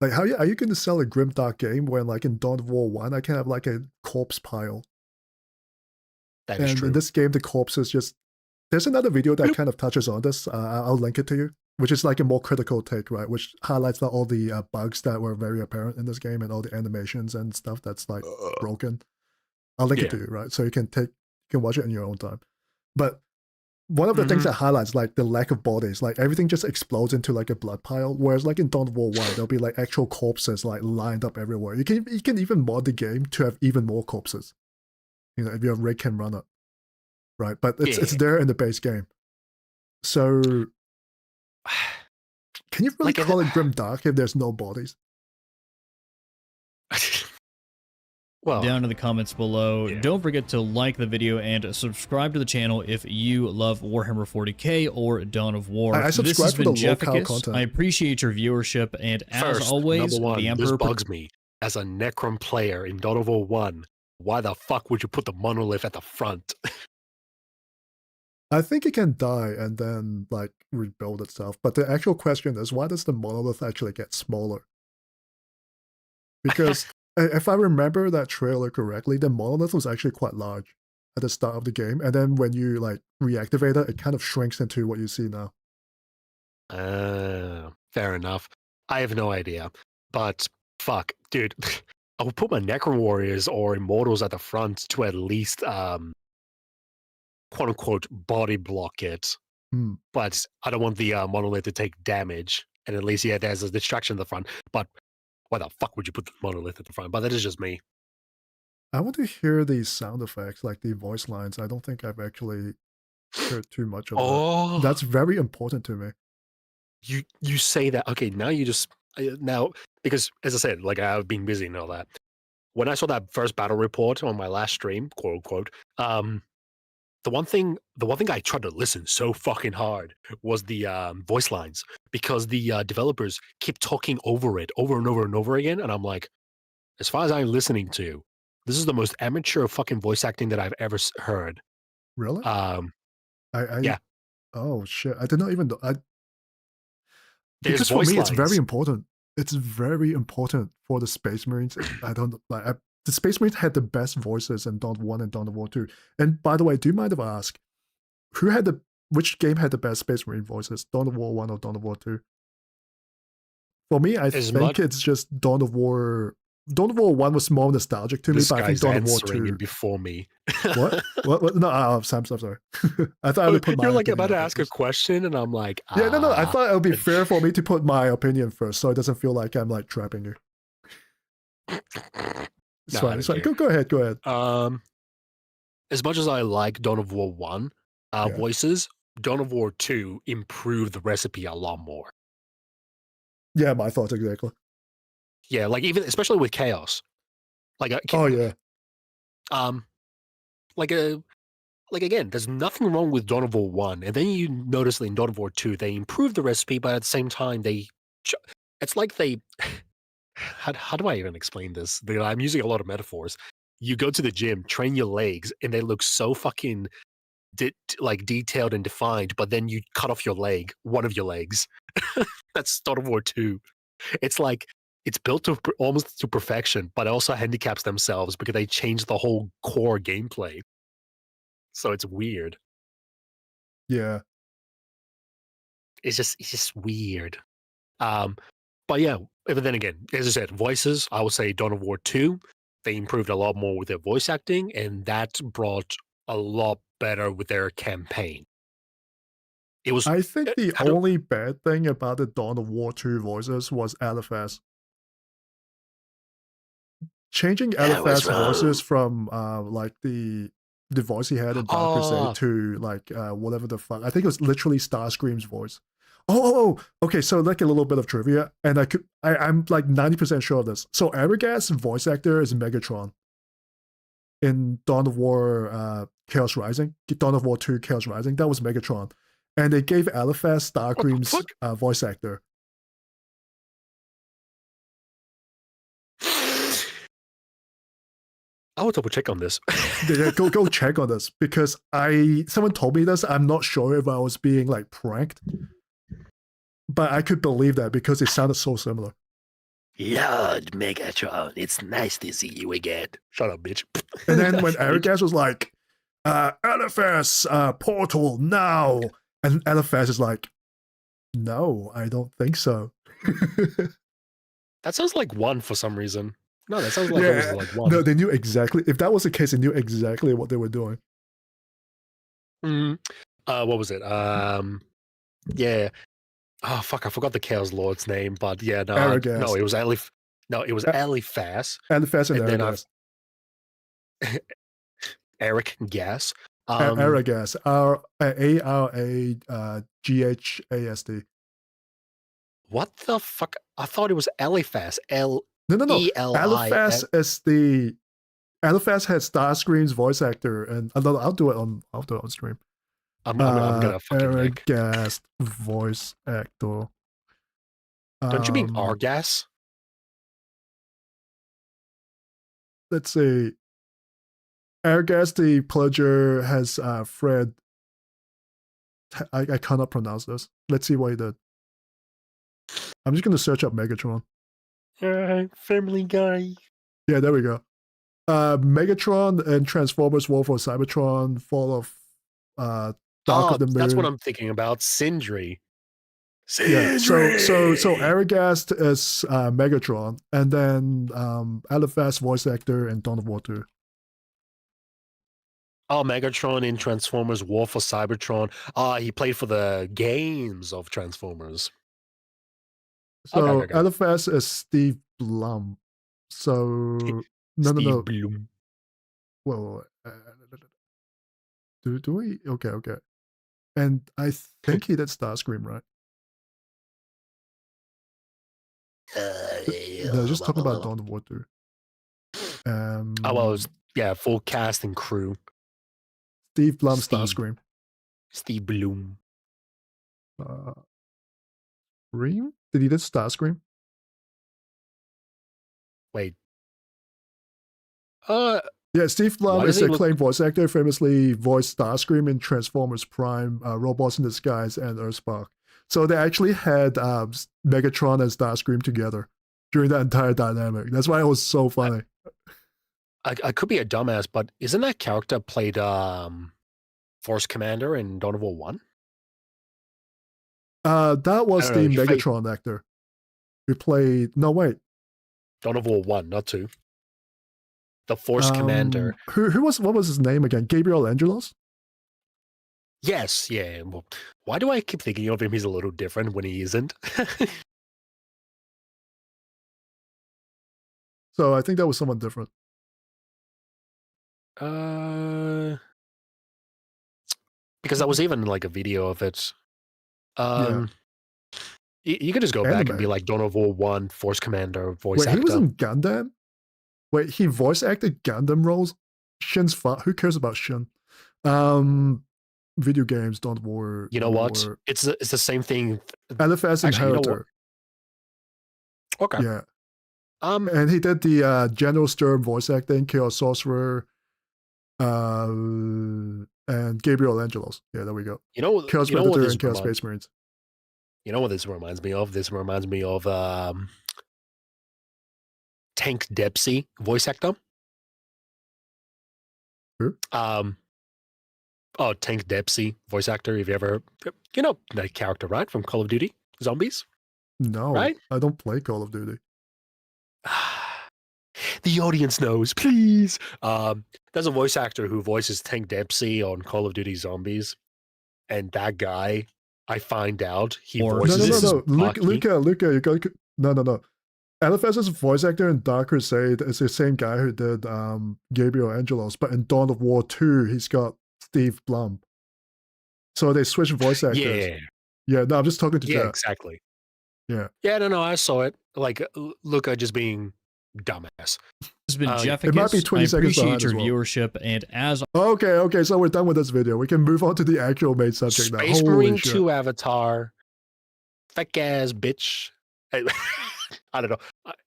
[SPEAKER 2] Like, how are you going to sell a grimdark game when, like, in Dawn of War 1, I can have, like, a corpse pile?
[SPEAKER 5] That is true.
[SPEAKER 2] In this game, the corpses just there's another video that kind of touches on this. I'll link it to you, which is like a more critical take, right? Which highlights all the bugs that were very apparent in this game and all the animations and stuff that's like broken. I'll link it to you, right? So you can watch it in your own time. But one of the things that highlights like the lack of bodies, like everything just explodes into like a blood pile. Whereas like in Dawn of War 1, there'll be like actual corpses like lined up everywhere. You can even mod the game to have even more corpses. You know, if your rig can run it. Right. But it's there in the base game. So can you really call it grim dark if there's no bodies?
[SPEAKER 8] Well, down in the comments below. Don't forget to like the video and subscribe to the channel if you love Warhammer 40k or Dawn of War.
[SPEAKER 2] I subscribe to the low-cal content.
[SPEAKER 8] I appreciate your viewership, and as always,
[SPEAKER 5] number one,
[SPEAKER 8] the Emperor...
[SPEAKER 5] this bugs me. As a Necron player in Dawn of War 1, why the fuck would you put the monolith at the front?
[SPEAKER 2] I think it can die and then like rebuild itself. But the actual question is, why does the monolith actually get smaller? Because if I remember that trailer correctly, the monolith was actually quite large at the start of the game, and then when you like reactivate it, it kind of shrinks into what you see now.
[SPEAKER 5] Fair enough. I have no idea, but fuck, dude, I would put my Necron Warriors or Immortals at the front to at least quote unquote body block it. But I don't want the monolith to take damage, and at least there's a distraction at the front. But why the fuck would you put the monolith at the front? But that is just me.
[SPEAKER 2] I want to hear these sound effects, like the voice lines. I don't think I've actually heard too much of that. That's very important to me.
[SPEAKER 5] You say that. Okay, now you just... Now, because as I said, like I've been busy and all that. When I saw that first battle report on my last stream, quote unquote, the one thing I tried to listen so fucking hard was the voice lines, because the developers keep talking over it over and over and over again, and I'm like, as far as I'm listening to, this is the most amateur fucking voice acting that I've ever heard.
[SPEAKER 2] Really?
[SPEAKER 5] Yeah.
[SPEAKER 2] Oh shit! I did not even know.
[SPEAKER 5] There's
[SPEAKER 2] because for me,
[SPEAKER 5] lines.
[SPEAKER 2] it's very important. It's very important for the Space Marines. I don't like. The Space Marines had the best voices in Dawn of War 1 and Dawn of War 2. And by the way, do you mind if I ask, which game had the best Space Marine voices, Dawn of War 1 or Dawn of War 2? For me, I think it's just Dawn of War. Dawn of War 1 was more nostalgic to me, but I think Dawn of War 2
[SPEAKER 5] before me.
[SPEAKER 2] What? No, Sam, sorry. I thought I would put my
[SPEAKER 5] You're like about to ask a question, and I'm like,
[SPEAKER 2] yeah, no. I thought it would be fair for me to put my opinion first, so it doesn't feel like I'm like trapping you. It's fine. It's fine. Go ahead.
[SPEAKER 5] As much as I like Dawn of War 1 voices, Dawn of War 2 improved the recipe a lot more.
[SPEAKER 2] Yeah, my thoughts exactly.
[SPEAKER 5] Yeah, like even especially with Chaos. Like
[SPEAKER 2] yeah.
[SPEAKER 5] Like again, there's nothing wrong with Dawn of War 1, and then you notice in Dawn of War 2 they improved the recipe, but at the same time it's like they how do I even explain this? I'm using a lot of metaphors. You go to the gym, train your legs, and they look so fucking detailed and defined, but then you cut off one of your legs. That's Dawn of War 2. It's like it's built to almost to perfection, but it also handicaps themselves because they changed the whole core gameplay. So it's weird.
[SPEAKER 2] Yeah.
[SPEAKER 5] It's just weird. But yeah, but then again, as I said, voices, I would say Dawn of War 2, they improved a lot more with their voice acting, and that brought a lot better with their campaign.
[SPEAKER 2] I think the only bad thing about the Dawn of War 2 voices was Eliphaz. Changing Eliphaz voices from like the voice he had in Dark Crusade to like whatever the fuck. I think it was literally Starscream's voice. Okay, so like a little bit of trivia, and I'm like 90% sure of this. So Aragaz's voice actor is Megatron in Dawn of War Chaos Rising, Dawn of War 2 Chaos Rising. That was Megatron, and they gave Eliphaz Starscream's voice actor.
[SPEAKER 5] I will double check on this.
[SPEAKER 2] Yeah, go check on this, because someone told me this. I'm not sure if I was being like pranked, but I could believe that because it sounded so similar.
[SPEAKER 6] Lord Megatron, it's nice to see you again.
[SPEAKER 5] Shut up, bitch.
[SPEAKER 2] And then when Aragaz was like, LFS portal now. And LFS is like, no, I don't think so.
[SPEAKER 5] That sounds like one for some reason. No, that sounds like it was like one.
[SPEAKER 2] No, they knew exactly. If that was the case, they knew exactly what they were doing.
[SPEAKER 5] What was it? Yeah. Oh fuck, I forgot the Chaos Lord's name, but yeah, no,
[SPEAKER 2] Aragast.
[SPEAKER 5] it was Elif. No, it was Eliphas.
[SPEAKER 2] LFS and
[SPEAKER 5] then
[SPEAKER 2] Aragast.
[SPEAKER 5] Eric Gas.
[SPEAKER 2] Aragast. ARAGHASD.
[SPEAKER 5] What the fuck? I thought it was Eliphas.
[SPEAKER 2] No.
[SPEAKER 5] Eli.
[SPEAKER 2] Eliphas had Starscream's voice actor, and I'll do it on stream.
[SPEAKER 5] I'm gonna fucking
[SPEAKER 2] Aragast voice actor.
[SPEAKER 5] Don't you mean Argas?
[SPEAKER 2] Let's see. Aragast the Pledger has Fred. I cannot pronounce this. Let's see what he did. I'm just gonna search up Megatron.
[SPEAKER 5] Family Guy.
[SPEAKER 2] Yeah, there we go. Megatron and Transformers War for Cybertron, Fall of Dark of the Moon.
[SPEAKER 5] That's what I'm thinking about. Sindri.
[SPEAKER 2] Yeah, so Aragast is Megatron, and then Eliphas voice actor in Dawn of War 2.
[SPEAKER 5] Oh, Megatron in Transformers War for Cybertron. He played for the games of Transformers.
[SPEAKER 2] So
[SPEAKER 5] Okay.
[SPEAKER 2] Eliphas is Steve Blum. So no.
[SPEAKER 5] Blum.
[SPEAKER 2] Whoa. Do we? Okay. And I think he did Starscream, right? No, just talking about Dawn of War 2.
[SPEAKER 5] Full cast and crew.
[SPEAKER 2] Steve Blum, Starscream.
[SPEAKER 5] Steve Blum.
[SPEAKER 2] Scream? Did he do Starscream?
[SPEAKER 5] Wait.
[SPEAKER 2] Yeah, Steve Blum is an acclaimed voice actor, famously voiced Starscream in Transformers Prime, Robots in Disguise, and Earthspark. So they actually had Megatron and Starscream together during that entire dynamic. That's why it was so funny.
[SPEAKER 5] I could be a dumbass, but isn't that character played Force Commander in Dawn of War 1?
[SPEAKER 2] That was the Megatron actor who played. No, wait.
[SPEAKER 5] Dawn of War 1, not 2. The Force Commander.
[SPEAKER 2] What was his name again? Gabriel Angelos?
[SPEAKER 5] Yes, yeah. Well, why do I keep thinking of him? He's a little different when he isn't.
[SPEAKER 2] So I think that was someone different.
[SPEAKER 5] Because that was even like a video of it. You could just go back and be like Dawn of War 1 Force Commander voice actor.
[SPEAKER 2] Wait, he was in Gundam? Wait, he voice acted Gundam roles? Shin's fun. Who cares about Shin? Video games, Dawn of War.
[SPEAKER 5] You know what? It's the same thing.
[SPEAKER 2] Eliphas Inheritor.
[SPEAKER 5] Okay.
[SPEAKER 2] Yeah. And he did the General Sturm voice acting, Chaos Sorcerer, and Gabriel Angelos. Yeah, there we go. Chaos Predator and Chaos Space Marines.
[SPEAKER 5] You know what this reminds me of? This reminds me of Tank Dempsey voice actor.
[SPEAKER 2] Who?
[SPEAKER 5] Tank Dempsey voice actor. If you ever, that character, right, from Call of Duty Zombies?
[SPEAKER 2] No,
[SPEAKER 5] right?
[SPEAKER 2] I don't play Call of Duty.
[SPEAKER 5] The audience knows, please. There's a voice actor who voices Tank Dempsey on Call of Duty Zombies, and that guy, I find out he voices.
[SPEAKER 2] No. Luca, you got no. Eliphas's voice actor in Dark Crusade is the same guy who did Gabriel Angelos, but in Dawn of War 2, he's got Steve Blum. So they switched voice actors. Yeah. No, I'm just talking to chat.
[SPEAKER 5] Yeah, exactly.
[SPEAKER 2] Yeah.
[SPEAKER 5] Yeah, no, I saw it. Like Luca just being dumbass.
[SPEAKER 8] It's been Jeff.
[SPEAKER 2] It might be 20 seconds
[SPEAKER 8] appreciate your
[SPEAKER 2] well.
[SPEAKER 8] viewership, and as
[SPEAKER 2] okay, so we're done with this video. We can move on to the actual main subject now.
[SPEAKER 5] Space Marine 2 Avatar, fake ass bitch. I don't know.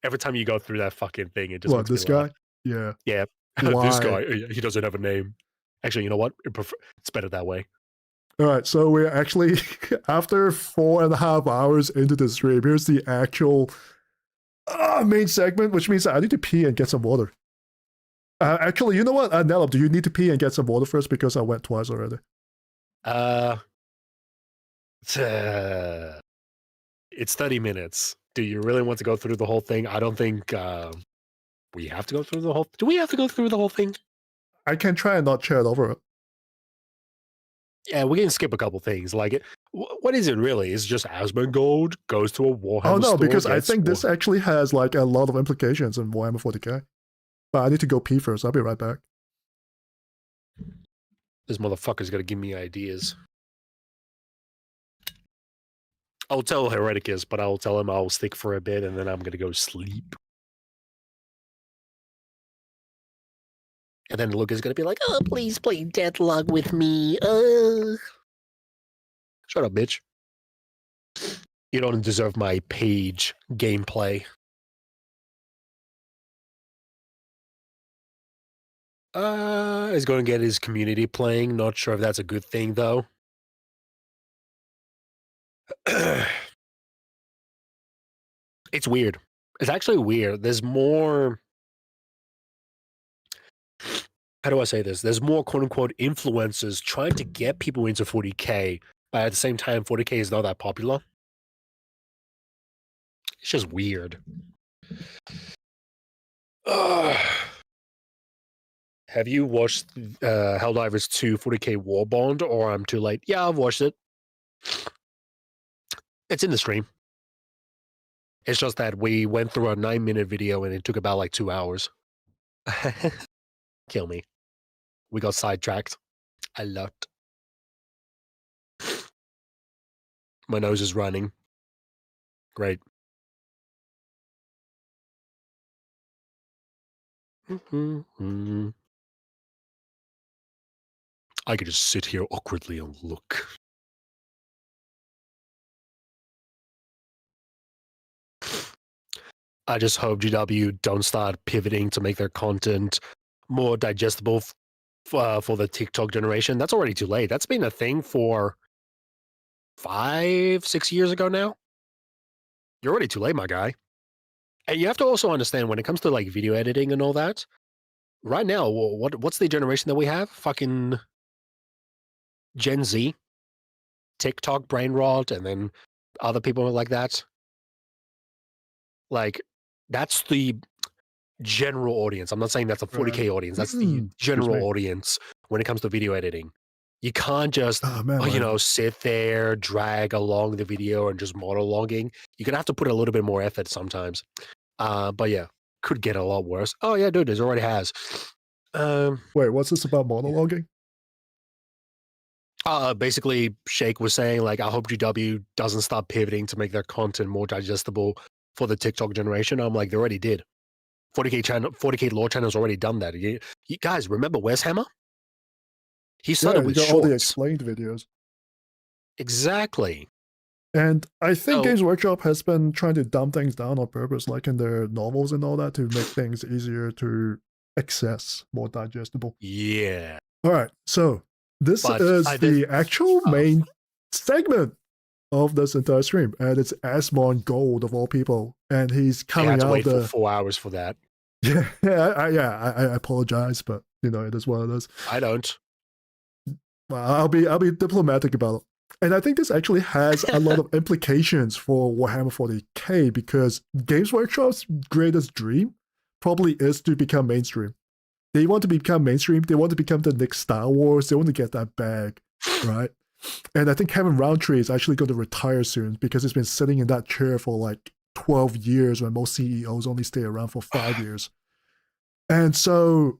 [SPEAKER 5] Every time you go through that fucking thing, it just
[SPEAKER 2] what this guy?
[SPEAKER 5] Yeah.
[SPEAKER 2] Why?
[SPEAKER 5] This guy. He doesn't have a name. Actually, you know what? It's better that way.
[SPEAKER 2] All right, so we're actually after 4.5 hours into the stream. Here's the actual main segment, which means I need to pee and get some water. Actually, you know what? NELLOP, do you need to pee and get some water first? Because I went twice already.
[SPEAKER 5] It's 30 minutes. Do you really want to go through the whole thing? I don't think we have to go through the whole... Do we have to go through the whole thing?
[SPEAKER 2] I can try and not chat over it.
[SPEAKER 5] Yeah, we can skip a couple things. Like, what is it really? It's just Asmongold goes to a Warhammer
[SPEAKER 2] Oh no,
[SPEAKER 5] store,
[SPEAKER 2] because I think this actually has like a lot of implications in Warhammer 40k. But I need to go pee first. I'll be right back.
[SPEAKER 5] This motherfucker's gonna give me ideas. I'll tell Hereticus, but I'll tell him I'll stick for a bit and then I'm gonna go sleep. And then Luke is gonna be like, "Oh, please play Deadlock with me." Shut up, bitch. You don't deserve my page gameplay. He's going to get his community playing. Not sure if that's a good thing, though. It's weird. It's actually weird. There's more... How do I say this? There's more quote-unquote influencers trying to get people into 40k, but at the same time, 40k is not that popular. It's just weird. Have you watched Helldivers 2 40k Warbond, or I'm too late? Yeah, I've watched it. It's in the stream. It's just that we went through a 9-minute video and it took about like 2 hours. Kill me. We got sidetracked a lot. My nose is running. Great. I could just sit here awkwardly and look. I just hope GW don't start pivoting to make their content more digestible for the TikTok generation. That's already too late. That's been a thing for 5-6 years ago now. You're already too late, my guy. And you have to also understand when it comes to like video editing and all that. Right now, what's the generation that we have? Fucking Gen Z, TikTok brain rot, and then other people like that. Like, that's the general audience. I'm not saying that's a 40k audience. That's the general audience when it comes to video editing. You can't just, sit there, drag along the video and just monologuing. You're going to have to put a little bit more effort sometimes. But yeah, could get a lot worse. Oh yeah, dude, this already has.
[SPEAKER 2] Wait, what's this about monologuing?
[SPEAKER 5] Basically, Shake was saying, like, I hope GW doesn't stop pivoting to make their content more digestible for the TikTok generation. I'm like, they already did. 40k lore channel's already done that. You guys, remember Wes Hammer? He started with
[SPEAKER 2] got
[SPEAKER 5] shorts.
[SPEAKER 2] all the explained videos.
[SPEAKER 5] Exactly.
[SPEAKER 2] And I think Games Workshop has been trying to dumb things down on purpose, like in their novels and all that, to make things easier to access, more digestible.
[SPEAKER 5] Yeah.
[SPEAKER 2] All right, so this is the actual main segment of this entire stream, and it's Asmongold of all people, and he's coming out.
[SPEAKER 5] I had to wait for 4 hours for that.
[SPEAKER 2] Yeah, I apologize, but you know, it is what it is.
[SPEAKER 5] I don't.
[SPEAKER 2] Well, I'll be diplomatic about it. And I think this actually has a lot of implications for Warhammer 40k, because Games Workshop's greatest dream probably is to become mainstream. They want to become mainstream. They want to become the next Star Wars. They want to get that bag, right? And I think Kevin Roundtree is actually going to retire soon because he's been sitting in that chair for like 12 years when most CEOs only stay around for 5 years. And so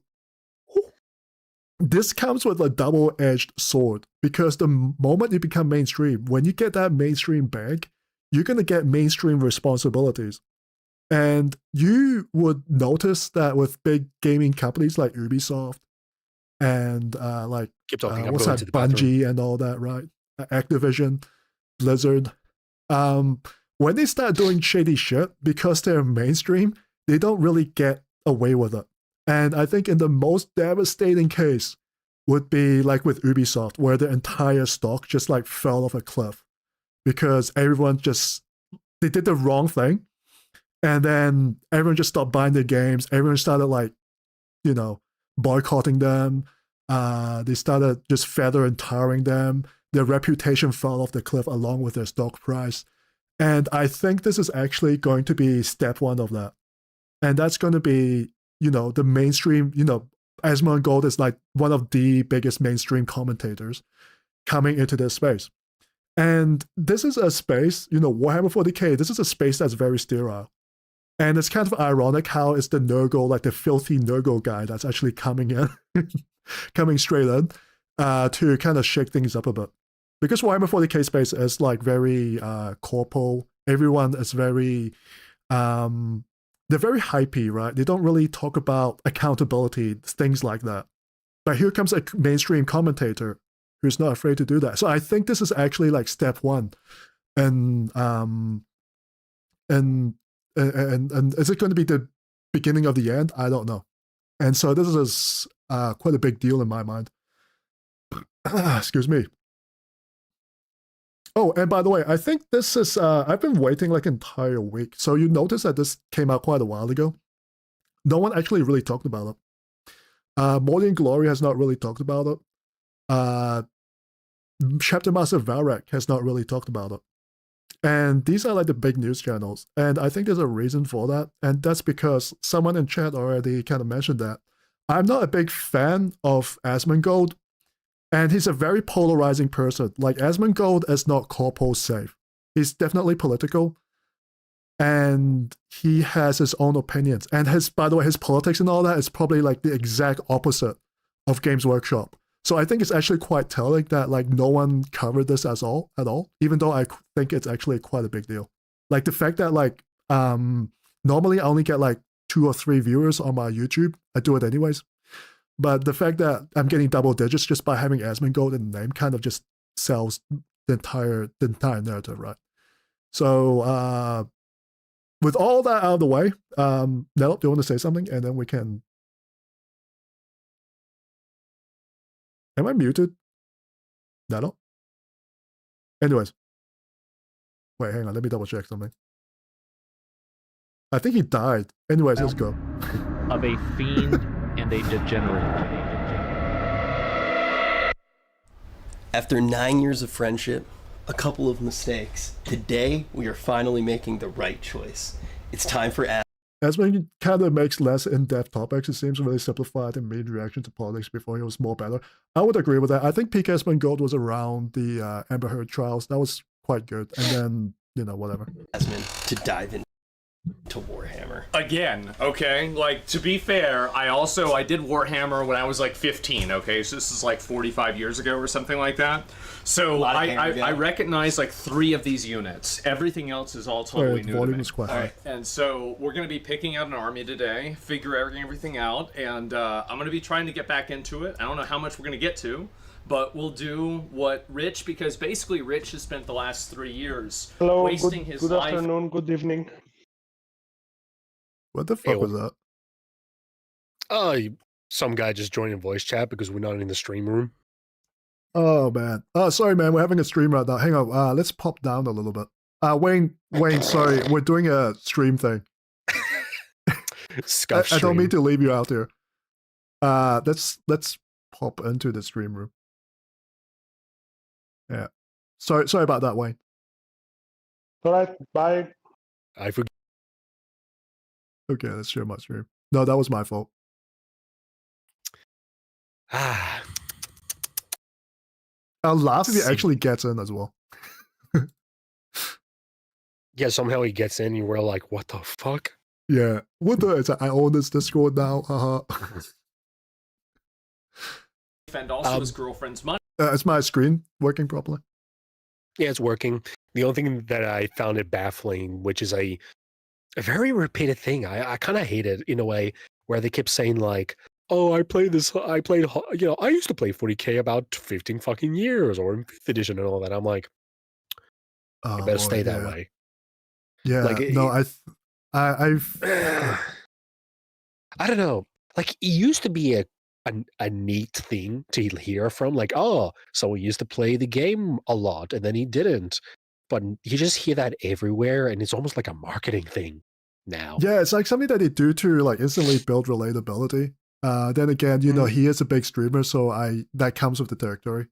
[SPEAKER 2] this comes with a double-edged sword, because the moment you become mainstream, when you get that mainstream bag, you're going to get mainstream responsibilities. And you would notice that with big gaming companies like Ubisoft and like what's that, Bungie and all that, right? Activision, Blizzard. When they start doing shady shit, because they're mainstream, they don't really get away with it. And I think in the most devastating case would be like with Ubisoft, where the entire stock just like fell off a cliff because everyone they did the wrong thing. And then everyone just stopped buying their games. Everyone started like, boycotting them. They started just feather and tarring them. Their reputation fell off the cliff along with their stock price. And I think this is actually going to be step one of that. And that's going to be, the mainstream, Asmongold is like one of the biggest mainstream commentators coming into this space. And this is a space, Warhammer 40k, this is a space that's very sterile. And it's kind of ironic how it's the Nurgle, like the filthy Nurgle guy that's actually coming in, coming straight in to kind of shake things up a bit. Because Warhammer 40k space is like very corporal. Everyone is very, they're very hypey, right? They don't really talk about accountability, things like that. But here comes a mainstream commentator who's not afraid to do that. So I think this is actually like step one. And is it going to be the beginning of the end? I don't know. And so this is quite a big deal in my mind. Excuse me. Oh, and by the way, I think this is, I've been waiting like an entire week. So you notice that this came out quite a while ago. No one actually really talked about it. Morning Glory has not really talked about it. Chapter Master Valrak has not really talked about it. And these are like the big news channels. And I think there's a reason for that. And that's because someone in chat already kind of mentioned that. I'm not a big fan of Asmongold. And he's a very polarizing person. Like, Asmongold is not corporal safe. He's definitely political. And he has his own opinions. And by the way, his politics and all that is probably like the exact opposite of Games Workshop. So I think it's actually quite telling that like no one covered this at all, even though I think it's actually quite a big deal. Like the fact that like, normally I only get like 2 or 3 viewers on my YouTube. I do it anyways. But the fact that I'm getting double digits just by having Asmongold in the name kind of just sells the entire narrative, right? So with all that out of the way, NELLOP, do you want to say something? And then we can... Am I muted? NELLOP? Anyways. Wait, hang on. Let me double check something. I think he died. Anyways, let's go.
[SPEAKER 12] Of a fiend and a degenerate.
[SPEAKER 13] After 9 years of friendship, a couple of mistakes, today we are finally making the right choice. It's time for
[SPEAKER 2] Asmon kind of makes less in-depth topics. It seems really simplified and made reaction to politics before he was more better. I would agree with that. I think peak Asmongold was around the Amber Heard trials. That was quite good. And then, whatever.
[SPEAKER 13] Asmon to dive into Warhammer.
[SPEAKER 14] Again, okay? Like, to be fair, I did Warhammer when I was like 15, okay? So this is like 45 years ago or something like that. So I recognize like 3 of these units. Everything else is all totally new to me.
[SPEAKER 2] Quite high.
[SPEAKER 14] And so we're going to be picking out an army today, figuring everything out, and I'm going to be trying to get back into it. I don't know how much we're going to get to, but we'll do what Rich, because basically Rich has spent the last 3 years wasting his life.
[SPEAKER 15] Good afternoon, good evening.
[SPEAKER 2] What the fuck was that?
[SPEAKER 5] Some guy just joined in voice chat because we're not in the stream room.
[SPEAKER 2] Oh, man. Oh, sorry, man. We're having a stream right now. Hang on. Let's pop down a little bit. Wayne, sorry. We're doing a stream thing. I don't mean to leave you out here. Let's pop into the stream room. Yeah. Sorry about that, Wayne.
[SPEAKER 15] All right, bye.
[SPEAKER 5] I forget.
[SPEAKER 2] Okay, let's share my stream. No, that was my fault. I'll laugh if he actually gets in as well.
[SPEAKER 5] Yeah, somehow he gets in and we're like, what the fuck?
[SPEAKER 2] Yeah. What the? It's like, I own this Discord now.
[SPEAKER 14] And also his girlfriend's money.
[SPEAKER 2] Is my screen working properly?
[SPEAKER 5] Yeah, it's working. The only thing that I found it baffling, which is a very repeated thing. I kind of hate it in a way where they kept saying like, oh, I used to play 40k about 15 fucking years or in 5th edition and all that. I'm like, you better stay that way.
[SPEAKER 2] Yeah,
[SPEAKER 5] like,
[SPEAKER 2] I've
[SPEAKER 5] I don't know. Like, it used to be a neat thing to hear from, like, oh, someone used to play the game a lot and then he didn't. But you just hear that everywhere, and it's almost like a marketing thing now.
[SPEAKER 2] Yeah, it's like something that they do to like instantly build relatability. Then again, you know, he is a big streamer, so that comes with the territory.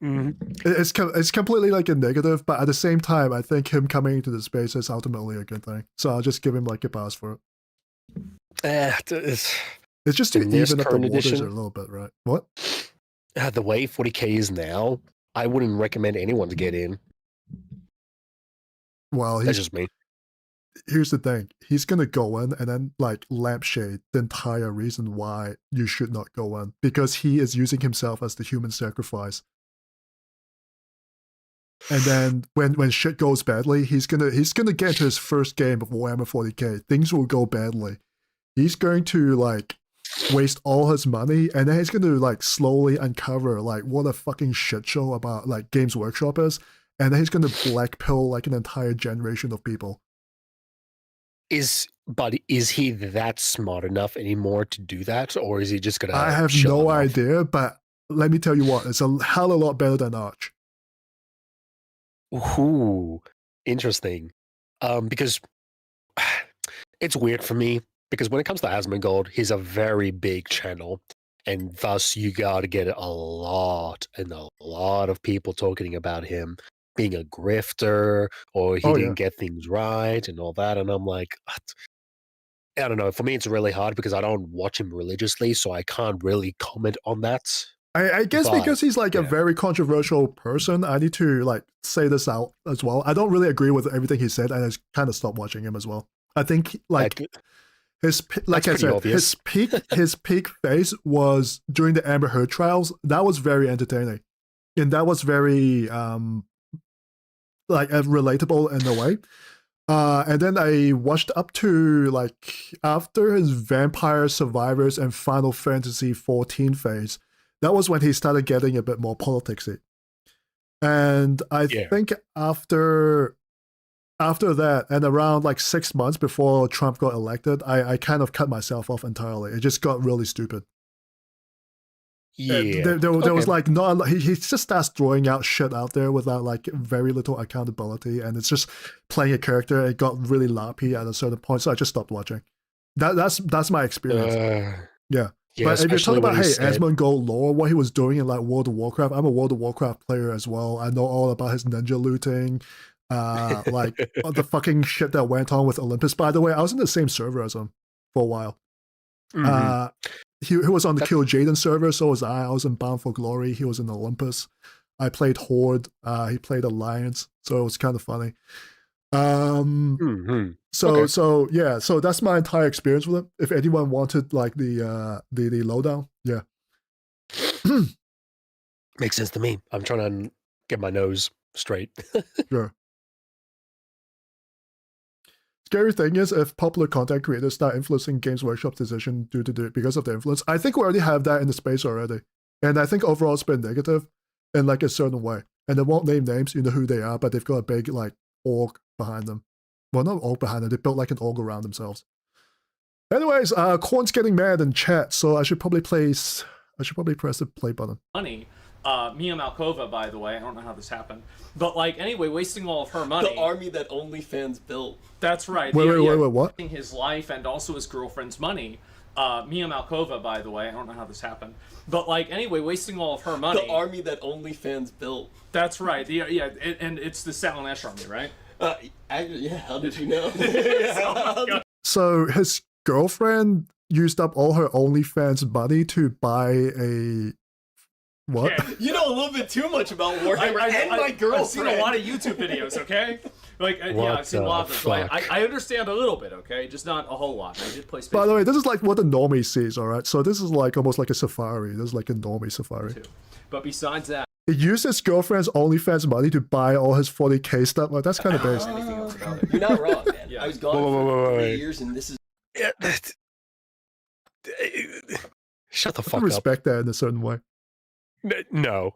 [SPEAKER 2] It's completely like a negative, but at the same time, I think him coming into the space is ultimately a good thing. So I'll just give him like a pass for it.
[SPEAKER 5] It's
[SPEAKER 2] just to even up the waters
[SPEAKER 5] edition,
[SPEAKER 2] a little bit, right? What?
[SPEAKER 5] The way 40k is now, I wouldn't recommend anyone to get in.
[SPEAKER 2] Well,
[SPEAKER 5] that's just me.
[SPEAKER 2] Here's the thing. He's going to go in and then like lampshade the entire reason why you should not go in, because he is using himself as the human sacrifice. And then when shit goes badly, he's gonna get into his first game of Warhammer 40k. Things will go badly. He's going to like waste all his money, and then he's going to like slowly uncover like what a fucking shit show about like Games Workshop is, and then he's going to black pill like an entire generation of people.
[SPEAKER 5] Is he that smart enough anymore to do that, or is he just gonna?
[SPEAKER 2] I have no idea, but let me tell you what, it's a hell of a lot better than Arch.
[SPEAKER 5] Ooh, interesting. Because it's weird for me, because when it comes to Asmongold, he's a very big channel, and thus you got to get a lot of people talking about him being a grifter, or he didn't get things right and all that. And I'm like, I don't know. For me, it's really hard because I don't watch him religiously, so I can't really comment on that.
[SPEAKER 2] I guess because he's like a very controversial person, I need to like say this out as well. I don't really agree with everything he said, and I just kind of stopped watching him as well. I think like his peak phase was during the Amber Heard trials. That was very entertaining, and that was very like relatable in a way. And then I watched up to like after his Vampire Survivors and Final Fantasy 14 phase. That was when he started getting a bit more politicsy. And I think after that, and around like 6 months before Trump got elected, I kind of cut myself off entirely. It just got really stupid.
[SPEAKER 5] Yeah.
[SPEAKER 2] There was like not a lot, he just starts throwing out shit out there without like very little accountability, and it's just playing a character. It got really lappy at a certain point, so I just stopped watching. That's my experience. Yeah. But if you're talking about, Asmongold lore, what he was doing in like World of Warcraft, I'm a World of Warcraft player as well. I know all about his ninja looting, like the fucking shit that went on with Olympus. By the way, I was in the same server as him for a while. He was on the Kill Jaden server, so was I. I was in Bound for Glory. He was in Olympus. I played Horde. He played Alliance, so it was kind of funny. So that's my entire experience with him. If anyone wanted like the lowdown,
[SPEAKER 5] makes sense to me. I'm trying to get my nose straight.
[SPEAKER 2] Sure. Scary thing is, if popular content creators start influencing Games Workshop's decision because of their influence, I think we already have that in the space already, and I think overall it's been negative in like a certain way. And they won't name names, you know who they are, but they've got a big like org behind them. Well, not org behind them. They built like an org around themselves. Anyways, Corn's getting mad in chat, so I should probably press the play button.
[SPEAKER 14] Money. Mia Malkova, by the way, I don't know how this happened, but like anyway, wasting all of her money.
[SPEAKER 13] The army that OnlyFans built.
[SPEAKER 14] That's right.
[SPEAKER 2] Wait, what?
[SPEAKER 14] His life and also his girlfriend's money. Mia Malkova, by the way, I don't know how this happened, but like anyway, wasting all of her money.
[SPEAKER 13] The army that OnlyFans built.
[SPEAKER 14] That's right. And it's the Salanesh army, right?
[SPEAKER 13] Yeah. How did you know?
[SPEAKER 2] So his girlfriend used up all her OnlyFans money to buy a. What?
[SPEAKER 13] Yeah. You know a little bit too much about Warhammer and my girlfriend.
[SPEAKER 14] I've seen a lot of YouTube videos, okay? Like, I've seen a lot of them. So I understand a little bit, okay? Just not a whole lot. I did play Space.
[SPEAKER 2] By the way, this is like what the normie sees, alright? So this is like almost like a safari. This is like a normie safari.
[SPEAKER 14] But besides that...
[SPEAKER 2] He used his girlfriend's OnlyFans money to buy all his 40k stuff. Well, that's kind of basic.
[SPEAKER 13] Anything else about it. You're not wrong, man. I was gone for 3 years, and this is...
[SPEAKER 5] Shut the fuck up.
[SPEAKER 2] I respect that in a certain way.
[SPEAKER 5] No.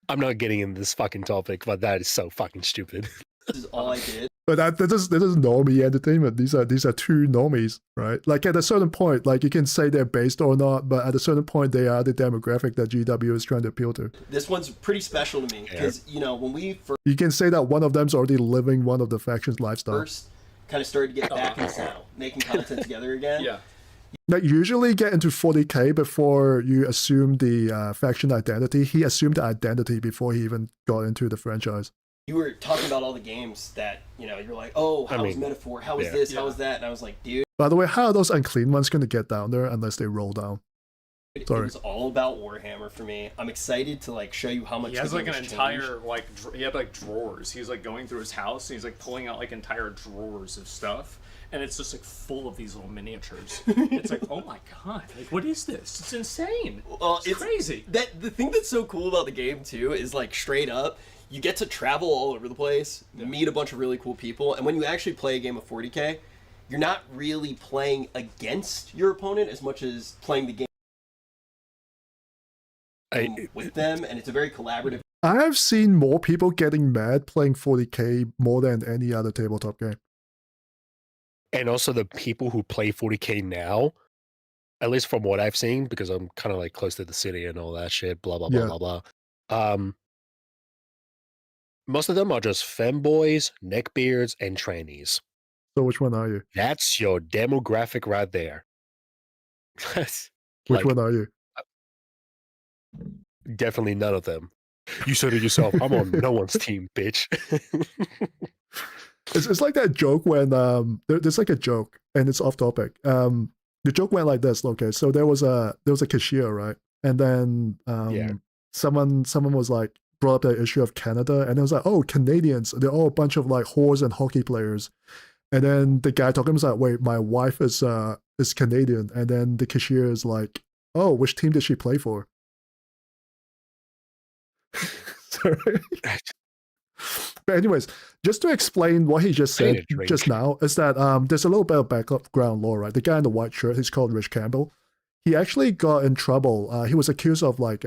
[SPEAKER 5] I'm not getting into this fucking topic, but that is so fucking stupid.
[SPEAKER 13] This is all I did.
[SPEAKER 2] But this is normie entertainment. These are two normies, right? Like at a certain point, like you can say they're based or not, but at a certain point, they are the demographic that GW is trying to appeal to.
[SPEAKER 13] This one's pretty special to me because when we first
[SPEAKER 2] You can say that one of them's already living one of the faction's lifestyle.
[SPEAKER 13] kind of started to get back in saddle, making content together again.
[SPEAKER 14] Yeah.
[SPEAKER 2] Like usually get into 40k before you assume the faction identity. He assumed the identity before he even got into the franchise.
[SPEAKER 13] You were talking about all the games that, you're like, oh, how was Metaphor? How was this? How was that? And I was like, dude.
[SPEAKER 2] By the way, how are those unclean ones going to get down there unless they roll down? Sorry.
[SPEAKER 13] It was all about Warhammer for me. I'm excited to show you how much
[SPEAKER 14] He has
[SPEAKER 13] the
[SPEAKER 14] like
[SPEAKER 13] game
[SPEAKER 14] an
[SPEAKER 13] has
[SPEAKER 14] entire he had like drawers. He's like going through his house and he's like pulling out like entire drawers of stuff, and it's just like full of these little miniatures. It's like, oh my god, like what is this? It's insane.
[SPEAKER 13] Well,
[SPEAKER 14] it's crazy.
[SPEAKER 13] The thing that's so cool about the game too is straight up, you get to travel all over the place, meet a bunch of really cool people, and when you actually play a game of 40k, you're not really playing against your opponent as much as playing the game with them, and it's a very collaborative.
[SPEAKER 2] I've seen more people getting mad playing 40k more than any other tabletop game.
[SPEAKER 5] And also the people who play 40k now, at least from what I've seen, because I'm kind of close to the city and all that shit, blah, blah, blah, blah, blah. Most of them are just femboys, neckbeards, and trannies.
[SPEAKER 2] So which one are you?
[SPEAKER 5] That's your demographic right there.
[SPEAKER 2] Which one are you?
[SPEAKER 5] Definitely none of them. You said it yourself. I'm on no one's team, bitch.
[SPEAKER 2] It's like that joke when there's like a joke and it's off topic. The joke went like this. Okay, so there was a cashier, right? And then someone was like brought up the issue of Canada, and it was like, oh, Canadians, they're all a bunch of like whores and hockey players. And then the guy talking was like, wait, my wife is Canadian. And then the cashier is like, oh, which team did she play for? Sorry. But anyways, just to explain what he just said just now, is that there's a little bit of background lore, right? The guy in the white shirt, he's called Rich Campbell. He actually got in trouble. He was accused of like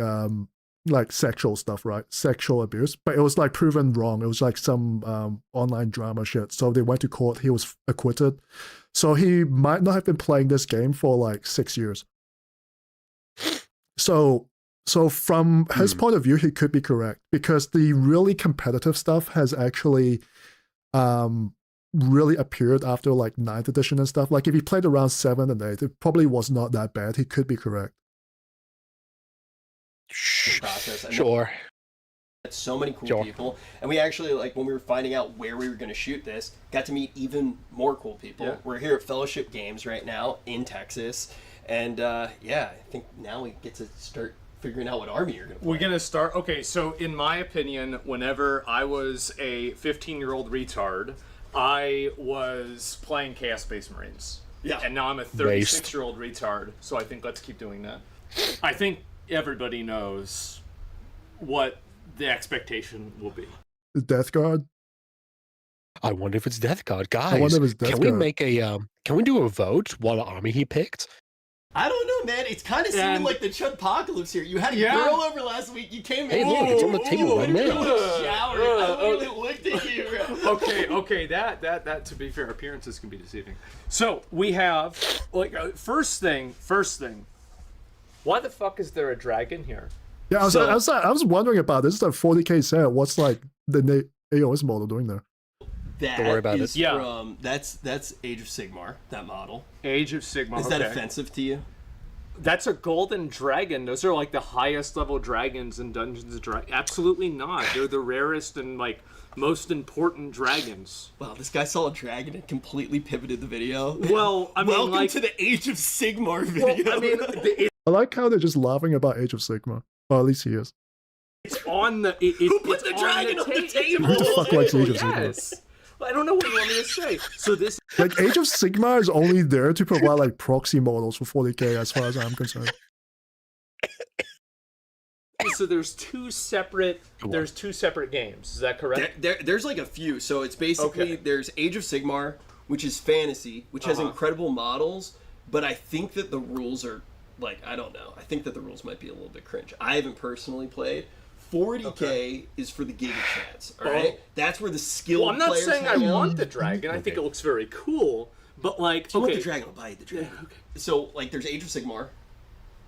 [SPEAKER 2] sexual stuff, right? Sexual abuse, but it was like proven wrong. It was like some online drama shit. So they went to court. He was acquitted. So he might not have been playing this game for like 6 years. So from his point of view, he could be correct, because the really competitive stuff has actually really appeared after like 9th edition and stuff. Like if he played around 7 and 8, it probably was not that bad. He could be correct.
[SPEAKER 5] Sure.
[SPEAKER 13] So many cool people, and we actually, like, when we were finding out where we were going to shoot this, got to meet even more cool people.
[SPEAKER 14] Yeah.
[SPEAKER 13] We're here at Fellowship Games right now in Texas, and I think now we get to start figuring out what army you're going to play.
[SPEAKER 14] We're going to start. Okay, so in my opinion, whenever I was a 15-year-old retard, I was playing Chaos Space Marines.
[SPEAKER 13] Yeah.
[SPEAKER 14] And now I'm a 36-year-old retard, so I think let's keep doing that. I think everybody knows what the expectation will be.
[SPEAKER 2] Death Guard?
[SPEAKER 5] I wonder if it's Death Guard. Guys,
[SPEAKER 2] I wonder if it's Death
[SPEAKER 5] can we make a can we do a vote what army he picked?
[SPEAKER 13] I don't know, man. It's kind of seeming like the Chudpocalypse here. You had a girl over last week. You came in.
[SPEAKER 5] Hey, look, it's on the table right now.
[SPEAKER 13] Showering. I literally looked at you.
[SPEAKER 14] Okay. That to be fair, appearances can be deceiving. So we have first thing. Why the fuck is there a dragon here?
[SPEAKER 2] Yeah, I was wondering about this. This is a 40k set. What's like the AOS model doing there?
[SPEAKER 13] Don't worry about it. From that's Age of Sigmar. That model.
[SPEAKER 14] Age of Sigmar.
[SPEAKER 13] Is that offensive to you?
[SPEAKER 14] That's a golden dragon. Those are like the highest level dragons in Dungeons and Dragons. Absolutely not. They're the rarest and like most important dragons.
[SPEAKER 13] Wow, this guy saw a dragon and completely pivoted the video.
[SPEAKER 14] Well, I mean,
[SPEAKER 13] welcome to the Age of Sigmar video.
[SPEAKER 14] Well, I mean,
[SPEAKER 2] I like how they're just laughing about Age of Sigmar. Well, at least he is.
[SPEAKER 14] It's on the.
[SPEAKER 13] Who put the dragon on the table?
[SPEAKER 2] Who the fuck likes Age of Sigmar?
[SPEAKER 14] Yes. I don't know what you want me to say. So this,
[SPEAKER 2] like, Age of Sigmar is only there to provide like proxy models for 40k, as far as I'm concerned.
[SPEAKER 14] So there's two separate games. Is that correct?
[SPEAKER 13] There's like a few. So it's basically there's Age of Sigmar, which is fantasy, which has incredible models, but I think that the rules are like, I don't know. I think that the rules might be a little bit cringe. I haven't personally played. 40K is for the Giga Chats, all right? That's where the skilled
[SPEAKER 14] Well, I'm not
[SPEAKER 13] players
[SPEAKER 14] saying I
[SPEAKER 13] hang out.
[SPEAKER 14] want the dragon. I think it looks very cool. But, like,
[SPEAKER 13] If you want the dragon, I'll buy you the dragon.
[SPEAKER 14] Yeah, okay.
[SPEAKER 13] So, like, there's Age of Sigmar.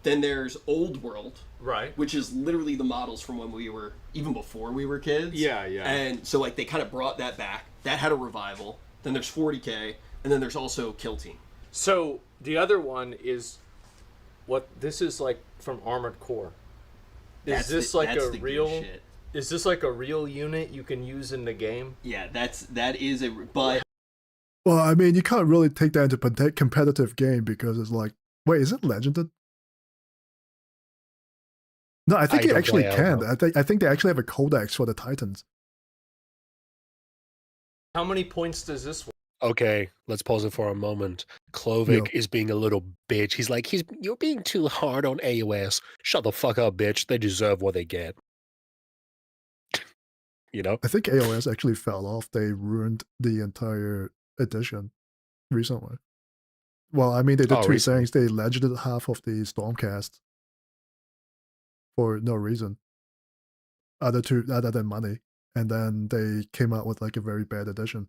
[SPEAKER 13] Then there's Old World.
[SPEAKER 14] Right.
[SPEAKER 13] Which is literally the models from when we were, even before we were kids.
[SPEAKER 14] Yeah, yeah.
[SPEAKER 13] And so, like, they kind of brought that back. That had a revival. Then there's 40K. And then there's also Kill Team.
[SPEAKER 14] So, the other one is what this is like from Armored Core. Is this like a real... Is this like a real unit you can use in the game?
[SPEAKER 13] Yeah, that is a... But...
[SPEAKER 2] Well, I mean, you can't really take that into a competitive game because it's like... Wait, is it legended? No, I think you actually can. I think they actually have a codex for the Titans.
[SPEAKER 14] How many points does this one?
[SPEAKER 5] Okay, let's pause it for a moment. Klovik is being a little bitch. He's like, you're being too hard on AOS. Shut the fuck up, bitch. They deserve what they get. You know?
[SPEAKER 2] I think AOS actually fell off. They ruined the entire edition recently. Well, I mean, they did two things. They legended half of the Stormcast for no reason other than money. And then they came out with like a very bad edition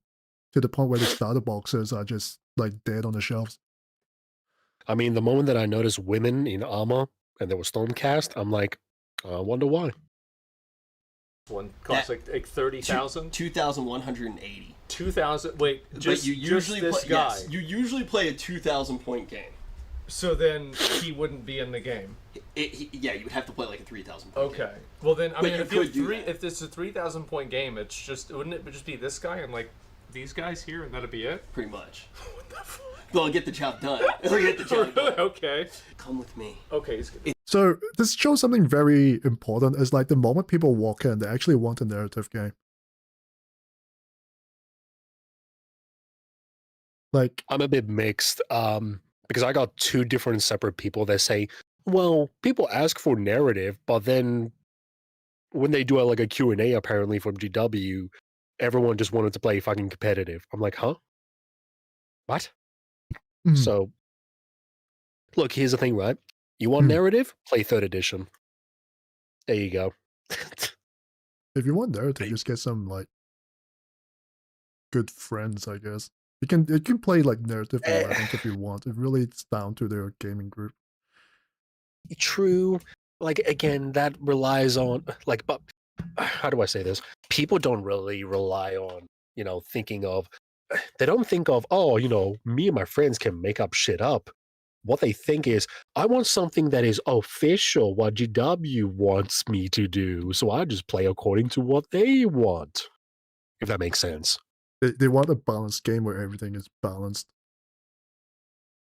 [SPEAKER 2] to the point where the starter boxes are just like dead on the shelves.
[SPEAKER 5] I mean, the moment that I noticed women in armor and there was Stormcast, I'm like, I wonder why.
[SPEAKER 14] One costs like 30,000?
[SPEAKER 13] 2,180.
[SPEAKER 14] 2,000? Wait, just,
[SPEAKER 13] but you usually
[SPEAKER 14] this
[SPEAKER 13] play,
[SPEAKER 14] guy?
[SPEAKER 13] Yes, you usually play a 2,000 point game.
[SPEAKER 14] So then he wouldn't be in the game.
[SPEAKER 13] Yeah, you would have to play like a 3,000
[SPEAKER 14] point game. Well then, I mean, if this is a 3,000 point game, it's just, wouldn't it just be this guy and like these guys here and that'd be it?
[SPEAKER 13] Pretty much. What the fuck? They'll get the job done. They'll get the job done.
[SPEAKER 14] Okay.
[SPEAKER 13] Come with me.
[SPEAKER 14] Okay, it's good.
[SPEAKER 2] So this shows something very important. Is like the moment people walk in, they actually want a narrative game. Like,
[SPEAKER 5] I'm a bit mixed, because I got two different separate people that say, well, people ask for narrative, but then when they do like a Q&A apparently from GW, everyone just wanted to play fucking competitive. I'm like, huh? What? So, look, here's the thing, right? You want narrative? Play 3rd edition. There you go.
[SPEAKER 2] If you want narrative, just get some like good friends, I guess. You can play like narrative 11th if you want. It really it's down to their gaming group.
[SPEAKER 5] True. Like, again, that relies on, like, but how do I say this? People don't really rely on, you know, thinking of, they don't think of, oh, you know, me and my friends can make up shit up. What they think is, I want something that is official, what GW wants me to do, so I just play according to what they want. If that makes sense.
[SPEAKER 2] They want a balanced game where everything is balanced.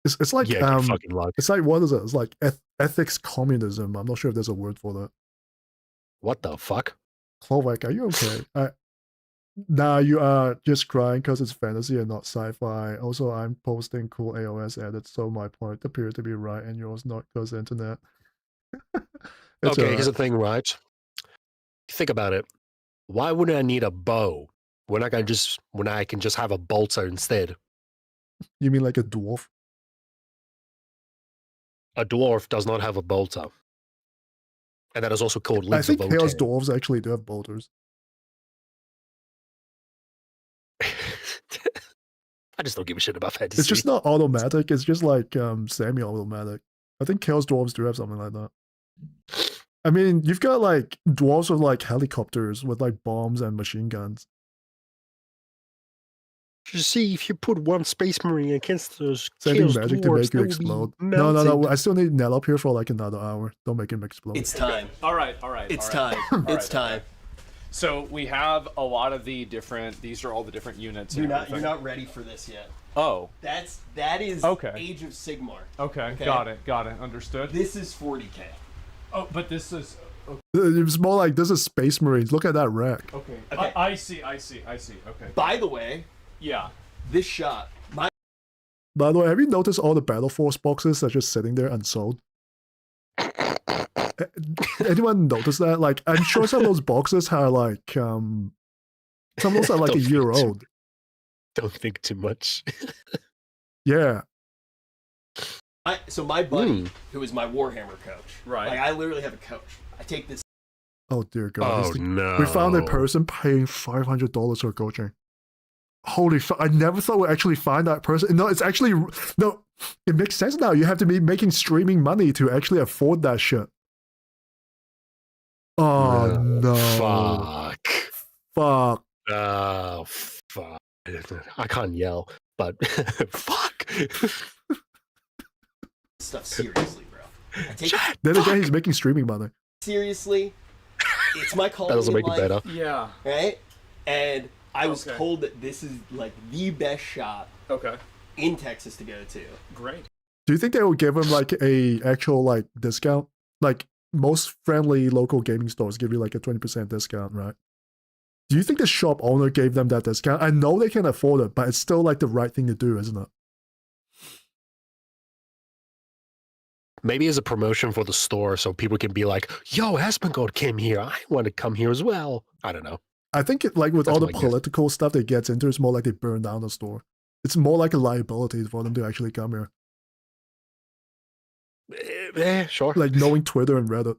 [SPEAKER 2] It's like
[SPEAKER 5] fucking luck.
[SPEAKER 2] It's like, what is it? It's like ethics communism. I'm not sure if there's a word for that.
[SPEAKER 5] What the fuck?
[SPEAKER 2] Klovik, are you okay? Nah, you are just crying because it's fantasy and not sci-fi. Also, I'm posting cool AOS edits, so my point appears to be right and yours not because internet.
[SPEAKER 5] Okay, here's the thing, right? Think about it. Why wouldn't I need a bow when I can just have a bolter instead?
[SPEAKER 2] You mean like a dwarf?
[SPEAKER 5] A dwarf does not have a bolter. And that is also called Leaves of
[SPEAKER 2] I think Chaos
[SPEAKER 5] Votann.
[SPEAKER 2] Dwarves actually do have bolters.
[SPEAKER 5] I just don't give a shit about fantasy.
[SPEAKER 2] It's just not automatic. It's just like semi-automatic. I think Chaos Dwarves do have something like that. I mean, you've got like dwarves with like helicopters with like bombs and machine guns.
[SPEAKER 5] You see, if you put one Space Marine against those
[SPEAKER 2] Sending
[SPEAKER 5] Chaos
[SPEAKER 2] magic
[SPEAKER 5] Dwarves,
[SPEAKER 2] to make you
[SPEAKER 5] they will be
[SPEAKER 2] explode. No,
[SPEAKER 5] melted.
[SPEAKER 2] I still need NELLOP here for like another hour. Don't make him explode.
[SPEAKER 13] It's time.
[SPEAKER 14] All right.
[SPEAKER 13] It's
[SPEAKER 14] all right.
[SPEAKER 13] time. It's time.
[SPEAKER 14] So we have a lot of the different. These are all the different units.
[SPEAKER 13] You're not ready for this yet.
[SPEAKER 14] Oh.
[SPEAKER 13] That is
[SPEAKER 14] Okay.
[SPEAKER 13] Age of Sigmar.
[SPEAKER 14] Okay. Got it. Understood.
[SPEAKER 13] This is 40K.
[SPEAKER 14] Oh, but this is. Okay.
[SPEAKER 2] It's more like this is Space Marines. Look at that wreck.
[SPEAKER 14] Okay. I see. Okay.
[SPEAKER 13] By the way.
[SPEAKER 14] Yeah.
[SPEAKER 13] This shot.
[SPEAKER 2] By the way, have you noticed all the Battle Force boxes are just sitting there unsold? Anyone notice that? Like, I'm sure some of those boxes are like, some of those are like a year old.
[SPEAKER 5] Don't think too much.
[SPEAKER 2] Yeah.
[SPEAKER 13] So my buddy, who is my Warhammer coach,
[SPEAKER 14] right?
[SPEAKER 13] Like, I literally have a coach. I take this
[SPEAKER 2] Oh dear God!
[SPEAKER 5] Oh no!
[SPEAKER 2] We found a person paying $500 for coaching. Holy fuck! I never thought we'd actually find that person. No, it's actually no. It makes sense now. You have to be making streaming money to actually afford that shit. Oh no!
[SPEAKER 5] Fuck!
[SPEAKER 2] Fuck!
[SPEAKER 5] Oh fuck! I can't yell, but fuck!
[SPEAKER 13] Stuff seriously, bro.
[SPEAKER 2] Then again, he's making streaming money.
[SPEAKER 13] Seriously, it's my calling.
[SPEAKER 5] That doesn't make
[SPEAKER 13] in
[SPEAKER 5] it better.
[SPEAKER 14] Yeah.
[SPEAKER 13] Right? And I was told that this is like the best shop in Texas to go to.
[SPEAKER 14] Great.
[SPEAKER 2] Do you think they will give him like a actual like discount? Like most friendly local gaming stores give you like a 20% discount, right? Do you think the shop owner gave them that discount? I know they can afford it, but it's still like the right thing to do, isn't it?
[SPEAKER 5] Maybe as a promotion for the store, so people can be like, "Yo, Asmongold came here. I want to come here as well." I don't know.
[SPEAKER 2] I think like with
[SPEAKER 5] That's
[SPEAKER 2] all the
[SPEAKER 5] my guess.
[SPEAKER 2] political stuff they get into, it's more like they burn down the store. It's more like a liability for them to actually come here.
[SPEAKER 5] Sure.
[SPEAKER 2] Like knowing Twitter and Reddit.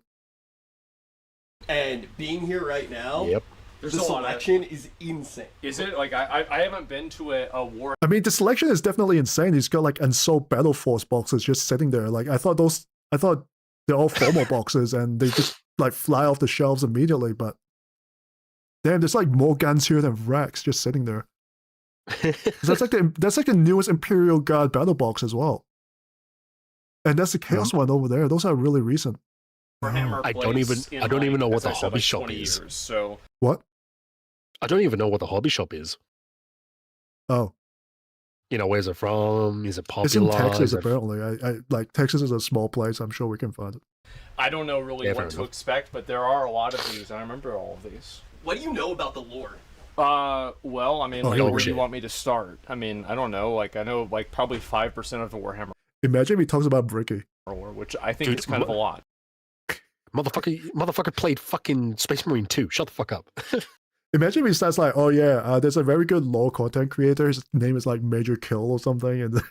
[SPEAKER 13] And being here right now,
[SPEAKER 5] Yep.
[SPEAKER 14] There's
[SPEAKER 13] the
[SPEAKER 14] a lot of-
[SPEAKER 13] selection is insane.
[SPEAKER 14] Is it? Like, I haven't been to a war.
[SPEAKER 2] I mean, the selection is definitely insane. He's got like unsold Battle Force boxes just sitting there. Like I thought they're all formal boxes and they just like fly off the shelves immediately. But damn, there's like more guns here than racks just sitting there. That's like the newest Imperial Guard battle box as well. And that's the Chaos one over there. Those are really recent.
[SPEAKER 5] I don't even know what the hobby shop is.
[SPEAKER 14] So
[SPEAKER 2] what?
[SPEAKER 5] I don't even know what the hobby shop is.
[SPEAKER 2] Oh,
[SPEAKER 5] you know, where's it from? Is it popular?
[SPEAKER 2] it's in Texas
[SPEAKER 5] Is it-
[SPEAKER 2] apparently. I like Texas is a small place. I'm sure we can find it.
[SPEAKER 14] I don't know really
[SPEAKER 5] Yeah, fair
[SPEAKER 14] what to
[SPEAKER 5] enough.
[SPEAKER 14] expect, but there are a lot of these, and I remember all of these.
[SPEAKER 13] What do you know about the lore?
[SPEAKER 14] Well, I mean,
[SPEAKER 2] Oh,
[SPEAKER 14] like,
[SPEAKER 2] here we
[SPEAKER 14] where
[SPEAKER 2] go.
[SPEAKER 14] do you want me to start? I mean, I don't know. Like, I know, like, probably 5% of the Warhammer
[SPEAKER 2] Imagine if he talks about Bricky.
[SPEAKER 14] lore, which I think
[SPEAKER 5] Dude,
[SPEAKER 14] is kind of a lot.
[SPEAKER 5] Motherfucker played fucking Space Marine 2. Shut the fuck up.
[SPEAKER 2] Imagine if he starts like, oh yeah, there's a very good lore content creator. His name is like Major Kill or something, and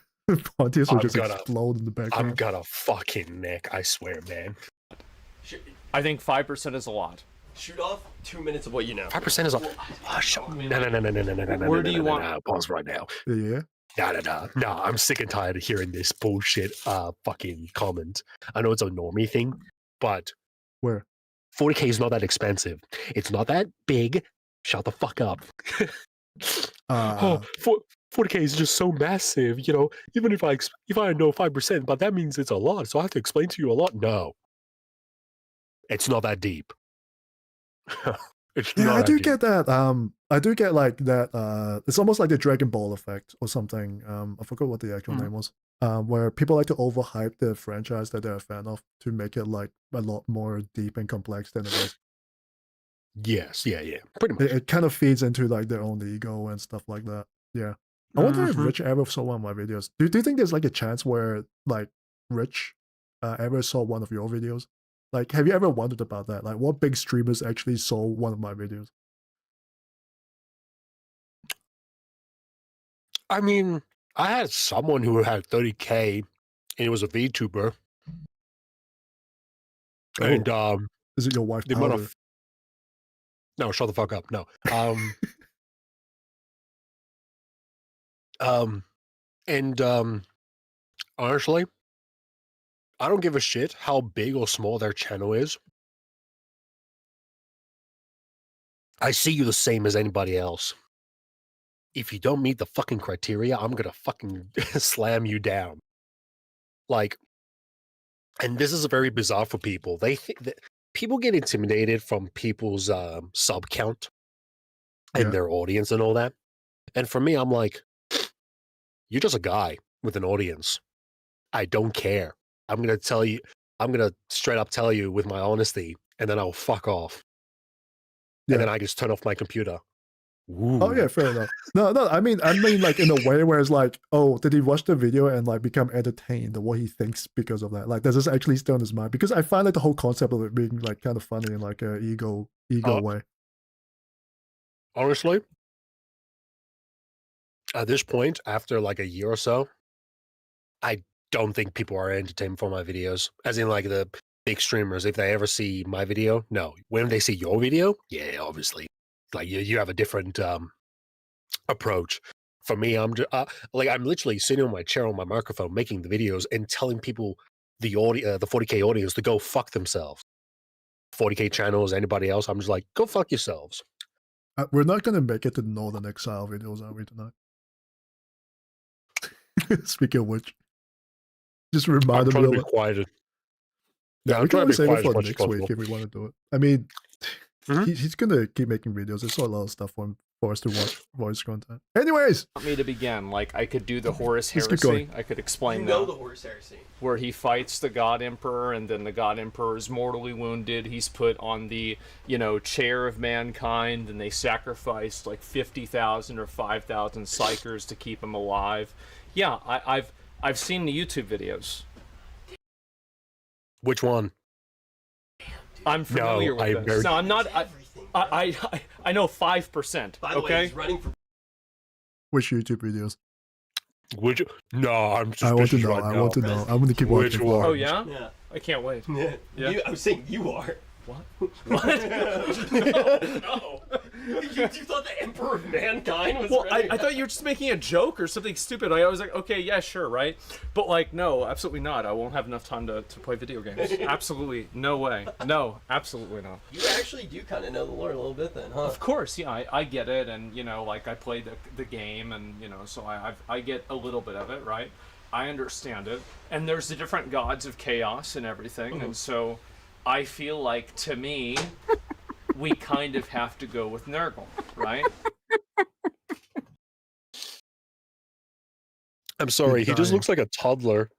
[SPEAKER 2] Pontius will
[SPEAKER 5] I'm
[SPEAKER 2] just
[SPEAKER 5] gonna-
[SPEAKER 2] explode in the
[SPEAKER 5] I'm
[SPEAKER 2] background.
[SPEAKER 5] gonna fucking neck, I swear, man.
[SPEAKER 14] I think 5% is a lot.
[SPEAKER 13] Shoot off 2 minutes of what you know.
[SPEAKER 5] 5% is a... Oh, shut... No.
[SPEAKER 14] Where do you want-
[SPEAKER 5] Pause right now.
[SPEAKER 2] Yeah.
[SPEAKER 5] No, I'm sick and tired of hearing this bullshit fucking comment. I know it's a normie thing, but...
[SPEAKER 2] Where?
[SPEAKER 5] 40k is not that expensive. It's not that big. Shut the fuck up. 40k is just so massive, you know. Even if I know 5%, but that means it's a lot, so I have to explain to you a lot. No, it's not that deep. It's
[SPEAKER 2] Yeah,
[SPEAKER 5] not
[SPEAKER 2] I
[SPEAKER 5] that
[SPEAKER 2] do
[SPEAKER 5] deep.
[SPEAKER 2] get that. I do get like that. It's almost like the Dragon Ball effect or something. I forgot what the actual name was. Where people like to overhype the franchise that they're a fan of to make it like a lot more deep and complex than it is.
[SPEAKER 5] Yes, yeah, pretty much.
[SPEAKER 2] It kind of feeds into like their own ego and stuff like that. Yeah. I wonder if Rich ever saw one of my videos. Do you think there's like a chance where like Rich ever saw one of your videos? Like, have you ever wondered about that? Like, what big streamers actually saw one of my videos?
[SPEAKER 5] I mean, I had someone who had 30k, and it was a VTuber.
[SPEAKER 2] Oh.
[SPEAKER 5] And
[SPEAKER 2] Is it your wife?
[SPEAKER 5] the amount
[SPEAKER 2] Powder?
[SPEAKER 5] of no, shut the fuck up. No. Honestly, I don't give a shit how big or small their channel is. I see you the same as anybody else. If you don't meet the fucking criteria, I'm gonna fucking slam you down. Like, and this is very bizarre for people. They think that people get intimidated from people's sub count and their audience and all that. And for me, I'm like, you're just a guy with an audience. I don't care. I'm gonna straight up tell you with my honesty, and then I'll fuck off.
[SPEAKER 2] Yeah.
[SPEAKER 5] And then I just turn off my computer.
[SPEAKER 2] Oh yeah, fair enough. No, I mean like in a way where it's like, oh, did he watch the video and like become entertained or what he thinks because of that? Like, does this actually stay on his mind? Because I find like the whole concept of it being like kind of funny in like a ego way.
[SPEAKER 5] Honestly, at this point, after like a year or so, I don't think people are entertained for my videos. As in like the big streamers, if they ever see my video, no. When they see your video, yeah, obviously, like you have a different approach. For me, I'm just, like I'm literally sitting on my chair on my microphone making the videos and telling people the 40K audience to go fuck themselves. 40K channels, anybody else, I'm just like, go fuck yourselves.
[SPEAKER 2] We're not gonna make it to Northern Exile videos, are we, tonight? Speaking of which, just remind them
[SPEAKER 5] to be quieted.
[SPEAKER 2] Yeah,
[SPEAKER 5] I'm
[SPEAKER 2] we can
[SPEAKER 5] trying to
[SPEAKER 2] always
[SPEAKER 5] be
[SPEAKER 2] save it
[SPEAKER 5] quiet as
[SPEAKER 2] for
[SPEAKER 5] much as
[SPEAKER 2] next week
[SPEAKER 5] possible.
[SPEAKER 2] if we want to do it. I mean, he's gonna keep making videos. There's a lot of stuff for us to watch voice content. Anyways,
[SPEAKER 16] Want me to begin? Like I could do the Horus
[SPEAKER 2] Let's keep
[SPEAKER 16] Heresy.
[SPEAKER 2] going.
[SPEAKER 16] I could explain
[SPEAKER 13] You know
[SPEAKER 16] that.
[SPEAKER 13] the Horus Heresy.
[SPEAKER 16] Where he fights the God Emperor, and then the God Emperor is mortally wounded. He's put on the, chair of mankind, and they sacrificed like 50,000 or 5,000 psychers to keep him alive. Yeah, I've seen the YouTube videos.
[SPEAKER 5] Which one?
[SPEAKER 16] I'm familiar with this. No, I'm not. I know 5%.
[SPEAKER 13] By the
[SPEAKER 16] okay.
[SPEAKER 13] way, he's running for.
[SPEAKER 2] which YouTube videos?
[SPEAKER 5] Which? No, I'm
[SPEAKER 2] I want to
[SPEAKER 5] suspicious
[SPEAKER 2] know.
[SPEAKER 5] right
[SPEAKER 2] I
[SPEAKER 5] now.
[SPEAKER 2] want to know. I'm gonna keep
[SPEAKER 5] Which
[SPEAKER 2] watching.
[SPEAKER 5] one?
[SPEAKER 16] Oh yeah.
[SPEAKER 13] Yeah.
[SPEAKER 16] I can't wait.
[SPEAKER 13] Yeah.
[SPEAKER 16] Yeah.
[SPEAKER 13] I was saying you are.
[SPEAKER 16] What?
[SPEAKER 13] No. You thought the Emperor of Mankind was
[SPEAKER 16] Well,
[SPEAKER 13] running?
[SPEAKER 16] I thought you were just making a joke or something stupid. I was like, okay, yeah, sure, right? But like, no, absolutely not. I won't have enough time to play video games. Absolutely, no way. No, absolutely not.
[SPEAKER 13] You actually do kind of know the lore a little bit then, huh?
[SPEAKER 16] Of course, yeah, I get it, and like I played the game, and so I get a little bit of it, right? I understand it, and there's the different gods of chaos and everything, and so I feel like, to me, we kind of have to go with Nurgle, right?
[SPEAKER 5] I'm sorry, he just looks like a toddler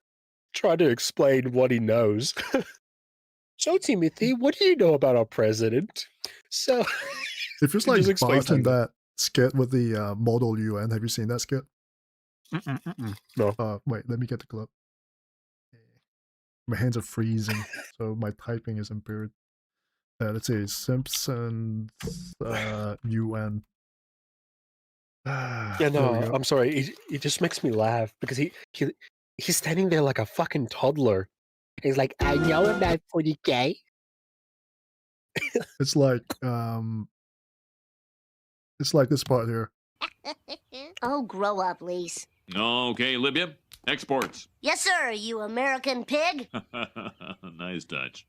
[SPEAKER 5] trying to explain what he knows. So, Timothy, what do you know about our president? So,
[SPEAKER 2] It feels
[SPEAKER 5] he
[SPEAKER 2] like
[SPEAKER 5] just explains
[SPEAKER 2] Bart in
[SPEAKER 5] like
[SPEAKER 2] that skit with the Model UN. Have you seen that skit?
[SPEAKER 5] No.
[SPEAKER 2] Wait, let me get the clip. My hands are freezing, so my typing is impaired. Let's see, Simpsons UN.
[SPEAKER 5] Yeah,
[SPEAKER 2] There we
[SPEAKER 5] no,
[SPEAKER 2] go.
[SPEAKER 5] I'm sorry. It just makes me laugh because he's standing there like a fucking toddler. He's like, I know about 40K.
[SPEAKER 2] It's like this part here.
[SPEAKER 17] Oh, grow up, Lise.
[SPEAKER 18] Okay, Libya, exports.
[SPEAKER 17] Yes, sir, you American pig.
[SPEAKER 18] Nice touch.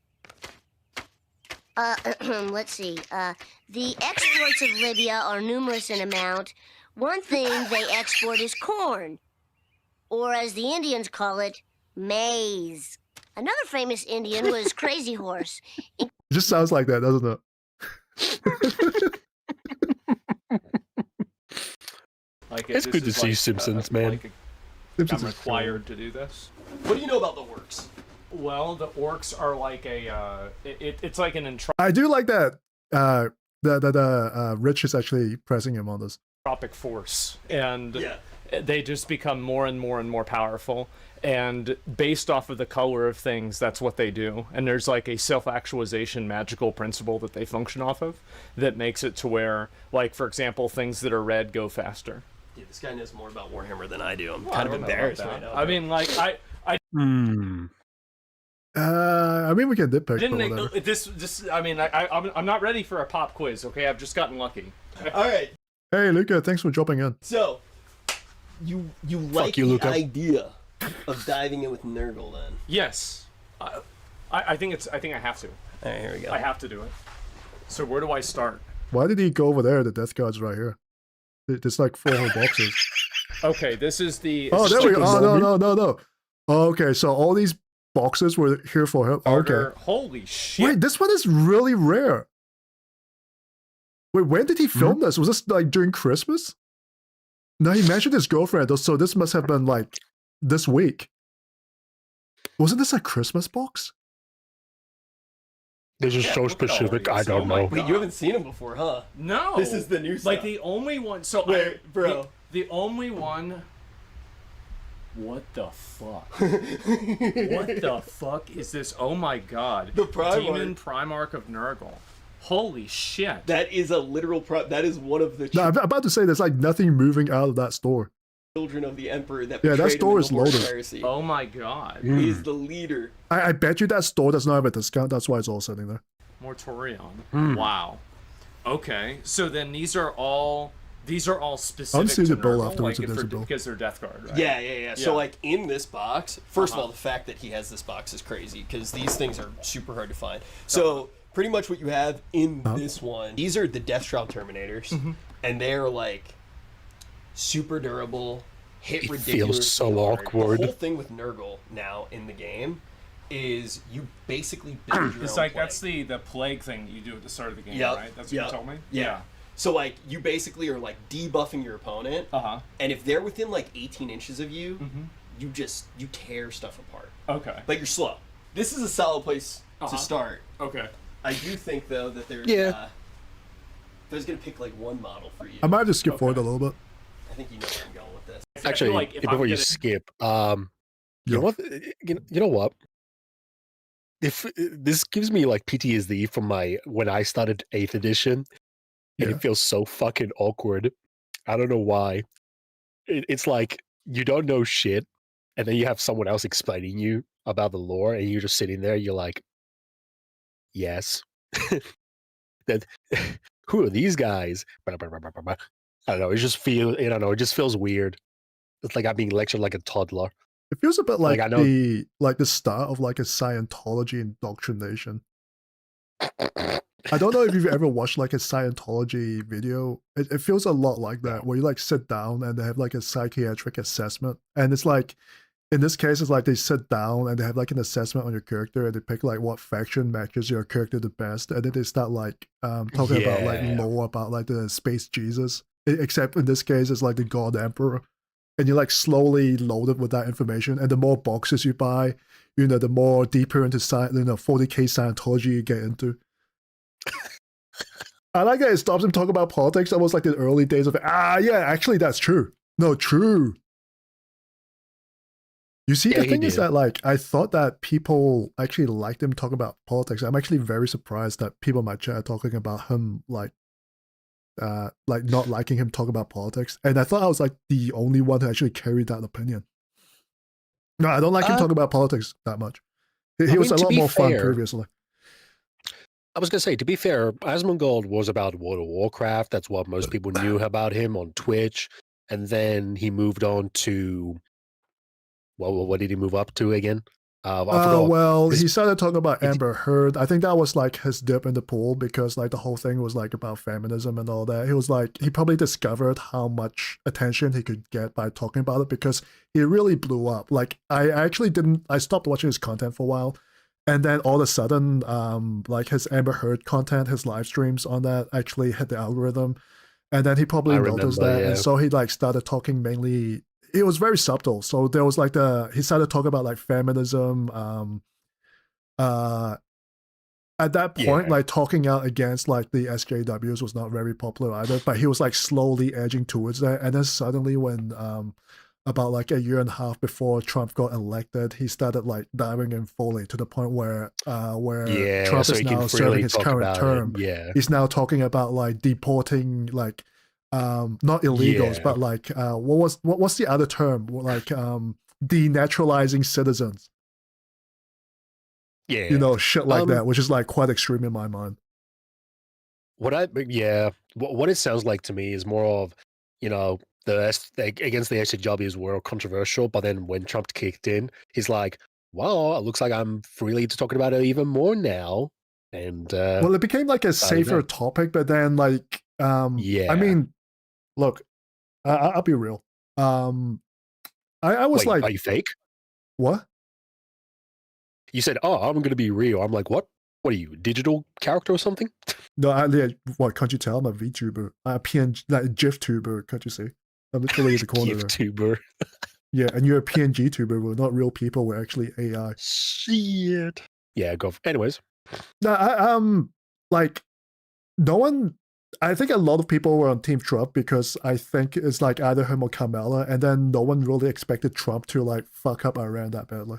[SPEAKER 17] Let's see. The exports of Libya are numerous in amount. One thing they export is corn, or as the Indians call it, maize. Another famous Indian was Crazy Horse.
[SPEAKER 2] It just sounds like that, doesn't it?
[SPEAKER 16] Like
[SPEAKER 5] It's
[SPEAKER 16] this
[SPEAKER 5] good to
[SPEAKER 16] is
[SPEAKER 5] see
[SPEAKER 16] like,
[SPEAKER 5] Simpsons, man.
[SPEAKER 16] like
[SPEAKER 2] Simpsons
[SPEAKER 16] I'm
[SPEAKER 2] is
[SPEAKER 16] required to do this.
[SPEAKER 13] What do you know about the orcs?
[SPEAKER 16] Well, the orcs are like a it's like an
[SPEAKER 2] I do like that. Rich is actually pressing him on this.
[SPEAKER 16] entropic force, and they just become more and more and more powerful. And based off of the color of things, that's what they do. And there's like a self-actualization magical principle that they function off of that makes it to where, like, for example, things that are red go faster.
[SPEAKER 13] Dude, this guy knows more about Warhammer than I do. I'm
[SPEAKER 16] Well,
[SPEAKER 13] kind
[SPEAKER 16] I
[SPEAKER 13] of
[SPEAKER 16] don't know
[SPEAKER 13] embarrassed
[SPEAKER 16] about
[SPEAKER 13] right
[SPEAKER 16] that.
[SPEAKER 13] now.
[SPEAKER 16] I mean, like,
[SPEAKER 2] I mean, we can nitpick,
[SPEAKER 16] didn't
[SPEAKER 2] but whatever.
[SPEAKER 16] I mean, I'm not ready for a pop quiz. Okay, I've just gotten lucky.
[SPEAKER 13] All right.
[SPEAKER 2] Hey, Luca, thanks for dropping in.
[SPEAKER 13] So, you like
[SPEAKER 2] you,
[SPEAKER 13] the
[SPEAKER 2] Luca.
[SPEAKER 13] idea of diving in with Nurgle then?
[SPEAKER 16] Yes, I think I have to.
[SPEAKER 13] All right, here we go.
[SPEAKER 16] I have to do it. So where do I start?
[SPEAKER 2] Why did he go over there? The death guard's right here. There's like 4 whole boxes.
[SPEAKER 16] Okay, this is the.
[SPEAKER 2] Oh, there we go. Oh, no. Okay, so all these boxes were here for him. Okay.
[SPEAKER 16] Holy shit!
[SPEAKER 2] Wait, this one is really rare. Wait, when did he film this? Was this like during Christmas? No, he mentioned his girlfriend, so this must have been like this week. Wasn't this a Christmas box?
[SPEAKER 5] This is so specific, I don't know.
[SPEAKER 13] Wait, you haven't seen him before, huh?
[SPEAKER 16] No.
[SPEAKER 13] This is the new stuff.
[SPEAKER 16] Like the only one. So
[SPEAKER 13] Wait, bro.
[SPEAKER 16] The only one. What the fuck? What the fuck is this? Oh my god.
[SPEAKER 13] The Primarch.
[SPEAKER 16] Demon Primarch of Nurgle. Holy shit.
[SPEAKER 13] That is a literal that is one of the...
[SPEAKER 2] No, I'm about to say there's like nothing moving out of that store.
[SPEAKER 13] children of the emperor that
[SPEAKER 2] Yeah, that
[SPEAKER 13] betrayed him
[SPEAKER 2] store
[SPEAKER 13] in
[SPEAKER 2] is
[SPEAKER 13] the Horse
[SPEAKER 2] loaded.
[SPEAKER 13] Heresy.
[SPEAKER 16] Oh my god.
[SPEAKER 13] He's the leader.
[SPEAKER 2] I bet you that store does not have a discount. That's why it's all sitting there.
[SPEAKER 16] Mortorion. Wow. Okay, so then these are all specific
[SPEAKER 2] I'll see
[SPEAKER 16] to
[SPEAKER 2] the bill
[SPEAKER 16] Nurgle,
[SPEAKER 2] afterwards
[SPEAKER 16] like
[SPEAKER 2] if there's a bill.
[SPEAKER 16] because they're Death Guard, right?
[SPEAKER 13] Yeah. So like in this box, first of all, the fact that he has this box is crazy because these things are super hard to find. So pretty much what you have in this one, these are the Deathshroud Terminators, and they're like super durable, hit
[SPEAKER 5] It
[SPEAKER 13] ridiculous.
[SPEAKER 5] feels so awkward.
[SPEAKER 13] The whole thing with Nurgle now in the game is you basically build your
[SPEAKER 16] It's
[SPEAKER 13] own
[SPEAKER 16] like
[SPEAKER 13] plague.
[SPEAKER 16] that's the plague thing that you do at the start of the game,
[SPEAKER 13] Yep,
[SPEAKER 16] right? That's what
[SPEAKER 13] yep,
[SPEAKER 16] you told me?
[SPEAKER 13] Yeah. So like you basically are like debuffing your opponent, and if they're within like 18 inches of you, you tear stuff apart.
[SPEAKER 16] Okay.
[SPEAKER 13] But you're slow. This is a solid place to start.
[SPEAKER 16] Okay.
[SPEAKER 13] I do think though that there's there's gonna pick like one model for you.
[SPEAKER 2] I might just skip forward a little bit.
[SPEAKER 13] I think you know where I'm going with this.
[SPEAKER 5] Actually,
[SPEAKER 16] like if
[SPEAKER 5] before
[SPEAKER 16] I'm
[SPEAKER 5] you
[SPEAKER 16] gonna-
[SPEAKER 5] skip, you know what? You know what? If this gives me like PTSD from when I started 8th edition, and it feels so fucking awkward. I don't know why. It's like you don't know shit, and then you have someone else explaining you about the lore, and you're just sitting there. You're like, yes. That who are these guys? I don't know. It just feels. I don't know. It just feels weird. It's like I'm being lectured like a toddler.
[SPEAKER 2] It feels a bit like,
[SPEAKER 5] I know-
[SPEAKER 2] the start of like a Scientology indoctrination. I don't know if you've ever watched like a Scientology video. It feels a lot like that, where you like sit down and they have like a psychiatric assessment, and it's like, in this case, it's like they sit down and they have like an assessment on your character, and they pick like what faction matches your character the best, and then they start like talking about like lore about like the space Jesus. Except in this case, it's like the God Emperor, and you're like slowly loaded with that information. And the more boxes you buy, the more deeper into 40k Scientology you get into. I like that it stops him talking about politics. Almost like the early days of yeah, actually that's true. No, true. You see, the thing is that like I thought that people actually liked him talking about politics. I'm actually very surprised that people in my chat are talking about him like not liking him talk about politics. And I thought I was like the only one who actually carried that opinion. No, I don't like him talking about politics that much. He was a lot more fun previously.
[SPEAKER 5] I was going to say, to be fair, Asmongold was about World of Warcraft. That's what most people knew about him on Twitch. And then he moved on to... Well, what did he move up to again? I forgot.
[SPEAKER 2] He started talking about Amber Heard. I think that was like his dip in the pool, because like the whole thing was like about feminism and all that. He was like, he probably discovered how much attention he could get by talking about it, because he really blew up. Like I stopped watching his content for a while. And then all of a sudden, like his Amber Heard content, his live streams on that actually hit the algorithm. And then he probably noticed that. And so he like started talking mainly, it was very subtle. So there was like he started talking about like feminism. At that point, like talking out against like the SJWs was not very popular either, but he was like slowly edging towards that. And then suddenly when, about like a year and a half before Trump got elected, he started like diving in fully to the point where Trump is now serving his current term. He's now talking about like deporting like not illegals, but like what's the other term? Like denaturalizing citizens.
[SPEAKER 5] Yeah.
[SPEAKER 2] Shit like that, which is like quite extreme in my mind.
[SPEAKER 5] What it sounds like to me is more of, against the SJWs were controversial, but then when Trump kicked in, he's like, well, it looks like I'm freely talking about it even more now. And
[SPEAKER 2] well, it became like a safer topic, but then like I mean, look, I'll be real. I was like,
[SPEAKER 5] are you fake?
[SPEAKER 2] What?
[SPEAKER 5] You said, oh, I'm gonna be real. I'm like, what? What are you, digital character or something?
[SPEAKER 2] No, what can't you tell? I'm a VTuber, PNG, like GIF tuber. Can't you see? I'm literally in the corner.
[SPEAKER 5] GIF tuber.
[SPEAKER 2] Yeah, and you're a PNG tuber. We're not real people. We're actually AI.
[SPEAKER 5] Shit. Yeah, go. Anyways.
[SPEAKER 2] No, like no one. I think a lot of people were on Team Trump because I think it's like either him or Kamala, and then no one really expected Trump to like fuck up Iran that badly.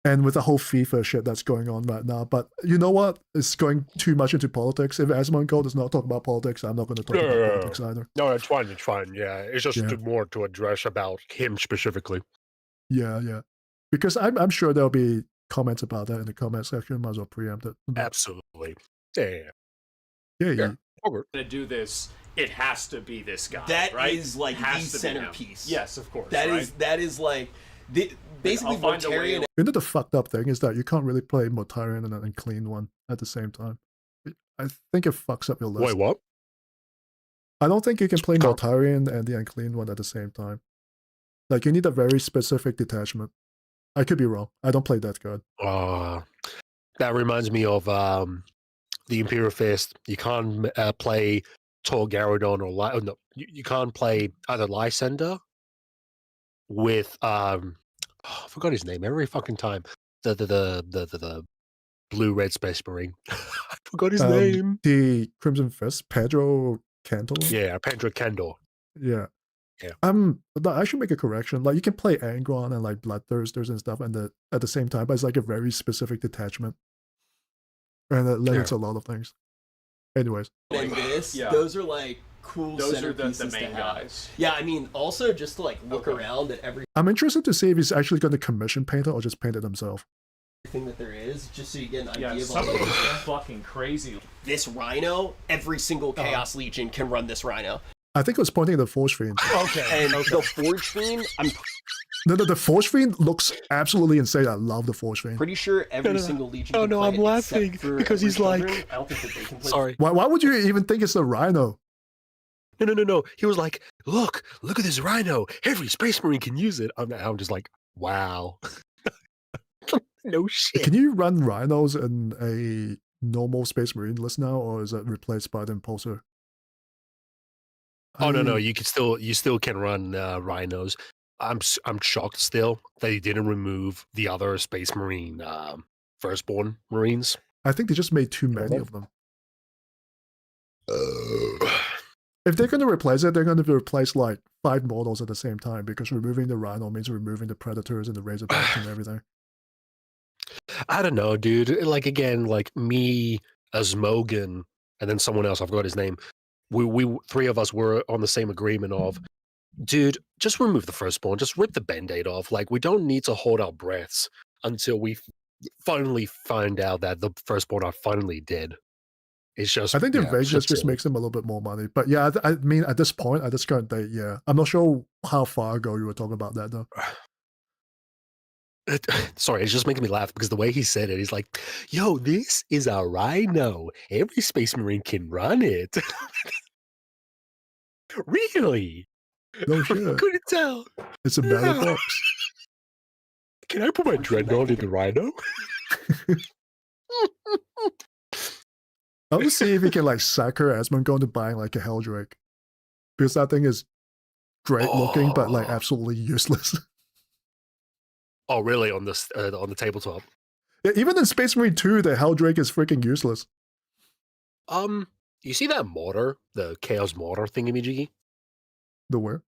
[SPEAKER 2] And with the whole FIFA shit that's going on right now. But you know what? It's going too much into politics. If Asmongold does not talk about politics, I'm not going to talk about politics either.
[SPEAKER 5] No, it's fine. It's fine. Yeah, it's just more to address about him specifically.
[SPEAKER 2] Yeah. Because I'm sure there'll be comments about that in the comment section. Might as well preempt it.
[SPEAKER 5] Absolutely. Yeah.
[SPEAKER 16] We're gonna do this. It has to be this guy.
[SPEAKER 13] That
[SPEAKER 16] right?
[SPEAKER 13] is like the
[SPEAKER 16] Has to be him.
[SPEAKER 13] centerpiece.
[SPEAKER 16] Yes, of course.
[SPEAKER 13] That is like basically Mortarion.
[SPEAKER 2] You know the fucked up thing is that you can't really play Mortarion and then Clean One at the same time. I think it fucks up your list.
[SPEAKER 5] Wait, what?
[SPEAKER 2] I don't think you can play Mortarion and the Unclean One at the same time. Like, you need a very specific detachment. I could be wrong. I don't play that card.
[SPEAKER 5] That reminds me of the Imperial Fist. You can't play Tor Garadon or no, you can't play either Lysander with I forgot his name every fucking time. The blue-red Space Marine. I forgot his name.
[SPEAKER 2] The Crimson Fist, Pedro Cantor.
[SPEAKER 5] Yeah, Pedro Cantor.
[SPEAKER 2] Yeah.
[SPEAKER 5] Yeah.
[SPEAKER 2] I should make a correction. Like, you can play Angron and like Bloodthirsters and stuff, and at the same time, but it's like a very specific detachment, and it limits a lot of things. Anyways,
[SPEAKER 13] And those are like cool.
[SPEAKER 16] Those are the
[SPEAKER 13] centerpieces
[SPEAKER 16] main
[SPEAKER 13] to have.
[SPEAKER 16] guys.
[SPEAKER 13] Yeah, I mean, also just to like look around at
[SPEAKER 2] I'm interested to see if he's actually going to commission paint it or just paint it himself.
[SPEAKER 13] everything that there is, just so you get an idea of
[SPEAKER 16] some
[SPEAKER 13] all
[SPEAKER 16] of
[SPEAKER 13] the
[SPEAKER 16] them are fucking crazy.
[SPEAKER 13] This Rhino, every single Chaos Legion can run this Rhino.
[SPEAKER 2] I think it was pointing at the Force Fiend.
[SPEAKER 13] And the Forge Fiend, I'm
[SPEAKER 2] No, the Force Fiend looks absolutely insane. I love the Force Fiend.
[SPEAKER 13] pretty sure every single Legion.
[SPEAKER 5] Oh
[SPEAKER 13] can
[SPEAKER 5] no,
[SPEAKER 13] play
[SPEAKER 5] I'm
[SPEAKER 13] it
[SPEAKER 5] laughing
[SPEAKER 13] except for
[SPEAKER 5] because he's
[SPEAKER 13] Every
[SPEAKER 5] like,
[SPEAKER 13] Children. I don't think that they can play.
[SPEAKER 5] sorry.
[SPEAKER 2] Why would you even think it's the Rhino?
[SPEAKER 5] No. He was like, look at this Rhino. Every Space Marine can use it. I'm just like, wow. No shit.
[SPEAKER 2] Can you run Rhinos in a normal Space Marine list now, or is it replaced by the Impulsor?
[SPEAKER 5] Oh no, you still can run Rhinos. I'm shocked still that he didn't remove the other Space Marine Firstborn Marines.
[SPEAKER 2] I think they just made too many of them. If they're going to replace it, they're going to replace like 5 models at the same time, because removing the Rhino means removing the Predators and the Razorbacks and everything.
[SPEAKER 5] I don't know, dude. Like again, like me, Asmongold, and then someone else. I forgot his name. We 3 of us were on the same agreement of, dude, just remove the Firstborn. Just rip the Band-Aid off. Like, we don't need to hold our breaths until we finally find out that the Firstborn are finally dead. It's just,
[SPEAKER 2] I think the Invasions just makes them a little bit more money. But yeah, I mean, at this point, at this current date, yeah. I'm not sure how far ago you were talking about that, though.
[SPEAKER 5] Sorry, it's just making me laugh because the way he said it, he's like, yo, this is a Rhino. Every Space Marine can run it. Really?
[SPEAKER 2] No shit.
[SPEAKER 5] I couldn't tell.
[SPEAKER 2] It's a battle box.
[SPEAKER 5] Can I put my Dreadnought in the Rhino?
[SPEAKER 2] I'll just see if he can like sucker Asmongold into buying like a Helldrake. Because that thing is great looking, but like absolutely useless.
[SPEAKER 5] Oh, really? On the tabletop?
[SPEAKER 2] Yeah, even in Space Marine 2, the Helldrake is freaking useless.
[SPEAKER 5] You see that mortar, the Chaos Mortar thingamajiggy?
[SPEAKER 2] The where?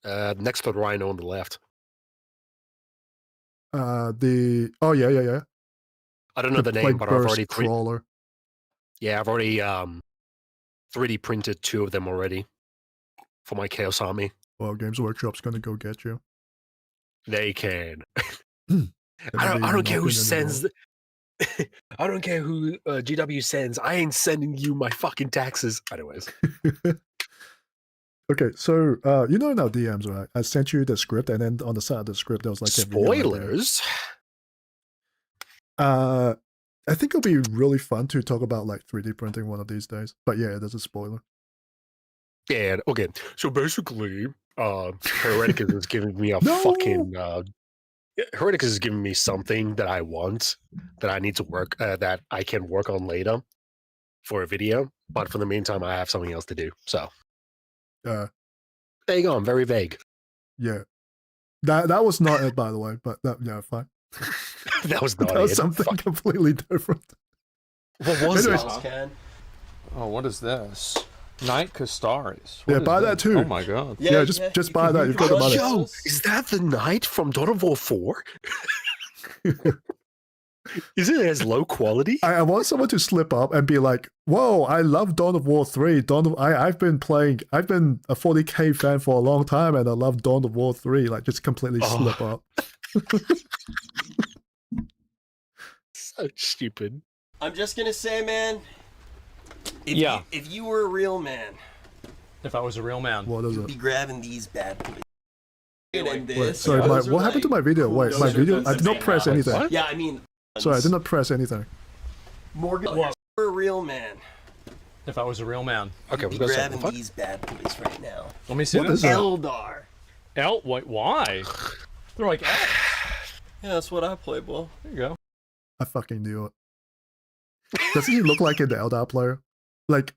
[SPEAKER 5] Next to the Rhino on the left.
[SPEAKER 2] Oh yeah.
[SPEAKER 5] I don't know the name, but I've already
[SPEAKER 2] crawler.
[SPEAKER 5] Yeah, I've already 3D printed 2 of them already for my Chaos Army.
[SPEAKER 2] Well, Games Workshop's gonna go get you.
[SPEAKER 5] They can. I don't care who sends. I don't care who GW sends. I ain't sending you my fucking taxes. Anyways.
[SPEAKER 2] Okay, so you know in our DMs, right? I sent you the script, and then on the side of the script there was like
[SPEAKER 5] spoilers.
[SPEAKER 2] I think it'll be really fun to talk about like 3D printing one of these days. But yeah, there's a spoiler.
[SPEAKER 5] Yeah. Okay. So basically, Hereticus is giving me a fucking. Hereticus is giving me something that I want, that I need to work, that I can work on later for a video. But for the meantime, I have something else to do. So. There you go. I'm very vague.
[SPEAKER 2] Yeah. That was not it, by the way. But yeah, fine.
[SPEAKER 5] That was not
[SPEAKER 2] that was something completely different.
[SPEAKER 5] What was it?
[SPEAKER 16] Oh, what is this? Knight Castaris.
[SPEAKER 2] Yeah, buy that too.
[SPEAKER 16] Oh my god.
[SPEAKER 2] Yeah, just buy that. You've got the money.
[SPEAKER 5] Yo, is that the Knight from Dawn of War 4? Is it as low quality?
[SPEAKER 2] I want someone to slip up and be like, "Whoa, I love Dawn of War 3. I've been a 40k fan for a long time, and I love Dawn of War 3." Like, just completely slip up.
[SPEAKER 5] So stupid.
[SPEAKER 13] I'm just gonna say, man. If you were a real man,
[SPEAKER 16] if I was a real man,
[SPEAKER 2] what is
[SPEAKER 13] you'd
[SPEAKER 2] it?
[SPEAKER 13] be grabbing these bad boys. And
[SPEAKER 2] Wait,
[SPEAKER 13] this.
[SPEAKER 2] sorry, what happened to my video? Wait, my video. I did not press anything.
[SPEAKER 13] What? Yeah, I mean.
[SPEAKER 2] Sorry, I did not press anything.
[SPEAKER 13] Morgan, if you were a real man.
[SPEAKER 16] If I was a real man.
[SPEAKER 5] Okay,
[SPEAKER 13] you'd be grabbing these bad boys right now.
[SPEAKER 16] Let me see
[SPEAKER 2] What
[SPEAKER 16] this.
[SPEAKER 2] is that?
[SPEAKER 13] Eldar.
[SPEAKER 16] Wait, why? They're like elves.
[SPEAKER 13] Yeah, that's what I play, boy.
[SPEAKER 16] There you go.
[SPEAKER 2] I fucking knew it. Doesn't he look like an Eldar player? Like,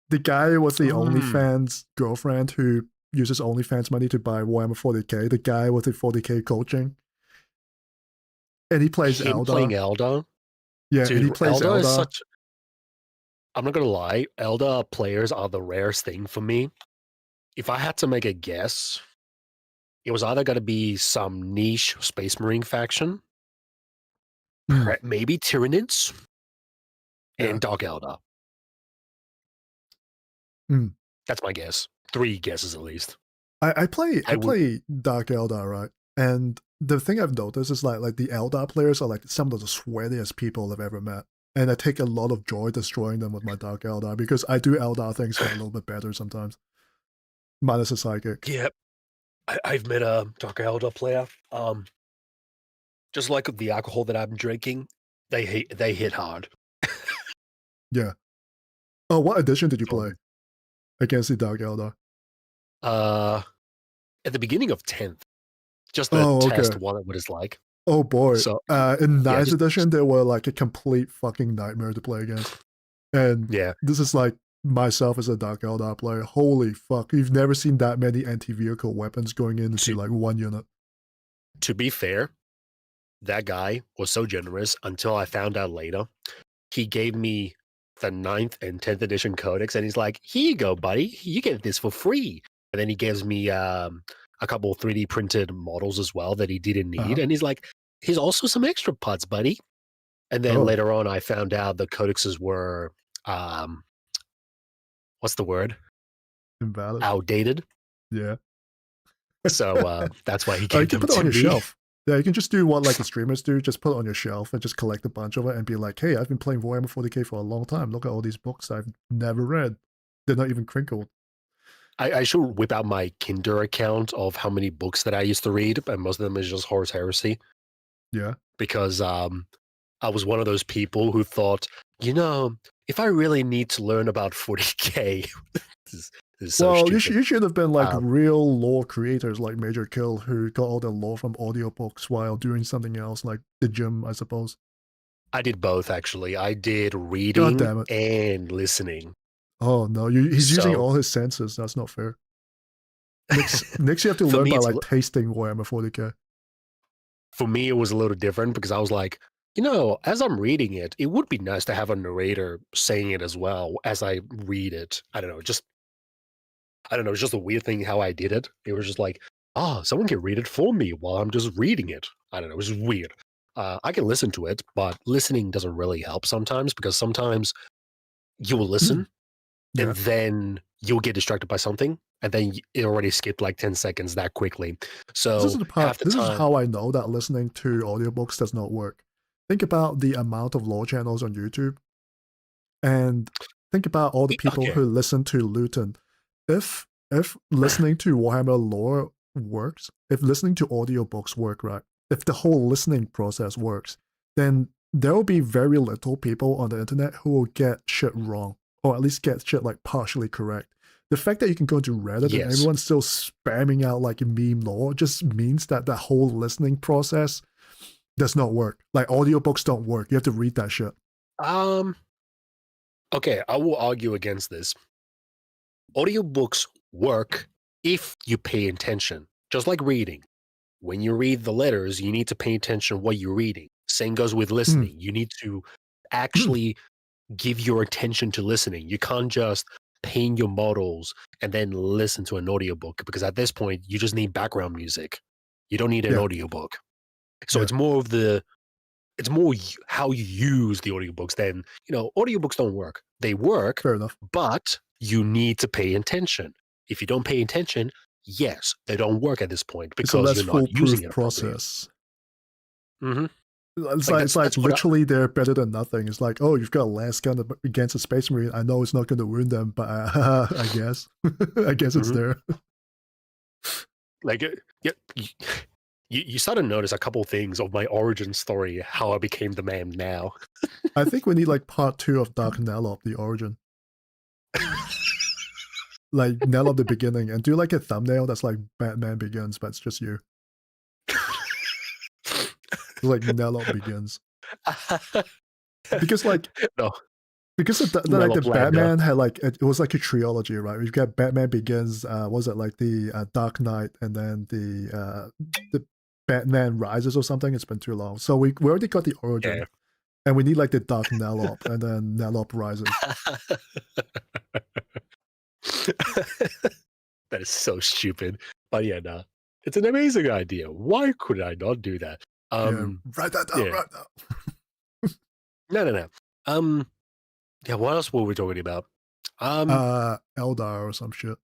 [SPEAKER 2] the guy with the OnlyFans girlfriend who uses OnlyFans money to buy Warhammer 40k, the guy with the 40k coaching. And he plays Eldar.
[SPEAKER 5] Playing Eldar?
[SPEAKER 2] Yeah,
[SPEAKER 5] dude,
[SPEAKER 2] and he plays
[SPEAKER 5] Eldar.
[SPEAKER 2] Eldar.
[SPEAKER 5] Is such... I'm not gonna lie, Eldar players are the rarest thing for me. If I had to make a guess, it was either gonna be some niche Space Marine faction, maybe Tyranids, and Dark Eldar. That's my guess. 3 guesses at least.
[SPEAKER 2] I play Dark Eldar, right? And the thing I've noticed is like the Eldar players are like some of the sweatiest people I've ever met. And I take a lot of joy destroying them with my Dark Eldar because I do Eldar things a little bit better sometimes. Minus a psychic.
[SPEAKER 5] Yep. I've met a Dark Eldar player. Just like the alcohol that I'm drinking, they hit hard.
[SPEAKER 2] Yeah. Oh, what edition did you play against the Dark Eldar?
[SPEAKER 5] At the beginning of 10th. Just to test what it's like.
[SPEAKER 2] Oh boy.
[SPEAKER 5] So,
[SPEAKER 2] in 9th edition, they were like a complete fucking nightmare to play against. And this is like myself as a Dark Eldar player. Holy fuck. You've never seen that many anti-vehicle weapons going into like one unit.
[SPEAKER 5] To be fair, that guy was so generous until I found out later. He gave me the 9th and 10th edition codex, and he's like, "Here you go, buddy. You get this for free." And then he gives me a couple 3D printed models as well that he didn't need. And he's like, "Here's also some extra parts, buddy." And then later on, I found out the codexes were, what's the word?
[SPEAKER 2] Invalid.
[SPEAKER 5] Outdated.
[SPEAKER 2] Yeah.
[SPEAKER 5] So that's why he gave them
[SPEAKER 2] put it
[SPEAKER 5] to
[SPEAKER 2] on your
[SPEAKER 5] me.
[SPEAKER 2] shelf. Yeah, you can just do what like the streamers do. Just put it on your shelf and just collect a bunch of it and be like, "Hey, I've been playing Warhammer 40k for a long time. Look at all these books I've never read. They're not even crinkled."
[SPEAKER 5] I should whip out my Kinder account of how many books that I used to read, and most of them is just Horus Heresy.
[SPEAKER 2] Yeah.
[SPEAKER 5] Because I was one of those people who thought, if I really need to learn about 40k, this is so stupid.
[SPEAKER 2] You should have been like real lore creators like Major Kill who got all their lore from audiobooks while doing something else like the gym, I suppose.
[SPEAKER 5] I did both, actually. I did reading
[SPEAKER 2] damn it.
[SPEAKER 5] and listening.
[SPEAKER 2] Oh no, he's using all his senses. That's not fair. Next you have to learn by like tasting Warhammer 40k.
[SPEAKER 5] For me, it was a little different because I was like, as I'm reading it, it would be nice to have a narrator saying it as well as I read it. I don't know, it's just a weird thing how I did it. It was just like, someone can read it for me while I'm just reading it. I don't know, it was just weird. I can listen to it, but listening doesn't really help sometimes because sometimes you will listen and then you'll get distracted by something and then it already skipped like 10 seconds that quickly. So
[SPEAKER 2] this is how I know that listening to audiobooks does not work. Think about the amount of lore channels on YouTube and think about all the people who listen to Luton. If listening to Warhammer lore works, if listening to audiobooks work right, if the whole listening process works, then there will be very little people on the internet who will get shit wrong, or at least get shit like partially correct. The fact that you can go to Reddit and everyone's still spamming out like meme lore just means that the whole listening process does not work. Like audiobooks don't work. You have to read that shit.
[SPEAKER 5] Okay, I will argue against this. Audiobooks work if you pay attention, just like reading. When you read the letters, you need to pay attention to what you're reading. Same goes with listening. You need to actually give your attention to listening. You can't just paint your models and then listen to an audiobook because at this point, you just need background music. You don't need an audiobook. So it's more of how you use the audiobooks than, audiobooks don't work. They work,
[SPEAKER 2] fair enough,
[SPEAKER 5] but you need to pay attention. If you don't pay attention, yes, they don't work at this point because
[SPEAKER 2] it's a less
[SPEAKER 5] you're not using
[SPEAKER 2] foolproof
[SPEAKER 5] it
[SPEAKER 2] process.
[SPEAKER 5] Mm-hmm.
[SPEAKER 2] It's like literally they're better than nothing. It's like, oh, you've got a last gun against a Space Marine. I know it's not going to wound them, but I guess, it's there.
[SPEAKER 5] Like, you start to notice a couple things of my origin story, how I became the man now.
[SPEAKER 2] I think we need like part 2 of Dark NELLOP, the origin. Like NELLOP the beginning, and do like a thumbnail that's like Batman Begins, but it's just you. Like NELLOP Begins. Because like because the Batman had like it was like a trilogy, right? We've got Batman Begins, was it like the Dark Knight, and then the Batman Rises or something? It's been too long, so we already got the origin, and we need like the Dark NELLOP, and then NELLOP Rises.
[SPEAKER 5] That is so stupid, but yeah, no, it's an amazing idea. Why could I not do that?
[SPEAKER 2] Write that down right now.
[SPEAKER 5] No. Yeah, what else were we talking about?
[SPEAKER 2] Eldar or some shit.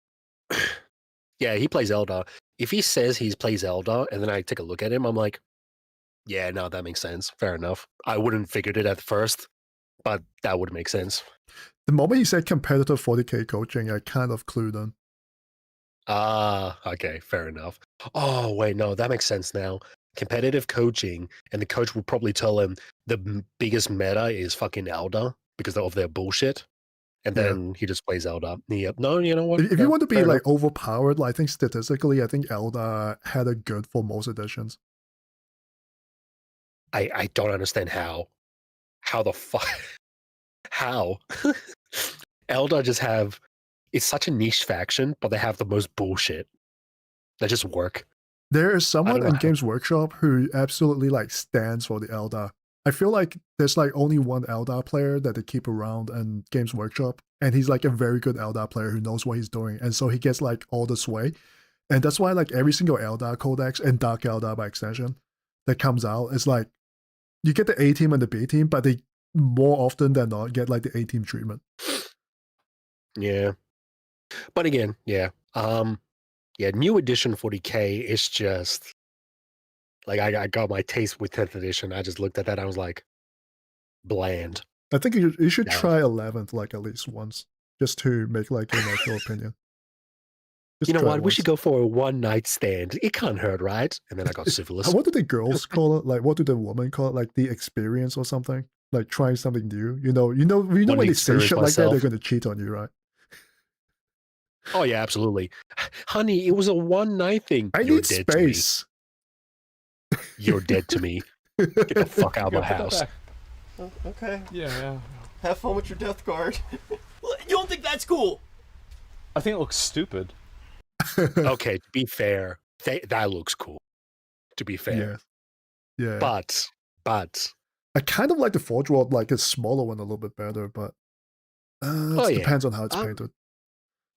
[SPEAKER 5] Yeah, he plays Eldar. If he says he plays Eldar, and then I take a look at him, I'm like, yeah, no, that makes sense. Fair enough. I wouldn't figured it at first, but that would make sense.
[SPEAKER 2] The moment you said competitive 40k coaching, I kind of clued in.
[SPEAKER 5] Okay, fair enough. Oh, wait, no, that makes sense now. Competitive coaching, and the coach will probably tell him the biggest meta is fucking Eldar because of their bullshit, and then he just plays Eldar. Yep. No, you know what?
[SPEAKER 2] If you want to be like overpowered, I think statistically, I think Eldar had a good for most editions.
[SPEAKER 5] I don't understand how the fuck how Eldar just have, it's such a niche faction, but they have the most bullshit. They just work.
[SPEAKER 2] There is someone in Games Workshop who absolutely like stands for the Eldar. I feel like there's like only one Eldar player that they keep around in Games Workshop, and he's like a very good Eldar player who knows what he's doing, and so he gets like all the sway. And that's why like every single Eldar codex and Dark Eldar by extension that comes out is like you get the A team and the B team, but they more often than not get like the A team treatment.
[SPEAKER 5] Yeah. But again, yeah. Yeah, new edition 40k is just like I got my taste with 10th edition. I just looked at that and I was like, bland.
[SPEAKER 2] I think you should try 11th like at least once, just to make like an actual opinion.
[SPEAKER 5] Just you know what? We should go for a one night stand. It can't hurt, right? And then I got syphilis.
[SPEAKER 2] What do the girls call it? Like, what do the women call it? Like the experience or something? Like trying something new. You know when they say shit like that, they're going to cheat on you, right?
[SPEAKER 5] Oh yeah, absolutely. Honey, it was a one night thing.
[SPEAKER 2] I need space.
[SPEAKER 5] You're dead to me. Get the fuck out of my house.
[SPEAKER 13] Oh, okay.
[SPEAKER 16] Yeah.
[SPEAKER 13] Have fun with your death guard. You don't think that's cool?
[SPEAKER 16] I think it looks stupid.
[SPEAKER 5] Okay, to be fair, that looks cool. To be fair.
[SPEAKER 2] Yeah.
[SPEAKER 5] But
[SPEAKER 2] I kind of like the Forge World, like a smaller one a little bit better, but it depends on how it's painted.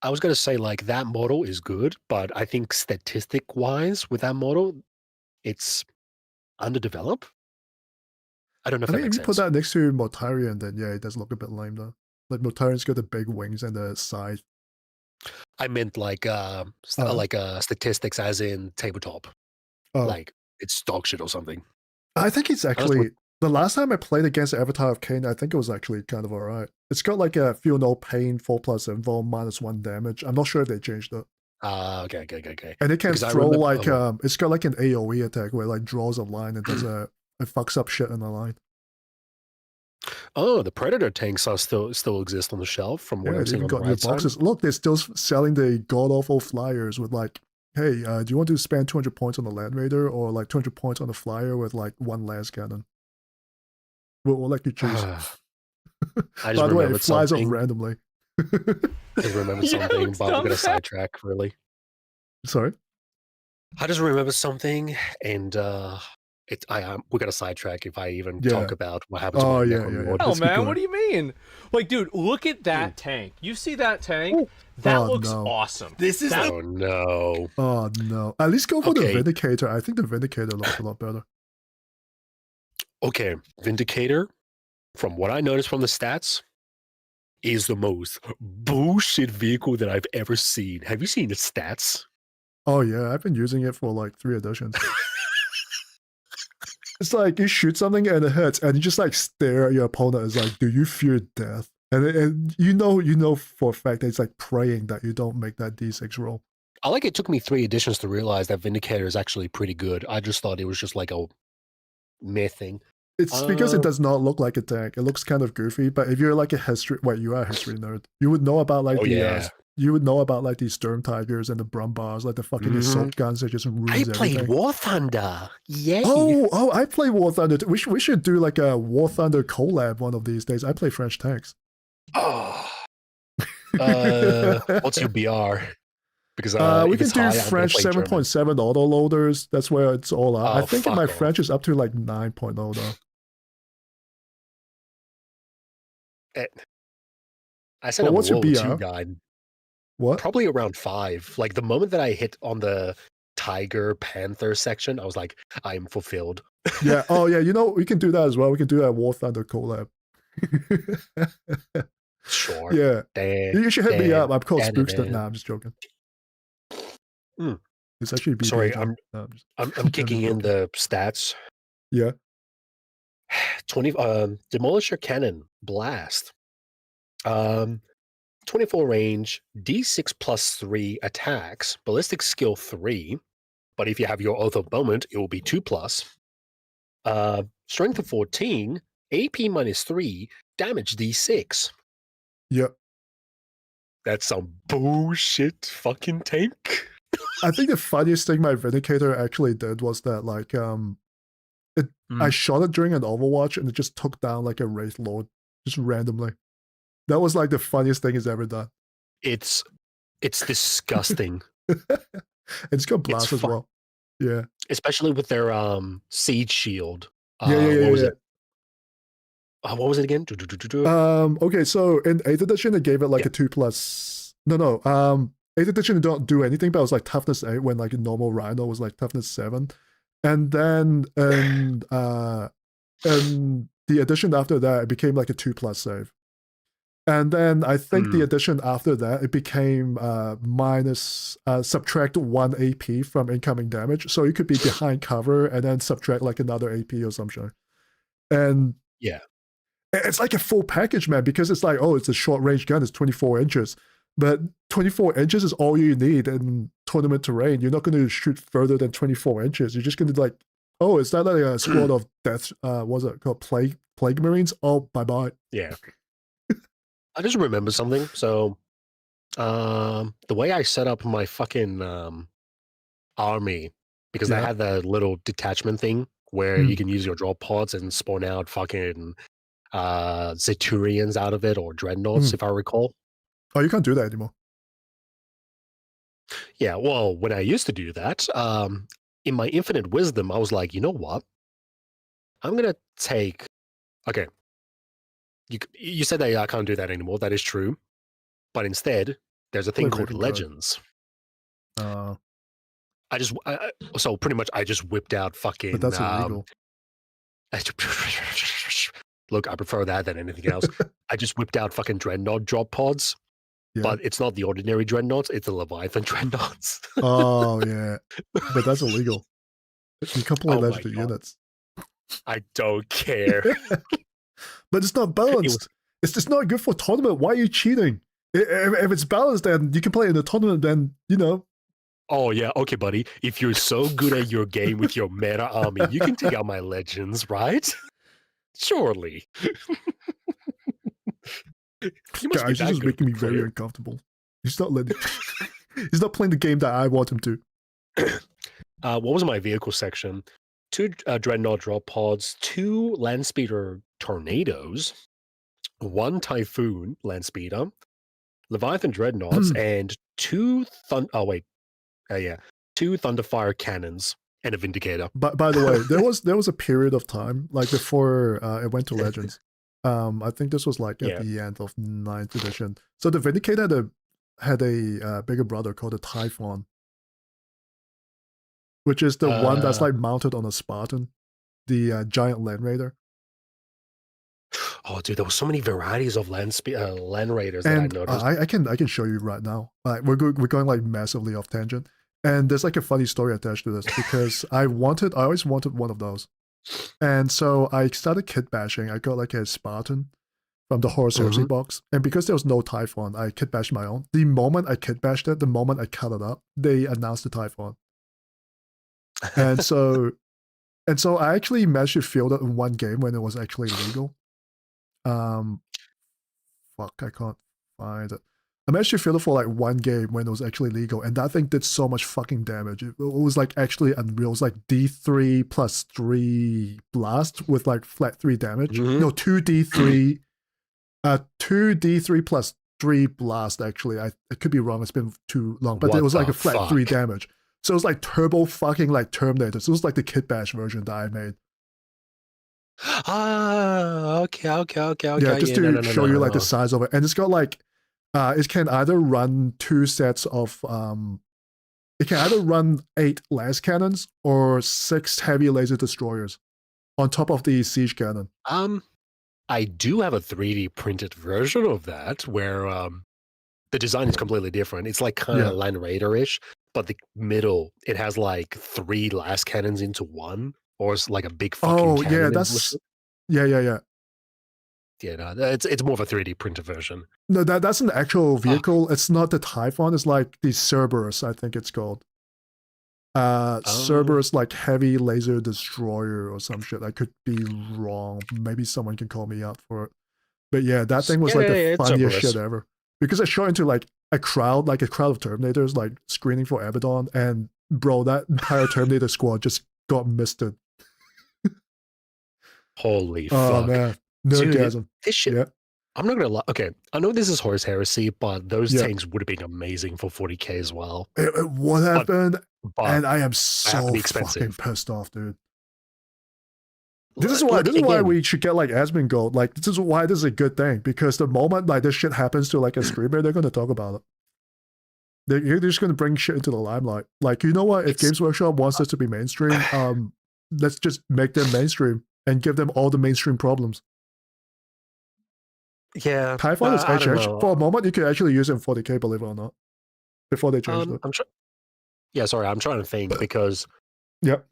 [SPEAKER 5] I was going to say, like, that model is good, but I think statistic-wise with that model, it's underdeveloped. I don't know if that makes sense.
[SPEAKER 2] If you put that next to Mortarion, then yeah, it does look a bit lame, though. Like, Mortarion's got the big wings and the side.
[SPEAKER 5] I meant, like statistics as in tabletop. Like, it's dog shit or something.
[SPEAKER 2] I think it's actually... The last time I played against Avatar of Cain, I think it was actually kind of alright. It's got like a feel no pain, 4+ invul, -1 damage. I'm not sure if they changed it.
[SPEAKER 5] Okay.
[SPEAKER 2] And it can throw like, it's got like an AoE attack where it like draws a line and does it fucks up shit in the line.
[SPEAKER 5] Oh, the Predator tanks are still exist on the shelf from what I've seen on the right
[SPEAKER 2] boxes.
[SPEAKER 5] side.
[SPEAKER 2] Look, they're still selling the god-awful flyers with like, hey, do you want to spend 200 points on the Land Raider or like 200 points on the flyer with like 1 las cannon? We'll let you choose.
[SPEAKER 5] I just
[SPEAKER 2] By the way, it
[SPEAKER 5] remembered
[SPEAKER 2] flies off
[SPEAKER 5] something.
[SPEAKER 2] randomly.
[SPEAKER 5] I just remembered something, but we're going to sidetrack, really.
[SPEAKER 2] Sorry?
[SPEAKER 5] I just remembered something, and we're going to sidetrack if I even talk about what happened to my Necromorph.
[SPEAKER 16] Oh, man, what do you mean? Like, dude, look at that tank. You see that tank? That looks awesome.
[SPEAKER 13] This is
[SPEAKER 5] Oh, no.
[SPEAKER 2] Oh, no. At least go for the Vindicator. I think the Vindicator looks a lot better.
[SPEAKER 5] Okay, Vindicator, from what I noticed from the stats, is the most bullshit vehicle that I've ever seen. Have you seen the stats?
[SPEAKER 2] Oh yeah, I've been using it for like 3 editions. It's like you shoot something and it hits, and you just like stare at your opponent. It's like, do you fear death? And you know for a fact that it's like praying that you don't make that D6 roll.
[SPEAKER 5] I like it took me 3 editions to realize that Vindicator is actually pretty good. I just thought it was just like a meh thing.
[SPEAKER 2] It's because it does not look like a tank. It looks kind of goofy, but if you're like a history, you are a history nerd. You would know about like you would know about like these Storm Tigers and the Brumbars, like the fucking assault guns that just ruins everything.
[SPEAKER 5] I played War Thunder. Yay!
[SPEAKER 2] Oh, I play War Thunder. We should do like a War Thunder collab one of these days. I play French tanks.
[SPEAKER 5] Oh. What's your BR? Because
[SPEAKER 2] we can do French 7.7 auto loaders. That's where it's all up. I think my French is up to like 9.0 though.
[SPEAKER 5] I said
[SPEAKER 2] what's your BR?
[SPEAKER 5] Guide.
[SPEAKER 2] What?
[SPEAKER 5] Probably around 5. Like the moment that I hit on the Tiger Panther section, I was like, I'm fulfilled.
[SPEAKER 2] Yeah. Oh yeah. You know, we can do that as well. We can do that War Thunder collab.
[SPEAKER 5] Sure.
[SPEAKER 2] Yeah. You should hit me up. I'm called Spookster. Nah, I'm just joking. It's actually BB.
[SPEAKER 5] Sorry, I'm kicking in the stats.
[SPEAKER 2] Yeah.
[SPEAKER 5] 20 Demolisher Cannon Blast. 24 range, D6 plus 3 attacks, ballistic skill 3, but if you have your Oath of Bowment, it will be 2 plus. Strength of 14, AP minus 3, damage D6.
[SPEAKER 2] Yep.
[SPEAKER 5] That's some bullshit fucking tank.
[SPEAKER 2] I think the funniest thing my Vindicator actually did was that like I shot it during an Overwatch and it just took down like a Wraith Lord just randomly. That was like the funniest thing it's ever done.
[SPEAKER 5] It's disgusting.
[SPEAKER 2] It's got blast as well. Yeah.
[SPEAKER 5] Especially with their siege shield.
[SPEAKER 2] Yeah.
[SPEAKER 5] What was it? What was it again?
[SPEAKER 2] Okay, so in 8th edition it gave it like a 2 plus. No. 8th edition it don't do anything, but it was like toughness 8 when like a normal Rhino was like toughness 7. And then in the edition after that it became like a 2 plus save. And then I think the edition after that, it became subtract 1 AP from incoming damage. So you could be behind cover and then subtract like another AP or something. And
[SPEAKER 5] yeah,
[SPEAKER 2] it's like a full package, man, because it's like, oh, it's a short range gun, it's 24 inches. But 24 inches is all you need in tournament terrain. You're not going to shoot further than 24 inches. You're just going to like, oh, is that like a squad of death? What's it called? Plague Marines? Oh, bye-bye.
[SPEAKER 5] Yeah. I just remember something. So, the way I set up my fucking army, because I had the little detachment thing where you can use your drop pods and spawn out fucking Zeturians out of it or Dreadnoughts, if I recall.
[SPEAKER 2] Oh, you can't do that anymore.
[SPEAKER 5] Yeah, well, when I used to do that, in my infinite wisdom, I was like, you know what? I'm going to take... Okay. You said that I can't do that anymore. That is true. But instead, there's a thing called Legends. So pretty much I just whipped out fucking...
[SPEAKER 2] But that's illegal.
[SPEAKER 5] Look, I prefer that than anything else. I just whipped out fucking Dreadnought drop pods. Yeah. But it's not the ordinary Dreadnoughts, it's the Leviathan Dreadnoughts.
[SPEAKER 2] Oh, yeah. But that's illegal. You can't play legendary units.
[SPEAKER 5] I don't care.
[SPEAKER 2] But it's not balanced. It's just not good for tournament. Why are you cheating? If it's balanced, then you can play in the tournament, then, you know.
[SPEAKER 5] Oh, yeah. Okay, buddy. If you're so good at your game with your meta army, you can take out my legends, right? Surely.
[SPEAKER 2] Guys, this is making me very uncomfortable. He's not letting... He's not playing the game that I want him to.
[SPEAKER 5] What was my vehicle section? 2 Dreadnought drop pods, 2 Landspeeder Tornadoes, 1 Typhoon Landspeeder, Leviathan Dreadnoughts, and 2 Thunderfire Cannons and a Vindicator.
[SPEAKER 2] But by the way, there was a period of time like before it went to Legends. I think this was like at the end of 9th edition. So the Vindicator had a bigger brother called the Typhon, which is the one that's like mounted on a Spartan. the giant Land Raider.
[SPEAKER 5] Oh, dude, there were so many varieties of land raiders that I
[SPEAKER 2] And
[SPEAKER 5] noticed.
[SPEAKER 2] I can show you right now. We're going like massively off tangent, and there's like a funny story attached to this because I always wanted one of those, and so I started kit bashing. I got like a Spartan from the Horus Heresy box, and because there was no Typhon, I kit bashed my own. The moment I kit bashed it, the moment I cut it up, they announced the Typhon, and so I actually managed to field it in one game when it was actually legal. Fuck, I can't find it. I managed to field it for like one game when it was actually legal, and that thing did so much fucking damage. It was like actually unreal. It was like D3 plus 3 blast with like flat 3 damage. No, 2D3, 2D3 plus 3 blast. Actually, I could be wrong. It's been too long, but it was like a flat 3 damage. So it was like turbo fucking like Terminator. So it was like the kit bash version that I made.
[SPEAKER 5] Okay.
[SPEAKER 2] Yeah, just to show you like the size of it, and it's got like, it can either run 2 sets of it can either run 8 las cannons or 6 heavy laser destroyers on top of the siege cannon.
[SPEAKER 5] I do have a 3D printed version of that where the design is completely different. It's like kind of Land Raider-ish, but the middle it has like 3 las cannons into one. Or it's like a big fucking cannon.
[SPEAKER 2] Yeah, that's yeah.
[SPEAKER 5] Yeah, no, it's more of a 3D printed version.
[SPEAKER 2] No, that's an actual vehicle. It's not the Typhon. It's like the Cerberus, I think it's called. Cerberus, like heavy laser destroyer or some shit. I could be wrong. Maybe someone can call me out for it. But yeah, that thing was like the funniest shit ever. Because I shot into like a crowd of Terminators, like screening for Abaddon, and bro, that entire Terminator squad just got misted.
[SPEAKER 5] Holy
[SPEAKER 2] fuck. Oh man. Nerdgasm.
[SPEAKER 5] Dude, this shit.
[SPEAKER 2] Yeah.
[SPEAKER 5] I'm not gonna lie. Okay, I know this is Horus Heresy, but those tanks would have been amazing for 40k as well.
[SPEAKER 2] It would have been, and I am so
[SPEAKER 5] expensive.
[SPEAKER 2] fucking pissed off, dude. This is why we should get like Asmongold. Like, this is why this is a good thing, because the moment like this shit happens to like a streamer, they're gonna talk about it. They're just gonna bring shit into the limelight. Like, you know what? If Games Workshop wants this to be mainstream, let's just make them mainstream and give them all the mainstream problems.
[SPEAKER 5] Yeah,
[SPEAKER 2] Typhon is HH. For a moment, you could actually use it in 40k, believe it or not, before they changed it.
[SPEAKER 5] I'm trying to think because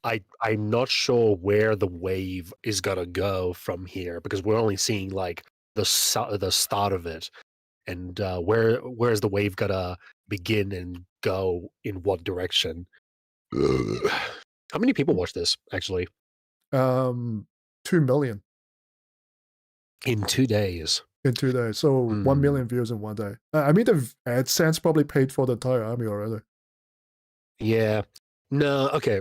[SPEAKER 5] I'm not sure where the wave is gonna go from here, because we're only seeing like the start of it, and where's the wave gonna begin and go in what direction? How many people watch this actually?
[SPEAKER 2] 2 million
[SPEAKER 5] in 2 days.
[SPEAKER 2] In 2 days, so 1 million views in 1 day. I mean, the AdSense probably paid for the entire army already.
[SPEAKER 5] Yeah. No. Okay.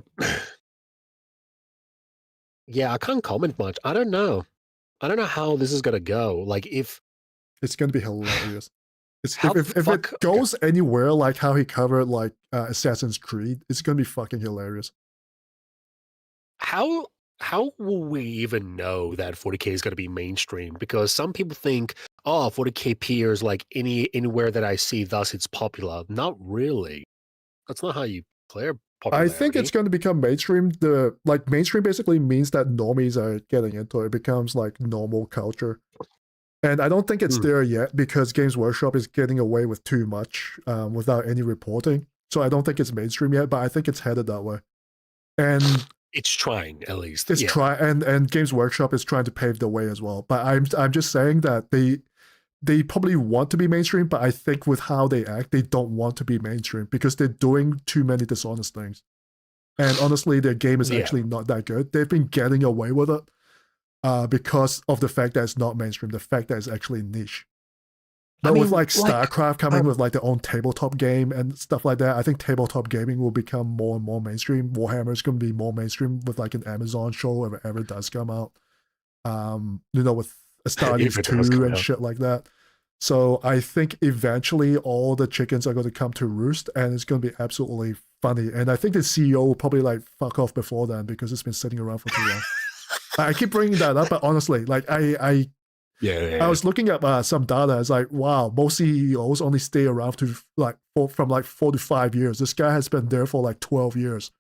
[SPEAKER 5] Yeah, I can't comment much. I don't know how this is gonna go. Like, if
[SPEAKER 2] it's gonna be hilarious. If it goes anywhere like how he covered like Assassin's Creed, it's gonna be fucking hilarious.
[SPEAKER 5] How will we even know that 40k is going to be mainstream? Because some people think, oh, 40k peers, like anywhere that I see, thus it's popular. Not really. That's not how you play popularity.
[SPEAKER 2] I think it's going to become mainstream. Mainstream basically means that normies are getting into it. It becomes like normal culture. And I don't think it's there yet, because Games Workshop is getting away with too much without any reporting. So I don't think it's mainstream yet, but I think it's headed that way. And
[SPEAKER 5] it's trying, at least.
[SPEAKER 2] It's and Games Workshop is trying to pave the way as well. But I'm just saying that they probably want to be mainstream, but I think with how they act, they don't want to be mainstream because they're doing too many dishonest things. And honestly, their game is actually not that good. They've been getting away with it because of the fact that it's not mainstream, the fact that it's actually niche. But with like StarCraft coming with like their own tabletop game and stuff like that, I think tabletop gaming will become more and more mainstream. Warhammer is going to be more mainstream with like an Amazon show if it ever does come out. With Astartes 2 and shit like that. So I think eventually all the chickens are going to come to roost, and it's going to be absolutely funny. And I think the CEO will probably like fuck off before then because it's been sitting around for too long. I keep bringing that up, but honestly, like I was looking at some data. It's like, wow, most CEOs only stay around to from 4 to 5 years. This guy has been there for like 12 years.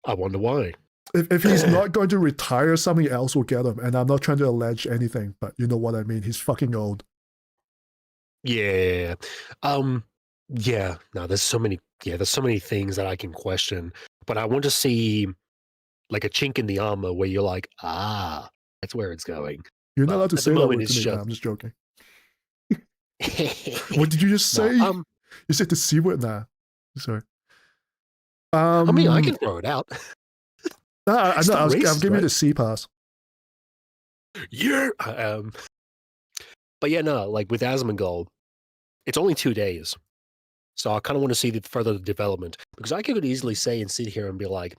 [SPEAKER 5] I wonder why.
[SPEAKER 2] If he's not going to retire, something else will get him. And I'm not trying to allege anything, but you know what I mean. He's fucking old.
[SPEAKER 5] Yeah. Yeah. No, there's so many things that I can question. But I want to see like a chink in the armor where you're like, that's where it's going.
[SPEAKER 2] You're not allowed to
[SPEAKER 5] at the
[SPEAKER 2] say that
[SPEAKER 5] moment,
[SPEAKER 2] word to
[SPEAKER 5] it's
[SPEAKER 2] me.
[SPEAKER 5] just-
[SPEAKER 2] No, I'm just joking. What did you just say?
[SPEAKER 5] No,
[SPEAKER 2] You said the C word? Nah. Sorry.
[SPEAKER 5] I mean, I can throw it out.
[SPEAKER 2] Nah,
[SPEAKER 5] It's not
[SPEAKER 2] I'll
[SPEAKER 5] racist,
[SPEAKER 2] give you
[SPEAKER 5] right?
[SPEAKER 2] the C pass.
[SPEAKER 5] Yeah. But yeah, no, like with Asmongold, it's only 2 days. So I kind of want to see the further development because I could easily say and sit here and be like,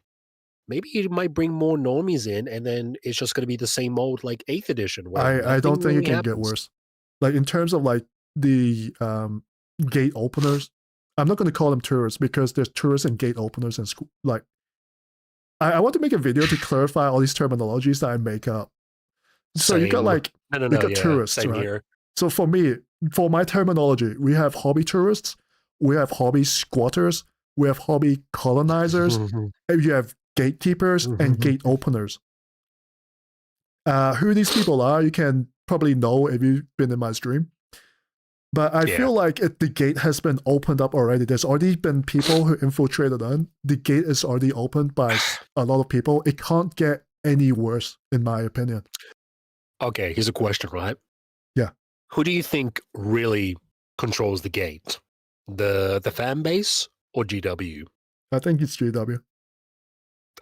[SPEAKER 5] maybe it might bring more normies in and then it's just going to be the same mode like 8th edition. Where
[SPEAKER 2] I don't
[SPEAKER 5] nothing
[SPEAKER 2] think it
[SPEAKER 5] really
[SPEAKER 2] can get
[SPEAKER 5] happens.
[SPEAKER 2] worse. Like in terms of like the gate openers, I'm not going to call them tourists because there's tourists and gate openers and like I want to make a video to clarify all these terminologies that I make up. So you got
[SPEAKER 5] Same.
[SPEAKER 2] like
[SPEAKER 5] No,
[SPEAKER 2] you got
[SPEAKER 5] yeah,
[SPEAKER 2] tourists,
[SPEAKER 5] same
[SPEAKER 2] right?
[SPEAKER 5] here.
[SPEAKER 2] So for me, for my terminology, we have hobby tourists, we have hobby squatters, we have hobby colonizers, and you have gatekeepers and gate openers. Who these people are, you can probably know if you've been in my stream. But I feel like if the gate has been opened up already, there's already been people who infiltrated on. The gate is already opened by a lot of people. It can't get any worse, in my opinion.
[SPEAKER 5] Okay, here's a question, right?
[SPEAKER 2] Yeah.
[SPEAKER 5] Who do you think really controls the gate? The fan base or GW?
[SPEAKER 2] I think it's GW.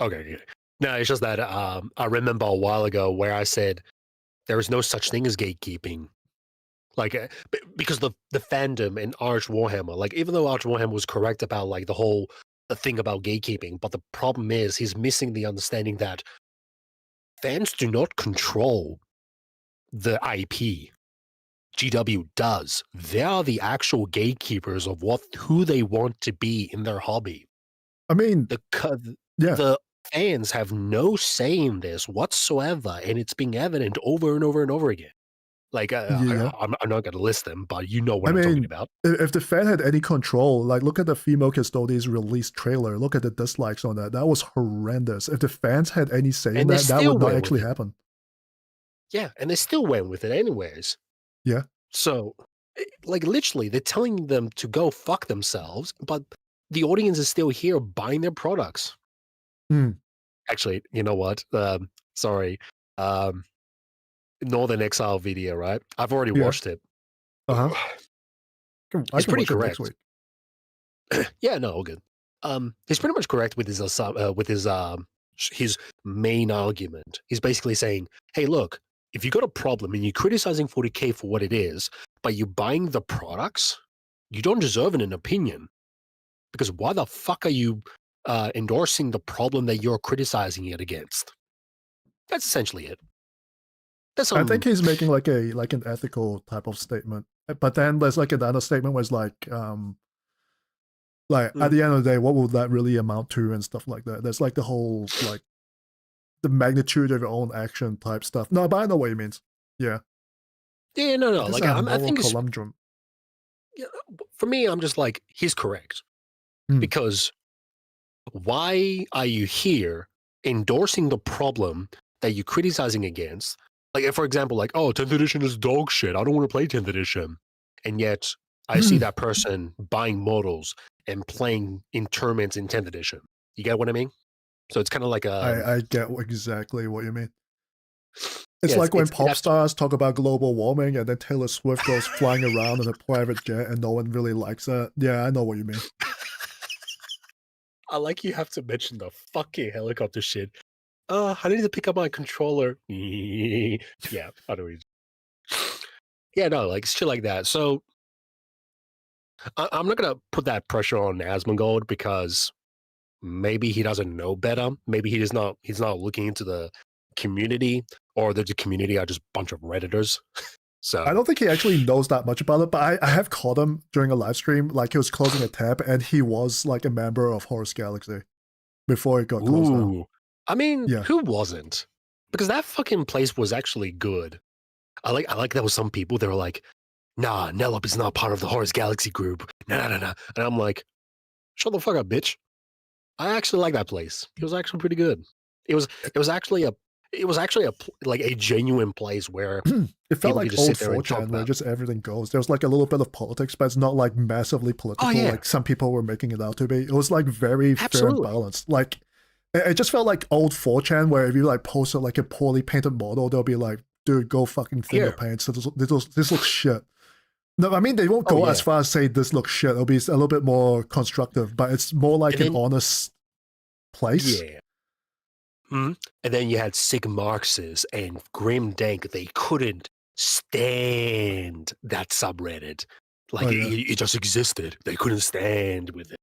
[SPEAKER 5] Okay. No, it's just that I remember a while ago where I said there is no such thing as gatekeeping. Like, because the fandom in Arch Warhammer, like, even though Arch Warhammer was correct about, like, the thing about gatekeeping, but the problem is he's missing the understanding that fans do not control the IP. GW does. They are the actual gatekeepers of who they want to be in their hobby.
[SPEAKER 2] I mean,
[SPEAKER 5] the fans have no say in this whatsoever, and it's being evident over and over and over again. Like, I'm not going to list them, but you know what I'm talking about.
[SPEAKER 2] If the fan had any control, like look at the Female Custodian's release trailer, look at the dislikes on that. That was horrendous. If the fans had any say in that would not actually happen.
[SPEAKER 5] Yeah, and they still went with it anyways.
[SPEAKER 2] Yeah.
[SPEAKER 5] So, like, literally, they're telling them to go fuck themselves, but the audience is still here buying their products. Actually, you know what? Sorry. Northern Exile video, right? I've already watched it. He's pretty correct. Yeah, no, all good. He's pretty much correct with his main argument. He's basically saying, "Hey, look, if you got a problem and you're criticizing 40K for what it is, but you're buying the products, you don't deserve an opinion. Because why the fuck are you endorsing the problem that you're criticizing it against?" That's essentially it.
[SPEAKER 2] I think he's making like an ethical type of statement. But then there's like another statement where it's like at the end of the day, what will that really amount to and stuff like that. There's like the whole like the magnitude of your own action type stuff. No, but I know what he means. Yeah.
[SPEAKER 5] Yeah, no. Like I think it's,
[SPEAKER 2] conundrum.
[SPEAKER 5] Yeah, for me, I'm just like, he's correct. Because why are you here endorsing the problem that you're criticizing against? Like, for example, like, oh, 10th edition is dog shit. I don't want to play 10th edition. And yet, I see that person buying models and playing in tournaments in 10th edition. You get what I mean? So it's kind of like a...
[SPEAKER 2] I get exactly what you mean. It's like when pop stars talk about global warming and then Taylor Swift goes flying around in a private jet and no one really likes it. Yeah, I know what you mean.
[SPEAKER 5] I like you have to mention the fucking helicopter shit. I need to pick up my controller. Yeah, I know. Yeah, no, like shit like that. So I'm not gonna put that pressure on Asmongold because maybe he doesn't know better. Maybe he's not looking into the community, or the community are just a bunch of Redditors. So
[SPEAKER 2] I don't think he actually knows that much about it, but I have caught him during a live stream, like he was closing a tab and he was like a member of Horus Galaxy before it got closed down.
[SPEAKER 5] I mean, who wasn't? Because that fucking place was actually good. I like there was some people, they were like, nah, NELLOP is not part of the Horus Galaxy group. Nah. And I'm like, shut the fuck up, bitch. I actually like that place. It was actually pretty good. It was actually a like a genuine place where
[SPEAKER 2] it felt
[SPEAKER 5] people
[SPEAKER 2] like
[SPEAKER 5] could just
[SPEAKER 2] old
[SPEAKER 5] sit there and talk
[SPEAKER 2] 4chan where
[SPEAKER 5] about.
[SPEAKER 2] just everything goes. There was like a little bit of politics, but it's not like massively political
[SPEAKER 5] yeah.
[SPEAKER 2] like some people were making it out to be. It was like very fair and
[SPEAKER 5] Absolutely.
[SPEAKER 2] balanced. Like it just felt like old 4chan where if you like posted like a poorly painted model, they'll be like, dude, go fucking thin your pants. This looks shit. No, I mean they won't go as far as say this looks shit. It'll be a little bit more constructive, but it's more like an honest place.
[SPEAKER 5] Yeah. And then you had Sig Marxes and Grim Dank. They couldn't stand that subreddit. Like it just existed. They couldn't stand with it.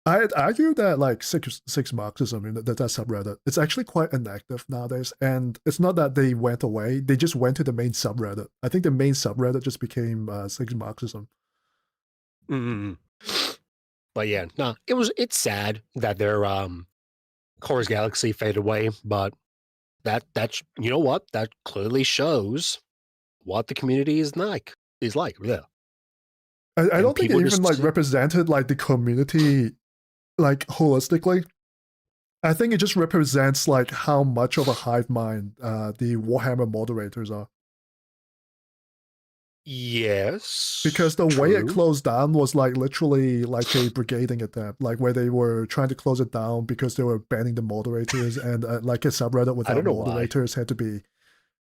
[SPEAKER 2] I'd argue that like six Marxism, that subreddit, it's actually quite inactive nowadays. And it's not that they went away; they just went to the main subreddit. I think the main subreddit just became six Marxism.
[SPEAKER 5] But yeah, no, it's sad that their Chorus Galaxy faded away, but that's you know what? That clearly shows what the community is like. Yeah.
[SPEAKER 2] I don't think it even like represented like the community like holistically. I think it just represents like how much of a hive mind the Warhammer moderators are.
[SPEAKER 5] Yes.
[SPEAKER 2] Because the way it closed down was like literally like a brigading attempt, like where they were trying to close it down because they were banning the moderators and like a subreddit without moderators had to be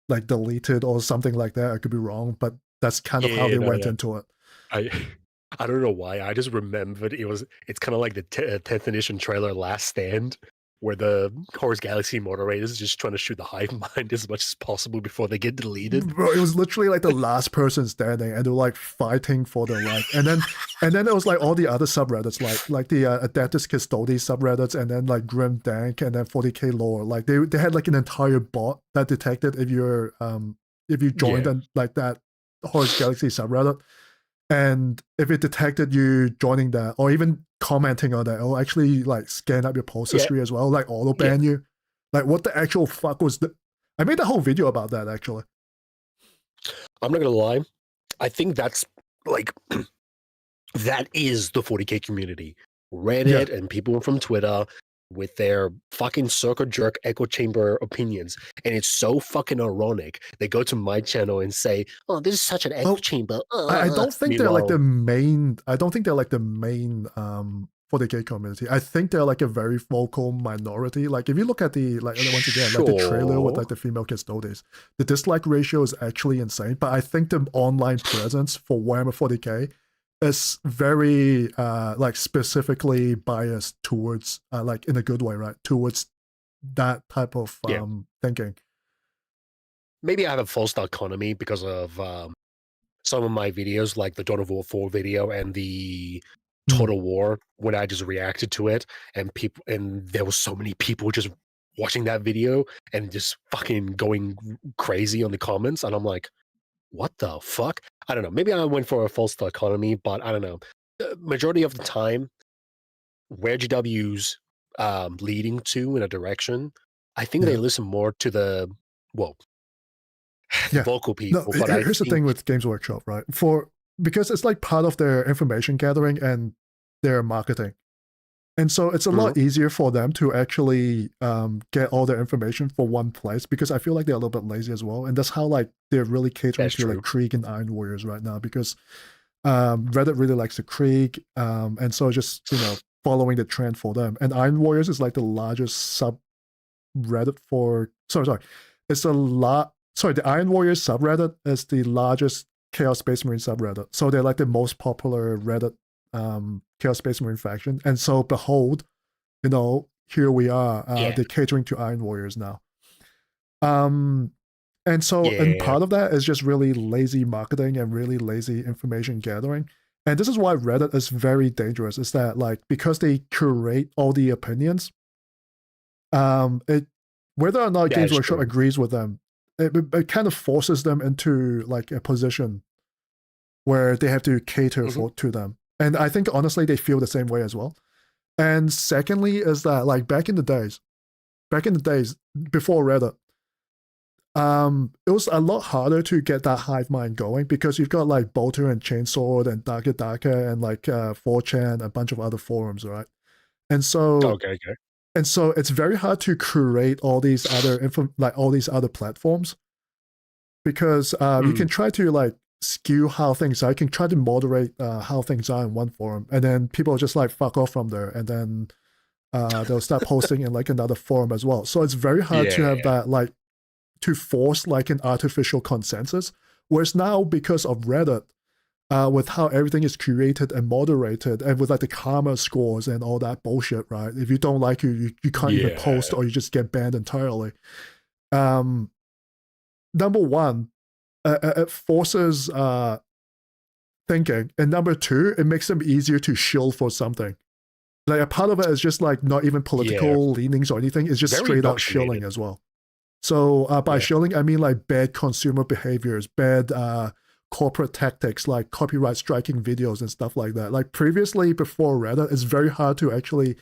[SPEAKER 2] like deleted or something like that. I could be wrong, but that's kind of how they went into it.
[SPEAKER 5] I don't know why. I just remembered it's kind of like the 10th edition trailer Last Stand, where the Horus Galaxy moderators just trying to shoot the hive mind as much as possible before they get deleted.
[SPEAKER 2] Bro, it was literally like the last person standing, and they were like fighting for their life. And then it was like all the other subreddits, like the Adeptus Custodes subreddits, and then like Grim Dank, and then 40k lore. Like they had like an entire bot that detected if you joined like that Horus Galaxy subreddit. And if it detected you joining that or even commenting on that, it'll actually like scan up your post history as well, like auto ban you. Like what the actual fuck was the... I made a whole video about that actually.
[SPEAKER 5] I'm not gonna lie. I think that's like that is the 40k community. Reddit and people from Twitter with their fucking circle jerk echo chamber opinions. And it's so fucking ironic. They go to my channel and say, oh, this is such an echo chamber.
[SPEAKER 2] I don't think they're like the main 40k community. I think they're like a very vocal minority. Like if you look at the like once again, like the trailer with like the female custodes, the dislike ratio is actually insane. But I think the online presence for Warhammer 40k is very like specifically biased towards like in a good way, right? Towards that type of thinking.
[SPEAKER 5] Maybe I have a false dichotomy because of some of my videos, like the Dawn of War 4 video and the Total War, when I just reacted to it, and there was so many people just watching that video and just fucking going crazy on the comments, and I'm like, what the fuck? I don't know. Maybe I went for a false dichotomy, but I don't know. The majority of the time, where GW's leading to in a direction, I think they listen more to the vocal people.
[SPEAKER 2] No,
[SPEAKER 5] but
[SPEAKER 2] here's the thing with Games Workshop, right? Because it's like part of their information gathering and their marketing. And so it's a lot easier for them to actually get all their information for one place, because I feel like they're a little bit lazy as well. And that's how like they're really catering to like Krieg and Iron Warriors right now, because Reddit really likes the Krieg. And so just, following the trend for them. And Iron Warriors is like the largest subreddit for... Sorry. It's the Iron Warriors subreddit is the largest Chaos Space Marine subreddit. So they're like the most popular Reddit Chaos Space Marine faction. And so behold, here we are. They're catering to Iron Warriors now. And so and part of that is just really lazy marketing and really lazy information gathering. And this is why Reddit is very dangerous, is that like because they curate all the opinions, whether or not Games Workshop agrees with them, it kind of forces them into like a position where they have to cater to them. And I think honestly they feel the same way as well. And secondly is that like back in the days before Reddit, it was a lot harder to get that hive mind going, because you've got like Bolter and Chainsword and Daka and like 4chan, a bunch of other forums, right? And so And so it's very hard to curate all these other all these other platforms, because you can try to like skew how things are. You can try to moderate how things are in one forum, and then people just like fuck off from there, and then they'll start posting in like another forum as well. So it's very hard to have that like to force like an artificial consensus. Whereas now, because of Reddit, with how everything is curated and moderated, and with like the karma scores and all that bullshit, right? If you don't like you can't even post, or you just get banned entirely. Number one, it forces thinking, and number two, it makes them easier to shill for something. Like a part of it is just like not even political leanings or anything. It's just straight up shilling as well. So by shilling, I mean like bad consumer behaviors, bad corporate tactics, like copyright striking videos and stuff like that. Like previously, before Reddit, it's very hard to actually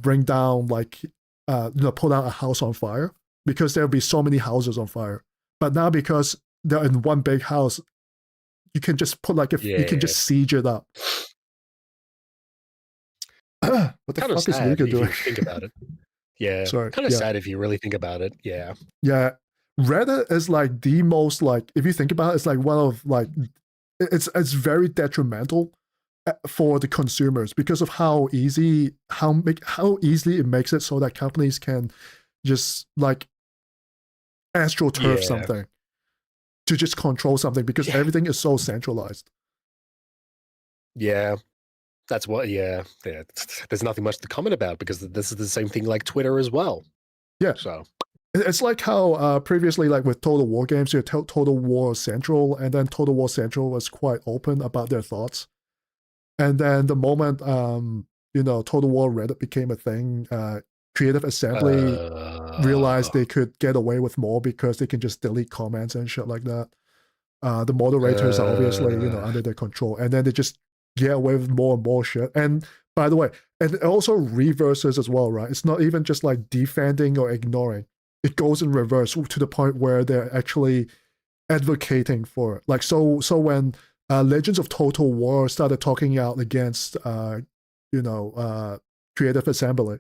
[SPEAKER 2] bring down like put out a house on fire, because there'll be so many houses on fire. But now, because they're in one big house, you can just put like you can just siege it up. What the
[SPEAKER 5] Kinda
[SPEAKER 2] fuck is
[SPEAKER 5] sad
[SPEAKER 2] Luca
[SPEAKER 5] if you
[SPEAKER 2] doing?
[SPEAKER 5] think about it. Yeah,
[SPEAKER 2] Sorry.
[SPEAKER 5] kind of
[SPEAKER 2] Yeah.
[SPEAKER 5] sad if you really think about it. Yeah.
[SPEAKER 2] Yeah, Reddit is like the most like, if you think about it, it's like one of like it's very detrimental for the consumers, because of how easily it makes it so that companies can just like astroturf something to just control something, because everything is so centralized.
[SPEAKER 5] Yeah. That's what, there's nothing much to comment about, because this is the same thing like Twitter as well.
[SPEAKER 2] Yeah.
[SPEAKER 5] So
[SPEAKER 2] it's like how previously, like with Total War games, you had Total War Central, and then Total War Central was quite open about their thoughts. And then the moment, Total War Reddit became a thing, Creative Assembly realized they could get away with more, because they can just delete comments and shit like that. The moderators are obviously, under their control, and then they just get away with more and more shit. And by the way, and it also reverses as well, right? It's not even just like defending or ignoring. It goes in reverse to the point where they're actually advocating for it. Like, so when Legends of Total War started talking out against, Creative Assembly,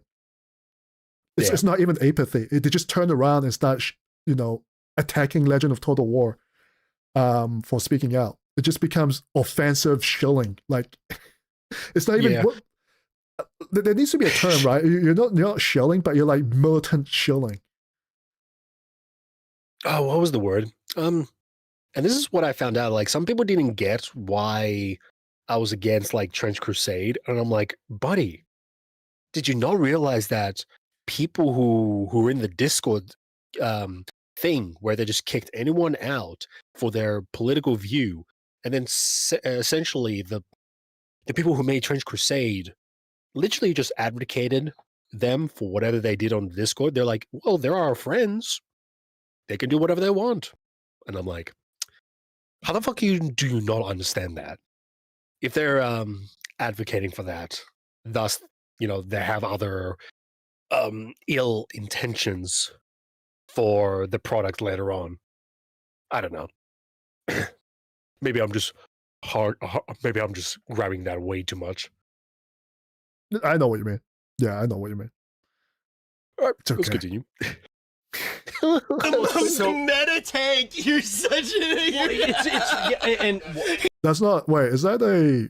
[SPEAKER 2] it's not even apathy. They just turn around and start, attacking Legend of Total War for speaking out. It just becomes offensive shilling. Like, it's not even there needs to be a term, right? You're not shilling, but you're like militant shilling.
[SPEAKER 5] Oh, what was the word? And this is what I found out. Like, some people didn't get why I was against like Trench Crusade, and I'm like, buddy, did you not realize that people who are in the Discord thing where they just kicked anyone out for their political view, and then essentially the people who made Trench Crusade literally just advocated them for whatever they did on Discord? They're like, well, they're our friends. They can do whatever they want. And I'm like, how the fuck do you not understand that? If they're advocating for that, thus, they have other ill intentions for the product later on. I don't know. Maybe I'm just grabbing that way too much.
[SPEAKER 2] I know what you mean. Yeah, I know what you mean.
[SPEAKER 5] All right,
[SPEAKER 2] it's okay.
[SPEAKER 5] Let's continue.
[SPEAKER 13] So meta tank, you're such an
[SPEAKER 2] That's not. Wait, is that a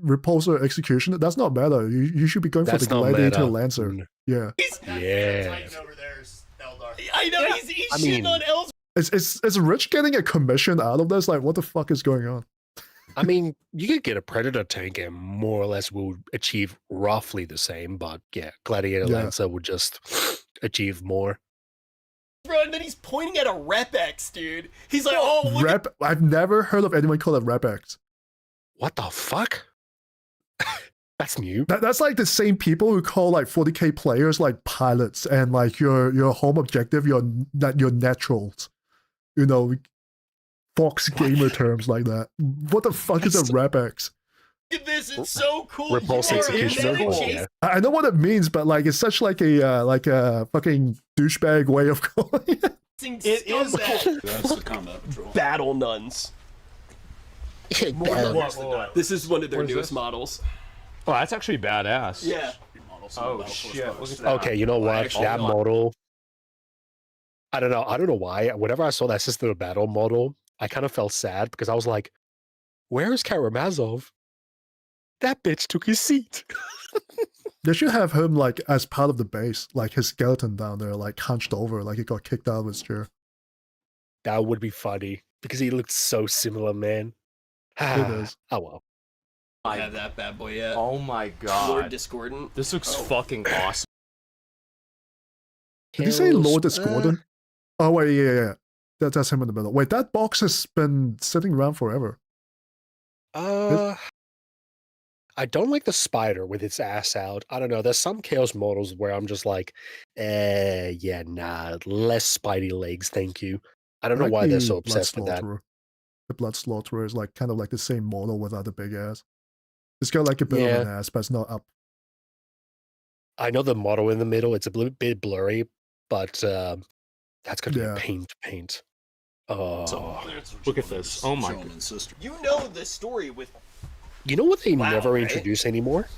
[SPEAKER 2] repulsor execution? That's not meta. You should be going for the Gladiator Lancer. Yeah.
[SPEAKER 5] Yeah.
[SPEAKER 13] I know he's shitting on Ellsworth.
[SPEAKER 2] Is Rich getting a commission out of this? Like, what the fuck is going on?
[SPEAKER 5] I mean, you could get a Predator tank and more or less will achieve roughly the same, but Gladiator Lancer would just achieve more.
[SPEAKER 13] Bro, and then he's pointing at a Rep-X, dude. He's like, oh, look
[SPEAKER 2] I've never heard of anyone call it Rep-X.
[SPEAKER 5] What the fuck? That's new.
[SPEAKER 2] That's like the same people who call like 40k players like pilots, and like your home objective, your naturals. Fox gamer terms like that. What the fuck is a Rep-X?
[SPEAKER 13] Look at this, it's so cool.
[SPEAKER 5] Repulse executioner.
[SPEAKER 2] I know what it means, but like it's such like a fucking douchebag way of calling it.
[SPEAKER 13] It is that.
[SPEAKER 19] That's the combat patrol.
[SPEAKER 13] Battle nuns. This is one of their newest models.
[SPEAKER 16] Oh, that's actually badass.
[SPEAKER 13] Yeah.
[SPEAKER 16] Oh shit! Look at that.
[SPEAKER 5] Okay, you know what?
[SPEAKER 13] actually
[SPEAKER 5] That
[SPEAKER 13] don't.
[SPEAKER 5] model. I don't know. I don't know why. Whenever I saw that System of Battle model, I kind of felt sad because I was like, "Where is Karamazov? That bitch took his seat."
[SPEAKER 2] They should have him like as part of the base, like his skeleton down there, like hunched over, like he got kicked out of his chair.
[SPEAKER 5] That would be funny because he looked so similar, man.
[SPEAKER 2] It is.
[SPEAKER 5] Oh well.
[SPEAKER 13] I have that bad boy yet.
[SPEAKER 16] Oh my god.
[SPEAKER 13] Lord Discordant.
[SPEAKER 16] This looks fucking awesome.
[SPEAKER 2] Did you say Lord Discordant? Oh wait, yeah. That's him in the middle. Wait, that box has been sitting around forever.
[SPEAKER 5] I don't like the spider with its ass out. I don't know. There's some Chaos models where I'm just like, yeah, nah, less spidey legs, thank you. I don't know
[SPEAKER 2] like
[SPEAKER 5] why they're
[SPEAKER 2] the
[SPEAKER 5] so
[SPEAKER 2] Blood
[SPEAKER 5] obsessed with that.
[SPEAKER 2] Slaughterer. The Blood Slaughterer is like kind of like the same model without the big ass. It's got like a bit of an ass, but it's not up.
[SPEAKER 5] I know the model in the middle, it's a bit blurry, but that's gonna be a paint. Oh,
[SPEAKER 16] look at this. Oh my god.
[SPEAKER 13] You know the story with.
[SPEAKER 5] You know what they
[SPEAKER 13] Wow,
[SPEAKER 5] never
[SPEAKER 13] right?
[SPEAKER 5] introduce anymore?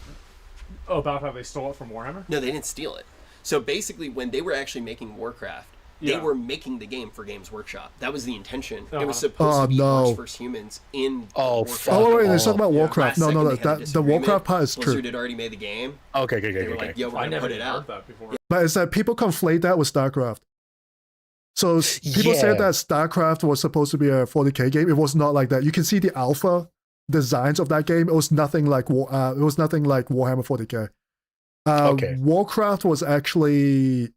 [SPEAKER 16] Oh, about how they stole it from Warhammer?
[SPEAKER 13] No, they didn't steal it. So basically, when they were actually making Warcraft, they
[SPEAKER 16] Yeah.
[SPEAKER 13] were making the game for Games Workshop. That was the intention. It
[SPEAKER 16] Uh-huh.
[SPEAKER 13] was supposed to be
[SPEAKER 2] no.
[SPEAKER 13] Earth's First Humans in Warcraft.
[SPEAKER 2] Oh wait, let's talk about Warcraft.
[SPEAKER 13] Last
[SPEAKER 2] No,
[SPEAKER 13] second, they had a
[SPEAKER 2] that the
[SPEAKER 13] disagreement.
[SPEAKER 2] Warcraft part is
[SPEAKER 13] Blizzard
[SPEAKER 2] true.
[SPEAKER 13] had already made the game.
[SPEAKER 5] Okay,
[SPEAKER 13] They were like, yo, we're
[SPEAKER 16] I
[SPEAKER 13] gonna
[SPEAKER 16] never
[SPEAKER 13] put it
[SPEAKER 16] even
[SPEAKER 13] out.
[SPEAKER 16] heard that before.
[SPEAKER 2] But it's that people conflate that with StarCraft. So people
[SPEAKER 5] Yeah.
[SPEAKER 2] said that StarCraft was supposed to be a 40K game. It was not like that. You can see the alpha designs of that game. It was nothing like Warhammer 40K.
[SPEAKER 5] Okay.
[SPEAKER 2] Warcraft was actually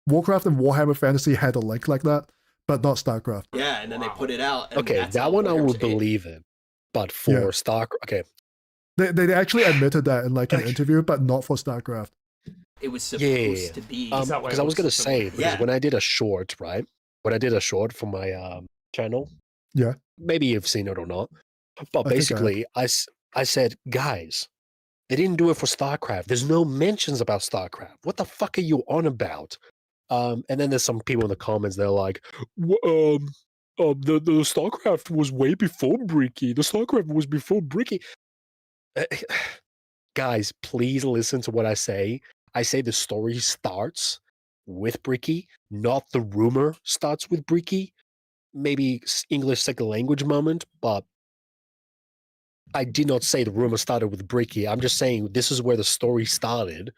[SPEAKER 2] Warcraft and Warhammer Fantasy had a link like that, but not StarCraft.
[SPEAKER 13] Yeah, and then they put it out. And
[SPEAKER 5] Okay,
[SPEAKER 13] that's how
[SPEAKER 5] that one I
[SPEAKER 13] Warhammer
[SPEAKER 5] would
[SPEAKER 13] came.
[SPEAKER 5] believe in. But for okay.
[SPEAKER 2] They actually admitted that in like an interview, but not for StarCraft.
[SPEAKER 13] It was supposed to be.
[SPEAKER 5] Because I was gonna say, because when I did a short, right? When I did a short for my channel,
[SPEAKER 2] Yeah.
[SPEAKER 5] maybe you've seen it or not, but
[SPEAKER 2] I think I
[SPEAKER 5] basically, I said, guys, they didn't do it for StarCraft. There's no mentions about StarCraft. What the fuck are you on about? And then there's some people in the comments. They're like, the StarCraft was way before Bricky. The StarCraft was before Bricky. Guys, please listen to what I say. I say the story starts with Bricky, not the rumor starts with Bricky. Maybe English second language moment, but I did not say the rumor started with Bricky. I'm just saying this is where the story started,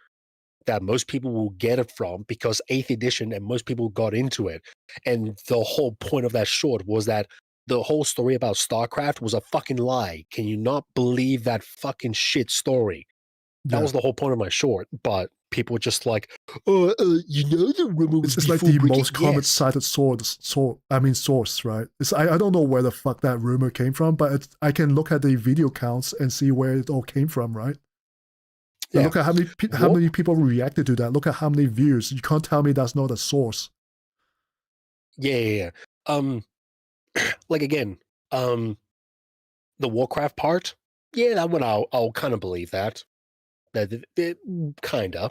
[SPEAKER 5] that most people will get it from because 8th edition and most people got into it. And the whole point of that short was that the whole story about StarCraft was a fucking lie. Can you not believe that fucking shit story? That was the whole point of my short, but people just like, you know the rumor was
[SPEAKER 2] It's like
[SPEAKER 5] before
[SPEAKER 2] the
[SPEAKER 5] Bricky?
[SPEAKER 2] most common
[SPEAKER 5] Yes.
[SPEAKER 2] cited source, right? I don't know where the fuck that rumor came from, but I can look at the video counts and see where it all came from, right?
[SPEAKER 5] Yeah.
[SPEAKER 2] Look at how many people reacted to that. Look at how many views. You can't tell me that's not a source.
[SPEAKER 5] Yeah. Like again, the Warcraft part, yeah, that one I'll kind of believe that. Kinda.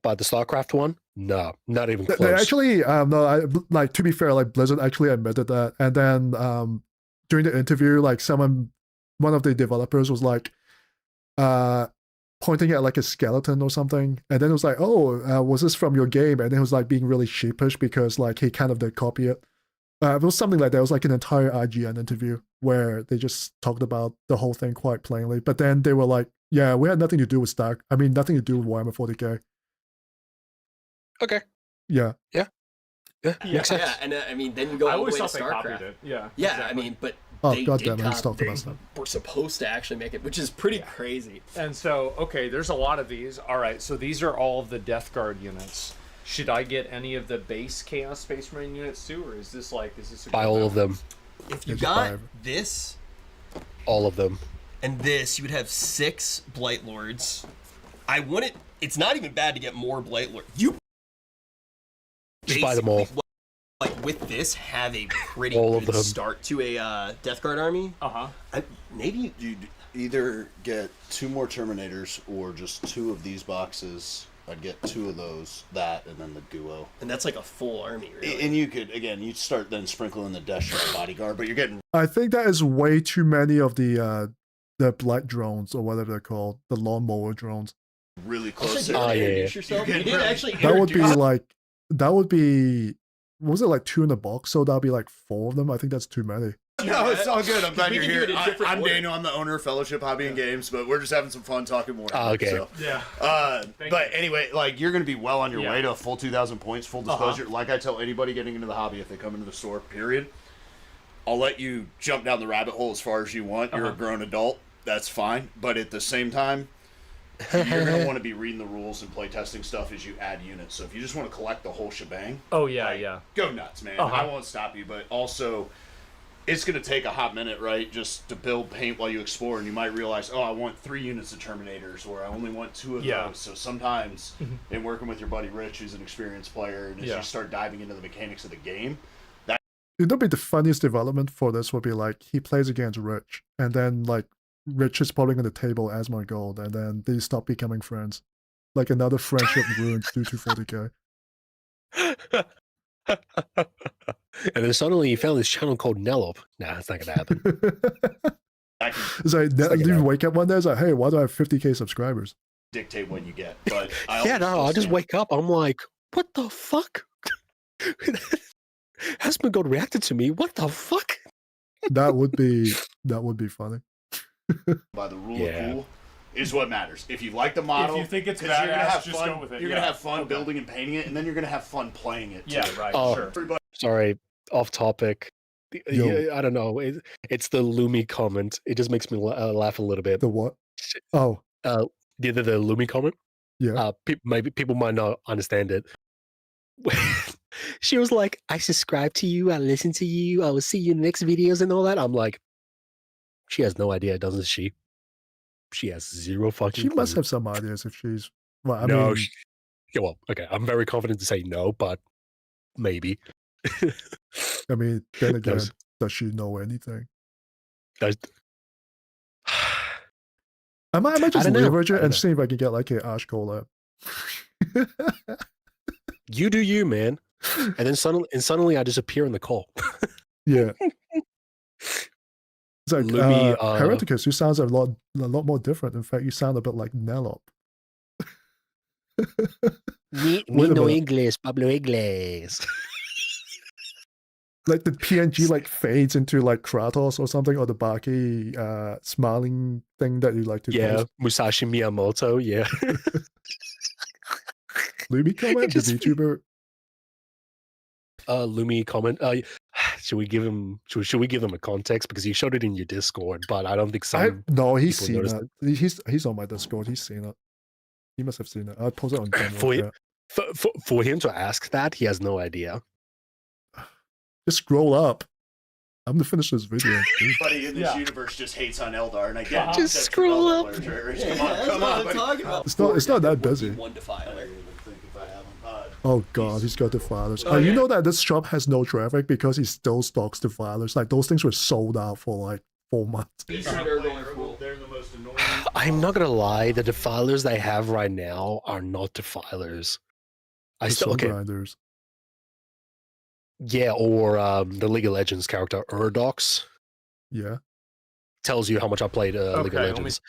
[SPEAKER 5] But the StarCraft one, no, not even close.
[SPEAKER 2] They actually, like to be fair, like Blizzard actually admitted that, and then during the interview, like one of the developers was like, pointing at like a skeleton or something, and then it was like, oh, was this from your game? And then it was like being really sheepish because like he kind of did copy it. It was something like that. It was like an entire IGN interview where they just talked about the whole thing quite plainly. But then they were like, yeah, we had nothing to do with nothing to do with Warhammer 40K.
[SPEAKER 5] Okay.
[SPEAKER 2] Yeah.
[SPEAKER 5] Makes sense.
[SPEAKER 13] Yeah, and I mean, then you go all the way to StarCraft.
[SPEAKER 16] Yeah.
[SPEAKER 13] Yeah,
[SPEAKER 16] exactly.
[SPEAKER 13] I mean, but
[SPEAKER 2] Oh,
[SPEAKER 13] they
[SPEAKER 2] goddamn,
[SPEAKER 13] did
[SPEAKER 2] I just talked
[SPEAKER 13] they
[SPEAKER 2] about that.
[SPEAKER 13] were supposed to actually make it, which is pretty crazy.
[SPEAKER 16] And so, okay, there's a lot of these. All right, so these are all of the Death Guard units. Should I get any of the base Chaos Space Marine units too, or is this a
[SPEAKER 5] Buy
[SPEAKER 16] good
[SPEAKER 5] all
[SPEAKER 16] amount?
[SPEAKER 5] of them.
[SPEAKER 13] If you got this
[SPEAKER 5] All of them.
[SPEAKER 13] and this, you would have 6 Blight Lords. I wouldn't. It's not even bad to get more Blight Lords. You
[SPEAKER 5] Just buy them all.
[SPEAKER 13] basically, like with this, have a pretty
[SPEAKER 5] All of
[SPEAKER 13] good
[SPEAKER 5] them.
[SPEAKER 13] start to a Death Guard army. Maybe
[SPEAKER 19] You'd either get 2 more Terminators or just 2 of these boxes. I'd get 2 of those, that, and then the duo.
[SPEAKER 13] And that's like a full army, really.
[SPEAKER 19] And you could, again, you'd start then sprinkling the Death Shark Bodyguard, but you're getting...
[SPEAKER 2] I think that is way too many of the black drones or whatever they're called, the lawnmower drones.
[SPEAKER 19] really close.
[SPEAKER 13] Also,
[SPEAKER 19] there.
[SPEAKER 13] introduce yourself. You didn't actually
[SPEAKER 2] That would be
[SPEAKER 13] introduce-
[SPEAKER 2] like, that would be, was it like 2 in the box? So that'd be like 4 of them. I think that's too many.
[SPEAKER 19] No, it's all good. I'm glad
[SPEAKER 13] We
[SPEAKER 19] you're
[SPEAKER 13] can do
[SPEAKER 19] here.
[SPEAKER 13] it in different
[SPEAKER 19] I'm
[SPEAKER 13] order.
[SPEAKER 19] Daniel. I'm the owner of Fellowship Hobby and Games, but we're just having some fun talking more.
[SPEAKER 5] Okay.
[SPEAKER 19] So.
[SPEAKER 14] Yeah.
[SPEAKER 19] But anyway, like you're going to be well on your
[SPEAKER 14] Yeah.
[SPEAKER 19] way to a full 2,000 points. Full disclosure, like I tell anybody getting into the hobby, if they come into the store, period, I'll let you jump down the rabbit hole as far as you want. You're a grown adult. That's fine. But at the same time, you're going to want to be reading the rules and play testing stuff as you add units. So if you just want to collect the whole shebang,
[SPEAKER 14] Oh yeah, yeah.
[SPEAKER 19] go nuts, man. I won't stop you, but also it's going to take a hot minute, right, just to build paint while you explore, and you might realize, oh, I want 3 units of Terminators, or I only want 2 of those. So sometimes, in working with your buddy Rich, who's an experienced player, and as you start diving into the mechanics of the game, that
[SPEAKER 2] It'd be the funniest development for this would be like he plays against Rich, and then like Rich is putting on the table Asmongold, and then they stop becoming friends. Like another friendship ruined due to 40k.
[SPEAKER 5] And then suddenly you found this channel called NELLOP. Nah, that's not gonna happen.
[SPEAKER 2] It's like, you wake up one day, it's like, hey, why do I have 50k subscribers?
[SPEAKER 19] dictate what you get. But
[SPEAKER 5] Yeah, no, I just wake up. I'm like, what the fuck? Asmongold reacted to me. What the fuck?
[SPEAKER 2] That would be funny.
[SPEAKER 19] by the rule of cool is what matters. If you like the model,
[SPEAKER 14] If you think it's
[SPEAKER 19] 'cause you're gonna
[SPEAKER 14] badass,
[SPEAKER 19] have
[SPEAKER 14] just
[SPEAKER 19] fun,
[SPEAKER 14] go with it,
[SPEAKER 19] You're gonna
[SPEAKER 14] yeah.
[SPEAKER 19] have fun building and painting it, and then you're gonna have fun playing it. Too.
[SPEAKER 14] Yeah, right.
[SPEAKER 5] Oh,
[SPEAKER 14] Sure.
[SPEAKER 5] sorry, off topic.
[SPEAKER 2] Yo.
[SPEAKER 5] I don't know. It's the Lumi comment. It just makes me laugh a little bit.
[SPEAKER 2] The what? Oh,
[SPEAKER 5] the Lumi comment.
[SPEAKER 2] yeah.
[SPEAKER 5] Maybe people might not understand it. She was like, "I subscribe to you. I listen to you. I will see you in the next videos and all that." I'm like, she has no idea, doesn't she? She has zero fucking.
[SPEAKER 2] She must
[SPEAKER 5] clue.
[SPEAKER 2] have some ideas if she's. Well, I
[SPEAKER 5] No,
[SPEAKER 2] mean,
[SPEAKER 5] yeah, well, okay. I'm very confident to say no, but maybe.
[SPEAKER 2] I mean, then again,
[SPEAKER 5] Those-
[SPEAKER 2] does she know anything?
[SPEAKER 5] Those-
[SPEAKER 2] I might just
[SPEAKER 5] don't know.
[SPEAKER 2] leverage
[SPEAKER 5] I
[SPEAKER 2] it
[SPEAKER 5] don't
[SPEAKER 2] and
[SPEAKER 5] know.
[SPEAKER 2] see if I can get like a Ash collab.
[SPEAKER 5] You do you, man. And then suddenly I disappear in the call.
[SPEAKER 2] Yeah. It's like
[SPEAKER 5] Lumi,
[SPEAKER 2] Hereticus, you sounds a lot more different. In fact, you sound a bit like NELLOP.
[SPEAKER 5] Me
[SPEAKER 2] Wait a
[SPEAKER 5] no
[SPEAKER 2] minute.
[SPEAKER 5] English, Pablo Inglés.
[SPEAKER 2] Like the PNG like fades into like Kratos or something, or the Baki smiling thing that you like to
[SPEAKER 5] Yeah,
[SPEAKER 2] post.
[SPEAKER 5] Musashi Miyamoto. Yeah.
[SPEAKER 2] Lumi comment, the VTuber.
[SPEAKER 5] Lumi comment. Should we give him? Should we give him a context because you showed it in your Discord, but I don't think some.
[SPEAKER 2] No, he's
[SPEAKER 5] people
[SPEAKER 2] seen
[SPEAKER 5] noticed
[SPEAKER 2] it. He's on my Discord. He's seen it. He must have seen it. I posted it on general
[SPEAKER 5] For,
[SPEAKER 2] chat.
[SPEAKER 5] for him to ask that, he has no idea.
[SPEAKER 2] Just scroll up. I'm gonna finish this video.
[SPEAKER 19] Everybody in this universe just hates on Eldar, and I get it.
[SPEAKER 5] Just
[SPEAKER 19] That's
[SPEAKER 5] scroll
[SPEAKER 19] developer
[SPEAKER 5] up.
[SPEAKER 19] players, right?
[SPEAKER 13] Yeah,
[SPEAKER 19] Come on,
[SPEAKER 13] that's
[SPEAKER 19] come
[SPEAKER 13] what
[SPEAKER 19] on,
[SPEAKER 13] I'm
[SPEAKER 19] buddy.
[SPEAKER 13] talking about.
[SPEAKER 2] It's not that busy.
[SPEAKER 13] One defiler.
[SPEAKER 2] Oh god, he's got defilers. You know that this shop has no traffic because he still stocks defilers. Like those things were sold out for like 4 months.
[SPEAKER 19] They're the most annoying.
[SPEAKER 5] I'm not gonna lie. The defilers they have right now are not defilers. I
[SPEAKER 2] The
[SPEAKER 5] still
[SPEAKER 2] soul
[SPEAKER 5] okay.
[SPEAKER 2] grinders.
[SPEAKER 5] Yeah, or the League of Legends character Urdox
[SPEAKER 2] Yeah.
[SPEAKER 5] tells you how much I played League of
[SPEAKER 14] Okay, let me-
[SPEAKER 5] Legends.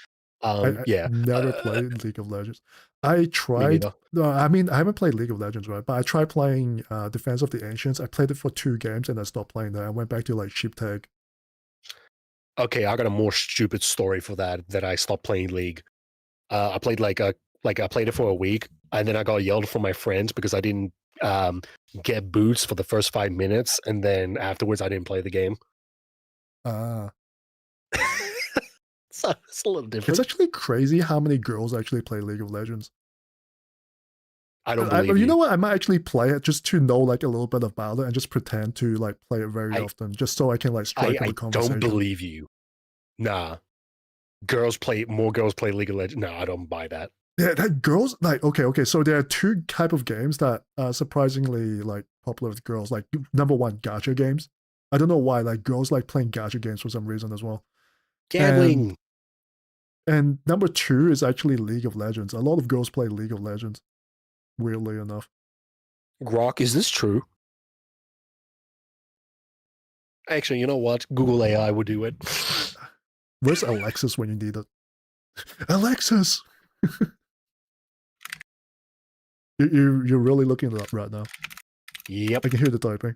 [SPEAKER 2] I
[SPEAKER 5] Yeah,
[SPEAKER 2] never played League of Legends. I tried.
[SPEAKER 5] neither.
[SPEAKER 2] No, I mean I haven't played League of Legends, right? But I tried playing Defense of the Ancients. I played it for 2 games and I stopped playing that. I went back to like Sheep Tag.
[SPEAKER 5] Okay, I got a more stupid story for that. That I stopped playing League. I played I played it for a week, and then I got yelled from my friends because I didn't get boots for the first 5 minutes, and then afterwards I didn't play the game.
[SPEAKER 2] Ah.
[SPEAKER 5] So it's a little
[SPEAKER 2] It's
[SPEAKER 5] different.
[SPEAKER 2] actually crazy how many girls actually play League of Legends.
[SPEAKER 5] I don't believe
[SPEAKER 2] you know what? I might actually play it just to know like a little bit about it and just pretend to like play it very often, just so I can like strike up
[SPEAKER 5] I
[SPEAKER 2] a conversation.
[SPEAKER 5] don't believe you. Nah. More girls play League of Legends. No, I don't buy that.
[SPEAKER 2] Yeah, that girls like okay. So there are 2 type of games that are surprisingly like popular with girls. Like number 1, gacha games. I don't know why. Like girls like playing gacha games for some reason as well.
[SPEAKER 5] Gambling.
[SPEAKER 2] And number 2 is actually League of Legends. A lot of girls play League of Legends. Weirdly enough.
[SPEAKER 5] Grok, is this true? Actually, you know what? Google AI would do it.
[SPEAKER 2] Where's Alexis when you need it? Alexis. You're really looking it up right now.
[SPEAKER 5] Yep.
[SPEAKER 2] I can hear the typing.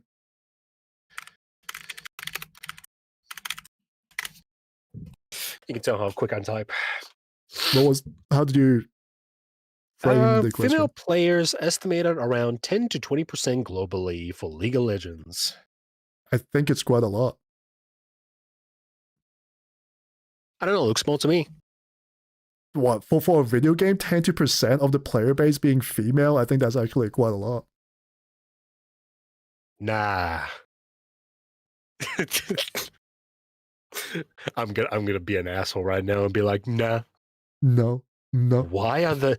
[SPEAKER 5] You can tell how quick I type.
[SPEAKER 2] How did you frame the question?
[SPEAKER 5] Female players estimated around 10 to 20% globally for League of Legends.
[SPEAKER 2] I think it's quite a lot.
[SPEAKER 5] I don't know, it looks small to me.
[SPEAKER 2] What, for a video game, 10% of the player base being female? I think that's actually quite a lot.
[SPEAKER 5] Nah. I'm gonna be an asshole right now and be like, nah.
[SPEAKER 2] No.
[SPEAKER 5] Why are the...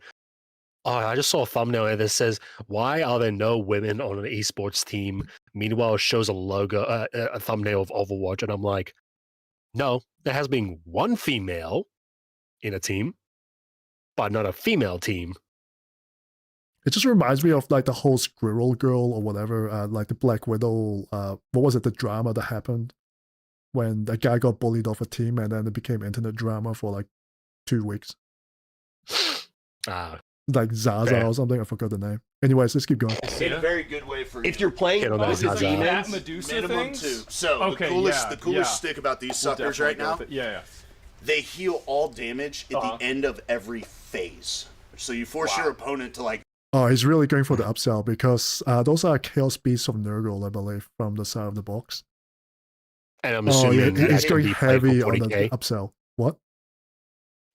[SPEAKER 5] Oh, I just saw a thumbnail that says, why are there no women on an esports team? Meanwhile, it shows a logo, a thumbnail of Overwatch, and I'm like, no, there has been one female in a team, but not a female team.
[SPEAKER 2] It just reminds me of like the whole Squirrel Girl or whatever, like the Black Widow, what was it, the drama that happened when a guy got bullied off a team and then it became internet drama for like 2 weeks. Like Zaza or something, I forgot the name. Anyways, let's keep going.
[SPEAKER 13] It's a very good way for if you're playing
[SPEAKER 14] that Medusa
[SPEAKER 19] minimum
[SPEAKER 14] things?
[SPEAKER 19] 2. So
[SPEAKER 14] Okay,
[SPEAKER 19] the coolest stick about these suckers right now, they heal all damage at the end of every phase. So you force your opponent to like.
[SPEAKER 2] Oh, he's really going for the upsell because those are Chaos Beasts of Nurgle, I believe, from the side of the box.
[SPEAKER 5] And I'm assuming
[SPEAKER 2] he's going
[SPEAKER 5] be played
[SPEAKER 2] heavy
[SPEAKER 5] on
[SPEAKER 2] on the
[SPEAKER 5] 40K.
[SPEAKER 2] upsell. What?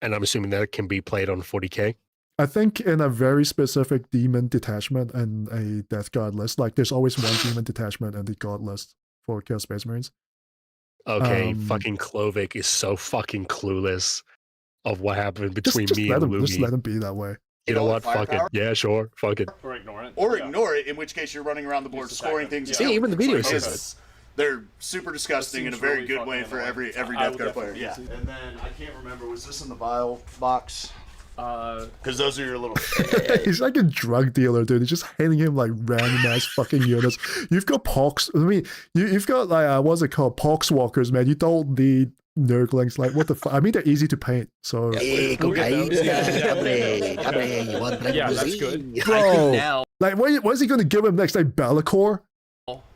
[SPEAKER 5] And I'm assuming that it can be played on 40K.
[SPEAKER 2] I think in a very specific demon detachment and a Death Guard list, like there's always one demon detachment and the God list for Chaos Space Marines.
[SPEAKER 5] Okay, fucking Clovic is so fucking clueless of what happened between
[SPEAKER 2] just
[SPEAKER 5] me
[SPEAKER 2] let
[SPEAKER 5] and
[SPEAKER 2] him,
[SPEAKER 5] Lumi.
[SPEAKER 2] Just let him be that way.
[SPEAKER 5] You know what? Fuck it. Yeah, sure. Fuck it.
[SPEAKER 14] Or ignore it.
[SPEAKER 19] Or ignore it, in which case you're running around the board scoring things.
[SPEAKER 5] See, even the video says
[SPEAKER 19] they're super disgusting in a very good way for every Death Guard player. Yeah.
[SPEAKER 14] use it.
[SPEAKER 19] And then I can't remember, was this in the vial box? Because those are your little.
[SPEAKER 2] He's like a drug dealer, dude. He's just handing him like random ass fucking units. You've got pox. I mean, you've got like what's it called? Pox walkers, man. You don't need Nurglings. Like what the fuck? I mean, they're easy to paint. So.
[SPEAKER 14] Yeah, that's good.
[SPEAKER 2] Bro,
[SPEAKER 13] now.
[SPEAKER 2] Like what is he going to give him next? Like Be'lakor?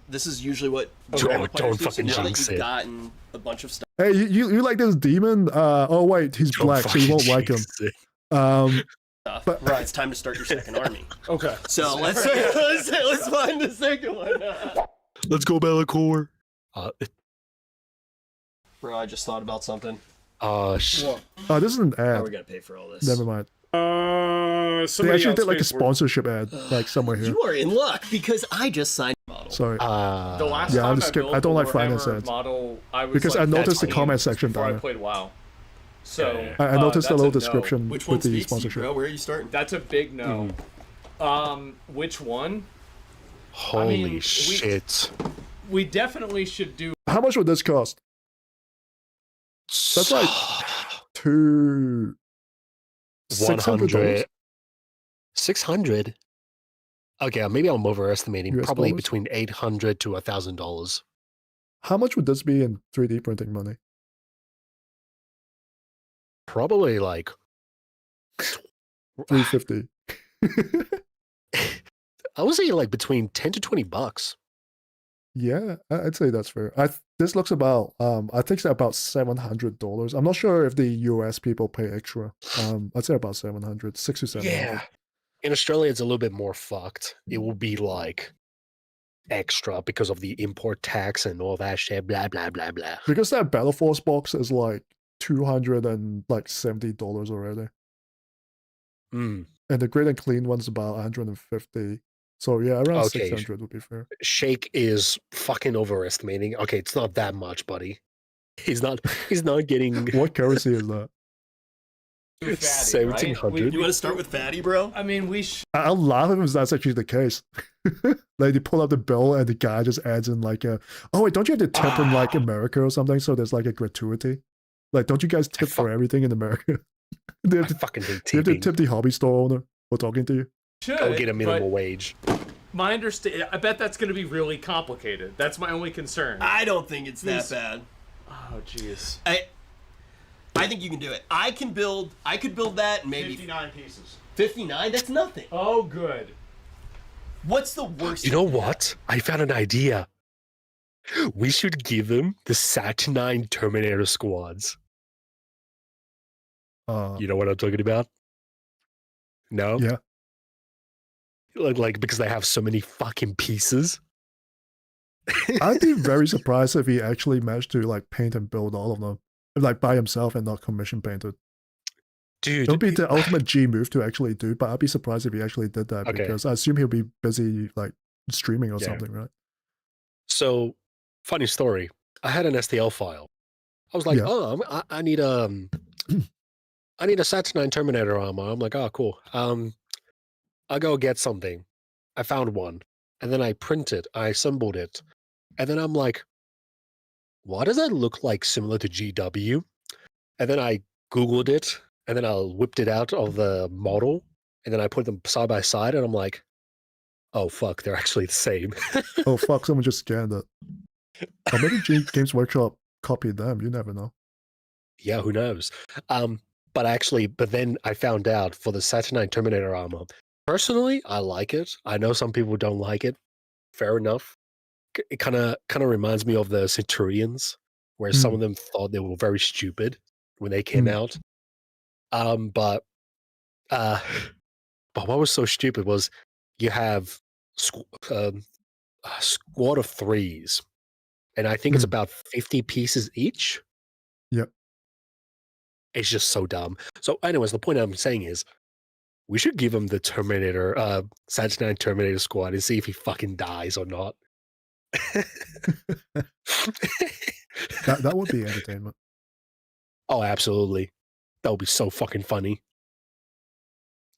[SPEAKER 13] This is usually what
[SPEAKER 5] don't
[SPEAKER 13] players do.
[SPEAKER 5] fucking
[SPEAKER 13] So now that
[SPEAKER 5] jinx
[SPEAKER 13] you've
[SPEAKER 5] it.
[SPEAKER 13] gotten a bunch of stuff.
[SPEAKER 2] Hey, you like this demon? Oh wait, he's
[SPEAKER 5] Don't
[SPEAKER 2] black, so you won't
[SPEAKER 5] fucking
[SPEAKER 2] like him.
[SPEAKER 5] jinx it.
[SPEAKER 2] But
[SPEAKER 13] Right, it's time to start your second army.
[SPEAKER 14] Okay.
[SPEAKER 13] So let's find the second one.
[SPEAKER 5] Let's go, Be'lakor.
[SPEAKER 13] Bro, I just thought about something.
[SPEAKER 2] Oh, this is an
[SPEAKER 13] How
[SPEAKER 2] ad.
[SPEAKER 13] are we gonna pay for all this?
[SPEAKER 2] Never mind. They
[SPEAKER 14] Somebody
[SPEAKER 2] actually
[SPEAKER 14] else
[SPEAKER 2] did like a
[SPEAKER 14] pays for it.
[SPEAKER 2] sponsorship ad, like somewhere here.
[SPEAKER 13] You are in luck because I just signed a model.
[SPEAKER 2] Sorry.
[SPEAKER 14] The last
[SPEAKER 2] Yeah,
[SPEAKER 14] time
[SPEAKER 2] I'm skip.
[SPEAKER 14] built
[SPEAKER 2] I don't like
[SPEAKER 14] the
[SPEAKER 2] finance
[SPEAKER 14] Warhammer
[SPEAKER 2] ads.
[SPEAKER 14] model, I was
[SPEAKER 2] Because
[SPEAKER 14] like
[SPEAKER 2] I noticed the
[SPEAKER 14] 15
[SPEAKER 2] comment section
[SPEAKER 14] before
[SPEAKER 2] down
[SPEAKER 14] I
[SPEAKER 2] there.
[SPEAKER 14] played WoW. So
[SPEAKER 2] I noticed the
[SPEAKER 14] that's
[SPEAKER 2] little
[SPEAKER 14] a no.
[SPEAKER 2] description
[SPEAKER 13] Which one
[SPEAKER 2] with the
[SPEAKER 13] speaks to you,
[SPEAKER 2] sponsorship.
[SPEAKER 13] bro? Where are you starting?
[SPEAKER 14] That's a big no. Which one?
[SPEAKER 5] Holy
[SPEAKER 14] mean,
[SPEAKER 5] shit.
[SPEAKER 14] We definitely should do.
[SPEAKER 2] How much would this cost? That's like $600.
[SPEAKER 5] 600. Okay, maybe I'm overestimating.
[SPEAKER 2] US
[SPEAKER 5] Probably
[SPEAKER 2] dollars?
[SPEAKER 5] between $800 to $1,000.
[SPEAKER 2] How much would this be in 3D printing money?
[SPEAKER 5] Probably like
[SPEAKER 2] $350.
[SPEAKER 5] I would say like between 10 to 20 bucks.
[SPEAKER 2] Yeah, I'd say that's fair. This looks about I think it's about $700. I'm not sure if the US people pay extra. I'd say about 700, 6 to 700.
[SPEAKER 5] Yeah. In Australia, it's a little bit more fucked. It will be like extra because of the import tax and all that shit. Blah blah blah blah.
[SPEAKER 2] Because that Battle Force box is like $270 already.
[SPEAKER 5] Mm.
[SPEAKER 2] And the Great and Clean one's about 150. So yeah, around
[SPEAKER 5] Okay.
[SPEAKER 2] 600 would be fair.
[SPEAKER 5] Shake is fucking overestimating. Okay, it's not that much, buddy. He's not getting
[SPEAKER 2] What currency is that?
[SPEAKER 5] 1700.
[SPEAKER 13] You want to start with Fatty, bro?
[SPEAKER 14] I mean,
[SPEAKER 2] I'll laugh if that's actually the case. Like they pull out the bill and the guy just adds in like a, oh wait, don't you have to tip in like America or something? So there's like a gratuity. Like, don't you guys tip for everything in America? They have to,
[SPEAKER 5] fucking hate
[SPEAKER 2] you have to
[SPEAKER 5] tipping.
[SPEAKER 2] tip the hobby store owner for talking to you.
[SPEAKER 14] should.
[SPEAKER 5] Go get a minimum
[SPEAKER 14] but
[SPEAKER 5] wage.
[SPEAKER 14] My understand. I bet that's going to be really complicated. That's my only concern.
[SPEAKER 13] I don't think it's that bad.
[SPEAKER 14] Oh, jeez.
[SPEAKER 13] I think you can do it. I could build that and maybe
[SPEAKER 19] 59 pieces.
[SPEAKER 13] 59. That's nothing.
[SPEAKER 14] Oh, good.
[SPEAKER 13] What's the worst?
[SPEAKER 5] You know what? I found an idea. We should give them the Saturnine Terminator squads. You know what I'm talking about? No?
[SPEAKER 2] Yeah.
[SPEAKER 5] Like because they have so many fucking pieces.
[SPEAKER 2] I'd be very surprised if he actually managed to like paint and build all of them, like by himself and not commission painted.
[SPEAKER 5] Dude,
[SPEAKER 2] it would be the ultimate G move to actually do, but I'd be surprised if he actually did that because I assume he'll be busy like streaming or something, right?
[SPEAKER 5] So, funny story. I had an STL file. I was like, I need I need a Saturnine Terminator armor. I'm like, oh, cool. I'll go get something. I found one, and then I printed. I assembled it, and then I'm like, why does that look like similar to GW? And then I Googled it, and then I whipped it out of the model, and then I put them side by side, and I'm like, oh fuck, they're actually the same.
[SPEAKER 2] Oh fuck, someone just scanned it. Or maybe Games Workshop copied them. You never know.
[SPEAKER 5] Yeah, who knows? But then I found out for the Saturnine Terminator armor. Personally, I like it. I know some people don't like it. Fair enough. It kind of reminds me of the Centurions, where some of them thought they were very stupid when they came out. But what was so stupid was you have a squad of 3s, and I think it's about 50 pieces each.
[SPEAKER 2] Yep.
[SPEAKER 5] It's just so dumb. So, anyways, the point I'm saying is, we should give him the Terminator, Saturnine Terminator squad and see if he fucking dies or not.
[SPEAKER 2] that would be entertainment.
[SPEAKER 5] Oh, absolutely. That would be so fucking funny.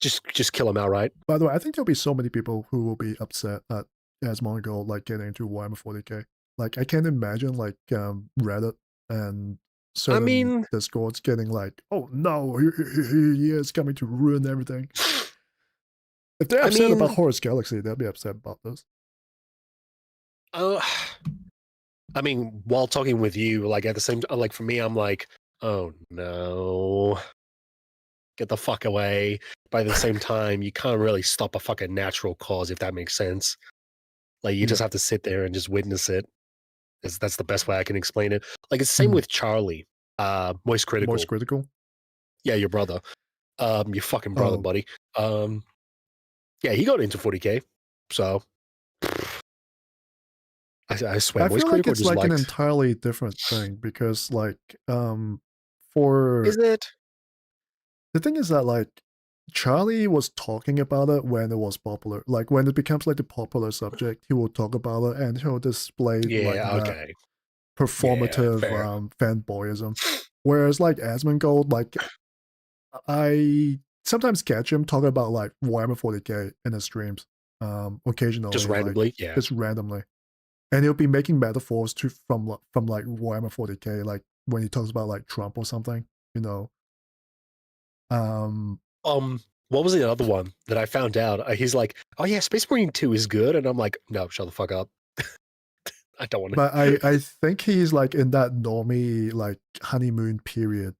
[SPEAKER 5] Just kill him outright.
[SPEAKER 2] By the way, I think there'll be so many people who will be upset at Asmongold like getting into Warhammer 40k. Like I can't imagine like Reddit and certain Discords getting like, oh no, he is coming to ruin everything. If they're upset about Horus Galaxy, they'll be upset about this.
[SPEAKER 5] I mean, while talking with you, like at the same time, like for me, I'm like, oh no, get the fuck away. But at the same time, you can't really stop a fucking natural cause, if that makes sense. Like you just have to sit there and just witness it. That's the best way I can explain it. Like it's the same with Charlie, Moist Critical.
[SPEAKER 2] Moist Critical?
[SPEAKER 5] Yeah, your brother. Your fucking brother, buddy. Yeah, he got into 40k. So I swear,
[SPEAKER 2] I
[SPEAKER 5] Moist
[SPEAKER 2] feel like
[SPEAKER 5] Critical
[SPEAKER 2] it's
[SPEAKER 5] just
[SPEAKER 2] like an entirely different thing because like for
[SPEAKER 5] Is it?
[SPEAKER 2] The thing is that like Charlie was talking about it when it was popular. Like when it becomes like the popular subject, he will talk about it and he'll display like that performative fanboyism. Whereas like Asmongold, like I sometimes catch him talking about like Warhammer 40k in his streams. Occasionally.
[SPEAKER 5] Just randomly,
[SPEAKER 2] like, just randomly. And he'll be making metaphors from like Warhammer 40k, like when he talks about like Trump or something, you know.
[SPEAKER 5] What was the other one that I found out? He's like, oh yeah, Space Marine 2 is good, and I'm like, no, shut the fuck up. I don't want to.
[SPEAKER 2] But I think he's like in that normie like honeymoon period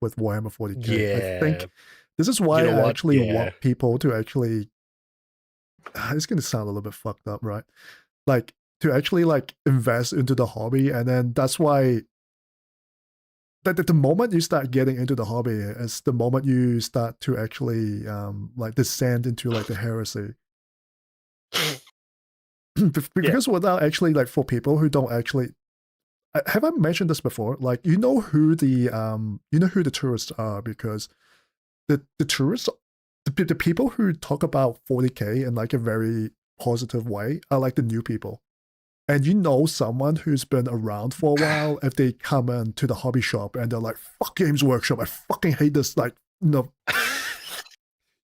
[SPEAKER 2] with Warhammer 40k.
[SPEAKER 5] Yeah.
[SPEAKER 2] I think this is why I actually want people to actually. It's gonna sound a little bit fucked up, right? Like to actually like invest into the hobby, and then that's why. That the moment you start getting into the hobby is the moment you start to actually like descend into like the heresy. Because without actually like for people who don't actually have I mentioned this before? Like you know who the tourists are because the tourists the people who talk about 40k in like a very positive way are like the new people. And you know someone who's been around for a while, if they come into the hobby shop and they're like, fuck Games Workshop, I fucking hate this, like, no.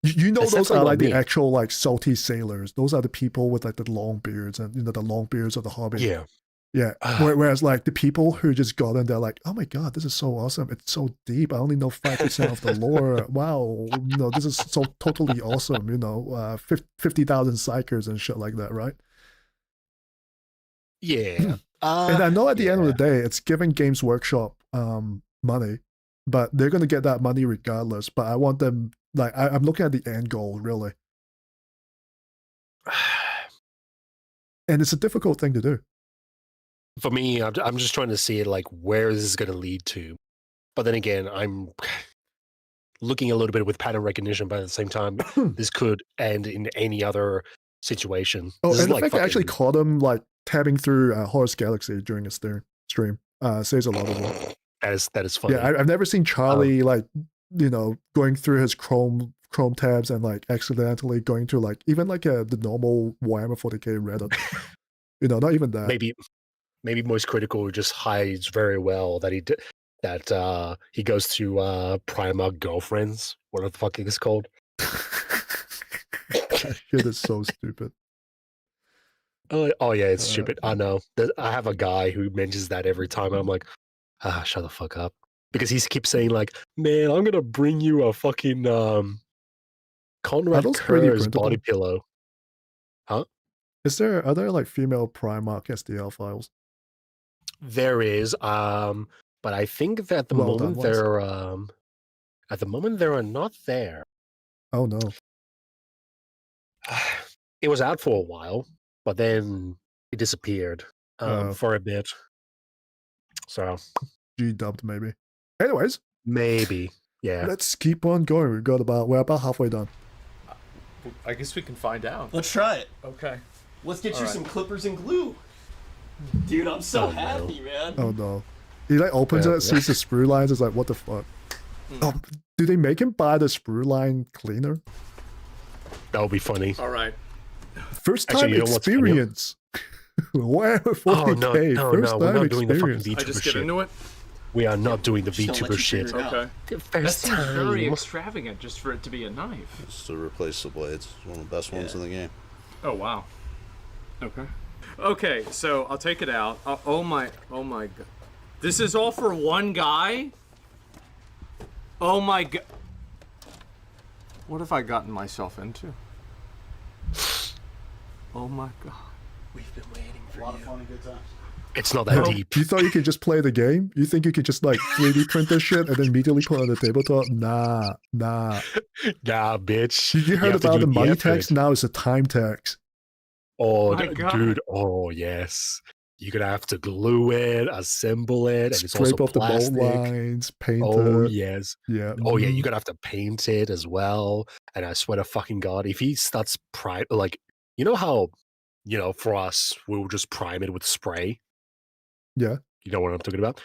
[SPEAKER 2] You know those are like the actual like salty sailors. Those are the people with like the long beards and you know the long beards of the hobby.
[SPEAKER 5] Yeah.
[SPEAKER 2] Yeah. Whereas like the people who just got in, they're like, oh my god, this is so awesome. It's so deep. I only know 5% of the lore. Wow. No, this is so totally awesome, you know, 50,000 psychers and shit like that, right?
[SPEAKER 5] Yeah.
[SPEAKER 2] And I know at the end of the day, it's giving Games Workshop money, but they're going to get that money regardless. But I want them, like, I'm looking at the end goal, really. And it's a difficult thing to do.
[SPEAKER 5] For me, I'm just trying to see it like where this is going to lead to. But then again, I'm looking a little bit with pattern recognition, but at the same time, this could end in any other situation.
[SPEAKER 2] Oh,
[SPEAKER 5] This
[SPEAKER 2] and
[SPEAKER 5] is
[SPEAKER 2] the fact I actually caught him like tabbing through Horus Galaxy during a stream says a lot of it.
[SPEAKER 5] That is funny.
[SPEAKER 2] Yeah, I've never seen Charlie like, you know, going through his Chrome tabs and like accidentally going to like even like the normal Warhammer 40k Reddit. You know, not even that.
[SPEAKER 5] Maybe Moist Critical just hides very well that he goes to Primarch Girlfriends. What the fuck is this called?
[SPEAKER 2] That shit is so stupid.
[SPEAKER 5] Oh yeah, it's stupid. I know. I have a guy who mentions that every time. I'm like, shut the fuck up. Because he keeps saying like, man, I'm gonna bring you a fucking Conrad Kerr's body pillow. Huh?
[SPEAKER 2] Are there like female Primarch STL files?
[SPEAKER 5] There is, but I think that at the moment there are not there.
[SPEAKER 2] Oh no.
[SPEAKER 5] It was out for a while, but then it disappeared for a bit. So
[SPEAKER 2] G-dubbed maybe. Anyways.
[SPEAKER 5] Maybe. Yeah.
[SPEAKER 2] Let's keep on going. We're about halfway done.
[SPEAKER 16] I guess we can find out.
[SPEAKER 13] Let's try it.
[SPEAKER 16] Okay.
[SPEAKER 13] Let's get you some clippers and glue. Dude, I'm so happy, man.
[SPEAKER 2] Oh no. He like opens it, sees the sprue lines, is like, what the fuck? Oh, do they make him buy the sprue line cleaner?
[SPEAKER 5] That would be funny.
[SPEAKER 16] All right.
[SPEAKER 2] First time experience. Wow, 40K. First
[SPEAKER 5] we're
[SPEAKER 2] time
[SPEAKER 5] not doing the fucking
[SPEAKER 2] experience.
[SPEAKER 5] VTuber
[SPEAKER 16] I just
[SPEAKER 5] shit.
[SPEAKER 16] get into it?
[SPEAKER 5] We are not doing the VTuber shit.
[SPEAKER 16] Okay.
[SPEAKER 5] First
[SPEAKER 16] That seems very
[SPEAKER 5] time.
[SPEAKER 16] extravagant just for it to be a knife.
[SPEAKER 20] It's to replace the blades. It's one of the best ones in the game.
[SPEAKER 16] Oh, wow. Okay. Okay, so I'll take it out. Oh my god. This is all for one guy? Oh my god. What have I gotten myself into? Oh my god.
[SPEAKER 13] We've been waiting for
[SPEAKER 19] a lot of fun and good times.
[SPEAKER 5] It's not that deep.
[SPEAKER 2] You thought you could just play the game? You think you could just like 3D print this shit and then immediately put it on the tabletop? Nah.
[SPEAKER 5] Nah, bitch.
[SPEAKER 2] You heard
[SPEAKER 5] have to
[SPEAKER 2] about
[SPEAKER 5] do
[SPEAKER 2] the money
[SPEAKER 5] effort.
[SPEAKER 2] tax? Now it's a time tax.
[SPEAKER 5] Oh,
[SPEAKER 16] My God.
[SPEAKER 5] dude. Oh, yes. You're going to have to glue it, assemble it, and it's also
[SPEAKER 2] Scrape off
[SPEAKER 5] plastic.
[SPEAKER 2] the mold lines, paint
[SPEAKER 5] Oh,
[SPEAKER 2] it.
[SPEAKER 5] yes.
[SPEAKER 2] Yeah.
[SPEAKER 5] Oh, yeah, you're going to have to paint it as well. And I swear to fucking God, if he starts like, you know how, for us, we'll just prime it with spray?
[SPEAKER 2] Yeah.
[SPEAKER 5] You know what I'm talking about?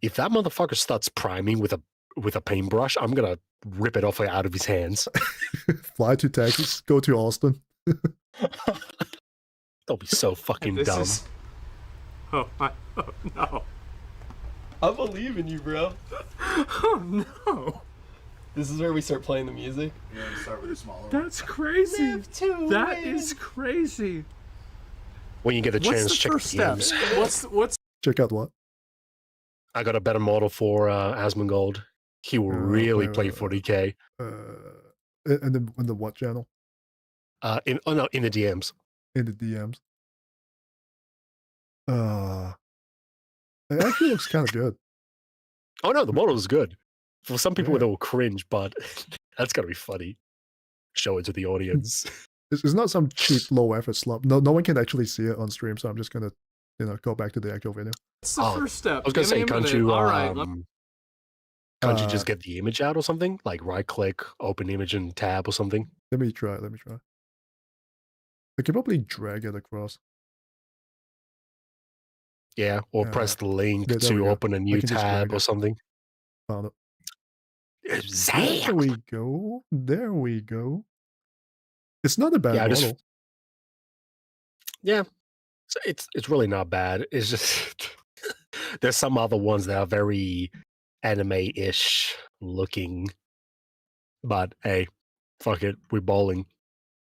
[SPEAKER 5] If that motherfucker starts priming with a paintbrush, I'm going to rip it off out of his hands.
[SPEAKER 2] Fly to Texas, go to Austin.
[SPEAKER 5] That'll be so fucking dumb.
[SPEAKER 16] Oh no.
[SPEAKER 13] I believe in you, bro.
[SPEAKER 16] Oh no.
[SPEAKER 13] This is where we start playing the music.
[SPEAKER 19] Yeah, start with a smaller
[SPEAKER 16] That's crazy.
[SPEAKER 13] Live to
[SPEAKER 16] That
[SPEAKER 13] win.
[SPEAKER 16] is crazy.
[SPEAKER 5] When you get a chance,
[SPEAKER 16] What's the
[SPEAKER 5] check
[SPEAKER 16] first
[SPEAKER 5] the
[SPEAKER 16] step?
[SPEAKER 5] games.
[SPEAKER 16] What's
[SPEAKER 2] Check out what?
[SPEAKER 5] I got a better model for Asmongold. He will really play 40k.
[SPEAKER 2] And then in the what channel?
[SPEAKER 5] In the DMs.
[SPEAKER 2] In the DMs. It actually looks kind of good.
[SPEAKER 5] Oh no, the model is good. For some people, they will cringe, but that's gotta be funny. Show it to the audience.
[SPEAKER 2] It's not some cheap low effort slump. No one can actually see it on stream, so I'm just gonna go back to the actual video.
[SPEAKER 16] the first step?
[SPEAKER 5] I was gonna say, can't you?
[SPEAKER 16] All right.
[SPEAKER 5] Can't you just get the image out or something? Like right click, open image, and tab or something.
[SPEAKER 2] Let me try. I can probably drag it across.
[SPEAKER 5] Yeah, or press the link
[SPEAKER 2] there we
[SPEAKER 5] to
[SPEAKER 2] go.
[SPEAKER 5] open a
[SPEAKER 2] I
[SPEAKER 5] new
[SPEAKER 2] can just
[SPEAKER 5] tab
[SPEAKER 2] drag
[SPEAKER 5] or
[SPEAKER 2] it.
[SPEAKER 5] something.
[SPEAKER 2] Found it.
[SPEAKER 5] Zam!
[SPEAKER 2] There we go. There we go. It's not a bad
[SPEAKER 5] Yeah,
[SPEAKER 2] model.
[SPEAKER 5] Yeah, so it's really not bad. It's just there's some other ones that are very anime-ish looking, but hey, fuck it, we're bowling.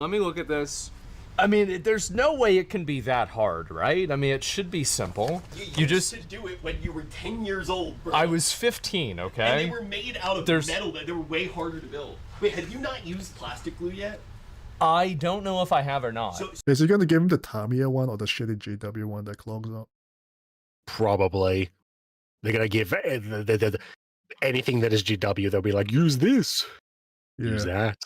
[SPEAKER 16] Let me look at this. I mean, there's no way it can be that hard, right? I mean, it should be simple.
[SPEAKER 13] You just to do it when you were 10 years old, bro.
[SPEAKER 16] I was 15, okay?
[SPEAKER 13] And they were made out of
[SPEAKER 16] There's-
[SPEAKER 13] metal that they were way harder to build. Wait, have you not used plastic glue yet?
[SPEAKER 16] I don't know if I have or not.
[SPEAKER 2] Is he gonna give him the Tamiya one or the shitty GW one that clogs up?
[SPEAKER 5] Probably. They're gonna give anything that is GW. They'll be like, use this, use that.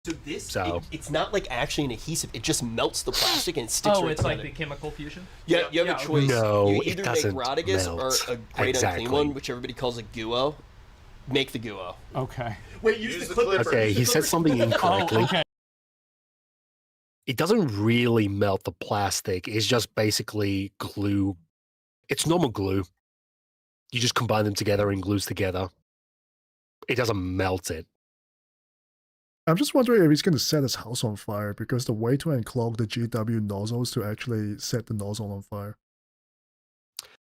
[SPEAKER 13] So this,
[SPEAKER 5] So-
[SPEAKER 13] it's not like actually an adhesive. It just melts the plastic and it sticks
[SPEAKER 16] Oh,
[SPEAKER 13] right
[SPEAKER 16] it's like
[SPEAKER 13] together.
[SPEAKER 16] the chemical fusion?
[SPEAKER 13] Yeah, you have a choice.
[SPEAKER 5] No,
[SPEAKER 13] you
[SPEAKER 5] it
[SPEAKER 13] either make
[SPEAKER 5] doesn't
[SPEAKER 13] Rodigus
[SPEAKER 5] melt.
[SPEAKER 13] or a great
[SPEAKER 5] Exactly.
[SPEAKER 13] unclean one, which everybody calls a Guo. Make the Guo.
[SPEAKER 16] Okay.
[SPEAKER 13] Wait, use the clipper.
[SPEAKER 5] Okay, he said something incorrectly.
[SPEAKER 16] Oh, okay.
[SPEAKER 5] It doesn't really melt the plastic. It's just basically glue. It's normal glue. You just combine them together and glues together. It doesn't melt it.
[SPEAKER 2] I'm just wondering if he's going to set his house on fire, because the way to unclog the GW nozzle is to actually set the nozzle on fire.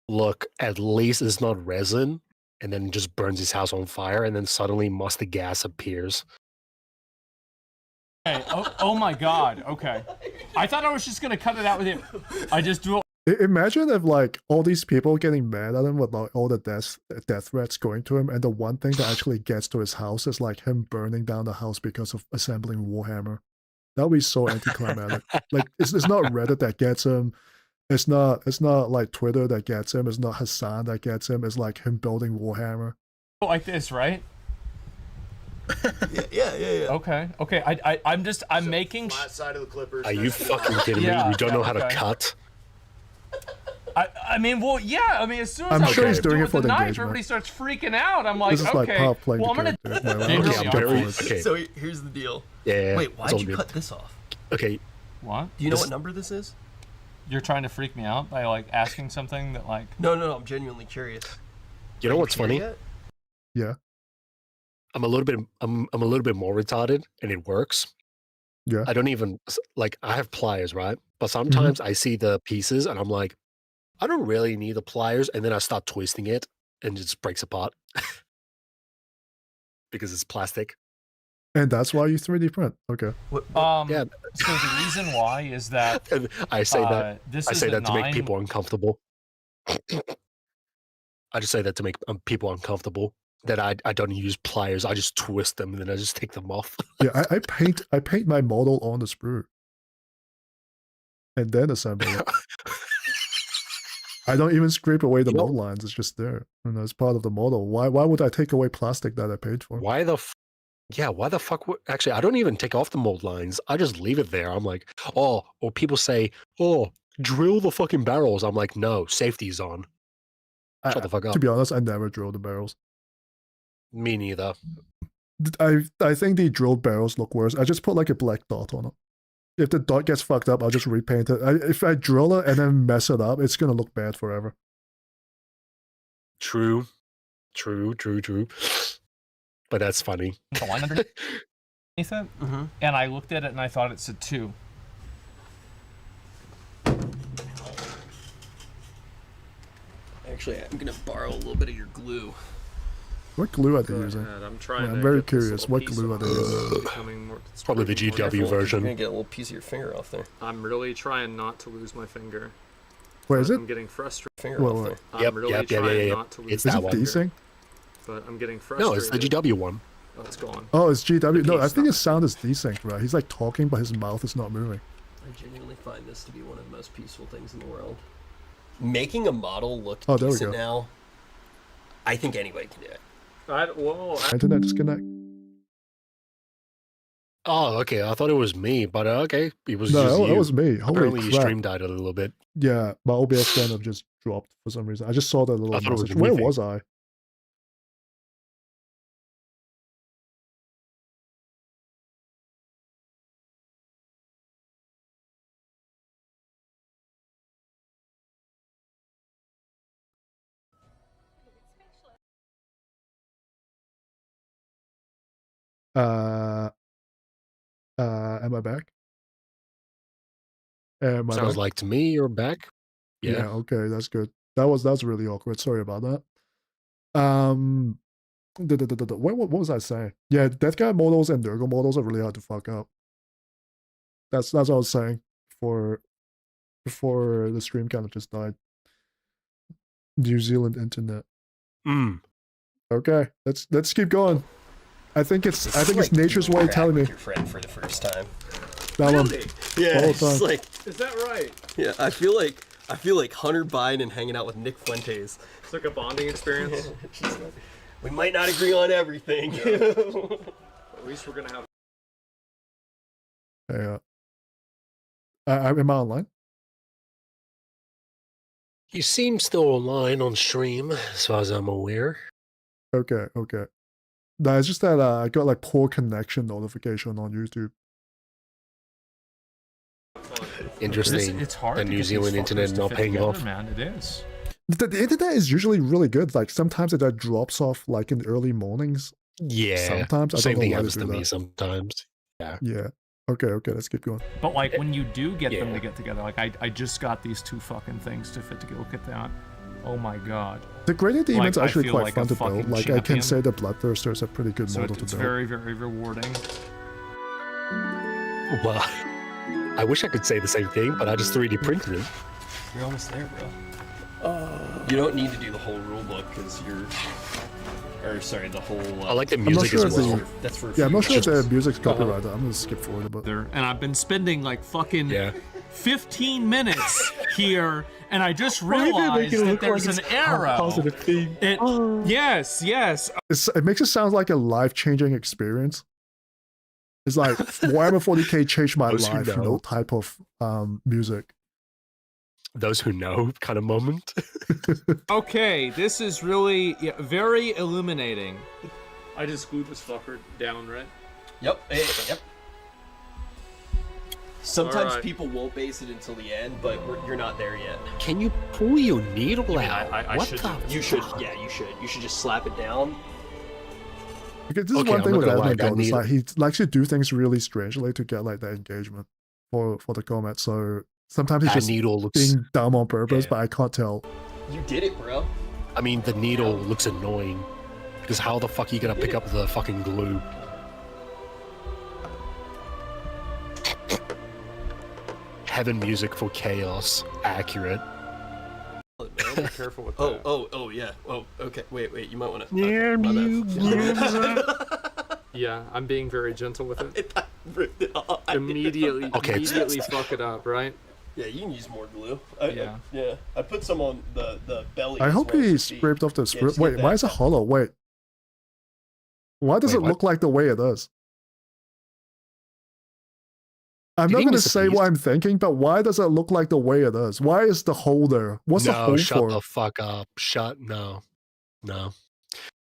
[SPEAKER 5] Look, at least it's not resin, and then just burns his house on fire, and then suddenly mustard gas appears.
[SPEAKER 16] Okay. Oh my god. Okay. I thought I was just gonna cut it out with him. I just do.
[SPEAKER 2] Imagine if, like, all these people getting mad at him with, like, all the death threats going to him, and the one thing that actually gets to his house is, like, him burning down the house because of assembling Warhammer. That would be so anticlimactic. Like, it's not Reddit that gets him. It's not like Twitter that gets him. It's not Hassan that gets him. It's like him building Warhammer.
[SPEAKER 16] Like this, right?
[SPEAKER 13] Yeah.
[SPEAKER 16] Okay. I'm making.
[SPEAKER 19] Flat side of the clippers.
[SPEAKER 5] Are you fucking kidding
[SPEAKER 16] Yeah,
[SPEAKER 5] me? You don't know how to
[SPEAKER 16] okay.
[SPEAKER 5] cut?
[SPEAKER 16] I mean, well, yeah. I mean, as soon as
[SPEAKER 2] I'm
[SPEAKER 16] I
[SPEAKER 2] sure he's
[SPEAKER 16] do
[SPEAKER 2] doing
[SPEAKER 16] it
[SPEAKER 2] it
[SPEAKER 16] with
[SPEAKER 2] for
[SPEAKER 16] the
[SPEAKER 2] the
[SPEAKER 16] knife,
[SPEAKER 2] engagement.
[SPEAKER 16] everybody starts freaking out. I'm like,
[SPEAKER 2] This is
[SPEAKER 16] okay.
[SPEAKER 2] like Pop playing
[SPEAKER 16] Well, I'm
[SPEAKER 2] the
[SPEAKER 16] gonna.
[SPEAKER 2] character.
[SPEAKER 5] Okay,
[SPEAKER 2] Okay,
[SPEAKER 5] I'm
[SPEAKER 2] go
[SPEAKER 5] very-
[SPEAKER 2] for it.
[SPEAKER 5] okay.
[SPEAKER 13] So here's the deal.
[SPEAKER 5] Yeah.
[SPEAKER 13] Wait,
[SPEAKER 5] it's
[SPEAKER 13] why'd
[SPEAKER 5] all
[SPEAKER 13] you
[SPEAKER 5] good.
[SPEAKER 13] cut this off?
[SPEAKER 5] Okay.
[SPEAKER 16] What?
[SPEAKER 13] Do you know
[SPEAKER 5] This-
[SPEAKER 13] what number this is?
[SPEAKER 16] You're trying to freak me out by like asking something that like.
[SPEAKER 13] No, I'm genuinely curious.
[SPEAKER 5] You know what's funny?
[SPEAKER 13] Yet?
[SPEAKER 2] Yeah.
[SPEAKER 5] I'm a little bit more retarded, and it works.
[SPEAKER 2] Yeah.
[SPEAKER 5] I don't even like. I have pliers, right? But sometimes I see the pieces, and I'm like, I don't really need the pliers, and then I start twisting it, and it just breaks apart because it's plastic.
[SPEAKER 2] And that's why you 3D print. Okay.
[SPEAKER 5] Yeah.
[SPEAKER 16] So the reason why is that
[SPEAKER 5] I say that.
[SPEAKER 16] this
[SPEAKER 5] I
[SPEAKER 16] is
[SPEAKER 5] say
[SPEAKER 16] a
[SPEAKER 5] that to make
[SPEAKER 16] 9
[SPEAKER 5] people uncomfortable. I just say that to make people uncomfortable. That I don't use pliers. I just twist them and then I just take them off.
[SPEAKER 2] Yeah, I paint my model on the sprue. And then assemble it. I don't even scrape away the model lines. It's just there. And it's part of the model. Why would I take away plastic that I paid for?
[SPEAKER 5] Why the fuck would... Actually, I don't even take off the mold lines. I just leave it there. I'm like, or people say, drill the fucking barrels. I'm like, no, safety's on. Shut the fuck up.
[SPEAKER 2] To be honest, I never drill the barrels.
[SPEAKER 5] Me neither.
[SPEAKER 2] I think the drilled barrels look worse. I just put like a black dot on it. If the dot gets fucked up, I'll just repaint it. If I drill it and then mess it up, it's gonna look bad forever.
[SPEAKER 5] True. But that's funny.
[SPEAKER 16] The line underneath it, and I looked at it and I thought it said 2.
[SPEAKER 13] Actually, I'm gonna borrow a little bit of your glue.
[SPEAKER 2] What glue are they using?
[SPEAKER 16] ahead, I'm trying
[SPEAKER 2] I'm
[SPEAKER 16] to
[SPEAKER 2] very
[SPEAKER 16] get this
[SPEAKER 2] curious.
[SPEAKER 16] little
[SPEAKER 2] What
[SPEAKER 16] piece
[SPEAKER 2] glue are
[SPEAKER 16] off.
[SPEAKER 2] they using?
[SPEAKER 16] Becoming more-
[SPEAKER 5] It's probably the
[SPEAKER 13] Careful,
[SPEAKER 5] GW
[SPEAKER 13] 'cause
[SPEAKER 5] version.
[SPEAKER 13] You're gonna get a little piece of your finger off there.
[SPEAKER 16] I'm really trying not to lose my finger.
[SPEAKER 2] Where is it?
[SPEAKER 16] I'm getting frustrated.
[SPEAKER 13] Finger
[SPEAKER 2] Wait,
[SPEAKER 13] off
[SPEAKER 2] wait.
[SPEAKER 13] there.
[SPEAKER 16] I'm really trying not to lose
[SPEAKER 5] It's
[SPEAKER 2] Is
[SPEAKER 5] that
[SPEAKER 2] it
[SPEAKER 5] one.
[SPEAKER 2] desync?
[SPEAKER 16] but I'm getting frustrated.
[SPEAKER 5] No, it's the GW one.
[SPEAKER 16] Oh, it's gone.
[SPEAKER 2] Oh, it's GW. No, I
[SPEAKER 16] piece
[SPEAKER 2] think his sound is desynced, right? He's like talking, but his mouth is not moving.
[SPEAKER 13] I genuinely find this to be one of the most peaceful things in the world. Making a model look
[SPEAKER 2] Oh, there we
[SPEAKER 13] decent
[SPEAKER 2] go.
[SPEAKER 13] now, I think anybody can do it.
[SPEAKER 2] Internet disconnect.
[SPEAKER 5] Oh, okay. I thought it was me, but okay. It was
[SPEAKER 2] No,
[SPEAKER 5] just you.
[SPEAKER 2] it was me. Holy
[SPEAKER 5] Apparently, your
[SPEAKER 2] crap.
[SPEAKER 5] stream died a little bit.
[SPEAKER 2] Yeah, my OBS stand up just dropped for some reason. I just saw that little
[SPEAKER 5] I thought it was
[SPEAKER 2] message.
[SPEAKER 5] a me
[SPEAKER 2] Where
[SPEAKER 5] thing.
[SPEAKER 2] was I? Am I back? Am I
[SPEAKER 5] Sounds
[SPEAKER 2] back?
[SPEAKER 5] like to me you're back.
[SPEAKER 2] Yeah, okay, that's good. That's really awkward. Sorry about that. What was I saying? Yeah, Death Guy models and Nurgle models are really hard to fuck up. That's what I was saying before the stream kind of just died. New Zealand internet. Okay, let's keep going. I think it's nature's way telling me.
[SPEAKER 13] Your friend for the first time.
[SPEAKER 2] That one.
[SPEAKER 13] Yeah,
[SPEAKER 2] All the
[SPEAKER 13] it's
[SPEAKER 2] time.
[SPEAKER 13] like
[SPEAKER 16] Is that right?
[SPEAKER 13] yeah. I feel like Hunter Biden hanging out with Nick Fuentes.
[SPEAKER 16] It's like a bonding experience.
[SPEAKER 13] Just like, we might not agree on everything.
[SPEAKER 16] At least we're gonna have
[SPEAKER 2] Yeah. Am I online?
[SPEAKER 5] You seem still online on stream, as far as I'm aware.
[SPEAKER 2] Okay. No, it's just that I got like poor connection notification on YouTube.
[SPEAKER 5] Interesting.
[SPEAKER 16] It's hard.
[SPEAKER 5] The
[SPEAKER 16] to
[SPEAKER 5] New
[SPEAKER 16] get
[SPEAKER 5] Zealand
[SPEAKER 16] these
[SPEAKER 5] internet
[SPEAKER 16] fuckers to
[SPEAKER 5] not
[SPEAKER 16] fit
[SPEAKER 5] paying
[SPEAKER 16] together,
[SPEAKER 5] off.
[SPEAKER 16] man. It is.
[SPEAKER 2] The internet is usually really good. Like sometimes it just drops off like in the early mornings.
[SPEAKER 5] Yeah.
[SPEAKER 2] Sometimes I
[SPEAKER 5] Same
[SPEAKER 2] don't know
[SPEAKER 5] thing
[SPEAKER 2] why
[SPEAKER 5] happens
[SPEAKER 2] they
[SPEAKER 5] to
[SPEAKER 2] do
[SPEAKER 5] me
[SPEAKER 2] that.
[SPEAKER 5] sometimes. Yeah.
[SPEAKER 2] Yeah. Okay, let's keep going.
[SPEAKER 16] But like when you do get them
[SPEAKER 5] Yeah.
[SPEAKER 16] to get together, like I just got these two fucking things to fit together. Look at that. Oh my god.
[SPEAKER 2] The Greater Demon's
[SPEAKER 16] Like, I
[SPEAKER 2] actually
[SPEAKER 16] feel
[SPEAKER 2] quite
[SPEAKER 16] like
[SPEAKER 2] fun
[SPEAKER 16] a
[SPEAKER 2] to build.
[SPEAKER 16] fucking
[SPEAKER 2] Like I can
[SPEAKER 16] champion.
[SPEAKER 2] say the Bloodthirster's a pretty good
[SPEAKER 16] So
[SPEAKER 2] model to
[SPEAKER 16] it's
[SPEAKER 2] build.
[SPEAKER 16] very, very rewarding.
[SPEAKER 5] Well, I wish I could say the same thing, but I just 3D printed it.
[SPEAKER 16] You're almost there, bro.
[SPEAKER 13] You don't need to do the whole rule book because you're, or sorry, the whole.
[SPEAKER 5] I like the
[SPEAKER 2] I'm not
[SPEAKER 5] music
[SPEAKER 2] sure
[SPEAKER 5] as
[SPEAKER 2] if
[SPEAKER 5] well.
[SPEAKER 13] That's for.
[SPEAKER 2] Yeah, I'm not sure if
[SPEAKER 13] features.
[SPEAKER 2] the music's copyrighted. I'm gonna skip forward a bit.
[SPEAKER 16] And I've been spending like fucking 15 minutes here, and I just realized that there's an arrow.
[SPEAKER 5] Positive thing.
[SPEAKER 16] Yes.
[SPEAKER 2] It makes it sound like a life-changing experience. It's like Warhammer 40k changed my
[SPEAKER 5] Those who
[SPEAKER 2] life, you
[SPEAKER 5] know.
[SPEAKER 2] know, type of music.
[SPEAKER 5] Those who know kind of moment.
[SPEAKER 16] Okay, this is really very illuminating. I just glued this fucker down, right?
[SPEAKER 13] Yep. Yep. Sometimes
[SPEAKER 16] Alright.
[SPEAKER 13] people won't base it until the end, but you're not there yet.
[SPEAKER 5] Can you pull your needle out?
[SPEAKER 16] I
[SPEAKER 5] what
[SPEAKER 16] should
[SPEAKER 5] the?
[SPEAKER 16] do this.
[SPEAKER 13] You should. Yeah, you should. You should just slap it down.
[SPEAKER 2] Because this is
[SPEAKER 5] Okay,
[SPEAKER 2] one
[SPEAKER 5] I'm
[SPEAKER 2] thing
[SPEAKER 5] not
[SPEAKER 2] with
[SPEAKER 5] gonna lie,
[SPEAKER 2] Asmongold,
[SPEAKER 5] that
[SPEAKER 2] it's like he likes to do things really strangely to get like that engagement for the comment. So sometimes he's
[SPEAKER 5] That
[SPEAKER 2] just
[SPEAKER 5] needle looks.
[SPEAKER 2] being dumb on purpose,
[SPEAKER 5] Yeah.
[SPEAKER 2] but I can't tell.
[SPEAKER 13] You did it, bro.
[SPEAKER 5] I mean, the needle looks annoying. Because how the fuck are you gonna pick up the fucking glue? Heaven music for chaos. Accurate.
[SPEAKER 16] Be careful with that.
[SPEAKER 13] Oh, yeah. Oh, okay. Wait. You might want to.
[SPEAKER 5] Yeah,
[SPEAKER 16] Yeah, I'm being very gentle with it.
[SPEAKER 13] I ripped it off.
[SPEAKER 16] Immediately
[SPEAKER 5] it's-
[SPEAKER 16] fuck it up, right?
[SPEAKER 13] Yeah, you can use more glue.
[SPEAKER 16] Yeah.
[SPEAKER 13] Yeah. I put some on the belly.
[SPEAKER 2] I
[SPEAKER 13] as
[SPEAKER 2] hope
[SPEAKER 13] well
[SPEAKER 2] he
[SPEAKER 13] as the feet.
[SPEAKER 2] scraped off the
[SPEAKER 13] Yeah,
[SPEAKER 2] script.
[SPEAKER 13] just get
[SPEAKER 2] Wait, why
[SPEAKER 13] that-
[SPEAKER 2] is it hollow? Wait. Why does
[SPEAKER 5] Wait,
[SPEAKER 2] it
[SPEAKER 5] what?
[SPEAKER 2] look like the way it does? I'm
[SPEAKER 5] Do you
[SPEAKER 2] not
[SPEAKER 5] think
[SPEAKER 2] going to
[SPEAKER 5] it's a
[SPEAKER 2] say what
[SPEAKER 5] beast?
[SPEAKER 2] I'm thinking, but why does it look like the way it does? Why is the hole there? What's the
[SPEAKER 5] No,
[SPEAKER 2] hole
[SPEAKER 5] shut
[SPEAKER 2] for?
[SPEAKER 5] the fuck up. No.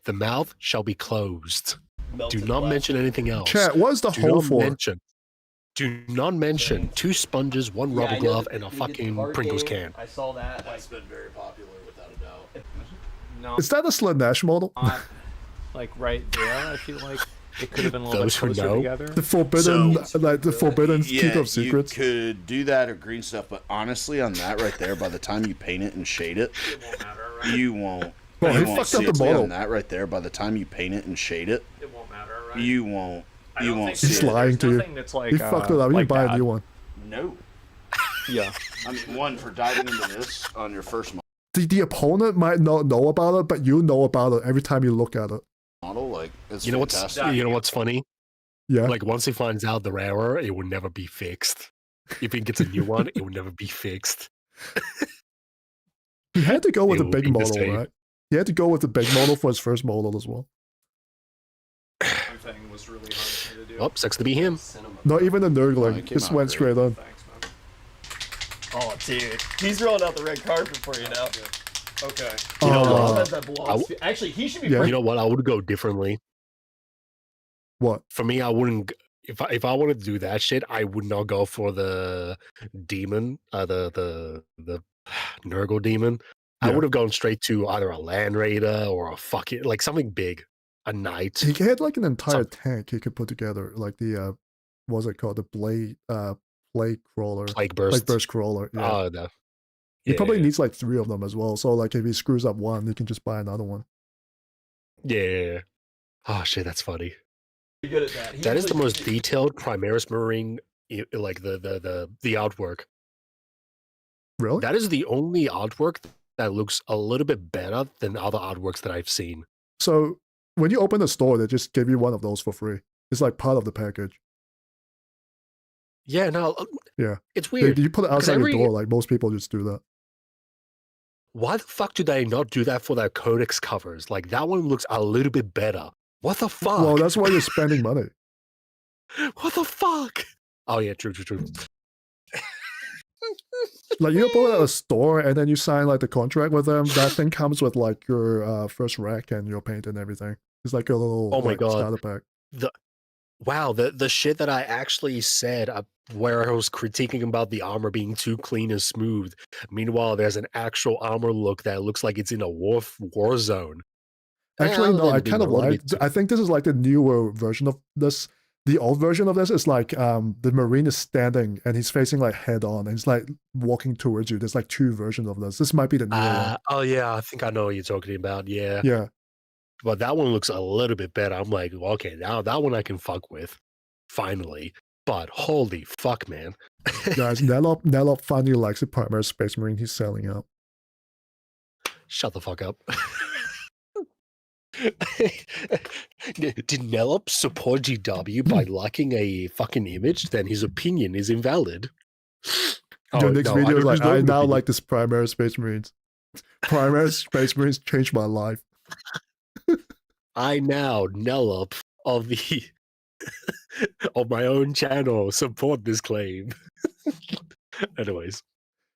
[SPEAKER 5] The mouth shall be closed.
[SPEAKER 13] melted
[SPEAKER 5] Do not
[SPEAKER 13] glass.
[SPEAKER 5] mention anything else.
[SPEAKER 2] Chat, what is the
[SPEAKER 5] Do
[SPEAKER 2] hole
[SPEAKER 5] not
[SPEAKER 2] for?
[SPEAKER 5] Do not mention 2 sponges, 1
[SPEAKER 13] Yeah,
[SPEAKER 5] rubber
[SPEAKER 13] I know
[SPEAKER 5] glove,
[SPEAKER 13] that
[SPEAKER 5] and a
[SPEAKER 13] they did the
[SPEAKER 5] fucking
[SPEAKER 13] card
[SPEAKER 5] Pringles
[SPEAKER 13] game.
[SPEAKER 5] can.
[SPEAKER 13] I saw that.
[SPEAKER 19] That's been very popular without a doubt.
[SPEAKER 16] No.
[SPEAKER 2] Is that a Slanesh model?
[SPEAKER 16] Like right there, I feel like it could have been a little
[SPEAKER 5] Those
[SPEAKER 16] bit
[SPEAKER 5] who
[SPEAKER 16] closer
[SPEAKER 5] know.
[SPEAKER 16] together.
[SPEAKER 2] The forbidden, like the forbidden
[SPEAKER 19] Yeah,
[SPEAKER 2] keep of secrets.
[SPEAKER 19] you could do that or green stuff, but honestly, on that right there, by the time you paint it and shade it,
[SPEAKER 16] It won't matter, right?
[SPEAKER 19] you won't.
[SPEAKER 2] Bro,
[SPEAKER 19] you
[SPEAKER 2] he
[SPEAKER 19] won't
[SPEAKER 2] fucked up
[SPEAKER 19] see
[SPEAKER 2] the
[SPEAKER 19] it.
[SPEAKER 2] model.
[SPEAKER 19] On that right there, by the time you paint it and shade it,
[SPEAKER 16] It won't matter, right?
[SPEAKER 19] you won't.
[SPEAKER 16] I
[SPEAKER 19] You
[SPEAKER 16] don't
[SPEAKER 19] won't
[SPEAKER 16] think
[SPEAKER 19] see
[SPEAKER 2] He's
[SPEAKER 19] it.
[SPEAKER 2] lying to you.
[SPEAKER 16] nothing that's like,
[SPEAKER 2] He fucked it up. You
[SPEAKER 16] like
[SPEAKER 2] buy a
[SPEAKER 16] that.
[SPEAKER 2] new one.
[SPEAKER 19] No.
[SPEAKER 16] Yeah.
[SPEAKER 19] I mean, one for diving into this on your first
[SPEAKER 2] The opponent might not know about it, but you know about it every time you look at it.
[SPEAKER 19] model, like it's
[SPEAKER 5] You know what's
[SPEAKER 19] fantastic.
[SPEAKER 5] you know what's funny?
[SPEAKER 2] Yeah.
[SPEAKER 5] Like once he finds out the error, it will never be fixed. If he gets a new one, it will never be fixed.
[SPEAKER 2] He had to go with
[SPEAKER 5] It
[SPEAKER 2] the
[SPEAKER 5] will
[SPEAKER 2] big
[SPEAKER 5] be the
[SPEAKER 2] model,
[SPEAKER 5] same.
[SPEAKER 2] right? He had to go with the big model for his first model as well.
[SPEAKER 16] Everything was really hard for me to do.
[SPEAKER 5] Oh, sucks to be him.
[SPEAKER 2] Not even the
[SPEAKER 19] Oh,
[SPEAKER 2] nurgling.
[SPEAKER 19] it came
[SPEAKER 2] Just
[SPEAKER 19] out
[SPEAKER 2] went
[SPEAKER 19] great.
[SPEAKER 2] straight on.
[SPEAKER 16] Thanks, man.
[SPEAKER 13] Oh, dude, he's rolling out the red carpet for you now.
[SPEAKER 16] Okay.
[SPEAKER 5] You know
[SPEAKER 2] Uh,
[SPEAKER 5] what?
[SPEAKER 13] That belongs to- Actually, he should be.
[SPEAKER 2] Yeah.
[SPEAKER 5] You know what? I would go differently.
[SPEAKER 2] What?
[SPEAKER 5] For me, I wouldn't. If I wanted to do that shit, I would not go for the demon, the Nurgle demon. I
[SPEAKER 2] Yeah.
[SPEAKER 5] would have gone straight to either a Land Raider or a fucking like something big, a knight.
[SPEAKER 2] He had like an entire tank he could put together, like the what was it called? The plague crawler.
[SPEAKER 5] Plague burst.
[SPEAKER 2] Plague burst crawler. Yeah.
[SPEAKER 5] Oh, no.
[SPEAKER 2] He probably
[SPEAKER 5] Yeah.
[SPEAKER 2] needs like 3 of them as well. So like if he screws up one, he can just buy another one.
[SPEAKER 5] Yeah. Oh shit, that's funny.
[SPEAKER 13] Pretty good at that. He
[SPEAKER 5] That is the
[SPEAKER 13] usually-
[SPEAKER 5] most detailed Primaris Marine, like the artwork.
[SPEAKER 2] Really?
[SPEAKER 5] That is the only artwork that looks a little bit better than other artworks that I've seen.
[SPEAKER 2] So when you open the store, they just give you one of those for free. It's like part of the package.
[SPEAKER 5] Yeah, no,
[SPEAKER 2] Yeah.
[SPEAKER 5] it's weird.
[SPEAKER 2] You put it
[SPEAKER 5] 'cause
[SPEAKER 2] outside
[SPEAKER 5] every-
[SPEAKER 2] your door, like most people just do that.
[SPEAKER 5] Why the fuck do they not do that for their codex covers? Like that one looks a little bit better. What the fuck?
[SPEAKER 2] Well, that's why you're spending money.
[SPEAKER 5] What the fuck? Oh yeah, true.
[SPEAKER 2] Like you put it at a store and then you sign like the contract with them. That thing comes with like your first rack and your paint and everything. It's like a little
[SPEAKER 5] Oh my
[SPEAKER 2] like
[SPEAKER 5] god,
[SPEAKER 2] starter pack.
[SPEAKER 5] the shit that I actually said where I was critiquing about the armor being too clean and smooth. Meanwhile, there's an actual armor look that looks like it's in a war zone.
[SPEAKER 2] Actually, no, I kind of lied.
[SPEAKER 5] Bit
[SPEAKER 2] I think this is like the newer version of this. The old version of this is like the Marine is standing and he's facing like head on and he's like walking towards you. There's like two versions of this. This might be the newer one.
[SPEAKER 5] Oh yeah, I think I know what you're talking about. Yeah.
[SPEAKER 2] Yeah.
[SPEAKER 5] But that one looks a little bit better. I'm like, well, okay, now that one I can fuck with. Finally. But holy fuck, man.
[SPEAKER 2] Guys, NELLOP finally likes the primary Space Marine he's selling out.
[SPEAKER 5] Shut the fuck up. Did NELLOP support GW by liking a fucking image? Then his opinion is invalid.
[SPEAKER 2] Your next video is like, I now
[SPEAKER 5] opinion.
[SPEAKER 2] like this primary Space Marines. Primary Space Marines changed my life.
[SPEAKER 5] I now, NELLOP of the of my own channel, support this claim. Anyways.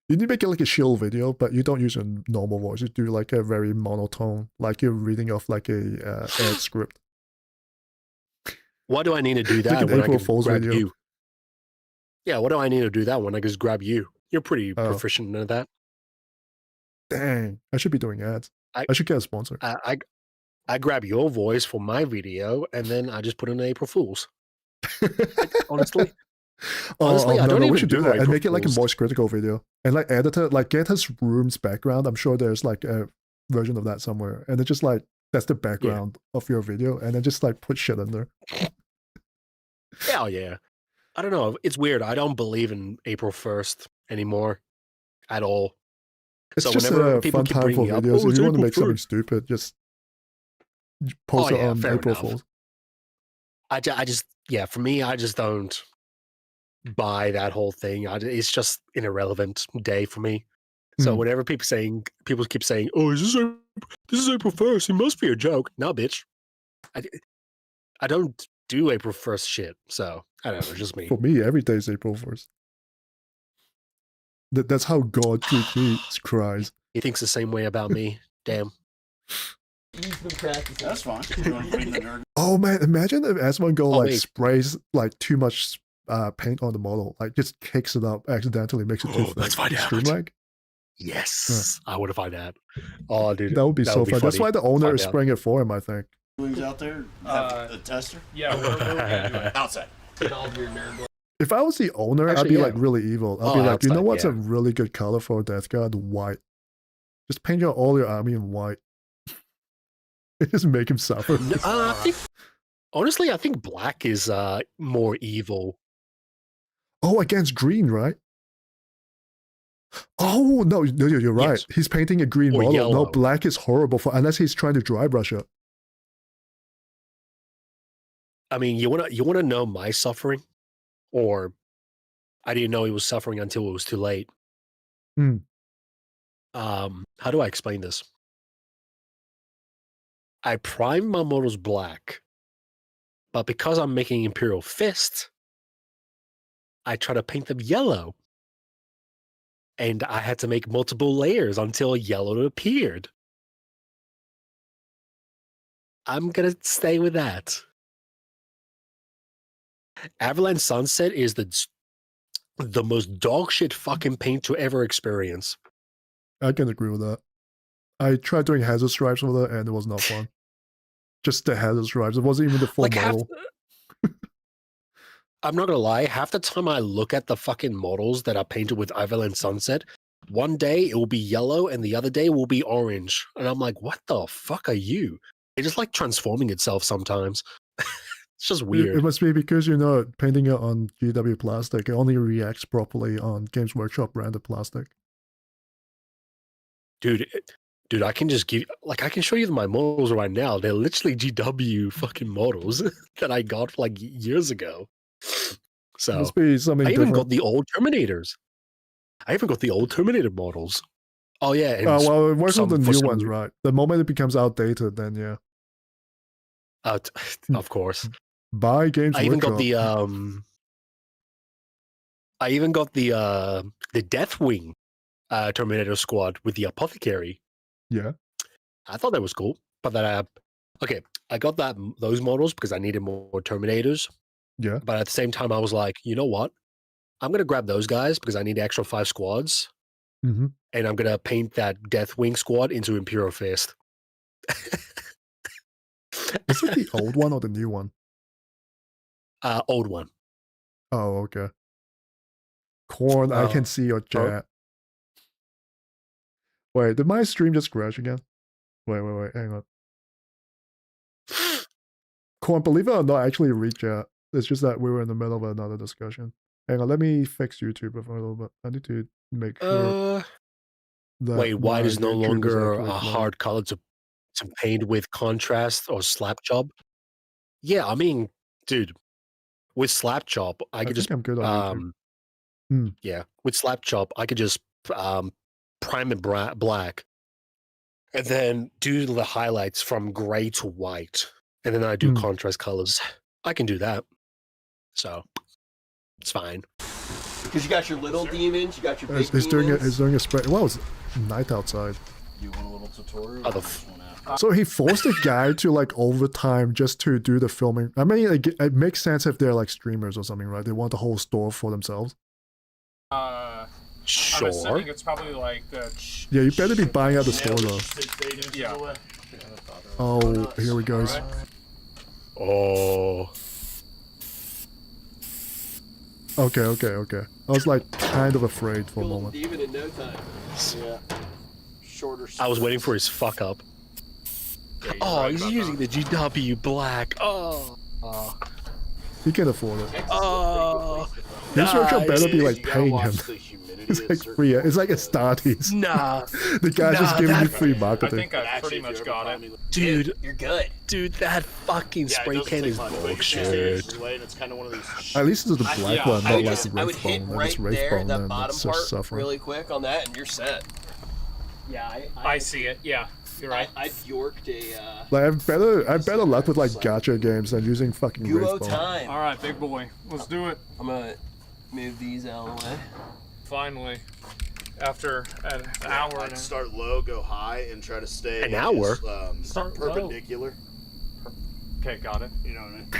[SPEAKER 2] You need to make it like a shield video, but you don't use a normal voice. You do like a very monotone, like you're reading off like a ad script.
[SPEAKER 5] Why do I need to do that
[SPEAKER 2] Like an
[SPEAKER 5] when I
[SPEAKER 2] April
[SPEAKER 5] can
[SPEAKER 2] Fool's
[SPEAKER 5] grab
[SPEAKER 2] video.
[SPEAKER 5] you? Yeah, what do I need to do that when I just grab you? You're pretty proficient in that.
[SPEAKER 2] Dang, I should be doing ads. I should get a sponsor.
[SPEAKER 5] I grab your voice for my video and then I just put in April Fool's. Honestly. Honestly, I don't
[SPEAKER 2] we
[SPEAKER 5] even
[SPEAKER 2] should do that and
[SPEAKER 5] April
[SPEAKER 2] make it like a
[SPEAKER 5] Fool's.
[SPEAKER 2] voice critical video and like edit it, like get his room's background. I'm sure there's like a version of that somewhere, and then just like that's the background of your video, and then just like put shit in there.
[SPEAKER 5] Hell yeah. I don't know. It's weird. I don't believe in April 1st anymore at all.
[SPEAKER 2] It's
[SPEAKER 5] So
[SPEAKER 2] just
[SPEAKER 5] whenever
[SPEAKER 2] a
[SPEAKER 5] people
[SPEAKER 2] fun
[SPEAKER 5] keep
[SPEAKER 2] time for
[SPEAKER 5] bringing up,
[SPEAKER 2] videos.
[SPEAKER 5] "Oh,
[SPEAKER 2] If
[SPEAKER 5] it's
[SPEAKER 2] you want to
[SPEAKER 5] April
[SPEAKER 2] make something
[SPEAKER 5] 1st."
[SPEAKER 2] stupid, just post it on
[SPEAKER 5] fair
[SPEAKER 2] April
[SPEAKER 5] enough.
[SPEAKER 2] Fool's.
[SPEAKER 5] I just, yeah, for me, I just don't buy that whole thing. It's just an irrelevant day for me. So whenever people keep saying, "Oh, this is April 1st. It must be a joke." No, bitch. I don't do April 1st shit. So I don't know. It's just me.
[SPEAKER 2] For me, every day is April 1st. That's how God treats me. Cries.
[SPEAKER 5] He thinks the same way about me. Damn.
[SPEAKER 13] He's been practicing.
[SPEAKER 19] That's fine. You want to bring the nerd?
[SPEAKER 2] Oh man, imagine if Asmongold like
[SPEAKER 5] wait.
[SPEAKER 2] sprays like too much paint on the model, like just kicks it up accidentally, makes it too thick.
[SPEAKER 5] Let's find out.
[SPEAKER 2] Stream lag?
[SPEAKER 5] Yes, I want to find out. Oh, dude,
[SPEAKER 2] That would be so fun. That's why the owner
[SPEAKER 5] Find
[SPEAKER 2] is
[SPEAKER 5] out.
[SPEAKER 2] spraying it for him, I think.
[SPEAKER 19] Who's out there? Have a tester?
[SPEAKER 16] Yeah, we're gonna do it.
[SPEAKER 19] Outside.
[SPEAKER 13] Get all of your nerd.
[SPEAKER 2] If I was the owner, I'd
[SPEAKER 5] Actually,
[SPEAKER 2] be
[SPEAKER 5] yeah.
[SPEAKER 2] like really evil. I'd
[SPEAKER 5] Oh,
[SPEAKER 2] be like, you know
[SPEAKER 5] outside,
[SPEAKER 2] what's
[SPEAKER 5] yeah.
[SPEAKER 2] a really good color for Death Guard? White. Just paint out all your army in white. Just make him suffer.
[SPEAKER 5] I think, honestly, I think black is more evil.
[SPEAKER 2] Oh, against green, right? Oh no, you're right.
[SPEAKER 5] Yes.
[SPEAKER 2] He's painting a green
[SPEAKER 5] Or
[SPEAKER 2] model. No,
[SPEAKER 5] yellow.
[SPEAKER 2] black is horrible for unless he's trying to dry brush it.
[SPEAKER 5] I mean, you wanna know my suffering, or I didn't know he was suffering until it was too late.
[SPEAKER 2] Hmm.
[SPEAKER 5] How do I explain this? I prime my models black, but because I'm making Imperial Fist, I try to paint them yellow. And I had to make multiple layers until yellow appeared. I'm gonna stay with that. Avalanche Sunset is the most dogshit fucking paint to ever experience.
[SPEAKER 2] I can agree with that. I tried doing hazard stripes with it, and it was not fun. Just the hazard stripes. It wasn't even the full
[SPEAKER 5] Like
[SPEAKER 2] model.
[SPEAKER 5] I'm not gonna lie, half the time I look at the fucking models that are painted with Avalanche Sunset, one day it will be yellow and the other day will be orange. And I'm like, what the fuck are you? It's just like transforming itself sometimes. It's just weird.
[SPEAKER 2] It must be because you're not painting it on GW plastic. It only reacts properly on Games Workshop branded plastic.
[SPEAKER 5] Dude, I can just give, like, I can show you my models right now. They're literally GW fucking models that I got like years ago. So
[SPEAKER 2] Must be something
[SPEAKER 5] I even
[SPEAKER 2] different.
[SPEAKER 5] got the old Terminators. I even got the old Terminator models. Oh yeah, and
[SPEAKER 2] Well, it works with the
[SPEAKER 5] for
[SPEAKER 2] new
[SPEAKER 5] some
[SPEAKER 2] ones, right? The moment it becomes outdated, then yeah.
[SPEAKER 5] Of course.
[SPEAKER 2] Buy Games
[SPEAKER 5] I even got
[SPEAKER 2] Workshop.
[SPEAKER 5] the I even got the Deathwing Terminator squad with the Apothecary.
[SPEAKER 2] Yeah.
[SPEAKER 5] I thought that was cool, but that I got those models because I needed more Terminators.
[SPEAKER 2] Yeah.
[SPEAKER 5] But at the same time, I was like, you know what? I'm gonna grab those guys because I need the extra 5 squads,
[SPEAKER 2] Mm-hmm.
[SPEAKER 5] and I'm gonna paint that Deathwing squad into Imperial Fist.
[SPEAKER 2] Is it the old one or the new one?
[SPEAKER 5] Old one.
[SPEAKER 2] Oh, okay. Corn, I can see your chat. Wait, did my stream just crash again? Wait, hang on. Corn, believe it or not, I actually read chat. It's just that we were in the middle of another discussion. Hang on, let me fix YouTube for a little bit. I need to make sure.
[SPEAKER 5] Wait, white is no
[SPEAKER 2] YouTube
[SPEAKER 5] longer
[SPEAKER 2] actually
[SPEAKER 5] a
[SPEAKER 2] flowing.
[SPEAKER 5] hard color to paint with contrast or slap job? Yeah, I mean, dude, with slap chop, I could
[SPEAKER 2] think
[SPEAKER 5] just
[SPEAKER 2] I'm good on YouTube.
[SPEAKER 5] yeah, with slap chop, I could just prime it black, and then do the highlights from gray to white, and then I do contrast colors. I can do that, so it's fine.
[SPEAKER 13] Because you got your little demons, you got your big
[SPEAKER 2] He's
[SPEAKER 13] demons.
[SPEAKER 2] doing a spray. Well, it's night outside.
[SPEAKER 19] You want a little tutorial?
[SPEAKER 2] So he forced a guy to like overtime just to do the filming. I mean, it makes sense if they're like streamers or something, right? They want the whole store for themselves.
[SPEAKER 5] Sure.
[SPEAKER 16] I'm assuming it's probably like the.
[SPEAKER 2] Yeah, you better be buying out the store though.
[SPEAKER 16] Yeah.
[SPEAKER 2] Oh, here we go.
[SPEAKER 5] Oh.
[SPEAKER 2] Okay. I was like kind of afraid for a moment.
[SPEAKER 13] Demon in no time.
[SPEAKER 19] Yeah. Shorter.
[SPEAKER 5] I was waiting for his fuck up. Oh, he's using the GW black. Oh.
[SPEAKER 2] He can afford it.
[SPEAKER 5] Oh.
[SPEAKER 2] This workshop better be like
[SPEAKER 19] You gotta
[SPEAKER 2] paying
[SPEAKER 19] watch
[SPEAKER 2] him.
[SPEAKER 19] the humidity
[SPEAKER 2] It's
[SPEAKER 19] at
[SPEAKER 2] like
[SPEAKER 19] certain
[SPEAKER 2] free. It's like a Starties.
[SPEAKER 5] Nah.
[SPEAKER 2] The guy's just giving you free
[SPEAKER 16] I
[SPEAKER 2] marketing.
[SPEAKER 16] think I pretty much got it.
[SPEAKER 5] Dude,
[SPEAKER 13] you're good.
[SPEAKER 5] Dude, that fucking spray can is bullshit.
[SPEAKER 2] At least it's the black one, not like the
[SPEAKER 13] I would
[SPEAKER 2] Wraith
[SPEAKER 13] hit
[SPEAKER 2] Bone.
[SPEAKER 13] right
[SPEAKER 2] It's Wraith
[SPEAKER 13] there,
[SPEAKER 2] Bone,
[SPEAKER 13] that
[SPEAKER 2] then
[SPEAKER 13] bottom
[SPEAKER 2] it's just
[SPEAKER 13] part,
[SPEAKER 2] suffering.
[SPEAKER 13] really quick on that, and you're set.
[SPEAKER 11] Yeah,
[SPEAKER 16] I see it. Yeah, you're right.
[SPEAKER 13] I've yorked a.
[SPEAKER 2] Like I've better luck with like gacha games than using fucking
[SPEAKER 13] Duo
[SPEAKER 2] Wraith Bone.
[SPEAKER 13] time.
[SPEAKER 16] All right, big boy, let's do it.
[SPEAKER 13] I'm gonna move these out of the way.
[SPEAKER 16] Finally, after an hour and
[SPEAKER 19] start low, go high, and try to stay
[SPEAKER 5] An hour?
[SPEAKER 16] Start low.
[SPEAKER 19] perpendicular.
[SPEAKER 16] Okay, got it.
[SPEAKER 19] You know what I mean?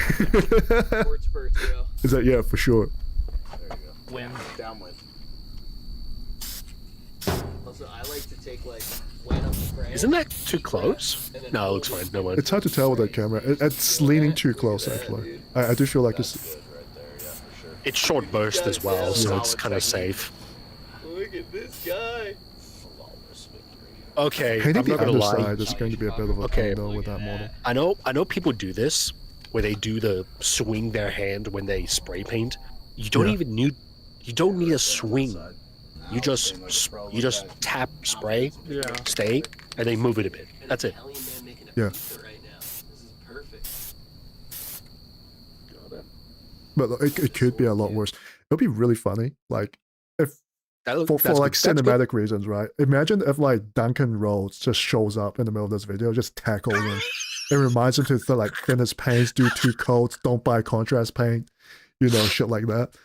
[SPEAKER 13] Short spurts, yo.
[SPEAKER 2] Is that yeah for sure?
[SPEAKER 19] There you go.
[SPEAKER 16] Wind.
[SPEAKER 19] Downwind.
[SPEAKER 13] Also, I like to take like way up the frame.
[SPEAKER 5] Isn't that too close? No, it looks fine. No one.
[SPEAKER 2] It's hard to tell with that camera. It's leaning too close actually. I do feel like it's.
[SPEAKER 5] It's short burst as well, so it's kind of safe.
[SPEAKER 13] Look at this guy.
[SPEAKER 5] Okay,
[SPEAKER 2] Painting
[SPEAKER 5] I'm
[SPEAKER 2] the
[SPEAKER 5] not gonna lie.
[SPEAKER 2] underside is going to be a bit of a pain though with that model.
[SPEAKER 5] I know people do this where they do the swing their hand when they spray paint. You don't even need. You don't need a swing. You just tap spray, stay, and then move it a bit. That's it.
[SPEAKER 2] Yeah. But it could be a lot worse. It'll be really funny, like if for like cinematic reasons, right? Imagine if like Duncan Rhodes just shows up in the middle of this video, just tackles him. It reminds him to like thin his paints, do 2 coats, don't buy contrast paint, you know, shit like that.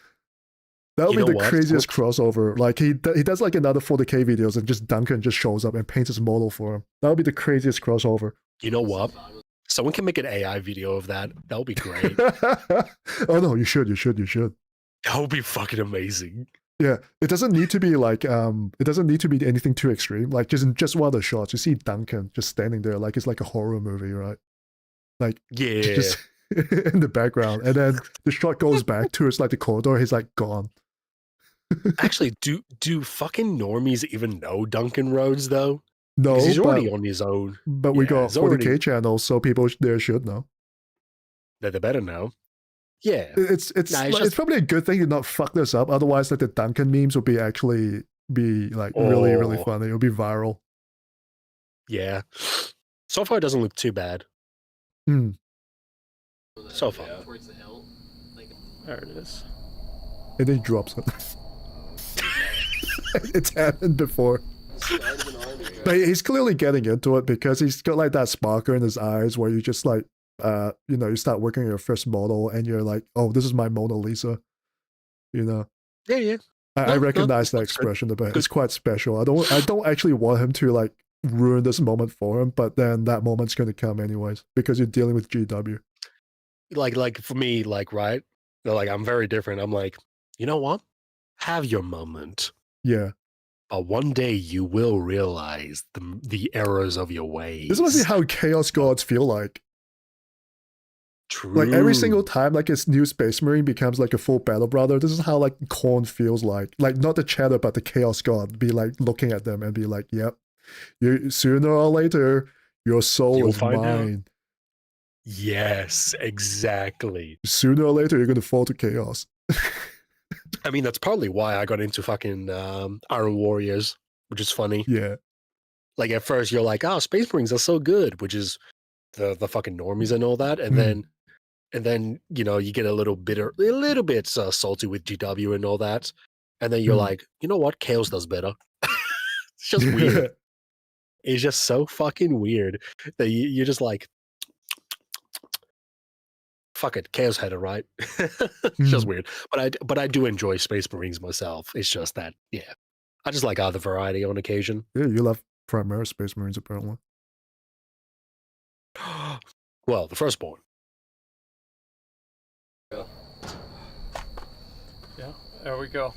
[SPEAKER 2] That would be the craziest crossover. Like he does like another 40k videos and just Duncan just shows up and paints his model for him. That would be the craziest crossover.
[SPEAKER 5] You know what? Someone can make an AI video of that. That would be great.
[SPEAKER 2] Oh no, you should.
[SPEAKER 5] That would be fucking amazing.
[SPEAKER 2] Yeah, it doesn't need to be like it doesn't need to be anything too extreme. Like just one of the shots, you see Duncan just standing there like it's like a horror movie, right? Like just in the background, and then the shot goes back to it's like the corridor. He's like gone.
[SPEAKER 5] Actually, do fucking normies even know Duncan Rhodes though?
[SPEAKER 2] No,
[SPEAKER 5] he's already on his own.
[SPEAKER 2] But we got 40k channels, so people there should know.
[SPEAKER 5] They better know. Yeah,
[SPEAKER 2] it's probably a good thing to not fuck this up. Otherwise, like the Duncan memes would be like really funny. It would be viral.
[SPEAKER 5] Yeah. So far, it doesn't look too bad. So far.
[SPEAKER 16] There it is.
[SPEAKER 2] And then he drops it. It's happened before. But he's clearly getting into it because he's got like that sparkle in his eyes where you just like, you start working on your first model and you're like, oh, this is my Mona Lisa,
[SPEAKER 5] Yeah.
[SPEAKER 2] I recognize that expression a bit. It's quite special. I don't actually want him to like ruin this moment for him, but then that moment's gonna come anyways because you're dealing with GW.
[SPEAKER 5] Like for me, like right, like I'm very different. I'm like, you know what? Have your moment.
[SPEAKER 2] Yeah.
[SPEAKER 5] But one day you will realize the errors of your ways.
[SPEAKER 2] This must be how Chaos Gods feel like.
[SPEAKER 5] True.
[SPEAKER 2] Like every single time like his new Space Marine becomes like a full battle brother, this is how like Korn feels like. Like not the Chatter, but the Chaos God be like looking at them and be like, yep, you sooner or later, your soul
[SPEAKER 5] You'll
[SPEAKER 2] is
[SPEAKER 5] find
[SPEAKER 2] mine.
[SPEAKER 5] out. Yes, exactly.
[SPEAKER 2] Sooner or later, you're gonna fall to chaos.
[SPEAKER 5] I mean, that's partly why I got into fucking Iron Warriors, which is funny.
[SPEAKER 2] Yeah.
[SPEAKER 5] Like at first you're like, oh, Space Marines are so good, which is the fucking normies and all that, and then you know you get a little bit salty with GW and all that, and then you're like, you know what, Chaos does better. It's just weird. It's just so fucking weird that you're just like, fuck it, Chaos had it right. It's just weird, but I do enjoy Space Marines myself. It's just that, yeah, I just like other variety on occasion.
[SPEAKER 2] Yeah, you love Primary Space Marines apparently.
[SPEAKER 5] Well, the firstborn.
[SPEAKER 16] Yeah, there we go.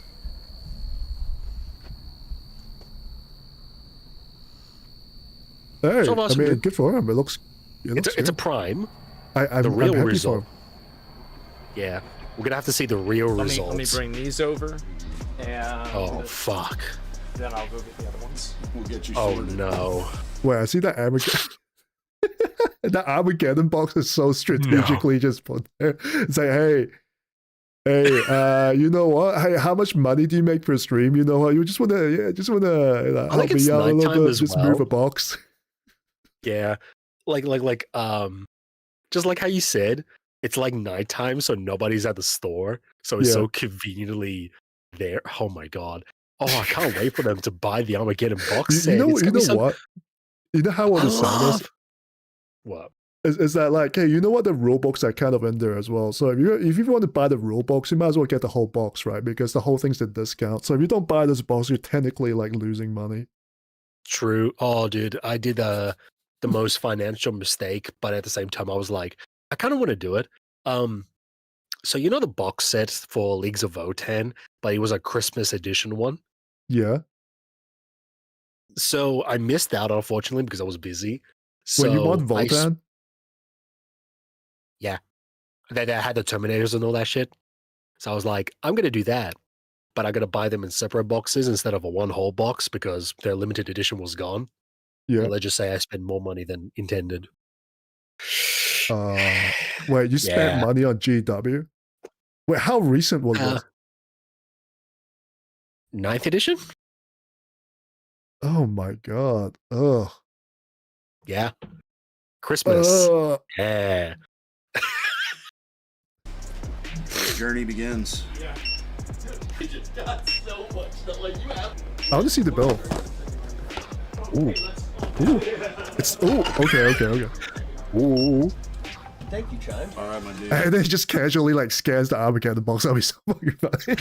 [SPEAKER 2] Hey,
[SPEAKER 5] So
[SPEAKER 2] I
[SPEAKER 5] awesome,
[SPEAKER 2] mean,
[SPEAKER 5] dude.
[SPEAKER 2] good for him. It looks
[SPEAKER 5] It's a prime.
[SPEAKER 2] I'm
[SPEAKER 5] the real
[SPEAKER 2] happy
[SPEAKER 5] result.
[SPEAKER 2] for him.
[SPEAKER 5] Yeah, we're gonna have to see the real results.
[SPEAKER 16] Let me bring these over, and
[SPEAKER 5] Oh fuck!
[SPEAKER 16] then I'll go get the other ones.
[SPEAKER 19] We'll get you
[SPEAKER 5] Oh
[SPEAKER 19] sorted.
[SPEAKER 5] no!
[SPEAKER 2] Wait, I see that Armageddon. That Armageddon box is so strategically just put there. It's like, hey, you know what? Hey, how much money do you make per stream? You know what? You just wanna help me out a little bit. Just move a box.
[SPEAKER 5] Yeah, like just like how you said, it's like nighttime, so nobody's at the store, so it's so conveniently there. Oh my god! Oh, I can't wait for them to buy the Armageddon box set.
[SPEAKER 2] You know what? You know how I want to sign this?
[SPEAKER 5] What?
[SPEAKER 2] Is that like, hey, you know what? The rule books are kind of in there as well. So if you want to buy the rule box, you might as well get the whole box, right? Because the whole thing's a discount. So if you don't buy this box, you're technically like losing money.
[SPEAKER 5] True. Oh, dude, I did the most financial mistake, but at the same time, I was like, I kind of want to do it. So you know the box set for Leagues of Votan, but it was a Christmas edition one.
[SPEAKER 2] Yeah.
[SPEAKER 5] So I missed out, unfortunately, because I was busy. So
[SPEAKER 2] When you bought Votan?
[SPEAKER 5] Yeah. That had the Terminators and all that shit. So I was like, I'm gonna do that, but I gotta buy them in separate boxes instead of a one whole box because their limited edition was gone.
[SPEAKER 2] Yeah.
[SPEAKER 5] And let's just say I spent more money than intended.
[SPEAKER 2] Wait, you spent money on GW? Wait, how recent was this?
[SPEAKER 5] 9th edition?
[SPEAKER 2] Oh my god. Ugh.
[SPEAKER 5] Yeah. Christmas. Yeah.
[SPEAKER 19] The journey begins.
[SPEAKER 13] Yeah. You just got so much that like you have.
[SPEAKER 2] I want to see the bill. Ooh. Ooh. It's okay. Ooh.
[SPEAKER 13] Thank you, Chime.
[SPEAKER 19] All right, my dude.
[SPEAKER 2] And then he just casually like scans the Armageddon box. That'll be so fucking funny.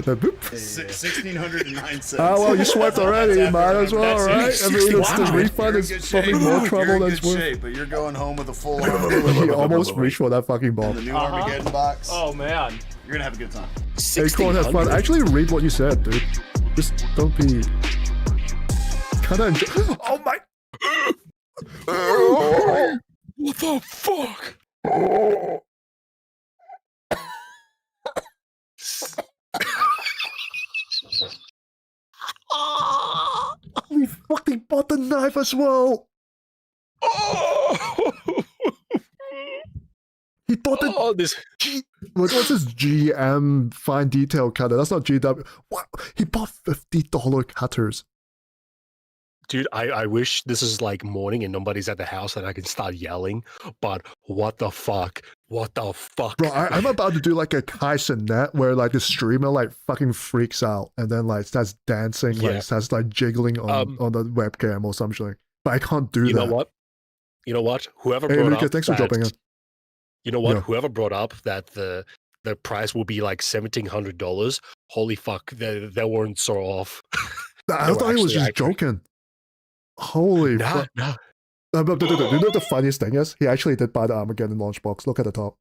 [SPEAKER 2] Like, boop.
[SPEAKER 19] 1,609 cents.
[SPEAKER 2] Oh well, you swiped already. Might as well, right? I mean, the refund is probably more trouble than it's worth.
[SPEAKER 19] But you're going home with a full.
[SPEAKER 2] He almost reached for that fucking ball.
[SPEAKER 19] The new Armageddon box.
[SPEAKER 16] Oh man,
[SPEAKER 19] you're gonna have a good time.
[SPEAKER 2] Hey, Corn, have fun. Actually, read what you said, dude. Just don't be. Kind of enjoy. Oh my.
[SPEAKER 5] What the fuck?
[SPEAKER 2] We fucking bought the knife as well. He bought the
[SPEAKER 5] this.
[SPEAKER 2] What's this GM fine detail cutter? That's not GW. What? He bought $50 cutters.
[SPEAKER 5] Dude, I wish this is like morning and nobody's at the house and I can start yelling, but what the fuck? What the fuck?
[SPEAKER 2] Bro, I'm about to do like a Kaisen net where like the streamer like fucking freaks out and then like starts dancing, like starts like jiggling on the webcam or something. But I can't do that.
[SPEAKER 5] You know what? You know what? Whoever
[SPEAKER 2] Hey,
[SPEAKER 5] brought
[SPEAKER 2] Lucas,
[SPEAKER 5] up
[SPEAKER 2] thanks for
[SPEAKER 5] that,
[SPEAKER 2] jumping in.
[SPEAKER 5] You know what?
[SPEAKER 2] Yeah.
[SPEAKER 5] Whoever brought up that the the price will be like $1,700. Holy fuck, they weren't so off.
[SPEAKER 2] I thought he was just joking. Holy fuck.
[SPEAKER 5] Nah.
[SPEAKER 2] But you know what the funniest thing is? He actually did buy the Armageddon launch box. Look at the top.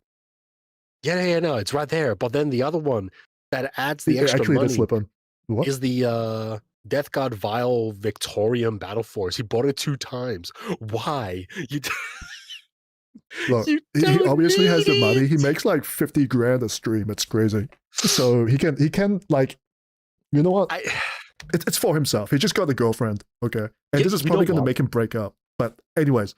[SPEAKER 5] Yeah, no, it's right there. But then the other one that adds the extra
[SPEAKER 2] actually
[SPEAKER 5] money
[SPEAKER 2] did slip in. What?
[SPEAKER 5] is the Death God Vile Victorian Battle Force. He bought it 2 times. Why?
[SPEAKER 2] Look, he obviously has the money. He makes like 50 grand a stream. It's crazy. So he can like, you know what? It's for himself. He just got a girlfriend. Okay. And this is probably going to make him break up. But anyways.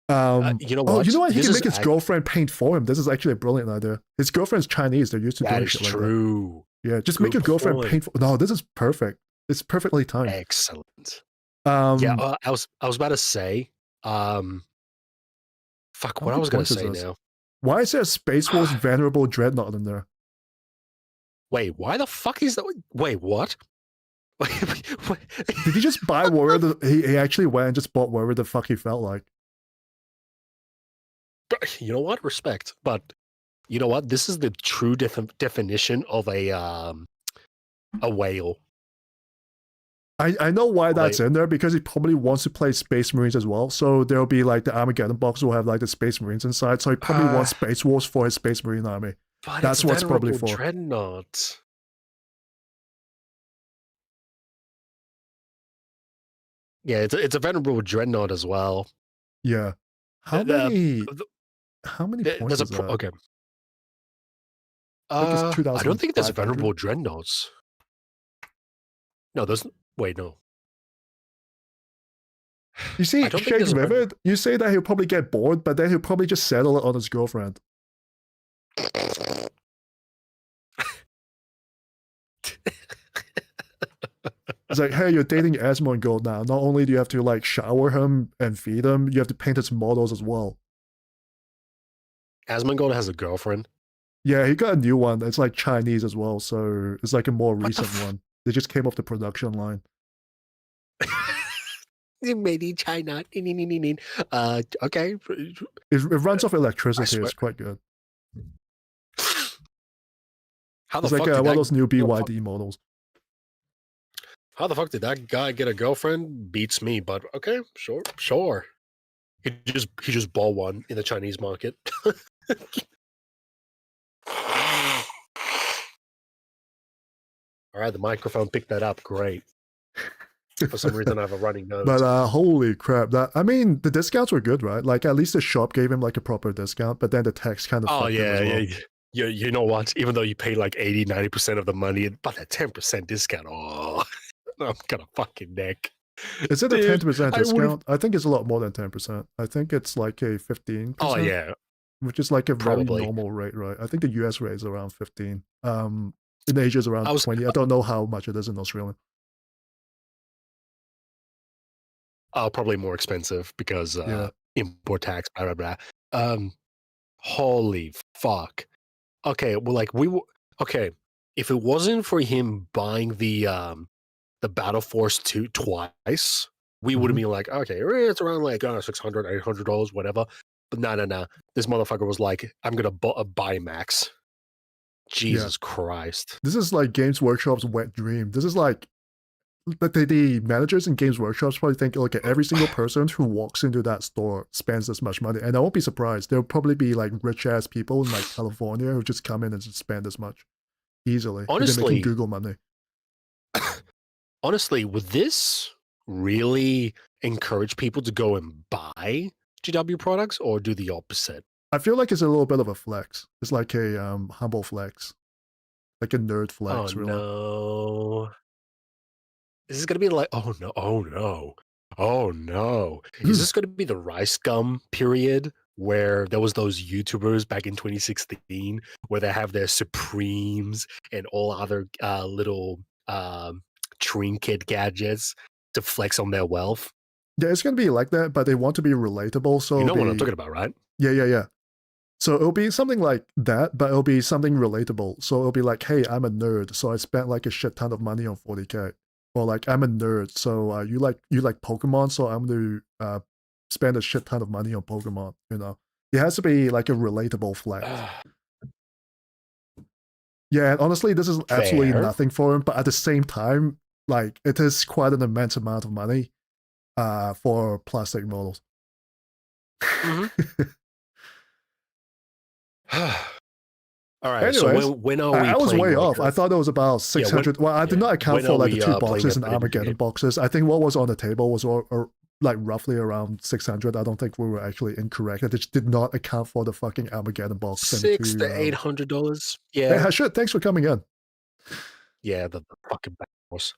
[SPEAKER 5] You know what?
[SPEAKER 2] You know what? He can make his girlfriend paint for him. This is actually a brilliant idea. His girlfriend's Chinese. They're used to doing shit like that.
[SPEAKER 5] That is true.
[SPEAKER 2] Yeah, just make your girlfriend paint for... No, this is perfect. It's perfectly timed.
[SPEAKER 5] Excellent. I was about to say, fuck, what I was going to say now.
[SPEAKER 2] Why is there a Space Wars Venerable Dreadnought in there?
[SPEAKER 5] Wait, why the fuck is that? Wait, what?
[SPEAKER 2] Did he just buy wherever he actually went and just bought wherever the fuck he felt like?
[SPEAKER 5] You know what? Respect. But you know what? This is the true definition of a whale.
[SPEAKER 2] I know why that's in there, because he probably wants to play Space Marines as well. So there'll be like the Armageddon box will have like the Space Marines inside. So he probably wants Space Wars for his Space Marine army. That's what it's probably for.
[SPEAKER 5] Dreadnought. Yeah, it's a venerable dreadnought as well.
[SPEAKER 2] Yeah. How many points is that?
[SPEAKER 5] Okay.
[SPEAKER 2] I
[SPEAKER 5] don't think there's venerable dreadnoughts. No, there's... Wait, no.
[SPEAKER 2] You see, Shake Vivid, you say that he'll probably get bored, but then he'll probably just settle it on his girlfriend. It's like, hey, you're dating Asmongold now. Not only do you have to like shower him and feed him, you have to paint his models as well.
[SPEAKER 5] Asmongold has a girlfriend?
[SPEAKER 2] Yeah, he got a new one. It's like Chinese as well, so it's like a more recent one. They just came off the production line.
[SPEAKER 5] Made in China. Okay.
[SPEAKER 2] It runs off electricity. It's quite good.
[SPEAKER 5] How the
[SPEAKER 2] it's
[SPEAKER 5] fuck
[SPEAKER 2] like
[SPEAKER 5] did
[SPEAKER 2] one
[SPEAKER 5] that
[SPEAKER 2] of those new BYD models.
[SPEAKER 5] How the fuck did that guy get a girlfriend? Beats me, but okay, sure. He just bought one in the Chinese market. All right, the microphone picked that up. Great. For some reason, I have a running nose.
[SPEAKER 2] But holy crap! I mean, the discounts were good, right? Like at least the shop gave him like a proper discount, but then the text kind of.
[SPEAKER 5] Oh yeah,
[SPEAKER 2] well.
[SPEAKER 5] yeah. You know what? Even though you pay like 80-90% of the money, but that 10% discount, I'm gonna fucking neck.
[SPEAKER 2] Is it a 10% discount? I think it's a lot more than 10%. I think it's like a 15%.
[SPEAKER 5] Oh yeah,
[SPEAKER 2] which is like a very normal rate, right? I think the US rate is around 15. In Asia is around 20. I don't know how much it is in Australia.
[SPEAKER 5] Probably more expensive because import tax, blah blah blah. Holy fuck. Okay, well, like okay. If it wasn't for him buying the Battle Force 2 twice, we would have been like, okay, it's around like $600, $800, whatever. But no. This motherfucker was like, I'm gonna buy Max. Jesus Christ.
[SPEAKER 2] This is like Games Workshop's wet dream. This is like the managers in Games Workshops probably think, okay, every single person who walks into that store spends this much money. And I won't be surprised. There'll probably be like rich ass people in like California who just come in and just spend this much easily.
[SPEAKER 5] Honestly,
[SPEAKER 2] they're making Google money.
[SPEAKER 5] Honestly, would this really encourage people to go and buy GW products or do the opposite?
[SPEAKER 2] I feel like it's a little bit of a flex. It's like a humble flex. Like a nerd flex, really.
[SPEAKER 5] No. Is this gonna be like, oh no. Is this gonna be the rice gum period where there was those YouTubers back in 2016 where they have their Supremes and all other little trinket gadgets to flex on their wealth?
[SPEAKER 2] Yeah, it's gonna be like that, but they want to be relatable. So
[SPEAKER 5] you know what I'm talking about, right?
[SPEAKER 2] Yeah. So it'll be something like that, but it'll be something relatable. So it'll be like, hey, I'm a nerd, so I spent like a shit ton of money on 40K. Or like, I'm a nerd, so you like Pokemon, so I'm going to spend a shit ton of money on Pokemon, you know? It has to be like a relatable flex. Yeah, and honestly, this is absolutely
[SPEAKER 5] Fair.
[SPEAKER 2] nothing for him, but at the same time, like, it is quite an immense amount of money for plastic models.
[SPEAKER 5] All right.
[SPEAKER 2] Anyways,
[SPEAKER 5] so when are we
[SPEAKER 2] I was
[SPEAKER 5] playing,
[SPEAKER 2] way
[SPEAKER 5] like,
[SPEAKER 2] off. I thought it was about 600. well, I did not account
[SPEAKER 5] when
[SPEAKER 2] for
[SPEAKER 5] are
[SPEAKER 2] like the
[SPEAKER 5] we,
[SPEAKER 2] two
[SPEAKER 5] playing
[SPEAKER 2] boxes
[SPEAKER 5] a
[SPEAKER 2] and
[SPEAKER 5] video
[SPEAKER 2] Armageddon
[SPEAKER 5] game?
[SPEAKER 2] boxes. I think what was on the table was like roughly around 600. I don't think we were actually incorrect. I just did not account for the fucking Armageddon box. and
[SPEAKER 5] $600 to $800. Yeah.
[SPEAKER 2] Hey, shit, thanks for coming in.
[SPEAKER 5] Yeah, the fucking back horse.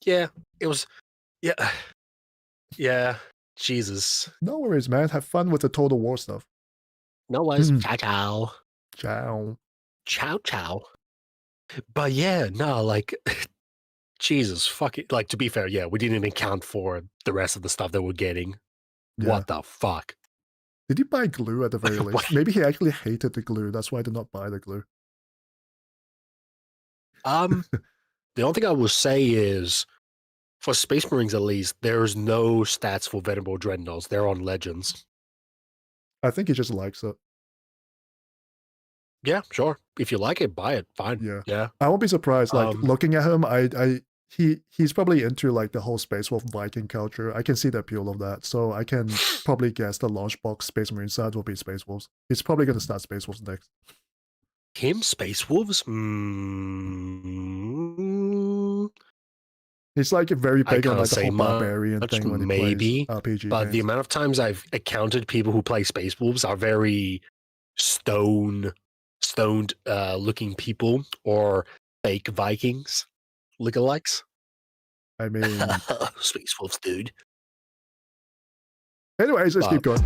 [SPEAKER 5] Yeah, it was. Yeah. Yeah. Jesus.
[SPEAKER 2] No worries, man. Have fun with the Total War stuff.
[SPEAKER 5] No worries. Ciao, ciao.
[SPEAKER 2] Ciao.
[SPEAKER 5] Ciao, ciao. But yeah, no, like, Jesus, fuck it. Like, to be fair, yeah, we didn't even account for the rest of the stuff that we're getting.
[SPEAKER 2] Yeah.
[SPEAKER 5] What the fuck?
[SPEAKER 2] Did you buy glue at the very least? Maybe he actually hated the glue. That's why I did not buy the glue.
[SPEAKER 5] The only thing I will say is, for Space Marines at least, there's no stats for Venerable Dreadnoughts. They're on Legends.
[SPEAKER 2] I think he just likes it.
[SPEAKER 5] Yeah, sure. If you like it, buy it. Fine. Yeah.
[SPEAKER 2] I won't be surprised. Like, looking at him, he's probably into like the whole Space Wolf Viking culture. I can see the appeal of that. So I can probably guess the launch box Space Marine side will be Space Wolves. He's probably going to start Space Wolves next.
[SPEAKER 5] Him, Space Wolves?
[SPEAKER 2] He's like very big on like the
[SPEAKER 5] say
[SPEAKER 2] whole barbarian
[SPEAKER 5] much,
[SPEAKER 2] thing when he
[SPEAKER 5] maybe,
[SPEAKER 2] plays RPG
[SPEAKER 5] but
[SPEAKER 2] games.
[SPEAKER 5] the amount of times I've encountered people who play Space Wolves are very stoned looking people or fake Vikings lookalikes.
[SPEAKER 2] I mean,
[SPEAKER 5] Space Wolves, dude.
[SPEAKER 2] Anyways, let's keep going.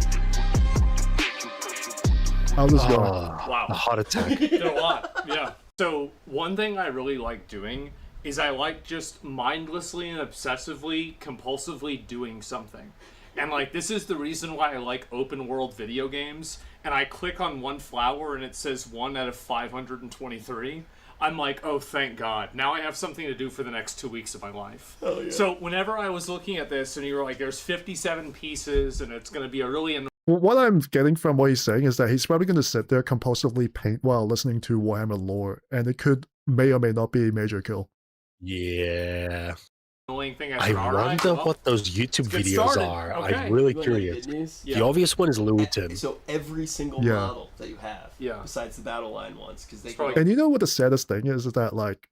[SPEAKER 2] How's this going?
[SPEAKER 16] Wow.
[SPEAKER 5] A heart attack.
[SPEAKER 16] Did a lot, yeah. So one thing I really like doing is I like just mindlessly and obsessively, compulsively doing something. And like, this is the reason why I like open world video games. And I click on one flower and it says 1 out of 523. I'm like, oh, thank God. Now I have something to do for the next 2 weeks of my life.
[SPEAKER 13] Oh, yeah.
[SPEAKER 16] So whenever I was looking at this and you were like, there's 57 pieces and it's going to be a really
[SPEAKER 2] What I'm getting from what he's saying is that he's probably going to sit there compulsively paint while listening to Warhammer lore, and it may or may not be a major kill.
[SPEAKER 5] Yeah.
[SPEAKER 16] annoying thing.
[SPEAKER 5] I wonder what those YouTube videos are.
[SPEAKER 16] Okay.
[SPEAKER 5] I'm really
[SPEAKER 13] You want
[SPEAKER 5] curious.
[SPEAKER 13] good news?
[SPEAKER 5] The obvious one is Luton.
[SPEAKER 13] So every single
[SPEAKER 2] Yeah.
[SPEAKER 13] model that you have, besides the battle line ones, because they can
[SPEAKER 2] And you know what the saddest thing is that like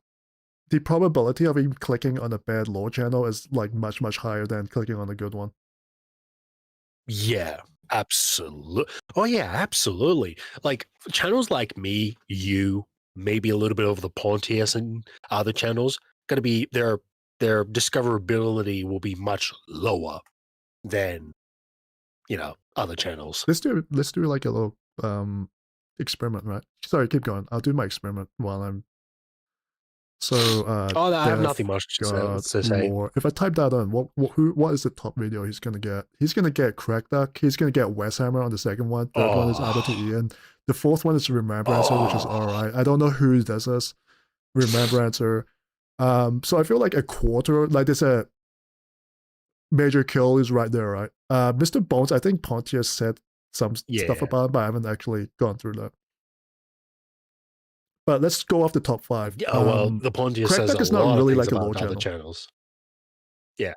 [SPEAKER 2] the probability of him clicking on a bad lore channel is like much, much higher than clicking on a good one.
[SPEAKER 5] Yeah, absolutely. Oh yeah, absolutely. Like channels like me, you, maybe a little bit over the Pontius and other channels, gonna be their discoverability will be much lower than other channels.
[SPEAKER 2] Let's do like a little experiment, right? Sorry, keep going. I'll do my experiment while I'm
[SPEAKER 5] I have nothing much to say.
[SPEAKER 2] lore. If I type that in, what is the top video he's gonna get? He's gonna get Crack Duck, he's gonna get Westhammer on the second one. Third one is Albert Ian. The fourth one is Remembrancer, which is alright. I don't know who does this. Remembrancer. So I feel like a quarter, like there's a major kill is right there, right? Mr. Bones, I think Pontius said some stuff about it, but I haven't actually gone through that. But let's go off the top 5.
[SPEAKER 5] Yeah, well, the Pontius says
[SPEAKER 2] Crackback
[SPEAKER 5] a
[SPEAKER 2] is
[SPEAKER 5] lot
[SPEAKER 2] not really
[SPEAKER 5] of
[SPEAKER 2] like
[SPEAKER 5] things
[SPEAKER 2] a low
[SPEAKER 5] about other
[SPEAKER 2] channel.
[SPEAKER 5] channels. Yeah.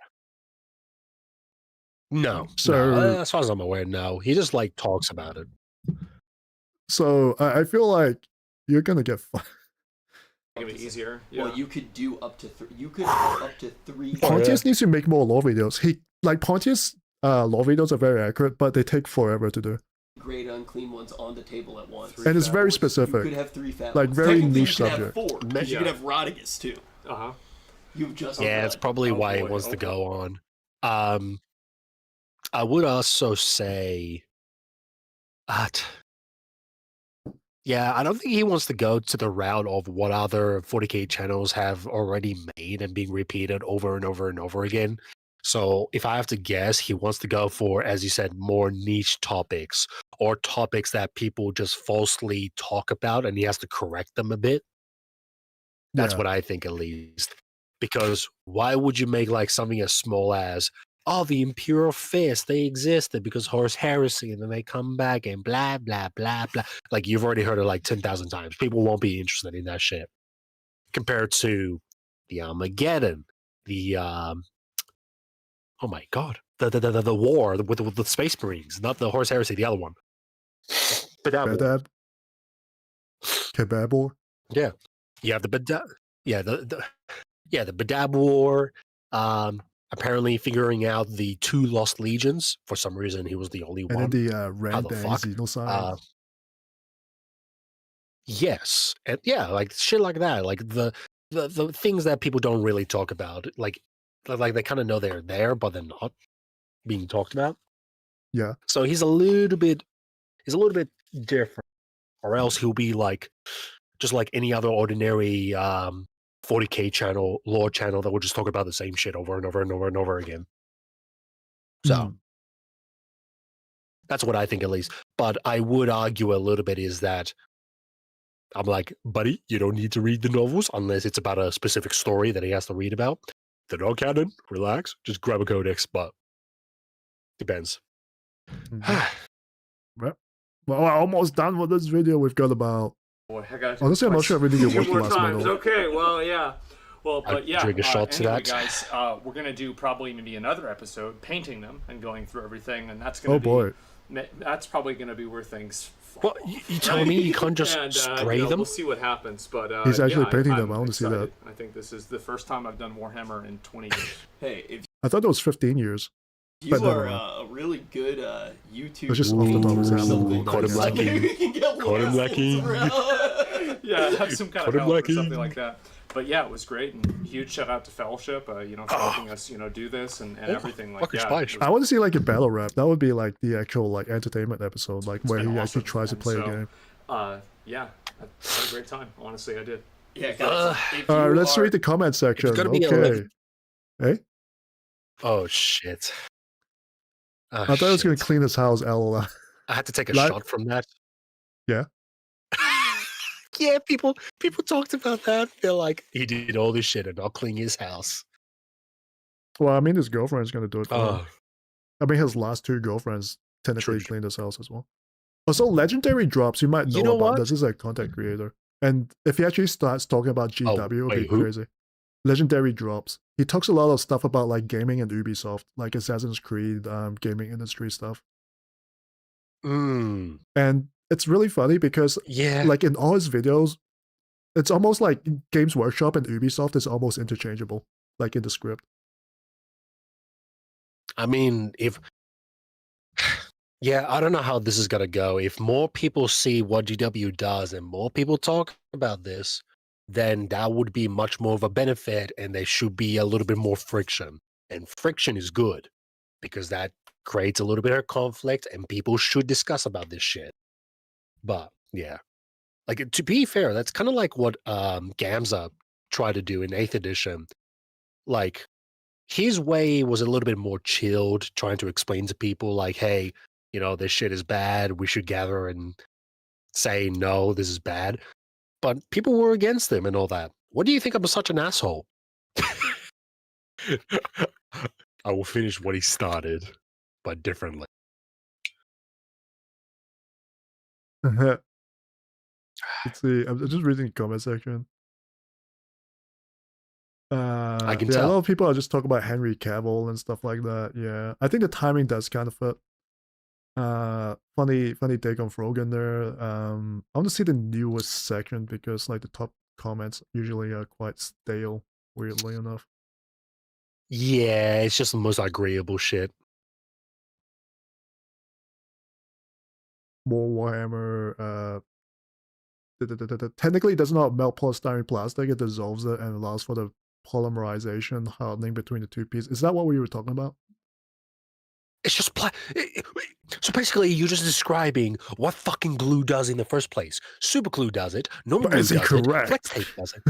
[SPEAKER 5] No,
[SPEAKER 2] So-
[SPEAKER 5] no, as far as I'm aware, no. He just like talks about it.
[SPEAKER 2] So I feel like you're gonna get
[SPEAKER 16] Make it easier.
[SPEAKER 13] Well, you could do up to three.
[SPEAKER 2] Pontius needs to make more lore videos. Pontius lore videos are very accurate, but they take forever to do.
[SPEAKER 13] Great unclean ones on the table at once.
[SPEAKER 2] And it's very specific.
[SPEAKER 13] You could have 3 fat
[SPEAKER 2] Like
[SPEAKER 13] ones.
[SPEAKER 2] very
[SPEAKER 13] Technically,
[SPEAKER 2] niche
[SPEAKER 13] you could
[SPEAKER 2] subject.
[SPEAKER 13] have 4, because you could have Rodigus too.
[SPEAKER 16] Uh-huh.
[SPEAKER 13] You've just
[SPEAKER 5] Yeah, it's probably why he wants to go on. I would also say that I don't think he wants to go to the route of what other 40K channels have already made and being repeated over and over and over again. So if I have to guess, he wants to go for, as you said, more niche topics or topics that people just falsely talk about and he has to correct them a bit. That's
[SPEAKER 2] Yeah.
[SPEAKER 5] what I think, at least. Because why would you make like something as small as,
[SPEAKER 6] oh, the Imperial Fist, they existed because Horus Heresy, and then they come back and blah, blah, blah, blah. Like, you've already heard it like 10,000 times. People won't be interested in that shit. Compared to the Armageddon, the, oh my God, the war with the Space Marines, not the Horus Heresy, the other one.
[SPEAKER 2] Badab? Kebab War?
[SPEAKER 6] Yeah. You have the Badab. Yeah, the Badab War. Apparently figuring out the 2 lost legions. For some reason, he was the only
[SPEAKER 2] And
[SPEAKER 6] one.
[SPEAKER 2] then the
[SPEAKER 6] How
[SPEAKER 2] Red
[SPEAKER 6] the
[SPEAKER 2] Bang
[SPEAKER 6] fuck?
[SPEAKER 2] Xenocide.
[SPEAKER 6] Yes. And yeah, like shit like that. Like the things that people don't really talk about. Like they kind of know they're there, but they're not being talked about.
[SPEAKER 2] Yeah.
[SPEAKER 6] So he's a little bit different. Or else he'll be like just like any other ordinary 40K channel, lore channel that will just talk about the same shit over and over and over and over again. So that's what I think, at least. But I would argue a little bit is that I'm like, buddy, you don't need to read the novels unless it's about a specific story that he has to read about. They're not canon. Relax. Just grab a codex, but depends.
[SPEAKER 2] Well, we're almost done with this video. We've got about...
[SPEAKER 16] Boy, I got
[SPEAKER 2] Honestly, I'm not sure if we can
[SPEAKER 16] two
[SPEAKER 2] watch the
[SPEAKER 16] more
[SPEAKER 2] last
[SPEAKER 16] times.
[SPEAKER 2] one.
[SPEAKER 16] Okay, well, yeah. Well, but yeah.
[SPEAKER 6] Drink a shot to
[SPEAKER 16] anyway,
[SPEAKER 6] that.
[SPEAKER 16] guys, we're gonna do probably maybe another episode painting them and going through everything, and that's gonna
[SPEAKER 2] Oh, boy.
[SPEAKER 16] That's probably gonna be where things.
[SPEAKER 6] Well, you telling me you can't just spray them?
[SPEAKER 16] We'll see what happens, but
[SPEAKER 2] He's actually painting
[SPEAKER 16] I'm
[SPEAKER 2] them. I want to see that.
[SPEAKER 16] excited. I think this is the first time I've done Warhammer in 20 years.
[SPEAKER 13] Hey, if
[SPEAKER 2] I thought it was 15 years.
[SPEAKER 13] you
[SPEAKER 2] But never
[SPEAKER 13] are
[SPEAKER 2] mind.
[SPEAKER 13] a really good YouTube.
[SPEAKER 2] It's just off the top of his head.
[SPEAKER 13] something.
[SPEAKER 6] Caught him
[SPEAKER 13] Maybe
[SPEAKER 6] lacking.
[SPEAKER 13] we can get
[SPEAKER 6] Caught him lacking.
[SPEAKER 16] Yeah, have some kind
[SPEAKER 6] Put
[SPEAKER 16] of
[SPEAKER 6] him
[SPEAKER 16] help or
[SPEAKER 6] lucky.
[SPEAKER 16] something like that. But yeah, it was great, and huge shout out to Fellowship, for helping us, do this and everything like that. It was
[SPEAKER 2] I want to see like a battle rap. That would be like the actual like entertainment episode, like where he
[SPEAKER 16] been
[SPEAKER 2] actually
[SPEAKER 16] awesome.
[SPEAKER 2] tries to
[SPEAKER 16] And
[SPEAKER 2] play a
[SPEAKER 16] so,
[SPEAKER 2] game.
[SPEAKER 16] Yeah, I had a great time. Honestly, I did.
[SPEAKER 13] Yeah, guys. if
[SPEAKER 2] All right,
[SPEAKER 13] you
[SPEAKER 2] let's
[SPEAKER 13] are-
[SPEAKER 2] read the comment section.
[SPEAKER 6] gonna be a
[SPEAKER 2] Okay.
[SPEAKER 6] little-
[SPEAKER 2] Hey,
[SPEAKER 6] Oh, shit.
[SPEAKER 2] I thought I was gonna clean his house. LOL.
[SPEAKER 6] I had to take a
[SPEAKER 2] Like-
[SPEAKER 6] shot from that.
[SPEAKER 2] Yeah.
[SPEAKER 6] Yeah, people talked about that. They're like, he did all this shit and not clean his house.
[SPEAKER 2] Well, I mean, his girlfriend's gonna do it for him.
[SPEAKER 6] Oh,
[SPEAKER 2] I mean, his last 2 girlfriends technically cleaned his house as well. Also, legendary drops. You might know,
[SPEAKER 6] You know
[SPEAKER 2] about
[SPEAKER 6] what?
[SPEAKER 2] this. Is a content creator, and if he actually starts talking about GW, it'll be
[SPEAKER 6] wait, who?
[SPEAKER 2] crazy. Legendary drops. He talks a lot of stuff about like gaming and Ubisoft, like Assassin's Creed, gaming industry stuff.
[SPEAKER 6] mm,
[SPEAKER 2] And it's really funny because
[SPEAKER 6] yeah.
[SPEAKER 2] like in all his videos, it's almost like Games Workshop and Ubisoft is almost interchangeable, like in the script.
[SPEAKER 6] I mean, yeah, I don't know how this is gonna go. If more people see what GW does and more people talk about this, then that would be much more of a benefit, and there should be a little bit more friction. And friction is good because that creates a little bit of conflict, and people should discuss about this shit. But yeah, like to be fair, that's kind of like what Gamza tried to do in 8th edition. Like his way was a little bit more chilled, trying to explain to people like, hey, this shit is bad. We should gather and say, no, this is bad. But people were against him and all that. What do you think I'm such an asshole? I will finish what he started, but differently.
[SPEAKER 2] Let's see. I'm just reading the comment section.
[SPEAKER 6] I can
[SPEAKER 2] A
[SPEAKER 6] tell.
[SPEAKER 2] lot of people are just talking about Henry Cavill and stuff like that. Yeah, I think the timing does kind of fit. Funny take on Frogan there. I want to see the newest section because like the top comments usually are quite stale, weirdly enough.
[SPEAKER 6] Yeah, it's just the most agreeable shit.
[SPEAKER 2] More Warhammer. Technically, it does not melt polystyrene plastic. It dissolves it and allows for the polymerization, hardening between the 2 pieces. Is that what we were talking about?
[SPEAKER 6] It's just so basically, you're just describing what fucking glue does in the first place. Super glue does it. Normal
[SPEAKER 2] But
[SPEAKER 6] glue
[SPEAKER 2] is it
[SPEAKER 6] does
[SPEAKER 2] correct?
[SPEAKER 6] it. Flex tape does it.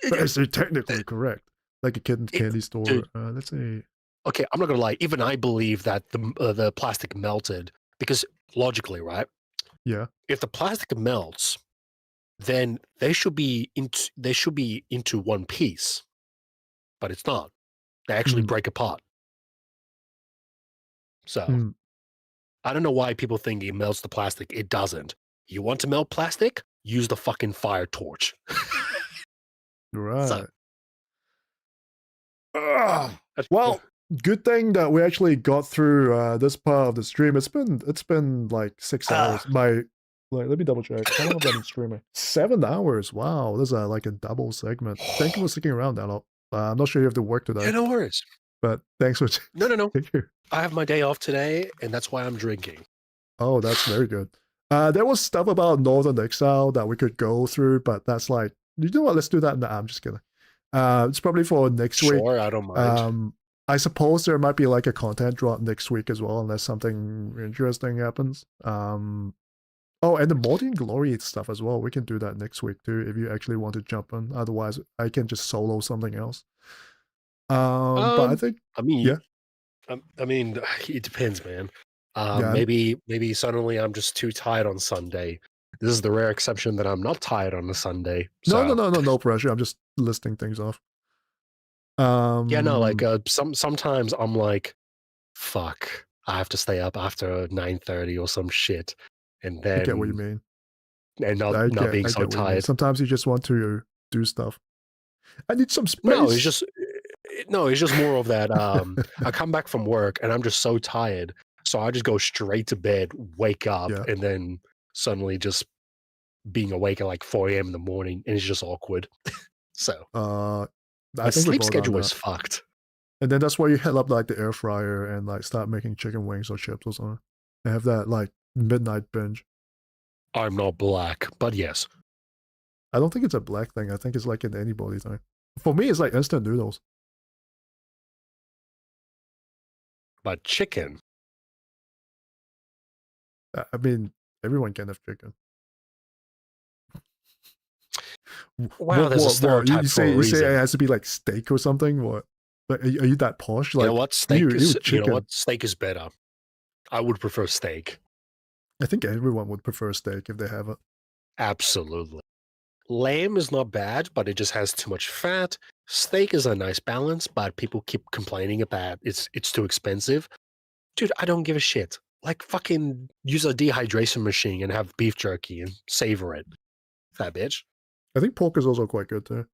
[SPEAKER 2] But is it technically correct? Like a kid in candy store.
[SPEAKER 6] Dude.
[SPEAKER 2] Let's see.
[SPEAKER 6] Okay, I'm not gonna lie. Even I believe that the plastic melted because logically, right?
[SPEAKER 2] Yeah.
[SPEAKER 6] If the plastic melts, then they should be into one piece, but it's not. They actually break apart.
[SPEAKER 5] So I don't know why people think it melts the plastic. It doesn't. You want to melt plastic? Use the fucking fire torch.
[SPEAKER 2] Right.
[SPEAKER 5] So,
[SPEAKER 2] well, good thing that we actually got through this part of the stream. It's been like 6 hours. Let me double check. How long have I been streaming? 7 hours. Wow, this is like a double segment. Thank you for sticking around, Dano. I'm not sure you have to work today.
[SPEAKER 5] yeah, no worries.
[SPEAKER 2] But thanks for
[SPEAKER 5] No. I have my day off today, and that's why I'm drinking.
[SPEAKER 2] Oh, that's very good. There was stuff about Northern Exile that we could go through, but that's like, you know what? Let's do that. Nah, I'm just kidding. It's probably for next week.
[SPEAKER 5] Sure, I don't mind.
[SPEAKER 2] I suppose there might be like a content drop next week as well, unless something interesting happens. Oh, and the Morty and Glory stuff as well. We can do that next week too, if you actually want to jump in. Otherwise, I can just solo something else. But I think,
[SPEAKER 5] I mean,
[SPEAKER 2] yeah.
[SPEAKER 5] I mean, it depends, man.
[SPEAKER 2] Yeah.
[SPEAKER 5] Maybe suddenly I'm just too tired on Sunday. This is the rare exception that I'm not tired on a Sunday. So.
[SPEAKER 2] No pressure. I'm just listing things off.
[SPEAKER 5] Yeah, no, like sometimes I'm like, fuck, I have to stay up after 9:30 or some shit, and then
[SPEAKER 2] I get what you mean.
[SPEAKER 5] And not being so tired.
[SPEAKER 2] Sometimes you just want to do stuff. I need some space.
[SPEAKER 5] No, it's just more of that. I come back from work and I'm just so tired, so I just go straight to bed, wake up, and then suddenly just being awake at like 4 a.m. in the morning, and it's just awkward. So
[SPEAKER 2] I think
[SPEAKER 5] sleep schedule is fucked.
[SPEAKER 2] And then that's why you hit up like the air fryer and like start making chicken wings or chips or something, and have that like midnight binge.
[SPEAKER 5] I'm not black, but yes.
[SPEAKER 2] I don't think it's a black thing. I think it's like an anybody thing. For me, it's like instant noodles.
[SPEAKER 5] But chicken.
[SPEAKER 2] I mean, everyone can have chicken.
[SPEAKER 5] Wow, there's a stereotype
[SPEAKER 2] you
[SPEAKER 5] for a
[SPEAKER 2] say
[SPEAKER 5] reason.
[SPEAKER 2] it has to be like steak or something? What? Like, are you that posh? Like,
[SPEAKER 5] you know what? Steak
[SPEAKER 2] ew,
[SPEAKER 5] is.
[SPEAKER 2] chicken.
[SPEAKER 5] You know what? Steak is better. I would prefer steak.
[SPEAKER 2] I think everyone would prefer steak if they have it.
[SPEAKER 5] Absolutely. Lamb is not bad, but it just has too much fat. Steak is a nice balance, but people keep complaining about it's too expensive. Dude, I don't give a shit. Like, fucking use a dehydration machine and have beef jerky and savor it. Fat bitch.
[SPEAKER 2] I think pork is also quite good too.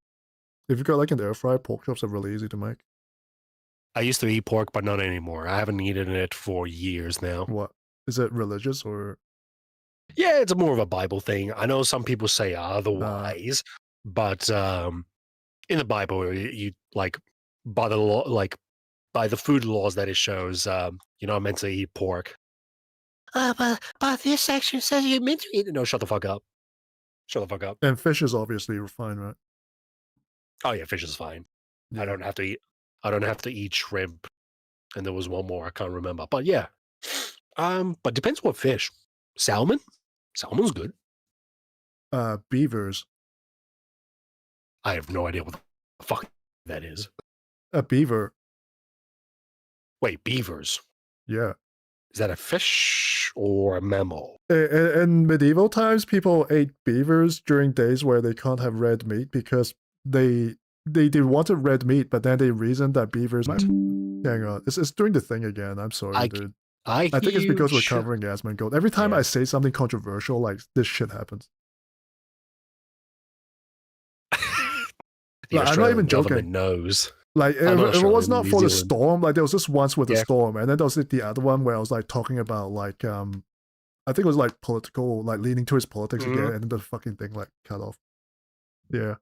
[SPEAKER 2] If you've got like an air fryer, pork chops are really easy to make.
[SPEAKER 5] I used to eat pork, but not anymore. I haven't eaten it for years now.
[SPEAKER 2] What? Is it religious or?
[SPEAKER 5] Yeah, it's more of a Bible thing. I know some people say otherwise, but in the Bible, you like by the law, like by the food laws that it shows, you're not meant to eat pork. But this section says you're meant to eat it. No, shut the fuck up. Shut the fuck up.
[SPEAKER 2] And fish is obviously fine, right?
[SPEAKER 5] Oh yeah, fish is fine.
[SPEAKER 2] Yeah.
[SPEAKER 5] I don't have to eat shrimp. And there was one more I can't remember. But yeah. But depends what fish. Salmon? Salmon's good.
[SPEAKER 2] Beavers.
[SPEAKER 5] I have no idea what the fuck that is.
[SPEAKER 2] A beaver.
[SPEAKER 5] Wait, beavers?
[SPEAKER 2] Yeah.
[SPEAKER 5] Is that a fish or a mammal?
[SPEAKER 2] In medieval times, people ate beavers during days where they can't have red meat because they wanted red meat, but then they reasoned that beavers might... Hang on. It's doing the thing again. I'm sorry, dude. I think it's because we're covering Asmongold. Every time I say something controversial, like, this shit happens. Like, I'm not even joking.
[SPEAKER 5] Knows.
[SPEAKER 2] Like, it was not for the storm. Like, there was this once with the storm, and then there was the other one where I was like talking about like I think it was like political, like leaning towards politics again, and then the fucking thing like cut off. Yeah.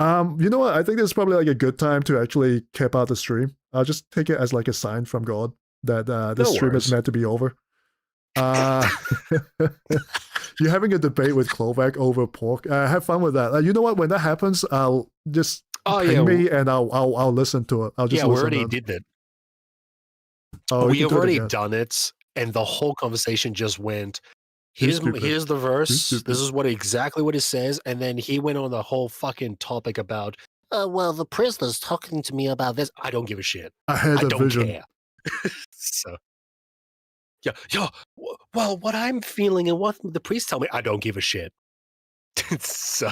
[SPEAKER 2] You know what? I think this is probably like a good time to actually cap out the stream. I'll just take it as like a sign from God that this stream is meant to be over. You're having a debate with Klovac over pork. Have fun with that. You know what? When that happens, I'll just ping me and I'll listen to it. I'll just
[SPEAKER 5] we
[SPEAKER 2] listen
[SPEAKER 5] already
[SPEAKER 2] to it.
[SPEAKER 5] did that.
[SPEAKER 2] Oh,
[SPEAKER 5] we have already done it, and the whole conversation just went. Here's the verse. This is exactly what it says, and then he went on the whole fucking topic about. Well, the prisoner's talking to me about this. I don't give a shit.
[SPEAKER 2] I had a vision.
[SPEAKER 5] Care. So. Yeah. Well, what I'm feeling and what the priest tell me, I don't give a shit. So,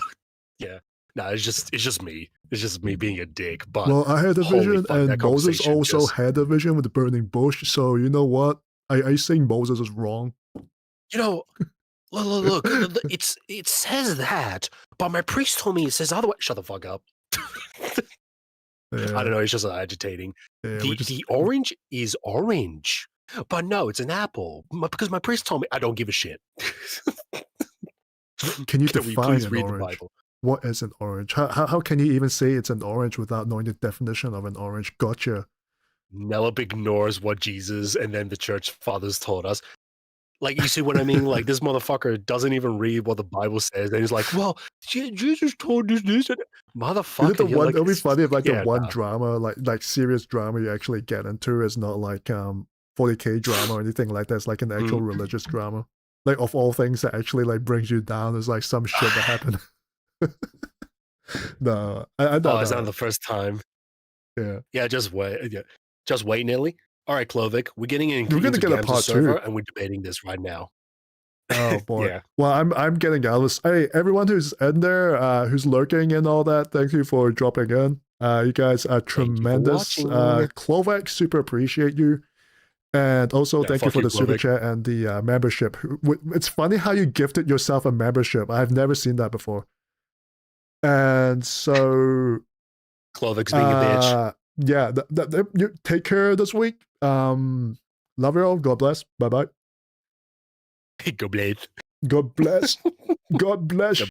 [SPEAKER 5] yeah. No, it's just me. It's just me being a dick. But
[SPEAKER 2] well, I had a vision, and Moses also had a vision with the burning bush. So you know what? Are you saying Moses is wrong?
[SPEAKER 6] You know, look, it says that, but my priest told me it says otherwise. Shut the fuck up. I don't know. It's just agitating.
[SPEAKER 2] Yeah,
[SPEAKER 6] the orange is orange, but no, it's an apple. Because my priest told me. I don't give a shit.
[SPEAKER 2] Can you
[SPEAKER 6] Can we
[SPEAKER 2] define
[SPEAKER 6] please
[SPEAKER 2] an
[SPEAKER 6] read the
[SPEAKER 2] orange?
[SPEAKER 6] Bible?
[SPEAKER 2] What is an orange? How can you even say it's an orange without knowing the definition of an orange? Gotcha.
[SPEAKER 6] NELLOP ignores what Jesus and then the church fathers told us. Like, you see what I mean? Like, this motherfucker doesn't even read what the Bible says, and he's like, "Well, Jesus told us this." And motherfucker,
[SPEAKER 2] Is it the
[SPEAKER 6] you're
[SPEAKER 2] one?
[SPEAKER 6] like,
[SPEAKER 2] It'll be funny if like
[SPEAKER 6] yeah,
[SPEAKER 2] the one
[SPEAKER 6] nah.
[SPEAKER 2] drama, like serious drama you actually get into is not like 40K drama or anything like that. It's like an actual religious drama. Like of all things that actually like brings you down is like some shit that happened. No, I don't.
[SPEAKER 6] Oh, it's not the first time.
[SPEAKER 2] Yeah.
[SPEAKER 6] Yeah, just wait. Yeah. Just wait, Nelly. All right, Clovic, we're getting
[SPEAKER 2] We're gonna
[SPEAKER 6] into
[SPEAKER 2] get a
[SPEAKER 6] Gam's
[SPEAKER 2] part
[SPEAKER 6] server,
[SPEAKER 2] 2.
[SPEAKER 6] and we're debating this right now.
[SPEAKER 2] Oh boy.
[SPEAKER 6] Yeah.
[SPEAKER 2] Well, I'm getting out of this. Hey, everyone who's in there, who's lurking and all that, thank you for dropping in. You guys are tremendous. Clovac, super appreciate you. And also thank you for the super chat and the membership. It's funny how you gifted yourself a membership. I've never seen that before. And so
[SPEAKER 6] Clovic's being a bitch.
[SPEAKER 2] Yeah, you take care this week. Love you all. God bless. Bye bye.
[SPEAKER 6] God bless.
[SPEAKER 2] God bless. God bless.